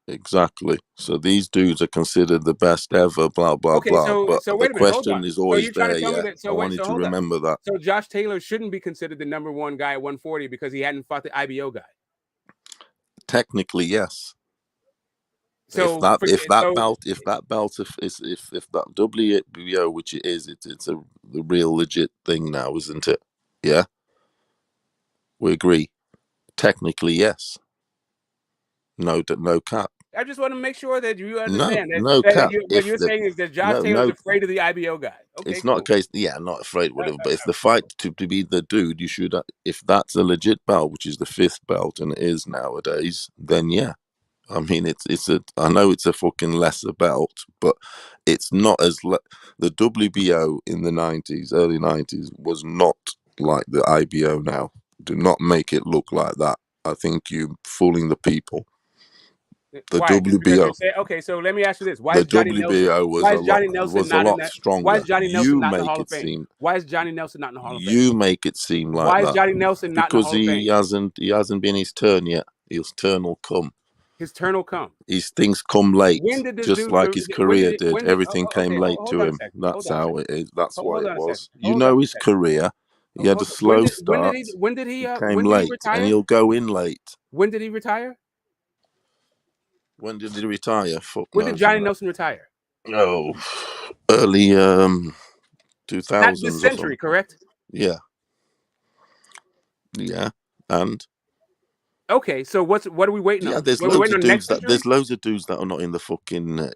Exactly. So these dudes are considered the best ever, blah, blah, Okay, blah. But so the wait a minute, hold on. question is So always you're trying there, to tell me yeah. that? I want you to hold on. remember that. So Josh Taylor shouldn't be considered the number one guy at 140 because he hadn't fought the IBO guy. Technically, yes. So if that belt if that WBO, which it is, it's the real legit thing now, isn't it? Yeah, we agree. Technically, yes. No cap. I just want to make sure that you No understand cap. what you're saying is that Josh Taylor's afraid of the IBO guy. Okay, it's not a case. Yeah, not afraid, whatever. But if the fight to be the dude, you should. If that's a legit belt, which is the 5th belt, and it is nowadays, then yeah. I mean, I know it's a fucking lesser belt, but it's not as the WBO in the 90s, early 90s, was not like the IBO now. Do not make it look like that. I think you're fooling the people. The why? WBO. Okay, so let me ask you this: Why is Johnny Nelson? Why is Johnny Nelson not in that? Stronger. Why is Johnny Nelson not in the make Hall it of Fame? seem. Why is Johnny Nelson not in the Hall of Fame? You make it seem like Why that. is Johnny Nelson not in the Hall of Fame? He hasn't been his turn yet. His turn will come. His turn will come. His things come late, When did this just dude, like his career did. Everything came late to him. That's how it is. That's why it was. You know his career. He had a slow start. When did he came late, retire? and he'll go in late. When did he retire? When did he retire? Fuck when did Johnny Nelson retire? Oh, early 2000s. Not this century, correct? Yeah. Yeah, and. Okay, so what are we waiting on? There's loads of dudes there's loads of dudes that are not in the fucking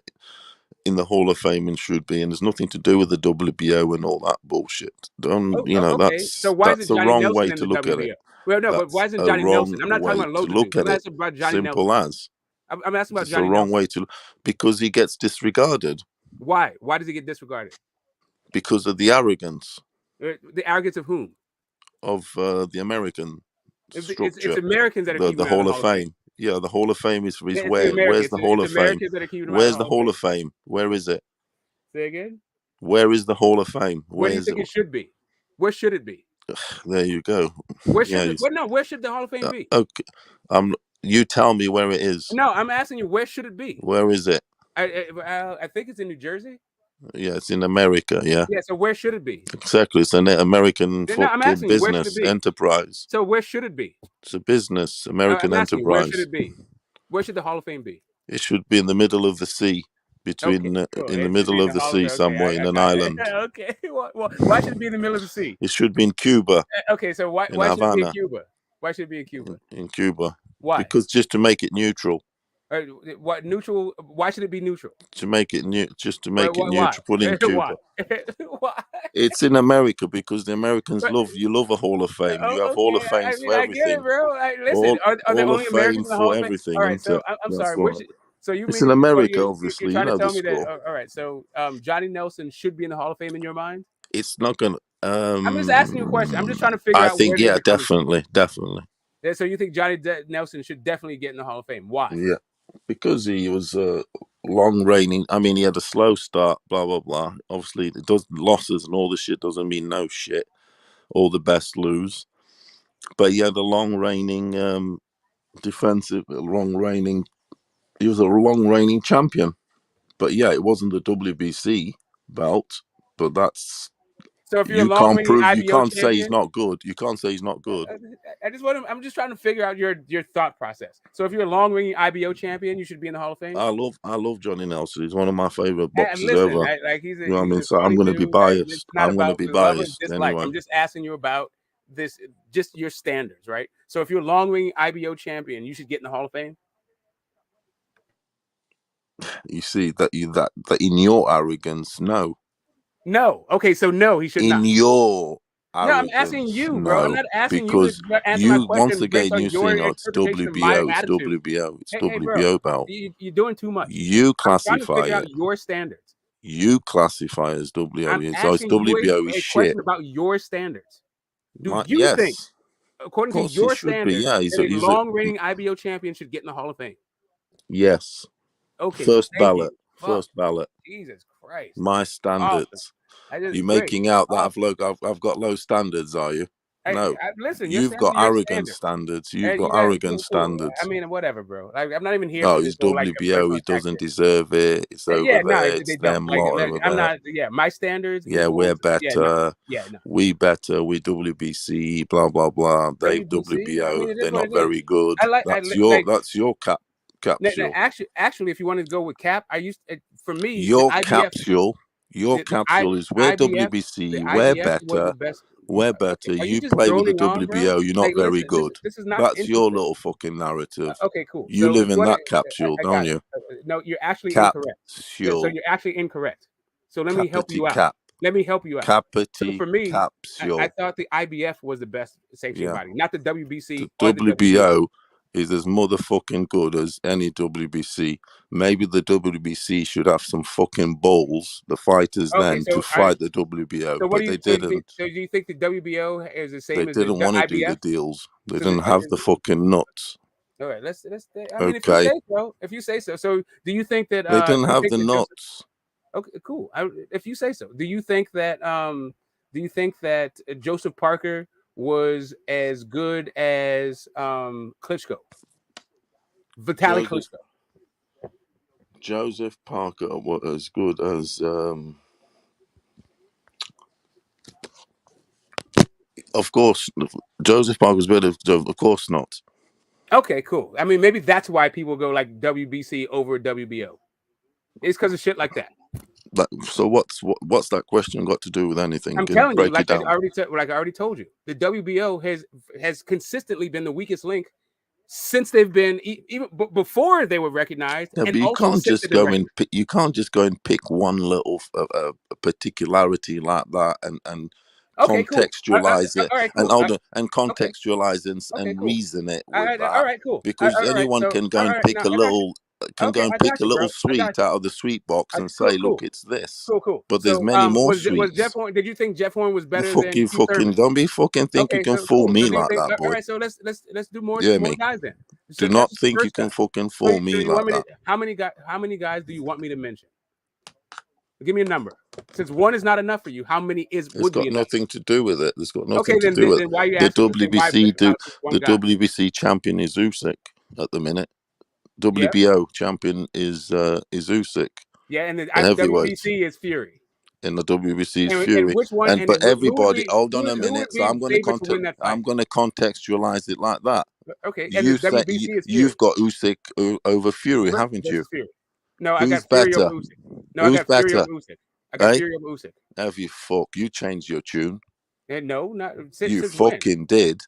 in the Hall of Fame and should be, and there's nothing to do with the WBO and all that bullshit. So why that's is it the Johnny wrong Nelson way in to the look at WBO? it. Well, no, but why isn't Johnny Nelson? I'm not talking about loads of things. I'm asking about Johnny Nelson. Simple as. I'm asking about it's Johnny the wrong Nelson. way to because he gets disregarded. Why? Why does he get disregarded? Because of the arrogance. The arrogance of whom? Of the American. structure. It's Americans that are keeping the him out of Hall the of Hall of Fame. Fame. Yeah, the Hall of Fame is It's where? Where's the Hall of Fame? Americans that are keeping him out of Where's the the Hall of Fame? Where is it? Say again. Where is the Hall of Fame? Where Where do you is think it? it should be? Where should it be? There you go. Where Yeah, should it? Well, no, where should the Hall of Fame be? okay. You tell me where it is. No, I'm asking you, where should it be? Where is it? I think it's in New Jersey. Yeah, it's in America. Yeah. Yeah, so where should it be? Exactly. It's an American No, I'm asking you, where should it business be? enterprise. So where should it be? It's a business, American I'm asking you, where should enterprise. it be? Where should the Hall of Fame be? It should be in the middle of the sea, between Okay, cool. in the It should be middle in of the the Hall of sea Fame. Okay, somewhere in I an got it. island. Okay. Well, why should it be in the middle of the sea? It should be in Cuba. Okay, so why should it be in Havana. Cuba? Why should it be in Cuba? In Cuba. Why? Because just to make it neutral. What neutral? Why should it be neutral? To make it just to make it Why? neutral. Put in Cuba. Why? It's in America because the Americans love a Hall of Fame. You have Hall of Fames for I everything. get it, bro. Listen, are there Hall only of Americans Fame in the Hall for of Fame? everything. All right, so I'm That's sorry. right. So you It's mean in America, you're obviously. trying You to know tell the me that? score. All right, so Johnny Nelson should be in the Hall of Fame in your mind? It's not gonna. I'm just asking you a question. I'm just trying to figure I out think where this is coming from. definitely. Yeah, so you think Johnny Nelson should definitely get in the Hall of Fame? Why? Yeah, because he was long reigning. I mean, he had a slow start. Blah blah blah. Obviously, it does losses and all this shit doesn't mean no shit. All the best lose, but he had a long reigning defensive, long reigning. He was a long reigning champion. But yeah, it wasn't the WBC belt. But that's so if you're a you long can't reigning prove. You IBO can't say he's champion, not good. You can't say he's not good. I'm just trying to figure out your thought process. So if you're a long reigning IBO champion, you should be in the Hall of Fame. I love Johnny Nelson. He's one of my favorite boxers Listen, ever. like he's You know what I mean? a So I'm funny going to be dude. biased. It's not I'm going to about be love or biased dislike. anyway. I'm just asking you about this, just your standards, right? So if you're a long reigning IBO champion, you should get in the Hall of Fame. You see that in your arrogance, no. No. Okay, so no, he should not. In your No, I'm asking you, bro. I'm no, not asking because you to answer my you once question based again on you your saying, oh, it's interpretation of my WBO, it's attitude. WBO, it's Hey, bro, WBO belt. you're doing too much. You I'm trying to classify figure out it. your standards. You classify as WBO. I'm So it's asking you WBO a is shit. question about your standards. Do you Yes. think, according Of to course your he should be. standards, Yeah, that a long-reigning IBO champion should get in the Hall of Fame? yes. Okay, First thank ballot. you. Fuck. First ballot. Jesus Christ. My standards. Awesome. You're Great. making out that Awesome. I've got low standards, are you? No. Listen, You've got arrogant standards. You've got arrogant standards. I mean, whatever, bro. Like, I'm not even here No, for this it's whole like WBO. He personal doesn't deserve it. It's over yeah, no, there. It's they don't. them Like, lot over I'm there. not. Yeah, my standards. Yeah, we're better. Yeah, no. Yeah, no. We better. We WBC. Blah blah blah. They WBC. I WBO. mean, it is They're what not it very is. good. That's your capsule. Actually, if you want to go with cap, for me Your the IBF, capsule. Your capsule is we're WBC. We're better. We're better. You play with the WBO. You're not very good. This is not. That's your little fucking narrative. Okay, cool. You live in that capsule, don't you? No, you're actually incorrect. So you're actually incorrect. So let me help you out. Let me help you out. So for me, I thought the IBF was the best sanctioned body, not the WBC. The WBO is as motherfucking good as any WBC. Maybe the WBC should have some fucking balls, the fighters to fight the WBO, so but they didn't. So do you think the WBO is the same They as didn't the want to IBF? do the deals. They didn't have the fucking nuts. All right, let's. I mean, if you say so. So do you think that they didn't have the nuts? Okay, cool. If you say so, do you think that Joseph Parker was as good as Klitschko? Vitaly Klitschko. Joseph Parker was as good as of course Joseph Parker was better. Of course not. Okay, cool. I mean, maybe that's why people go like WBC over WBO. It's because of shit like that. So what's that question got to do with anything? I'm telling you, like I already told you, the WBO has consistently been the weakest link since they've been even before they were recognized. Yeah, but you can't just go and pick. You can't just go and pick one little particularity like that and contextualize it and contextualize and reason it with that. All right, cool. Because anyone can go and pick a little can go and pick a little sweet out of the sweet box and say, look, it's this. Cool. But there's many more was sweets. Jeff Horn? Did you think Jeff Horn was better than Fucking, Keith Thurman? don't be fucking think you can fool me like that, boy. All right, so let's do more guys then. Do not think you can fucking fool me like that. How many guys do you want me to mention? Give me a number. Since one is not enough for you, how many would be enough? It's got nothing to do with it. It's got nothing Okay, to do with then why are you the asking WBC champion is Usyk at the minute. WBO champion is Usyk. Yeah, and the heavyweight. WBC is Fury. In the WBC is And Fury. which one? But everybody, hold on a who minute. would So I'm going to contextualize it like that. Okay, and the WBC is Fury. You've got Usyk over Fury, haven't you? Fury. No, I Who's got Fury better? over Usyk. No, Who's I got Fury better? over Usyk. I got Hey? Fury over Usyk. Have you you changed your tune? And no, not since you since fucking when? did.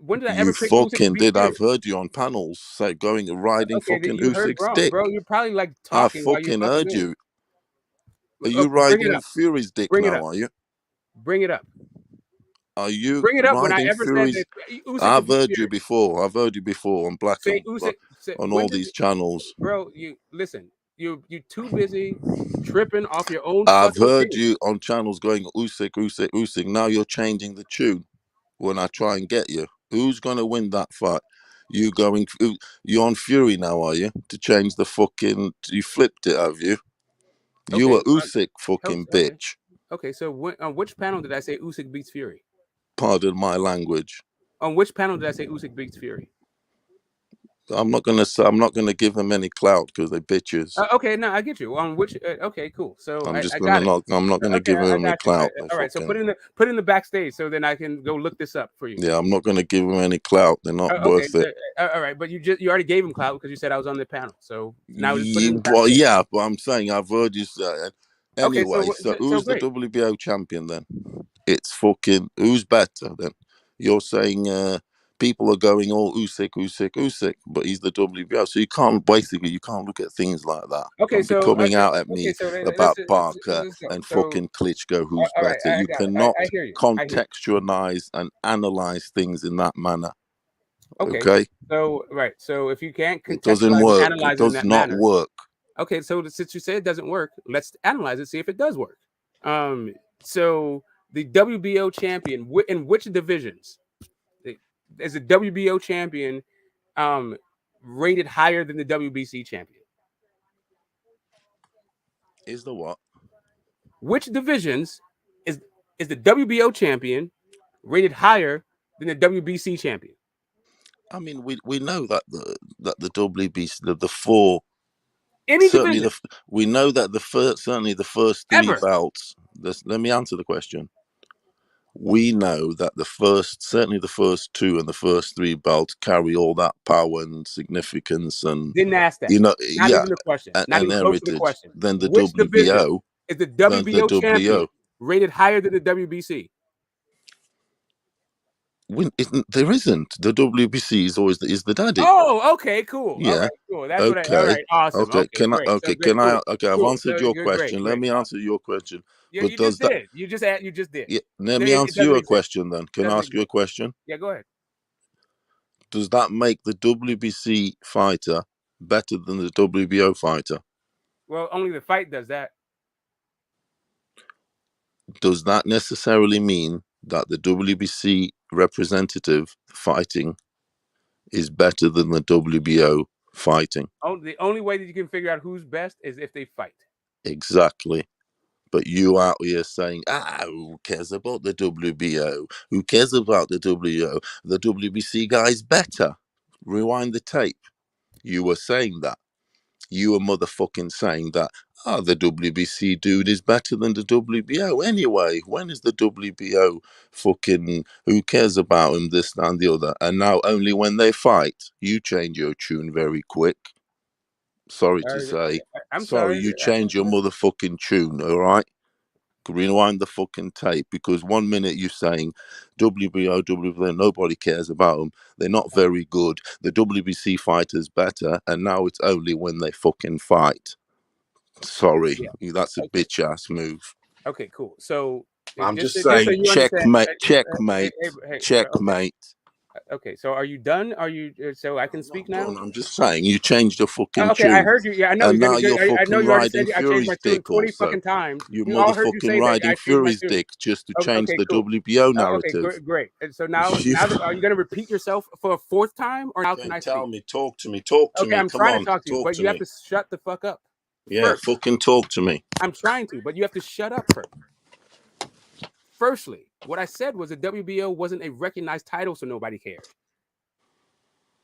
When did I ever pick You Usyk to fucking beat did. Fury? I've heard you on panels say riding Okay, fucking you heard Usyk's wrong, dick. bro. You're probably like I talking while you fucking fucking heard doing. you. Are you Bring it riding up. Fury's dick Bring it now? up. Are you? Bring it up. Are you Bring it up when I riding ever Fury's? said that Usyk I've could beat heard you Fury. before. I've heard you before on Black Say and Usyk. on When all did these channels. bro? You listen. You're too busy tripping off your own I've fucking heard opinion. you on channels going Usyk. Now you're changing the tune when I try and get you. Who's gonna win that fight? You're on Fury now, are you? To change the fucking, you flipped it, have you? You were Usyk, fucking bitch. Okay, so on which panel did I say Usyk beats Fury? Pardon my language. On which panel did I say Usyk beats Fury? I'm not gonna give them any clout because they bitches. Okay, no, I get you. On which? Okay, cool. So I'm not gonna Okay, give them I any got you. clout. All right, so put in the backstage so then I can go look this up for you. Yeah, I'm not gonna give them any clout. They're not worth it. All right, but you already gave him clout because you said I was on the panel. So now just put it in the Well, backstage. yeah, but I'm saying I've heard you say it. Anyway, Okay, so who's the great. WBO champion then? It's fucking who's better then? You're saying people are going all Usyk, but he's the WBO. So you can't look at things like that. Okay, Don't be coming out at me about Barker let's go. and fucking Klitschko, who's all right, better. I You got it. cannot I hear you. contextualize and analyze things in that manner. Okay. So if you can't It doesn't contextualize and work. analyze It does in that not manner, work. okay. So since you say it doesn't work, let's analyze it, see if it does work. So the WBO champion in which divisions is the WBO champion rated higher than the WBC champion? Is the what? Which divisions is the WBO champion rated higher than the WBC champion? I mean, we know that the WBC the four. Any certainly division. We know that the first three belts. Let me answer the question. We know that the first two and the first three belts carry all that power and significance and didn't ask that. Not even the question. Not even close to the question. Then the Which WBO is the WBO champion rated higher than the WBC? There isn't. The WBC is always the daddy. Oh, okay, cool. Yeah. All right, cool. That's what all right, awesome. Okay. I've answered your You're question. great. Let me answer your question. Yeah, but you just did. You just did. Yeah, let me answer you a question then. Can I ask you a question? Yeah, go ahead. Does that make the WBC fighter better than the WBO fighter? Well, only the fight does that. Does that necessarily mean that the WBC representative fighting is better than the WBO fighting? The only way that you can figure out who's best is if they fight. Exactly. But you out here saying, who cares about the WBO? Who cares about the WBO? The WBC guy's better. Rewind the tape. You were saying that. You were motherfucking saying that, the WBC dude is better than the WBO. Anyway, when is the WBO fucking, who cares about him, this and the other? And now only when they fight, you change your tune very quick. Sorry to say. I'm sorry. You change your motherfucking tune, all right? Rewind the fucking tape, because 1 minute you're saying WBO, nobody cares about them. They're not very good. The WBC fighter's better, and now it's only when they fucking fight. Sorry, that's a bitch ass move. Okay, cool. So I'm just saying, checkmate. Okay, so are you done? Are you so I can speak now? I'm just saying you changed the fucking Okay, I tune, heard you. Yeah, I know and you're now gonna. you're I know fucking you already said riding I changed my Fury's tune dick 20 also. fucking times. You You all heard you motherfucking say that I riding changed my Fury's tune. dick just to change Okay, the cool. WBO Okay, narrative. great. And so now are you gonna repeat yourself for a fourth time, or now can I Tell speak? me, talk to me, talk to Okay, me. I'm Come trying to on, talk to you, talk but to you have me. to shut the fuck up. Yeah, First, fucking talk to me. I'm trying to, but you have to shut up first. Firstly, what I said was the WBO wasn't a recognized title, so nobody cared.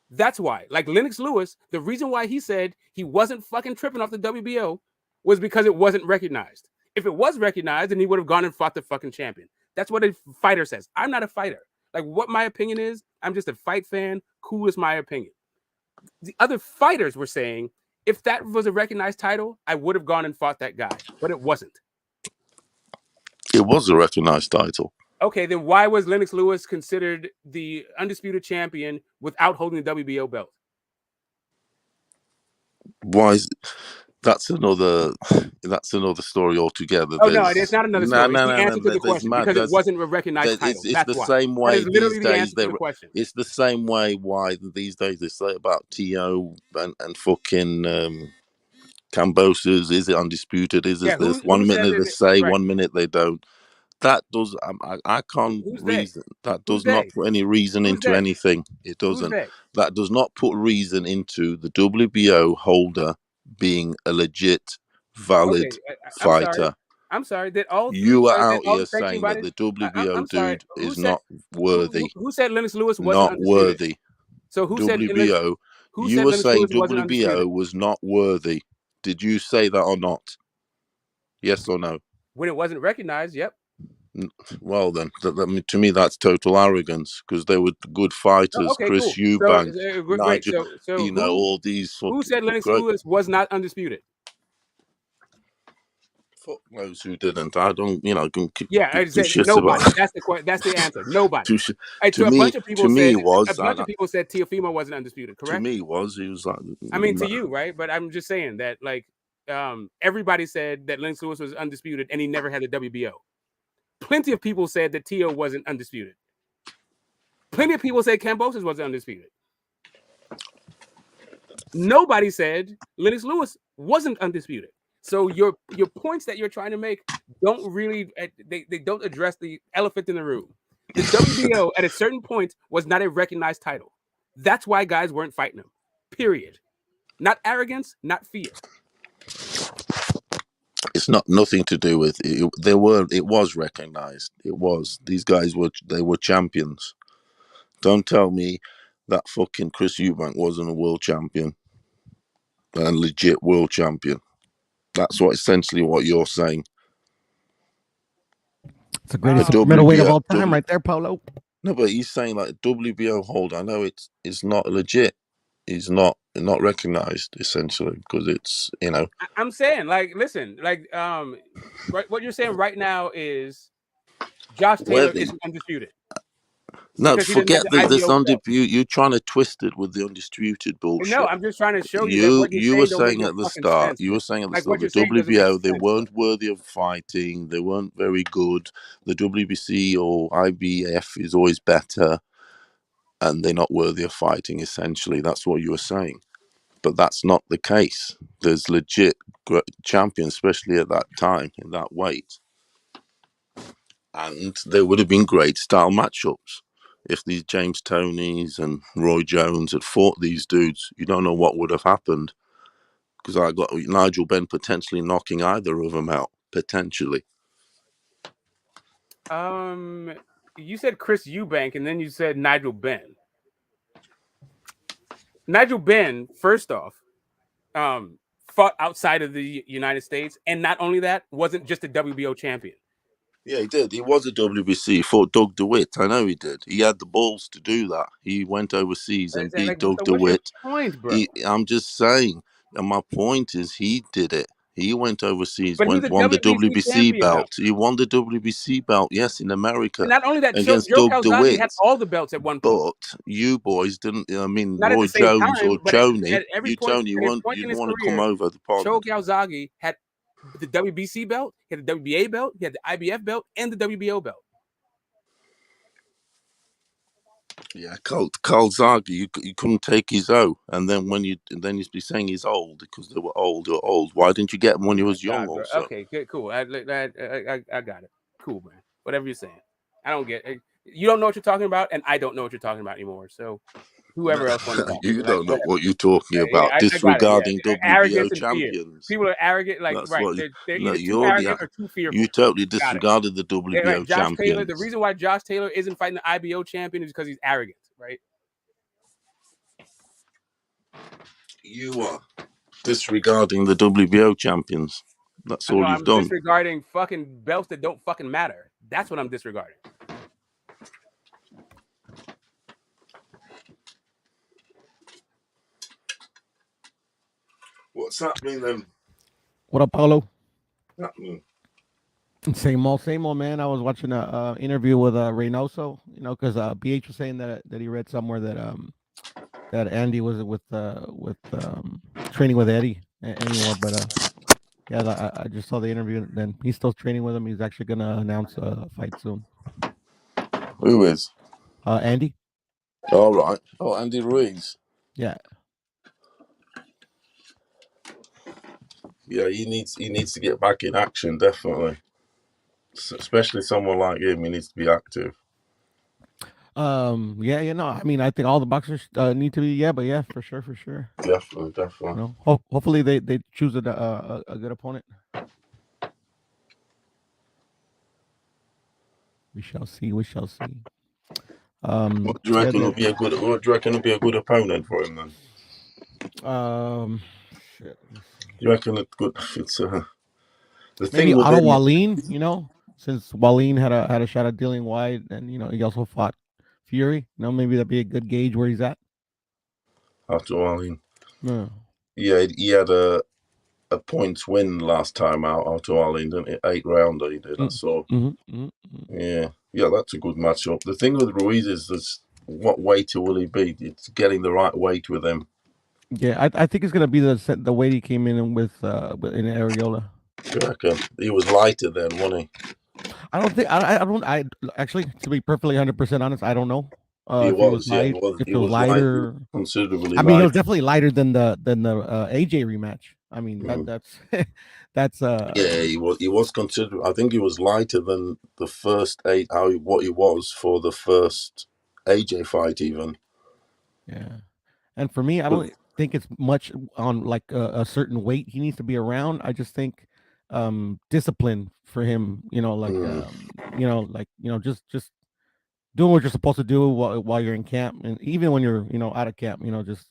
That's why. Like Lennox Lewis, the reason why he said he wasn't fucking tripping off the WBO was because it wasn't recognized. If it was recognized, then he would have gone and fought the fucking champion. That's what a fighter says. I'm not a fighter. Like what my opinion is, I'm just a fight fan. Cool is my opinion. The other fighters were saying, if that was a recognized title, I would have gone and fought that guy, but it wasn't. It was a recognized title. Okay, then why was Lennox Lewis considered the undisputed champion without holding the WBO belt? Why is that's another story altogether. Oh no, it's not another story. It's the answer to the There's question because it wasn't a recognized title. it's That's the why. same That way is literally these the days. answer to the question. It's the same way why these days they say about T.O. and fucking Kambosos. Is it undisputed? Is Yeah, it this? who 1 said minute they that? say, Right. 1 minute they don't. That does I can't Who's they? reason. That Who's does not they? put any reason Who's into they? anything. It Who's doesn't. they? That does not put reason into the WBO holder being a legit, valid Okay, I'm sorry. fighter. I'm sorry. Did all You three are or did out all here the sanctioning saying that bodies? the WBO I'm sorry. dude Who is said not worthy. who said Lennox Lewis wasn't Not undisputed? worthy. So who said WBO. You were Lennox saying Lewis wasn't undisputed? WBO was not worthy. Did you say that or not? Yes or no? When it wasn't recognized, yep. Well, then, to me, that's total arrogance because they were good fighters. Okay, Chris cool. So Eubank, great. Nigel, So all these who said Lennox great. Lewis was not undisputed? Fuck those who didn't. I don't, Yeah, I do said shit nobody. about. That's the answer. Nobody. To A me, bunch of people it said was. Teofimo wasn't undisputed. To Correct? me, it was. He was like. I mean, to you, right? But I'm just saying that, like, everybody said that Lennox Lewis was undisputed, and he never had the WBO. Plenty of people said that Tio wasn't undisputed. Plenty of people said Kambosos wasn't undisputed. Nobody said Lennox Lewis wasn't undisputed. So your points that you're trying to make don't really they don't address the elephant in the room. The WBO at a certain point was not a recognized title. That's why guys weren't fighting him. Period. Not arrogance, not fear. It's not nothing to do with it. It was recognized. It was. These guys were champions. Don't tell me that fucking Chris Eubank wasn't a world champion and legit world champion. That's essentially what you're saying. It's the greatest middleweight of all time, right there, Paulo. No, but he's saying like WBO holder. I know it's not legit. He's not recognized essentially because it's I'm saying, like, listen, like, what you're saying right now is Josh Taylor isn't undisputed. No, Because he didn't have forget the this IBO belt. You're trying to twist it with the undisputed bullshit. No, I'm just trying to show you that what you're saying were don't make saying no at the fucking start. sense. You were saying at the Like, start what the you're saying doesn't make WBO they sense. weren't worthy of fighting. They weren't very good. The WBC or IBF is always better, and they're not worthy of fighting. Essentially, that's what you were saying. But that's not the case. There's legit champions, especially at that time in that weight. And there would have been great style matchups. If these James Tonys and Roy Jones had fought these dudes, you don't know what would have happened. Because I got Nigel Benn potentially knocking either of them out, potentially. You said Chris Eubank, and then you said Nigel Benn. Nigel Benn, first off, fought outside of the United States, and not only that, wasn't just a WBO champion. Yeah, he did. He was a WBC. He fought Doug DeWitt. I know he did. He had the balls to do that. He went overseas and beat Doug So DeWitt. what's your point, bro? I'm just saying. And my point is, he did it. He went overseas, But he was a won the WBC WBC champion, belt. though. He won the WBC belt, yes, in America. And not only that, Joe against Doug Calzaghe DeWitt. had all the belts at one point. But you boys didn't. I mean, Not at Roy the same Jones time, or but Tony. at every point, You in his want to career, come over the pond. Joe Calzaghe had the WBC belt, he had the WBA belt, he had the IBF belt, and the WBO belt. Yeah, Carl Zaga, you couldn't take his O, and then you'd be saying he's old because they were old or old. Why didn't you get him when he was young? God, Also, okay, good, cool. I got it. Cool, man. Whatever you're saying, I don't get. You don't know what you're talking about, and I don't know what you're talking about anymore. So, whoever else want to talk, you like don't know whatever. what you're talking Yeah, about. I got it. Yeah, Disregarding arrogance WBO and fear. champions. People are arrogant. Like That's right, what. they're No, either too you're arrogant the. or too fearful. You totally Got it. disregarded the Yeah, right. WBO Josh Taylor. The champions. reason why Josh Taylor isn't fighting the IBO champion is because he's arrogant, right? You are disregarding the WBO champions. That's all No, you've I'm done. disregarding fucking belts that don't fucking matter. That's what I'm disregarding. What's happening then? What up, Paulo? Happening? Same old, man. I was watching a interview with Reynoso, because BH was saying that he read somewhere that Andy was with training with Eddie anymore, but yeah, I just saw the interview. And then he's still training with him. He's actually gonna announce a fight soon. Who is? Andy. All right. Oh, Andy Ruiz. Yeah. Yeah, he needs to get back in action, definitely. Especially someone like him, he needs to be active. Yeah, I mean, I think all the boxers need to be, but yeah, for sure. Definitely. Hopefully they choose a good opponent. We shall see. What do you reckon will be a good? What do you reckon will be a good opponent for him then? Shit. Do you reckon it's good? It's the Maybe thing with Otto him. Wallin, since Wallin had a shot at dealing wide, and he also fought Fury. Maybe that'd be a good gauge where he's at. Otto Wallin. No. Yeah, he had a points win last time out. Otto Wallin, didn't it? 8 rounder he did. I saw. Yeah, that's a good matchup. The thing with Ruiz is what weight will he be? It's getting the right weight with him. Yeah, I think it's gonna be the weight he came in with in Areola. You reckon? He was lighter then, wasn't he? I don't think I actually, to be perfectly 100% honest, I don't know. He If was lighter, considerably. I mean, he was definitely lighter than the AJ rematch. I mean, that's yeah, he was considerable. I think he was lighter than the first 8. What he was for the first AJ fight, even. Yeah, and for me, I don't think it's much on like a certain weight he needs to be around. I just think discipline for him, just doing what you're supposed to do while you're in camp, and even when you're out of camp, just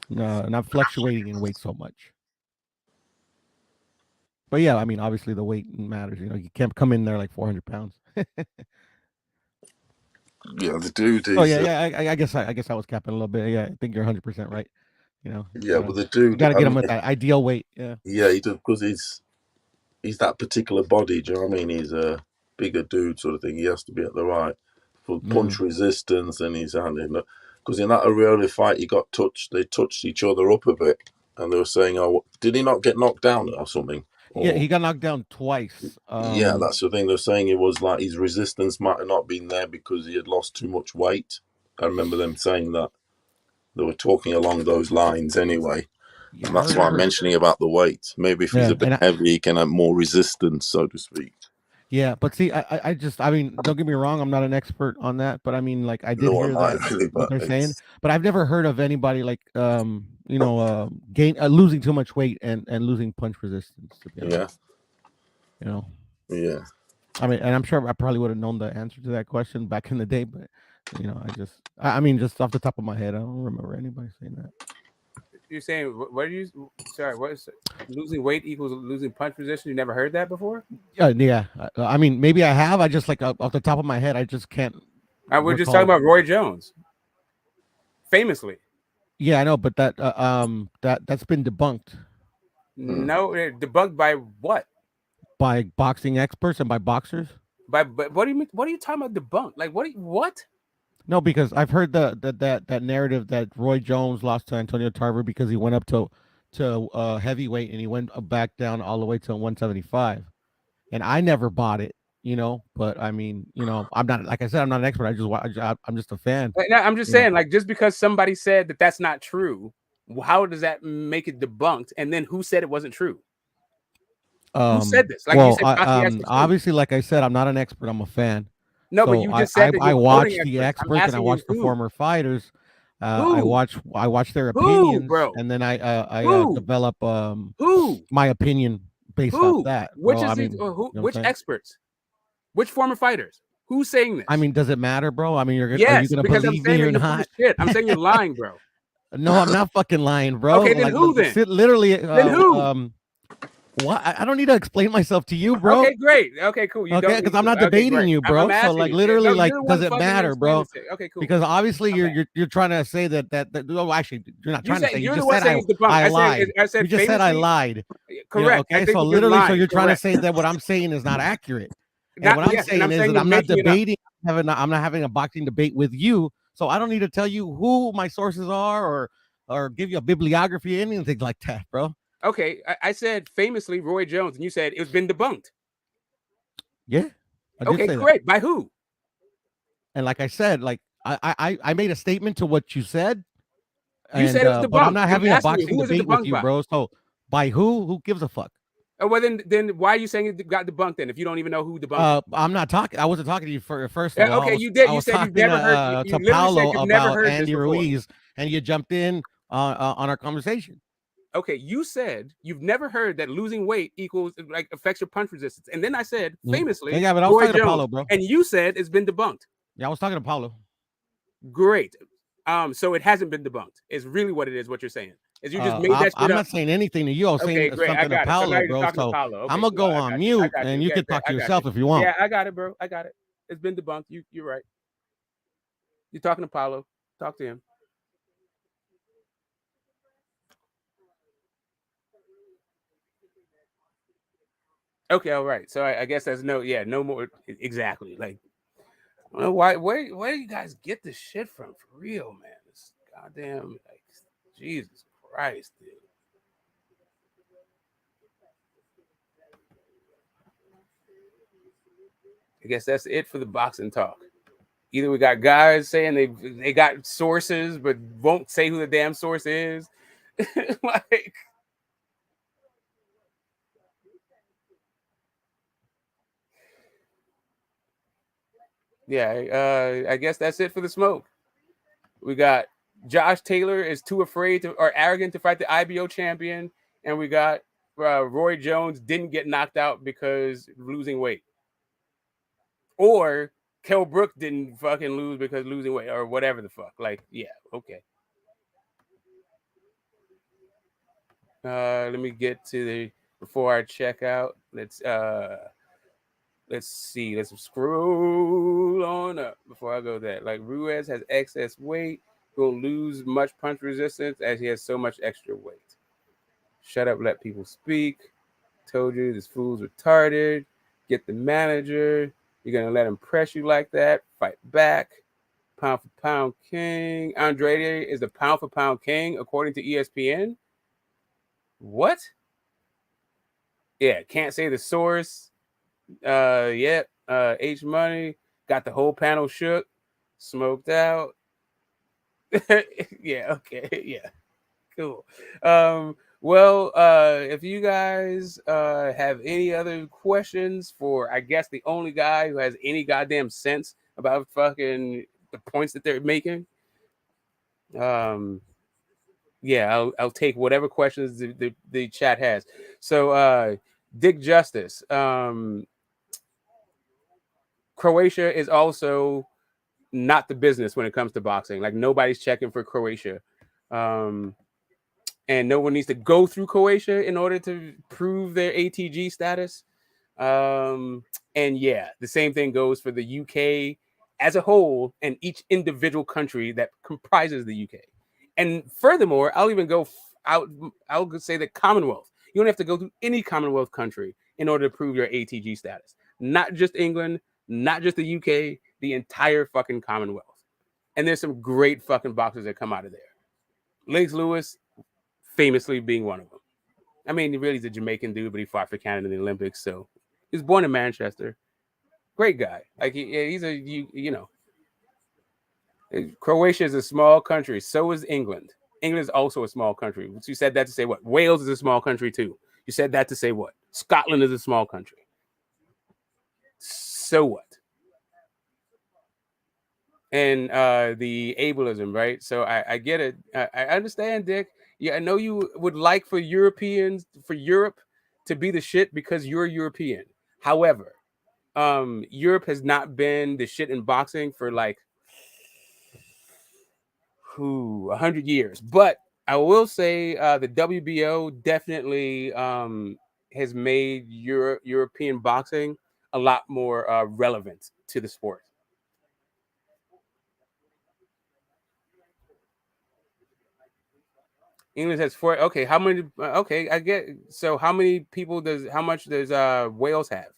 not fluctuating in weight so much. But yeah, I mean, obviously the weight matters. You can't come in there like 400 pounds. Yeah, the dude. Oh yeah. I guess I was capping a little bit. Yeah, I think you're 100% right. Yeah, but the dude, you gotta get him at that ideal weight. Yeah. Yeah, he does, because he's that particular body. Do you know what I mean? He's a bigger dude, sort of thing. He has to be at the right for punch resistance, and he's handling. Because in that Areola fight, he got touched. They touched each other up a bit, and they were saying, "Oh, did he not get knocked down or something?" Yeah, he got knocked down twice. Yeah, that's the thing. They're saying it was like his resistance might have not been there because he had lost too much weight. I remember them saying that. They were talking along those lines anyway. Yeah, and that's why I'm mentioning about the weight. Maybe if he's a bit heavy, he can have more resistance, so to speak. Yeah, but see, I mean, don't get me wrong, I'm not an expert on that, but I mean, like, I did hear that really, what they're saying, but I've never heard of anybody like, losing too much weight and losing punch resistance. To be honest. Yeah. I mean, and I'm sure I probably would have known the answer to that question back in the day, but I mean, just off the top of my head, I don't remember anybody saying that. You're saying what are you? Sorry, what is losing weight equals losing punch resistance? You never heard that before? Yeah. I mean, maybe I have. I just like off the top of my head, I just can't. We're just talking about Roy Jones, famously. Yeah, I know, but that's been debunked. No, debunked by what? By boxing experts and by boxers. But what do you mean? What are you talking about? Debunked? Like what? No, because I've heard that narrative that Roy Jones lost to Antonio Tarver because he went up to heavyweight and he went back down all the way to 175, and I never bought it. you know. But I mean, you know, I'm not, like I said, I'm not an expert. I'm just a fan. Now, I'm just saying, like, just because somebody said that that's not true, how does that make it debunked? And then who said it wasn't true? Who said this? Like you said, obviously, like I said, I'm not an expert. I'm a fan. No, so but you just said that I you're watch quoting the experts. experts and I watch the former fighters. I watch their opinions, bro? And then I develop my opinion based off that. Which is which experts? Which former fighters? Who's saying this? I mean, does it matter, bro? I mean, are you gonna because believe I'm saying me or you're full of not? shit. I'm saying you're lying, bro. No, I'm not fucking lying, bro. Okay, then who then? Literally, then who? What? I don't need to explain myself to you, bro. Okay, great. Okay, cool. You okay, because I'm not debating you, bro. So like, literally, like, does it matter, bro? Okay, cool. Because obviously, you're trying to say that. Oh, actually, you're not trying to say. You just said I lied. I said you just said I lied. Correct. You know, okay, so literally, so you're trying to say that what I'm saying is not accurate. And what I'm saying is that I'm not debating. I'm not having a boxing debate with you. So I don't need to tell you who my sources are or give you a bibliography or anything like that, bro. Okay, I said famously Roy Jones, and you said it's been debunked. Yeah. Okay, great. By who? And like I said, like I made a statement to what you said. You said it was debunked. But I'm not having a boxing debate with you, bro. So by who? Who gives a fuck? Well, then why are you saying it got debunked then if you don't even know who debunked it? I'm not talking. I wasn't talking to you first of all. Okay, you did. You said you've never heard. You to Paulo said never about heard Andy Ruiz, and you jumped in on our conversation. Okay, you said you've never heard that losing weight equals like affects your punch resistance, and then I said famously, yeah, but I was talking to Paulo, bro. And you said it's been debunked. Yeah, I was talking to Paulo. Great. So it hasn't been debunked. Is really what it is. What you're saying is you just made that shit I'm up. not saying anything to you. I was saying something to Paulo, bro. So I'm gonna go on mute, and you can talk to yourself if you want. Yeah, I got it, bro. I got it. It's been debunked. You're right. You're talking to Paulo. Talk to him. Okay, all right. So I guess that's no more exactly. Like, I don't know where do you guys get this shit from for real, man? This goddamn like Jesus Christ, dude. I guess that's it for the boxing talk. Either we got guys saying they got sources but won't say who the damn source is. Like yeah, I guess that's it for the smoke. We got Josh Taylor is too afraid to or arrogant to fight the IBO champion, and we got Roy Jones didn't get knocked out because losing weight, or Kell Brook didn't fucking lose because losing weight, or whatever the fuck. Like, yeah, okay. Let me get to the before I check out. Let's see. Let's scroll on up before I go there. Like Ruiz has excess weight, will lose much punch resistance as he has so much extra weight. Shut up, let people speak. Told you this fool's retarded. Get the manager. You're gonna let him press you like that. Fight back. Pound for pound king. Andrade is the pound for pound king according to ESPN. What? Yeah, can't say the source. H Money got the whole panel shook, smoked out. Yeah, okay, yeah, cool. If you guys have any other questions for, I guess, the only guy who has any goddamn sense about fucking the points that they're making, yeah, I'll take whatever questions the chat has. So, Dick Justice, Croatia is also not the business when it comes to boxing. Like nobody's checking for Croatia. And no one needs to go through Croatia in order to prove their ATG status. And yeah, the same thing goes for the UK as a whole and each individual country that comprises the UK. And furthermore, I'll even go out. I'll say the Commonwealth. You don't have to go through any Commonwealth country in order to prove your ATG status. Not just England, not just the UK, the entire fucking Commonwealth. And there's some great fucking boxers that come out of there. Lennox Lewis, famously being one of them. I mean, really, he's a Jamaican dude, but he fought for Canada in the Olympics. So he was born in Manchester. Great guy. Like he's a you know. Croatia is a small country. So is England. England is also a small country. You said that to say what? Wales is a small country too. You said that to say what? Scotland is a small country. So what? And the ableism, right? So I get it. I understand, Dick. Yeah, I know you would like for Europe to be the shit because you're European. However, Europe has not been the shit in boxing for like 100 years. But I will say the WBO definitely has made European boxing a lot more relevant to the sport. England has 4. Okay, how many? Okay, I get. So how many people how much does Wales have?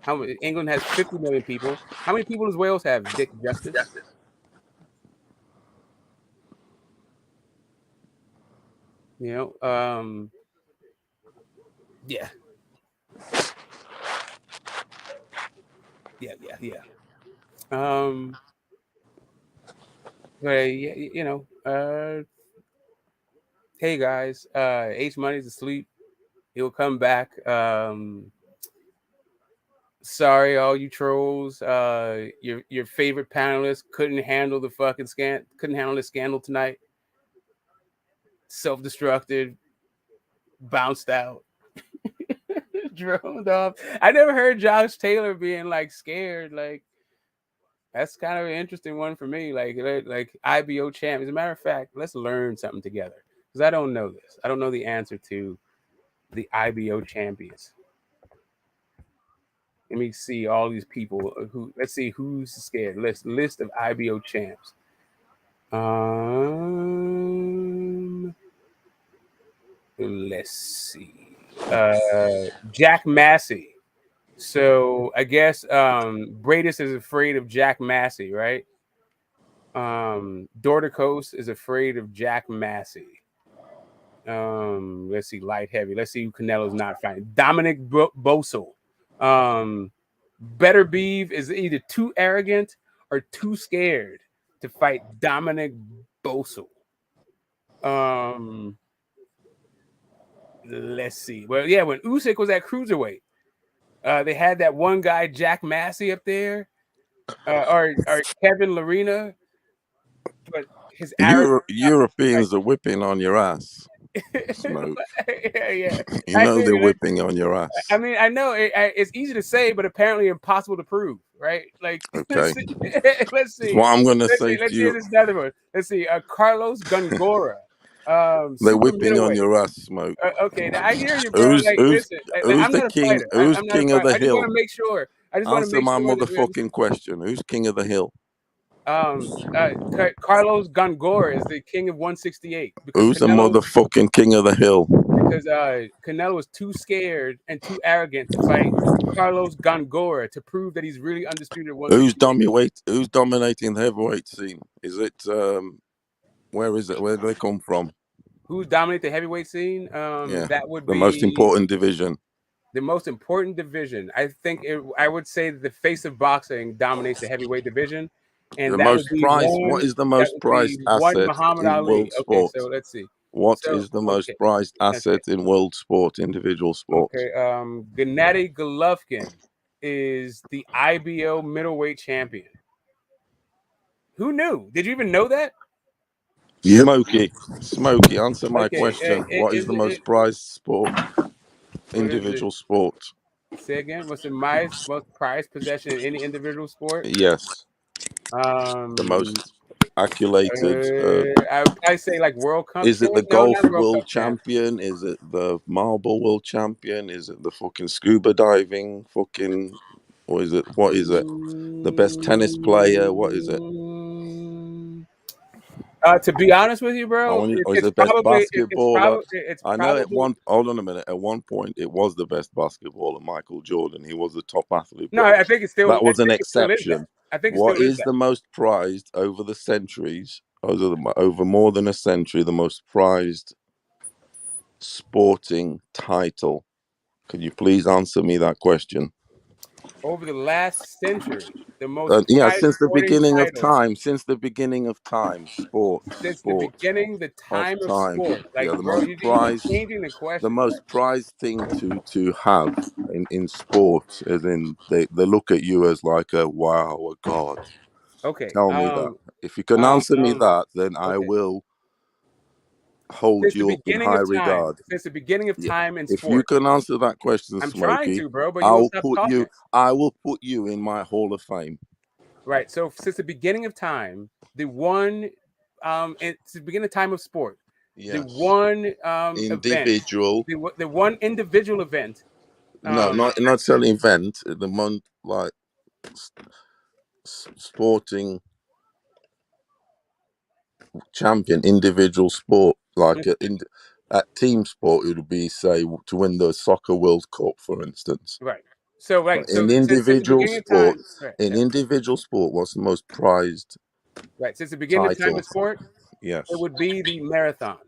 How many? England has 50 million people. How many people does Wales have? Dick Justice. You know, yeah, yeah. But yeah, you know, hey guys, H Money's asleep. He'll come back. Sorry, all you trolls. Your favorite panelist couldn't handle the couldn't handle the scandal tonight. Self-destructed, bounced out, droned off. I never heard Josh Taylor being like scared. Like that's kind of an interesting one for me. Like IBO champ. As a matter of fact, let's learn something together because I don't know this. I don't know the answer to the IBO champions. Let me see all these people who. Let's see who's scared. List of IBO champs. Let's see. Jack Massey. So I guess Bradis is afraid of Jack Massey, right? Dorticos is afraid of Jack Massey. Let's see, light heavy. Let's see who Canelo's not fighting. Dominic Boso. Better Beeve is either too arrogant or too scared to fight Dominic Boso. Let's see. Well, yeah, when Usyk was at cruiserweight, they had that one guy, Jack Massey, up there, or Kevin Larena, but his Europeans are whipping on your ass. Smoke. yeah. You know they're whipping on your ass. I mean, I know it's easy to say, but apparently impossible to prove, right? Like, Okay. let's see. That's what I'm gonna say Let's to see you. this another one. Let's see. Carlos Gongora. They're whipping on your ass, Smoke. Okay, now I hear you, bro. Who's Listen, I'm the not a king? fighter. Who's I'm not a king of fighter. the I just want hill? to make sure. Answer my That motherfucking question. Who's king of the hill? Carlos Gongora is the king of 168 because Who's the motherfucking king of the hill? Because Canelo was too scared and too arrogant to fight Carlos Gongora to prove that he's really undisputed. Who's dominating the heavyweight scene? Is it where is it? Where do they come from? Who's dominate the heavyweight scene? That would be the most important division. The most important division. I think I would say the face of boxing dominates the heavyweight division, and The that most would be prized. one. What is the That most would prized be one asset Muhammad in Ali. world Okay, sport? so let's see. What is the most prized asset in world sport, individual sport? Okay, Gennady Golovkin is the IBO middleweight champion. Who knew? Did you even know that? Smokey, answer my Okay, question. What is the most prized sport, individual sport? Say again. What's the most prized possession in any individual sport? Yes. The most accolated. I would probably say like World Cup. Is it the No, golf not a World world Cup champ. champion? Is it the marble world champion? Is it the fucking scuba diving fucking? Or is it what is it? The best tennis player? What is it? To be honest with you, bro, is it's the best probably basketballer? I know probably at one. Hold on a minute. At one point, it was the best basketballer, Michael Jordan. He was the top athlete. No, I think it's still. That was I an think it still is that. exception. I think it What still is is that. the most prized over the centuries? Over more than a century, the most prized sporting title. Could you please answer me that question? Over the last century, the most Yeah, prized since the sporting beginning of title. time. Since the beginning of time, sport. Since the beginning, the time of sport. Like, Yeah, the bro, most you're prized, changing the the question. most prized thing to have in sport, as in they look at you as like a wow, a god. Okay. Tell me that. If you can answer me that, then I okay. will hold Since the you up in beginning high of time. regard. Since the beginning of Yeah. time in If you sport. can answer that question, I'm trying Smokey, to, bro, but you won't stop talking. I will put you in my Hall of Fame. Right. So since the beginning of time, the one it's the beginning of time of sport. The Yes. one Individual. event, the one individual event. No, not an event. The month like sporting champion, individual sport, like at team sport, it would be say to win the soccer World Cup, for instance. Right. So But So in since the individual beginning of sport, time. Right. individual sport, what's the most prized Right. Since the beginning of time title? of sport, Yes, it would be the marathon.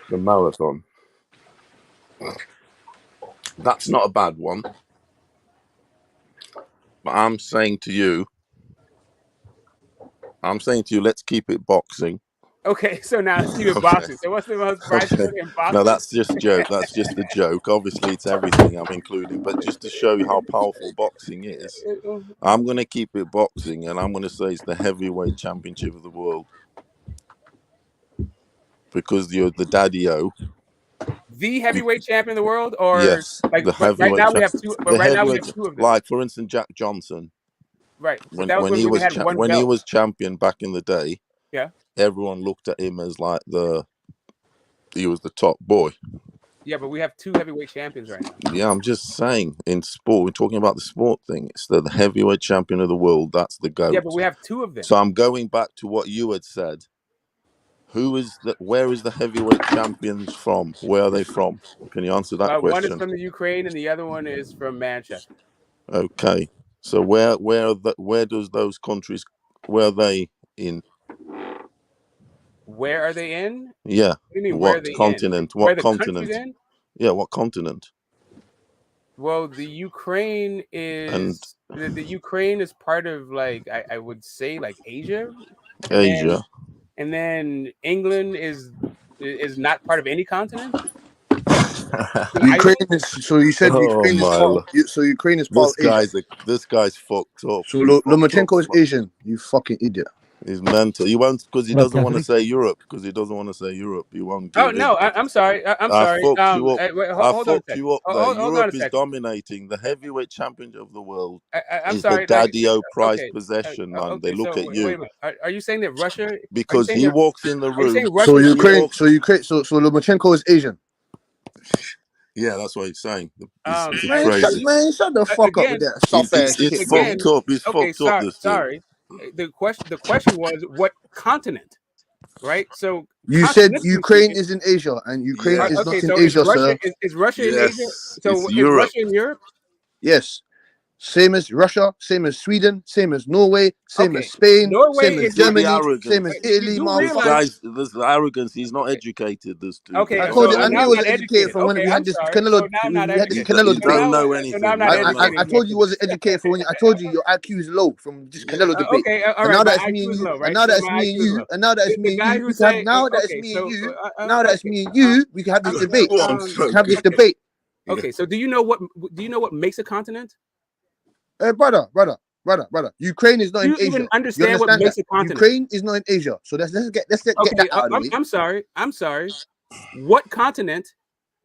the marathon. That's not a bad one. But I'm saying to you, let's keep it boxing. Okay, so now let's keep it Okay. boxing. So what's the most prized sport in boxing? No, that's just joke. That's just a joke. Obviously, it's everything I'm including, but just to show you how powerful boxing is, I'm going to keep it boxing, and I'm going to say it's the heavyweight championship of the world because you're the daddy-o. The heavyweight champion of the world, or Yes, like, the but right heavyweight. now we have two. But The right now we heavyweight, have two of them. like for instance, Jack Johnson. Right. But that was when we had one when belt. he was champion back in the day. Yeah. Everyone looked at him as like he was the top boy. Yeah, but we have two heavyweight champions right now. Yeah, I'm just saying in sport, we're talking about the sport thing. It's the heavyweight champion of the world. That's the GOAT. Yeah, but we have two of them. So I'm going back to what you had said. Where is the heavyweight champions from? Where are they from? Can you answer that question? One is from the Ukraine and the other one is from Manchester. Okay. So where does those countries, where are they in? Where are they in? Yeah. What do you mean, What where are they continent? in? What Where the continent? country's in? Yeah, what continent? Well, the Ukraine is the Ukraine is part of, like, I would say, like, Asia. Asia. And then England is not part of any continent. Ukraine is, so you said Ukraine is part. Lord. So Ukraine is part of Asia. This guy's fucked up. So Lomachenko is Asian. You fucking idiot. He's mental. He won't, because he doesn't want to say Europe. Because he doesn't want to say Europe. He won't give Oh no, I'm sorry. I'm sorry. I fucked you up. Wait, I hold on a fucked second. you up there. Hold on a Europe is second. dominating. The heavyweight champion of the world I'm is sorry. the daddy-o prized Okay, possession, man. okay, They look so at you. wait a minute. Are you saying that Russia? Because he walks in the Are you saying room. Russia? So Lomachenko is Asian. Yeah, that's what he's saying. It's Man, crazy. shut the fuck up with that soft ass shit. It's fucked up. It's fucked up. This dude. Sorry. The question was what continent, right? So you said Ukraine is in Asia, and Ukraine is not in Asia, sir. Is Russia in Asia? So is Europe. Russia in Europe? Yes. Same as Russia, same as Sweden, same as Norway, same as Spain, same as Germany, same as Italy. This arrogance. He's not educated. This dude. Okay, I told you, I knew he wasn't educated from when we had this Canelo. We had this Canelo debate. Don't know anything. I told you he wasn't educated from when I told you your IQ is low from this Canelo debate. Okay, all right. And now that it's me and you, and now that it's me and you, and now that it's me and you, now that it's me and you, now that it's me and you, we can have this debate. We can have this debate. Okay, so do you know what makes a continent? Brother. Ukraine is not in Asia. Do you even understand what makes a continent? Ukraine is not in Asia. So let's get that out of the way. I'm sorry. What continent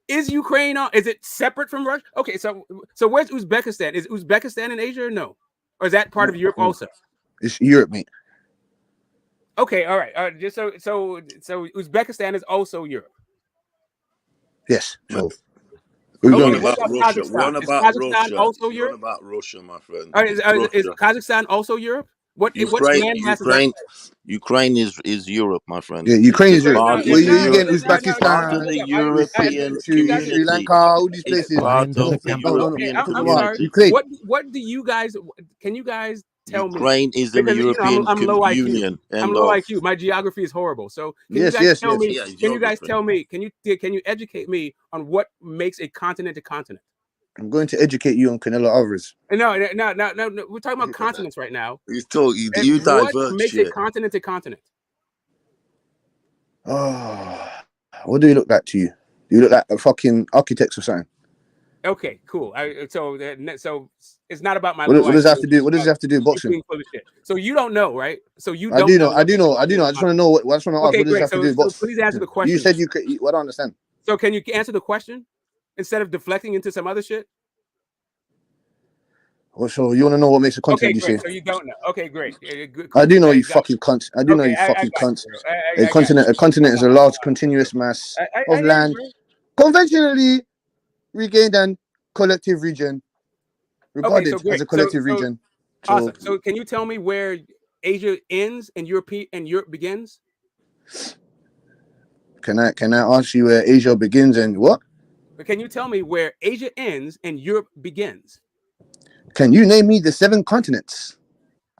is Ukraine on? Is it separate from Russia? Okay, so where's Uzbekistan? Is Uzbekistan in Asia or no? Or is that part of Europe also? It's Europe, mate. Okay, all right. Just so Uzbekistan is also Europe. Yes. So we're on about Russia. We're on about Kazakhstan Russia. also We're Europe? on about Russia, my friend. Is Kazakhstan also Europe? Ukraine is Europe, my friend. Yeah, Ukraine is Europe. Where you again? Uzbekistan, part of the European community. Sri Lanka, all these places. It's part of the European community. Ukraine. What do you guys? Can you guys tell me? Ukraine is in the European I'm low Union. IQ. I'm low IQ. My geography is horrible. So can you guys tell me? Can you educate me on what makes a continent a continent? I'm going to educate you on Canelo Alvarez. No. We're talking about continents right now. He's talking. And You what divert makes shit. a continent a continent? Oh, what do you look like to you? Do you look like a fucking architect or something? Okay, cool. So it's not about my What low does it have IQ. to do? What does it have to do with You boxing? being full of shit. So you don't know, right? So you I don't do know. know. I do know. I do know. I just want to know. I just want to ask. Okay, What does it great. have to do with boxing? Please answer the question. You said you could. I don't understand. So can you answer the question instead of deflecting into some other shit? Well, so you want to know what makes a continent? Okay, You great. say. So you don't know. Okay, great. Good, I cool. do know you fucking cunt. I do know you I fucking got cunt. you, bro. I got you. A continent is a large continuous mass of hear you, land, bro. conventionally regained and collective region, regarded Okay, so great. as a collective region. So, awesome. So can you tell me where Asia ends and Europe begins? can I ask you where Asia begins and what? But can you tell me where Asia ends and Europe begins? Can you name me the 7 continents?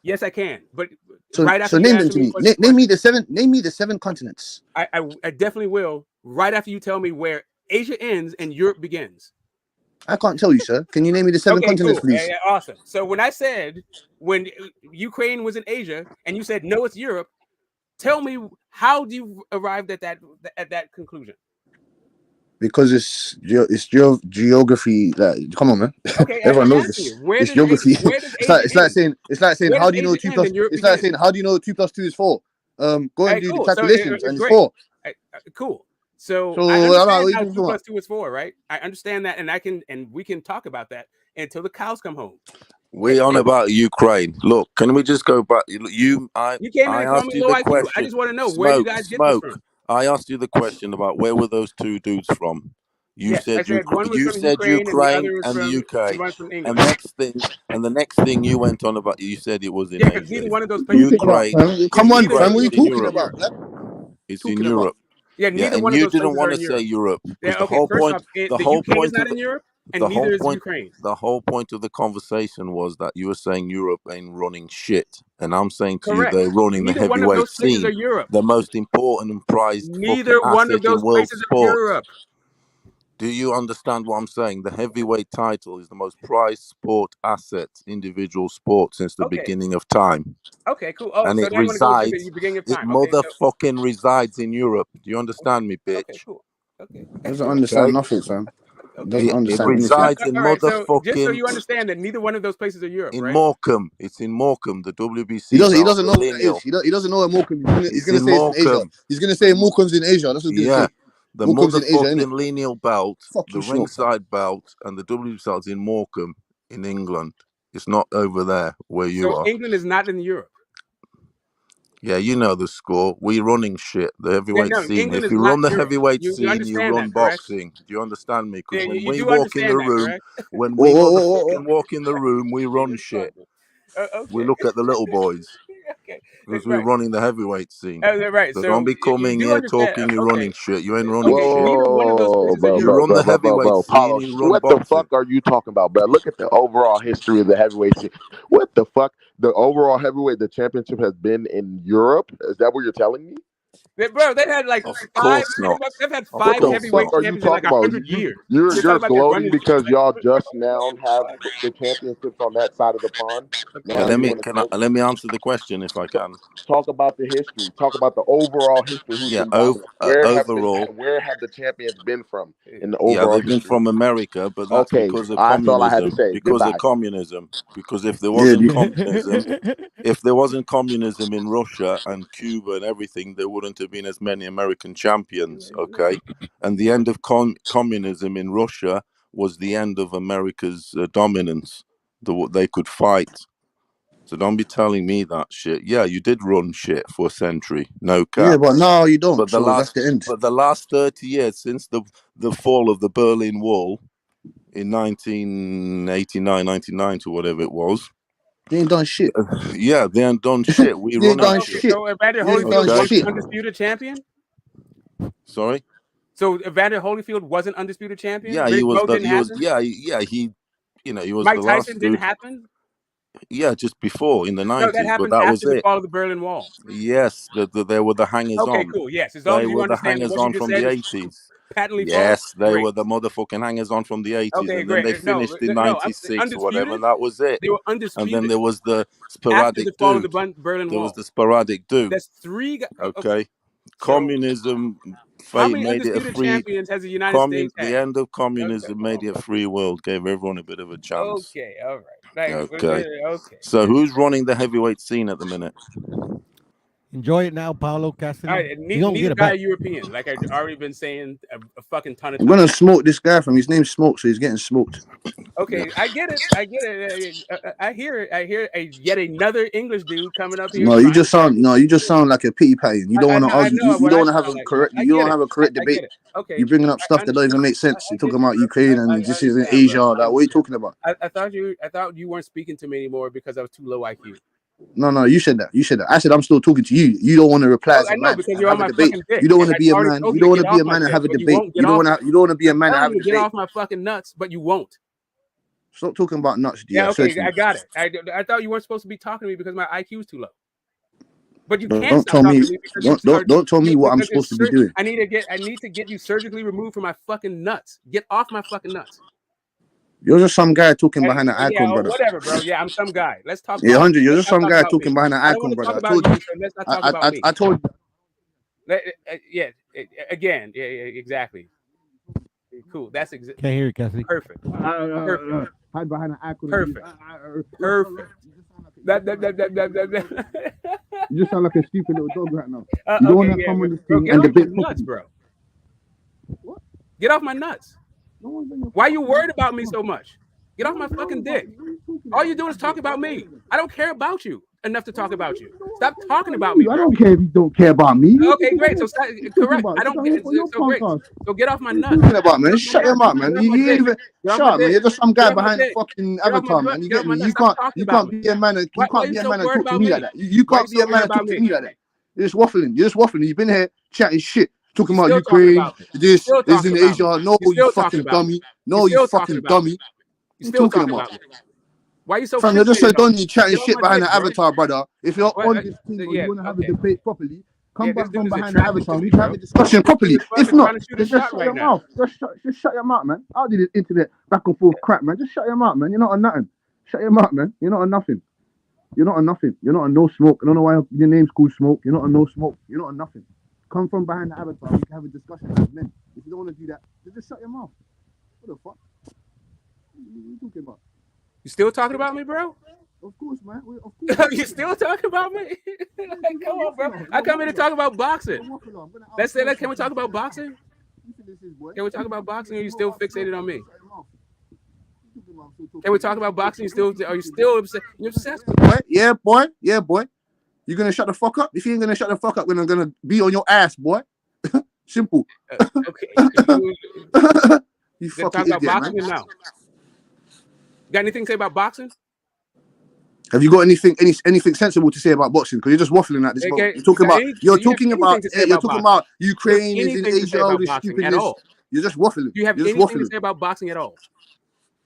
Yes, I can. But So, right after so you name them answer to me, me. Name me the 7. Name me the 7 continents. I definitely will. Right after you tell me where Asia ends and Europe begins. I can't tell you, sir. Can you name me the 7 continents, cool. please? Awesome. So when I said when Ukraine was in Asia and you said no, it's Europe, tell me how do you arrive at that conclusion? Because it's geography. Like, come on, man. Okay, Everyone I'm knows asking this. you, where it's does geography. Asia it's like saying Where how does do you know Asia 2 end plus? and Europe It's like begins? saying how do you know 2 plus 2 is 4? Go and do the Cool. calculations, So and it's great. 4. Cool. So So I what understand you how talking 2 about? plus 2 is 4, right? I understand that, and we can talk about that until the cows come home. We on about Ukraine. Look, can we just go back? You came in and called me asked you low the IQ. I question. just want to know where you guys get this from. I asked you the question about where were those 2 dudes from. You I said said one was from Ukraine and the Ukraine other was and the UK. and one's from And England. the next thing you went on about, you said it was in Yeah, because Asia. neither one of those What are you places. talking about, fam? Come on, fam. What are you It's in talking Europe. about? It's in Europe. Yeah, Yeah, neither and one of you those didn't places want are to in say Europe. Europe because Yeah, okay. First off, the the whole UK is point not of in Europe, and the neither whole is point Ukraine. the whole point of the conversation was that you were saying Europe ain't running shit, and I'm saying to you Correct. they're running the Neither one of heavyweight those places scene, are Europe. the most important and prized fucking Neither one of asset in those world places are sport. Europe. Do you understand what I'm saying? The heavyweight title is the most prized sport asset, individual sport since the Okay. beginning of time. Okay, cool. Oh, And so it now you want to go to the resides, beginning of it time. Okay, so motherfucking resides in Europe. Do you understand me, bitch? okay, cool. Okay. Doesn't understand Okay? nothing, fam. Okay. Doesn't It understand anything. resides in All right, so just so motherfucking you understand that neither one of those places are Europe, in right? Morecambe. It's in Morecambe, the He WBC belt, doesn't the know what that is. lineal. He doesn't know where Morecambe is. He's It's gonna in say it's in Asia. Morecambe. He's gonna say Morecambe's in Asia. That's what he's gonna Yeah. say. The Morecambe's in Asia, innit? motherfucking lineal belt, Fuck the you, Schnock, fam. ringside belt, and the WBC belt's in Morecambe in England. It's not over there where you So are. England is not in Europe. Yeah, you know the score. We running shit. The heavyweight No, scene. England If is you not run the Europe. heavyweight You scene, you understand run that, correct? boxing. Do you understand me? Yeah, Because when you we do walk in the understand that, room, correct? when Whoa, we whoa, whoa, whoa, whoa. walk in the room, we run shit. We Okay. look at the little boys Okay. because we're Right. running the heavyweight scene. Right. So don't So be you coming do here understand. talking you're Okay. running shit. You ain't running Okay. shit. Neither one of those Whoa, places are bro, You bro, Europe. run bro, the bro, bro, heavyweight bro. scene. Paulo, You run what the boxing. fuck are you talking about, bro? Look at the overall history of the heavyweight scene. What the fuck? The overall heavyweight, the championship has been in Europe. Is that what you're telling me? Bro, they've had like Of five. course not. They've had Of What five the course fuck heavyweight not. are you champions in like talking about? 100 years. You're You're talking you're about they're running gloating shit. because y'all just now have the championships on that side of the pond. Okay, Now you want to gloat. let me answer the question if I can. Talk about the history. Talk about the overall history. Who's Yeah, been dominant? overall, Where have the champions been from in the yeah, overall they've been history? from America, but that's Okay, because of that's all I had to communism. say. Because of Goodbye. communism. Because if there Yeah, wasn't communism, if there wasn't communism in Russia and Cuba and everything, there wouldn't have been as many American champions. Okay, and the end of communism in Russia was the end of America's dominance. They could fight. So don't be telling me that shit. Yeah, you did run shit for a century, no yeah, cap. but no, you don't. But the So that's last, the end. but the last 30 years since the fall of the Berlin Wall in 1989, 1990, whatever it was, You ain't done shit. yeah, they ain't done shit. We You ain't running done Okay, shit. shit. so Evander You ain't done Holyfield Okay. wasn't shit. undisputed champion. Sorry. So Evander Holyfield wasn't undisputed champion. Yeah, he Riddick was Bowe the didn't he was happen. yeah he you know he was Mike the Tyson last didn't dude. happen. Yeah, just before in the No, that 90s, but happened that was after the it. fall of the Berlin Wall. Yes, there were the hangers Okay, on. cool. Yes, as long They as you were the understand that hangers what you on just from said the is 80s. patently false. Yes, they Great. were the motherfucking hangers on from the 80s, Okay, and then great. they No, finished in no, I'm 96 or whatever, undisputed. and that was it. They were And then undisputed there was the after sporadic the fall of the dude. Berlin There was Wall. the sporadic dude. That's three. Okay. So, Communism how many made it a undisputed free. champions has the United States The had? end of Okay, communism come made on, it a bro. free world, gave everyone a bit of a chance. Okay, all right. Like, Okay. okay. So who's running the heavyweight scene at the minute? Enjoy it now, Paolo Cassidy. All right, You're gonna get neither it guy back. European. Like I've already been saying a fucking ton of I'm times. gonna smoke this guy from his name's Smoke, so he's getting smoked. Okay, I get it. I get it. I hear it. I hear yet another English dude coming up here. No, you just sound like a pity patty. You don't want to I argue. know You what don't I want to have sound a like. correct. I You don't get have a it. correct I get debate. it. Okay, You're bringing up I stuff that don't even make sense. You're talking about Ukraine and this is in understand, Asia. bro. Like, what are you talking about? I thought you weren't speaking to me anymore because I was too low IQ. No, you said that. You said that. I said I'm still talking to you. You don't want to reply as I a know man because and you're on have a my debate. fucking dick. You don't want And to be I a already man. told You you to don't want get to be off a my man and dick, have a but you debate. won't get You don't off. want to. You don't want to be a man and have a Get debate. off my fucking nuts, but you won't. Stop talking about nuts. Yeah, okay, certainly. I got it. I thought you weren't supposed to be talking to me because my IQ is too low. But you can't Don't stop tell talking me. to me because Don't tell me what I'm because supposed to be doing. I need to get you surgically removed from my fucking nuts. Get off my fucking nuts. You're just some guy talking behind an Yeah, icon, brother. whatever, bro. Yeah, I'm some guy. Let's talk. Yeah, 100. You're Let's just some guy about talking me. behind an I don't icon, want to brother. talk I about told you, you. so let's not talk about me. I told you. Yeah, again. Yeah, exactly. Cool. That's Can't hear you, Cassidy. Perfect. Perfect. Hide behind an icon. Perfect. Perfect. You just sound like a stupid little dog right now. You Okay, don't want to yeah, come on this bro, thing get and off my debate nuts, properly. bro. Get off my nuts. Why are you worried about me so much? Get off my fucking dick. All you do is talk about me. I don't care about you enough to talk about you. Stop talking about me, bro. I don't care if you don't care about me. Okay, great. So correct. I don't get so great. So get off my nuts. Talking about, man. Shut your mouth, man. You even shut up, man. You're just some guy behind a fucking avatar, man. You get me? You can't be a man. You can't be a man and talk to me like that. You can't be a man and talk to me like that. You're just waffling. You're just waffling. You've been here chatting shit, talking about Ukraine. This is in Asia. No, you fucking dummy. No, you fucking dummy. You still talking about me. Why are you so? Fam, you're just so done. You chatting shit behind dick, the avatar, brother. If you're What? on this thing or you want to have a debate properly, come back this from dude is behind the attracted avatar. to me, We can have bro. a discussion properly. If fucking not, trying to shoot a then just shot shut right your now. mouth. Just shut your mouth, man. I'll do this internet back and forth crap, man. Just shut your mouth, man. You're not on nothing. Shut your mouth, man. You're not on nothing. You're not on nothing. You're not on no smoke. I don't know why your name's called Smoke. You're not on no smoke. You're not on nothing. Come from behind the avatar. We can have a discussion as men. If you don't want to do that, then just shut your mouth. What the fuck? What are you talking about? You still talking about me, bro? Of course, man. Of course. You still talking about me? Like, come on, bro. I come here to talk about boxing. Can we talk about boxing? Can we talk about boxing? Or are you still fixated on me? Can we talk about boxing? Are you still upset? You're obsessed with boy? Yeah, boy. You gonna shut the fuck up? If you ain't gonna shut the fuck up, then I'm gonna be on your ass, boy. Simple. Okay. You fucking talk about idiot, boxing man. now. Got anything to say about boxing? Have you got anything sensible to say about boxing? Because you're just waffling at this moment. You're talking about Ukraine is in Asia, all this stupidness. You're just waffling. Do you have anything to say about boxing at all?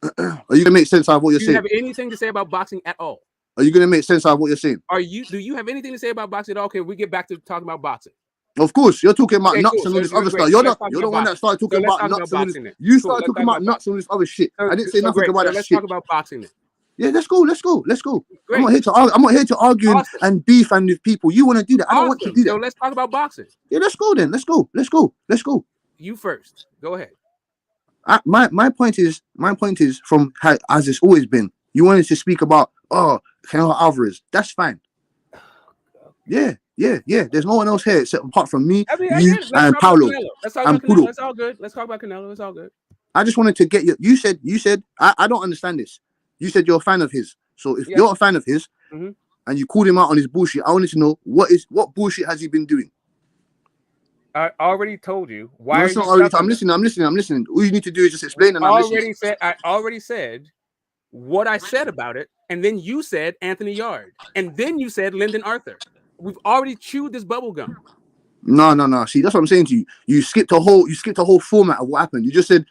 Are you gonna make sense out of what you're Do you saying? have anything to say about boxing at all? Are you gonna make sense out of what you're saying? Do you have anything to say about boxing at all? Can we get back to talking about boxing? Of course, you're talking about nuts cool. and all this So other stuff. You're the one that started talking about nuts and all this. You started talking about nuts and all this other shit. I didn't say nothing about that let's shit. talk about boxing then. Yeah, let's go. Great. I'm not here to argue and beef and with people. You want to do that? I don't want to do that. So let's talk about boxing. Yeah, let's go then. Let's go. You first. Go ahead. My point is from how, as it's always been. You wanted to speak about Canelo Alvarez. That's fine. Yeah. There's no one else here except apart from me, you, and Paulo, and Pudo. It's all good. Let's talk about Canelo. It's all good. I just wanted to get you. You said. I don't understand this. You said you're a fan of his. So if you're a fan of his, and you called him out on his bullshit, I wanted to know what bullshit has he been doing? I already told you. Why? I'm listening. All you need to do is just explain. And I already said what I said about it, and then you said Anthony Yard, and then you said Lyndon Arthur. We've already chewed this bubble gum. No. See, that's what I'm saying to you. You skipped a whole format of what happened. You just said,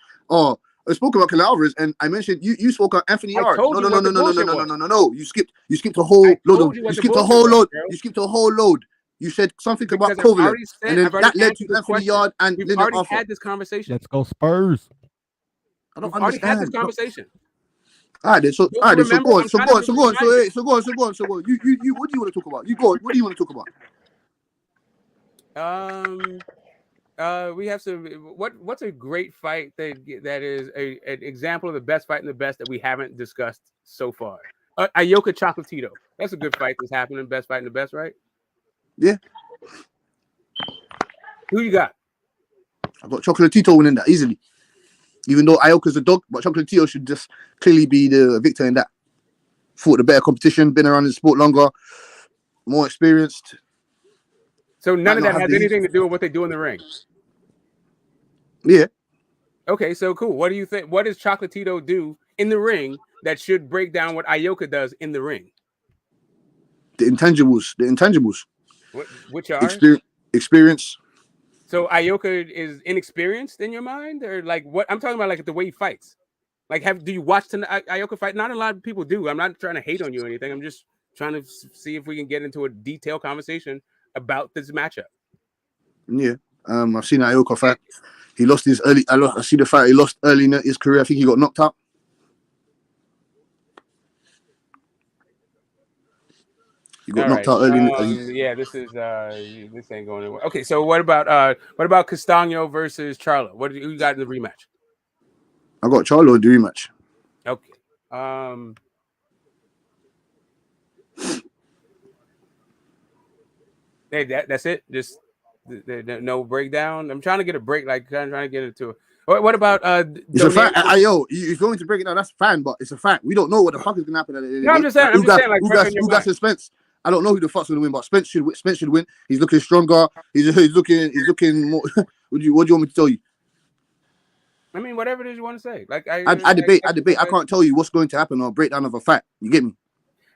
spoke about Canelo Alvarez, and I mentioned you spoke on Anthony Yarde. No. You skipped a whole load. You skipped a whole load. You skipped a whole load. You said something about Kovalev, and then that led to Anthony Yarde and We've Lyndon already Arthur. had this conversation. Let's go Spurs. I don't We've already had this understand. conversation. All right, then. So go on. So go on. So what do you want to talk about? You go on. What do you want to talk about? We have some. What's a great fight that is an example of the best fight and the best that we haven't discussed so far? Ayoka Chocolatito. That's a good fight that's happening. Best fight and the best, right? Yeah. Who you got? I got Chocolatito winning that easily. Even though Ayoka's a dog, but Chocolatito should just clearly be the victor in that. Fought the better competition, been around the sport longer, more experienced. So none of that has anything to do with what they do in the ring. Yeah. Okay, so cool. What do you think? What does Chocolatito do in the ring that should break down what Ayoka does in the ring? The intangibles. Which are? Experience. So Ayoka is inexperienced in your mind, or like what? I'm talking about, like the way he fights. Like, do you watch the Ayoka fight? Not a lot of people do. I'm not trying to hate on you or anything. I'm just trying to see if we can get into a detailed conversation about this matchup. Yeah, I've seen Ayoka fight. He lost his early. I see the fight he lost early in his career. I think he got knocked out. He got knocked out early. Yeah, this ain't going anywhere. Okay, so what about Castano versus Charlo? Who you got in the rematch? I got Charlo in the rematch. Okay. Hey, that's it. Just no breakdown. I'm trying to get a break. Like I'm trying to get into it. What about It's a fact. If you're going to break it down, that's fine. But it's a fact. We don't know what the fuck is gonna happen. No, I'm just saying. Who got Spence? I don't know who the fuck's gonna win, but Spence should win. He's looking stronger. He's looking more. What do you want me to tell you? I mean, whatever it is you want to say. Like I debate. I can't tell you what's going to happen or breakdown of a fact. You get me?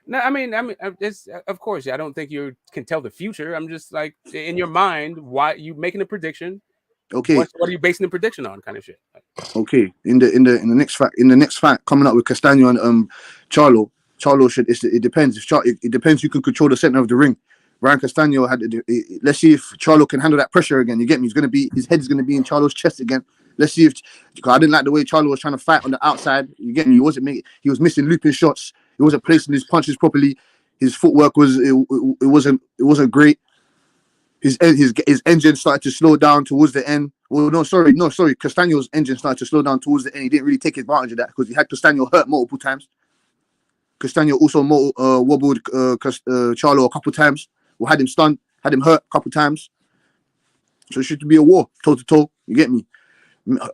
No, I mean, it's of course. I don't think you can tell the future. I'm just like in your mind. Why you making a prediction? Okay. What are you basing the prediction on? Kind of shit. Okay. In the next fight coming up with Castano and Charlo should. It depends. It depends who can control the center of the ring. Ryan Castano had. Let's see if Charlo can handle that pressure again. You get me? His head is gonna be in Charlo's chest again. Let's see if. I didn't like the way Charlo was trying to fight on the outside. You get me? He was missing looping shots. He wasn't placing his punches properly. His footwork wasn't great. His engine started to slow down towards the end. Well, no, sorry. Castano's engine started to slow down towards the end. He didn't really take advantage of that because he had Castano hurt multiple times. Castano also wobbled Charlo a couple times. Or had him stunned, had him hurt a couple times. So it should be a war, toe to toe. You get me?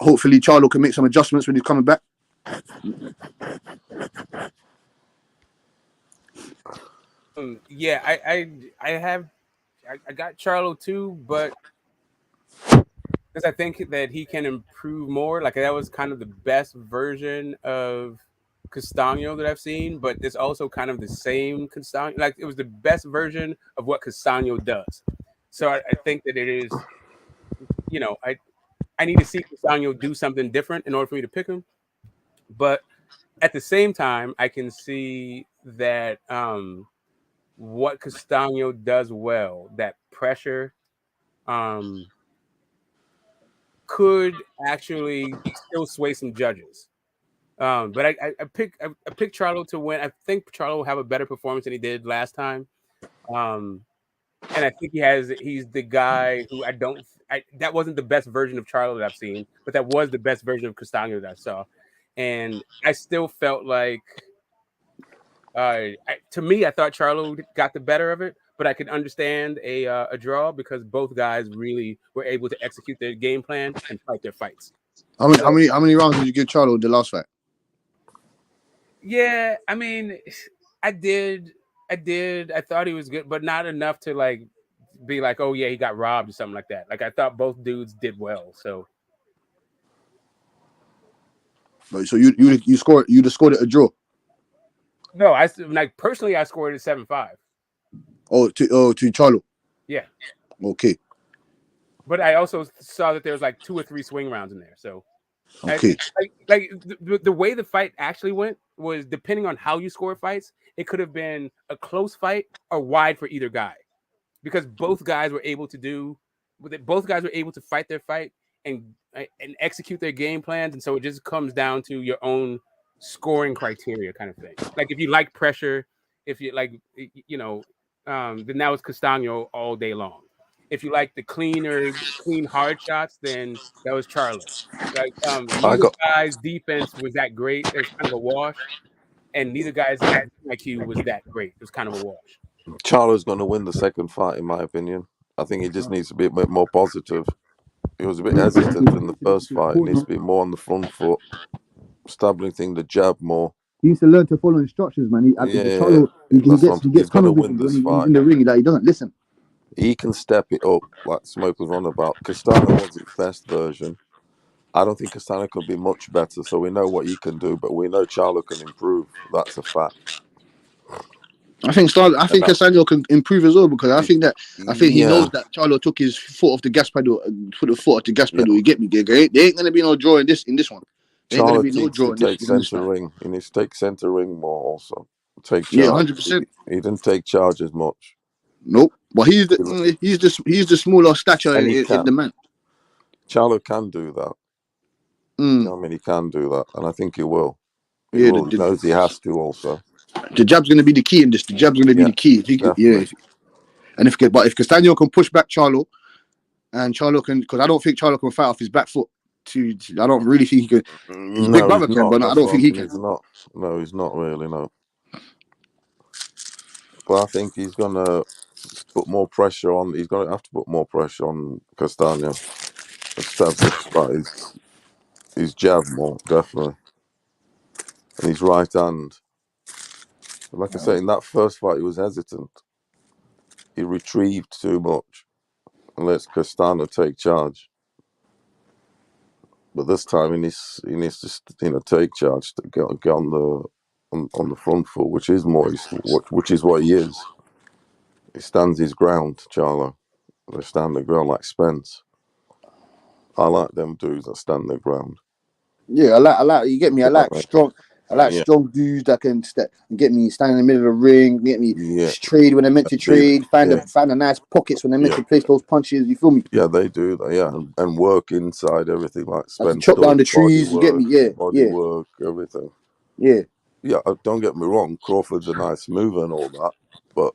Hopefully, Charlo can make some adjustments when he's coming back. Yeah, I got Charlo too, but because I think that he can improve more. Like that was kind of the best version of Castano that I've seen, but it's also kind of the same Castano. Like it was the best version of what Castano does. So I think that it is. I need to see Castano do something different in order for me to pick him. But at the same time, I can see that what Castano does well, that pressure, could actually still sway some judges. But I picked Charlo to win. I think Charlo will have a better performance than he did last time. And I think he's the guy who that wasn't the best version of Charlo that I've seen, but that was the best version of Castano that I saw. And I still felt like, to me, I thought Charlo got the better of it, but I could understand a draw because both guys really were able to execute their game plan and fight their fights. How many rounds did you give Charlo the last fight? Yeah, I mean, I did. I thought he was good, but not enough to like be like, oh yeah, he got robbed or something like that. Like I thought both dudes did well. So you scored it a draw. No, I personally I scored it 7-5. Oh, to Charlo. Yeah. Okay. But I also saw that there was like 2 or 3 swing rounds in there. So Okay. Like the way the fight actually went was depending on how you score fights, it could have been a close fight or wide for either guy, because both guys were able to fight their fight and execute their game plans, and so it just comes down to your own scoring criteria kind of thing. Like if you like pressure, if you like, then that was Castano all day long. If you like the clean hard shots, then that was Charlo. Like neither guy's defense was that great. It was kind of a wash, and neither guy's IQ was that great. It was kind of a wash. Charlo's going to win the second fight, in my opinion. I think he just needs to be a bit more positive. He was a bit hesitant in the first fight. He needs to be more on the front foot, establishing the jab more. He needs to learn to follow instructions, man. He gets tunnel vision when he's in the ring. Like, he doesn't listen. He can step it up, like Smoke was on about. Castano was his best version. I don't think Castano could be much better, so we know what he can do, but we know Charlo can improve. That's a fact. I think Castano can improve as well, because I think he knows that Charlo took his foot off the gas pedal, put the foot off the gas pedal. You get me? There ain't gonna be no draw in this one. There ain't gonna be no draw in this. Center ring. He needs to take center ring more. Also, take charge. Yeah, 100%. He didn't take charge as much. Nope. But he's the smaller stature in the man. Charlo can do that. You know what I mean? He can do that, and I think he will. He knows he has to also. The jab's going to be the key in this. The jab's going to be the key. And if Castano can push back Charlo, and Charlo can, because I don't think Charlo can fight off his back foot. I don't really think he can. His big brother can, but I don't think he can. He's not. No, he's not really. No. But I think he's gonna put more pressure on. He's gonna have to put more pressure on Castano. Establish his jab more, definitely, and his right hand. Like I say, in that first fight, he was hesitant. He retrieved too much and lets Castano take charge. But this time, he needs to take charge to get on the front foot, which is what he is. He stands his ground, Charlo. They stand their ground like Spence. I like them dudes that stand their ground. Yeah, I like. You get me? I like strong dudes that can step and get me stand in the middle of the ring. Get me trade when they're meant to trade. Find the nice pockets when they're meant to place those punches. You feel me? Yeah, they do that. Yeah, and work inside everything like Spence. Chop down the trees. You get me? Yeah, body work, everything. Yeah. Don't get me wrong. Crawford's a nice mover and all that, but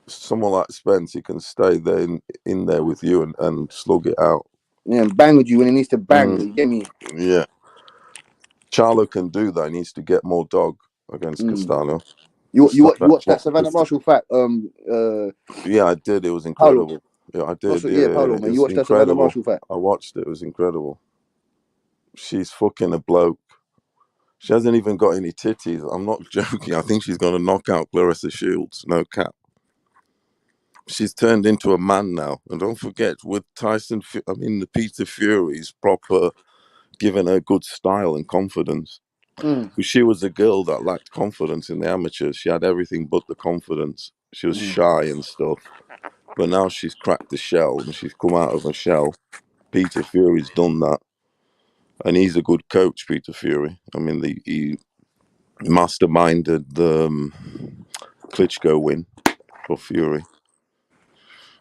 someone like Spence, he can stay there in there with you and slug it out. Yeah, and bang with you when he needs to bang. You get me? Yeah. Charlo can do that. He needs to get more dog against Castano. You watched that Savannah Marshall fight? Yeah, I did. It was incredible. Paulo. Yeah, I did. Paulo, man. You watched that Savannah Marshall fight? I watched it. It was incredible. She's fucking a bloke. She hasn't even got any titties. I'm not joking. I think she's going to knock out Clarissa Shields. No cap. She's turned into a man now. And don't forget, with the Peter Fury's proper giving her good style and confidence. She was a girl that lacked confidence in the amateurs. She had everything but the confidence. She was shy and stuff. But now she's cracked the shell and she's come out of her shell. Peter Fury's done that. And he's a good coach, Peter Fury. I mean, he masterminded the Klitschko win for Fury.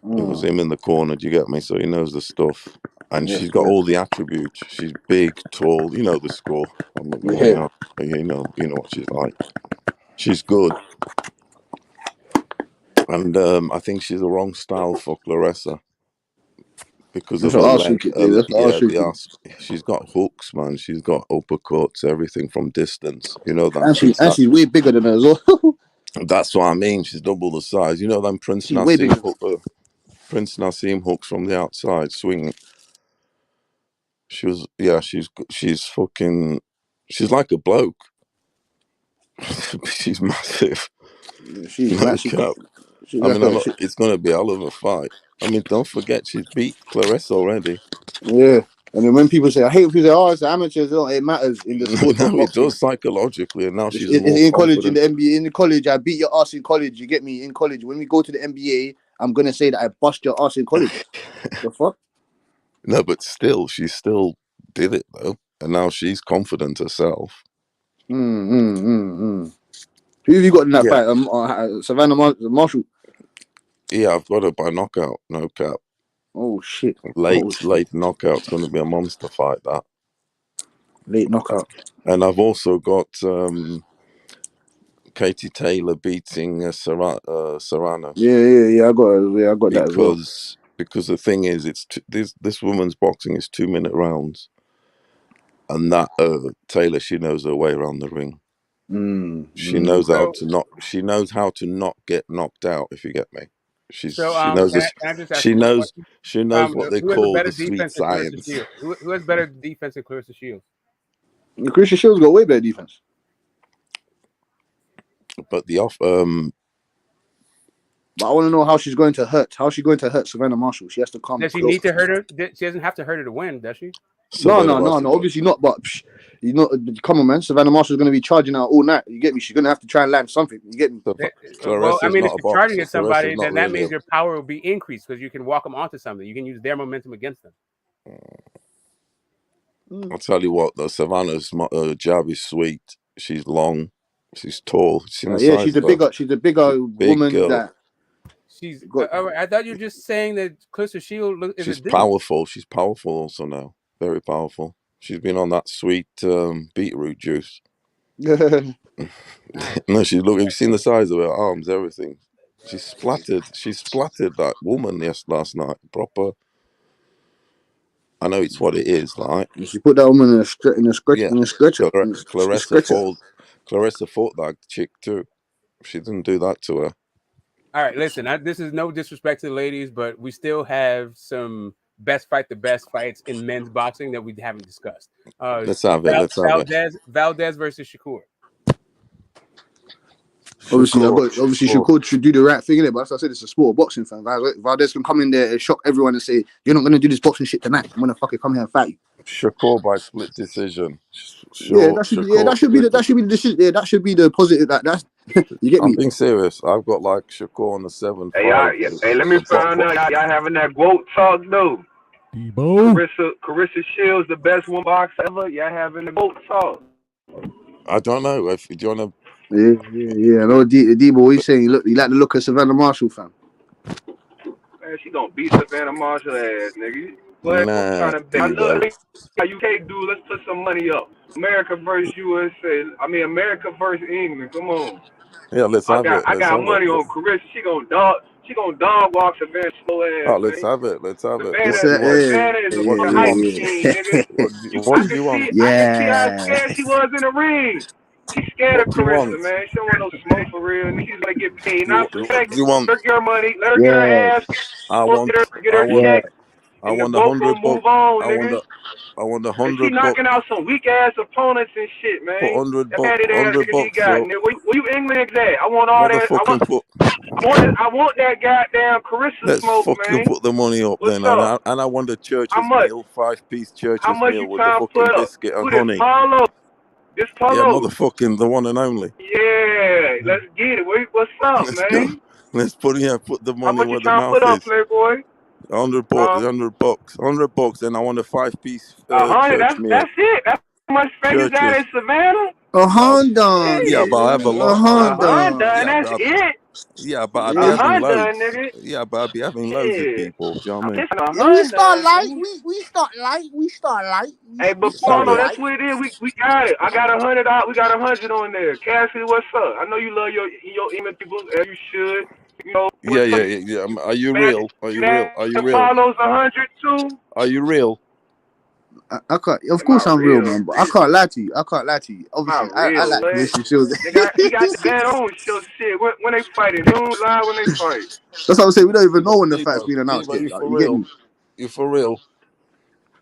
It was him in the corner, do you get me? So he knows the stuff. And she's got all the attributes. She's big, tall. You know the score. I'm not going out. You know what she's like. She's good. And I think she's the wrong style for Clarissa. Because of her length. She's got hooks, man. She's got uppercuts, everything from distance. You know that. And she's way bigger than her as well. That's what I mean. She's double the size. You know them Prince Nassim hooks from the outside swinging. She's fucking. She's like a bloke. She's massive. She's massive. It's going to be a hell of a fight. I mean, don't forget, she's beat Clarissa already. Yeah. And then when people say, I hate when people say, oh, it's amateurs, it matters in the sport. No, it does psychologically, and now she's in college, in the NBA, in the college, I beat your ass in college, you get me, in college. When we go to the NBA, I'm going to say that I bust your ass in college. The fuck? No, but still, she still did it, though. and now she's confident herself. Who have you got in that fight? Savannah Marshall. Yeah, I've got her by knockout. No cap. Oh shit! Late knockout. It's going to be a monster fight. That late knockout. And I've also got Katie Taylor beating Serrano. Yeah. I got that as well. Because the thing is, this woman's boxing is 2-minute rounds, and that Taylor, she knows her way around the ring. She knows how to not. She knows how to not get knocked out. If you get me, she knows this. She knows what they call the sweet science. Who has better defense than Clarissa Shields? Clarissa Shields got way better defense. But but I want to know how she's going to hurt. How is she going to hurt Savannah Marshall? She has to come. Does she need to hurt her? She doesn't have to hurt her to win, does she? No. Obviously not. But you know, come on, man. Savannah Marshall's going to be charging out all night. You get me? She's going to have to try and land something. You get me? Well, I mean, if you're charging at somebody, then that means your power will be increased because you can walk them onto something. You can use their momentum against them. I'll tell you what, though, Savannah's jab is sweet. She's long. She's tall. She's a bigger woman girl. that. She's. I thought you were just saying that Clarissa Shields is. She's powerful. She's powerful also now. Very powerful. She's been on that sweet beetroot juice. No, she's look. Have you seen the size of her arms? Everything. She splattered that woman last night. Proper. I know it's what it is, like. She put that woman in a stretcher. Clarissa fought that chick too. She didn't do that to her. All right, listen. This is no disrespect to the ladies, but we still have some best fights in men's boxing that we haven't discussed. Let's have it. Valdez versus Shakur. Obviously, Shakur should do the right thing in it, but as I said, it's a sport of boxing, fam. Valdez can come in there and shock everyone and say, "You're not going to do this boxing shit tonight. I'm going to fucking come here and fight you." Shakur by split decision. That should be the decision. Yeah, that should be the positive. That's you get me. I'm being serious. I've got like Shakur on the 7th. Hey, let me find out. Y'all having that GOAT talk, though. Clarissa Shields, the best one boxer ever. Y'all having the GOAT talk. I don't know. If do you want to? Yeah. I know D-Boy, he's saying, look, you like the look of Savannah Marshall, fam. Man, she gonna beat Savannah Marshall ass, nigga. But nah, I know you can't do. Let's put some money up. America versus USA. I mean, America versus England. Come on. Yeah, let's have it. I got money on Clarissa. She gonna dog walk Savannah slow ass. Oh, let's have it. Savannah is a fucking hype machine, nigga. What do you want? I can see how scared she was in the ring. She's scared of Clarissa, man. She don't want no smoke for real. She's gonna get paid. Not protect her. Let her get her money. Let her get her ass. Get her check. I want the 100 bucks. I want the 100 bucks. She knocking out some weak ass opponents and shit, man. For 100 bucks. Where you England at? I want all that. I want that goddamn Clarissa smoke, man. Let's fucking put the money up then. And I want the church's meal, 5-piece church's meal with the fucking biscuit and honey. This Polo. Yeah, motherfucking the one and only. Yeah, let's get it. What's up, man? Let's put the money where the mouth put up, is. Playboy? 100 bucks, 100 bucks, and I want a 5-piece church meal. That's it. That's how much figures out in Savannah. A Honda. Yeah, but I have a lot. A Honda. That's it. Yeah, but I'd be having loads. Yeah, but I'd be having loads of people. Do you know what I mean? We start light. We start light. Hey, but Paulo, that's what it is. We got it. I got $100. We got 100 on there. Cassidy, what's up? I know you love your England people, as you should. You know. Yeah. Are you real? Are you real? Paulo's 100 too. Are you real? I can't. Of course, I'm real, man. But I can't lie to you. Obviously, I like this. He got the bad on show shit. When they fighting, they don't lie when they fight. That's what I'm saying. We don't even know when the fight's been announced yet. You for real?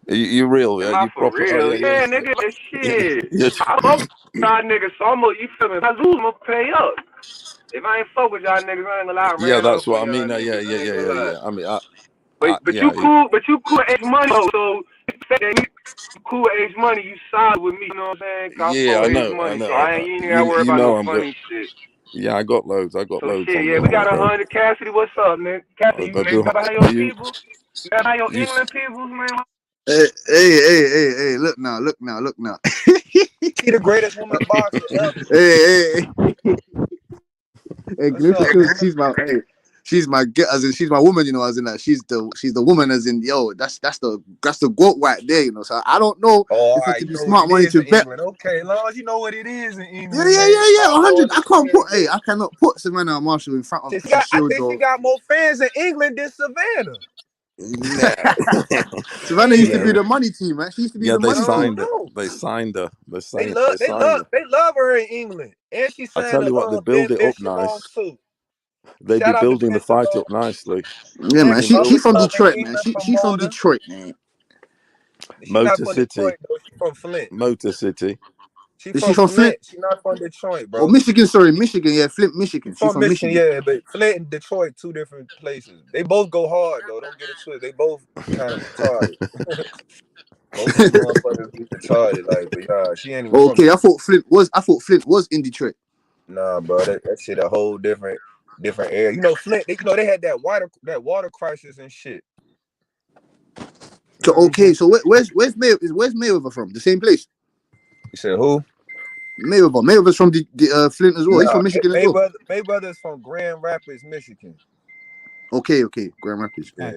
You real? Yeah, you proper? Real? Yeah, nigga. Shit. I fuck y'all niggas, so you feel me? If I lose, I'm gonna pay up. If I ain't fuck with y'all niggas, I ain't gonna lie. Yeah, that's what I mean. Yeah. I mean, but you cool. But you cool H Money. So you cool H Money. You solid with me. You know what I'm saying? Yeah, I know. So you ain't gotta worry about no funny shit. Yeah, I got loads. Shit, yeah, we got 100. Cassidy, what's up, man? Cassidy, you got your people? You got your England people, man? Hey, look now. She the greatest woman boxer ever. Hey, What's up, man? she's my as in she's my woman, you know, as in that she's the woman, as in yo, that's the goat right there, you know. So I don't know Oh, all if it right, could you be know what smart it money is to in bet. England. Okay, Lord, you know what it is in Yeah, England, man. I don't 100. I can't understand. I cannot put Savannah Marshall in front of Trish I Shields think she or got more fans in England than Savannah. Nah. Savannah used to Yeah, be yeah, the money team, man. She used to be yeah. the They I money team. don't signed it. know. They signed her. They They signed her. love her in England, and she I signed tell a you what, they build Ben it up Shalom nice. too. They be Shout out to building Ben the fight Shalom. up nicely. Yeah, Man, man. Looking She always from good. talking Detroit, man. England She from promoter. Detroit, man. She not Motor from City. Detroit though. She from Flint. Motor City. She Is she from from Flint. Flint? She not from Detroit, Oh, bro. Michigan. Sorry, Michigan. Yeah, Flint, She Michigan. She from from Michigan, Michigan. yeah, but Flint and Detroit, two different places. They both go hard though. Don't get it twisted. They both kind of retarded. Both of them motherfuckers be retarded. Like, but yeah, she ain't even from Okay, Detroit. I thought Flint was in Detroit. Nah, bro, that shit a whole different area. You know, Flint. They had that water crisis and shit. So Mm-hmm. okay, so where's Mayweather from? The same place. You said who? Mayweather's from the Flint as well. He's Nah, from Michigan as well. Mayweather is from Grand Rapids, Michigan. Okay, Grand Rapids. Yeah.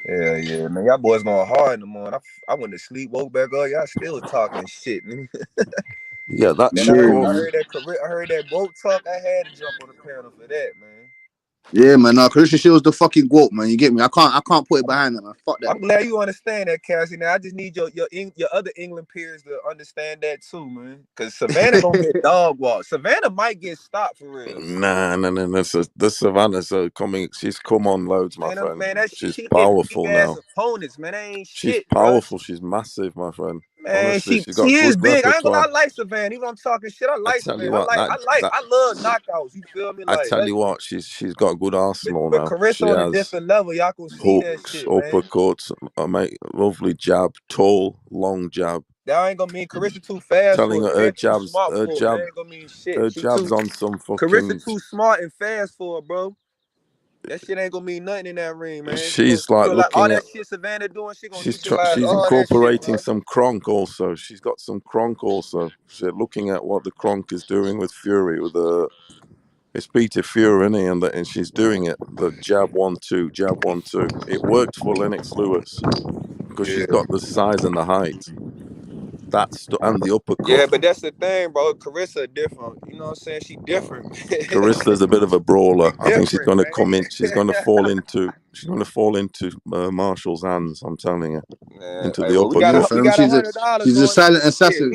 Yeah, man. Y'all boys going hard in the morning. I went to sleep, woke back up. Y'all still talking shit, man. Yeah, that's And of Yeah, I man. course. heard that boat talk. I had to jump on the panel for that, man. Yeah, man. Nah, Carissa Shields the fucking goat, man. You get me? I can't put it behind them, man. Fuck that. I'm glad you understand that, Cassie. Now I just need your other England peers to understand that too, man. Because Savannah gonna get dog walked. Savannah might get stopped for real. Nah. The Savannah's coming. She's come on loads, my friend. Man, She's she get big powerful ass now. opponents, man. That ain't She's shit, bro. powerful. She's massive, my friend. Man, Honestly, she she's got is good big. I ain't gonna lie, repertoire. I like Savannah. Even though I'm talking shit, I I like tell you Savannah. what, I love knockouts. You feel me? I Like tell that. you what, she's got a good arsenal But now. She Carissa on a has different level. Y'all can see that hooks, shit, man. uppercuts, mate, lovely jab, tall, long jab. That ain't gonna mean Carissa too fast Telling for her it. her Man, too jabs, smart for it. That ain't gonna mean shit. her She too jabs on some Carissa fucking. too smart and fast for it, bro. That shit ain't gonna mean nothing in that ring, man. She's She like gonna like all looking at. that shit Savannah doing. She gonna utilize She's all that shit, incorporating bro. some cronk also. She's got some cronk also. She's looking at what the cronk is doing with Fury with the. It's Peter Fury, isn't he? And she's doing it. The jab 1-2, jab 1-2. It worked for Lennox Lewis because she's Yeah. got the size and the height. And the uppercut. Yeah, but that's the thing, bro. Carissa different. You know what I'm saying? She different. Carissa's a bit of a brawler. She I think she's different, going to come in. She's man. going to fall into. She's going to fall into Marshall's hands. I'm telling you, Man, into hey, the well, Yeah, we fam. got $100 She's a on it. silent Shit, assassin.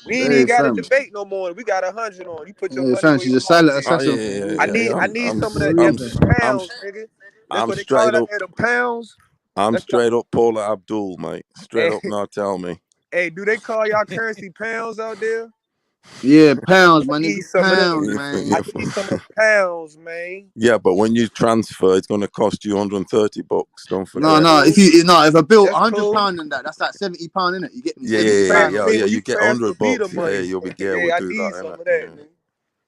we ain't Hey, even got a fam. debate no more. We got 100 on. You put your Hey, money fam. where She's your a mouth silent is. assassin, fam. I need some of For them real, fam. pounds, nigga. That's what they call straight that. up. Them pounds. I'm Let's start. straight up Paula Abdul, mate. Straight Hey, up. Now tell me. hey, do they call y'all currency pounds out there? Yeah, pounds, I my nigga. need some of them. Pounds, man. I need some of them pounds, man. Yeah, but when you transfer, it's going to cost you $130. Don't That's forget. No. cool. If I build That's cool. £100 in that, that's like £70 in it. You get me? Yeah, When you £70 yeah, in transfer it. yeah, me, yeah. when you You get transfer me the $100. Yeah, money, you'll be. Yeah, we'll yeah, I do need that, some innit? of that, man.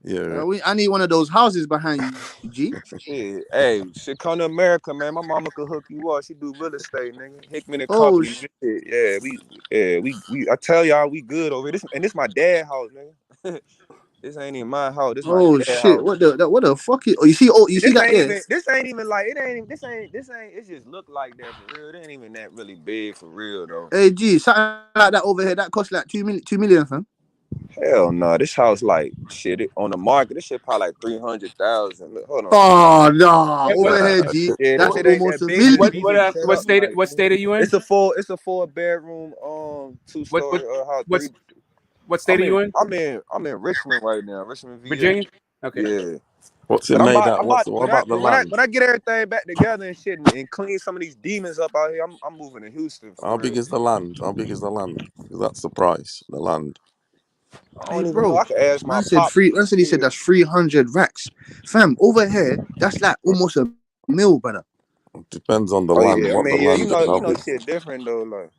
Yeah. I need one of those houses behind you, G. Shit, hey, shit, come to America, man. My mama could hook you up. She do real estate, nigga. Hickman and Oh, Company. Shit. We. I tell y'all, we good over here. This my dad house, nigga. This ain't even my house. This my oh dad shit! house. What the fuck? Oh, you see? Oh, you see This that ain't there? even. This ain't even like. It ain't. This ain't. It just look like that for real. It ain't even that really big for real though. Hey, G, something like that over here. That cost like 2 million, fam. Hell no. This house like shit. On the market, this shit probably like 300,000. Hold on. Oh no, What over here, G. Yeah, this That's shit ain't almost that a big, but million. beef is set up nice. what state are you in? It's a 4 bedroom, What 2-story house. what's what state are you in? I'm in Richmond right now, Richmond, VA. Virginia? Okay. Yeah. What's it But made out? I'm about What about the land? when I get everything back together and shit and clean some of these demons up out here, I'm moving to Houston How for big real. is the land? How big is the land? Because that's the price. The land. I Hey, don't even know. I bro. can ask my Man said pops. free. Man said he said that's 300 racks, fam. Over here, that's like almost a mil, brother. Depends on the Oh land. yeah, I What the mean, yeah, land is. How big? shit different though. Like,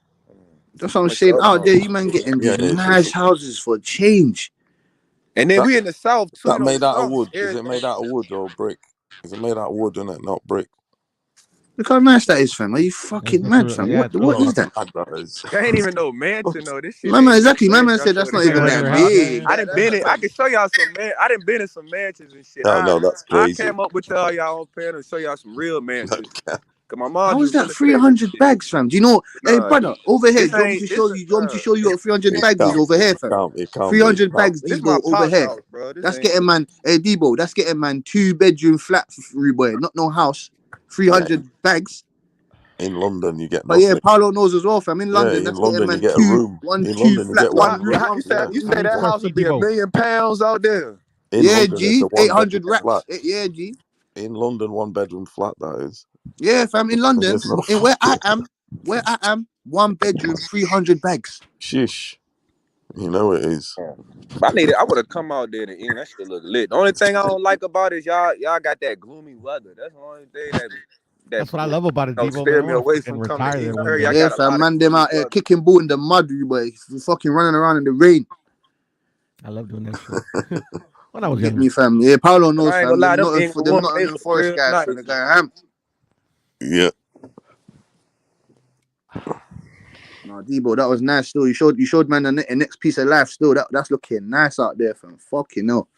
That's what I'm much saying. up Out on. there, you man getting Yeah, these nice houses for change. And then that we in the South too, you that know, the made out of South is wood. Is it everything. made out of wood or brick? Is it made out of wood, isn't it? Not brick. Look how nice that is, fam. Are you fucking mad, fam? Yeah, What is that? That ain't even no mansion though. This shit My man, ain't exactly. My man mansion. I said swear that's to not even God. that big. I done been in. I can show y'all some man. I done been in some mansions and shit. No, that's I crazy. came up with y'all on panel and show y'all some real mansions. Cause my mom How is just that real estate and 300 shit. bags, fam? Do you know? Hey, Nah, brother, over here. Do this you want me ain't to this. show you? Do you want me to show you what 300 bags is over here, fam? It can't be. 300 bags, This my Debo, over pop's here. house, bro. This That's ain't. getting man. Hey, Debo, that's getting man 2-bedroom flat for you, boy. Not no house. 300 bags. In London, you get But yeah, nothing. Paolo knows as well, fam. In Yeah, London, in that's getting London you man get a room. In London you flat, get one one room, room. one You flat say room. that house would be £1 million out there? In Yeah, London, it's G. a 800 1-bedroom racks. flat. Yeah, G. In London, 1-bedroom flat. That is. Yeah, fam. In London, There's no in where I am, 1 bedroom, 300 bags. shish. You know it is. I would have come out there to eat. That shit look lit. The only thing I don't like about it is y'all got that gloomy weather. That's the only thing that That's what I love about it, Debo, man. steer I me want to away fucking from coming retire to eat. there I one heard y'all day. Yeah, got a fam. lot of Man, them gloomy out there weather. kicking ball in the mud, boy. Fucking running around in the rain. I love doing that shit. When I was Get younger. me, fam. Yeah, Paolo But knows, I ain't fam. gonna lie, Them them not England for them women, not they them look forest real guys nice. finna go ham. Yeah. No, Debo, that was nice. Still, you showed man the next piece of life. Still, that's looking nice out there, fam. Fucking hell.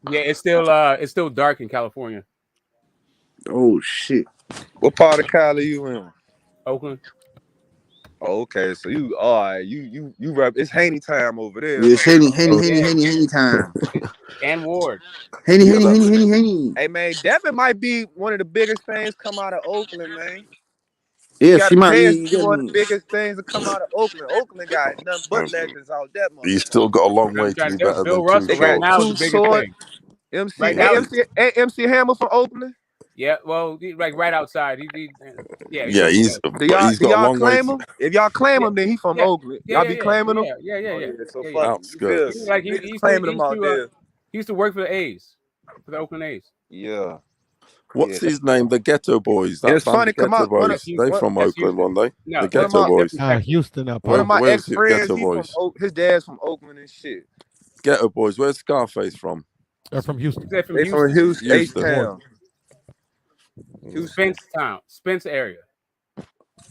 Yeah, it's still dark in California. Oh shit. What part of Cali you in? Oakland. Oh, okay, so you all right? You rep. It's Haney time over there, Yeah, huh? Haney time. And Ward. Haney. Hey man, Devin might be one of the biggest things come out of Oakland, man. You Yeah, got she a might chance to be. be Get one of me. the biggest things to come out of Oakland. Oakland got nothing but legends out that You motherfucker. still got a long I'm way to trying be to tell you, better Bill than Too Russell They right got Short. now is the Too biggest Short, thing. MC, Right now, MC Hammer from Oakland. yeah. Well, like right outside. He's Yeah, from Do he's got a y'all long way claim to him? If y'all claim yeah, him, then he from yeah, Oakland. yeah, Y'all yeah, be yeah, claiming him? yeah, yeah, yeah, Oh yeah, yeah, so yeah, yeah. fuck him. You feel outskirts. me? Like Niggas claiming him out there. he used to work for the A's, for the Oakland A's. Yeah, What's his name? The Ghetto Boys. and That it's band, the funny. Come Ghetto out one of That's Boys. They Houston. from That's Oakland, Houston. one day. No, The one of Ghetto my Boys. Texas. Houston, one of my Where's ex the friends. Ghetto He from Boys? his dad's from Oakland and shit. Ghetto Boys. Where's Scarface from? They're from Houston. They're from They from Houston. Houston, H Houston. Ward. Town, Houston. Spence Town, Spence area.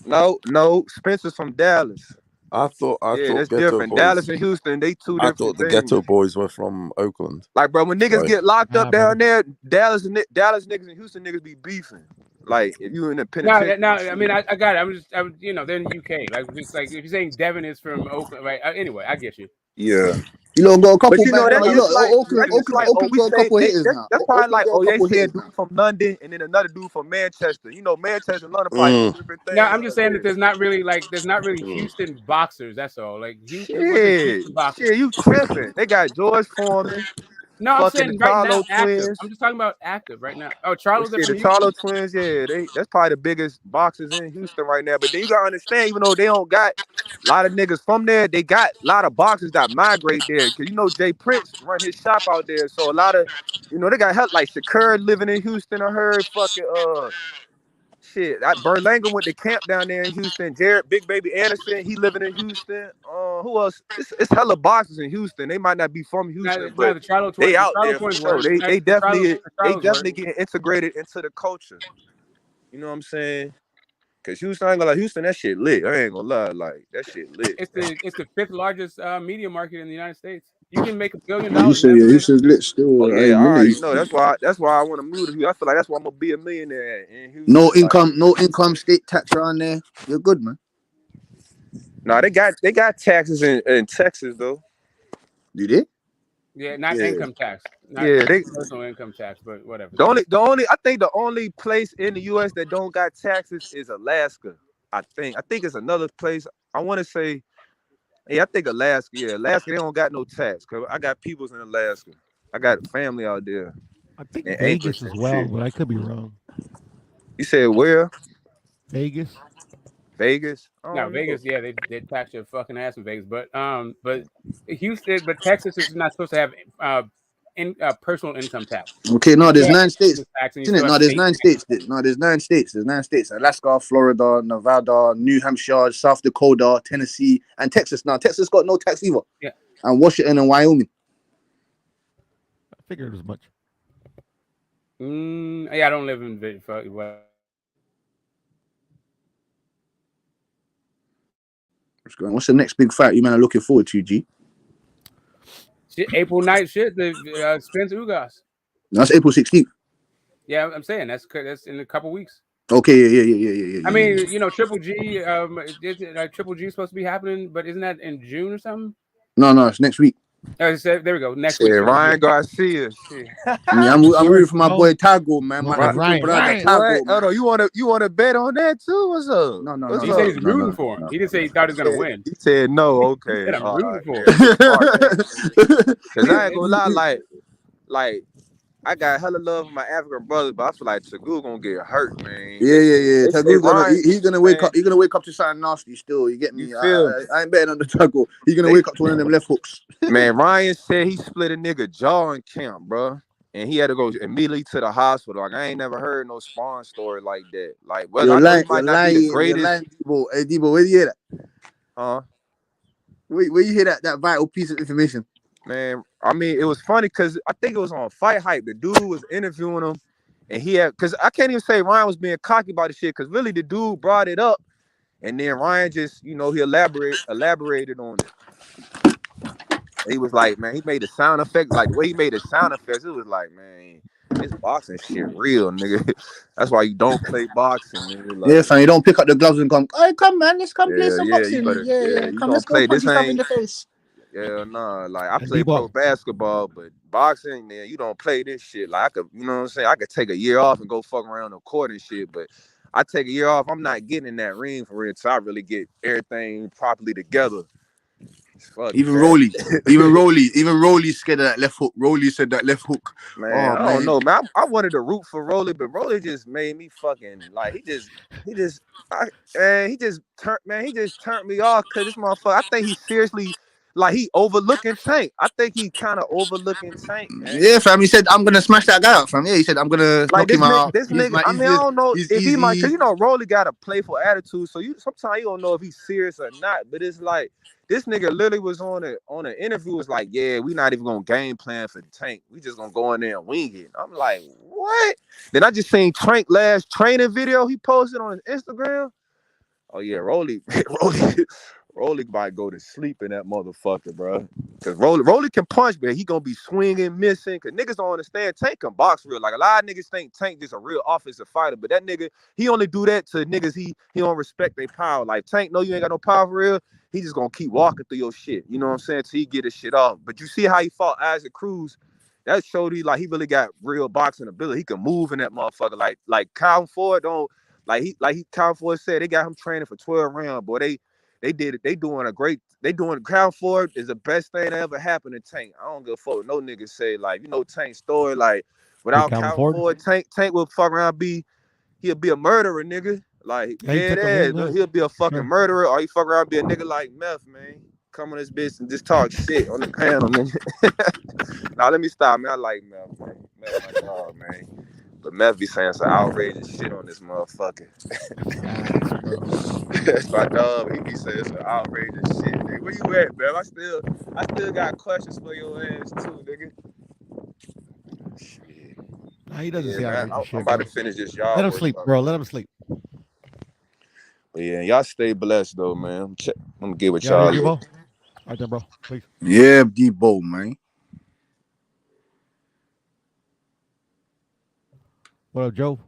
No, Spencer's from Dallas. I Yeah, thought that's Ghetto different. Boys. Dallas and Houston, they two I thought different the things. Ghetto Boys were from Oakland. Like, bro, when niggas Right. get locked up down brother. there, Dallas niggas and Houston niggas be beefing. Like, if you in the penitentiary. No. I mean, I got it. They're in the UK. Like, it's like if you're saying Devin is from Oakland, right? Anyway, I get you. Yeah. You lot got a But couple you know, bang. that's You just lot, like Houston is like, oh, Oakland we got a say couple hitters now. that's probably Oakland like, got a oh, they couple say a hitters dude now. from London and then another dude from Manchester. You know, Manchester and London probably two Mm. different no, things I'm just out saying that there. there's not really Mm. Houston boxers. That's all. Like, what's a Shit, Houston boxer? you tripping. They got George Foreman, No, I'm fucking the saying right now, Charlo active. twins. I'm just talking about active right now. Oh, Well, Charlo's are shit, the from Houston. Charlo twins, yeah, that's probably the biggest boxers in Houston right now. But then you gotta understand, even though they don't got a lot of niggas from there, they got a lot of boxers that migrate there. Cause you know Jay Prince run his shop out there. So a lot of, they got help like Shakur living in Houston. I heard fucking shit. Berlanga went to camp down there in Houston. Jared Big Baby Anderson, he living in Houston. Who else? It's hella boxers in Houston. They might not be from Houston, No, but the Charlo they twins. The out Charlo there for twins sure. work. They The Charlos work. definitely get integrated into the culture. You know what I'm saying? Cause Houston, I ain't gonna lie, Houston, that shit lit. I ain't gonna lie, like that shit lit. It's the fifth largest media market in the United States. You can make $1 billion Yeah, in that place. Houston's lit Oh still. yeah, I Millie. already know. That's why I want to move to Houston. I feel like that's why I'm gonna be a millionaire in No Houston. Like, income, no income state tax around there. You're good, man. nah, they got taxes in Texas though. Do they? Yeah, not Yeah, income tax, not yeah. personal income tax, but whatever. I think the only place in the U.S. that don't got taxes is Alaska. I think it's another place. I want to say, yeah, I think Alaska. Yeah, Alaska, they don't got no tax. Cause I got peoples in Alaska. I got family out there I think in Vegas Anchorage as and well, shit. but I could be wrong. You said where? Vegas. Vegas? I No, don't know. Vegas, yeah, they tax your fucking ass in Vegas, but Houston, but Texas is not supposed to have personal income tax. Okay, You no, still there's have 9 states. business tax, and you Isn't still it? have No, there's state 9 tax. states. No, there's 9 states. There's 9 states. Alaska, Florida, Nevada, New Hampshire, South Dakota, Tennessee, and Texas. Now, Texas got no tax either. Yeah. And Washington and Wyoming. I figured as much. Yeah, I don't live in West. What's the next big fight you man are looking forward to, G? Shit, April 9th, shit. The Spence Ugas. That's April 16th. Yeah, I'm saying that's in a couple weeks. Okay, yeah. I mean, Triple G. Triple G is supposed to be happening, but isn't that in June or something? No, it's next week. There we go. Next Shit, week. Ryan Garcia. Shit. Yeah, I'm rooting for my boy Tago, man. My African brother Tago, Oh no, you want to bet on that too? What's up? No. He said he's rooting for him. He didn't say he thought he was gonna win. He said no. Okay, He said I'm rooting for him. Because I ain't gonna lie, like I got hella love for my African brothers, but I feel like Tagu gonna get hurt, man. Yeah. Tagu's he's gonna wake up. He's gonna wake up to something nasty still. You get me? I ain't betting on the Tagu. He's gonna wake up to one of them left hooks. Man, Ryan said he split a nigga jaw in camp, bro, and he had to go immediately to the hospital. Like I ain't never heard no spawn story like that. Like, well, I know he might not be the greatest. Hey, Debo, where you hear that? Huh? Where you hear that vital piece of information? Man, I mean, it was funny because I think it was on Fight Hype. The dude was interviewing him, and he had, because I can't even say Ryan was being cocky about the shit, because really the dude brought it up, and then Ryan just, he elaborated on it. He was like, man, he made the sound effect, like the way he made the sound effects, it was like, man, this boxing shit real, nigga. That's why you don't play boxing, nigga. Like, yeah, fam, you don't pick up the gloves and come, hey, come man, let's come play some boxing. Come, let's go punch yourself in the face. Yeah, nah, like I play pro basketball, but boxing, man, you don't play this shit. Like I could, you know what I'm saying? I could take a year off and go fuck around the court and shit, but I take a year off, I'm not getting in that ring for real until I really get everything properly together. Even Rolly scared of that left hook. Rolly said that left hook. Man, I don't know, man. I wanted to root for Rolly, but Rolly just made me fucking like he just turned me off because this motherfucker. I think he seriously. Like he overlooking Tank. I think he kind of overlooking Tank, man. Yeah, fam. He said I'm gonna smash that guy out, fam. Yeah, he said I'm gonna knock him out. This nigga, I don't know if he might, because Rolly got a playful attitude, so sometimes you don't know if he's serious or not. But it's like this nigga literally was on an interview, was like, yeah, we not even gonna game plan for Tank. We just gonna go in there and wing it. I'm like, what? Then I just seen Tank last training video he posted on his Instagram. Oh yeah, Rolly might go to sleep in that motherfucker, bro. Cause Rolly can punch, but he gonna be swinging, missing. Cause niggas don't understand Tank can box real. Like a lot of niggas think Tank just a real offensive fighter, but that nigga, he only do that to niggas he don't respect their power. Like Tank, no, you ain't got no power for real. He just gonna keep walking through your shit. You know what I'm saying? Till he get his shit off. But you see how he fought Isaac Cruz? That showed he really got real boxing ability. He can move in that motherfucker. Like Calvin Ford don't. Calvin Ford said, they got him training for 12 rounds. Boy, they did it. They doing Calvin Ford is the best thing that ever happened to Tank. I don't give a fuck. No niggas say Tank's story. Like without Calvin Ford, Tank will fuck around he'll be a murderer, nigga. Like he'll be a fucking murderer, or he fuck around be a nigga like Meth, man. Come on this bitch and just talk shit on the panel, nigga. Now let me stop, man. I like Meth, man. Meth my dog, man. But Meth be saying some outrageous shit on this motherfucker. That's my dog. He be saying some outrageous shit. Nigga, where you at, man? I still got questions for your ass too, nigga. Shit. Nah, he doesn't say outrageous shit. I'm about to finish this, y'all. Let him sleep, bro. Let him sleep. But yeah, y'all stay blessed though, man. I'm gonna get with y'all. All right then, bro. Please. Yeah, Debo, man. What up, Joe?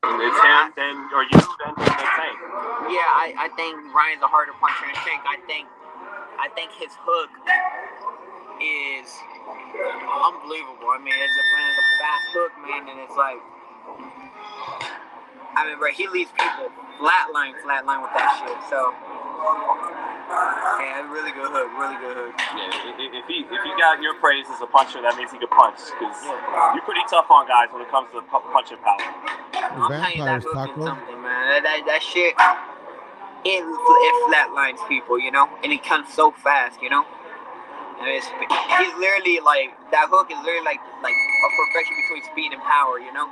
It's him, then or you, then Tank. Yeah, I think Ryan's a harder puncher than Tank. I think his hook is unbelievable. I mean, it's a fast hook, man, and it's like, I mean, bro, he leaves people flatline with that shit. So, yeah, really good hook. Yeah, if he got your praise as a puncher, that means he can punch. Because you're pretty tough on guys when it comes to punching power. I'm telling you, that hook is something, man. That shit, it flatlines people, you know, and it comes so fast, you know. And he's literally like, that hook is literally like a perfection between speed and power, you know.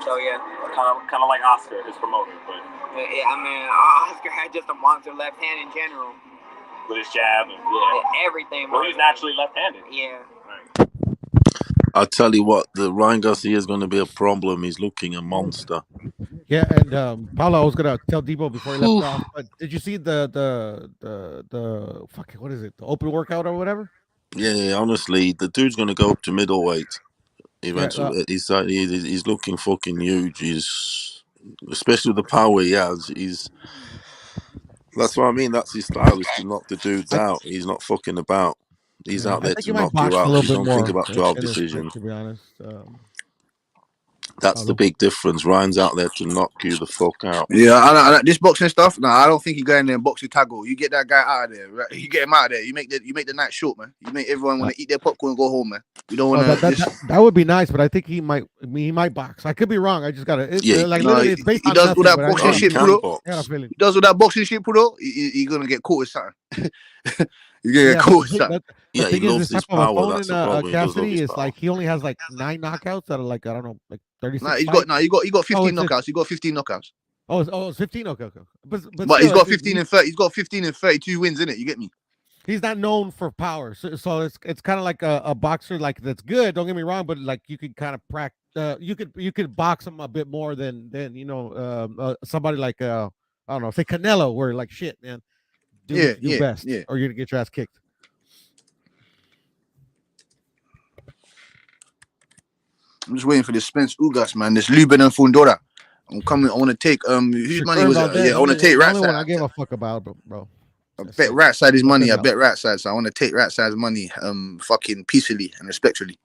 So yeah, kind of like Oscar, his promoter, but yeah, I mean, Oscar had just a monster left hand in general. with his jab and everything. Well, he's naturally left-handed. Yeah. I'll tell you what, the Ryan Garcia is going to be a problem. He's looking a monster. Yeah, and Paulo, I was gonna tell Debo before he left off, but did you see the fucking what is it? The open workout or whatever? Yeah, honestly, the dude's going to go up to middleweight eventually. Yeah, He's looking fucking huge. He's especially with the power he has. That's what I mean. That's his style, is to knock the dudes out. He's not fucking about. He's out I there think to he might knock you box a out. little He bit don't think more about 12 in this fight, decisions. to be honest. That's the big difference. Ryan's out there to knock you the fuck out. Yeah, I like this boxing stuff. No, I don't think you go in there and box with Tago. You get that guy out of there. Right? You get him out of there. You make the night short, man. You make everyone want to eat their popcorn and go home, man. You don't want to. That would be nice, but I think he might box. I could be wrong. I just gotta. Literally, it's based he on does nothing, all that but boxing shit, Pudo. I got a feeling. He does all that boxing shit, Pudo. You're gonna get caught with something. You're gonna get caught with something. The thing is, this type of opponent, Cassidy, is like he only has like 9 knockouts out of like I don't know, like 36. Nah, he got 15 knockouts. He got 15 knockouts. It's 15. Okay. But still, he's got 15 and 30. He's got 15 and 32 wins in it. You get me? He's not known for power, so it's kind of like a boxer like that's good. Don't get me wrong, but like you could kind of practice. You could box him a bit more than somebody like I don't know, say Canelo, where like shit, man. Do best, or you're gonna get your ass kicked. I'm just waiting for this Spence Ugas, man. This Lubin and Fundora. I'm coming. I want to take whose money was it? Yeah, I want to take Rat Side. I give a fuck about, bro. I bet Rat Side is money. I bet Rat Side. So I want to take Rat Side's money, fucking peacefully and respectfully.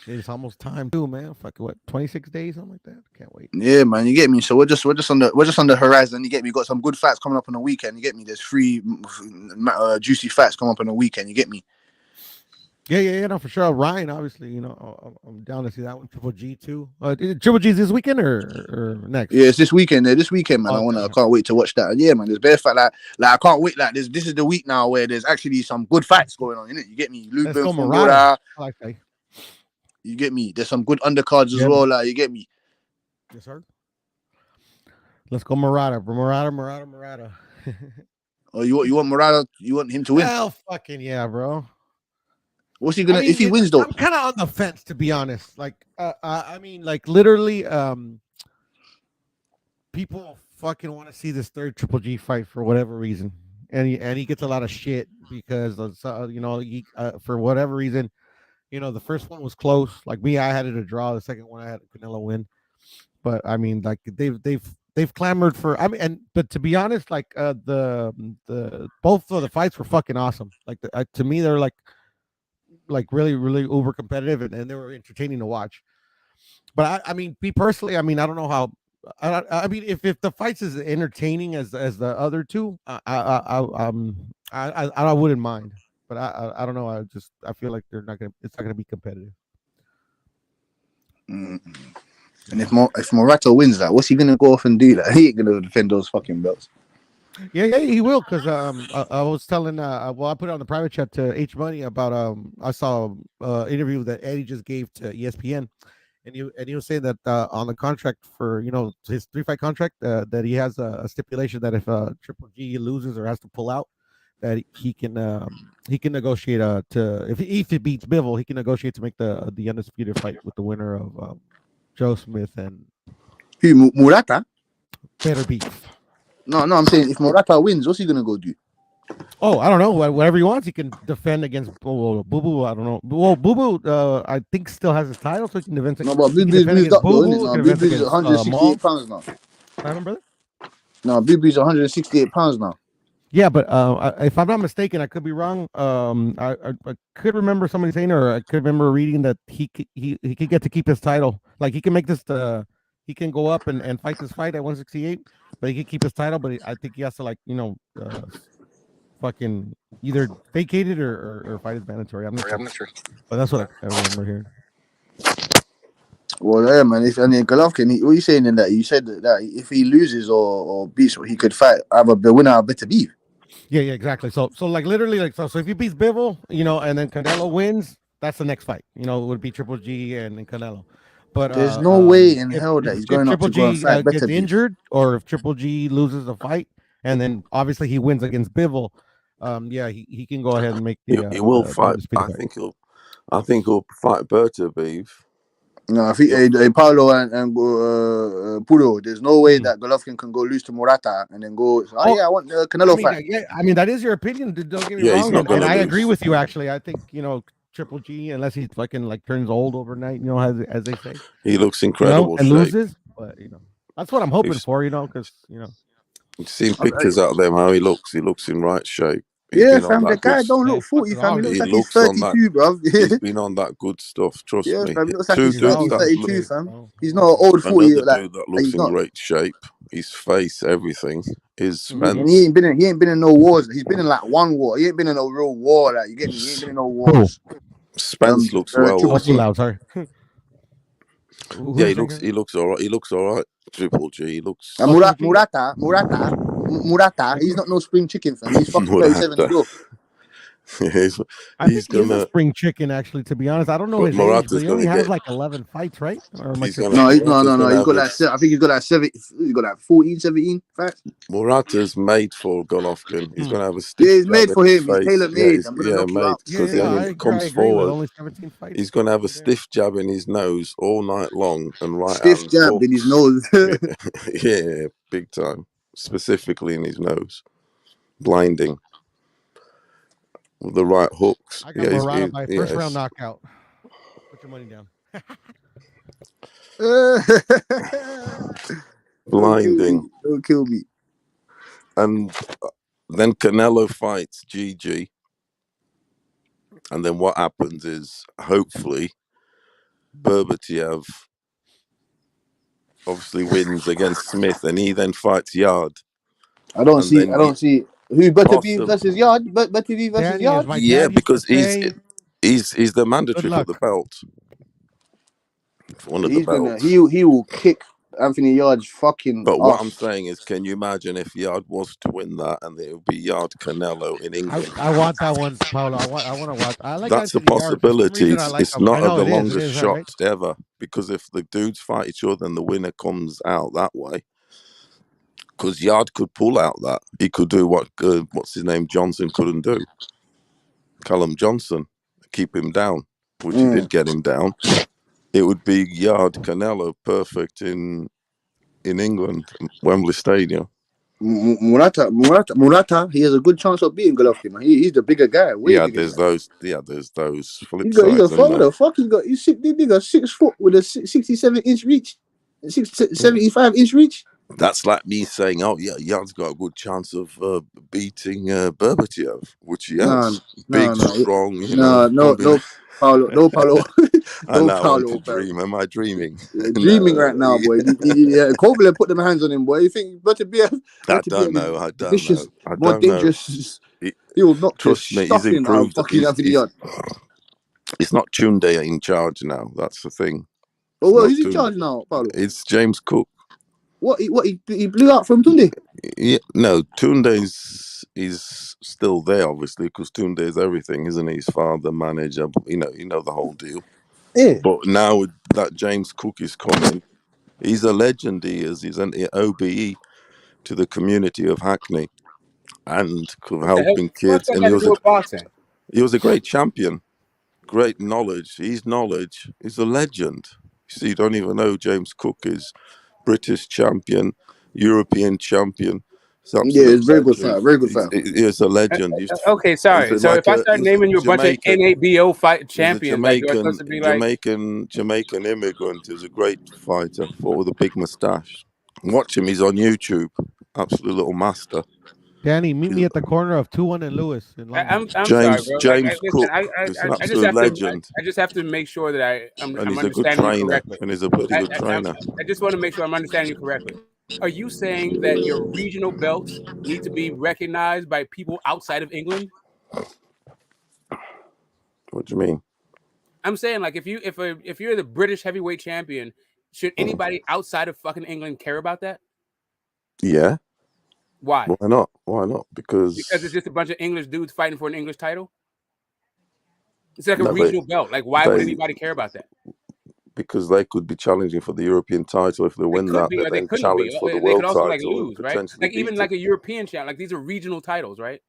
It's almost time too, man. Fucking what, 26 days, something like that. Can't wait. Yeah, man, you get me. So we're just on the horizon. You get me. Got some good fights coming up on the weekend. You get me. There's 3 juicy fights coming up on the weekend. You get me. Yeah, no, for sure. Ryan, obviously, I'm down to see that one. Triple G too. Triple G's this weekend or next? Yeah, it's this weekend. This weekend, man. I can't wait to watch that. Yeah, man. There's bare fight like I can't wait. Like this is the week now where there's actually some good fights going on. Innit? You get me? Lubin, Fundora. I like that. You get me? There's some good undercards as well. Like you get me? Yes, sir. Let's go, Murata. Oh, you want Murata? You want him to win? Hell, fucking yeah, bro. What's he gonna if he wins though? I'm kind of on the fence, to be honest. Like, I mean, like literally, people fucking want to see this third Triple G fight for whatever reason, and he gets a lot of shit because for whatever reason. The first one was close. Like me, I had it a draw. The second one, I had Canelo win. But I mean, like they've clamored for. But to be honest, like the both of the fights were fucking awesome. Like to me, they're like really really uber competitive and they were entertaining to watch. But I mean, me personally, I mean, I don't know how. I mean, if the fights is entertaining as the other two, I wouldn't mind. But I don't know. I feel like it's not gonna be competitive. And if Murata wins that, what's he gonna go off and do? That he ain't gonna defend those fucking belts. Yeah, he will. Because I was telling I put it on the private chat to H Money about I saw interview that Eddie just gave to ESPN, and he was saying that on the contract for his 3-fight contract that he has a stipulation that if Triple G loses or has to pull out, that he can negotiate if he beats Bivol, he can negotiate to make the undisputed fight with the winner of Joe Smith and Murata. Better beef. No, I'm saying if Murata wins, what's he gonna go do? Oh, I don't know. Whatever he wants, he can defend against Boo Boo. I don't know. Well, Boo Boo, I think still has his title, so he can defend. No, but Boo Boo's moved up, though, isn't it? No, Boo Boo's 168 pounds now. I remember that. No, Boo Boo's 168 pounds now. Yeah, but if I'm not mistaken, I could be wrong. I could remember somebody saying, or I could remember reading that he could get to keep his title. Like he can make this. He can go up and fight this fight at 168, but he can keep his title. But I think he has to fucking either vacate it or fight his mandatory. I'm not sure. But that's what I remember hearing. Well, yeah, man. Golovkin, what are you saying in that? You said that if he loses or beats, he could fight either the winner of Better Beef. Yeah, exactly. So like literally like so if he beats Bivol, and then Canelo wins, that's the next fight. It would be Triple G and Canelo. But there's no way in if, hell that he's if going up Triple to go and G fight gets better beef. injured, or if Triple G loses the fight, and then obviously he wins against Bivol, yeah, he can go ahead and make He will the fight. undisputed I fight. think he'll fight Berta, Beef. No, I think Paulo and Puro. There's no way that Golovkin can go lose to Morata and then go. Oh yeah, I want the Canelo fight. Yeah, I mean that is your opinion. Don't get me Yeah, he's wrong, not and gonna I lose. agree with you. Actually, I think Triple G, unless he fucking like turns old overnight, as they say, He looks incredible and shape. loses. But that's what I'm hoping for. Because You've seen pictures out of them how he looks. He looks in right shape. He's Yeah, been on fam, the that good. guy don't look 40, fam. He looks like he's on that. 32, bro. He's been on that good stuff. Trust Yeah, me. fam, he looks like Two he's dudes 30, that 32, look, fam. He's not an old 40. another Like dude that looks he's in not. great shape. His face, everything is Spence. And he ain't been in no wars. He's been in like one war. He ain't been in a real war. Like you get me? He ain't been in no wars. Spence looks well. Triple G. Loud, sorry. Yeah, he looks all right. He looks all right. Triple G. He looks. And Murata. He's not no spring chicken, fam. He's fucking 37 as well. I think he's a spring chicken. Actually, to be honest, I don't know his age, but he only has like 11 fights, right? Or No. He's got like I think he's got like 7. He's got like 14, 17 fights. Morata's made for Golovkin. He's gonna have a stiff. Yeah, he's made for him. He's face. tailor made. I'm gonna knock you mate. out. Because when he comes forward, he's gonna have a stiff jab in his nose all night long and right stiff hand jab hooks. in his nose. yeah, big time. Specifically in his nose, blinding. With the right hooks. I got Morata by first round knockout. Put your money down. Blinding. Don't kill me. And then Canelo fights GG. And then what happens is, hopefully, Berbatiev obviously wins against Smith, and he then fights Yard. I don't see who Butterbeef versus Yard. Butterbeef versus Yard. Yeah, because he's the mandatory for the belt. One of the belts. He will kick Anthony Yard's fucking. But what I'm saying is, can you imagine if Yard was to win that, and it would be Yard Canelo in England? I want that one, Paulo. I want to watch. I like that's Anthony a possibility. Yard. Like it's not the longest shot ever, because if the dudes fight each other and the winner comes out that way, because Yard could pull out that. He could do what what's his name Johnson couldn't do. Callum Johnson, keep him down, which he did get him down. It would be Yard Canelo perfect in England, Wembley Stadium. Murata, he has a good chance of beating Golovkin, man. He's the bigger guy. There's those flip he sides. What the fuck? He got 6 foot with a 67-inch reach, 75-inch reach. That's like me saying, "Oh yeah, Yard's got a good chance of beating Berbatiev," which he has. Big, strong. No, Paulo. No, Paulo. I want to dream. Am I dreaming? You're dreaming right now, boy. Kovalev put them hands on him, boy. You think Berbatiev? I don't know. I don't vicious, know. more dangerous. He will knock the stuffing out of fucking Anthony Yard. It's not Tunde in charge now. That's the thing. Oh, well, who's in charge now, Paulo? It's James Cook. What he blew out from Tunde? Yeah, no, Tunde is still there, obviously, because Tunde is everything, isn't he? His father, manager, you know the whole deal. Yeah. But now that James Cook is coming, he's a legend. He is. He's an OBE to the community of Hackney, and helping kids. And he was a great champion, great knowledge. His knowledge is a legend. See, you don't even know James Cook is British champion, European champion. It's very good fight. Very good fight. He's a legend. Okay, sorry. So if I start naming you a bunch of NABO fight champions, Jamaican immigrant is a great fighter, fought with a big mustache. Watch him. He's on YouTube. Absolute little master. Danny, meet me at the corner of 2-1 and Lewis. I'm James, sorry, bro. James Cook is an absolute legend. I just have to make sure that I'm he's understanding a good trainer, you correctly. and he's a pretty good trainer. I just want to make sure I'm understanding you correctly. Are you saying that your regional belts need to be recognized by people outside of England? What do you mean? I'm saying, like, if you're the British heavyweight champion, should anybody outside of fucking England care about that? Yeah. Why? Why not? Why not? Because it's just a bunch of English dudes fighting for an English title. It's like a regional belt. Like, why would anybody care about that? Because they could be challenging for the European title. If they win could that, be, they or they then couldn't be. challenge for the They could world also like title and lose, right? potentially Like even beat like it. a European champ. Like these are regional titles, right?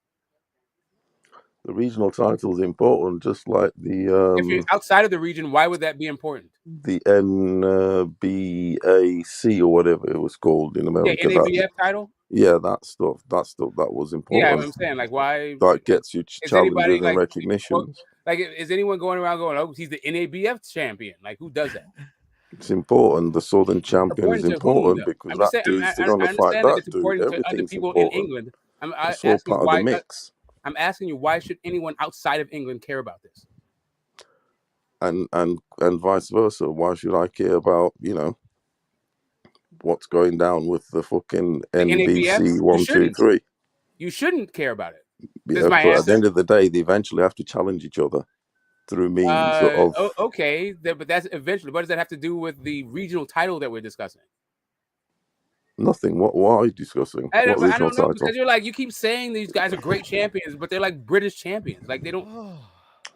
The regional title is important, just like If you're the outside of the region, why would that be important? NBAC or whatever it was called in Yeah, America. NABF title. Yeah, that stuff that was Yeah, important. I'm saying like why That gets you is anybody challenges and like recognitions. like is anyone going around going, oh, he's the NABF champion? Like who does that? It's important. The Southern Champion is Important to whom important though? because I'm just that saying. dude's they're gonna I fight understand that that it's dude. important to other Everything's people in important. England. It's all Asking part of why. the mix. I'm asking you why should anyone outside of England care about this? And vice versa. Why should I care about, what's going down with the fucking The NABF, NBC you 1, 2, shouldn't. 3? You shouldn't care about it. This is Yeah, my but at the answer. end of the day, they eventually have to challenge each other through means of Okay, but that's eventually. What does that have to do with the regional title that we're discussing? nothing. What are you discussing? I What regional don't know title? because you keep saying these guys are great champions, but they're like British champions. Like they don't.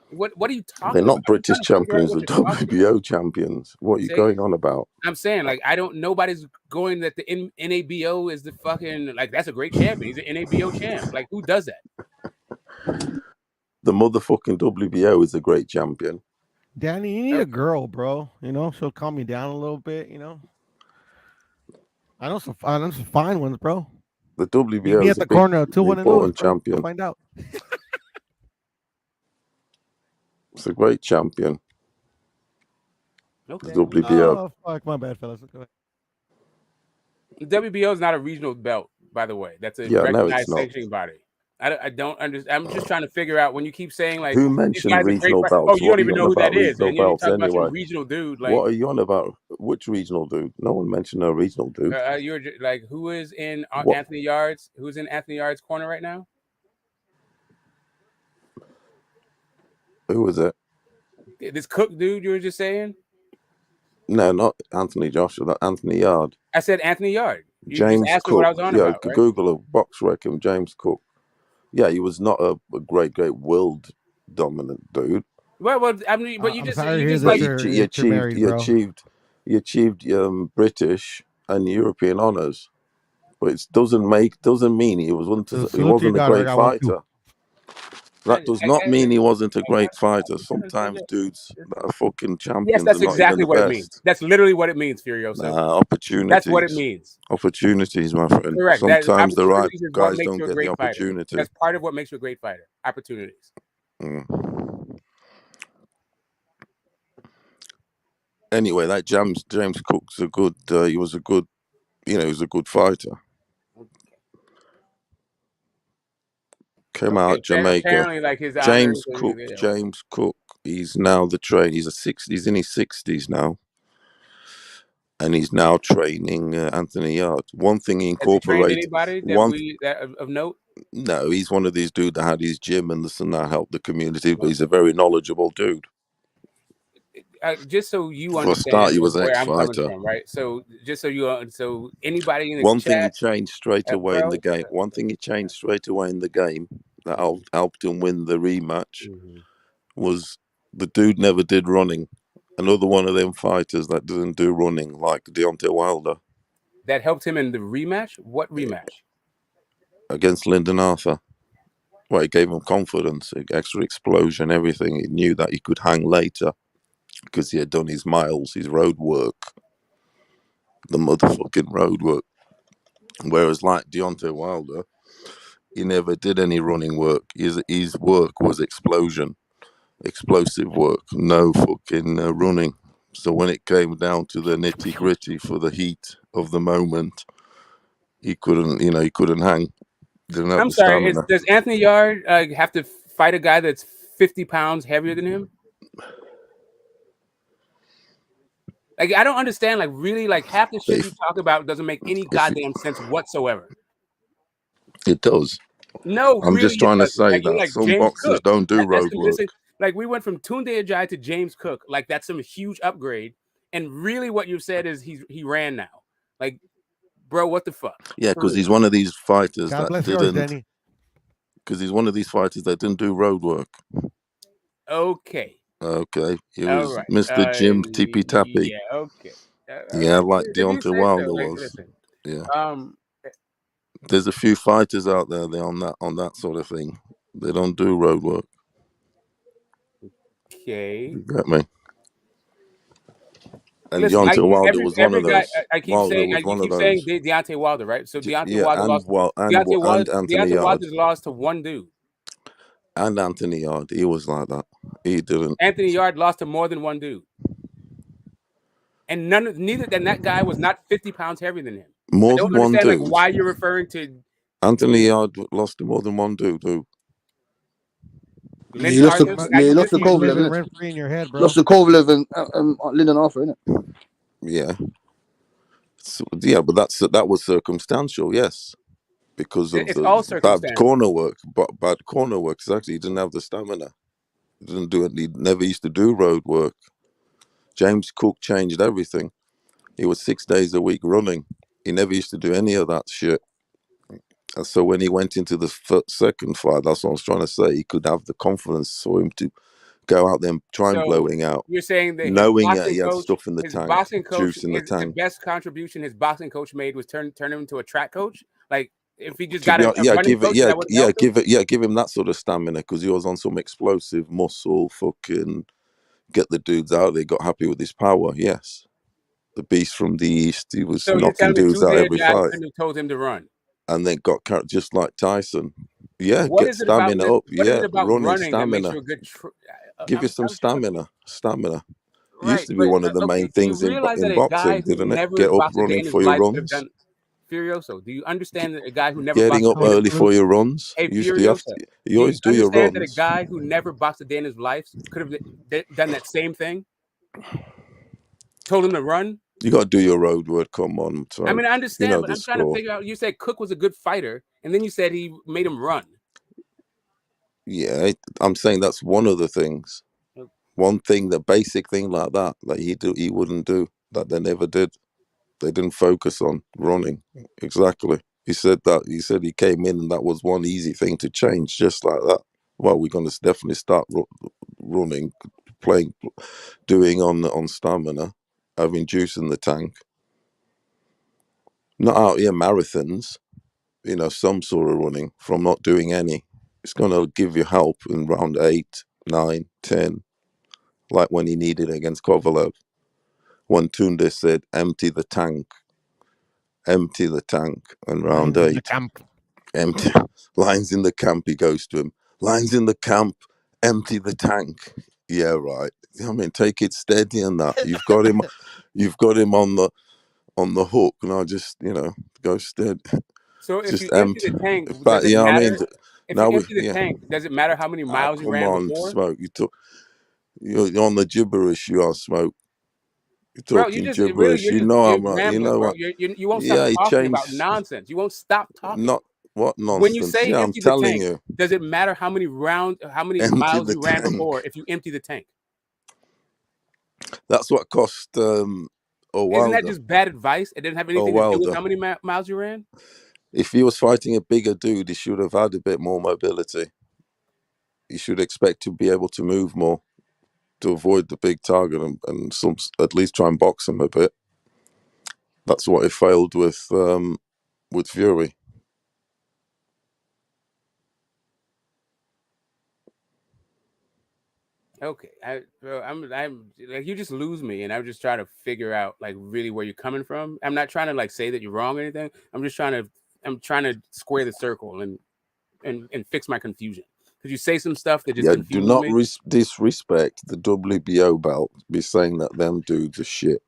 What are you They're talking about? not I'm British trying to figure out champions, what they're you're talking about. WBO champions. What are you Say going on about? I'm saying like nobody's going that the NABO is the fucking like that's a great champion. He's an NABO champ. Like who does that? The motherfucking WBO is a great champion. Danny, you need a girl, bro. She'll calm me down a little bit. I know some fine ones, bro. The Meet WBO me is at a the big, corner of one of those, important bro. You'll champion. find out. It's a great champion. Okay. The WBO. Oh fuck, my bad, fellas. Go ahead. WBO is not a regional belt, by the way. That's a Yeah, no, recognized it's not. sanctioning body. I don't understand. I'm just trying to figure out when you keep saying like Who these mentioned guys are great. regional belts? Oh, you What don't are even you know on who that about is, regional and you're belts talking about some anyway? regional dude. Like What are you on about? Which regional dude? No one mentioned no regional dude. you're like who is in What? Anthony Yards? Who's in Anthony Yards' corner right now? Who was it? This Cook dude you were just saying? No, not Anthony Joshua. That Anthony Yard. I said Anthony Yard. You just James asked me what I Cook. was on Yeah, about, right? Google a box rec him. James Cook. Yeah, he was not a great world dominant dude. Well, I mean, but you I'm just sorry to you hear just that like you're married, bro. He achieved British and European honors, but it doesn't mean he wasn't a great fighter. That does not mean he wasn't a great fighter. Sometimes dudes that are fucking champions yes, that's are not even exactly the what it best. means. That's literally what it means, Furioso. Opportunities. That's what it means. Opportunities, my friend. Correct. Sometimes the right Opportunities is what guys makes don't you a get great the fighter. opportunity. That's part of what makes you a great fighter. Opportunities. Anyway, that James Cook's a good. He was a good. He was a good fighter. Came out Jamaica. Apparently, like his honors. James Cook. He's now the train. He's in his 60s now, and he's now training Anthony Yard. One thing he incorporated. Anybody that of note? No, he's one of these dudes that had his gym and this and that helped the community. But he's a very knowledgeable dude. Just so you For a understand start, he was an where I'm coming ex-fighter. from, right? So just so anybody in the One chat, thing he changed straight away in the game. One thing he changed straight away in the game that helped him win the rematch was the dude never did running. Another one of them fighters that didn't do running, like Deontay Wilder. That helped him in the rematch? What rematch? Against Lyndon Arthur. Well, it gave him confidence, extra explosion, everything. He knew that he could hang later because he had done his miles, his road work. The motherfucking road work. Whereas like Deontay Wilder, he never did any running work. His work was explosive work, no fucking running. So when it came down to the nitty gritty for the heat of the moment, he couldn't hang. Didn't have I'm the sorry. stamina. Does Anthony Yard have to fight a guy that's 50 pounds heavier than him? Like I don't understand. Like really, like half the shit you talk about doesn't make any goddamn sense whatsoever. It does. No, I'm really, just trying to say like, that like some James boxers Cook. don't do road work. Like we went from Tunde Ajayi to James Cook. Like that's some huge upgrade. And really, what you've said is he ran now. Like, bro, what the fuck? Yeah, because he's one of these fighters God that bless yours, didn't. Danny. Because he's one of these fighters that didn't do road work. Okay. Okay, it All was right. Mr. Jim Tippy Tappy. Yeah. Okay. All Yeah, right. like If you Deontay say so, Wilder like, was. listen. Yeah. Um. There's a few fighters out there on that sort of thing. They don't do road work. Okay. You get me? And Listen, Deontay Wilder was one every of guy. those. I keep Wilder saying was you one of keep saying those. Deontay Wilder, right? So Deontay Yeah, Wilder lost. and Anthony Deontay Yard. Wilder's lost to one dude. And Anthony Yard, he was like that. He didn't. Anthony Yard lost to more than one dude, and that guy was not 50 pounds heavier than him. More I than don't one understand like dude. why you're referring to Anthony Yard lost to more than one dude. Who? He lost to Living Kovalev, rent free in your head, bro. lost to Kovalev and Lyndon Arthur, innit? Yeah. So, yeah, but that was circumstantial, yes, because of It's the all bad circumstantial. corner work. But bad corner work. Exactly, he didn't have the stamina. He didn't do it. He never used to do road work. James Cook changed everything. He was 6 days a week running. He never used to do any of that shit. And so when he went into the second fight, that's what I was trying to say. He could have the confidence for him to go out there and try and So blowing out, you're saying that knowing that he had stuff in the tank, juice in the the tank. best contribution his boxing coach made was turn him into a track coach. Like if he just To got be a honest, yeah, running coach, that would help him. give him that sort of stamina because he was on some explosive muscle, fucking get the dudes out. They got happy with his power. Yes, the beast from the east. He was So you're knocking telling me dudes two out dead every guys fight, couldn't have told him to run. and then got just like Tyson. Yeah, What get is it about stamina up. what is Yeah, it about running running that makes stamina. you a good? Give you some I'm trying to stamina. It used right, to be but one of the okay. main Do you things realize that in a guy boxing, who didn't it? never Get up boxed a day running in his for your life could have runs. done Furioso? Do you understand that a guy who never Getting boxed a up day in his early for your runs. Hey, You have Furiosa, to. You do you always do your understand that a runs. guy who never boxed a day in his life could have done that same thing? Told him to run? You got to do your road work. Come on, I so mean, I you understand, know but the I'm trying to score. figure out. You said Cook was a good fighter, and then you said he made him run. Yeah, I'm saying that's one of the things. One thing, the basic thing like that he wouldn't do, that they never did. They didn't focus on running. Exactly. He said that. He said he came in and that was one easy thing to change, just like that. Well, we're going to definitely start running, doing on stamina, having juice in the tank. Not out here marathons, some sort of running from not doing any. It's going to give you help in round 8, 9, 10, like when he needed it against Kovalev. When Tunde said, empty the tank, and round Lines in the 8. camp. Empty. Lines in the camp, he goes to him. Lines in the camp, empty the tank. Yeah, right. I mean, take it steady and that. You've got him on the hook, and I just, go steady. So if you Just empty the empty. tank, But does it yeah, I mean, matter? If you now empty the yeah. tank, does it matter how many miles you Come ran on, before? Smoke. You're on the gibberish. You are, Smoke. You're Bro, you talking just really gibberish. you're You just know you're I'm right. You rambling, know bro. what? You won't stop Yeah, he talking about changed. nonsense. You won't stop talking. Not what When you nonsense. say Yeah, I'm empty the telling tank, you. does it matter how many Empty miles the you ran tank. before if you empty the tank? That's what cost Isn't that Wilder. just bad advice? It didn't have anything to do with how many miles you ran? If he was fighting a bigger dude, he should have had a bit more mobility. He should expect to be able to move more to avoid the big target and at least try and box him a bit. That's what he failed with Fury. Okay, I'm like you just lose me, and I'm just trying to figure out like really where you're coming from. I'm not trying to like say that you're wrong or anything. I'm trying to square the circle and fix my confusion because you say some stuff that just Yeah, do confuses not me. disrespect the WBO belt. Be saying that them dudes are shit.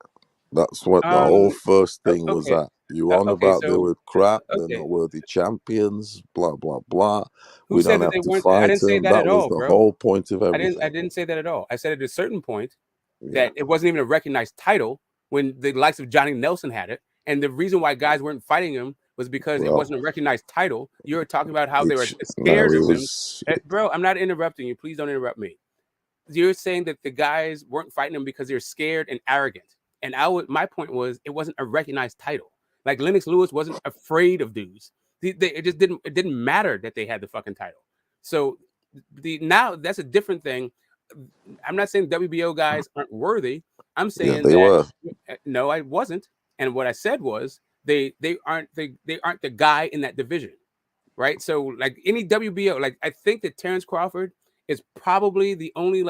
That's what the whole first thing was Okay, at. You on okay, about they so were crap, they're okay, not worthy champions, blah blah blah. who We said don't that they have to weren't? I fight didn't say them. that That at was all, the bro. whole point of I everything. didn't say that at all. I said at a certain point Yeah. that it wasn't even a recognized title when the likes of Johnny Nelson had it, and the reason why guys weren't fighting him was because it wasn't a recognized title. You're talking about how they were scared of him, bro. I'm not interrupting you. Please don't interrupt me. You're saying that the guys weren't fighting him because they're scared and arrogant, and my point was it wasn't a recognized title. Like Lennox Lewis wasn't afraid of dudes. It just didn't matter that they had the fucking title. So now that's a different thing. I'm not saying WBO guys aren't worthy. I'm saying they were. No, I wasn't. And what I said was they aren't the guy in that division, right? So like any WBO, like I think that Terrence Crawford is probably the only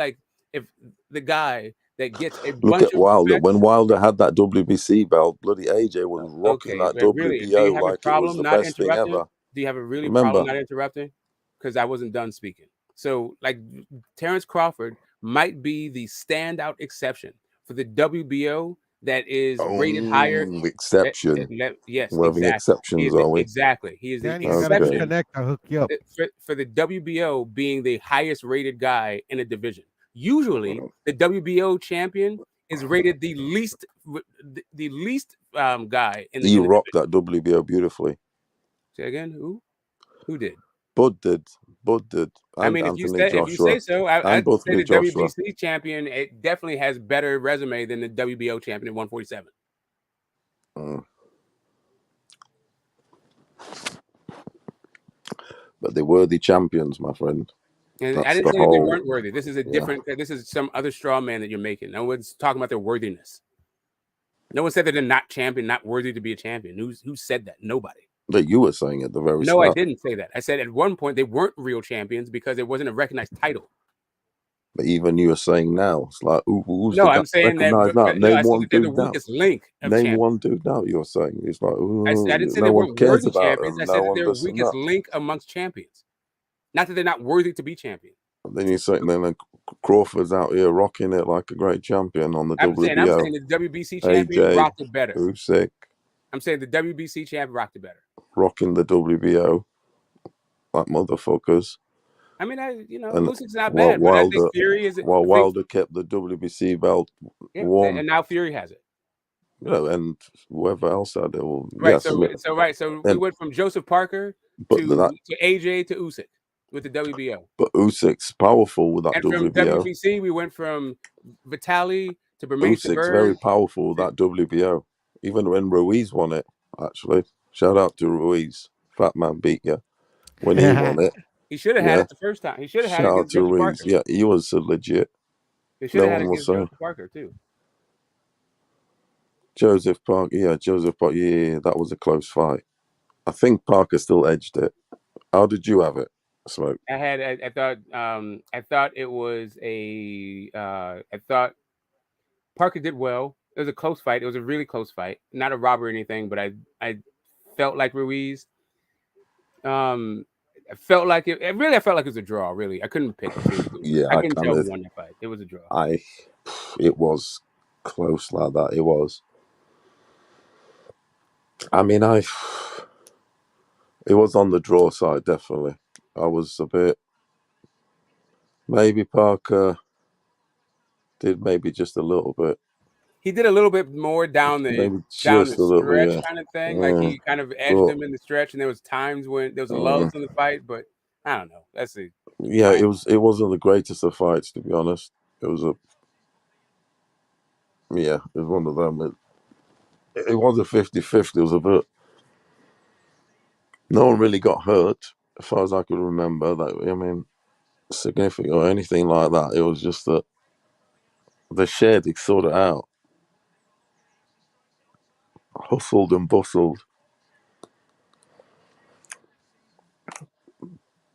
if the guy that gets a Look bunch at of Wilder. respect. When Wilder had that WBC belt, bloody AJ was rocking Okay, that but really, do you WBO have a like it was problem the not best thing interrupting? ever. Do you have a really problem Remember? not interrupting? Because I wasn't done speaking. So, like, Terrence Crawford might be the standout exception for the WBO that is rated higher. Exception. Yes, We're having exactly. exceptions, are we? Exactly. He is the Danny, you got a good exception connect. I'll hook you up. for the WBO being the highest rated guy in a division. Usually, the WBO champion is rated the least guy in the. You rocked that WBO beautifully. Say again, who did? Bud did. And I mean, Anthony if you Joshua. say so, and I'd say Anthony the Joshua. WBC champion it definitely has better resume than the WBO champion at 147. But they're worthy champions, my friend. And That's I didn't the say whole. they weren't worthy. This is a different. This is some other straw man that you're making. No one's talking about their worthiness. No one said that they're not champion, not worthy to be a champion. Who said that? Nobody. That you were saying at the very No, start. I didn't say that. I said at one point they weren't real champions because it wasn't a recognized title. But even you are saying now, it's like, who's No, the I'm guy saying that. recognized now? No, I Name said one that they're the dude now. weakest link of Name champions. one dude now. You're saying it's like, I didn't say no they one weren't cares worthy about champions. them. I No said that one they're does weakest that. link amongst champions. Not that they're not worthy to be champion. Then you're saying then Crawford's out here rocking it like a great champion on the I'm saying WBO. the WBC champion AJ, rocked it better. Usyk. I'm saying the WBC champion rocked it better. Rocking the WBO like motherfuckers. I mean, Usyk's not bad, but Wilder, I think Fury is. Wilder kept the WBC belt warm, and now Fury has it. And whoever else out there will. Right. Yes, So we went from Joseph Parker to AJ to Usyk with the WBO. But Usyk's powerful with that and WBO. From WBC, we went from Vitaly to Bermane Usyk's very powerful with that WBO. Even when Ruiz won it, actually. Shout out to Ruiz. Fat man beat you. When he won it. He should have had it the first time. He should have had it against Joseph Parker. Yeah, he was legit. They should have had it against Joseph Parker, too. Joseph Parker, yeah, that was a close fight. I think Parker still edged it. How did you have it, Smoke? I thought it was I thought Parker did well. It was a close fight. It was a really close fight. Not a robber or anything, but I felt like Ruiz. I felt like it was a draw. Really, I couldn't pick it. Yeah, I couldn't tell who won that fight. It was a draw. It was close like that. It was. I mean, it was on the draw side, definitely. I was a bit. Maybe Parker did maybe just a little bit. He did a little bit more down the stretch kind of thing. Yeah. Like he kind of edged him in the stretch, and there was times when there was lulls in the fight, but I don't know. Let's see. Yeah, it wasn't the greatest of fights, to be honest. It was one of them. It was a 50-50. It was a bit. No one really got hurt, as far as I could remember. Significant or anything like that. It was just that they shared it, sort it out. Hustled and bustled.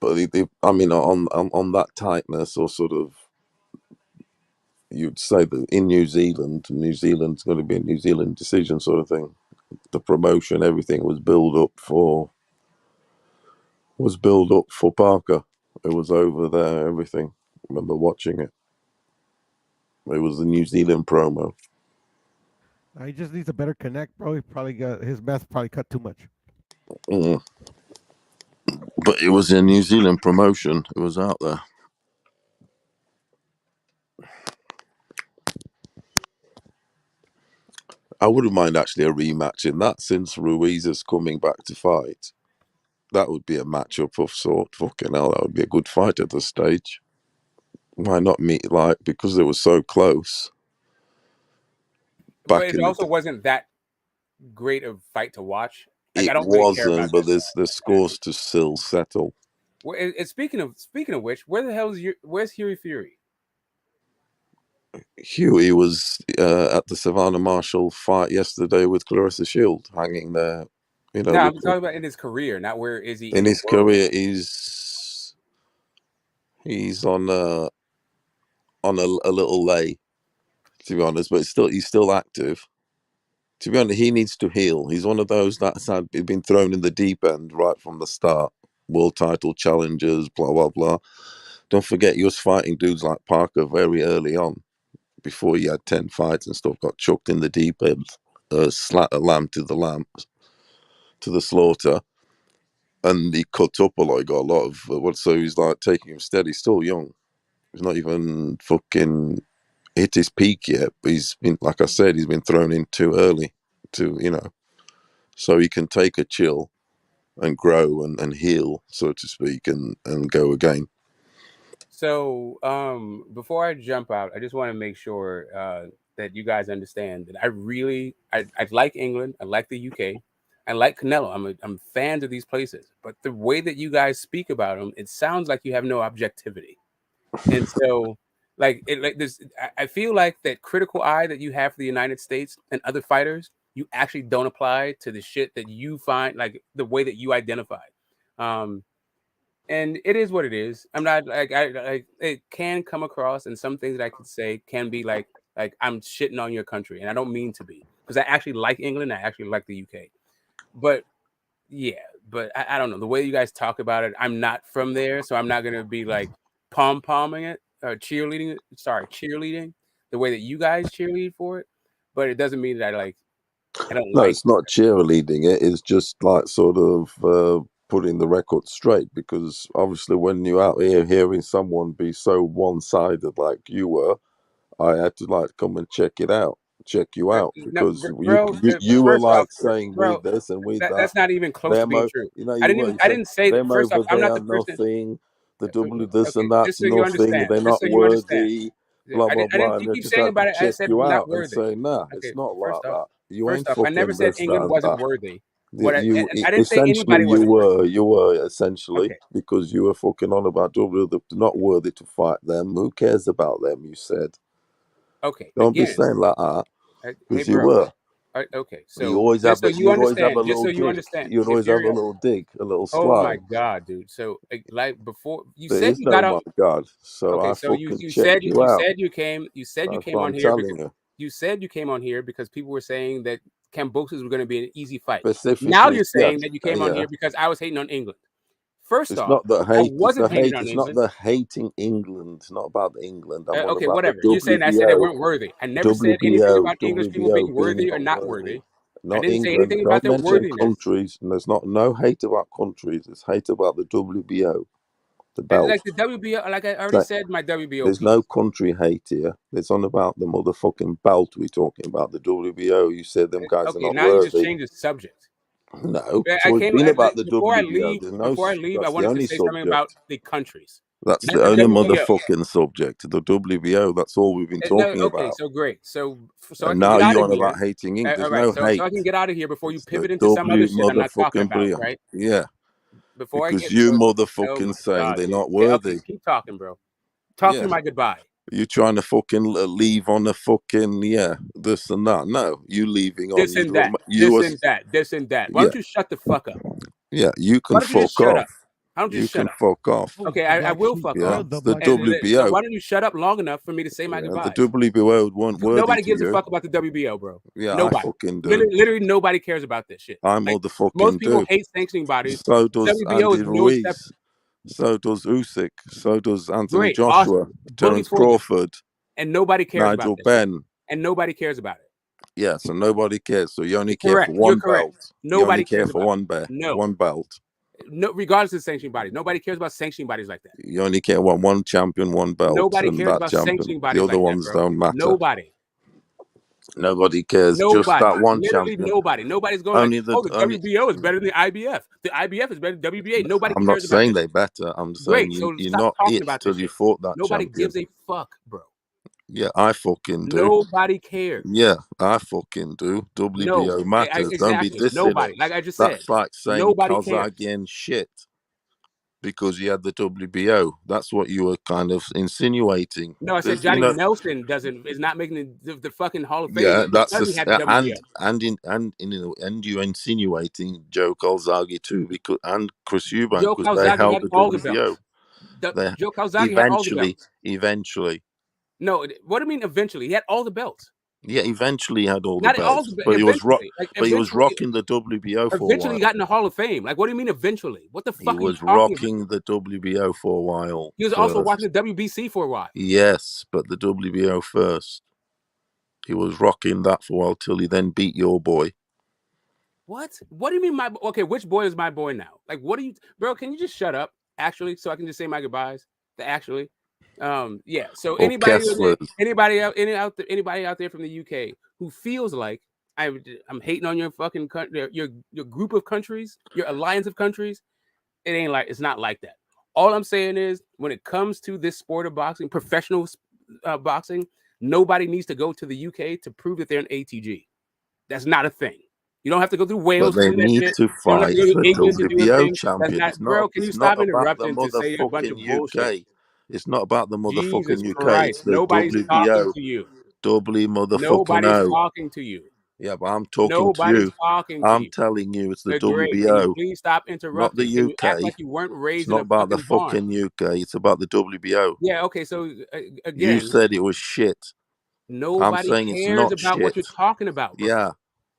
But on that tightness, or sort of, you'd say that in New Zealand's going to be a New Zealand decision sort of thing. The promotion, everything was built up for Parker. It was over there, everything. I remember watching it. It was the New Zealand promo. He just needs a better connect, bro. He probably got his mouth probably cut too much. But it was a New Zealand promotion. It was out there. I wouldn't mind actually a rematch in that, since Ruiz is coming back to fight. That would be a matchup of sort. Fucking hell, that would be a good fight at this stage. Why not meet, because it was so close. But it also wasn't that great of fight to watch. Like, it wasn't, but there's scores to still settle. Well, speaking of which, where's Huey Fury? Huey was at the Savannah Marshall fight yesterday with Clarissa Shield hanging there. You know, No, I'm talking about in his career, not where is he in in his the world. career, he's on a little lay, to be honest, but he's still active. To be honest, he needs to heal. He's one of those that's been thrown in the deep end right from the start. World title challenges, blah blah blah. Don't forget, he was fighting dudes like Parker very early on, before he had 10 fights and stuff. Got chucked in the deep end, slat a lamb to the slaughter, and he cut up a lot. He got a lot of so he's like taking him steady. He's still young. He's not even fucking hit his peak yet. But he's been, like I said, he's been thrown in too early so he can take a chill and grow and heal, so to speak, and go again. So before I jump out, I just want to make sure that you guys understand that I like England, I like the UK, I like Canelo. I'm fans of these places, but the way that you guys speak about them, it sounds like you have no objectivity, and so I feel like that critical eye that you have for the United States and other fighters, you actually don't apply to the shit that you find, like the way that you identify. And it is what it is. I'm not like it can come across, and some things that I could say can be like I'm shitting on your country, and I don't mean to be, because I actually like England, I actually like the UK, but I don't know the way you guys talk about it. I'm not from there, so I'm not gonna be like pom-pomming it or cheerleading the way that you guys cheerlead for it. But it doesn't mean that I don't No, like. it's not cheerleading. It's just like sort of putting the record straight, because obviously when you're out here hearing someone be so one-sided like you were, I had to like come and check you out, No, because bro. you were First off, like saying bro, with this and with that. that's not even close to Them, being true. you know, I you didn't were. even. You I said didn't say. them First off, over I'm there not are the person. nothing. The W this Okay, and that's just so you nothing. understand. They're Just not so you understand. worthy. Blah blah I blah. didn't. And You I keep just saying had to about it. I check said you not out and worthy. say, nah, Okay, it's not like that. You ain't I never fucking said this, that, England and wasn't that. worthy. You I didn't say essentially anybody wasn't worthy. you were essentially, Okay. because you were fucking on about W. They're not worthy to fight them. Who cares about them? You said. Okay. Don't be Again, saying like that, hey, because you bro. were. Okay. You So always just have so a you you'd always have a understand, just little so you dig. understand, You'd if always have you're, a little dig, a little oh my slide. God, dude. So like before you There said is you no got out. my God. So Okay, I so fucking checked you you out. said you That's came what on I'm here because telling you. you said you came on here because people were saying that Kambosos were going to be an easy fight. Now Specifically, you're saying yes, that you came on yeah. here because I was hating on England. First It's off, not the I hate. It's the wasn't hating hate. on It's not England. the hating England. It's not about the England. I'm on Okay, about the whatever. You're saying I said they WBO. weren't worthy. I never said anything WBO. about English people WBO being being worthy or not not worthy. worthy. I Not didn't say England. anything about Don't their mention worthiness. countries. And there's no hate about countries. It's hate about the WBO, the And belt. like the WBO, like I already That- said, my WBO There's piece. no country hate here. It's on about the motherfucking belt we're talking about, the WBO. You said them guys are Okay, not now you just worthy. changed the subject. No, it's I always came been about the before I WBO. leave. Before I leave, I That's the wanted to only say something about subject. the countries, That's not the the only WBO. motherfucking subject. The WBO. That's all we've been No, talking okay, about. so great. So I And can now get out you're of on here. about hating England. All There's right, no so hate. I can get out of here before you It's the pivot into some other W shit I'm not talking motherfucking about, BO. right? Yeah, Before I because get you oh my motherfucking saying God, they're dude. not Okay, worthy. keep talking, bro. Talk Yeah. to my goodbye. You trying to fucking leave on a fucking this and that? No, you leaving on This you. and that. You This was and that. This and that. Why yeah don't you shut the fuck up? yeah. You Why can don't you just fuck shut up? off. Why don't you You just shut can up? fuck off. Okay, I will fuck Yeah, off. it's the And so WBO. why don't you shut up long enough for me to say my Yeah, the goodbyes? WBO weren't worthy Nobody to gives a you. fuck about the WBO, bro. Yeah, I Nobody. fucking do. Literally nobody cares about this shit. I Like most motherfucking people do. hate sanctioning bodies. So The does WBO is Andy no exception. Ruiz. So does Usyk. So does Anthony Great, Joshua. awesome. Bully Terence for you. Crawford. And nobody cares about Nigel that shit. Benn. And nobody cares about it. Yeah, so nobody cares. So you only care for Correct. You're one correct. belt. You only Nobody care cares for about it. No. one belt. No, regardless of sanctioning bodies. Nobody cares about sanctioning bodies like that. You only care one champion, one belt, Nobody and cares that about champion. sanctioning The bodies other like that, ones bro. don't matter. Nobody. Nobody cares. Just Nobody. that one Literally champion. nobody. Nobody's going like, Only oh, the WBO is better than the IBF. The IBF is better than WBA. Nobody I'm not cares about saying this. they better. I'm saying Great. So you're stop not talking it about this till you shit. fought that Nobody champion. gives a fuck, bro. Yeah, I fucking do. Nobody cares. Yeah, I fucking do. WBO No, matters. Don't be exactly. dissing Nobody. it. Like I just said, That's like saying nobody cares. Kazakhstan shit. because he had the WBO. That's what you were kind of insinuating. No, I said Johnny Nelson is not making the fucking Hall of Fame. Yeah, that's because he had the WBO. and you're insinuating Joe Calzaghe too, because and Chris Eubank, Joe because they Calzaghe held had the all the WBO. belts. Joe Calzaghe had all the belts. Eventually. No, what do you mean eventually? He had all the belts. Yeah, eventually he had all the Not belts, all the but he was eventually, rocking the WBO for a eventually while. he got in the Hall of Fame. Like, what do you mean eventually? What the fuck He are you was talking rocking about? the WBO for a while. He was also watching the WBC for a while. Yes, but the WBO first. He was rocking that for a while till he then beat your boy. What? What do you mean okay, which boy is my boy now? Like, what do you, bro, can you just shut up, actually, so I can just say my goodbyes? Actually. Yeah. So anybody out there from the UK who feels like I'm hating on your fucking country, your group of countries, your alliance of countries, it's not like that. All I'm saying is, when it comes to this sport of boxing, professional boxing, nobody needs to go to the UK to prove that they're an ATG. That's not a thing. You don't have to go through Wales But they to do that need shit. to You don't have fight to go for to England to do a WBO thing. champion. That's not, bro, can you stop about the interrupting to say a bunch of motherfucking bullshit? UK. It's not about the Jesus motherfucking UK. It's Christ. the Nobody's talking WBO. to you. Doubly motherfucking Nobody's O. talking to you. Yeah, but I'm talking to Nobody's you. talking to I'm you. telling you it's the Great. Can you WBO. please stop Not interrupting? the Can you act UK. like you weren't It's raised in not a about the fucking barn? fucking UK. It's about the WBO. Yeah, okay, so again, You said it was shit. I'm nobody saying it's cares not about what shit. you're talking about, bro. Yeah,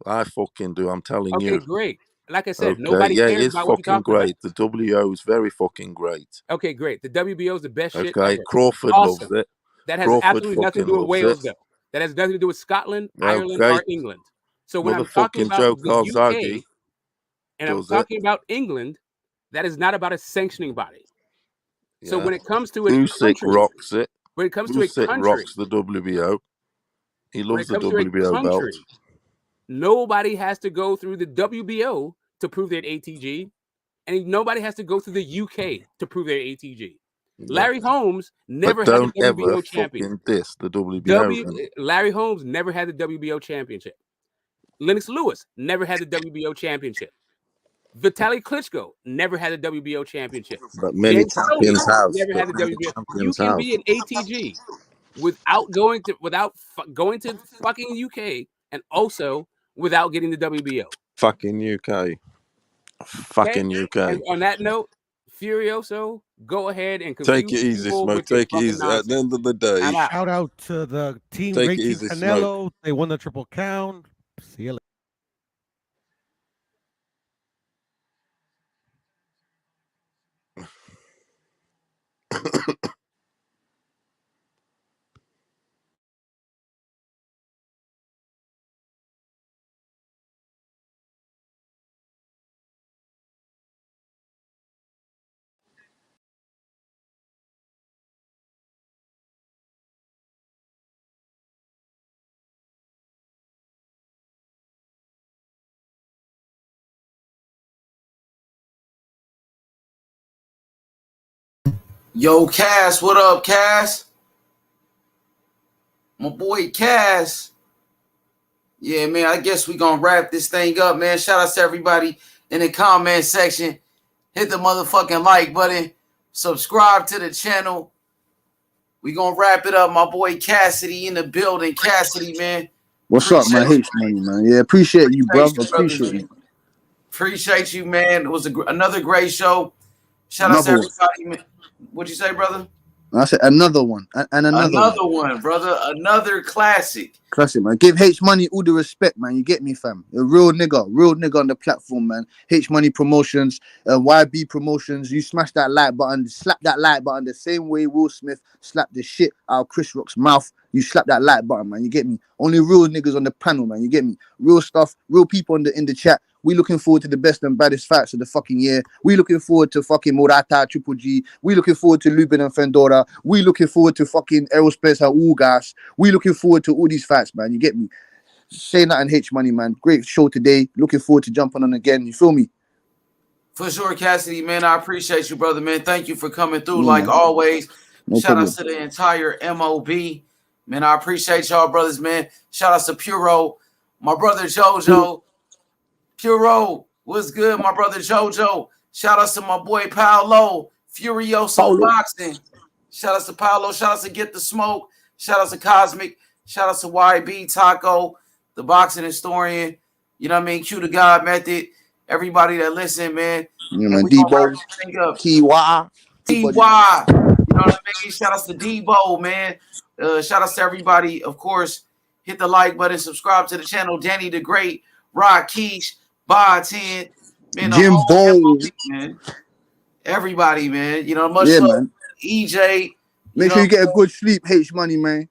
I fucking do. I'm telling Okay, you. great. Like I said, Okay, nobody yeah, cares it's about what you're fucking talking about. great. The WO is very fucking great. Okay, great. The WBO is the best shit Okay, ever. Crawford Awesome. loves it. That has Crawford absolutely nothing to fucking do with loves Wales, it. though. That has nothing to do with Scotland, Ireland, Okay. or England. So when I'm talking Motherfucking about Joe the Calzaghe UK and I'm does talking it. about England, that is not about a sanctioning body. So Yeah. when it comes to a Usyk country, rocks it. when it comes to a Usyk country, rocks the WBO. He when loves it the comes to a WBO belt. country, nobody has to go through the WBO to prove they're ATG, and nobody has to go through the UK to prove they're ATG. Larry Holmes never had the WBO championship. Diss the WBO. Larry Holmes never had the WBO championship. Lennox Lewis never had the WBO championship. Vitaly Klitschko never had the WBO championship. But many James Toney champions have. never had the WBO. You can be an ATG without going to fucking UK and also without getting the WBO. Fucking UK. Fucking UK. And on that note, Furioso, go ahead and Take confuse it easy, people Smoke. with your Take it fucking easy. nonsense. At the end of the day, I'm out. Shout out to the team, Take Great it Team easy, Canelo. They won the Triple Count. See you later. Yo, Cass, what up, Cass? My boy Cass. Yeah, man, I guess we gonna wrap this thing up, man. Shout out to everybody in the comment section. Hit the motherfucking like button. Subscribe to the channel. We gonna wrap it up. My boy Cassidy in the building. Cassidy, man. What's up, man? H Money, man. Yeah, appreciate you, bro. Appreciate you. Appreciate you, man. It was another great show. Shout out to everybody, man. What'd you say, brother? I said another one and another one, brother. Another classic. Classic, man. Give H Money all the respect, man. You get me, fam. A real nigga on the platform, man. H Money Promotions, YB Promotions. You smash that like button, slap that like button the same way Will Smith slapped the shit out of Chris Rock's mouth. You slap that like button, man. You get me. Only real niggas on the panel, man. You get me. Real stuff, real people in the chat. We looking forward to the best and baddest fights of the fucking year. We looking forward to fucking Morata, Triple G. We looking forward to Lubin and Fendora. We looking forward to fucking Aerospace and Ugas. We looking forward to all these fights, man. You get me? Say that and H Money, man. Great show today. Looking forward to jumping on again. You feel me? For sure, Cassidy, man. I appreciate you, brother, man. Thank you for coming through like always. No Shout problem. out to the entire MOB. Man, I appreciate y'all, brothers, man. Shout out to Puro, my brother Jojo. Puro, what's good, my brother Jojo? Shout out to my boy Paolo. Furioso Boxing. Shout out to Paolo. Shout out to Get the Smoke. Shout out to Cosmic. Shout out to YB Taco, the boxing historian. You know what I mean? Q the God Method. Everybody that listen, man. Yeah, man. Debo, TY. TY. You know what I mean? Shout out to Debo, man. Shout out to everybody. Of course, hit the like button, subscribe to the channel. Danny the Great, Rod Keish, Bob 10, man. Jim Bowl, man. Everybody, man. You know, much love, man. EJ. Make sure you get a good sleep, H Money, man.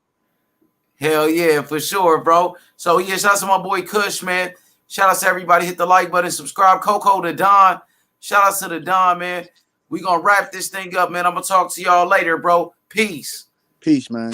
Hell yeah, for sure, bro. So yeah, shout out to my boy Kush, man. Shout out to everybody. Hit the like button, subscribe. Coco the Don. Shout out to the Don, man. We gonna wrap this thing up, man. I'm gonna talk to y'all later, bro. Peace. Peace, man.